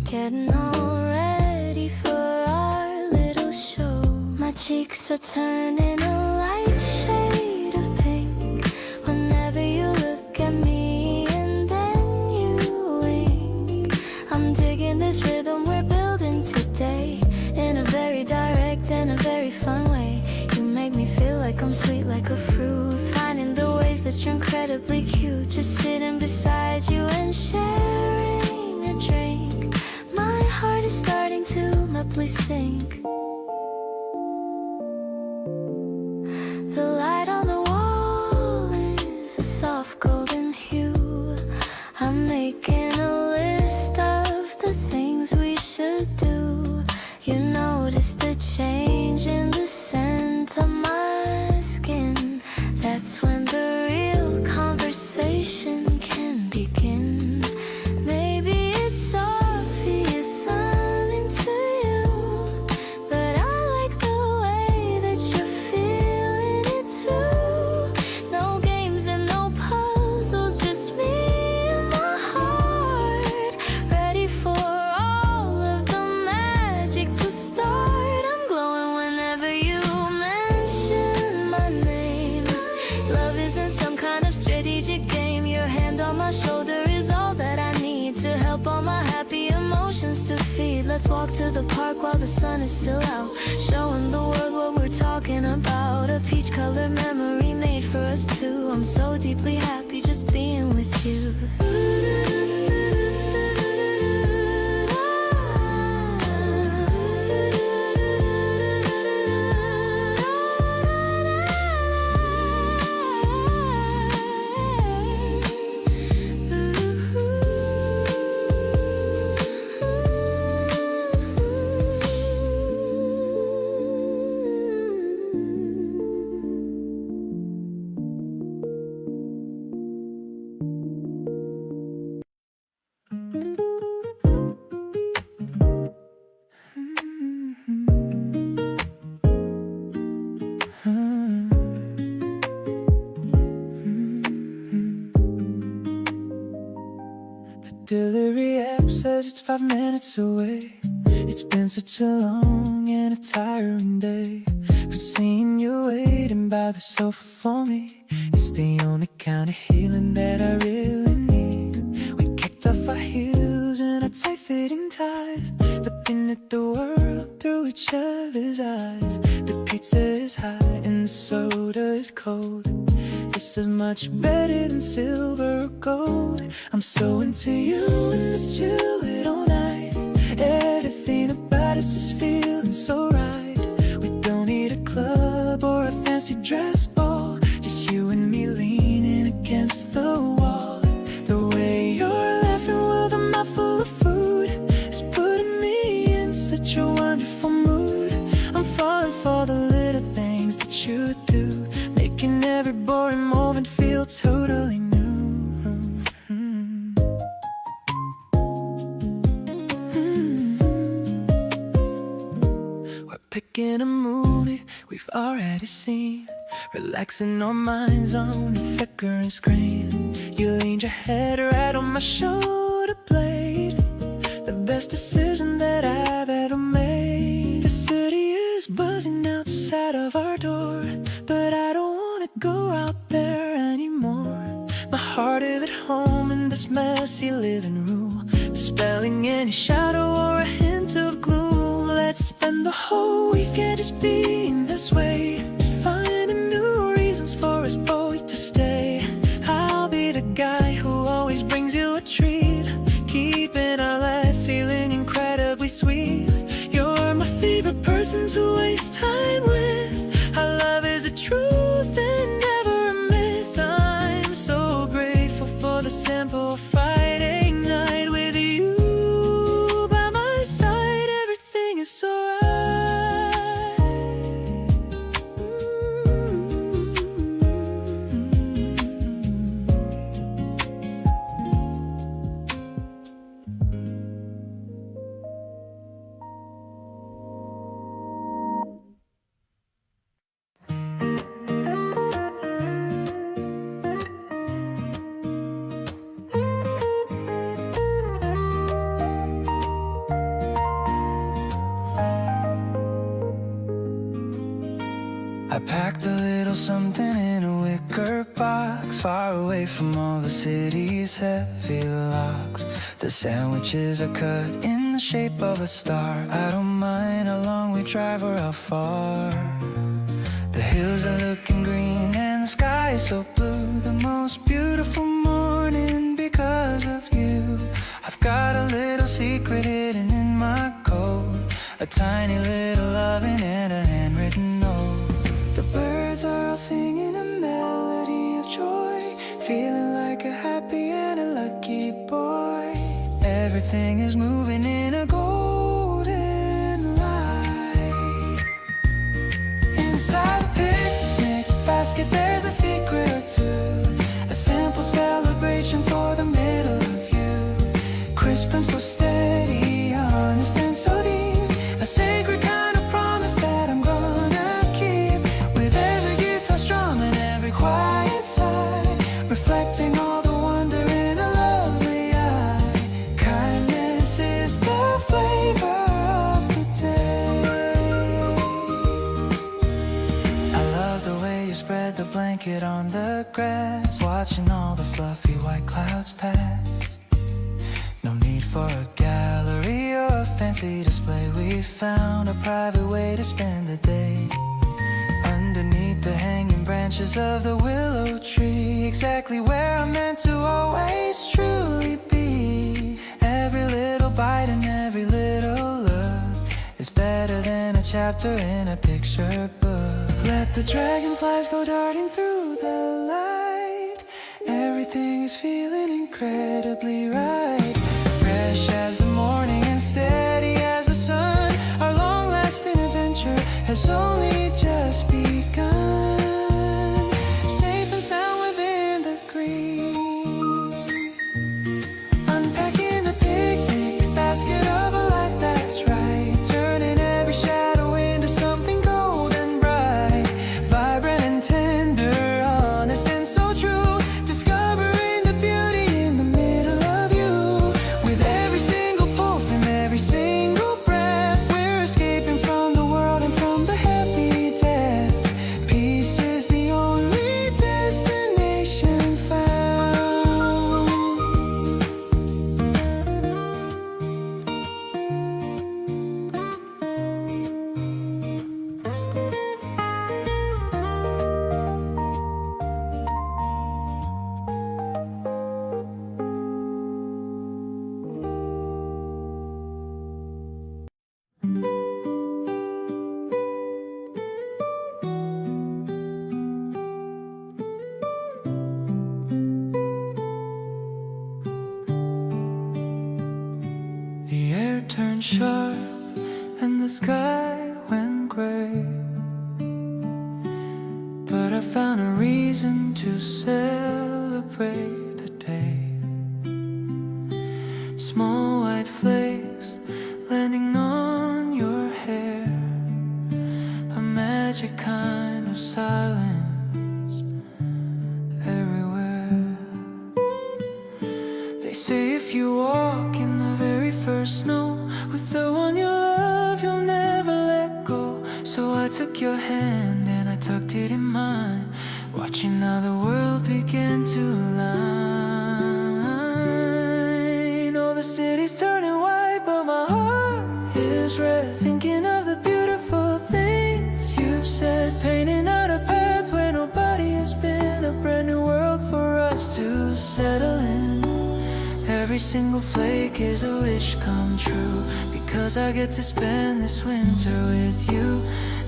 Speaker 3: getting all ready for our little show. My cheeks are turning a light shade of pink whenever you look at me, and then you wink. I'm digging this rhythm we're building today, in a very direct and a very fun way. You make me feel like I'm sweet like a fruit, finding the ways that you're incredibly cute. Just sitting beside you and sharing a drink. My heart is starting to abruptly sink. The light on the wall is a soft golden hue. I'm making a list of the things we should do. You notice the change in the scent of my skin. That's when the real conversation can begin. Maybe it's obvious I'm into you, but up all my happy emotions to feed. Let's walk to the park while the sun is still out, showing the world what we're talking about. A peach-colored memory made for us two. I'm so deeply happy just being with you.
Speaker 1: Delivery app says it's 5 minutes away. It's been such a long and a tiring day, but seeing you waiting by the sofa for me is the only kind of healing that I really need. We kicked off our heels and our tight-fitting ties, looking at the world through each other's eyes. The pizza is hot and the soda is cold. This is much better than silver or gold. I'm so into you and let's chill it all night. Everything about us is feeling so right. We don't need a club or a fancy dress ball, just you and me leaning against the wall. The way you're laughing with a mouthful of food is putting me in such a wonderful mood. I'm falling for the little things that you do, making every boring moment feel totally new. We're picking a movie we've already seen, relaxing our minds on the flickering screen. You leaned your head right on my shoulder blade, the best decision that I've ever made. The city is buzzing outside of our door, but I don't wanna go out there anymore. My heart is at home in this messy living room, spelling any shadow or a hint of gloom. Let's spend the whole weekend just being this way, finding new reasons for us both to stay. I'll be the guy who always brings you a treat, keeping our life feeling incredibly sweet. You're my favorite person to waste time with. Our love is a truth and never a myth. I'm so grateful for the simple Friday night with you by my side. Everything is so right. I packed a little something in a wicker box, far away from all the city's heavy locks. The sandwiches are cut in the shape of a star. I don't mind how long we drive or how far. The hills are looking green and the sky is so blue. The most beautiful morning because of you. I've got a little secret hidden in my coat, a tiny little loving and a handwritten note. The birds are all singing a melody of joy, feeling like a happy and a lucky boy. Everything is moving in a golden light. Inside a picnic basket there's a secret or two, a simple celebration for the middle of you. Crisp and so steady, honest and so deep, a sacred kind of promise that I'm gonna keep. With every guitar strum and every quiet sigh, reflecting all the wonder in a lovely eye. Kindness is the flavor of the day. I love the way you spread the blanket on the grass, watching all the fluffy white clouds pass. No need for a gallery or a fancy display. We found a private way to spend the day underneath the hanging branches of the willow tree, exactly where I'm meant to always truly be. Every little bite and every little look is better than a chapter in a picture book. Let the dragonflies go darting through the light. Everything is feeling incredibly right. Fresh as the morning and steady as the sun. Our long-lasting adventure has only just begun. Safe and sound within the green. Unpacking the picnic basket of a life that's right. Turning every shadow into something golden bright. Vibrant and tender, honest and so true. Discovering the beauty in the middle of you. With every single pulse and every single breath, we're escaping from the world and from the heavy death. Peace is the only destination found. The air turned sharp and the sky went gray, but I found a reason to celebrate the day. Small white flakes landing on your hair, a magic kind of silence everywhere. They say if you walk in the very first snow with the one you love, you'll never let go. So I took your hand and I tucked it in mine, watching how the world began to align. Oh, the city's turning white, but my heart is red, thinking of the beautiful things you've said. Painting out a path where nobody has been, a brand new world for us to settle in. Every single flake is a wish come true, because I get to spend this winter with you.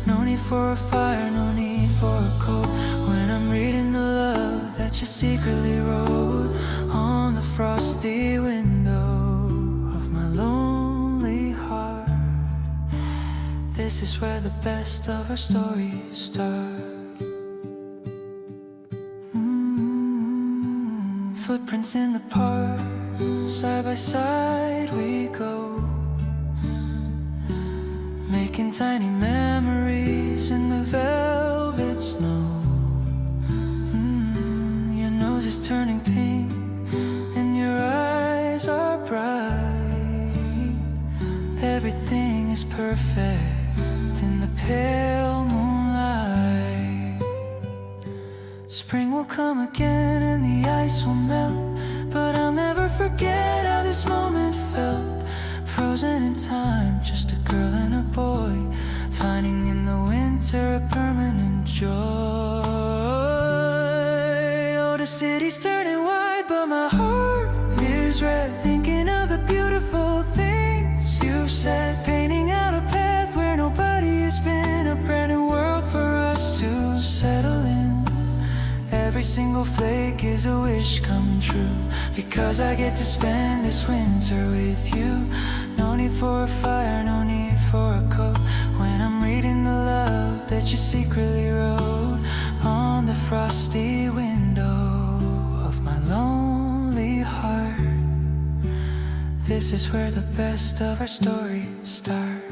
Speaker 1: No need for a fire, no need for a coat, when I'm reading the love that you secretly wrote on the frosty window of my lonely heart. This is where the best of our stories start. Footprints in the park, side by side we go, making tiny memories in the velvet snow. Your nose is turning pink and your eyes are bright. Everything is perfect in the pale moonlight. Spring will come again and the ice will melt, but I'll never forget how this moment felt. Frozen in time, just a girl and a boy, finding in the winter a permanent joy. Oh, the city's turning white, but my heart is red, thinking of the beautiful things you've said. Painting out a path where nobody has been, a brand new world for us to settle in. Every single flake is a wish come true, because I get to spend this winter with you. No need for a fire, no need for a coat, when I'm reading the love that you secretly wrote on the frosty window of my lonely heart. This is where the best of our stories start.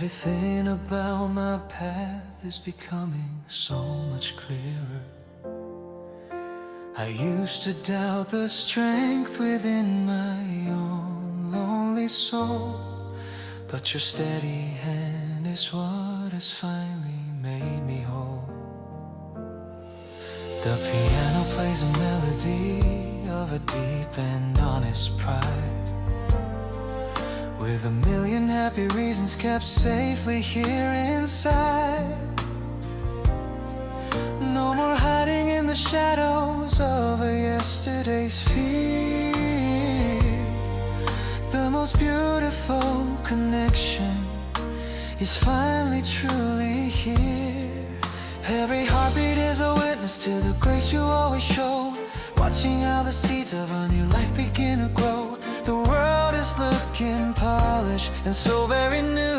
Speaker 1: Everything about my path is becoming so much clearer. I used to doubt the strength within my own lonely soul, but your steady hand is what has finally made me whole. The piano plays a melody of a deep and honest pride, with a million happy reasons kept safely here inside. No more hiding in the shadows of a yesterday's fear. The most beautiful connection is finally truly here. Every heartbeat is a witness to the grace you always show, watching how the seeds of a new life begin to grow. The world is looking polished and so very new.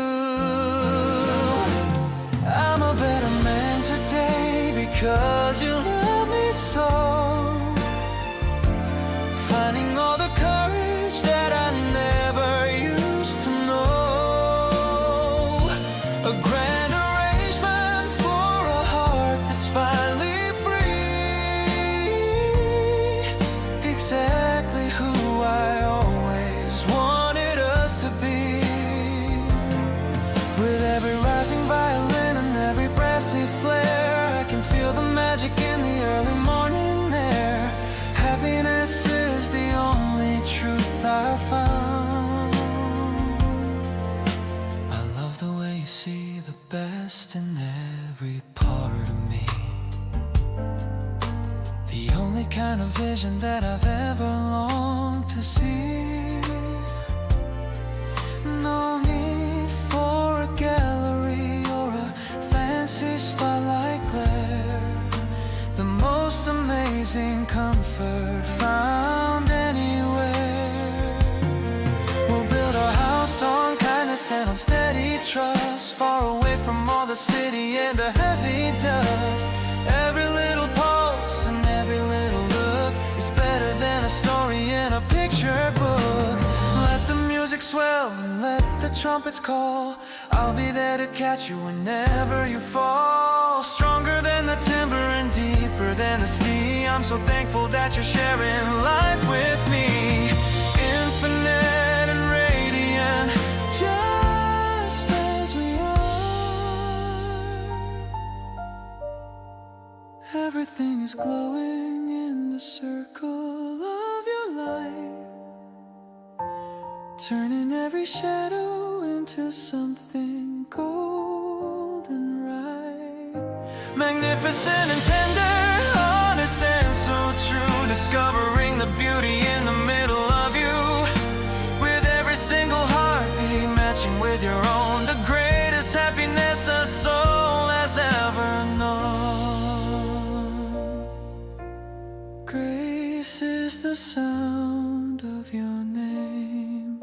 Speaker 1: I'm a better man today because you love me so. Finding all the courage that I never used to know. A grand arrangement for a heart that's finally free. Exactly who I always wanted us to be. With every rising violin and every brassy flare, I can feel the magic in the early morning air. Happiness is the only truth I found. I love the way you see the best in every part of me. The only kind of vision that I've ever longed to see. No need for a gallery or a fancy spotlight glare. The most amazing comfort found anywhere. We'll build our house on kindness and on steady trust, far away from all the city and the heavy dust. Every little pulse and every little look is better than a story in a picture book. Let the music swell and let the trumpets call. I'll be there to catch you whenever you fall. Stronger than the timber and deeper than the sea. I'm so thankful that you're sharing life with me. Infinite and radiant, just as we are. Everything is glowing in the circle of your light, turning every shadow into something golden right. Magnificent and tender, honest and so true, discovering the beauty in the middle of you. With every single heartbeat matching with your own, the greatest happiness a soul has ever known. Grace is the sound of your name.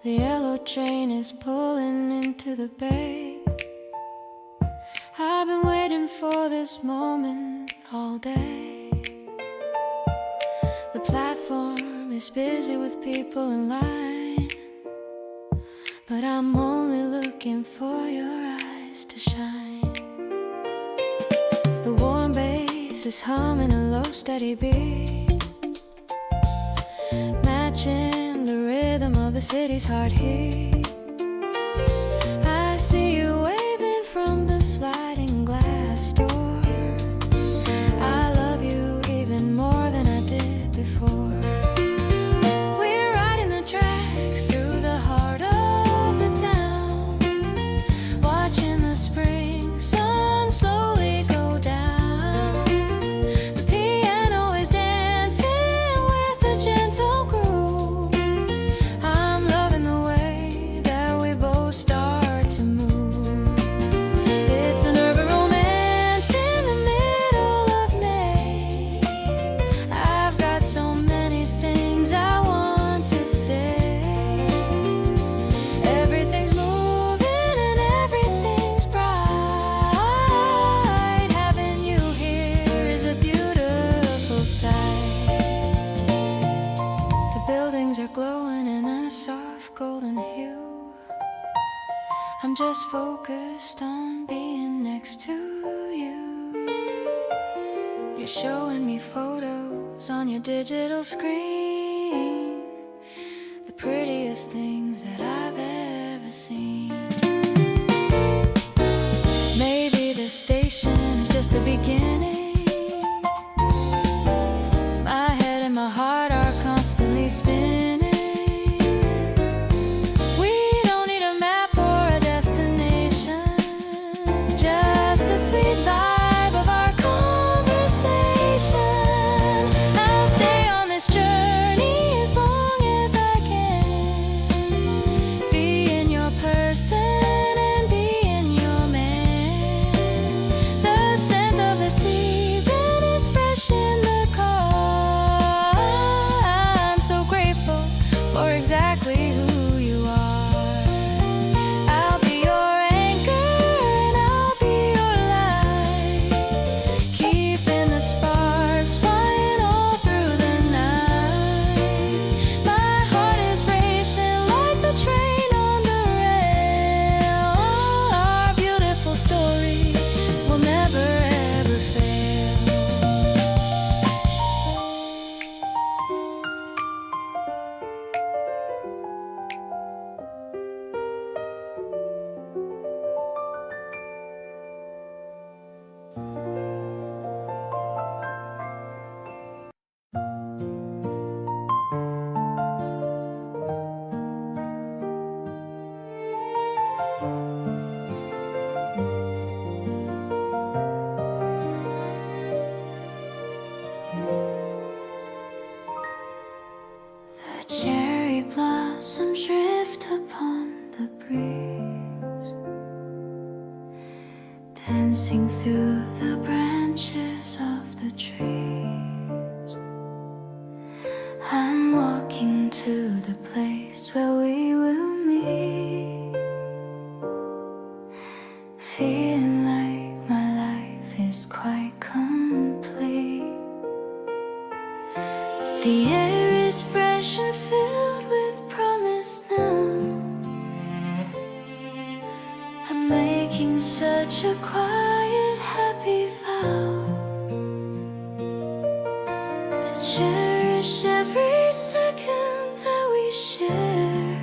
Speaker 3: The yellow train is pulling into the bay. I've been waiting for this moment all day. The platform is busy with people in line, but I'm only looking for your eyes to shine. The warm bass is humming a low steady beat, matching the rhythm of the city's heartbeat. I see you waving from the sliding glass door. I love you even more than I did before. We're riding the track through the heart of the town, watching the spring sun slowly go down. The piano is dancing with a gentle groove. I'm loving the way I'm just focused on being next to you. You're showing me photos on your digital screen, the prettiest things that I've ever seen. Maybe the station is just the beginning. My head and my heart are constantly spinning. We don't need a map or a destination, just the sweet vibe of our conversation. I'll stay on this journey as long as I can. Be in your person and be in your man. The scent of the season is fresh in the car. I'm so grateful for exactly who you are. I'll be your anchor and I'll be your light, keeping the sparks flying all through the night. My heart is racing like the train on the rail. Our beautiful story will never ever fail. The cherry blossoms drift upon the breeze, dancing through the branches of the trees. I'm walking to the place where we will meet, feeling like my life is quite complete. The air is fresh and filled with promise now. I'm making such a quiet, happy vow to cherish every second that we share,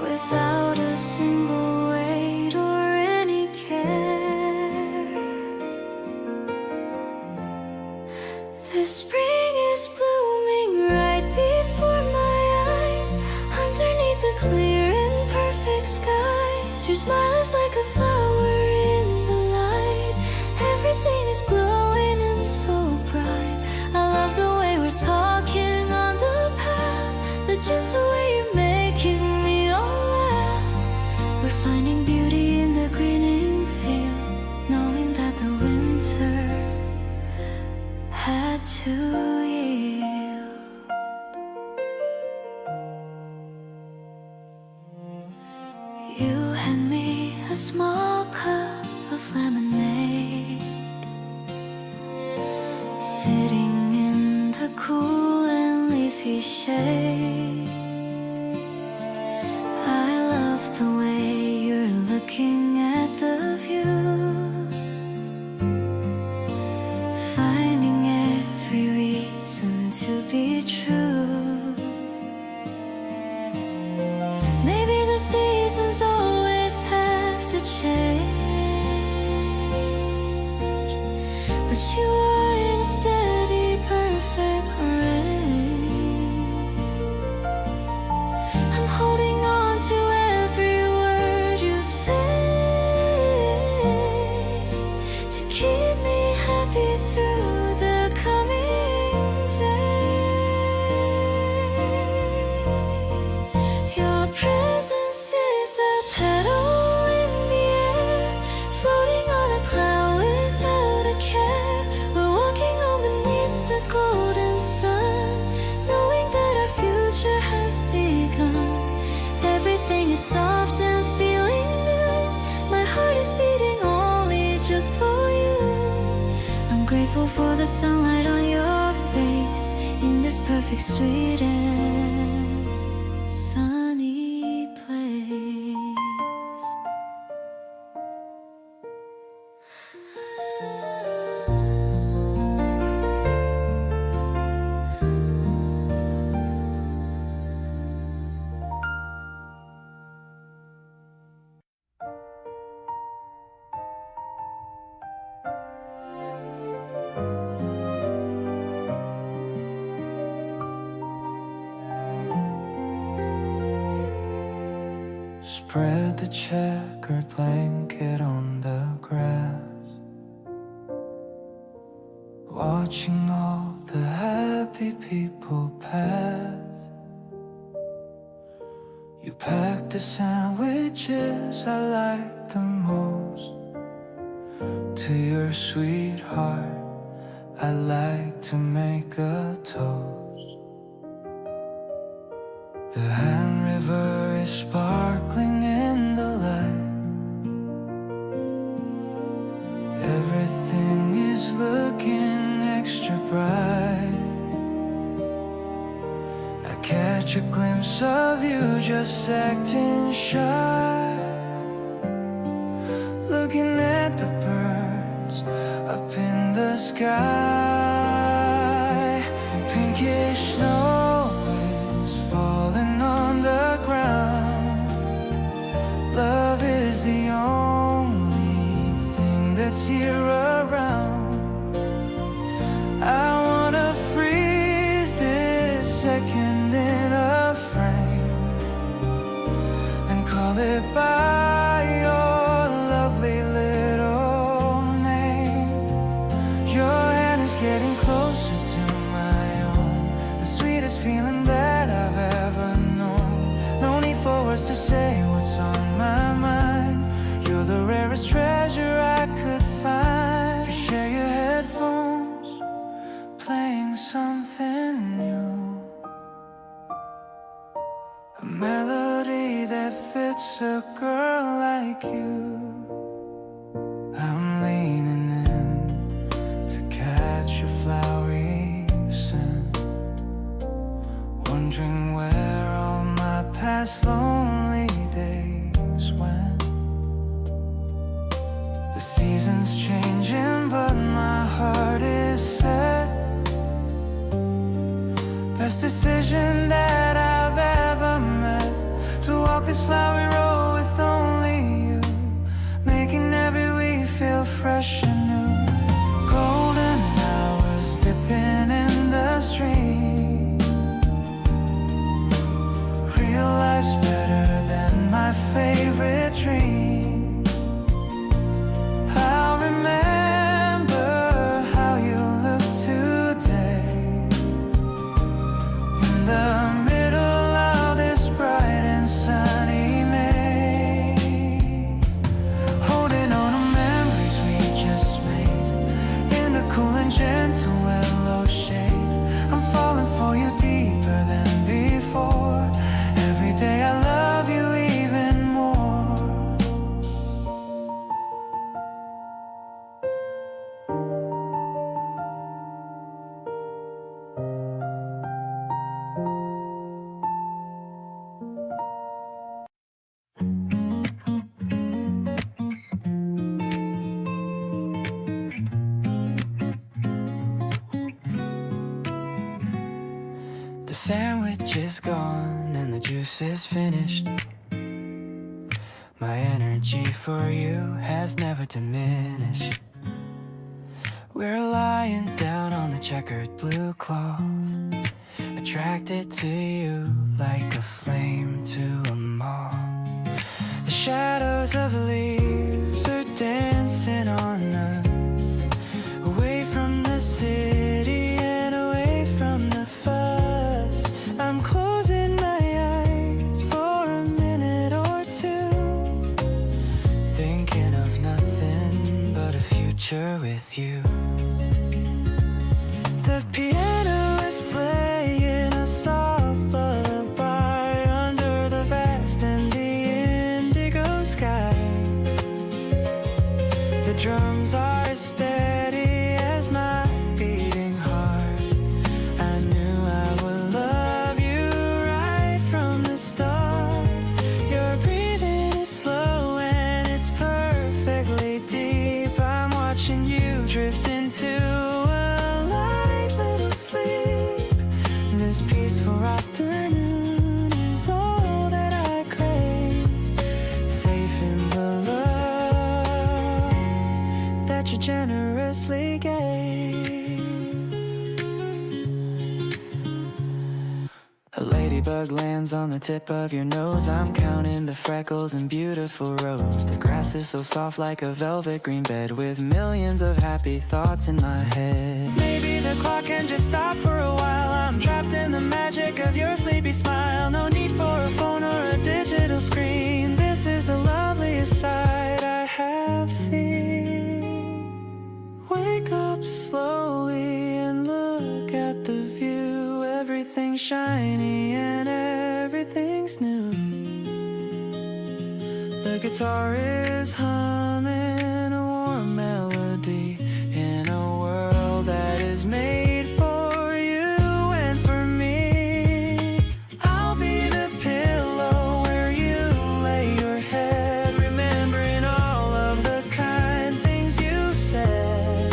Speaker 3: without a single wait or any care. The spring is blooming right before my eyes, underneath the clear and perfect skies. Your smile is like a flower in the light. Everything is glowing and so bright. I love the way we're talking on the path, the gentle way you're making me all laugh. We're finding beauty in the greening field, knowing that the winter had to yield. You hand me a small cup of lemonade, sitting in the cool and leafy shade. I love the way you're looking at the view, finding every reason to be true. Maybe the seasons always have to change, but you are in a steady, perfect rain. I'm holding on to every word you say, to keep me happy through the coming day. Your presence is a petal in the air, floating on a cloud without a care. We're walking home beneath the golden sun, knowing that our future has begun. Everything is soft and feeling new. My heart is beating only just for you. I'm grateful for the sunlight on your face in this perfect, sweet and sunny place.
Speaker 1: Spread the checkered blanket on the grass, watching all the happy people pass. You packed the sandwiches I like the most. To your sweetheart, I like to make a toast. The hand river is sparkling in the light. Everything is looking extra bright. I catch a glimpse of you just acting shy, looking at the birds up in the sky. Pinkish snow is falling on the ground. Love is the only thing that's here around. I wanna freeze this second in a frame and call it by your lovely little name. Your hand is getting closer to my own, the sweetest feeling that I've ever known. No need for words to say what's on my mind. You're the rarest treasure I could find. You share your headphones, playing something new, a melody that fits a girl like you. I'm leaning in to catch a flowery scent, wondering where all my past lonely days went. The seasons changing, but my heart is set. Best decision that I've ever made, to walk this flowery road with only you, making every week feel fresh and new. Golden hours dipping in the stream. Real life's better than my favorite dream. I'll remember how you look today, in the middle of this bright and sunny May. Holding on to memories we just made, in the cool and gentle willow shade. I'm falling for you deeper than before. Every day I love you even more. The sandwich is gone and the juice is finished. My energy for you has never diminished. We're lying down on the checkered blue cloth, attracted to you like a flame to a moth. The shadows of the leaves are dancing on us, away from the city and away from the fuss. I'm closing my eyes for a minute or two, thinking of nothing but a future with you. The piano is playing a soft lullaby under the vast and the indigo sky. The drums are as steady as my beating heart. I knew I would love you right from the start. Your breathing is slow and it's perfectly deep. I'm watching you drift into a light little sleep. This peaceful afternoon is all that I crave, safe in the love that you rug lands on the tip of your nose. I'm counting the freckles and beautiful rows. The grass is so soft like a velvet green bed, with millions of happy thoughts in my head. Maybe the clock can just stop for a while. I'm trapped in the magic of your sleepy smile. No need for a phone or a digital screen. This is the loveliest sight I have seen. Wake up slowly and look at the view. Everything's shiny and everything's new. The guitar is humming a warm melody in a world that is made for you and for me. I'll be the pillow where you lay your head, remembering all of the kind things you said.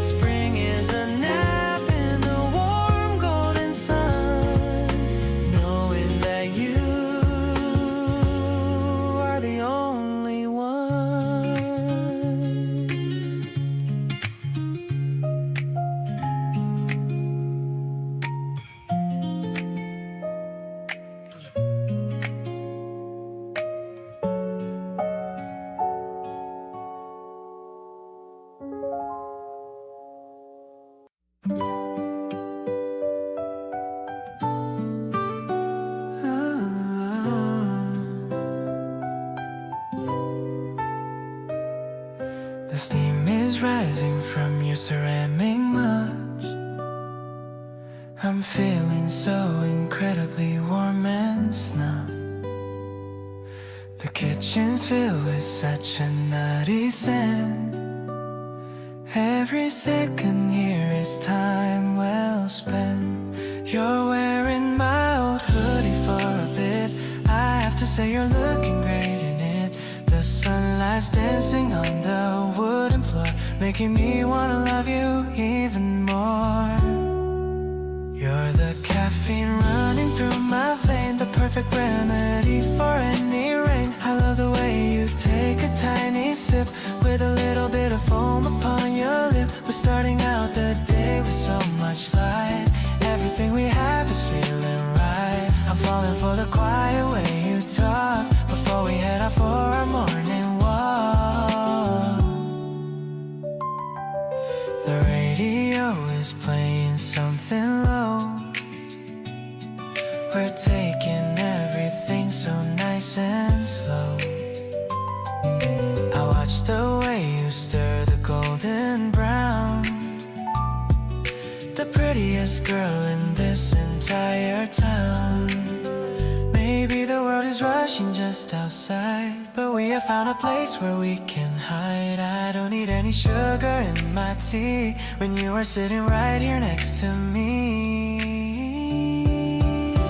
Speaker 1: Spring is a nap in the warm golden sun, knowing that you are the only one. The steam is rising from your ceramic much. I'm feeling so incredibly warm and snug. The kitchen's filled with such a nutty scent. Every second here is time well spent. You're wearing my old hoodie for a bit. I have to say you're looking great in it. The sunlight's dancing on the wooden floor, making me wanna love you even more. You're the caffeine running through my vein, the perfect remedy for any rain. I love the way you take a tiny sip with a little bit of foam upon your lip. We're starting out the day with so much light. Everything we have is feeling right. I'm falling for the quiet way you talk before we head out for our morning walk. The radio is playing something low. We're taking everything so nice and slow. I watch the way you stir the golden brown. The prettiest girl in this entire town. Maybe the world is rushing just outside, but we have found a place where we can hide. I don't need any sugar in my tea when you are sitting right here next to me.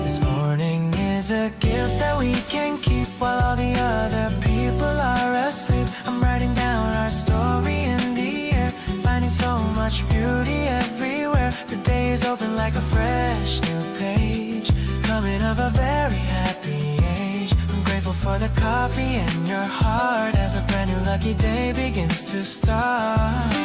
Speaker 1: This morning is a gift that we can keep while all the other people are asleep. I'm writing down our story in the air, finding so much beauty everywhere. The day is open like a fresh new page, coming of a very happy age. I'm grateful for the coffee in your heart as a brand new lucky day begins to start.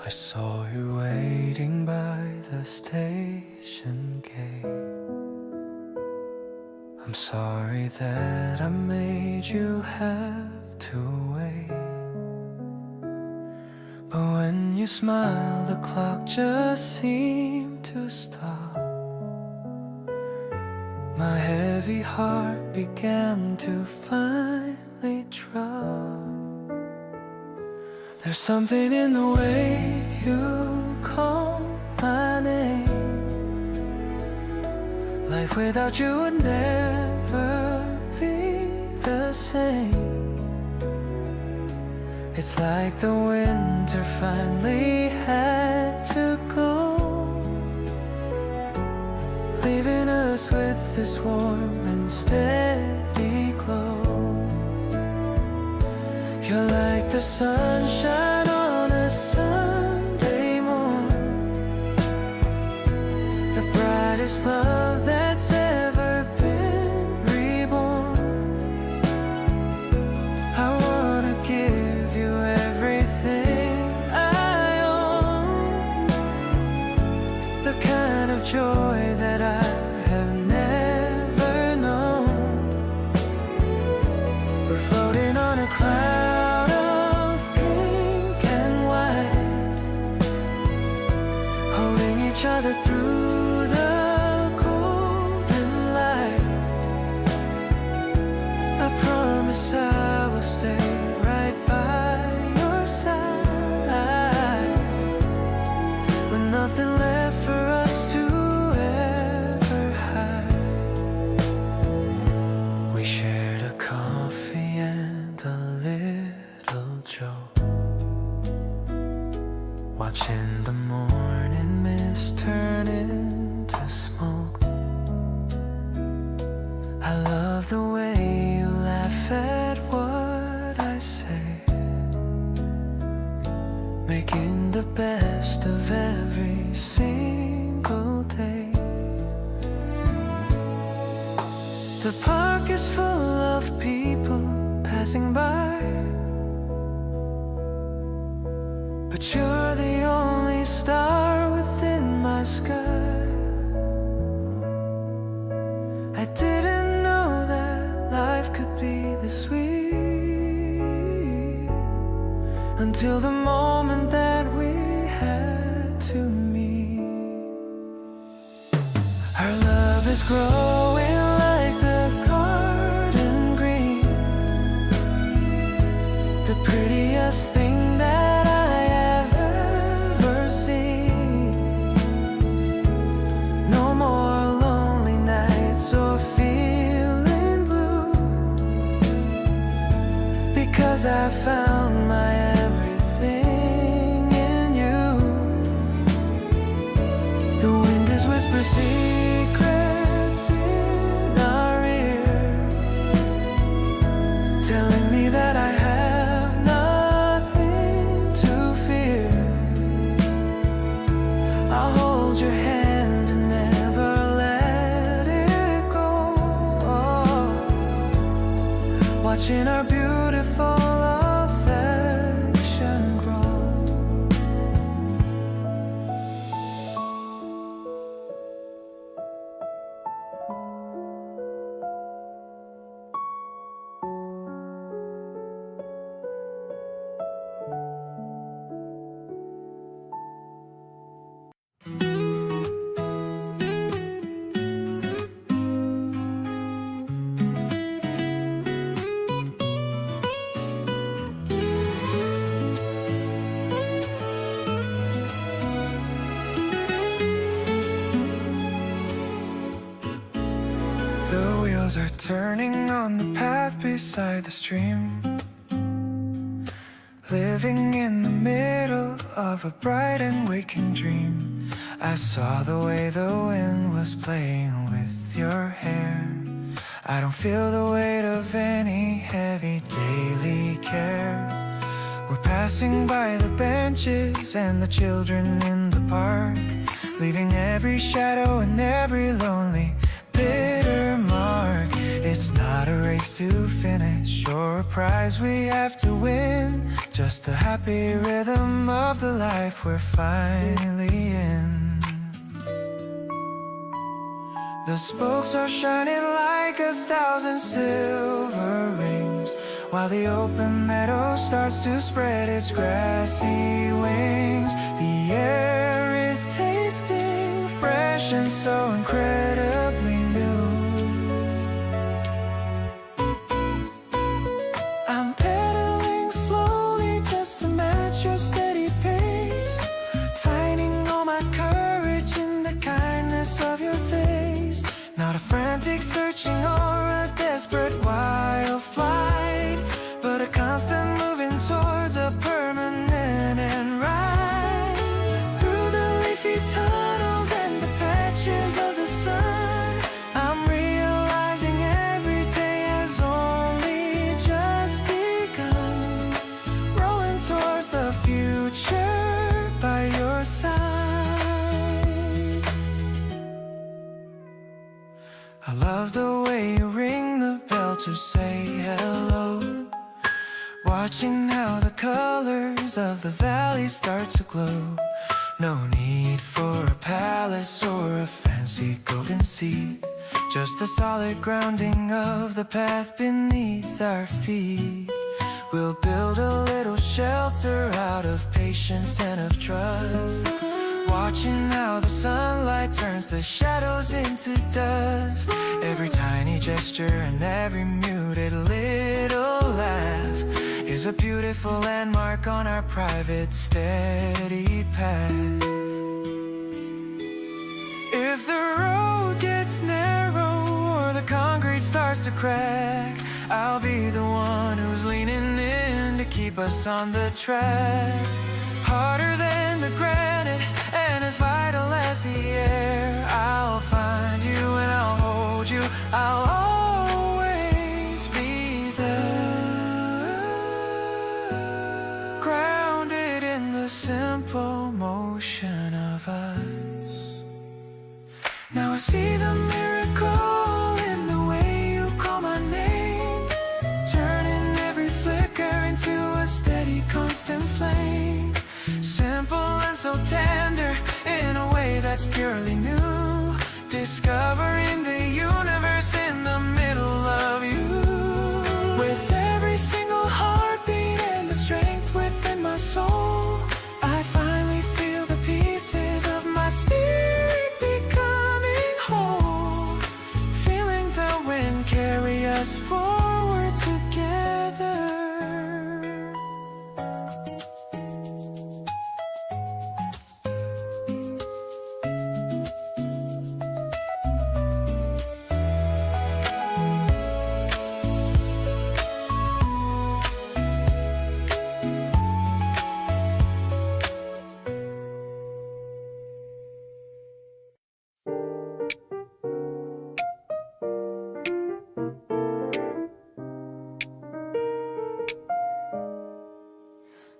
Speaker 1: I saw you waiting by the station gate. I'm sorry that I made you have to wait. But when you smiled, the clock just seemed to stop. My heavy heart began to finally
Speaker 2: gently drop. There's something in the way you call my name. Life without you would never be the same. It's like the winter finally had to go, leaving us with this warm and steady glow. You're like the sunshine on a Sunday morn, the brightest love that's ever been reborn. I wanna give you everything I own, the kind of joy that I have never known. We're floating on a cloud of pink and white, holding each other through the golden light. I promise I will stay right by your side, with nothing left for us to ever hide. We shared a coffee and a little joke, watching the morning mist turn into smoke. I love the way you laugh at what I say, making the best of every single day. The park is full of people passing by, but you're the only star within my sky. I didn't know that life could be this sweet until the moment that we had to meet. Our love is growing like the garden green, the prettiest thing that I have ever seen. No more lonely nights or feeling blue, because I found my everything in you. The wind has whispered secrets in our ear, telling me that I have nothing to fear. I'll hold your hand and never let it go, watching our beautiful affection grow. The wheels are turning on the path beside the stream, living in the middle of a bright and waking dream. I saw the way the wind was playing with your hair. I don't feel the weight of any heavy daily care. We're passing by the benches and the children in the park, leaving every shadow and every lonely bitter mark. It's not a race to finish or a prize we have to win, just the happy rhythm of the life we're finally in. The spokes are shining like 1,000 silver rings, while the open meadow starts to spread its grassy wings. The air is tasting fresh and so incredibly new. watching how the colors of the valley start to glow. No need for a palace or a fancy golden seat, just the solid grounding of the path beneath our feet. We'll build a little shelter out of patience and of trust, watching how the sunlight turns the shadows into dust. Every tiny gesture and every muted little laugh is a beautiful landmark on our private steady path. If the road gets narrow or the concrete starts to crack, I'll be the one who's leaning in to keep us on the track. Harder than the granite and as vital as the air, I'll find you and I'll hold you. I'll always be there, grounded in the simple motion of us. Now I see the miracle in the way you call my name, turning every flicker into a steady, constant flame. Simple and so tender in a way that's purely new, discovering the universe in the middle of you. With every single heartbeat and the strength within my soul, I finally feel the pieces of my spirit becoming whole, feeling the wind carry us forward together.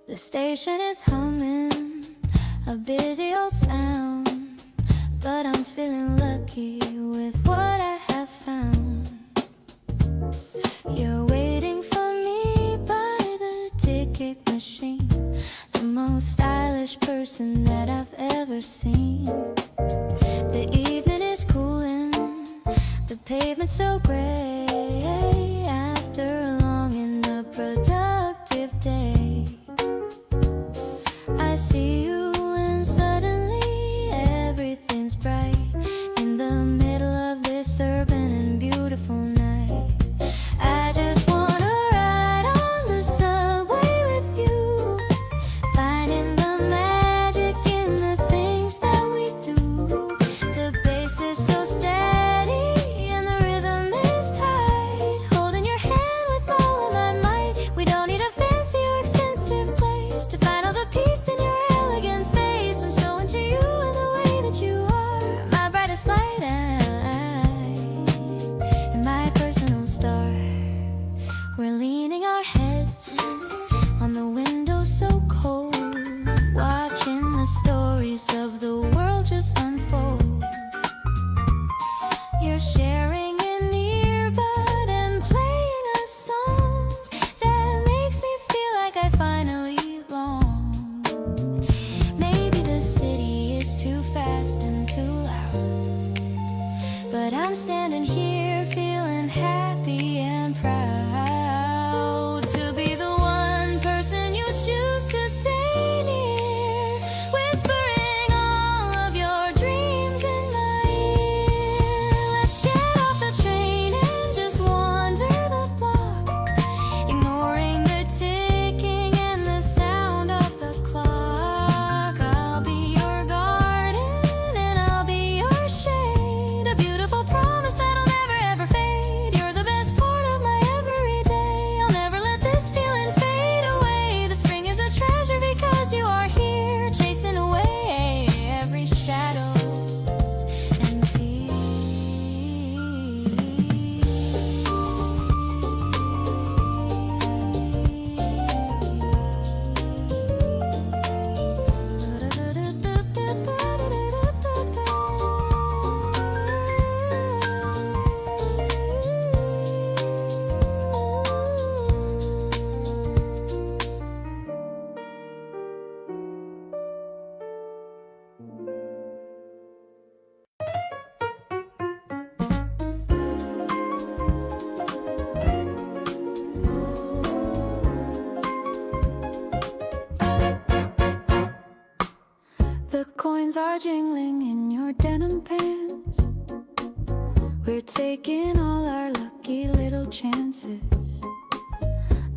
Speaker 3: The station is humming, a busy old sound, but I'm feeling lucky with what I have found. You're waiting for me by the ticket machine, the most stylish person that I've ever seen. The evening is cooling, the pavement's so gray after a long and a productive day. I see you and suddenly everything's bright in the middle of this urban and beautiful night. I just wanna ride on the subway with you, finding the magic in the things that we do. The bass is so steady and the rhythm is tight, holding your hand with all of my might. We don't need a fancy or expensive place to find all the peace in your elegant face. I'm so into you and the way that you are, my brightest light and my personal star. We're leaning our heads on the window so cold, watching the stories of the world just unfold. You're sharing an earbud and playing a song that makes me feel like I finally long. Maybe the city is too fast and too loud, but I'm standing here feeling happy and proud to be the one person you choose to stay near, whispering all of your dreams The coins are jingling in your denim pants. We're taking all our lucky little chances.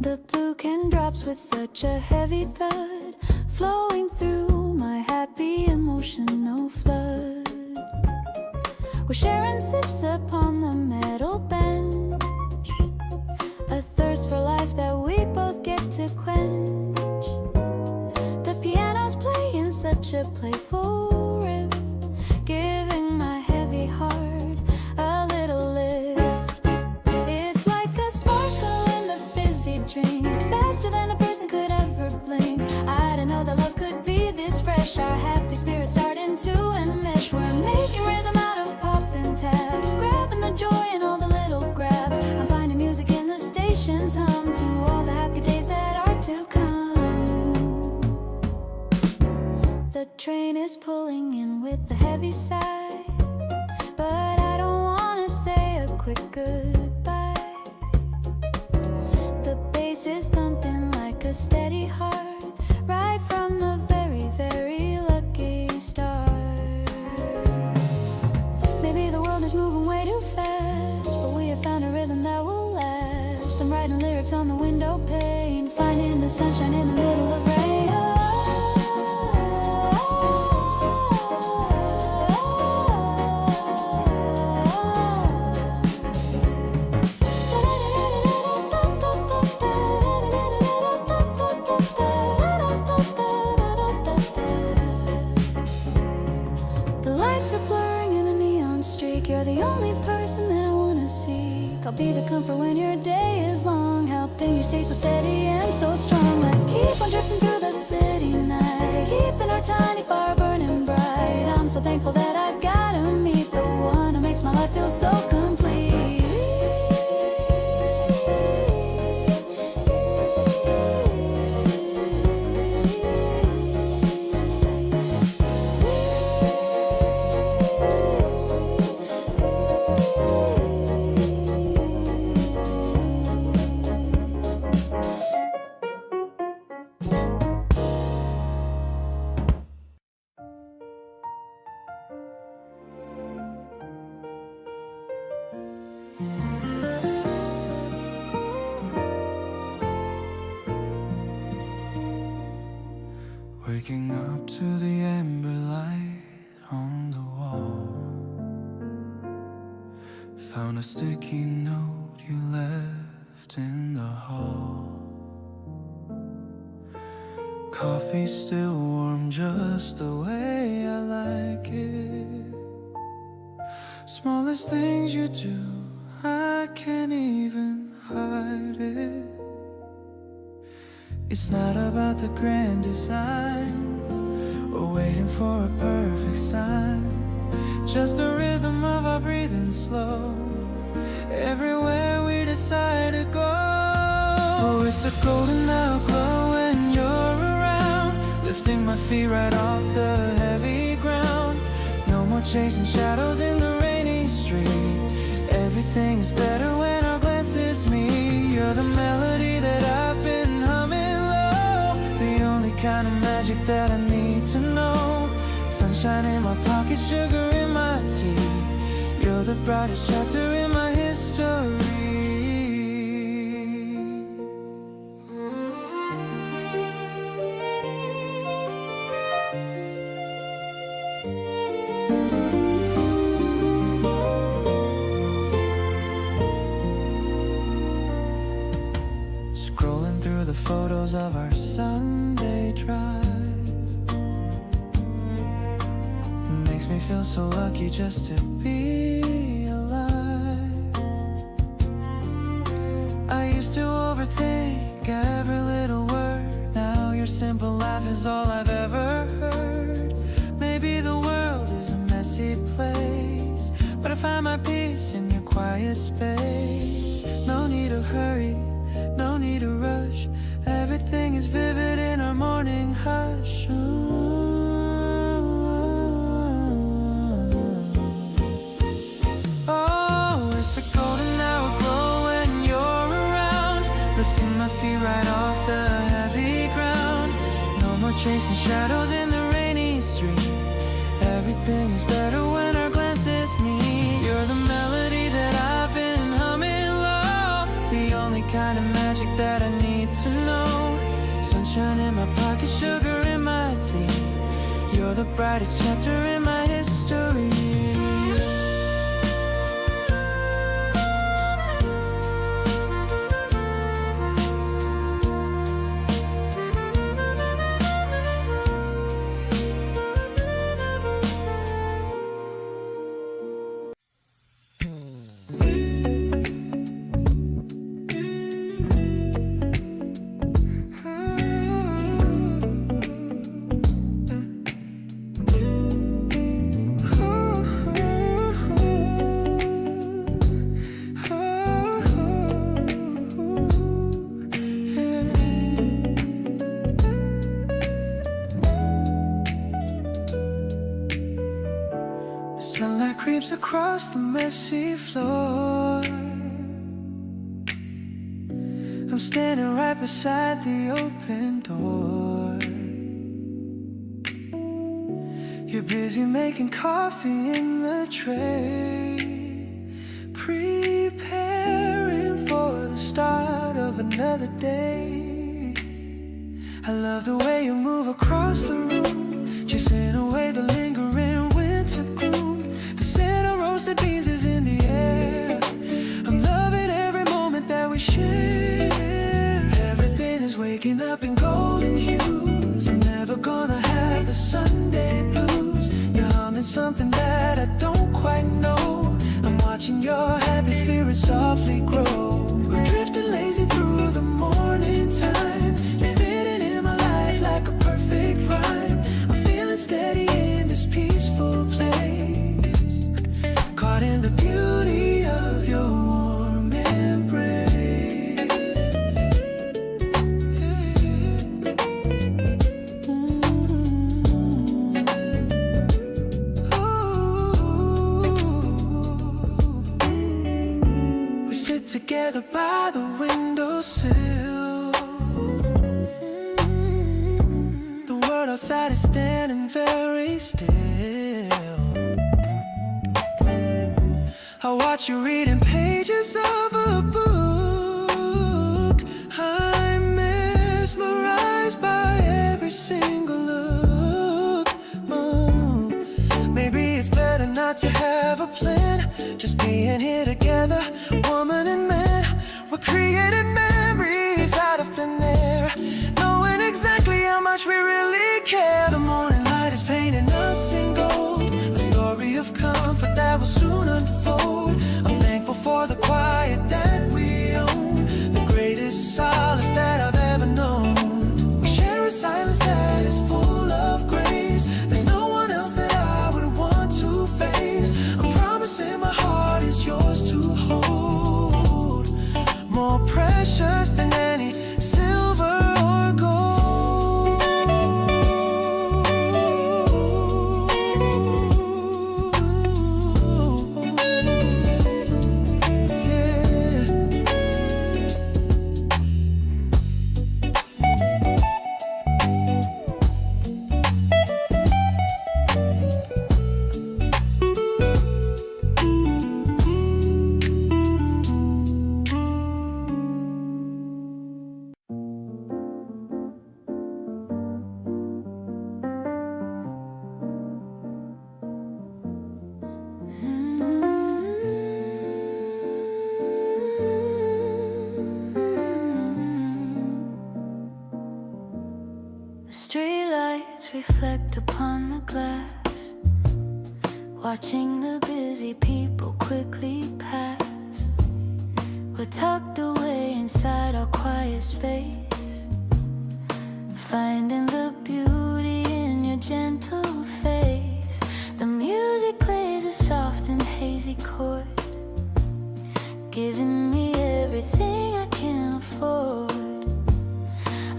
Speaker 3: The blue can drops with such a heavy thud, flowing through my happy emotional flood. We're sharing sips upon the metal bench, a thirst for life that we both get to quench. The piano's playing such a playful riff, giving my heavy heart a little lift. It's like a sparkle in the fizzy drink, faster than a person could ever blink. I didn't know that love could be this fresh. Our happy spirits starting to enmesh. We're making rhythm out of popping tabs, grabbing the joy in all the little grabs. I'm finding music in the station's hum to all the happy days that are to come. The train is pulling in with a heavy sigh, but I don't wanna say a quick goodbye. The bass is thumping like a steady heart, right from the very, very lucky start. Maybe the world is moving way too fast, but we have found a rhythm that will last. I'm writing lyrics on the window pane, finding the sunshine in the middle of rain. The lights are blurring in a neon streak. You're the only person that I wanna seek. I'll be the comfort when your day is long, helping you stay so steady and so strong. Let's keep on drifting through the city night, keeping our tiny fire burning bright. I'm so thankful that I gotta meet the one who makes my life feel so complete.
Speaker 1: Waking up to the amber light on the wall. Found a sticky note you left in the hall. Coffee still warm just the way I like it. Smallest things you do, I can't even hide it. It's not about the grand design or waiting for a perfect sign, just the rhythm of our breathing slow everywhere we decide to go. Oh, it's a golden hour glow when you're around, lifting my feet right off the heavy ground. No more chasing shadows in the rainy street. Everything is better when our glances meet. You're the melody that I've been humming low, the only kind of magic that I need to know. Sunshine in my pocket, sugar in my tea. You're the brightest chapter in my history. Scrolling through the photos of our Sunday drive, makes me feel so lucky just to be alive. I used to overthink every little word. Now your simple laugh is all I've ever heard. Maybe the world is a messy place, but I find my peace in your quiet space. No need to hurry, no need to rush. Everything is vivid in our morning hush. Oh, it's a golden hour glow when you're around, lifting my feet right off the heavy ground. No more chasing shadows in the rainy street.
Speaker 4: the brightest chapter in my history.
Speaker 1: Sunlight creeps across the messy floor. I'm standing right beside the open door. You're busy making coffee in the tray, preparing for the start of another day. I love the way you move across the room, chasing away the lingering winter gloom. The scent of roasted beans is in the air. I'm loving every moment that we share. Everything is waking up in golden hues. I'm never gonna have the Sunday blues. You're humming something that I don't quite know. I'm watching your happy spirit softly grow. We're drifting lazy through the morning time. You're fitting in my life like a perfect rhyme. I'm feeling steady in this peaceful place, caught in the beauty of your warm embrace. We sit together by the windowsill. The world outside is standing very still. I watch you reading pages of a book. I'm mesmerized by every single look. Maybe it's better not to have a plan, just being here together, woman and man. We're creating memories out of thin air, knowing exactly how much we really care. The morning light is painting us in gold, a story of comfort that will soon unfold. I'm thankful for the quiet that we own, the greatest solace that I've ever known. We share a silence that is full of grace. There's no one else that I would want to face. I'm promising my heart is yours to hold, more precious than any silver or gold.
Speaker 3: The streetlights reflect upon the glass, watching the busy people quickly pass. We're tucked away inside our quiet space, finding the beauty in your gentle face. The music plays a soft and hazy chord, giving me everything I can afford.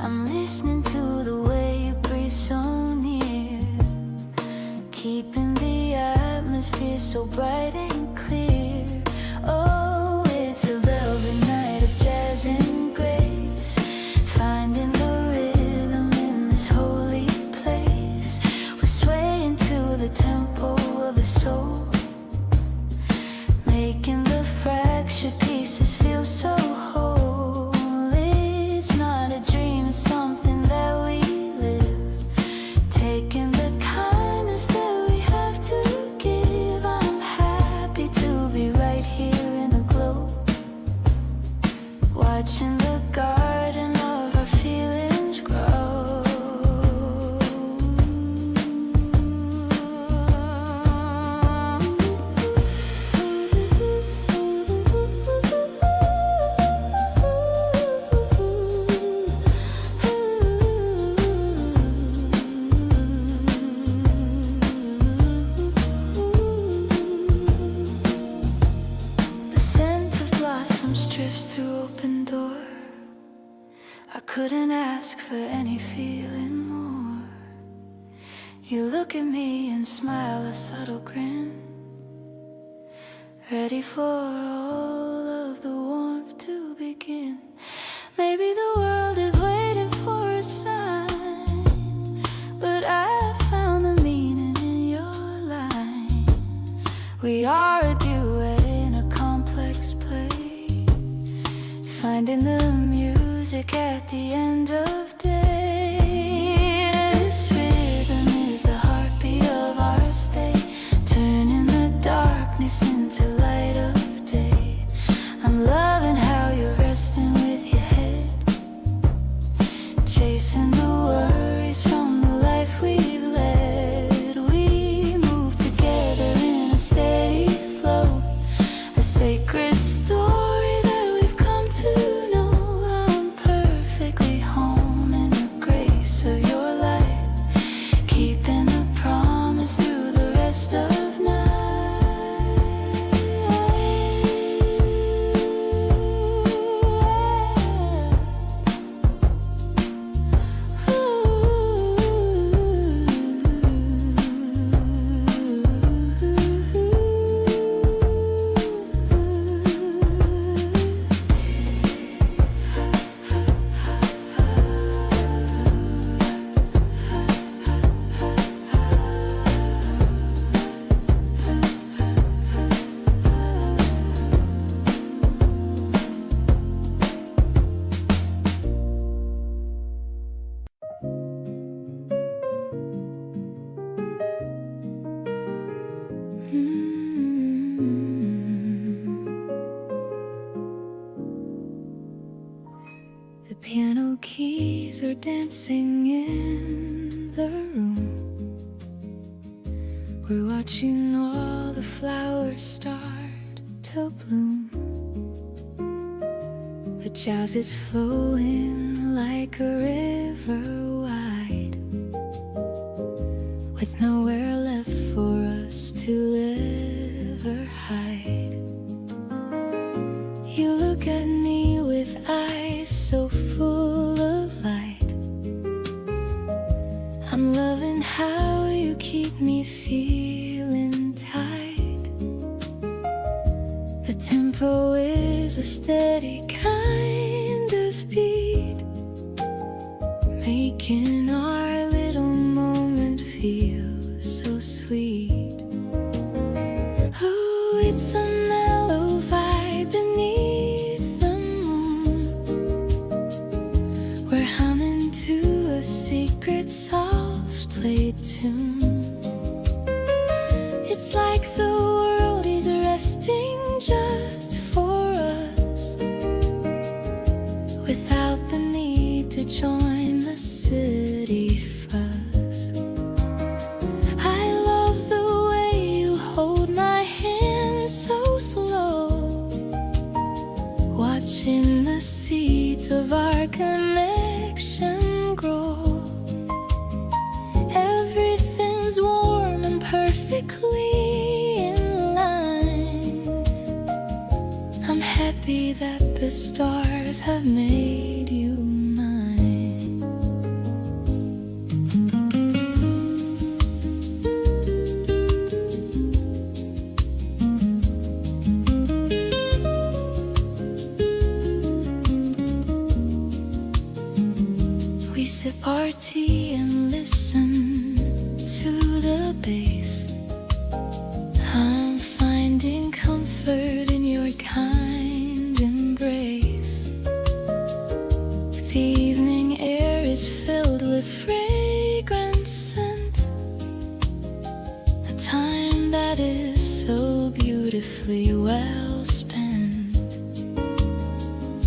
Speaker 3: I'm listening to the way you breathe so near, keeping the atmosphere so bright and clear. Oh, it's a velvet night of jazz and grace, finding the rhythm in this holy place. We're swaying to the tempo of the soul, making the fractured pieces feel so whole. It's not a dream, it's something that we live, taking the kind You look at me and smile a subtle grin, ready for all of the warmth to begin. Maybe the world is waiting for a sign, but I found the meaning in your line. We are a duet in a complex play, finding the music at the end of day. This rhythm is the heartbeat of our state, turning the darkness into light of day. I'm loving how you're resting with your head, chasing the worries from the life we've led. We move together in a steady flow, a sacred story that we've come to know. I'm perfectly home in the grace of your light, keeping the promise through the rest of night. The piano keys are dancing in the room. We're watching all the flowers start to bloom. The jazz is flowing like a river wide, with nowhere left for us to live or hide. You look at me with eyes so full of light. I'm loving how you keep me feeling tight. The tempo is a steady kind of beat, making our little moment feel so sweet. Oh, it's a mellow vibe beneath the moon. We're humming to a secret soft played tune. It's like the world is resting just for us, without the need to join the city fuss. I love the way you hold my hand so slow, watching the seeds of our connection grow. Everything's warm and perfectly in line. I'm happy that the stars have made you mine. We sip our tea and listen to the bass. I'm finding comfort in your kind embrace. The evening air is filled with fragrant scent, a time that is so beautifully well spent.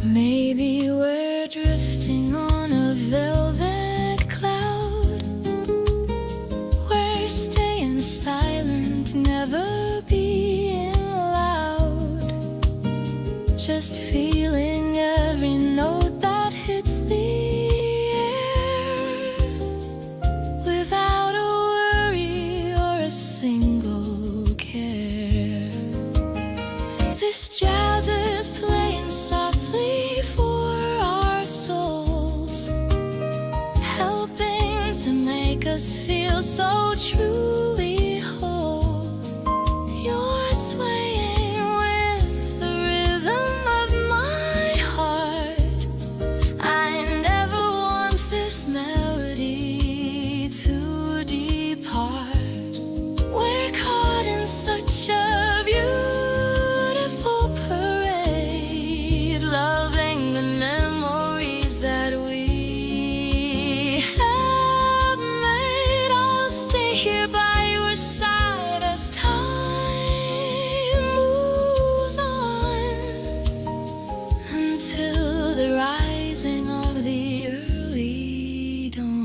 Speaker 3: Maybe we're drifting on a velvet cloud. We're staying silent, never being loud, just feeling every note that hits the air, without a worry or a single care. This jazz is playing softly for our souls, helping to make us feel so truly whole. You're swaying with the rhythm of my heart. I never want this melody to depart. We're caught in such a beautiful parade, loving the memories that we have made. I'll stay here by your side as time moves on, until the rising of the early dawn.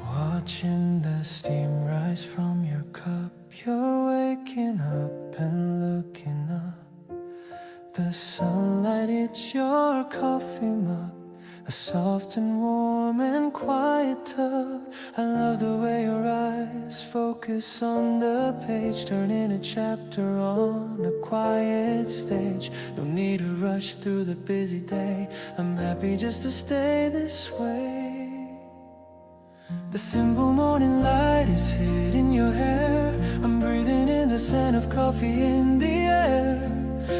Speaker 1: Watching the steam rise from your cup, you're waking up and looking up. The sunlight hits your coffee mug, a soft and warm and quiet tub. I love the way your eyes focus on the page, turning a chapter on a quiet stage. No need to rush through the busy day, I'm happy just to stay this way. The simple morning light is hitting your hair, I'm breathing in the scent of coffee in the air.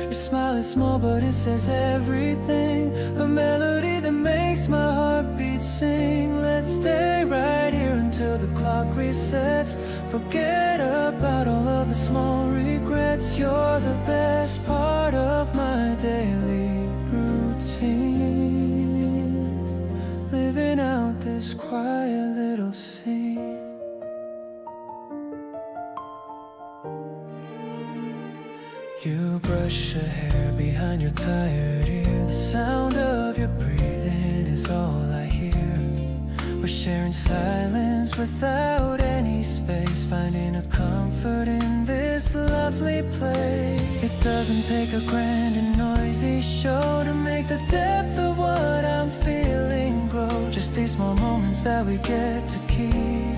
Speaker 1: Your smile is small but it says everything, a melody that makes my heartbeat sing. Let's stay right here until the clock resets. Forget about all of the small regrets. You're the best part of my daily routine, living out this quiet little scene. You brush your hair behind your tired ear. The sound of your breathing is all I hear. We're sharing silence without any space, finding a comfort in this lovely place. It doesn't take a grand and noisy show to make the depth of what I'm feeling grow. Just these small moments that we get to keep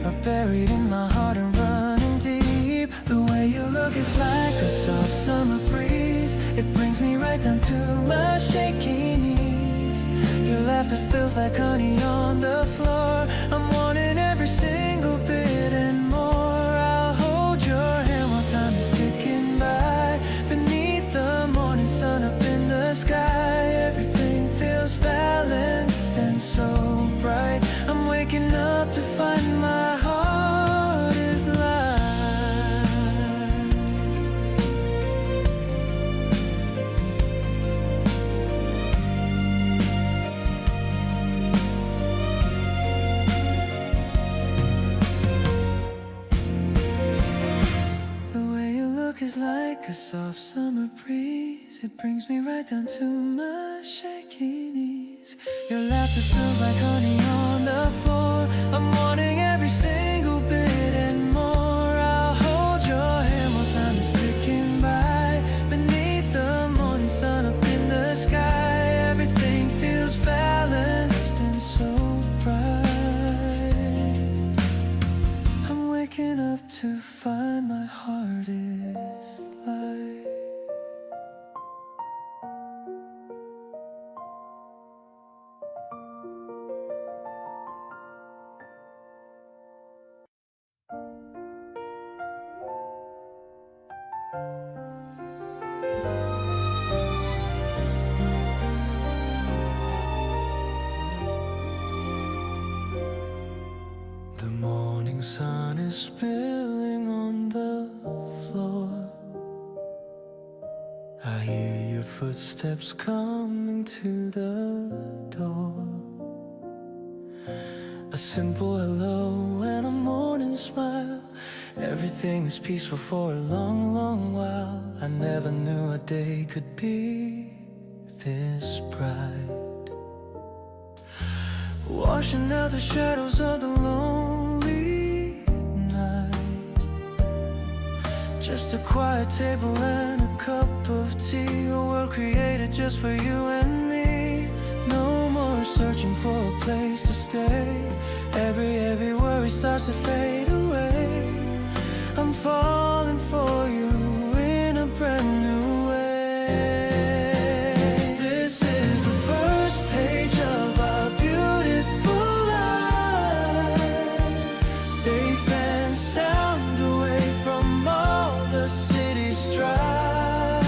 Speaker 1: are buried in my heart and running deep. The way you look is like a soft summer breeze, it brings me right down to my shaky knees. Your laughter spills like honey on the floor, I'm wanting every single bit and more. I'll hold your hand while time is ticking by, beneath the morning sun up in the sky. Everything feels balanced and so bright, I'm waking up to find my heart is light. The way you look is like a soft summer breeze, it brings me right down to my shaky knees. Your laughter smells like honey on the floor, I'm wanting every single bit and more. I'll hold your hand while time is ticking by, beneath the morning sun up in the sky. Everything feels balanced and so bright, I'm waking up to find my heart is light. The morning sun is spilling on the floor, I hear your footsteps coming to the door. A simple hello and a morning smile, everything is peaceful for a long, long while. I never knew a day could be this bright.
Speaker 4: Washing out the shadows of the lonely night. Just a quiet table and a cup of tea, a world created just for you and me. No more searching for a place to stay. Every worry starts to fade away. I'm falling for you in a brand new way. This is the first page of our beautiful life. Safe and sound away from all the city's strife.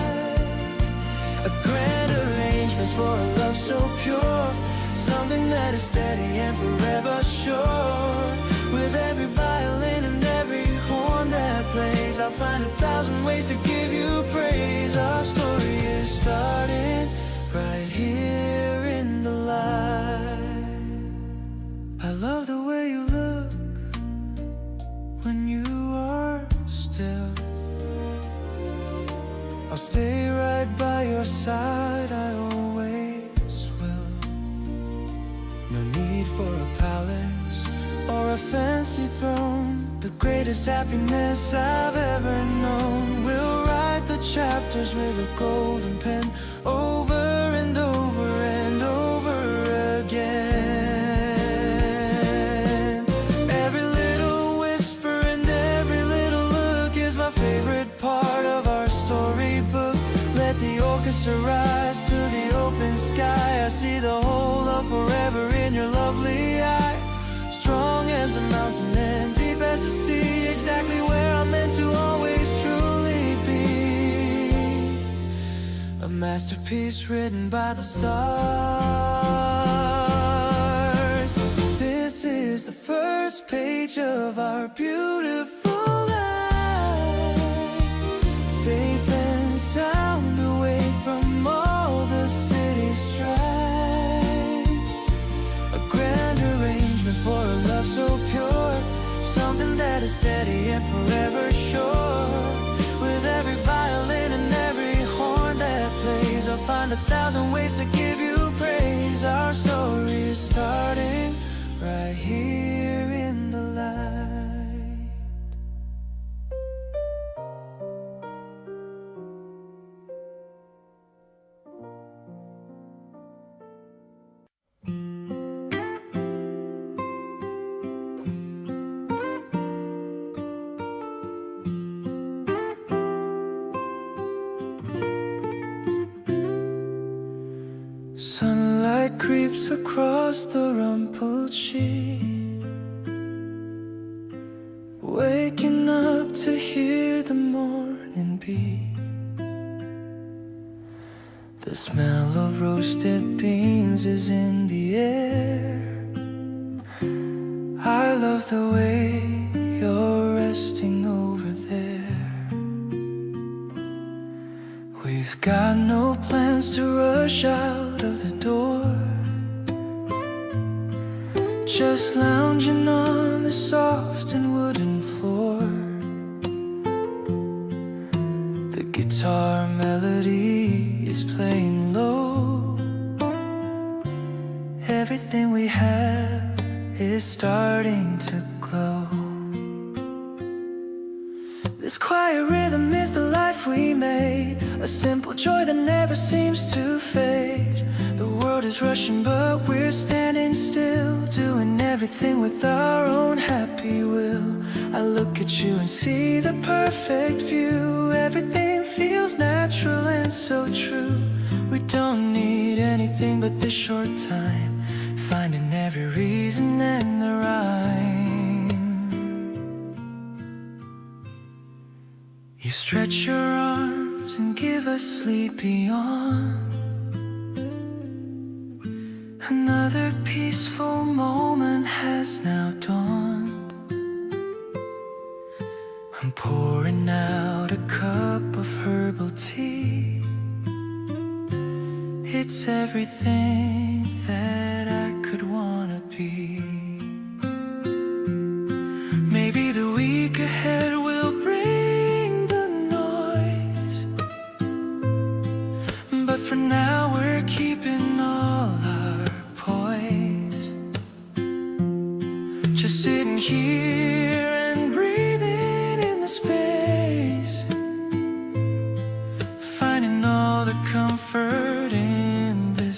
Speaker 4: A grand arrangement for a love so pure. Something that is steady and forever sure. With every violin and every horn that plays, I'll find 1,000 ways to give you praise. Our story is starting right here in the light. I love the way you look when you are still. I'll stay right by your side, I always will. No need for a palace or a fancy throne. The greatest happiness I've ever known. We'll write the chapters with a golden pen, over and over and over again. Every little whisper and every little look is my favorite part of our storybook. Let the orchestra rise to the open sky. I see the whole of forever in your lovely eye. Strong as a mountain and deep as the sea, exactly where I'm meant to always truly be. A masterpiece written by the stars. This is the first page of our beautiful life. Safe and sound away from all the city's strife. A grand arrangement for a love so pure. Something that is steady and forever sure. With every violin and every horn that plays, I'll find 1,000 ways to give you praise. Our story is starting right here in the light. Sunlight creeps across the rumpled sheet, waking up to hear the morning beat. The smell of roasted beans is in the air. I love the way you're resting over there. We've got no plans to rush out of the door. Just lounging on the soft and wooden floor. The guitar melody is playing low. Everything we have is starting to glow. This quiet rhythm is the life we made. A simple joy that never seems to fade. The world is rushing but we're standing still, doing everything with our own happy will. I look at you and see the perfect view. Everything feels natural and so true. We don't need anything but this short time, finding every reason and the rhyme. You stretch your arms and give us sleepy yawn. Another peaceful moment has now dawned. I'm pouring out a cup of herbal tea. It's everything that I could wanna be. Maybe the week ahead will bring the noise, but for now we're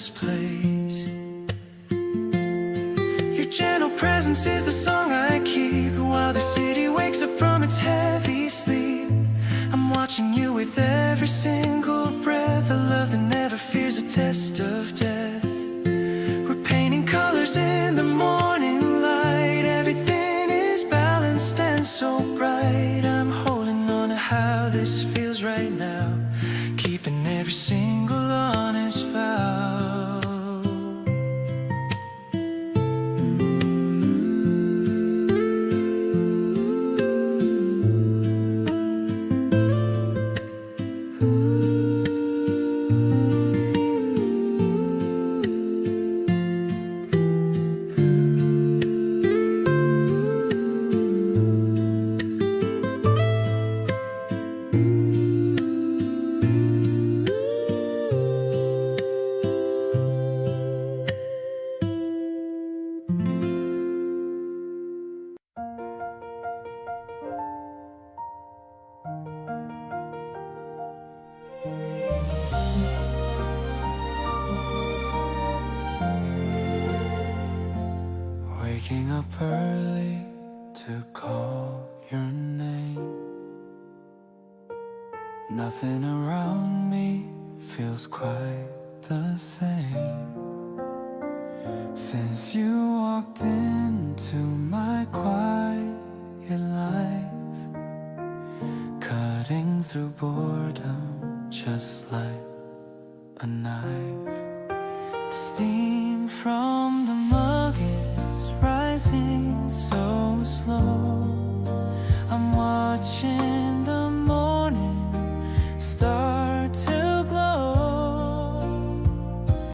Speaker 1: this place. Your gentle presence is the song I keep while the city wakes up from its heavy sleep. I'm watching you with every single breath, a love that never fears a test of death. We're painting colors in the morning light, everything is balanced and so bright. I'm holding on to how this feels right now, keeping every single honest vow. Waking up early to call your name. Nothing around me feels quite the same since you walked into my quiet life, cutting through boredom just like a knife. The steam from the mug is rising so slow.